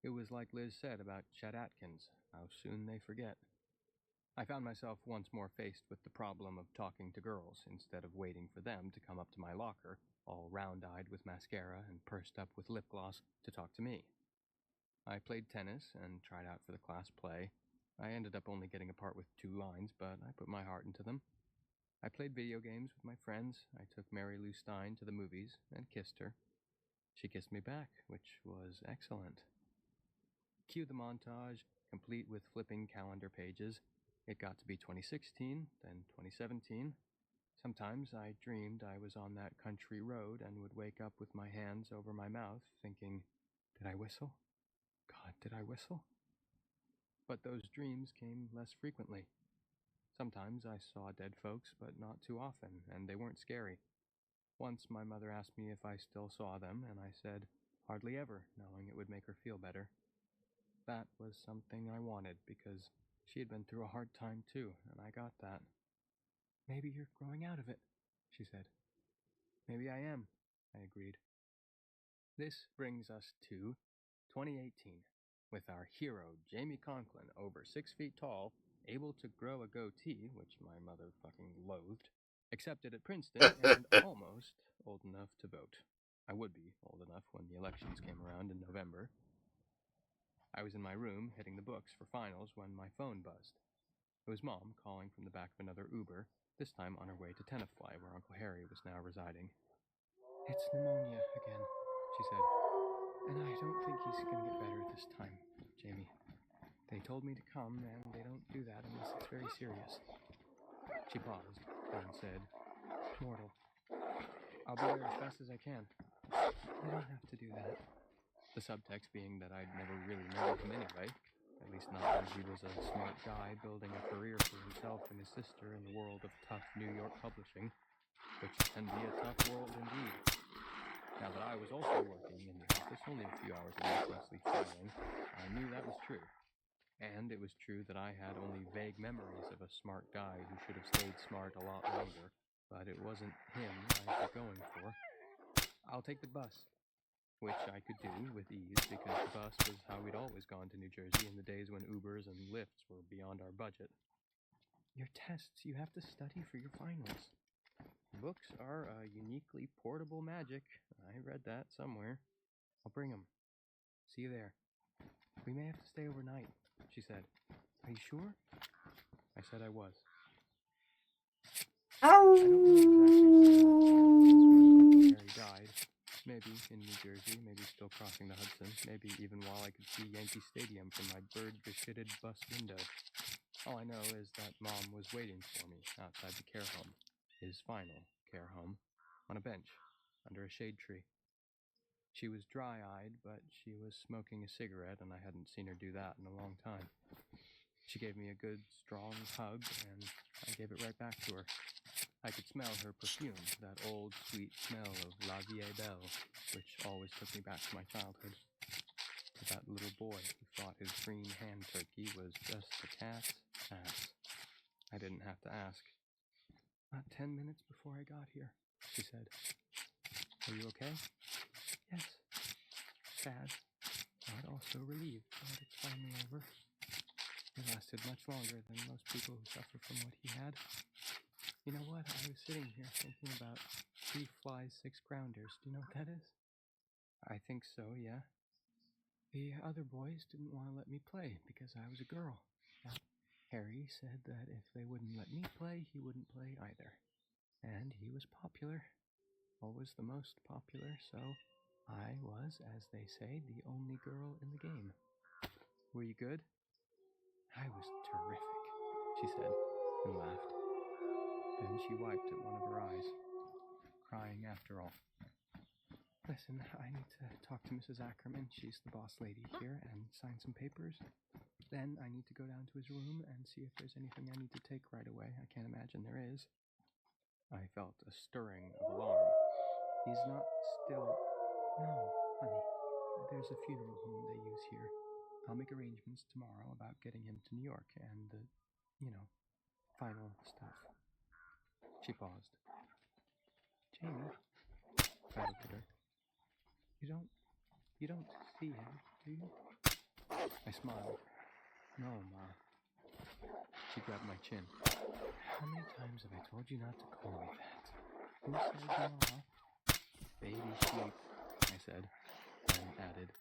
It was like Liz said about Chet Atkins, how soon they forget. I found myself once more faced with the problem of talking to girls instead of waiting for them to come up to my locker, all round-eyed with mascara and pursed up with lip gloss, to talk to me. I played tennis and tried out for the class play. I ended up only getting a part with 2 lines, but I put my heart into them. I played video games with my friends. I took Mary Lou Stein to the movies and kissed her. She kissed me back, which was excellent. Cue the montage, complete with flipping calendar pages. It got to be 2016, then 2017. Sometimes I dreamed I was on that country road and would wake up with my hands over my mouth, thinking, did I whistle? God, did I whistle? But those dreams came less frequently. Sometimes I saw dead folks, but not too often, and they weren't scary. Once my mother asked me if I still saw them, and I said, hardly ever, knowing it would make her feel better. That was something I wanted, because she had been through a hard time too, and I got that. Maybe you're growing out of it, she said. Maybe I am, I agreed. This brings us to 2018. with our hero, Jamie Conklin, over 6 feet tall, able to grow a goatee, which my mother fucking loathed, accepted at Princeton, and almost old enough to vote. I would be old enough when the elections came around in November. I was in my room, hitting the books for finals, when my phone buzzed. It was Mom calling from the back of another Uber, this time on her way to Tenafly, where Uncle Harry was now residing. "It's pneumonia again," she said. "And I don't think he's going to get better this time, Jamie. They told me to come, and they don't do that unless it's very serious." She paused, then said, "Mortal. I'll be there as fast as I can." "You don't have to do that." The subtext being that I'd never really known him anyway, at least not when he was a smart guy building a career for himself and his sister in the world of tough New York publishing, which can be a tough world indeed. Now that I was also working in the office only a few hours a week, mostly filing, I knew that was true. And it was true that I had only vague memories of a smart guy who should have stayed smart a lot longer, but it wasn't him I was going for. "I'll take the bus," which I could do with ease because the bus was how we'd always gone to New Jersey in the days when Ubers and Lyfts were beyond our budget. "Your tests, you have to study for your finals." "Books are a uniquely portable magic. I read that somewhere. I'll bring 'em. See you there." "We may have to stay overnight," she said. "Are you sure?" I said I was. I don't know exactly where Harry died. Maybe in New Jersey, maybe still crossing the Hudson, maybe even while I could see Yankee Stadium from my bird-beshitted bus window. All I know is that Mom was waiting for me outside the care home, his final care home, on a bench under a shade tree. She was dry-eyed, but she was smoking a cigarette, and I hadn't seen her do that in a long time. She gave me a good, strong hug, and I gave it right back to her. I could smell her perfume, that old, sweet smell of La Vieille Belle, which always took me back to my childhood. To that little boy who thought his green hand turkey was just a cat's ass. I didn't have to ask. "Not 10 minutes before I got here," she said. "Are you okay?" "Yes." Sad, but also relieved that it's finally over. It lasted much longer than most people who suffer from what he had. You know what? I was sitting here thinking about 3 flies, 6 grounders. Do you know what that is? "I think so, yeah." "The other boys didn't want to let me play because I was a girl. Now, Harry said that if they wouldn't let me play, he wouldn't play either. And he was popular. Always the most popular, so I was, as they say, the only girl in the game." "Were you good?" "I was terrific," she said, and laughed. Then she wiped at one of her eyes. Crying after all. "Listen, I need to talk to Mrs. Ackerman, she's the boss lady here, and sign some papers. Then I need to go down to his room and see if there's anything I need to take right away. I can't imagine there is." I felt a stirring of alarm. "He's not still..." "No, honey. There's a funeral home they use here. I'll make arrangements tomorrow about getting him to New York and the, final stuff." She paused. "Jamie," I looked at her. You don't see him, do you?" I smiled. "No, Ma." She grabbed my chin. "How many times have I told you not to call me that? Who says Ma?" "Baby sheep," I said, and added,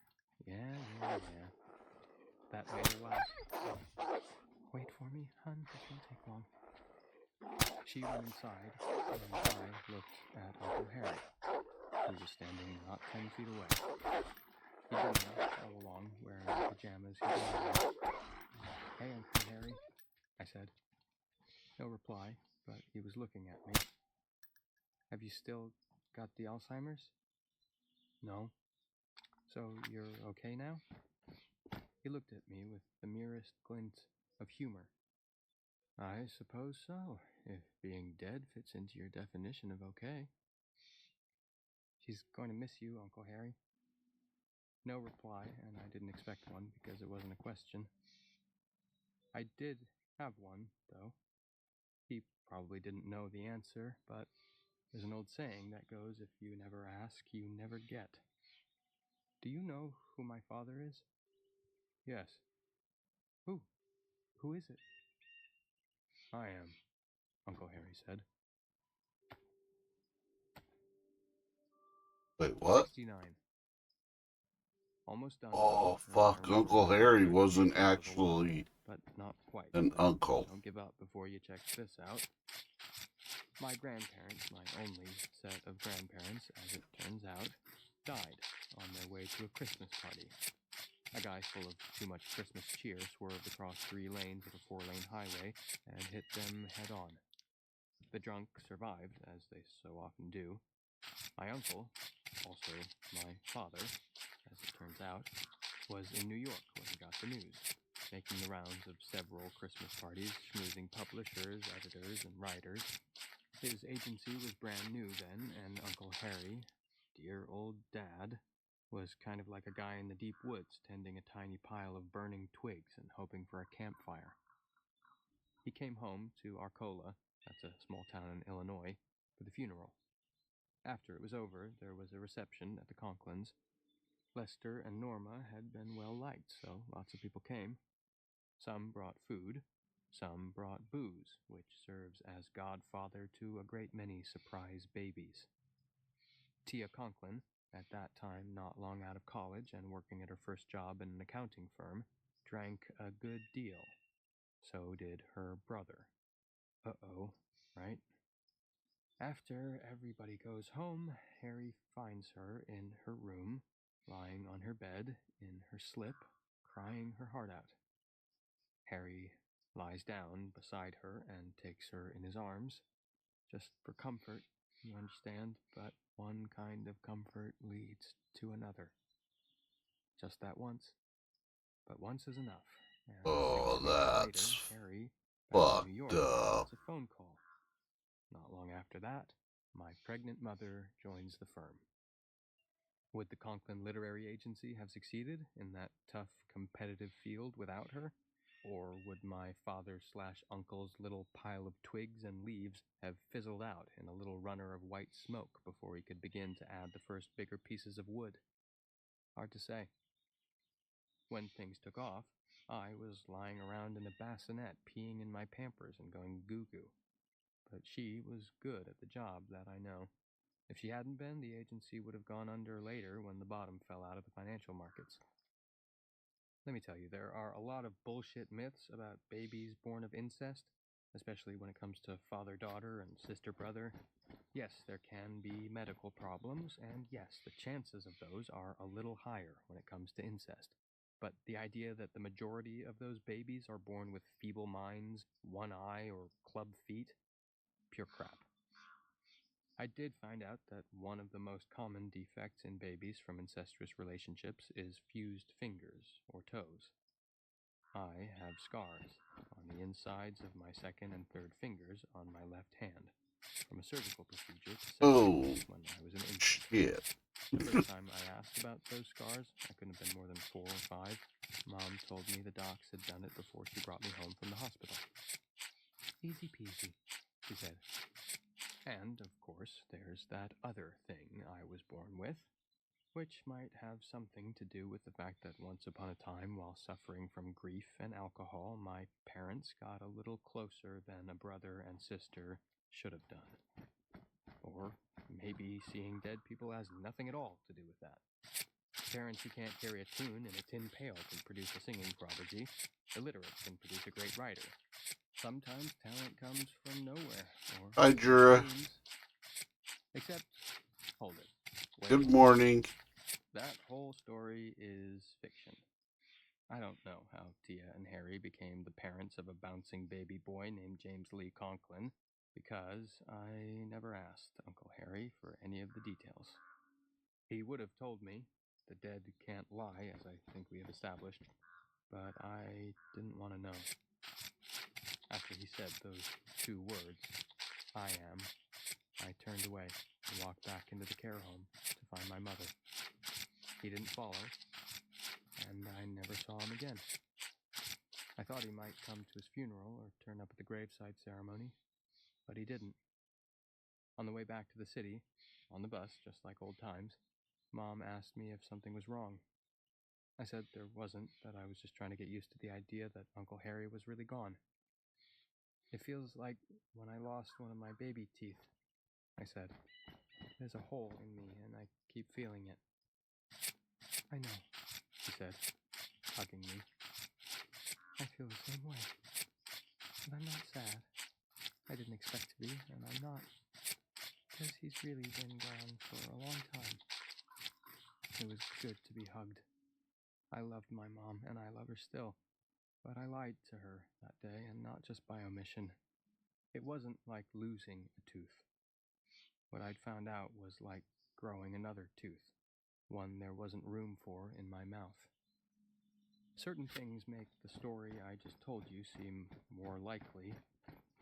Yeah. That made her laugh. "Wait for me, hun. This won't take long." She went inside, and I looked at Uncle Harry, who was standing not 10 feet away. He'd been there all along, wearing the pajamas he'd been wearing. "Hey, Uncle Harry," I said. No reply, but he was looking at me. "Have you still got the Alzheimer's?" "No." "So you're okay now?" He looked at me with the merest glint of humor. "I suppose so, if being dead fits into your definition of okay." "She's going to miss you, Uncle Harry." No reply, and I didn't expect one because it wasn't a question. I did have one, though. He probably didn't know the answer, but there's an old saying that goes, if you never ask, you never get. "Do you know who my father is?" Yes. Who? Who is it? I am, Uncle Harry said. Wait, what? 69. Almost done. Oh, Her fuck. arms Uncle were Harry starting to wasn't get a little long, actually but not quite. an But uncle. don't give up before you check this out. My grandparents, my only set of grandparents, as it turns out, died on their way to a Christmas party. A guy full of too much Christmas cheer swerved across 3 lanes of a 4-lane highway and hit them head on. The drunk survived, as they so often do. My uncle, also my father, as it turns out, was in New York when he got the news, making the rounds of several Christmas parties, schmoozing publishers, editors, and writers. His agency was brand new then, and Uncle Harry, dear old Dad, was kind of like a guy in the deep woods tending a tiny pile of burning twigs and hoping for a campfire. He came home to Arcola, that's a small town in Illinois, for the funeral. After it was over, there was a reception at the Conklins. Lester and Norma had been well liked, so lots of people came. Some brought food, some brought booze, which serves as godfather to a great many surprise babies. Tia Conklin, at that time not long out of college and working at her first job in an accounting firm, drank a good deal. So did her brother. Uh-oh, right? After everybody goes home, Harry finds her in her room, lying on her bed, in her slip, crying her heart out. Harry lies down beside her and takes her in his arms, just for comfort, you understand, but one kind of comfort leads to another. Just that once. But once is enough. And Oh, 6 weeks that's later, Harry, back in New fucked York, up. gets a phone call. Not long after that, my pregnant mother joins the firm. Would the Conklin Literary Agency have succeeded in that tough, competitive field without her? Or would my father/uncle's little pile of twigs and leaves have fizzled out in a little runner of white smoke before he could begin to add the first bigger pieces of wood? Hard to say. When things took off, I was lying around in a bassinet, peeing in my Pampers and going goo-goo. But she was good at the job, that I know. If she hadn't been, the agency would have gone under later when the bottom fell out of the financial markets. Let me tell you, there are a lot of bullshit myths about babies born of incest, especially when it comes to father-daughter and sister-brother. Yes, there can be medical problems, and yes, the chances of those are a little higher when it comes to incest. But the idea that the majority of those babies are born with feeble minds, one eye, or club feet, pure crap. I did find out that one of the most common defects in babies from incestuous relationships is fused fingers or toes. I have scars on the insides of my second and third fingers on my left hand from a surgical procedure to separate Oh, them when I was an infant. shit. The first time I asked about those scars, I couldn't have been more than 4 or 5. Mom told me the docs had done it before she brought me home from the hospital. Easy peasy, she said. And, of course, there's that other thing I was born with, which might have something to do with the fact that once upon a time, while suffering from grief and alcohol, my parents got a little closer than a brother and sister should have done. Or maybe seeing dead people has nothing at all to do with that. Parents who can't carry a tune in a tin pail can produce a singing prodigy. Illiterates can produce a great writer. Sometimes talent comes from nowhere, or Hi, Jura. except, hold it. Wait. Good morning. That whole story is fiction. I don't know how Tia and Harry became the parents of a bouncing baby boy named James Lee Conklin, because I never asked Uncle Harry for any of the details. He would have told me. The dead can't lie, as I think we have established, but I didn't want to know. After he said those 2 words, I am, I turned away and walked back into the care home to find my mother. He didn't follow, and I never saw him again. I thought he might come to his funeral or turn up at the graveside ceremony, but he didn't. On the way back to the city, on the bus, just like old times, Mom asked me if something was wrong. I said there wasn't, that I was just trying to get used to the idea that Uncle Harry was really gone. It feels like when I lost one of my baby teeth, I said. There's a hole in me, and I keep feeling it. I know, she said, hugging me. I feel the same way. But I'm not sad. I didn't expect to be, and I'm not. Because he's really been gone for a long time. It was good to be hugged. I loved my mom, and I love her still. But I lied to her that day, and not just by omission. It wasn't like losing a tooth. What I'd found out was like growing another tooth, one there wasn't room for in my mouth. Certain things make the story I just told you seem more likely.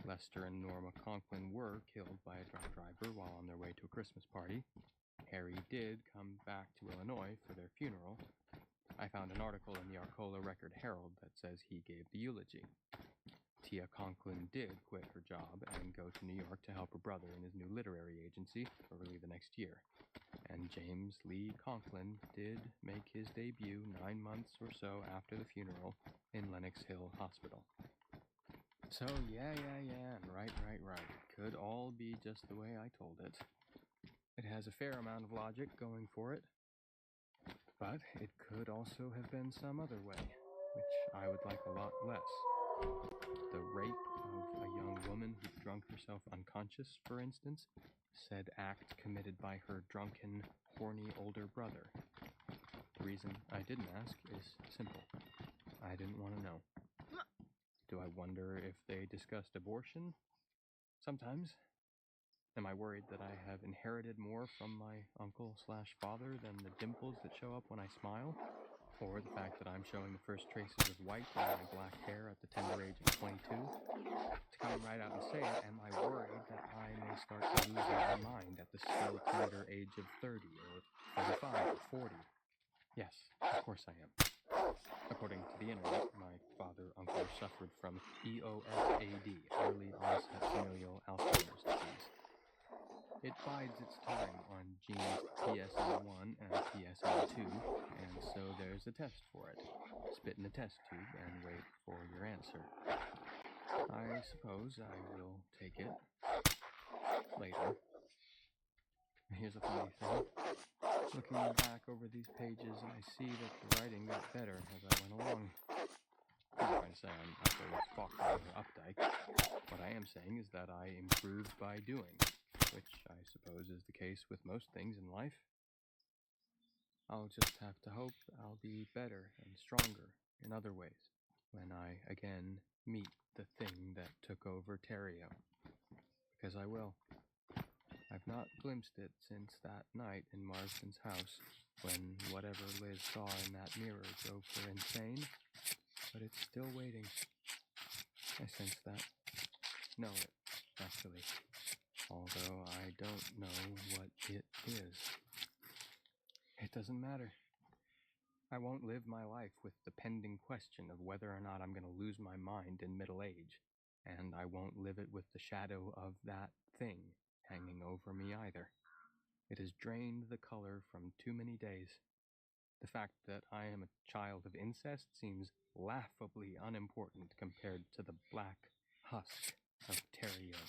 Lester and Norma Conklin were killed by a drunk driver while on their way to a Christmas party. Harry did come back to Illinois for their funeral. I found an article in the Arcola Record-Herald that says he gave the eulogy. Tia Conklin did quit her job and go to New York to help her brother in his new literary agency early the next year. And James Lee Conklin did make his debut 9 months or so after the funeral in Lenox Hill Hospital. So yeah, and right. Could all be just the way I told it. It has a fair amount of logic going for it. But it could also have been some other way, which I would like a lot less. The rape of a young woman who drunk herself unconscious, for instance, said act committed by her drunken, horny older brother. The reason I didn't ask is simple. I didn't want to know. Do I wonder if they discussed abortion? Sometimes. Am I worried that I have inherited more from my uncle/father than the dimples that show up when I smile? Or the fact that I'm showing the first traces of white in my black hair at the tender age of 22? To come right out and say it, am I worried that I may start to lose my mind at the still tender age of 30 or 35 or 40? Yes, of course I am. According to the internet, my father-uncle suffered from EOFAD, early onset familial Alzheimer's disease. It bides its time on genes PSN1 and PSN2, and so there's a test for it. Spit in a test tube and wait for your answer. I suppose I will take it later. Here's a funny thing. Looking back over these pages, I see that the writing got better as I went along. I'm not trying to say I'm utterly Faulkner or Updike. What I am saying is that I improved by doing, which I suppose is the case with most things in life. I'll just have to hope I'll be better and stronger in other ways when I again meet the thing that took over Terrio. Because I will. I've not glimpsed it since that night in Marsden's house, when whatever Liz saw in that mirror drove her insane, but it's still waiting. I sense that. Know it, actually. Although I don't know what it is. It doesn't matter. I won't live my life with the pending question of whether or not I'm going to lose my mind in middle age, and I won't live it with the shadow of that thing hanging over me either. It has drained the color from too many days. The fact that I am a child of incest seems laughably unimportant compared to the black husk of Terrio,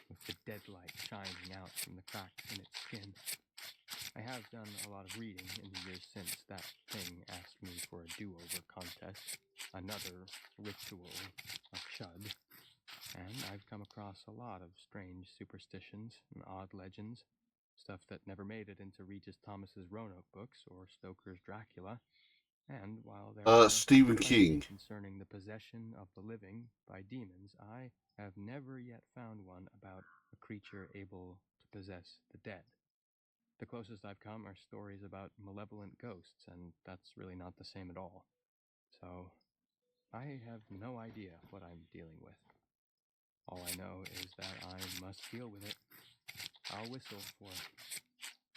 with the deadlight shining out from the cracks in its skin. I have done a lot of reading in the years since that thing asked me for a do-over contest, another ritual of chud, and I've come across a lot of strange superstitions and odd legends, stuff that never made it into Regis Thomas's Roanoke books or Stoker's Dracula. And while there are Stephen plenty King. concerning the possession of the living by demons, I have never yet found one about a creature able to possess the dead. The closest I've come are stories about malevolent ghosts, and that's really not the same at all. So, I have no idea what I'm dealing with. All I know is that I must deal with it. I'll whistle for it.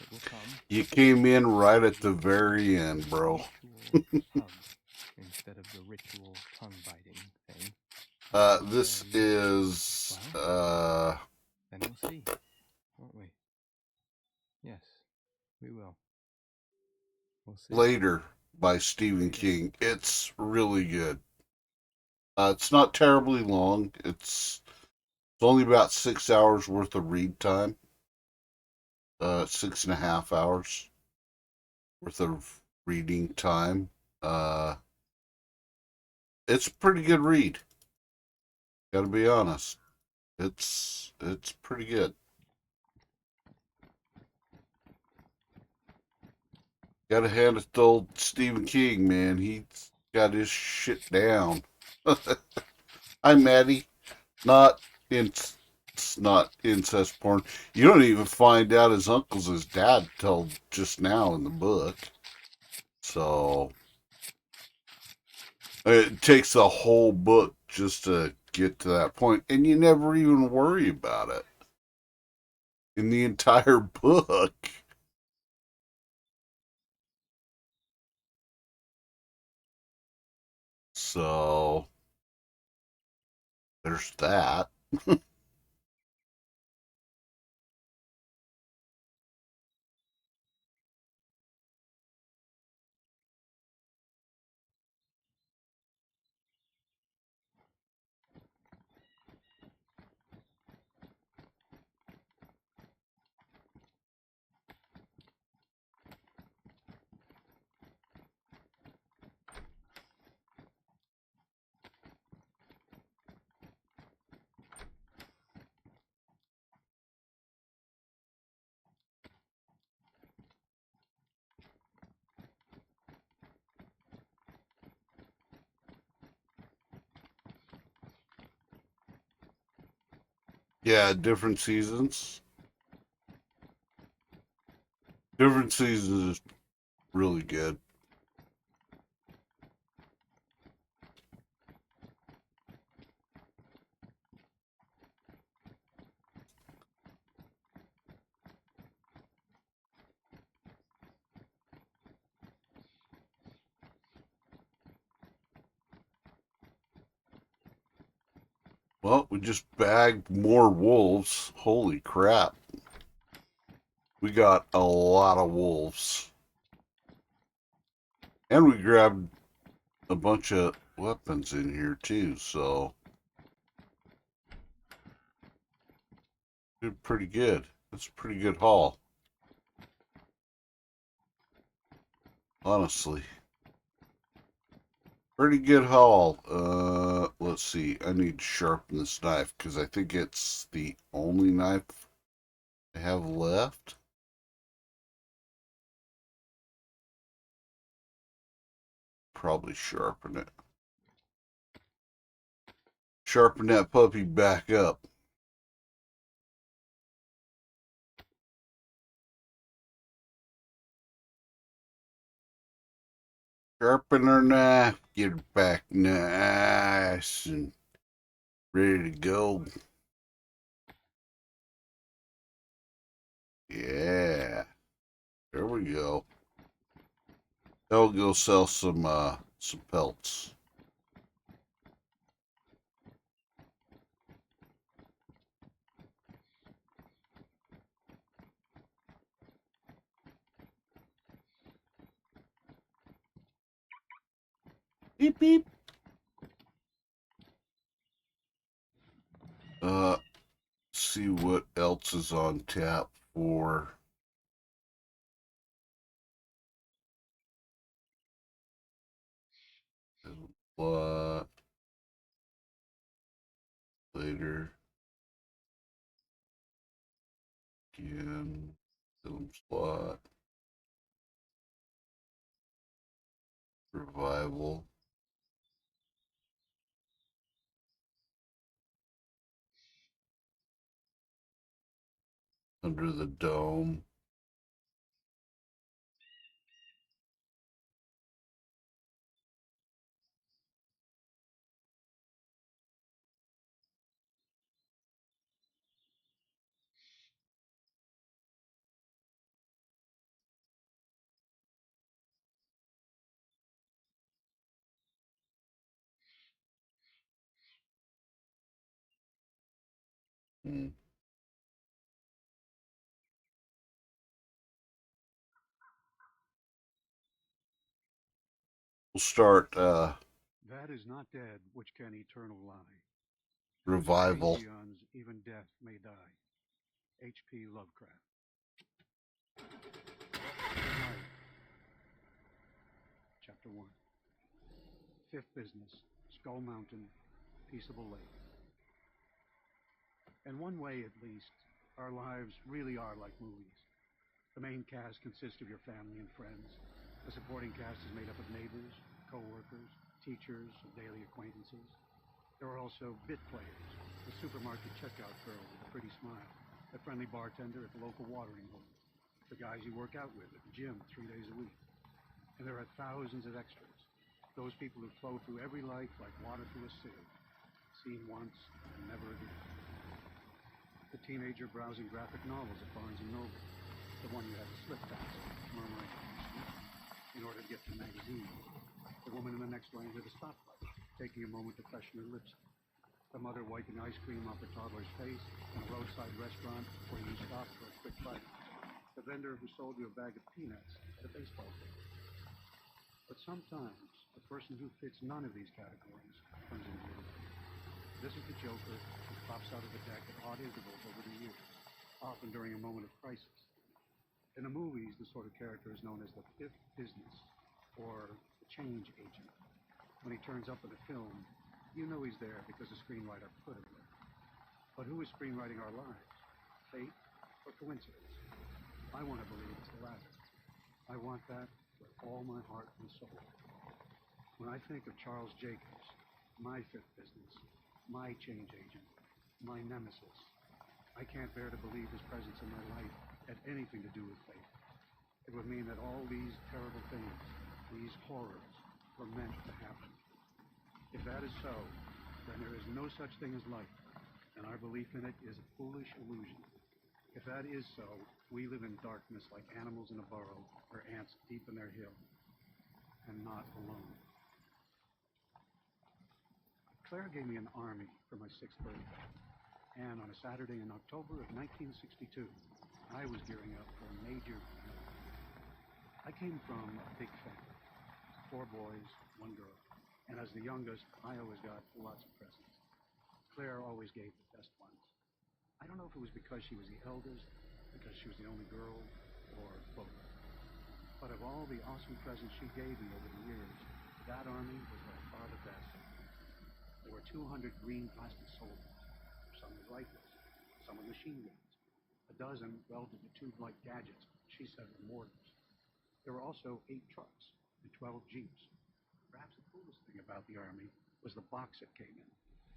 It will come. You came in right at the very end, bro. Ritual hug instead of the ritual tongue-biting thing. This is, Then we'll see, won't we? Yes, we will. We'll see. later. by Stephen King. It's really good. It's not terribly long. It's only about 6 hours worth of read time. 6.5 hours worth of reading time. Uh, it's a pretty good read. Gotta be honest. It's pretty good. Gotta hand it to old Stephen King, man. He's got his shit down. Hi, Maddie. Not in, it's not incest porn. You don't even find out his uncle's his dad till just now in the book. So it takes a whole book just to get to that point, and you never even worry about it in the entire book. So there's that. Yeah, different seasons. Different seasons is really good. Well, we just bagged more wolves. Holy crap. We got a lot of wolves. And we grabbed a bunch of weapons in here too, so did pretty good. That's a pretty good haul. Honestly. Pretty good haul. Let's see. I need to sharpen this knife because I think it's the only knife I have left. Probably sharpen it. Sharpen that puppy back up. Sharpen her knife. Get it back nice and ready to go. Yeah. There we go. I'll go sell some pelts. Beep beep. See what else is on tap for what later again. Film slot. Revival. Under the Dome. Hmm. We'll start That is not dead which can eternal lie. revival. Eons, even death may die. H.P. Lovecraft. Chapter 1. Fifth business, Skull Mountain, Peaceable Lake. In one way, at least, our lives really are like movies. The main cast consists of your family and friends. The supporting cast is made up of neighbors, co-workers, teachers, and daily acquaintances. There are also bit players, the supermarket checkout girl with a pretty smile, the friendly bartender at the local watering hole, the guys you work out with at the gym 3 days a week. And there are thousands of extras, those people who flow through every life like water through a sieve, seen once and never again. The teenager browsing graphic novels at Barnes & Noble, the one you had to slip past, murmuring in order to get to the magazine. The woman in the next lane with a stoplight, taking a moment to freshen her lips. The mother wiping ice cream off her toddler's face in a roadside restaurant where you stop for a quick bite. The vendor who sold you a bag of peanuts at a baseball game. But sometimes the person who fits none of these categories comes into your life. This is the Joker who pops out of the deck at odd intervals over the years, often during a moment of crisis. In the movies, the sort of character is known as the fifth business, or the change agent. When he turns up in a film, you know he's there because the screenwriter put him there. But who is screenwriting our lives? Fate or coincidence? I want to believe it's the latter. I want that with all my heart and soul. When I think of Charles Jacobs, my fifth business, my change agent, my nemesis, I can't bear to believe his presence in my life had anything to do with fate. It would mean that all these terrible things, these horrors, were meant to happen. If that is so, then there is no such thing as life, and our belief in it is a foolish illusion. If that is so, we live in darkness like animals in a burrow or ants deep in their hill, and not alone. Claire gave me an army for my 6th birthday, and on a Saturday in October of 1962, I was gearing up for a major meal. I came from a big family, 4 boys, 1 girl, and as the youngest, I always got lots of presents. Claire always gave the best ones. I don't know if it was because she was the eldest, because she was the only girl, or both. But of all the awesome presents she gave me over the years, that army was by far the best. There were 200 green plastic soldiers, some with rifles, some with machine guns, a dozen relatively tube-like gadgets she said were mortars. There were also 8 trucks and 12 jeeps. Perhaps the coolest thing about the army was the box it came in,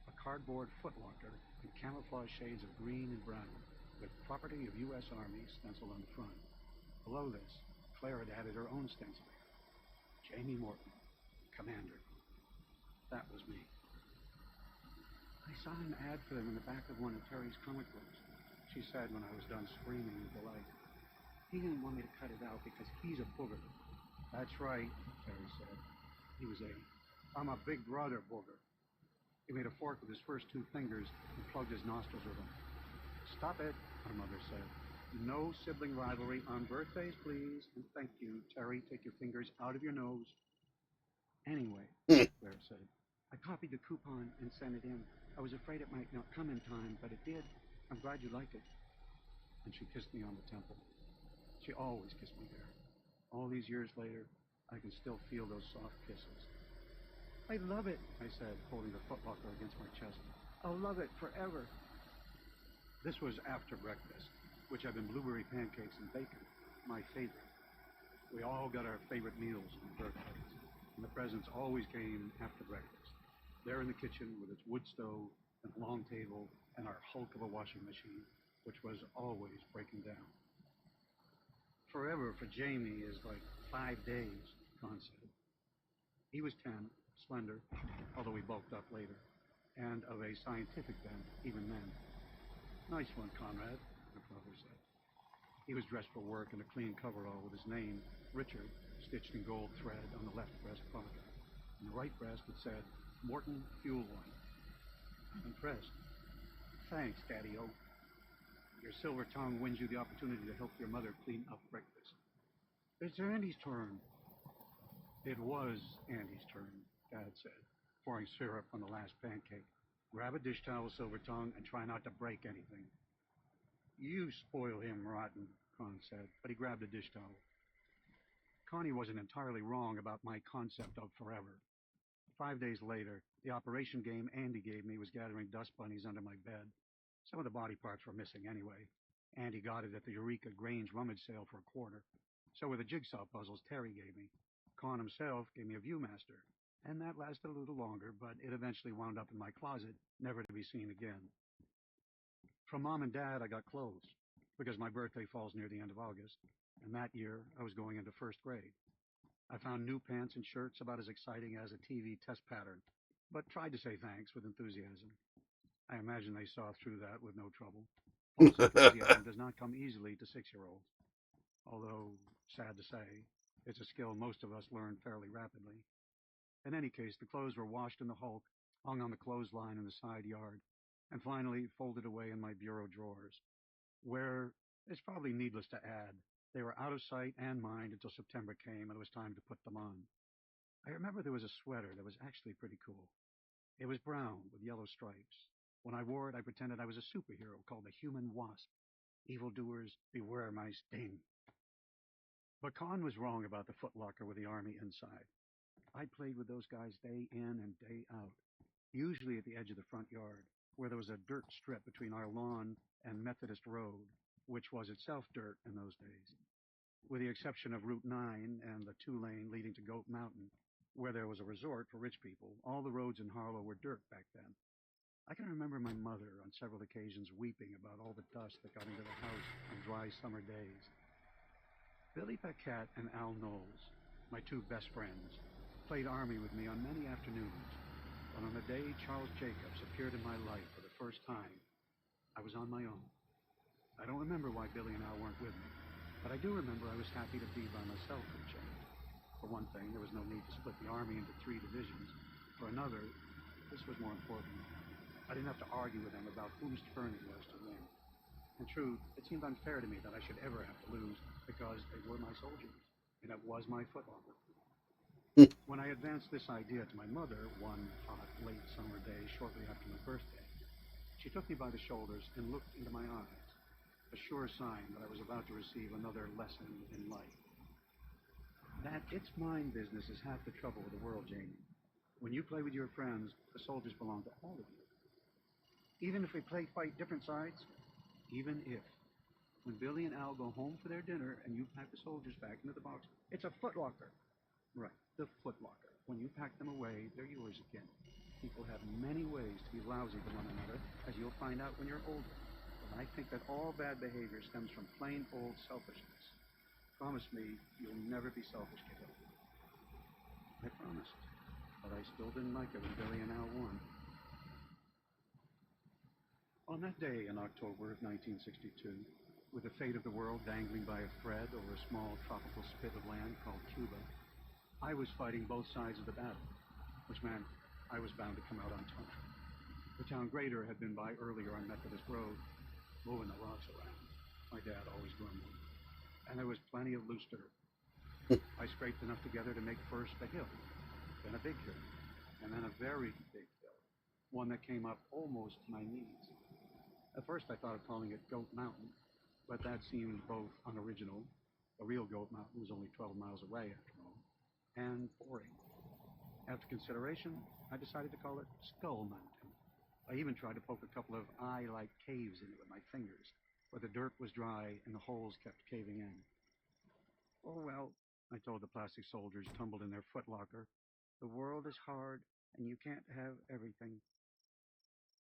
a cardboard footlocker in camouflage shades of green and brown, with property of U.S. Army stenciled on the front. Below this, Claire had added her own stencil. Jamie Morton, Commander. That was me. I saw an ad for them in the back of one of Terry's comic books, she said when I was done screaming with delight. He didn't want me to cut it out because he's a booger. That's right, Terry said. He was 8. I'm a big brother booger. He made a fork with his first 2 fingers and plugged his nostrils with them. Stop it, our mother said. No sibling rivalry on birthdays, please. And thank you, Terry. Take your fingers out of your nose. Anyway, Claire said, I copied the coupon and sent it in. I was afraid it might not come in time, but it did. I'm glad you like it. And she kissed me on the temple. She always kissed me there. All these years later, I can still feel those soft kisses. I love it, I said, holding the footlocker against my chest. I'll love it forever. This was after breakfast, which had been blueberry pancakes and bacon, my favorite. We all got our favorite meals on birthdays, and the presents always came after breakfast. There in the kitchen with its wood stove and long table and our hulk of a washing machine, which was always breaking down. Forever for Jamie is like 5 days, Con said. He was 10, slender, although he bulked up later, and of a scientific bent even then. Nice one, Conrad, my father said. He was dressed for work in a clean coverall with his name, Richard, stitched in gold thread on the left breast pocket. On the right breast it said, Morton Fuel One. I'm impressed. Thanks, Daddy-O. Your silver tongue wins you the opportunity to help your mother clean up breakfast. It's Andy's turn. It was Andy's turn, Dad said, pouring syrup on the last pancake. Grab a dish towel, Silver Tongue, and try not to break anything. You spoil him rotten, Con said, but he grabbed a dish towel. Connie wasn't entirely wrong about my concept of forever. 5 days later, the operation game Andy gave me was gathering dust bunnies under my bed. Some of the body parts were missing anyway. Andy got it at the Eureka Grange rummage sale for $1. So were the jigsaw puzzles Terry gave me. Con himself gave me a Viewmaster, and that lasted a little longer, but it eventually wound up in my closet, never to be seen again. From Mom and Dad, I got clothes, because my birthday falls near the end of August, and that year I was going into first grade. I found new pants and shirts about as exciting as a TV test pattern, but tried to say thanks with enthusiasm. I imagine they saw through that with no trouble. False enthusiasm does not come easily to 6-year-olds. Although, sad to say, it's a skill most of us learn fairly rapidly. In any case, the clothes were washed in the Hulk, hung on the clothesline in the side yard, and finally folded away in my bureau drawers, where, it's probably needless to add, they were out of sight and mind until September came and it was time to put them on. I remember there was a sweater that was actually pretty cool. It was brown with yellow stripes. When I wore it, I pretended I was a superhero called the Human Wasp. Evildoers, beware my sting. But Con was wrong about the footlocker with the Army inside. I played with those guys day in and day out, usually at the edge of the front yard, where there was a dirt strip between our lawn and Methodist Road, which was itself dirt in those days. With the exception of Route 9 and the 2-lane leading to Goat Mountain, where there was a resort for rich people, all the roads in Harlow were dirt back then. I can remember my mother on several occasions weeping about all the dust that got into the house on dry summer days. Billy Paquette and Al Knowles, my two best friends, played Army with me on many afternoons, but on the day Charles Jacobs appeared in my life for the first time, I was on my own. I don't remember why Billy and Al weren't with me, but I do remember I was happy to be by myself for a change. For one thing, there was no need to split the Army into 3 divisions. For another, this was more important. I didn't have to argue with them about whose turn it was to win. In truth, it seemed unfair to me that I should ever have to lose because they were my soldiers, and it was my footlocker. When I advanced this idea to my mother one hot, late summer day shortly after my birthday, she took me by the shoulders and looked into my eyes, a sure sign that I was about to receive another lesson in life. That it's mine business is half the trouble with the world, Jamie. When you play with your friends, the soldiers belong to all of you. Even if we fight different sides, even if. When Billy and Al go home for their dinner and you pack the soldiers back into the box, it's a footlocker. Right, the footlocker. When you pack them away, they're yours again. People have many ways to be lousy to one another, as you'll find out when you're older. But I think that all bad behavior stems from plain old selfishness. Promise me you'll never be selfish, kiddo. I promised, but I still didn't like it when Billy and Al won. On that day in October of 1962, with the fate of the world dangling by a thread over a small tropical spit of land called Cuba, I was fighting both sides of the battle, which meant I was bound to come out on top. The town grader had been by earlier on Methodist Road, moving the rocks around. My dad always grumbled. And there was plenty of loose dirt. I scraped enough together to make first a hill, then a big hill, and then a very big hill, one that came up almost to my knees. At first I thought of calling it Goat Mountain, but that seemed both unoriginal, the real Goat Mountain was only 12 miles away after all, and boring. After consideration, I decided to call it Skull Mountain. I even tried to poke a couple of eye-like caves in it with my fingers, but the dirt was dry and the holes kept caving in. Oh well, I told the plastic soldiers tumbled in their footlocker, the world is hard and you can't have everything.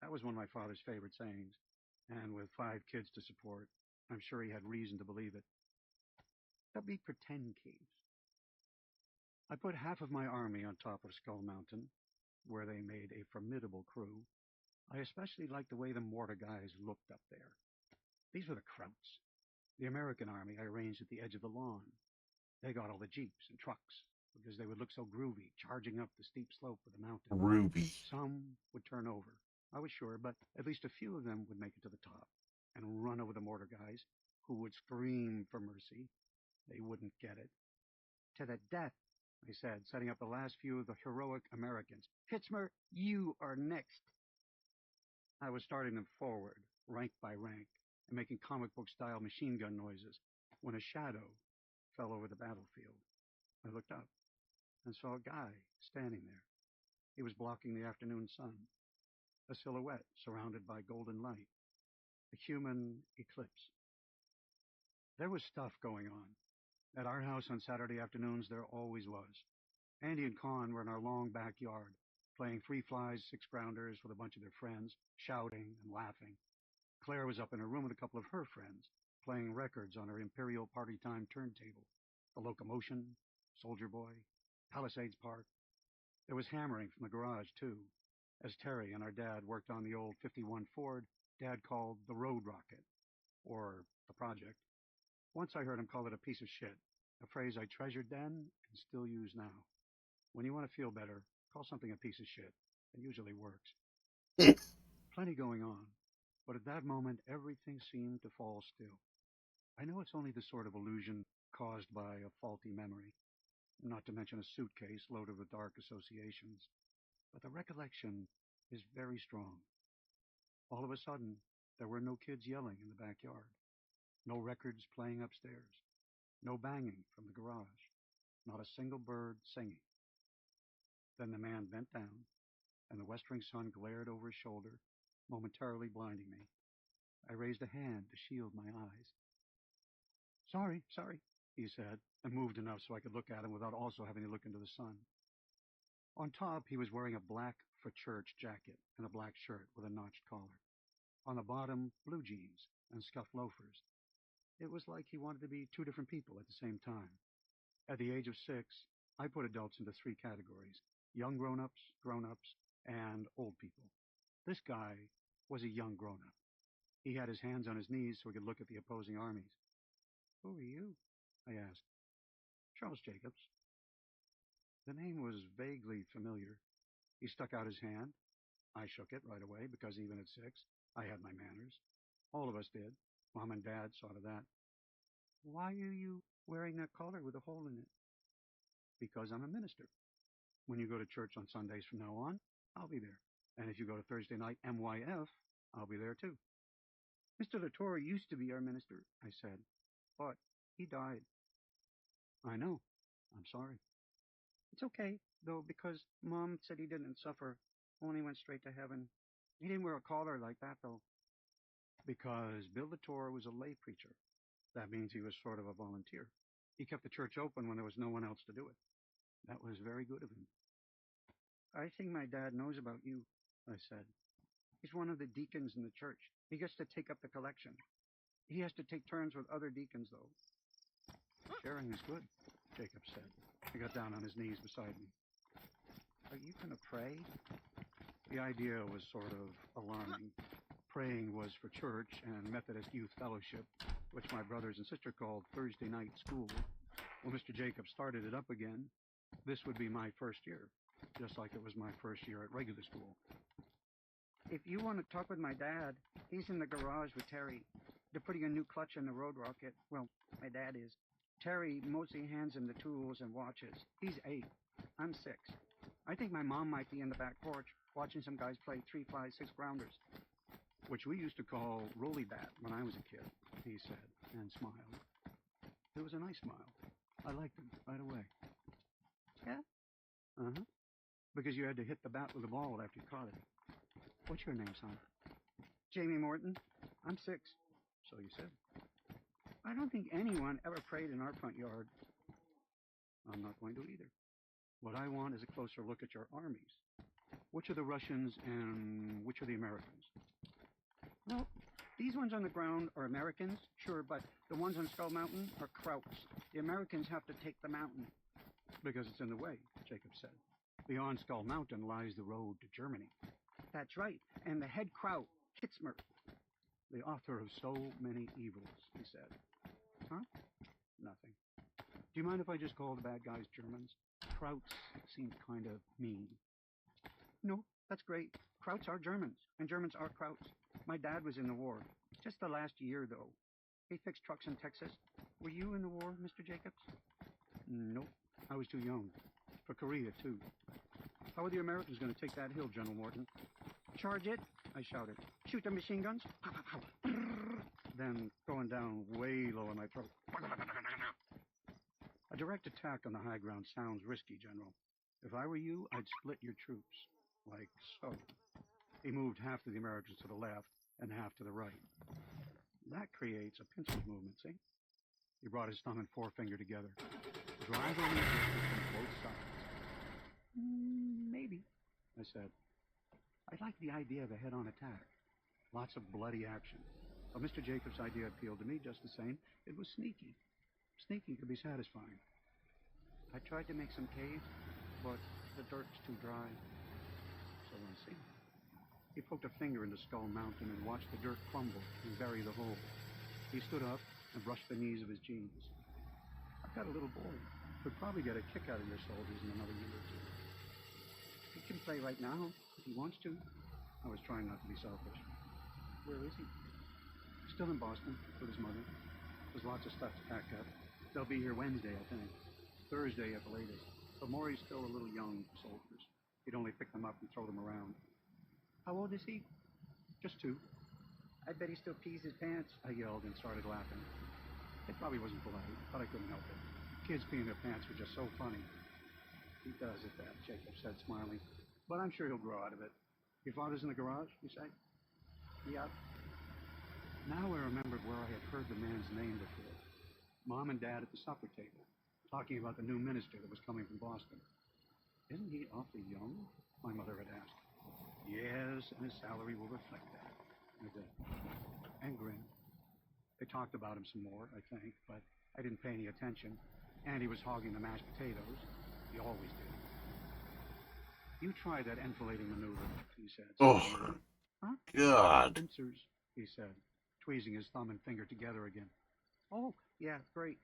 That was one of my father's favorite sayings, and with 5 kids to support, I'm sure he had reason to believe it. There'll be pretend caves. I put half of my army on top of Skull Mountain, where they made a formidable crew. I especially liked the way the mortar guys looked up there. These were the Krauts. The American army I arranged at the edge of the lawn. They got all the jeeps and trucks, because they would look so groovy, charging up the steep slope of the mountain. Ruby. Some would turn over, I was sure, but at least a few of them would make it to the top and run over the mortar guys, who would scream for mercy. They wouldn't get it. To the death, I said, setting up the last few of the heroic Americans. Hitzmer, you are next. I was starting them forward, rank by rank, and making comic book style machine gun noises when a shadow fell over the battlefield. I looked up and saw a guy standing there. He was blocking the afternoon sun, a silhouette surrounded by golden light, a human eclipse. There was stuff going on. At our house on Saturday afternoons, there always was. Andy and Con were in our long backyard, playing 3 flies, 6 grounders with a bunch of their friends, shouting and laughing. Claire was up in her room with a couple of her friends, playing records on her Imperial Party Time turntable. The Locomotion, Soldier Boy, Palisades Park. There was hammering from the garage, too, as Terry and our dad worked on the old 51 Ford Dad called the Road Rocket, or the Project. Once I heard him call it a piece of shit, a phrase I treasured then and still use now. When you want to feel better, call something a piece of shit. It usually works. Plenty going on, but at that moment everything seemed to fall still. I know it's only the sort of illusion caused by a faulty memory, not to mention a suitcase loaded with dark associations, but the recollection is very strong. All of a sudden, there were no kids yelling in the backyard. No records playing upstairs. No banging from the garage. Not a single bird singing. Then the man bent down, and the westering sun glared over his shoulder, momentarily blinding me. I raised a hand to shield my eyes. Sorry, he said, and moved enough so I could look at him without also having to look into the sun. On top, he was wearing a black for church jacket and a black shirt with a notched collar. On the bottom, blue jeans and scuffed loafers. It was like he wanted to be 2 different people at the same time. At the age of 6, I put adults into 3 categories: young grown-ups, and old people. This guy was a young grown-up. He had his hands on his knees so he could look at the opposing armies. Who are you? I asked. Charles Jacobs. The name was vaguely familiar. He stuck out his hand. I shook it right away because even at 6, I had my manners. All of us did. Mom and Dad saw to that. Why are you wearing that collar with a hole in it? Because I'm a minister. When you go to church on Sundays from now on, I'll be there. And if you go to Thursday night MYF, I'll be there too. Mr. Latore used to be our minister, I said, but he died. I know. I'm sorry. It's okay, though, because Mom said he didn't suffer, only went straight to heaven. He didn't wear a collar like that, though. Because Bill Latore was a lay preacher. That means he was sort of a volunteer. He kept the church open when there was no one else to do it. That was very good of him. I think my dad knows about you, I said. He's one of the deacons in the church. He gets to take up the collection. He has to take turns with other deacons, though. Sharing is good, Jacob said. He got down on his knees beside me. Are you going to pray? The idea was sort of alarming. Praying was for church and Methodist Youth Fellowship, which my brothers and sister called Thursday night school. When Mr. Jacobs started it up again, this would be my first year, just like it was my first year at regular school. If you want to talk with my dad, he's in the garage with Terry. They're putting a new clutch in the Road Rocket. Well, my dad is. Terry mostly hands him the tools and watches. He's 8. I'm 6. I think my mom might be in the back porch watching some guys play 3 flies, 6 grounders, which we used to call rolly bat when I was a kid, he said, and smiled. It was a nice smile. I liked him right away. Yeah? Uh-huh. Because you had to hit the bat with the ball after you caught it. What's your name, son? Jamie Morton. I'm 6. So you said. I don't think anyone ever prayed in our front yard. I'm not going to either. What I want is a closer look at your armies. Which are the Russians and which are the Americans? Well, these ones on the ground are Americans, sure, but the ones on Skull Mountain are Krauts. The Americans have to take the mountain. Because it's in the way, Jacob said. Beyond Skull Mountain lies the road to Germany. That's right, and the head Kraut, Hitzmer. The author of so many evils, he said. Huh? Nothing. Do you mind if I just call the bad guys Germans? Krauts seem kind of mean. No, that's great. Krauts are Germans, and Germans are Krauts. My dad was in the war. Just the last year, though. He fixed trucks in Texas. Were you in the war, Mr. Jacobs? Nope. I was too young. but Korea, too. How are the Americans going to take that hill, General Morton? Charge it, I shouted. Shoot the machine guns. Pow, pow, pow. Then, going down way low in my throat. A direct attack on the high ground sounds risky, General. If I were you, I'd split your troops. Like so. He moved half of the Americans to the left and half to the right. That creates a pincer's movement, see? He brought his thumb and forefinger together. Drive on the objective from both sides. Maybe, I said. I like the idea of a head-on attack. Lots of bloody action. But Mr. Jacobs' idea appealed to me just the same. It was sneaky. Sneaky could be satisfying. I tried to make some caves, but the dirt's too dry. So I see. He poked a finger into Skull Mountain and watched the dirt crumble and bury the hole. He stood up and brushed the knees of his jeans. I've got a little boy. Could probably get a kick out of your soldiers in another year or two. He can play right now, if he wants to. I was trying not to be selfish. Where is he? Still in Boston, with his mother. There's lots of stuff to pack up. They'll be here Wednesday, I think. Thursday at the latest. But Maury's still a little young for soldiers. He'd only pick them up and throw them around. How old is he? Just 2. I bet he still pees his pants, I yelled and started laughing. It probably wasn't polite, but I couldn't help it. Kids peeing their pants were just so funny. He does at that, Jacob said, smiling. But I'm sure he'll grow out of it. Your father's in the garage, you say? Yep. Now I remembered where I had heard the man's name before. Mom and Dad at the supper table, talking about the new minister that was coming from Boston. Isn't he awfully young? My mother had asked. Yes, and his salary will reflect that. I did. And grinned. They talked about him some more, I think, but I didn't pay any attention. And he was hogging the mashed potatoes. He always did. You try that enfilading maneuver, he said. Oh, Huh? God. Pincers, he said, tweezing his thumb and finger together again. Oh, yeah, great.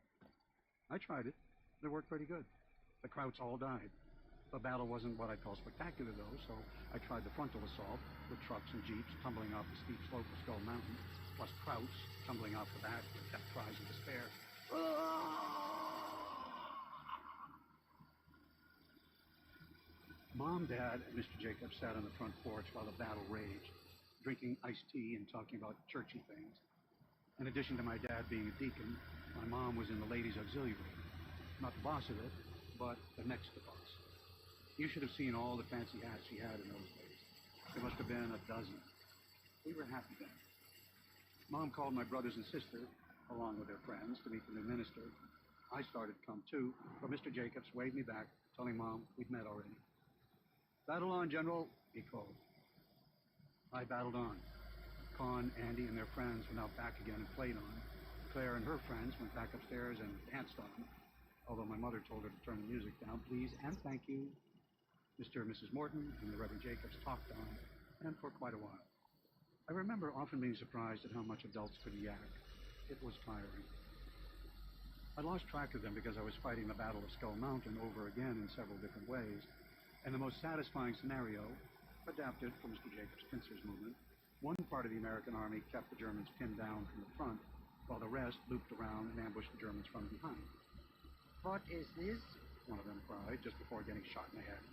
I tried it. It worked pretty good. The Krauts all died. The battle wasn't what I'd call spectacular, though, so I tried the frontal assault with trucks and jeeps tumbling off the steep slope of Skull Mountain, plus Krauts tumbling off the back with death cries of despair. Mom, Dad, and Mr. Jacobs sat on the front porch while the battle raged, drinking iced tea and talking about churchy things. In addition to my dad being a deacon, my mom was in the ladies' auxiliary. Not the boss of it, but the next to boss. You should have seen all the fancy hats she had in those days. There must have been a dozen. We were happy then. Mom called my brothers and sister, along with their friends, to meet the new minister. I started to come too, but Mr. Jacobs waved me back, telling Mom we'd met already. Battle on, General, he called. I battled on. Con, Andy, and their friends went out back again and played on. Claire and her friends went back upstairs and danced on, although my mother told her to turn the music down, please, and thank you. Mr. and Mrs. Morton and the Reverend Jacobs talked on, and for quite a while. I remember often being surprised at how much adults could yak. It was tiring. I lost track of them because I was fighting the Battle of Skull Mountain over again in several different ways, and the most satisfying scenario, adapted from Mr. Jacobs' pincers movement, one part of the American army kept the Germans pinned down from the front, while the rest looped around and ambushed the Germans from behind. What is this? One of them cried, just before getting shot in the head.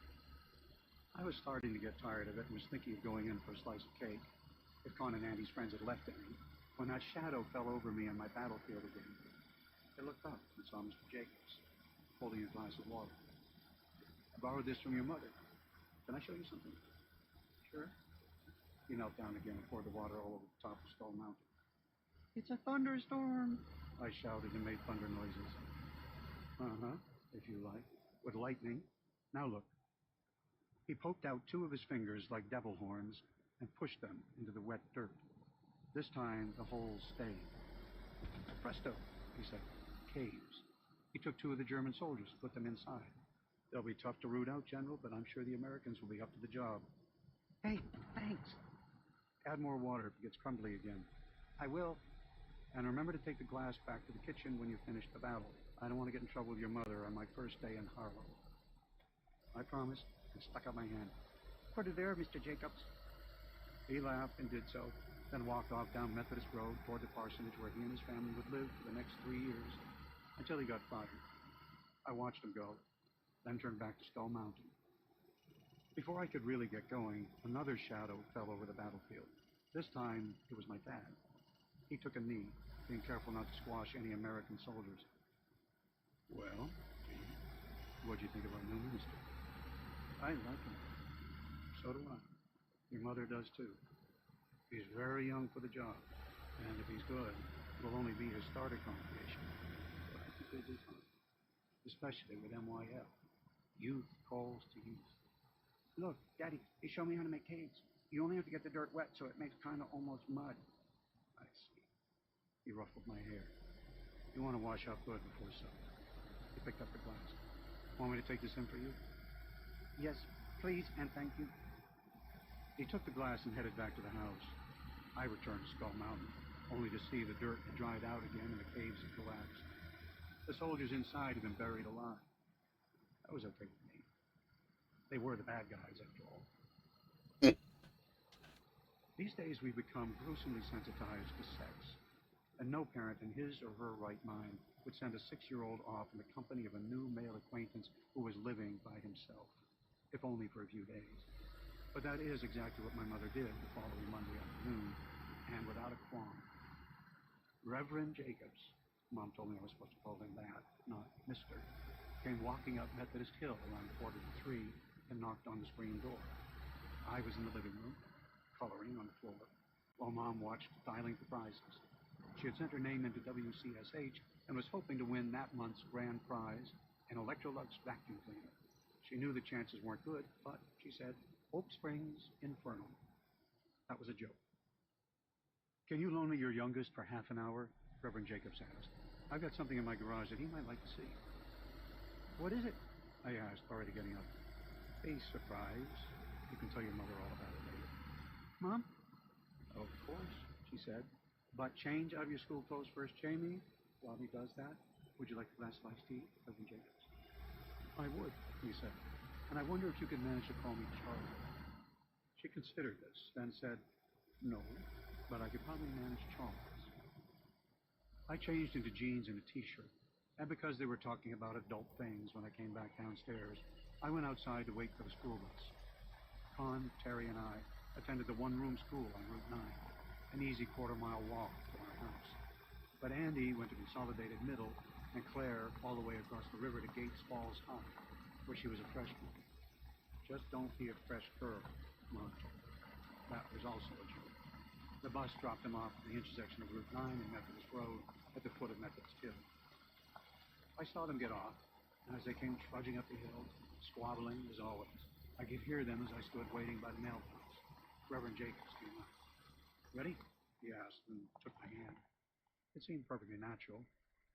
I was starting to get tired of it and was thinking of going in for a slice of cake, if Con and Andy's friends had left any, when that shadow fell over me on my battlefield again. I looked up and saw Mr. Jacobs, holding a glass of water. I borrowed this from your mother. Can I show you something? Sure. He knelt down again and poured the water all over the top of Skull Mountain. It's a thunderstorm, I shouted and made thunder noises. Uh-huh, if you like, with lightning. Now look. He poked out 2 of his fingers like devil horns and pushed them into the wet dirt. This time, the holes stayed. Presto, he said. Caves. He took 2 of the German soldiers, put them inside. They'll be tough to root out, General, but I'm sure the Americans will be up to the job. Hey, thanks. Add more water if it gets crumbly again. I will. And remember to take the glass back to the kitchen when you finish the battle. I don't want to get in trouble with your mother on my first day in Harlow. I promised and stuck out my hand. Put it there, Mr. Jacobs. He laughed and did so, then walked off down Methodist Road toward the parsonage where he and his family would live for the next 3 years, until he got fired. I watched him go. then turned back to Skull Mountain. Before I could really get going, another shadow fell over the battlefield. This time, it was my dad. He took a knee, being careful not to squash any American soldiers. Well, what'd you think of our new minister? I like him. So do I. Your mother does too. He's very young for the job, and if he's good, it will only be his starter congregation. But I think he'll do fine, especially with MYL. Youth calls to youth. Look, Daddy, he showed me how to make caves. You only have to get the dirt wet so it makes kind of almost mud. I see. He ruffled my hair. You want to wash up good before supper. He picked up the glass. Want me to take this in for you? Yes, please, and thank you. He took the glass and headed back to the house. I returned to Skull Mountain, only to see the dirt had dried out again and the caves had collapsed. The soldiers inside had been buried alive. That was okay with me. They were the bad guys, after all. These days, we've become gruesomely sensitized to sex, and no parent in his or her right mind would send a 6-year-old off in the company of a new male acquaintance who was living by himself, if only for a few days. But that is exactly what my mother did the following Monday afternoon, and without a qualm. Reverend Jacobs, Mom told me I was supposed to call him that, not Mr., came walking up Methodist Hill around 2:45 and knocked on the screen door. I was in the living room, coloring on the floor, while Mom watched dialing for prizes. She had sent her name into WCSH and was hoping to win that month's grand prize, an Electrolux vacuum cleaner. She knew the chances weren't good, but, she said, hope springs infernal. That was a joke. Can you loan me your youngest for half an hour? Reverend Jacobs asked. I've got something in my garage that he might like to see. What is it? I asked, already getting up. A surprise. You can tell your mother all about it later. Mom? Of course, she said. But change out of your school clothes first, Jamie. While he does that, would you like a glass of iced tea, Reverend Jacobs? I would, he said. And I wonder if you could manage to call me Charlie. She considered this, then said, no, but I could probably manage Charles. I changed into jeans and a t-shirt, and because they were talking about adult things when I came back downstairs, I went outside to wait for the school bus. Con, Terry, and I attended the one-room school on Route 9, an easy quarter-mile walk from our house. But Andy went to Consolidated Middle, and Claire all the way across the river to Gates Falls High, where she was a freshman. Just don't be a fresh girl, Mom told her. That was also a joke. The bus dropped them off at the intersection of Route 9 and Methodist Road at the foot of Methodist Hill. I saw them get off, and as they came trudging up the hill, squabbling as always, I could hear them as I stood waiting by the mailbox. Reverend Jacobs came up. Ready? He asked, and took my hand. It seemed perfectly natural.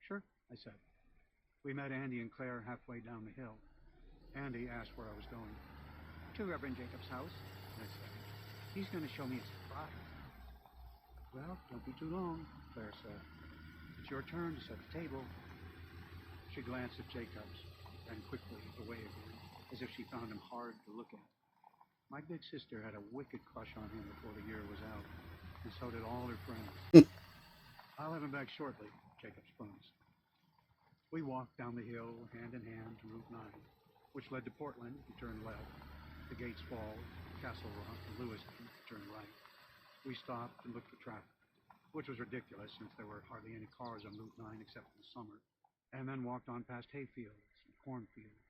Sure, I said. We met Andy and Claire halfway down the hill. Andy asked where I was going. To Reverend Jacobs' house, I said. He's going to show me a surprise. Well, don't be too long, Claire said. It's your turn to set the table. She glanced at Jacobs, then quickly away again, as if she found him hard to look at. My big sister had a wicked crush on him before the year was out, and so did all her friends. I'll have him back shortly, Jacobs promised. We walked down the hill, hand in hand, to Route 9, which led to Portland, if you turn left, to Gates Falls, Castle Rock, and Lewiston, if you turn right. We stopped and looked for traffic, which was ridiculous since there were hardly any cars on Route 9 except in the summer, and then walked on past hayfields and cornfields,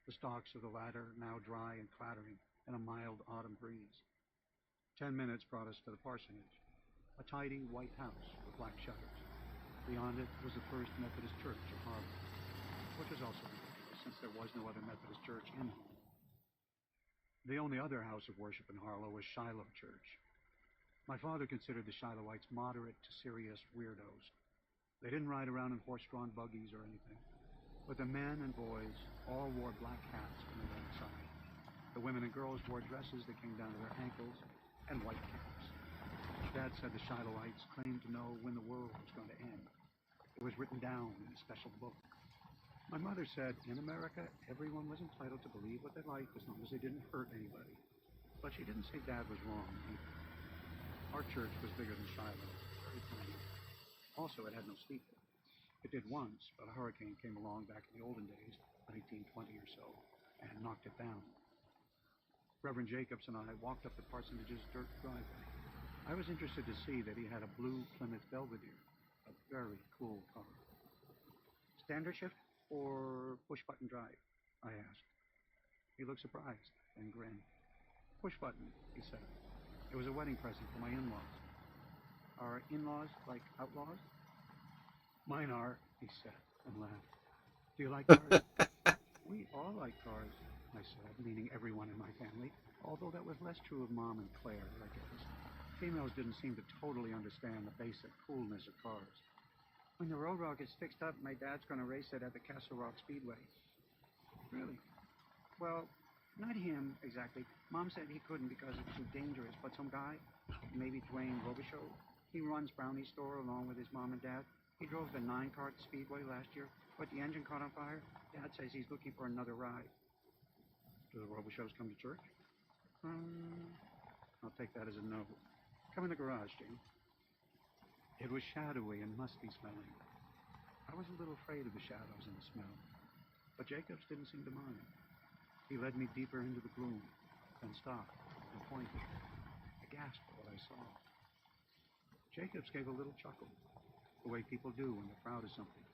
the stalks of the latter now dry and clattering in a mild autumn breeze. 10 minutes brought us to the parsonage, a tidy white house with black shutters. Beyond it was the First Methodist Church of Harlem, which was also ridiculous since there was no other Methodist church in Harlem. The only other house of worship in Harlow was Shiloh Church. My father considered the Shilohites moderate to serious weirdos. They didn't ride around in horse-drawn buggies or anything, but the men and boys all wore black hats when they went outside. The women and girls wore dresses that came down to their ankles and white caps. Dad said the Shilohites claimed to know when the world was going to end. It was written down in a special book. My mother said in America, everyone was entitled to believe what they liked as long as they didn't hurt anybody. But she didn't say Dad was wrong either. Our church was bigger than Shiloh, very tiny. Also, it had no steeple. It did once, but a hurricane came along back in the olden days, 1920 or so, and knocked it down. Reverend Jacobs and I walked up the parsonage's dirt driveway. I was interested to see that he had a blue Plymouth Belvedere, a very cool car. Standard shift or push-button drive? I asked. He looked surprised and grinned. Push-button, he said. It was a wedding present for my in-laws. Are in-laws like outlaws? Mine are, he said, and laughed. Do you like cars? We all like cars, I said, meaning everyone in my family, although that was less true of Mom and Claire, I guess. Females didn't seem to totally understand the basic coolness of cars. When the Road Rock is fixed up, my dad's going to race it at the Castle Rock Speedway. Really? Well, not him, exactly. Mom said he couldn't because it's too dangerous, but some guy, maybe Dwayne Robichaud, he runs Brownie's store along with his mom and dad. He drove the 9-cart Speedway last year, but the engine caught on fire. Dad says he's looking for another ride. Do the Robichauds come to church? I'll take that as a no. Come in the garage, Jane. It was shadowy and musty smelling. I was a little afraid of the shadows and the smell, but Jacobs didn't seem to mind. He led me deeper into the gloom, then stopped and pointed. I gasped at what I saw. Jacobs gave a little chuckle, the way people do when they're proud of something.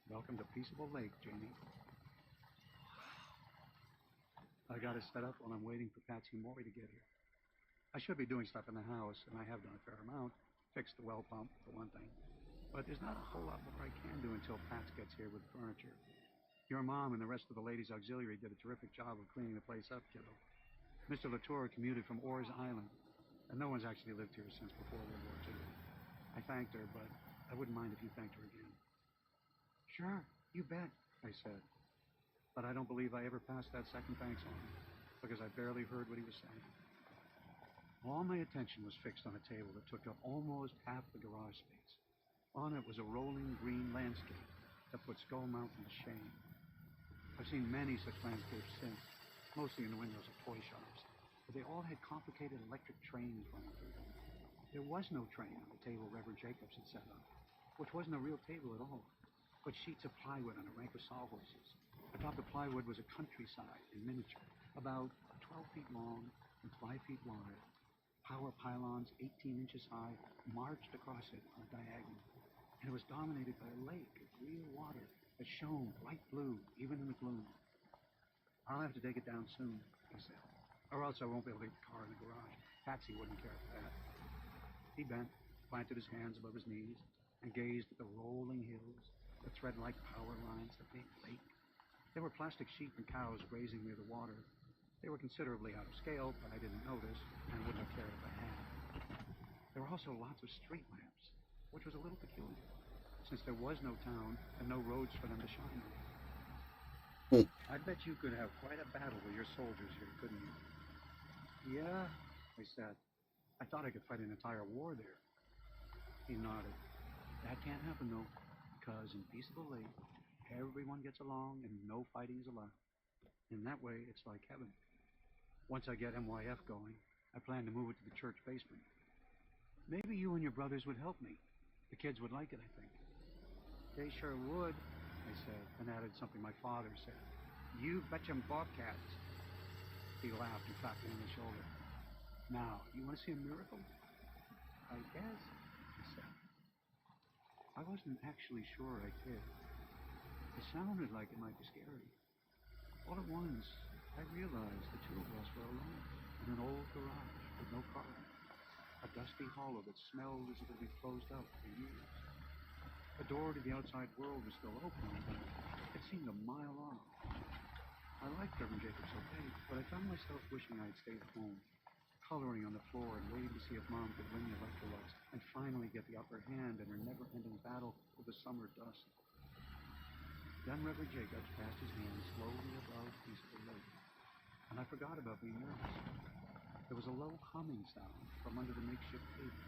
Welcome to Peaceable Lake, Janie. I got it set up while I'm waiting for Patsy Morey to get here. I should be doing stuff in the house, and I have done a fair amount. Fixed the well pump, for one thing. But there's not a whole lot more I can do until Pats gets here with the furniture. Your mom and the rest of the ladies' auxiliary did a terrific job of cleaning the place up, kiddo. Mr. Latour commuted from Orr's Island, and no one's actually lived here since before World War II. I thanked her, but I wouldn't mind if you thanked her again. Sure, you bet, I said. But I don't believe I ever passed that second thanks on, because I barely heard what he was saying. All my attention was fixed on a table that took up almost half the garage space. On it was a rolling green landscape that put Skull Mountain to shame. I've seen many such landscapes since, mostly in the windows of toy shops, but they all had complicated electric trains running through them. There was no train on the table Reverend Jacobs had set up, which wasn't a real table at all, but sheets of plywood on a rank of sawhorses. Atop the plywood was a countryside in miniature, about 12 feet long and 5 feet wide. Power pylons 18 inches high marched across it on a diagonal, and it was dominated by a lake of real water that shone bright blue even in the gloom. I'll have to take it down soon, I said, or else I won't be able to get the car in the garage. Patsy wouldn't care for that. He bent, planted his hands above his knees, and gazed at the rolling hills, the thread-like power lines, the big lake. There were plastic sheep and cows grazing near the water. They were considerably out of scale, but I didn't notice, and wouldn't have cared if I had. There were also lots of street lamps, which was a little peculiar, since there was no town and no roads for them to shine on. I bet you could have quite a battle with your soldiers here, couldn't you? Yeah, I said. I thought I could fight an entire war there. He nodded. That can't happen, though, because in Peaceable Lake, everyone gets along and no fighting is allowed. In that way, it's like heaven. Once I get MYF going, I plan to move it to the church basement. Maybe you and your brothers would help me. The kids would like it, I think. They sure would, I said, and added something my father said. You betcha bobcats. He laughed and clapped me on the shoulder. Now, you want to see a miracle? I guess, he said. I wasn't actually sure I did. It sounded like it might be scary. All at once, I realized the two of us were alone in an old garage with no car, a dusty hollow that smelled as if it had been closed up for years. The door to the outside world was still open, but it seemed a mile off. I liked Reverend Jacobs okay, but I found myself wishing I had stayed home, coloring on the floor and waiting to see if Mom could win the electrolytes and finally get the upper hand in her never-ending battle with the summer dust. Then Reverend Jacobs passed his hand slowly above Peaceful Lake, and I forgot about being nervous. There was a low humming sound from under the makeshift table,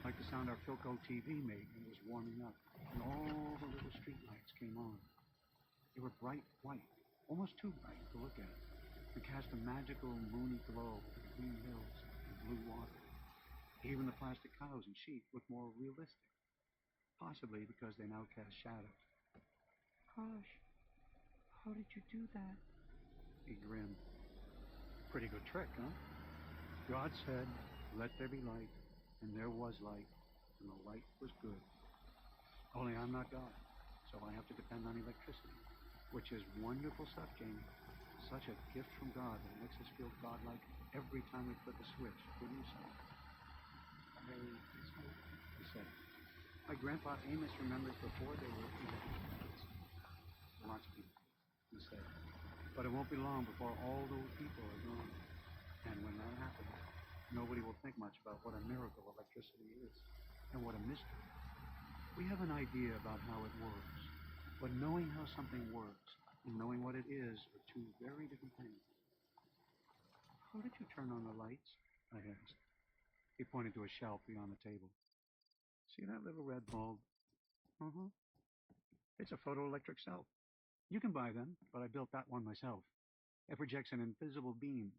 like the sound our Philco TV made when it was warming up, and all the little streetlights came on. They were bright white, almost too bright to look at, and cast a magical moony glow over the green hills and blue water. Even the plastic cows and sheep looked more realistic. possibly because they now cast shadows. Gosh, how did you do that? He grinned. Pretty good trick, huh? God said, "Let there be light," and there was light, and the light was good. Only I'm not God, so I have to depend on electricity, which is wonderful stuff, Jamie. Such a gift from God that makes us feel godlike every time we flip a switch, wouldn't you say? He said. My grandpa Amos remembers before there were electric. Lots of people, he said. But it won't be long before all those people are gone. And when that happens, nobody will think much about what a miracle electricity is and what a mystery. We have an idea about how it works, but knowing how something works and knowing what it is are two very different things. How did you turn on the lights? I asked. He pointed to a shelf beyond the table. See that little red bulb? Uh-huh. It's a photoelectric cell. You can buy them, but I built that one myself. It projects an invisible beam.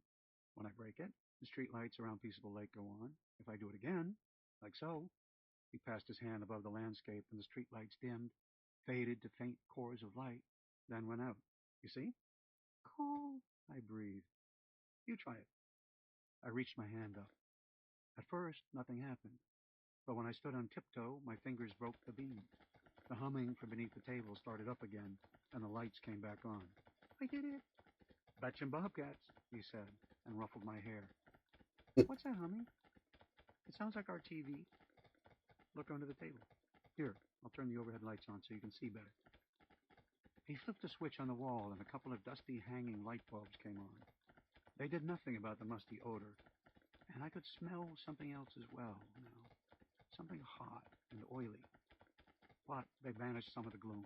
When I break it, the street lights around Peaceable Lake go on. If I do it again, like so, he passed his hand above the landscape and the street lights dimmed, faded to faint cores of light, then went out. You see? Cool, I breathed. You try it. I reached my hand up. At first, nothing happened. But when I stood on tiptoe, my fingers broke the beam. The humming from beneath the table started up again, and the lights came back on. I did it. Betchin' Bobcats, he said, and ruffled my hair. What's that humming? It sounds like our TV. Look under the table. Here, I'll turn the overhead lights on so you can see better. He flipped a switch on the wall, and a couple of dusty hanging light bulbs came on. They did nothing about the musty odor, and I could smell something else as well now. Something hot and oily. But they banished some of the gloom.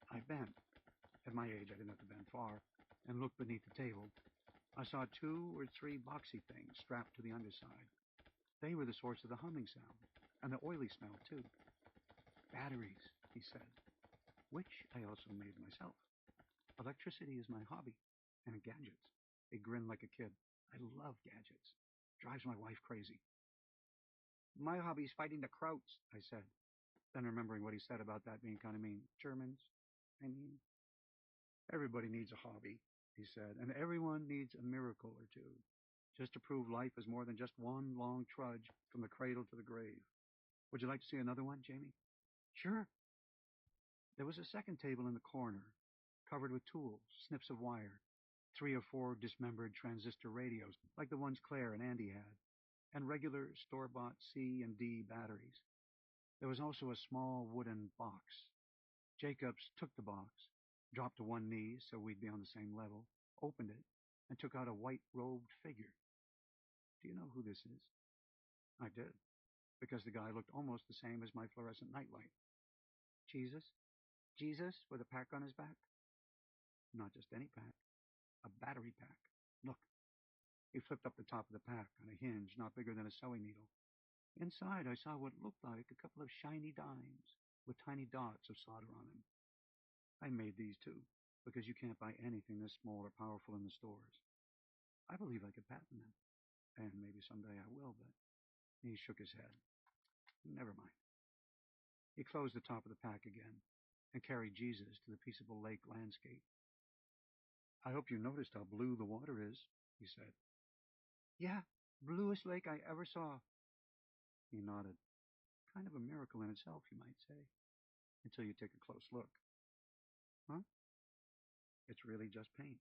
I bent. At my age, I didn't have to bend far, and looked beneath the table. I saw 2 or 3 boxy things strapped to the underside. They were the source of the humming sound, and the oily smell, too. Batteries, he said, which I also made myself. Electricity is my hobby, and gadgets. He grinned like a kid. I love gadgets. Drives my wife crazy. My hobby's fighting the Krauts, I said, then remembering what he said about that being kind of mean. Germans, I mean. Everybody needs a hobby, he said, and everyone needs a miracle or two, just to prove life is more than just one long trudge from the cradle to the grave. Would you like to see another one, Jamie? Sure. There was a second table in the corner, covered with tools, snips of wire, 3 or 4 dismembered transistor radios, like the ones Claire and Andy had, and regular store-bought C and D batteries. There was also a small wooden box. Jacobs took the box, dropped to one knee so we'd be on the same level, opened it, and took out a white-robed figure. Do you know who this is? I did, because the guy looked almost the same as my fluorescent nightlight. Jesus? Jesus with a pack on his back? Not just any pack. A battery pack. Look. He flipped up the top of the pack on a hinge not bigger than a sewing needle. Inside, I saw what looked like a couple of shiny dimes with tiny dots of solder on them. I made these too, because you can't buy anything this small or powerful in the stores. I believe I could patent them, and maybe someday I will, but he shook his head. Never mind. He closed the top of the pack again and carried Jesus to the Peaceable Lake landscape. I hope you noticed how blue the water is, he said. Yeah, bluest lake I ever saw. He nodded. Kind of a miracle in itself, you might say, until you take a close look. Huh? It's really just paint.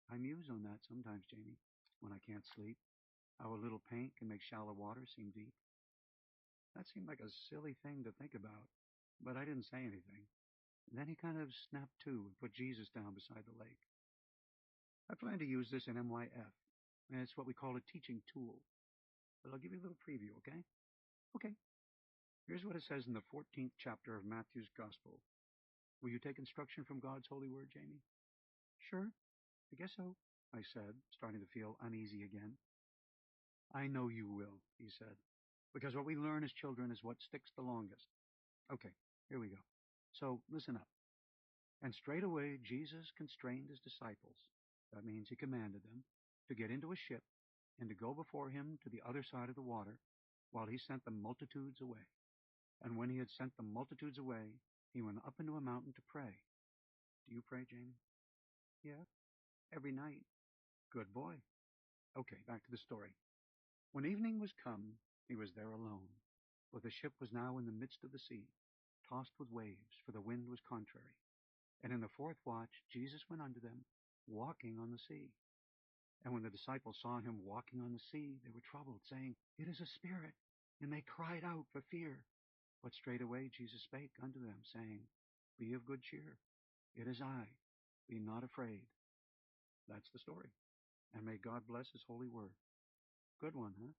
I muse on that sometimes, Jamie, when I can't sleep. How a little paint can make shallow water seem deep. That seemed like a silly thing to think about, but I didn't say anything. Then he kind of snapped to and put Jesus down beside the lake. I plan to use this in MYF, and it's what we call a teaching tool. But I'll give you a little preview, okay? Okay. Here's what it says in the 14th chapter of Matthew's Gospel. Will you take instruction from God's holy word, Jamie? Sure, I guess so, I said, starting to feel uneasy again. I know you will, he said, because what we learn as children is what sticks the longest. Okay, here we go. So listen up. And straightway Jesus constrained his disciples. That means he commanded them to get into a ship and to go before him to the other side of the water while he sent the multitudes away. And when he had sent the multitudes away, he went up into a mountain to pray. Do you pray, Jamie? Yeah, every night. Good boy. Okay, back to the story. When evening was come, he was there alone, for the ship was now in the midst of the sea, tossed with waves, for the wind was contrary. And in the fourth watch Jesus went unto them, walking on the sea. And when the disciples saw him walking on the sea, they were troubled, saying, It is a spirit. And they cried out for fear. But straightway Jesus spake unto them, saying, Be of good cheer. It is I. Be not afraid. That's the story. And may God bless his holy word. Good one, huh?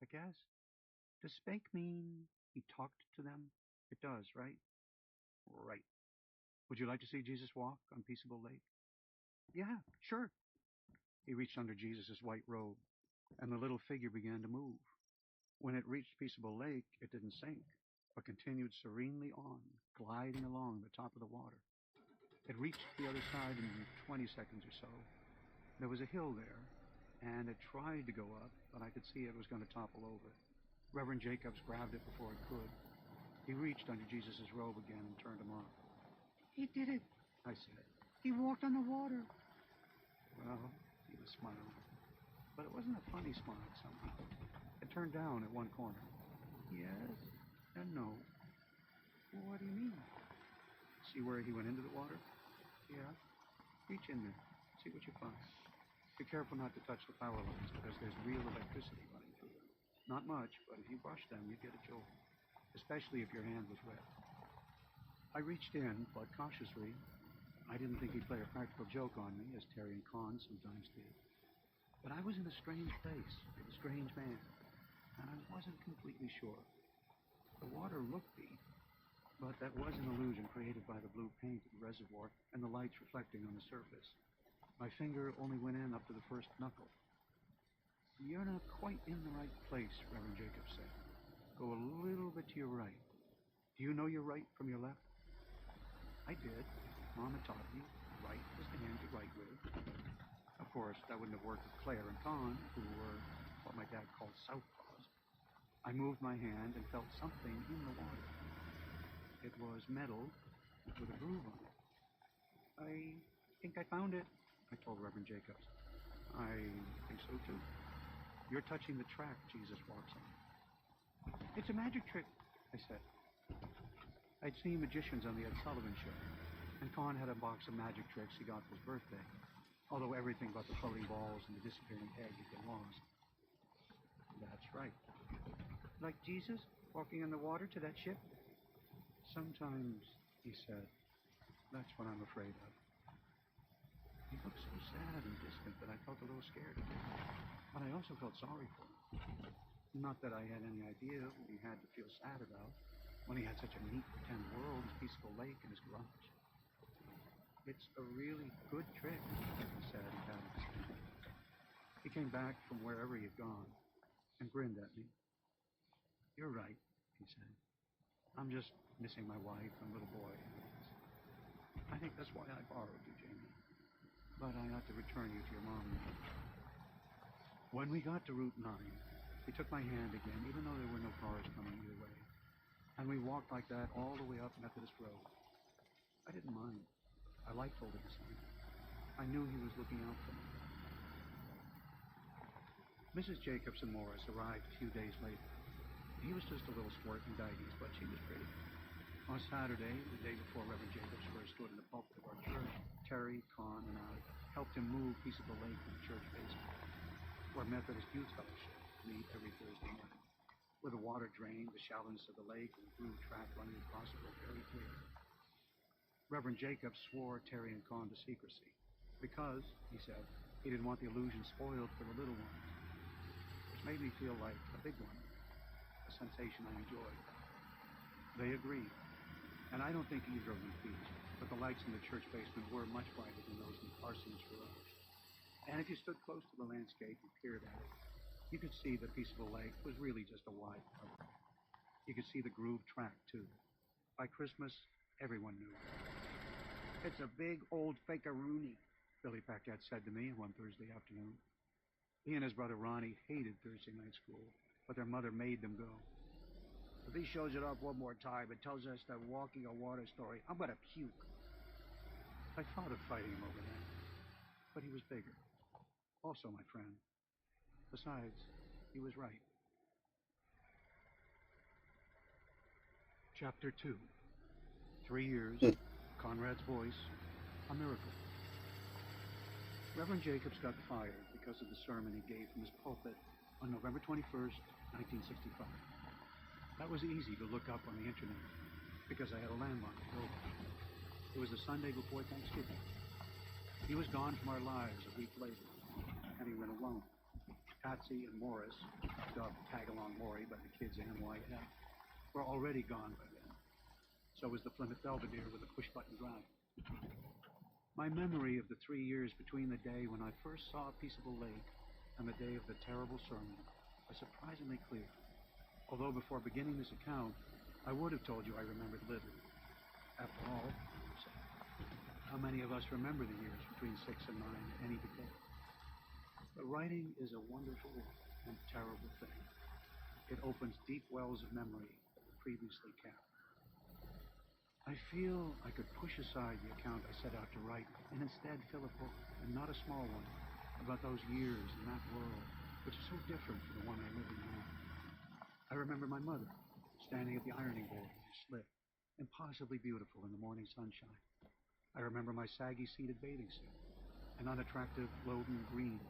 I guess. Does spake mean he talked to them? It does, right? Right. Would you like to see Jesus walk on Peaceable Lake? Yeah, sure. He reached under Jesus' white robe, and the little figure began to move. When it reached Peaceable Lake, it didn't sink, but continued serenely on, gliding along the top of the water. It reached the other side in 20 seconds or so. There was a hill there, and it tried to go up, but I could see it was going to topple over. Reverend Jacobs grabbed it before it could. He reached under Jesus' robe again and turned him off. He did it, I said. He walked on the water. Well, he was smiling. But it wasn't a funny smile somehow. It turned down at one corner. Yes and no. Well, what do you mean? See where he went into the water? Yeah. Reach in there. See what you find. Be careful not to touch the power lines because there's real electricity running through them. Not much, but if you brush them, you get a jolt. Especially if your hand was wet. I reached in, but cautiously. I didn't think he'd play a practical joke on me, as Terry and Con sometimes did. But I was in a strange place with a strange man, and I wasn't completely sure. The water looked deep, but that was an illusion created by the blue paint of the reservoir and the lights reflecting on the surface. My finger only went in up to the first knuckle. You're not quite in the right place, Reverend Jacobs said. Go a little bit to your right. Do you know your right from your left? I did. Mama taught me. Right is the hand to write with. Of course, that wouldn't have worked with Claire and Con, who were what my dad called southpaws. I moved my hand and felt something in the water. It was metal with a groove on it. I think I found it, I told Reverend Jacobs. I think so too. You're touching the track Jesus walks on. It's a magic trick, I said. I'd seen magicians on the Ed Sullivan Show, and Con had a box of magic tricks he got for his birthday, although everything but the floating balls and the disappearing egg had been lost. That's right. Like Jesus walking in the water to that ship? Sometimes, he said. That's what I'm afraid of. He looked so sad and distant that I felt a little scared of him, but I also felt sorry for him. Not that I had any idea what he had to feel sad about when he had such a neat pretend world as Peaceful Lake in his garage. It's a really good trick, he said and patted his hand. He came back from wherever he had gone and grinned at me. You're right, he said. I'm just missing my wife and little boy. I think that's why I borrowed you, Jamie. But I ought to return you to your mom now. When we got to Route 9, he took my hand again, even though there were no cars coming either way. And we walked like that all the way up Methodist Road. I didn't mind. I liked holding his hand. I knew he was looking out for me. Mrs. Jacobs and Morris arrived a few days later. He was just a little squirt in diaties, but she was pretty. On Saturday, the day before Reverend Jacobs first stood in the pulpit of our church, Terry, Con, and I helped him move Peaceable Lake to the church basement, where Methodist Youth Fellowship meet every Thursday morning, where the water drained, the shallowness of the lake, and the groove track running across it were very clear. Reverend Jacobs swore Terry and Con to secrecy, because, he said, he didn't want the illusion spoiled for the little ones, which made me feel like a big one, a sensation I enjoyed. They agreed, and I don't think either of them peached, but the lights in the church basement were much brighter than those in the parsonage garage. And if you stood close to the landscape and peered at it, you could see that Peaceable Lake was really just a wide cover. You could see the groove track, too. By Christmas, everyone knew. It's a big old fake-a-rooney, Billy Paquette said to me one Thursday afternoon. He and his brother Ronnie hated Thursday night school, but their mother made them go. If he shows it up one more time and tells us the walking on water story, I'm gonna puke. I thought of fighting him over that, but he was bigger. Also my friend. Besides, he was right. Chapter 2. 3 years, Conrad's voice, a miracle. Reverend Jacobs got fired because of the sermon he gave from his pulpit on November 21st, 1965. That was easy to look up on the internet because I had a landmark to go by. It was the Sunday before Thanksgiving. He was gone from our lives a week later, and he went alone. Patsy and Morris, dubbed Tag-Along Maury by the kids NYF, were already gone by then. So was the Plymouth Belvedere with a push-button drive. My memory of the 3 years between the day when I first saw Peaceable Lake and the day of the terrible sermon are surprisingly clear. Although before beginning this account, I would have told you I remembered little. After all, how many of us remember the years between 6 and 9 any decade? But writing is a wonderful and terrible thing. It opens deep wells of memory that were previously capped. I feel I could push aside the account I set out to write and instead fill a book, and not a small one, about those years in that world, which is so different from the one I live in now. I remember my mother, standing at the ironing board in her slip, impossibly beautiful in the morning sunshine. I remember my saggy seated bathing suit, an unattractive Loden green,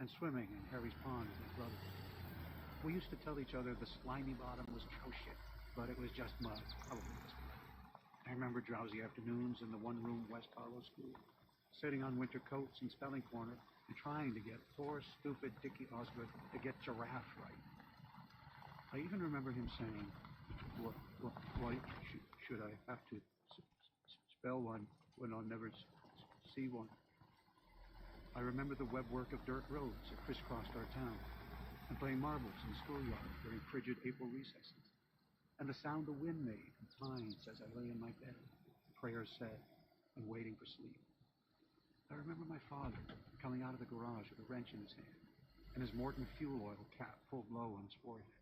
and swimming in Harry's pond with my brother. We used to tell each other the slimy bottom was cow shit, but it was just mud, probably just mud. I remember drowsy afternoons in the one-room West Harlow school, sitting on winter coats in spelling corner and trying to get poor, stupid Dickie Osgood to get giraffe right. I even remember him saying, why should I have to spell one when I'll never see one? I remember the webwork of dirt roads that crisscrossed our town, and playing marbles in the schoolyard during frigid April recesses, and the sound the wind made in pines as I lay in my bed, prayers said, and waiting for sleep. I remember my father coming out of the garage with a wrench in his hand, and his Morton fuel oil cap pulled low on his forehead,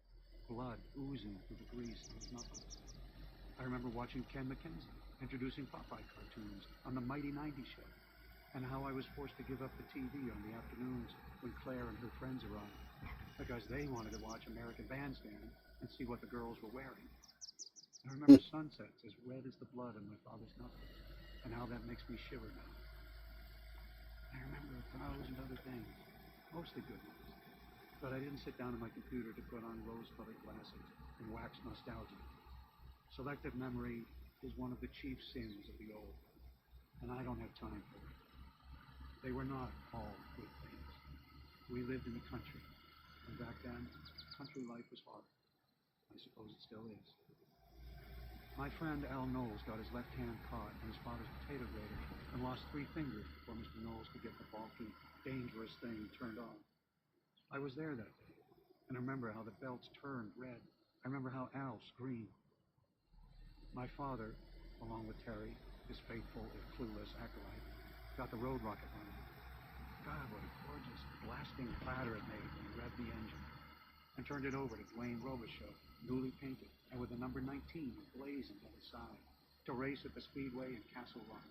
blood oozing through the grease on his knuckles. I remember watching Ken McKenzie introducing Popeye cartoons on the Mighty 90 show, and how I was forced to give up the TV on the afternoons when Claire and her friends arrived, because they wanted to watch American Bandstand and see what the girls were wearing. I remember sunsets as red as the blood on my father's knuckles, and how that makes me shiver now. I remember 1,000 other things, mostly good ones, but I didn't sit down at my computer to put on rose-colored glasses and wax nostalgia. Selective memory is one of the chief sins of the old, and I don't have time for it. They were not all good things. We lived in the country, and back then, country life was hard. I suppose it still is. My friend Al Knowles got his left hand caught in his father's potato grater and lost 3 fingers before Mr. Knowles could get the bulky, dangerous thing turned on. I was there that day, and I remember how the belts turned red. I remember how Al screamed. My father, along with Terry, his faithful if clueless acolyte, got the road rocket running. God, what a gorgeous blasting clatter it made when he revved the engine and turned it over to Dwayne Robichaux, newly painted and with the number 19 blazing at his side, to race at the Speedway in Castle Rock.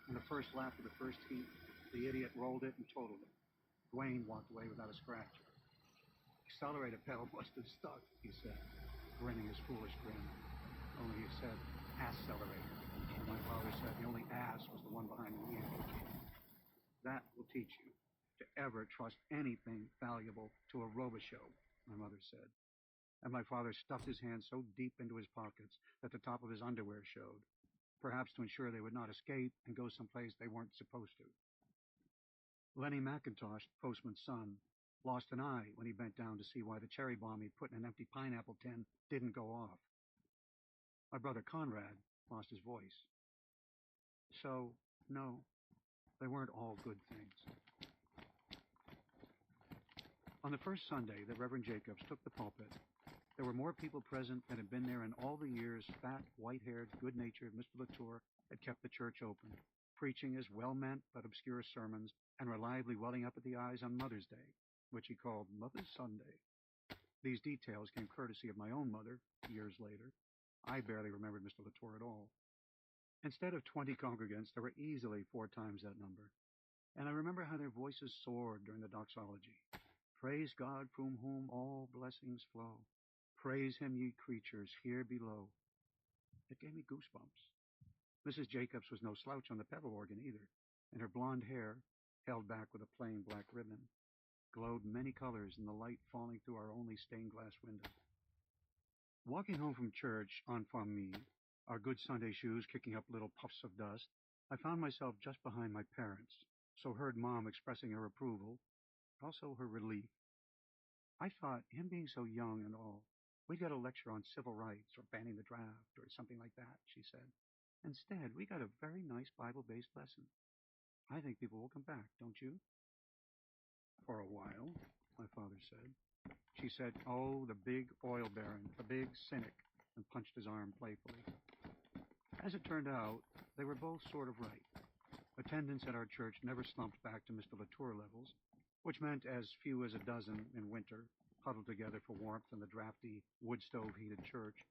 In the first lap of the first heat, the idiot rolled it and totaled it. Dwayne walked away without a scratch. Accelerator pedal must have stuck, he said, grinning his foolish grin. Only he said, accelerator. And my father said the only ass was the one behind the wheel. That will teach you to ever trust anything valuable to a Robichaux, my mother said. And my father stuffed his hands so deep into his pockets that the top of his underwear showed, perhaps to ensure they would not escape and go someplace they weren't supposed to. Lenny McIntosh, the postman's son, lost an eye when he bent down to see why the cherry bomb he'd put in an empty pineapple tin didn't go off. My brother Conrad lost his voice. So, no, they weren't all good things. On the first Sunday that Reverend Jacobs took the pulpit, there were more people present than had been there in all the years fat, white-haired, good-natured Mr. Latour had kept the church open, preaching his well-meant but obscure sermons and reliably welling up at the eyes on Mother's Day, which he called Mother's Sunday. These details came courtesy of my own mother, years later. I barely remembered Mr. Latour at all. Instead of 20 congregants, there were easily 4 times that number. And I remember how their voices soared during the doxology. Praise God from whom all blessings flow. Praise him, ye creatures, here below. It gave me goosebumps. Mrs. Jacobs was no slouch on the pedal organ either, and her blonde hair, held back with a plain black ribbon, glowed many colors in the light falling through our only stained glass window. Walking home from church en famille, our good Sunday shoes kicking up little puffs of dust, I found myself just behind my parents, so heard Mom expressing her approval, also her relief. I thought, him being so young and all, we'd get a lecture on civil rights or banning the draft or something like that, she said. Instead, we got a very nice Bible-based lesson. I think people will come back, don't you? For a while, my father said. She said, oh, the big oil baron, the big cynic, and punched his arm playfully. As it turned out, they were both sort of right. Attendance at our church never slumped back to Mr. Latour levels, which meant as few as a dozen in winter, huddled together for warmth in the drafty, wood stove-heated church.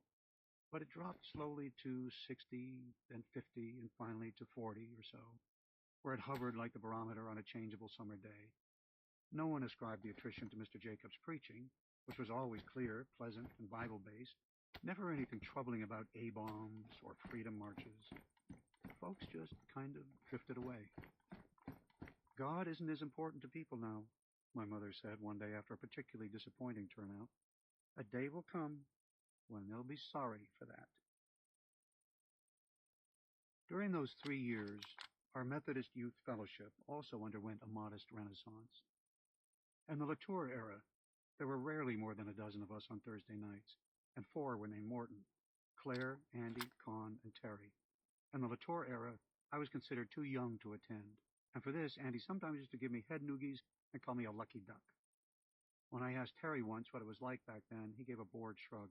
But it dropped slowly to 60, then 50, and finally to 40 or so, where it hovered like the barometer on a changeable summer day. No one ascribed the attrition to Mr. Jacobs' preaching, which was always clear, pleasant, and Bible-based, never anything troubling about A-bombs or freedom marches. Folks just kind of drifted away. God isn't as important to people now, my mother said one day after a particularly disappointing turnout. A day will come when they'll be sorry for that. During those 3 years, our Methodist Youth Fellowship also underwent a modest renaissance. In the Latour era, there were rarely more than a dozen of us on Thursday nights, and 4 were named Morton: Claire, Andy, Con, and Terry. In the Latour era, I was considered too young to attend, and for this, Andy sometimes used to give me head noogies and call me a lucky duck. When I asked Terry once what it was like back then, he gave a bored shrug.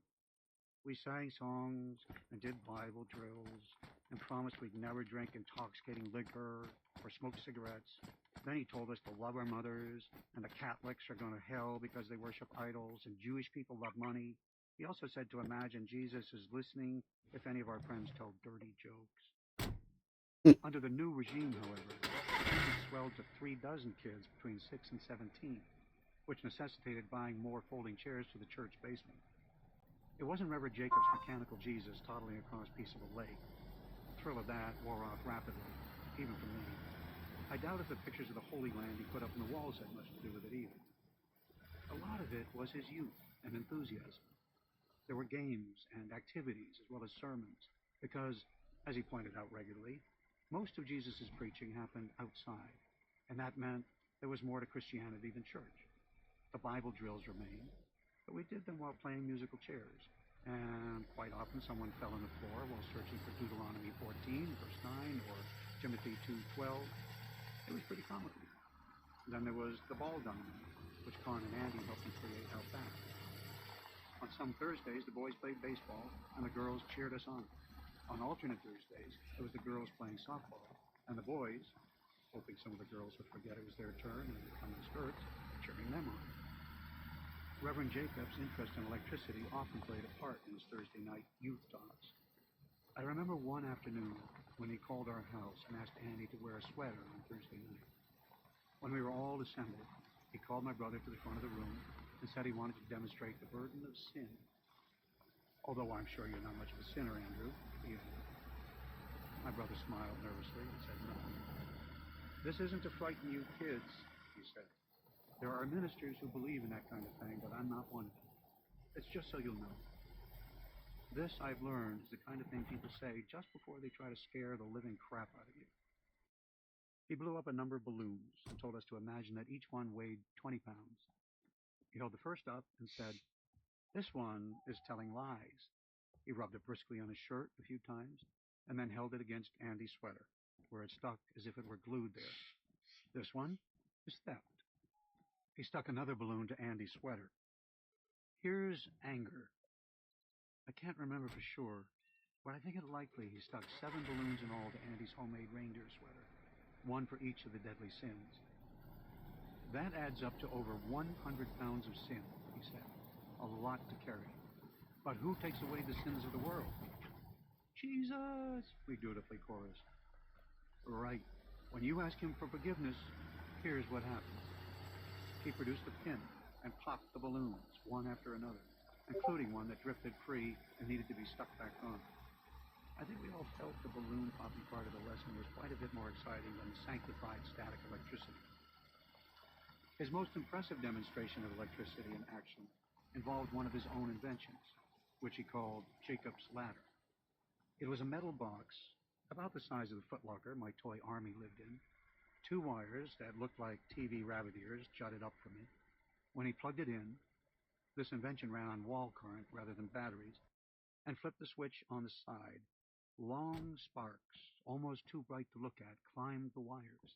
We sang songs and did Bible drills and promised we'd never drink intoxicating liquor or smoke cigarettes. Then he told us to love our mothers, and the Catholics are going to hell because they worship idols, and Jewish people love money. He also said to imagine Jesus is listening if any of our friends told dirty jokes. Under the new regime, however, attendance swelled to 36 kids between 6 and 17, which necessitated buying more folding chairs to the church basement. It wasn't Reverend Jacobs' mechanical Jesus toddling across a piece of a lake. The thrill of that wore off rapidly, even for me. I doubt if the pictures of the Holy Land he put up on the walls had much to do with it either. A lot of it was his youth and enthusiasm. There were games and activities as well as sermons, because, as he pointed out regularly, most of Jesus' preaching happened outside, and that meant there was more to Christianity than church. The Bible drills remained, but we did them while playing musical chairs, and quite often someone fell on the floor while searching for Deuteronomy 14, verse 9, or Timothy 2:12. It was pretty comical. Then there was the ball diamond, which Con and Andy helped me create out back. On some Thursdays, the boys played baseball, and the girls cheered us on. On alternate Thursdays, it was the girls playing softball, and the boys, hoping some of the girls would forget it was their turn and come in skirts, cheering them on. Reverend Jacobs' interest in electricity often played a part in his Thursday night youth talks. I remember one afternoon when he called our house and asked Andy to wear a sweater on Thursday night. When we were all assembled, he called my brother to the front of the room and said he wanted to demonstrate the burden of sin. Although I'm sure you're not much of a sinner, Andrew, he added. My brother smiled nervously and said nothing. This isn't to frighten you kids, he said. There are ministers who believe in that kind of thing, but I'm not one of them. It's just so you'll know. This, I've learned, is the kind of thing people say just before they try to scare the living crap out of you. He blew up a number of balloons and told us to imagine that each one weighed 20 pounds. He held the first up and said, "This one is telling lies." He rubbed it briskly on his shirt a few times and then held it against Andy's sweater, where it stuck as if it were glued there. "This one is theft." He stuck another balloon to Andy's sweater. "Here's anger." I can't remember for sure, but I think it likely he stuck 7 balloons in all to Andy's homemade reindeer sweater, one for each of the deadly sins. That adds up to over 100 pounds of sin, he said, a lot to carry. But who takes away the sins of the world? Jesus, we dutifully chorus. Right. When you ask him for forgiveness, here's what happened. He produced a pin and popped the balloons, one after another, including one that drifted free and needed to be stuck back on. I think we all felt the balloon popping part of the lesson was quite a bit more exciting than the sanctified static electricity. His most impressive demonstration of electricity in action involved one of his own inventions, which he called Jacob's Ladder. It was a metal box about the size of the footlocker my toy army lived in. 2 wires that looked like TV rabbit ears jutted up from it. When he plugged it in, this invention ran on wall current rather than batteries, and flipped the switch on the side. Long sparks, almost too bright to look at, climbed the wires.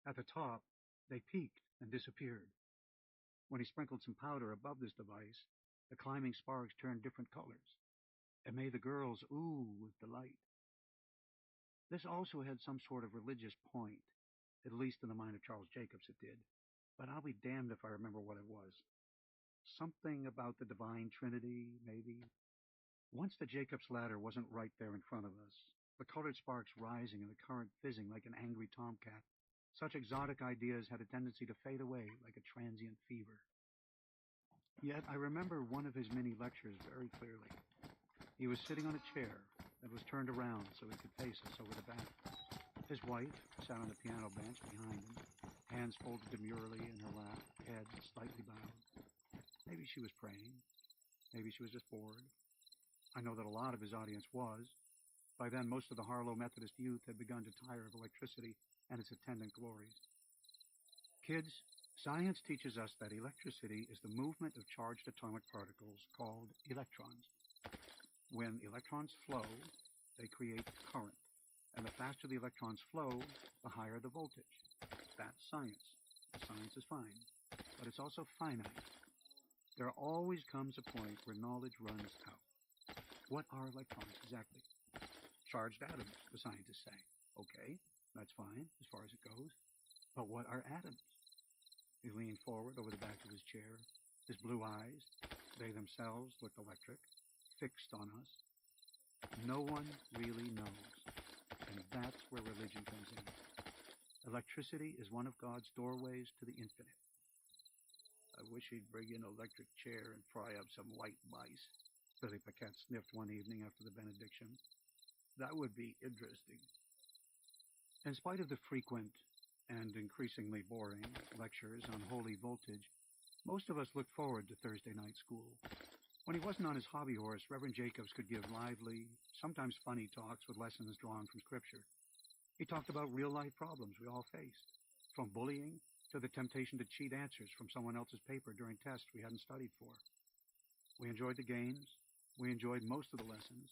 At the top, they peaked and disappeared. When he sprinkled some powder above this device, the climbing sparks turned different colors. It made the girls ooh with delight. This also had some sort of religious point, at least in the mind of Charles Jacobs it did, but I'll be damned if I remember what it was. Something about the divine trinity, maybe? Once the Jacob's ladder wasn't right there in front of us, the colored sparks rising and the current fizzing like an angry tomcat, such exotic ideas had a tendency to fade away like a transient fever. Yet I remember one of his mini lectures very clearly. He was sitting on a chair that was turned around so he could face us over the back. His wife sat on the piano bench behind him, hands folded demurely in her lap, head slightly bowed. Maybe she was praying. Maybe she was just bored. I know that a lot of his audience was. By then, most of the Harlow Methodist youth had begun to tire of electricity and its attendant glories. Kids, science teaches us that electricity is the movement of charged atomic particles called electrons. When electrons flow, they create current, and the faster the electrons flow, the higher the voltage. That's science. Science is fine, but it's also finite. There always comes a point where knowledge runs out. What are electrons exactly? Charged atoms, the scientists say. Okay, that's fine as far as it goes. But what are atoms? He leaned forward over the back of his chair. His blue eyes, they themselves looked electric, fixed on us. No one really knows, and that's where religion comes in. Electricity is one of God's doorways to the infinite. I wish he'd bring in an electric chair and fry up some white mice, Billy Paquette sniffed one evening after the benediction. That would be interesting. In spite of the frequent and increasingly boring lectures on holy voltage, most of us looked forward to Thursday night school. When he wasn't on his hobby horse, Reverend Jacobs could give lively, sometimes funny talks with lessons drawn from Scripture. He talked about real-life problems we all faced, from bullying to the temptation to cheat answers from someone else's paper during tests we hadn't studied for. We enjoyed the games, we enjoyed most of the lessons,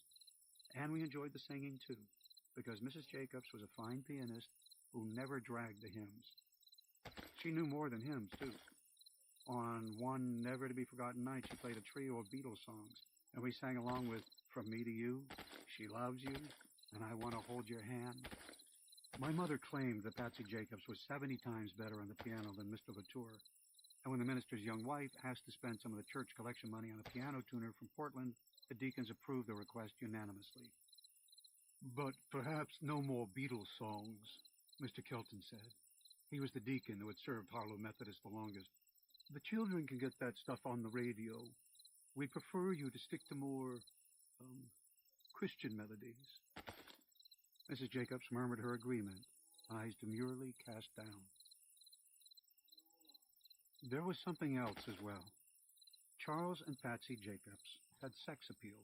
and we enjoyed the singing too, because Mrs. Jacobs was a fine pianist who never dragged the hymns. She knew more than hymns, too. On one never-to-be-forgotten night, she played a trio of Beatles songs, and we sang along with From Me to You, She Loves You, and I Want to Hold Your Hand. My mother claimed that Patsy Jacobs was 70 times better on the piano than Mr. Latour, and when the minister's young wife asked to spend some of the church collection money on a piano tuner from Portland, the deacons approved the request unanimously. But perhaps no more Beatles songs, Mr. Kelton said. He was the deacon who had served Harlow Methodist the longest. The children can get that stuff on the radio. We'd prefer you to stick to more, Christian melodies. Mrs. Jacobs murmured her agreement, eyes demurely cast down. There was something else as well. Charles and Patsy Jacobs had sex appeal.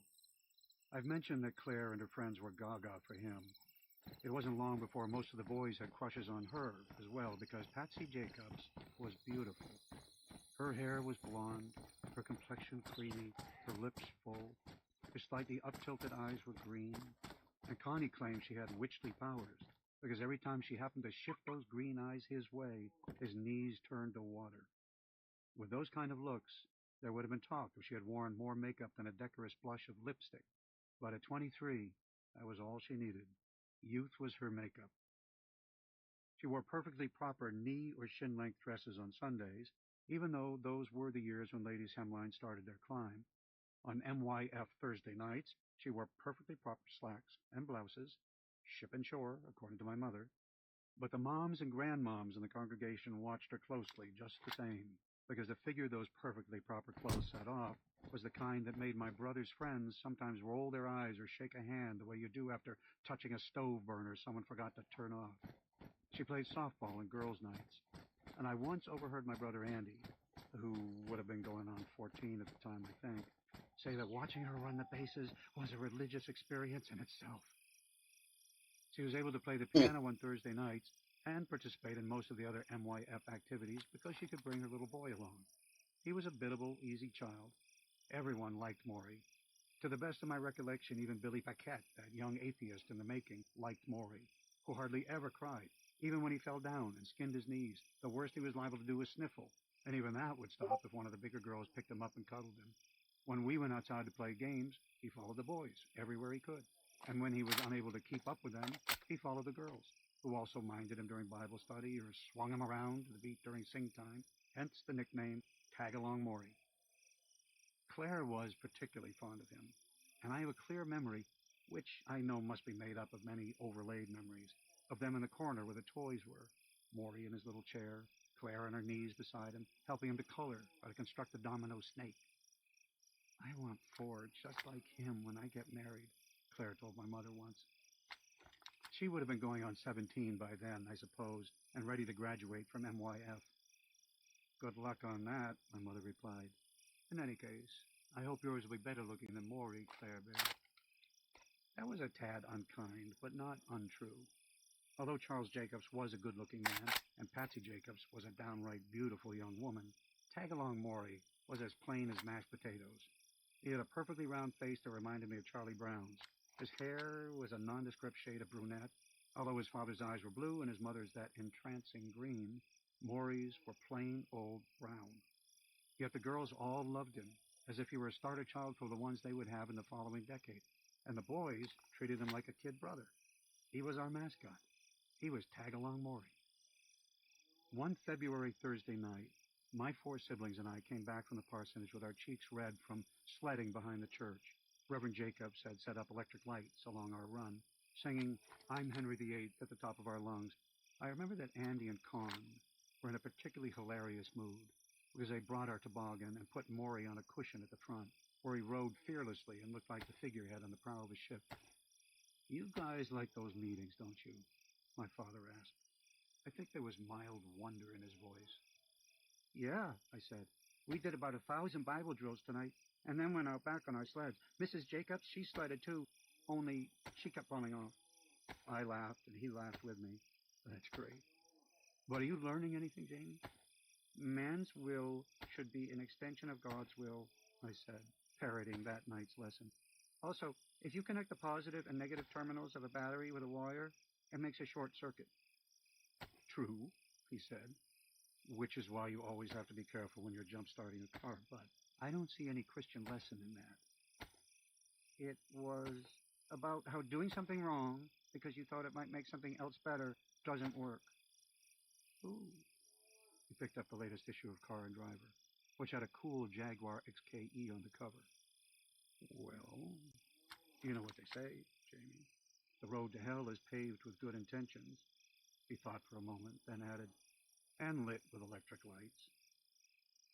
I've mentioned that Claire and her friends were gaga for him. It wasn't long before most of the boys had crushes on her as well, because Patsy Jacobs was beautiful. Her hair was blonde, her complexion creamy, her lips full, her slightly up-tilted eyes were green, and Connie claimed she had witchly powers, because every time she happened to shift those green eyes his way, his knees turned to water. With those kind of looks, there would have been talk if she had worn more makeup than a decorous blush of lipstick. But at 23, that was all she needed. Youth was her makeup. She wore perfectly proper knee or shin-length dresses on Sundays, even though those were the years when ladies' hemlines started their climb. On MYF Thursday nights, she wore perfectly proper slacks and blouses, ship and shore, according to my mother. But the moms and grandmoms in the congregation watched her closely just the same, because the figure those perfectly proper clothes set off was the kind that made my brother's friends sometimes roll their eyes or shake a hand the way you do after touching a stove burner someone forgot to turn off. She played softball on girls' nights, and I once overheard my brother Andy, who would have been going on 14 at the time, I think, say that watching her run the bases was a religious experience in itself. She was able to play the piano on Thursday nights and participate in most of the other MYF activities because she could bring her little boy along. He was a biddable, easy child. Everyone liked Maury. To the best of my recollection, even Billy Paquette, that young atheist in the making, liked Maury, who hardly ever cried, even when he fell down and skinned his knees. The worst he was liable to do was sniffle, and even that would stop if one of the bigger girls picked him up and cuddled him. When we went outside to play games, he followed the boys everywhere he could. And when he was unable to keep up with them, he followed the girls, who also minded him during Bible study or swung him around to the beat during sing time, hence the nickname Tag-Along Maury. Claire was particularly fond of him, and I have a clear memory, which I know must be made up of many overlaid memories, of them in the corner where the toys were. Maury in his little chair, Claire on her knees beside him, helping him to color or to construct a domino snake. I want Ford just like him when I get married, Claire told my mother once. She would have been going on 17 by then, I suppose, and ready to graduate from MYF. Good luck on that, my mother replied. In any case, I hope yours will be better looking than Maury, Claire bear. That was a tad unkind, but not untrue. Although Charles Jacobs was a good-looking man, and Patsy Jacobs was a downright beautiful young woman, Tag-Along Maury was as plain as mashed potatoes. He had a perfectly round face that reminded me of Charlie Brown's. His hair was a nondescript shade of brunette. Although his father's eyes were blue and his mother's that entrancing green, Maury's were plain old brown. Yet the girls all loved him, as if he were a starter child for the ones they would have in the following decade, and the boys treated him like a kid brother. He was our mascot. He was Tag-Along Maury. One February Thursday night, my 4 siblings and I came back from the parsonage with our cheeks red from sledding behind the church. Reverend Jacobs had set up electric lights along our run, singing I'm Henry VIII at the top of our lungs. I remember that Andy and Con were in a particularly hilarious mood because they brought our toboggan and put Maury on a cushion at the front, where he rode fearlessly and looked like the figurehead on the prow of a ship. You guys like those meetings, don't you? My father asked. I think there was mild wonder in his voice. Yeah, I said. We did about 1,000 Bible drills tonight, and then went out back on our sleds. Mrs. Jacobs, she sledded too, only she kept falling off. I laughed, and he laughed with me. That's great. But are you learning anything, Jamie? Man's will should be an extension of God's will, I said, parroting that night's lesson. Also, if you connect the positive and negative terminals of a battery with a wire, it makes a short circuit. True, he said, which is why you always have to be careful when you're jump-starting a car, but I don't see any Christian lesson in that. It was about how doing something wrong because you thought it might make something else better doesn't work. Ooh. He picked up the latest issue of Car and Driver, which had a cool Jaguar XKE on the cover. Well, you know what they say, Jamie. The road to hell is paved with good intentions. He thought for a moment, then added, and lit with electric lights.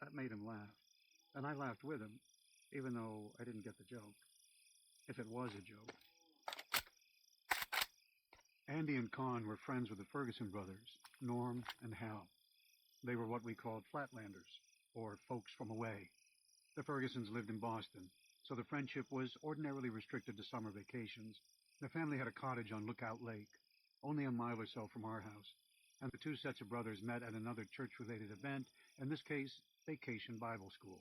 That made him laugh, and I laughed with him, even though I didn't get the joke. If it was a joke. Andy and Con were friends with the Ferguson brothers, Norm and Hal. They were what we called flatlanders, or folks from away. The Fergusons lived in Boston, so the friendship was ordinarily restricted to summer vacations. The family had a cottage on Lookout Lake, only a mile or so from our house, and the 2 sets of brothers met at another church-related event, in this case, Vacation Bible School.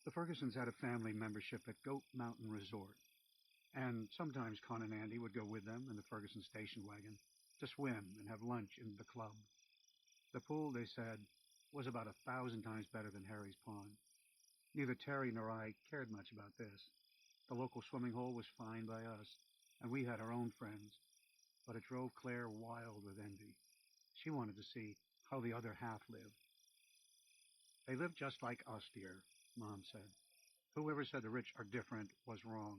The Fergusons had a family membership at Goat Mountain Resort, and sometimes Con and Andy would go with them in the Ferguson station wagon to swim and have lunch in the club. The pool, they said, was about 1,000 times better than Harry's Pond. Neither Terry nor I cared much about this. The local swimming hole was fine by us, and we had our own friends, but it drove Claire wild with envy. She wanted to see how the other half lived. They live just like us, dear, Mom said. Whoever said the rich are different was wrong.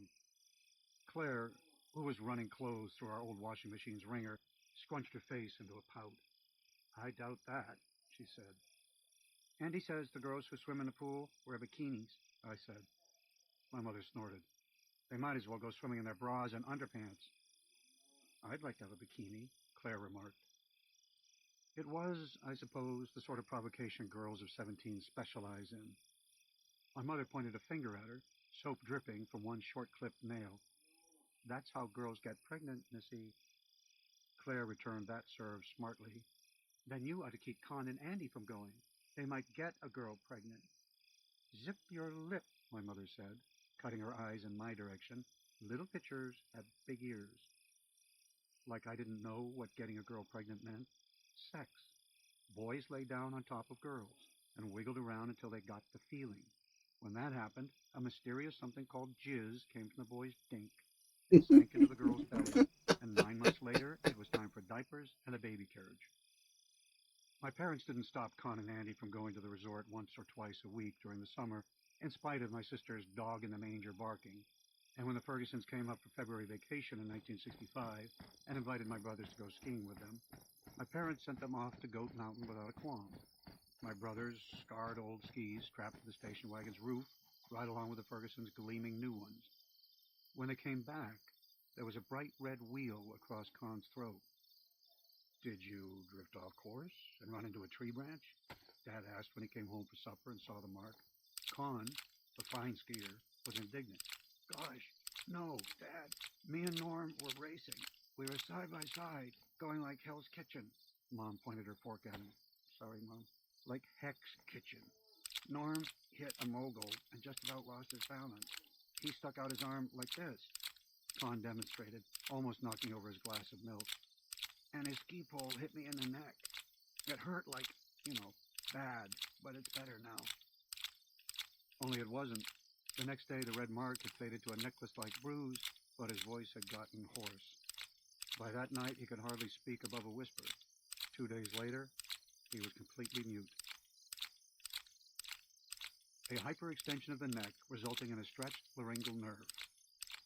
Claire, who was running clothes through our old washing machine's wringer, scrunched her face into a pout. I doubt that, she said. Andy says the girls who swim in the pool wear bikinis, I said. My mother snorted. They might as well go swimming in their bras and underpants. I'd like to have a bikini, Claire remarked. It was, I suppose, the sort of provocation girls of 17 specialize in. My mother pointed a finger at her, soap dripping from one short-clipped nail. That's how girls get pregnant, Missy. Claire returned that serve smartly. Then you ought to keep Con and Andy from going. They might get a girl pregnant. Zip your lip, my mother said, cutting her eyes in my direction. Little pitchers have big ears. Like I didn't know what getting a girl pregnant meant. Sex. Boys lay down on top of girls and wiggled around until they got the feeling. When that happened, a mysterious something called jizz came from the boy's dink. It sank into the girl's belly, and 9 months later, it was time for diapers and a baby carriage. My parents didn't stop Con and Andy from going to the resort once or twice a week during the summer, in spite of my sister's dog in the manger barking. And when the Fergusons came up for February vacation in 1965 and invited my brothers to go skiing with them, my parents sent them off to Goat Mountain without a qualm. My brothers' scarred old skis strapped to the station wagon's roof, right along with the Fergusons' gleaming new ones. When they came back, there was a bright red wheal across Con's throat. Did you drift off course and run into a tree branch? Dad asked when he came home for supper and saw the mark. Con, the fine skier, was indignant. Gosh, no, Dad. Me and Norm were racing. We were side by side, going like Hell's Kitchen. Mom pointed her fork at him. Sorry, Mom. Like Heck's Kitchen. Norm hit a mogul and just about lost his balance. He stuck out his arm like this. Con demonstrated, almost knocking over his glass of milk. And his ski pole hit me in the neck. It hurt like, bad, but it's better now. Only it wasn't. The next day, the red mark had faded to a necklace-like bruise, but his voice had gotten hoarse. By that night, he could hardly speak above a whisper. 2 days later, he was completely mute. A hyperextension of the neck, resulting in a stretched laryngeal nerve.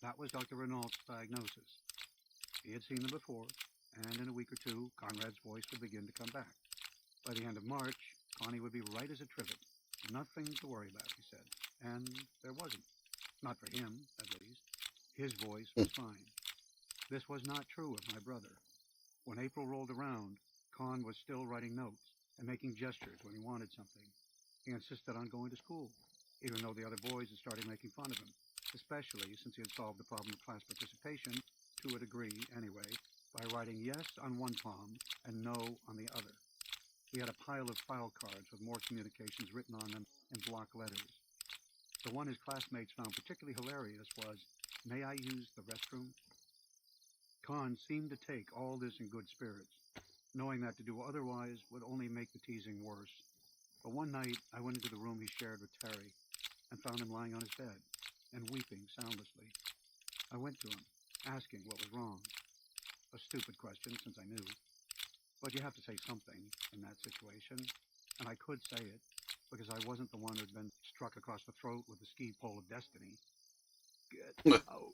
That was Dr. Renault's diagnosis. He had seen them before, and in a week or two, Conrad's voice would begin to come back. By the end of March, Connie would be right as a trivet. Nothing to worry about, he said. And there wasn't. Not for him, at least. His voice was fine. This was not true of my brother. When April rolled around, Con was still writing notes and making gestures when he wanted something. He insisted on going to school, even though the other boys had started making fun of him, especially since he had solved the problem of class participation, to a degree anyway, by writing yes on one palm and no on the other. He had a pile of file cards with more communications written on them in block letters. The one his classmates found particularly hilarious was, "May I use the restroom?" Con seemed to take all this in good spirits, knowing that to do otherwise would only make the teasing worse. But one night, I went into the room he shared with Terry and found him lying on his bed and weeping soundlessly. I went to him, asking what was wrong. A stupid question, since I knew. But you have to say something in that situation, and I could say it, because I wasn't the one who'd been struck across the throat with the ski pole of destiny. Get out,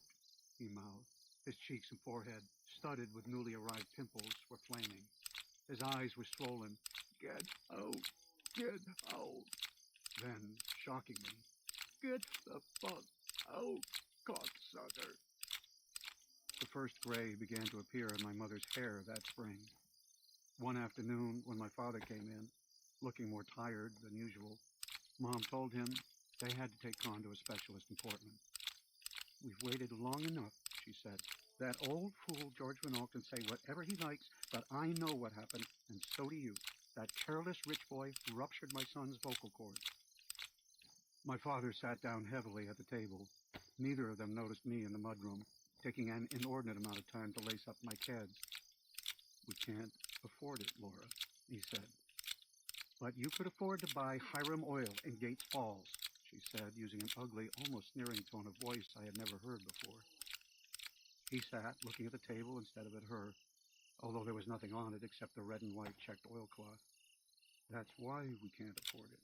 he mouthed. His cheeks and forehead, studded with newly arrived pimples, were flaming. His eyes were swollen. Get out! Get out! Then, shockingly, get the fuck out, cocksucker! The first gray began to appear in my mother's hair that spring. One afternoon, when my father came in, looking more tired than usual, Mom told him they had to take Con to a specialist in Portland. We've waited long enough, she said. That old fool George Renault can say whatever he likes, but I know what happened, and so do you. That careless rich boy ruptured my son's vocal cords. My father sat down heavily at the table. Neither of them noticed me in the mudroom, taking an inordinate amount of time to lace up my kids. We can't afford it, Laura, he said. But you could afford to buy Hiram Oil in Gates Falls, she said, using an ugly, almost sneering tone of voice I had never heard before. He sat, looking at the table instead of at her, although there was nothing on it except the red and white checked oilcloth. That's why we can't afford it.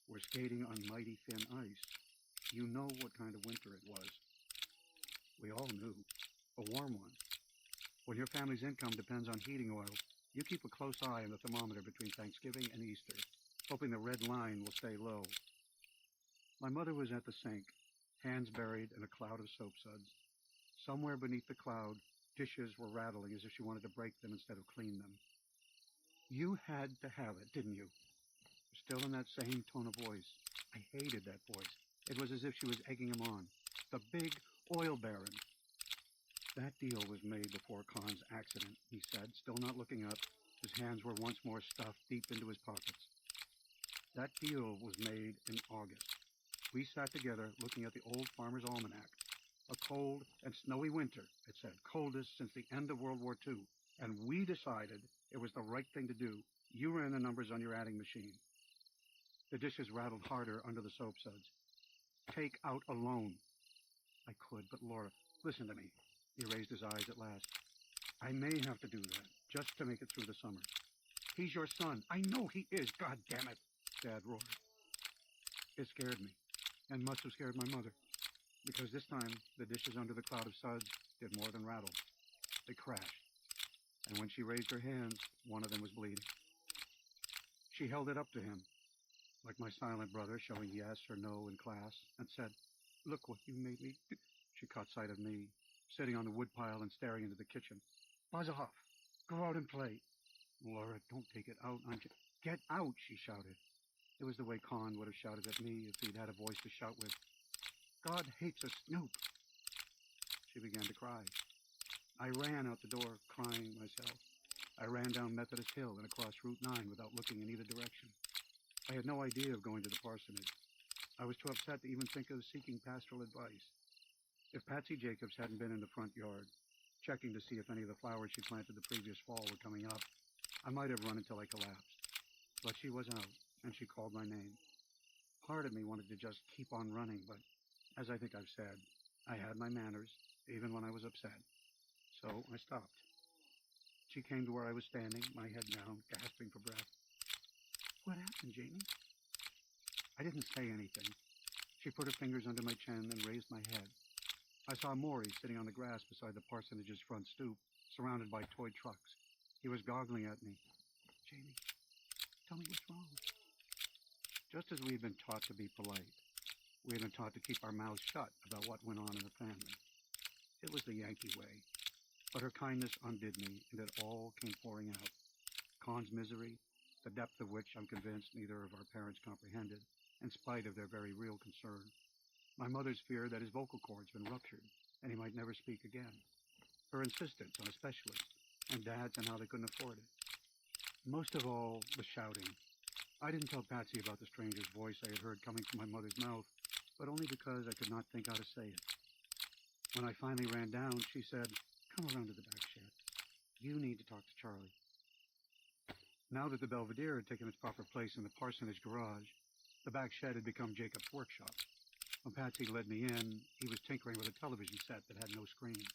were skating on mighty thin ice. You know what kind of winter it was. We all knew. A warm one. When your family's income depends on heating oil, you keep a close eye on the thermometer between Thanksgiving and Easter, hoping the red line will stay low. My mother was at the sink, hands buried in a cloud of soap suds. Somewhere beneath the cloud, dishes were rattling as if she wanted to break them instead of clean them. You had to have it, didn't you? Still in that same tone of voice. I hated that voice. It was as if she was egging him on. The big oil baron. That deal was made before Khan's accident, he said, still not looking up. His hands were once more stuffed deep into his pockets. That deal was made in August. We sat together looking at the old Farmer's Almanac. A cold and snowy winter, it said, coldest since the end of World War II. And we decided it was the right thing to do. You ran the numbers on your adding machine. The dishes rattled harder under the soap suds. Take out a loan. I could, but Laura, listen to me. He raised his eyes at last. I may have to do that, just to make it through the summer. He's your son. I know he is, God damn it, Dad roared. It scared me, and must have scared my mother, because this time the dishes under the cloud of suds did more than rattle. They crashed, and when she raised her hands, one of them was bleeding. She held it up to him, like my silent brother, showing yes or no in class, and said, "Look what you made me do." She caught sight of me, sitting on the woodpile and staring into the kitchen. "Buzz off. Go out and play." "Laura, don't take it out on you." "Get out," she shouted. It was the way Khan would have shouted at me if he'd had a voice to shout with. "God hates a snoop." She began to cry. I ran out the door, crying myself. I ran down Methodist Hill and across Route 9 without looking in either direction. I had no idea of going to the parsonage. I was too upset to even think of seeking pastoral advice. If Patsy Jacobs hadn't been in the front yard, checking to see if any of the flowers she planted the previous fall were coming up, I might have run until I collapsed. But she was out, and she called my name. Part of me wanted to just keep on running, but as I think I've said, I had my manners, even when I was upset. So I stopped. She came to where I was standing, my head down, gasping for breath. "What happened, Jamie?" I didn't say anything. She put her fingers under my chin and raised my head. I saw Maury sitting on the grass beside the parsonage's front stoop, surrounded by toy trucks. He was goggling at me. "Jamie, tell me what's wrong." Just as we had been taught to be polite, we had been taught to keep our mouths shut about what went on in the family. It was the Yankee way. But her kindness undid me, and it all came pouring out. Khan's misery, the depth of which I'm convinced neither of our parents comprehended, in spite of their very real concern. My mother's fear that his vocal cords had been ruptured, and he might never speak again. Her insistence on a specialist, and Dad's and how they couldn't afford it. Most of all, the shouting. I didn't tell Patsy about the stranger's voice I had heard coming from my mother's mouth, but only because I could not think how to say it. When I finally ran down, she said, "Come around to the back shed. You need to talk to Charlie." Now that the Belvedere had taken its proper place in the parsonage garage, the back shed had become Jacob's workshop. When Patsy led me in, he was tinkering with a television set that had no screen.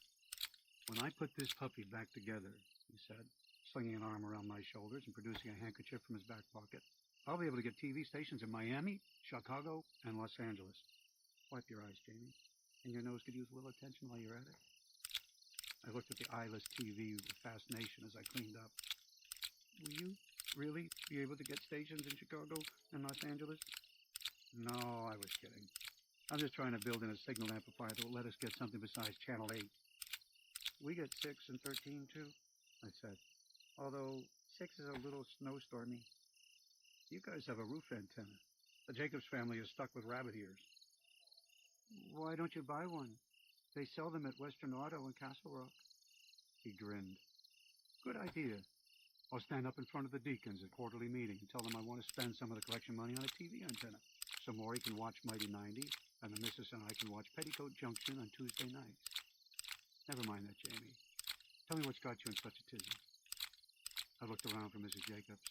"When I put this puppy back together," he said, slinging an arm around my shoulders and producing a handkerchief from his back pocket, "I'll be able to get TV stations in Miami, Chicago, and Los Angeles. Wipe your eyes, Jamie, and your nose could use a little attention while you're at it." I looked at the eyeless TV with fascination as I cleaned up. "Will you really be able to get stations in Chicago and Los Angeles?" "No, I was kidding. I'm just trying to build in a signal amplifier that will let us get something besides Channel 8. "We get 6 and 13, too," I said. "Although 6 is a little snowstormy." "You guys have a roof antenna. The Jacobs family is stuck with rabbit ears." "Why don't you buy one? They sell them at Western Auto in Castle Rock." He grinned. "Good idea. I'll stand up in front of the deacons at quarterly meeting and tell them I want to spend some of the collection money on a TV antenna, so Maury can watch Mighty 90, and the missus and I can watch Petticoat Junction on Tuesday nights." "Never mind that, Jamie. Tell me what's got you in such a tizzy." I looked around for Mrs. Jacobs,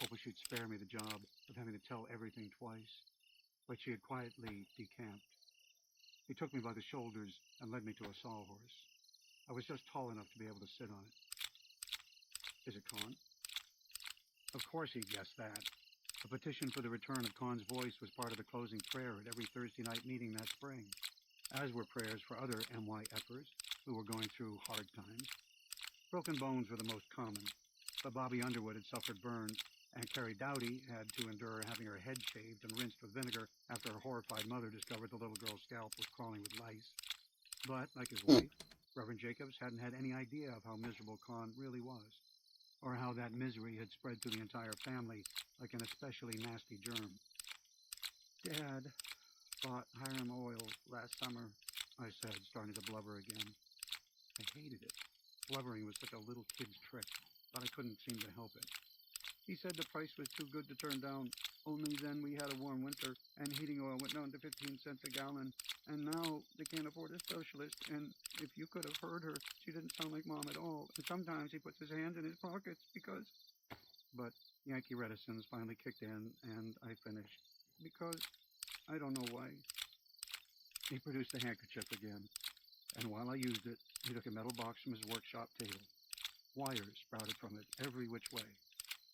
hoping she'd spare me the job of having to tell everything twice, but she had quietly decamped. He took me by the shoulders and led me to a sawhorse. I was just tall enough to be able to sit on it. "Is it Con?" Of course he guessed that. A petition for the return of Kahn's voice was part of the closing prayer at every Thursday night meeting that spring, as were prayers for other MYFers who were going through hard times. Broken bones were the most common, but Bobby Underwood had suffered burns, and Carrie Dowdy had to endure having her head shaved and rinsed with vinegar after her horrified mother discovered the little girl's scalp was crawling with lice. But, like his wife, Reverend Jacobs hadn't had any idea of how miserable Kahn really was, or how that misery had spread through the entire family like an especially nasty germ. Dad bought Hiram oil last summer, I said, starting to blubber again. I hated it. Blubbering was such a little kid's trick, but I couldn't seem to help it. He said the price was too good to turn down. Only then we had a warm winter, and heating oil went down to 15 cents a gallon. And now they can't afford a socialist, and if you could have heard her, she didn't sound like Mom at all. And sometimes he puts his hands in his pockets because... But Yankee reticence finally kicked in, and I finished. Because I don't know why. He produced a handkerchief again, and while I used it, he took a metal box from his workshop table. Wires sprouted from it every which way,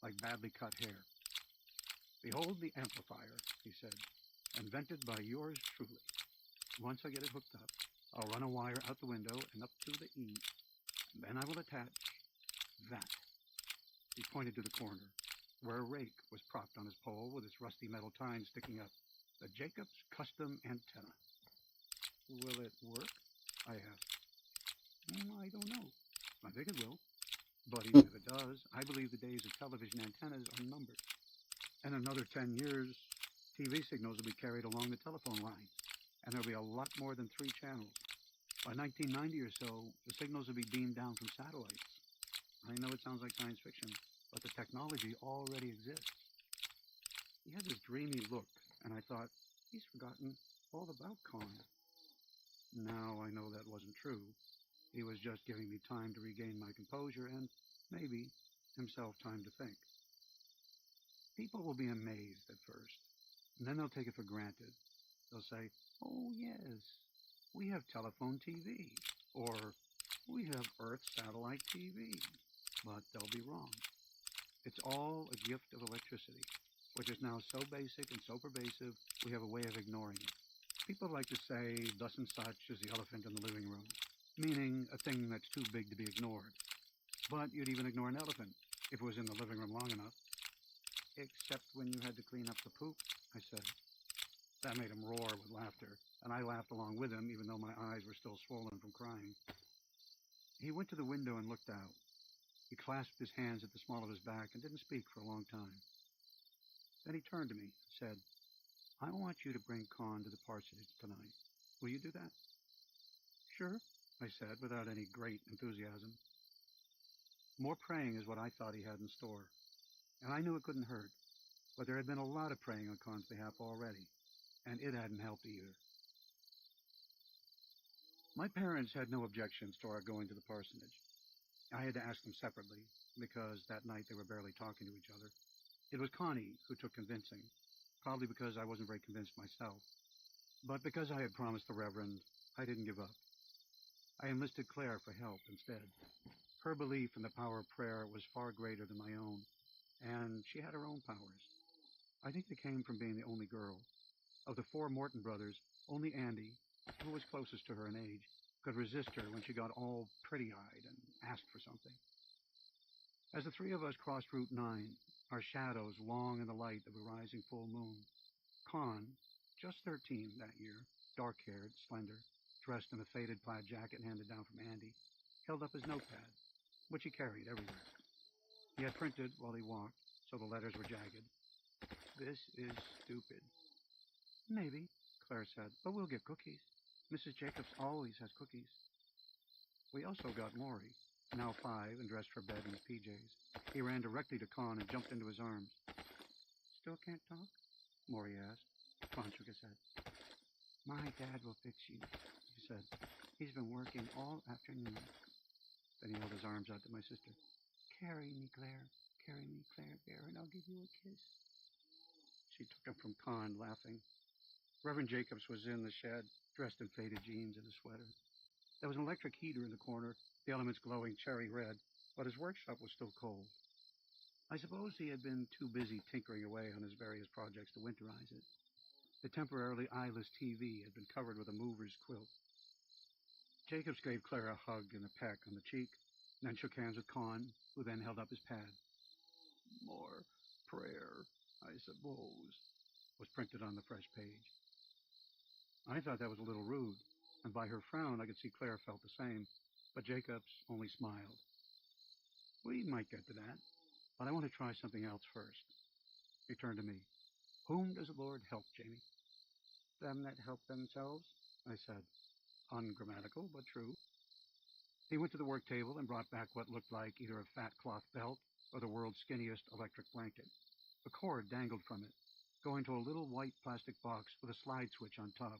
like badly cut hair. Behold the amplifier, he said, invented by yours truly. Once I get it hooked up, I'll run a wire out the window and up to the E, and then I will attach that. He pointed to the corner, where a rake was propped on his pole with its rusty metal tine sticking up. The Jacobs Custom Antenna. Will it work? I asked. I don't know. I think it will. But even if it does, I believe the days of television antennas are numbered. In another 10 years, TV signals will be carried along the telephone lines, and there'll be a lot more than 3 channels. By 1990 or so, the signals will be beamed down from satellites. I know it sounds like science fiction, but the technology already exists. He had this dreamy look, and I thought, he's forgotten all about Kahn. Now I know that wasn't true. He was just giving me time to regain my composure and, maybe, himself time to think. People will be amazed at first, and then they'll take it for granted. They'll say, oh yes, we have telephone TV, or we have Earth satellite TV. But they'll be wrong. It's all a gift of electricity, which is now so basic and so pervasive, we have a way of ignoring it. People like to say, thus and such is the elephant in the living room, meaning a thing that's too big to be ignored. But you'd even ignore an elephant if it was in the living room long enough. Except when you had to clean up the poop, I said. That made him roar with laughter, and I laughed along with him, even though my eyes were still swollen from crying. He went to the window and looked out. He clasped his hands at the small of his back and didn't speak for a long time. Then he turned to me and said, I want you to bring Kahn to the parsonage tonight. Will you do that? Sure, I said, without any great enthusiasm. More praying is what I thought he had in store, and I knew it couldn't hurt, but there had been a lot of praying on Kahn's behalf already, and it hadn't helped either. My parents had no objections to our going to the parsonage. I had to ask them separately, because that night they were barely talking to each other. It was Connie who took convincing, probably because I wasn't very convinced myself. But because I had promised the Reverend, I didn't give up. I enlisted Claire for help instead. Her belief in the power of prayer was far greater than my own, and she had her own powers. I think they came from being the only girl. Of the 4 Morton brothers, only Andy, who was closest to her in age, could resist her when she got all pretty-eyed and asked for something. As the 3 of us crossed Route 9, our shadows long in the light of a rising full moon, Kahn, just 13 that year, dark-haired, slender, dressed in a faded plaid jacket handed down from Andy, held up his notepad, which he carried everywhere. He had printed while he walked, so the letters were jagged. This is stupid. Maybe, Claire said, but we'll get cookies. Mrs. Jacobs always has cookies. We also got Maury, now 5 and dressed for bed in his PJs. He ran directly to Kahn and jumped into his arms. Still can't talk? Maury asked. Kahn shook his head. My dad will fix you, he said. He's been working all afternoon. Then he held his arms out to my sister. Carry me, Claire. Carry me, Claire Bear, and I'll give you a kiss. She took him from Kahn, laughing. Reverend Jacobs was in the shed, dressed in faded jeans and a sweater. There was an electric heater in the corner, the elements glowing cherry red, but his workshop was still cold. I suppose he had been too busy tinkering away on his various projects to winterize it. The temporarily eyeless TV had been covered with a mover's quilt. Jacobs gave Claire a hug and a peck on the cheek, then shook hands with Con, who then held up his pad. More prayer, I suppose, was printed on the fresh page. I thought that was a little rude, and by her frown I could see Claire felt the same, but Jacobs only smiled. We might get to that, but I want to try something else first. He turned to me. Whom does the Lord help, Jamie? Them that help themselves, I said. Ungrammatical, but true. He went to the work table and brought back what looked like either a fat cloth belt or the world's skinniest electric blanket. A cord dangled from it, going to a little white plastic box with a slide switch on top.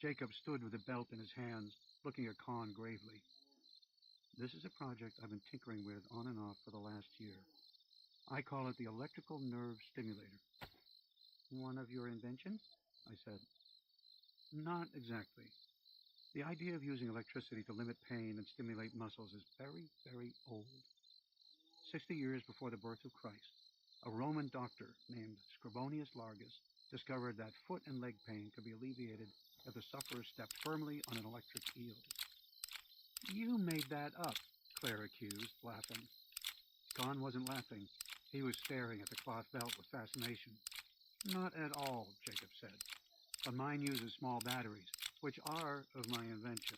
Jacob stood with the belt in his hands, looking at Con gravely. This is a project I've been tinkering with on and off for the last year. I call it the electrical nerve stimulator. One of your inventions? I said. Not exactly. The idea of using electricity to limit pain and stimulate muscles is very, very old. 60 years before the birth of Christ, a Roman doctor named Scribonius Largus discovered that foot and leg pain could be alleviated if the sufferer stepped firmly on an electric eel. You made that up, Claire accused, laughing. Con wasn't laughing. He was staring at the cloth belt with fascination. Not at all, Jacob said. But mine uses small batteries, which are of my invention,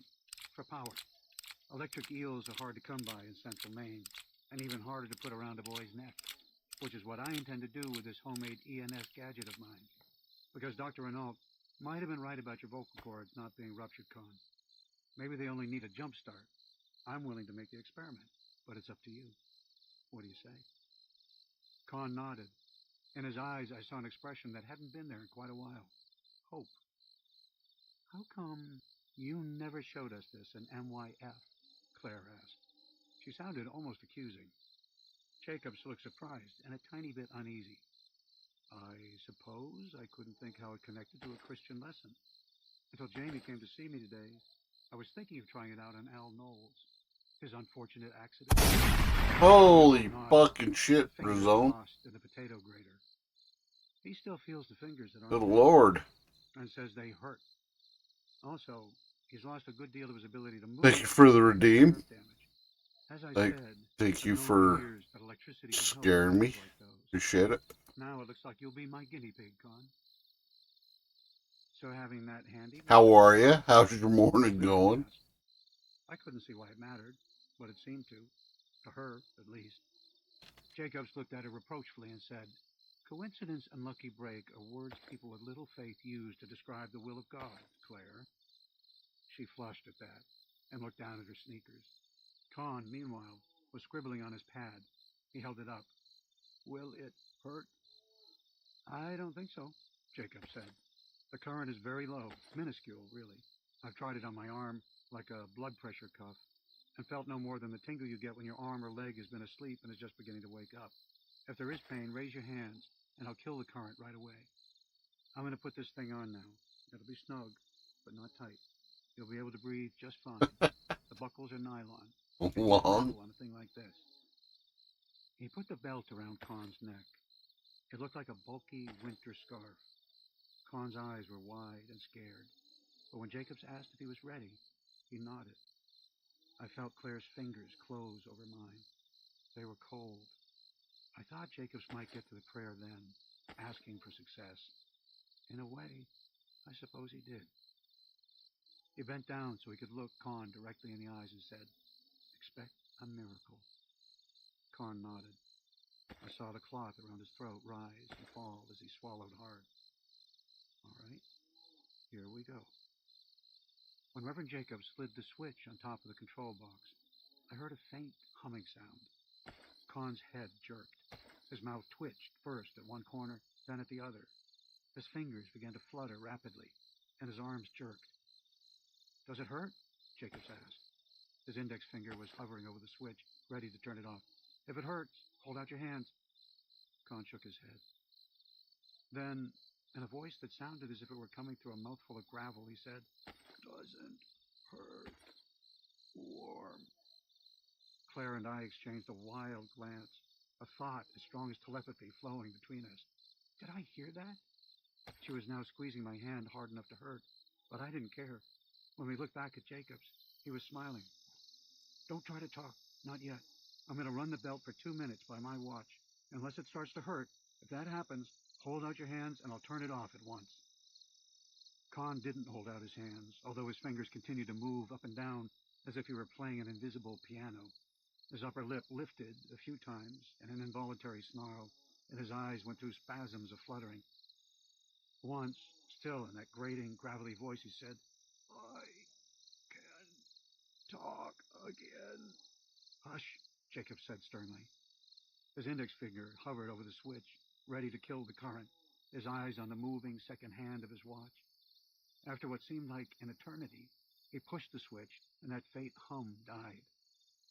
for power. Electric eels are hard to come by in central Maine, and even harder to put around a boy's neck, which is what I intend to do with this homemade ENS gadget of mine. Because Dr. Renault might have been right about your vocal cords not being ruptured, Con. Maybe they only need a jump start. I'm willing to make the experiment, but it's up to you. What do you say? Con nodded. In his eyes, I saw an expression that hadn't been there in quite a while. Hope. How come you never showed us this in MYF? Claire asked. She sounded almost accusing. Jacobs looked surprised and a tiny bit uneasy. I suppose I couldn't think how it connected to a Christian lesson. Until Jamie came to see me today, I was thinking of trying it out on Al Knowles. His unfortunate accident. Holy fucking shit, Rizone. Lost in the potato grater. He still feels the fingers that Good aren't lord. and says they hurt. Also, he's lost a good deal of his ability to move. Thank you for the redeem. As I Thank said, you for scaring me. Appreciate it. Now it looks like you'll be my guinea pig, Con. So having that handy. How are you? How's your morning going? I couldn't see why it mattered, but it seemed to her at least. Jacobs looked at her reproachfully and said, "Coincidence and lucky break are words people with little faith use to describe the will of God, Claire." She flushed at that and looked down at her sneakers. Con, meanwhile, was scribbling on his pad. He held it up. "Will it hurt?" "I don't think so," Jacob said. "The current is very low, minuscule, really. I've tried it on my arm, like a blood pressure cuff, and felt no more than the tingle you get when your arm or leg has been asleep and is just beginning to wake up. If there is pain, raise your hands, and I'll kill the current right away. I'm going to put this thing on now. It'll be snug, but not tight. You'll be able to breathe just fine. The buckles are nylon. Long. On a thing like this." He put the belt around Con's neck. It looked like a bulky winter scarf. Con's eyes were wide and scared, but when Jacobs asked if he was ready, he nodded. I felt Claire's fingers close over mine. They were cold. I thought Jacobs might get to the prayer then, asking for success. In a way, I suppose he did. He bent down so he could look Con directly in the eyes and said, "Expect a miracle." Con nodded. I saw the cloth around his throat rise and fall as he swallowed hard. All right, here we go. When Reverend Jacobs slid the switch on top of the control box, I heard a faint humming sound. Con's head jerked. His mouth twitched first at one corner, then at the other. His fingers began to flutter rapidly, and his arms jerked. "Does it hurt?" Jacobs asked. His index finger was hovering over the switch, ready to turn it off. "If it hurts, hold out your hands." Con shook his head. Then, in a voice that sounded as if it were coming through a mouthful of gravel, he said, "Doesn't hurt. Warm." Claire and I exchanged a wild glance. a thought as strong as telepathy flowing between us. Did I hear that? She was now squeezing my hand hard enough to hurt, but I didn't care. When we looked back at Jacobs, he was smiling. Don't try to talk. Not yet. I'm going to run the belt for 2 minutes by my watch. Unless it starts to hurt, if that happens, hold out your hands and I'll turn it off at once. Khan didn't hold out his hands, although his fingers continued to move up and down as if he were playing an invisible piano. His upper lip lifted a few times in an involuntary snarl, and his eyes went through spasms of fluttering. Once, still in that grating, gravelly voice, he said, I can talk again. Hush, Jacob said sternly. His index finger hovered over the switch, ready to kill the current, his eyes on the moving second hand of his watch. After what seemed like an eternity, he pushed the switch, and that faint hum died.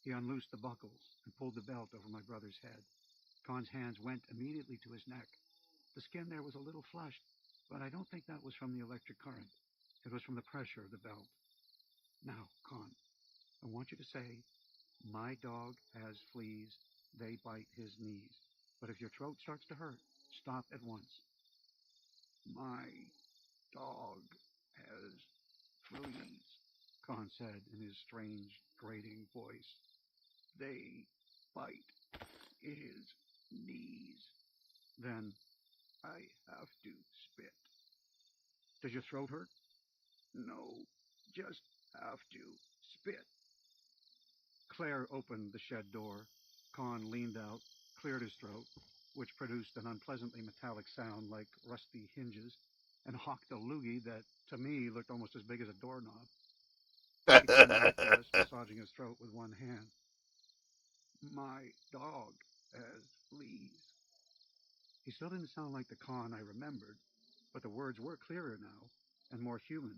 He unloosed the buckles and pulled the belt over my brother's head. Khan's hands went immediately to his neck. The skin there was a little flushed, but I don't think that was from the electric current. It was from the pressure of the belt. Now, Khan, I want you to say, my dog has fleas. They bite his knees. But if your throat starts to hurt, stop at once. My dog has fleas, Khan said in his strange, grating voice. They bite his knees. Then I have to spit. Does your throat hurt? No, just have to spit. Claire opened the shed door. Khan leaned out, cleared his throat, which produced an unpleasantly metallic sound like rusty hinges, and hawked a loogie that, to me, looked almost as big as a doorknob. He turned back to us, massaging his throat with one hand. My dog has fleas. He still didn't sound like the Khan I remembered, but the words were clearer now, and more human.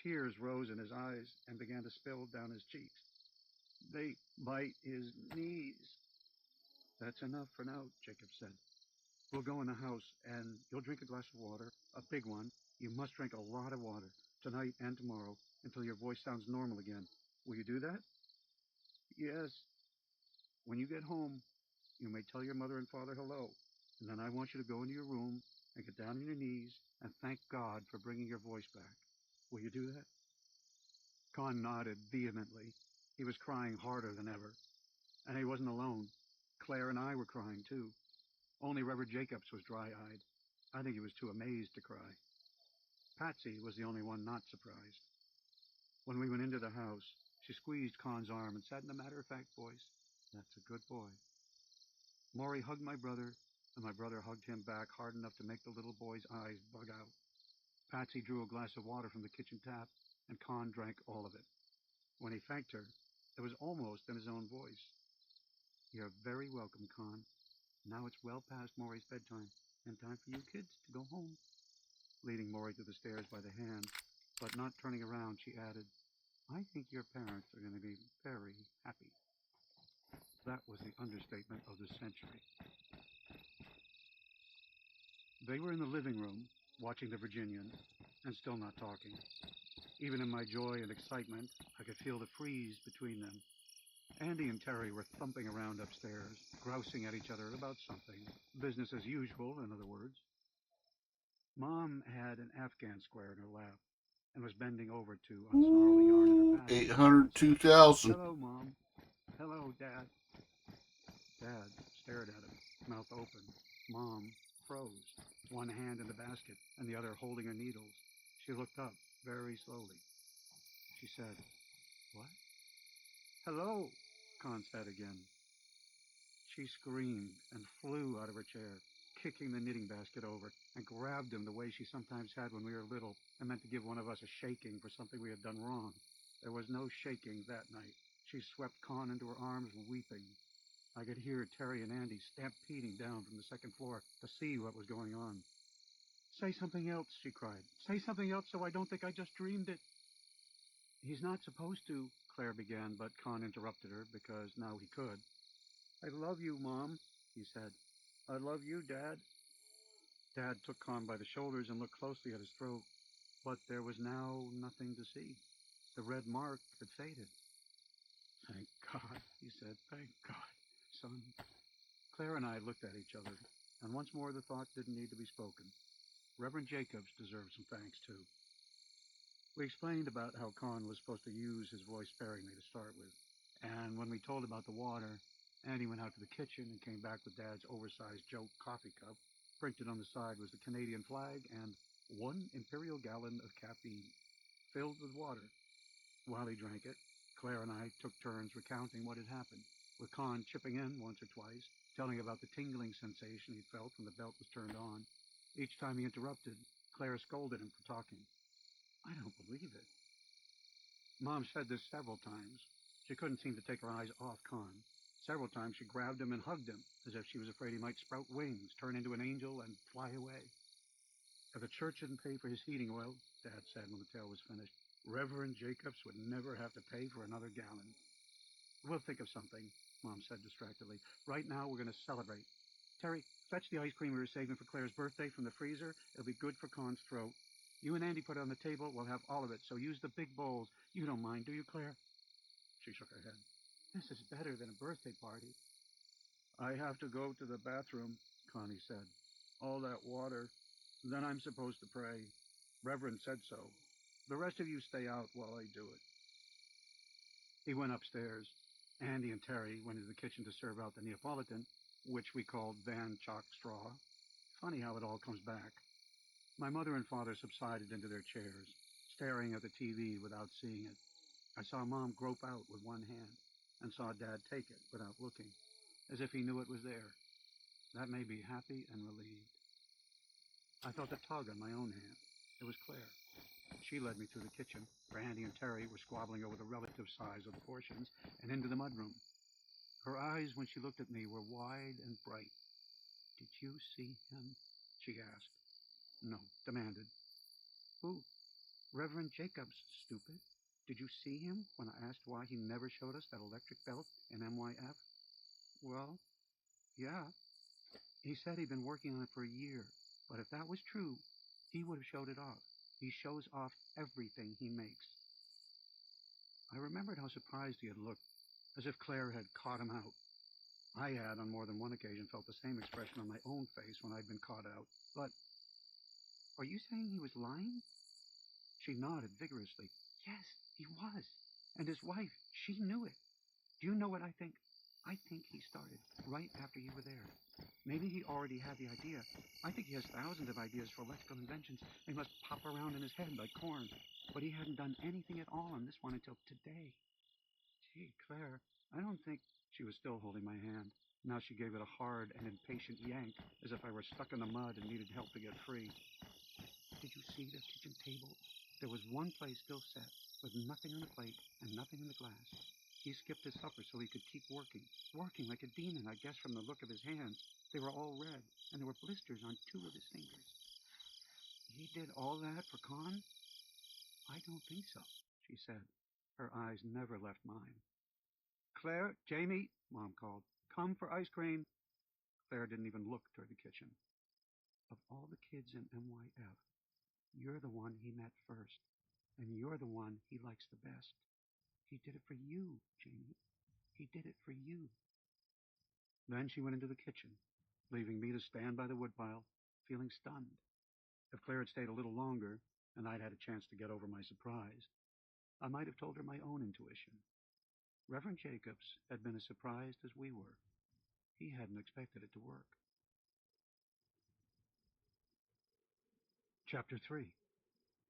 Tears rose in his eyes and began to spill down his cheeks. They bite his knees. That's enough for now, Jacob said. We'll go in the house, and you'll drink a glass of water, a big one. You must drink a lot of water, tonight and tomorrow, until your voice sounds normal again. Will you do that? Yes. When you get home, you may tell your mother and father hello, and then I want you to go into your room and get down on your knees and thank God for bringing your voice back. Will you do that? Khan nodded vehemently. He was crying harder than ever. And he wasn't alone. Claire and I were crying, too. Only Reverend Jacobs was dry-eyed. I think he was too amazed to cry. Patsy was the only one not surprised. When we went into the house, she squeezed Khan's arm and said in a matter-of-fact voice, That's a good boy. Maury hugged my brother, and my brother hugged him back hard enough to make the little boy's eyes bug out. Patsy drew a glass of water from the kitchen tap, and Khan drank all of it. When he thanked her, it was almost in his own voice. You're very welcome, Khan. Now it's well past Maury's bedtime, and time for you kids to go home. Leading Maury to the stairs by the hand, but not turning around, she added, I think your parents are going to be very happy. That was the understatement of the century. They were in the living room, watching the Virginian, and still not talking. Even in my joy and excitement, I could feel the freeze between them. Andy and Terry were thumping around upstairs, grousing at each other about something. Business as usual, in other words. Mom had an Afghan square in her lap and was bending over to unsnarl the yarn in her basket. 802,000. Hello, Mom. Hello, Dad. Dad stared at him, mouth open. Mom froze, one hand in the basket and the other holding her needles. She looked up very slowly. She said, What? Hello, Khan said again. She screamed and flew out of her chair, kicking the knitting basket over, and grabbed him the way she sometimes had when we were little and meant to give one of us a shaking for something we had done wrong. There was no shaking that night. She swept Khan into her arms, weeping. I could hear Terry and Andy stampeding down from the second floor to see what was going on. Say something else, she cried. Say something else so I don't think I just dreamed it. He's not supposed to, Claire began, but Khan interrupted her because now he could. I love you, Mom, he said. I love you, Dad. Dad took Khan by the shoulders and looked closely at his throat, but there was now nothing to see. The red mark had faded. Thank God, he said. Thank God, son. Claire and I looked at each other, and once more the thought didn't need to be spoken. Reverend Jacobs deserved some thanks, too. We explained about how Con was supposed to use his voice sparingly to start with, and when we told about the water, Andy went out to the kitchen and came back with Dad's oversized joke coffee cup. Printed on the side was the Canadian flag and 1 imperial gallon of caffeine, filled with water. While he drank it, Claire and I took turns recounting what had happened, with Con chipping in once or twice, telling about the tingling sensation he felt when the belt was turned on. Each time he interrupted, Claire scolded him for talking. I don't believe it. Mom said this several times. She couldn't seem to take her eyes off Con. Several times she grabbed him and hugged him, as if she was afraid he might sprout wings, turn into an angel, and fly away. If the church didn't pay for his heating oil, Dad said when the tale was finished, Reverend Jacobs would never have to pay for another gallon. We'll think of something, Mom said distractedly. Right now we're going to celebrate. Terry, fetch the ice cream we were saving for Claire's birthday from the freezer. It'll be good for Con's throat. You and Andy put it on the table. We'll have all of it, so use the big bowls. You don't mind, do you, Claire? She shook her head. This is better than a birthday party. I have to go to the bathroom, Connie said. All that water. Then I'm supposed to pray. Reverend said so. The rest of you stay out while I do it. He went upstairs. Andy and Terry went into the kitchen to serve out the Neapolitan, which we called Van Chalk Straw. Funny how it all comes back. My mother and father subsided into their chairs, staring at the TV without seeing it. I saw Mom grope out with one hand, and saw Dad take it without looking, as if he knew it was there. That made me happy and relieved. I felt a tug on my own hand. It was Claire. She led me through the kitchen, where Andy and Terry were squabbling over the relative size of the portions, and into the mudroom. Her eyes, when she looked at me, were wide and bright. Did you see him? She asked. No, demanded. Who? Reverend Jacobs, stupid. Did you see him when I asked why he never showed us that electric belt in MYF? Well, yeah. He said he'd been working on it for a year, but if that was true, he would have showed it off. He shows off everything he makes. I remembered how surprised he had looked, as if Claire had caught him out. I had, on more than one occasion, felt the same expression on my own face when I'd been caught out. But, are you saying he was lying? She nodded vigorously. Yes, he was. And his wife, she knew it. Do you know what I think? I think he started right after you were there. Maybe he already had the idea. I think he has thousands of ideas for electrical inventions. They must pop around in his head like corn. But he hadn't done anything at all on this one until today. Gee, Claire, I don't think... She was still holding my hand. Now she gave it a hard and impatient yank, as if I were stuck in the mud and needed help to get free. Did you see the kitchen table? There was one plate still set, with nothing on the plate and nothing in the glass. He skipped his supper so he could keep working like a demon, I guess from the look of his hands. They were all red, and there were blisters on 2 of his fingers. He did all that for Con? I don't think so, she said. Her eyes never left mine. Claire, Jamie, Mom called. Come for ice cream. Claire didn't even look toward the kitchen. Of all the kids in MYF, you're the one he met first, and you're the one he likes the best. He did it for you, Jamie. He did it for you. Then she went into the kitchen, leaving me to stand by the woodpile, feeling stunned. If Claire had stayed a little longer, and I'd had a chance to get over my surprise, I might have told her my own intuition. Reverend Jacobs had been as surprised as we were. He hadn't expected it to work. Chapter 3.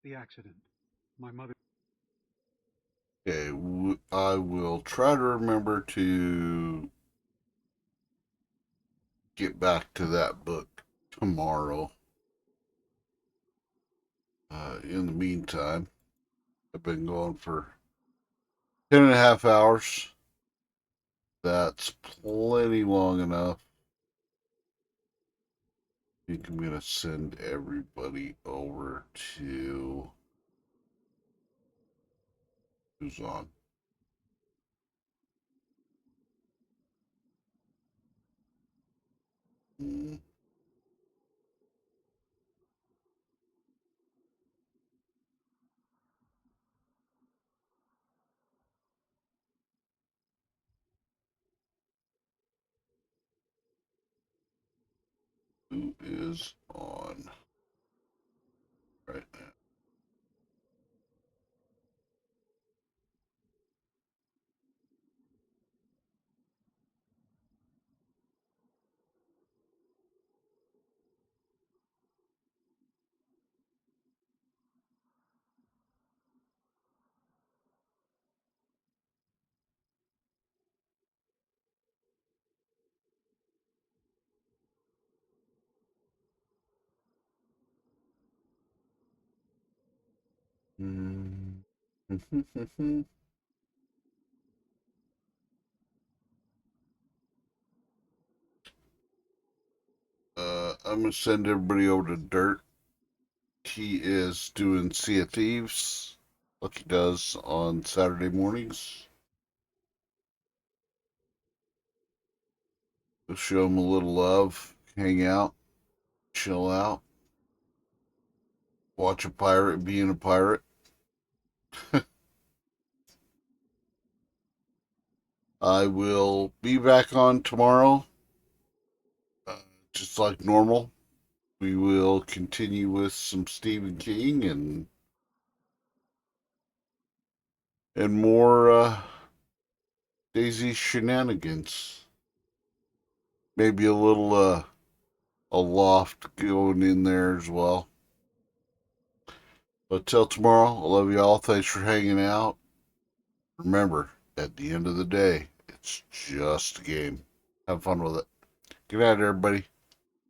The Accident. My mother... Okay, I will try to remember to get back to that book tomorrow. In the meantime, I've been going for 10.5 hours. That's plenty long enough. I think I'm going to send everybody over to... Who's on? is on right now. Mm. I'm gonna send everybody over to Dirt. He is doing Sea of Thieves, like he does on Saturday mornings. We'll show him a little love, hang out, chill out, watch a pirate being a pirate. I will be back on tomorrow, just like normal. We will continue with some Stephen King and more Daisy shenanigans. Maybe a little a loft going in there as well. But till tomorrow, I love you all. Thanks for hanging out. Remember, at the end of the day, it's just a game. Have fun with it. Good night, everybody.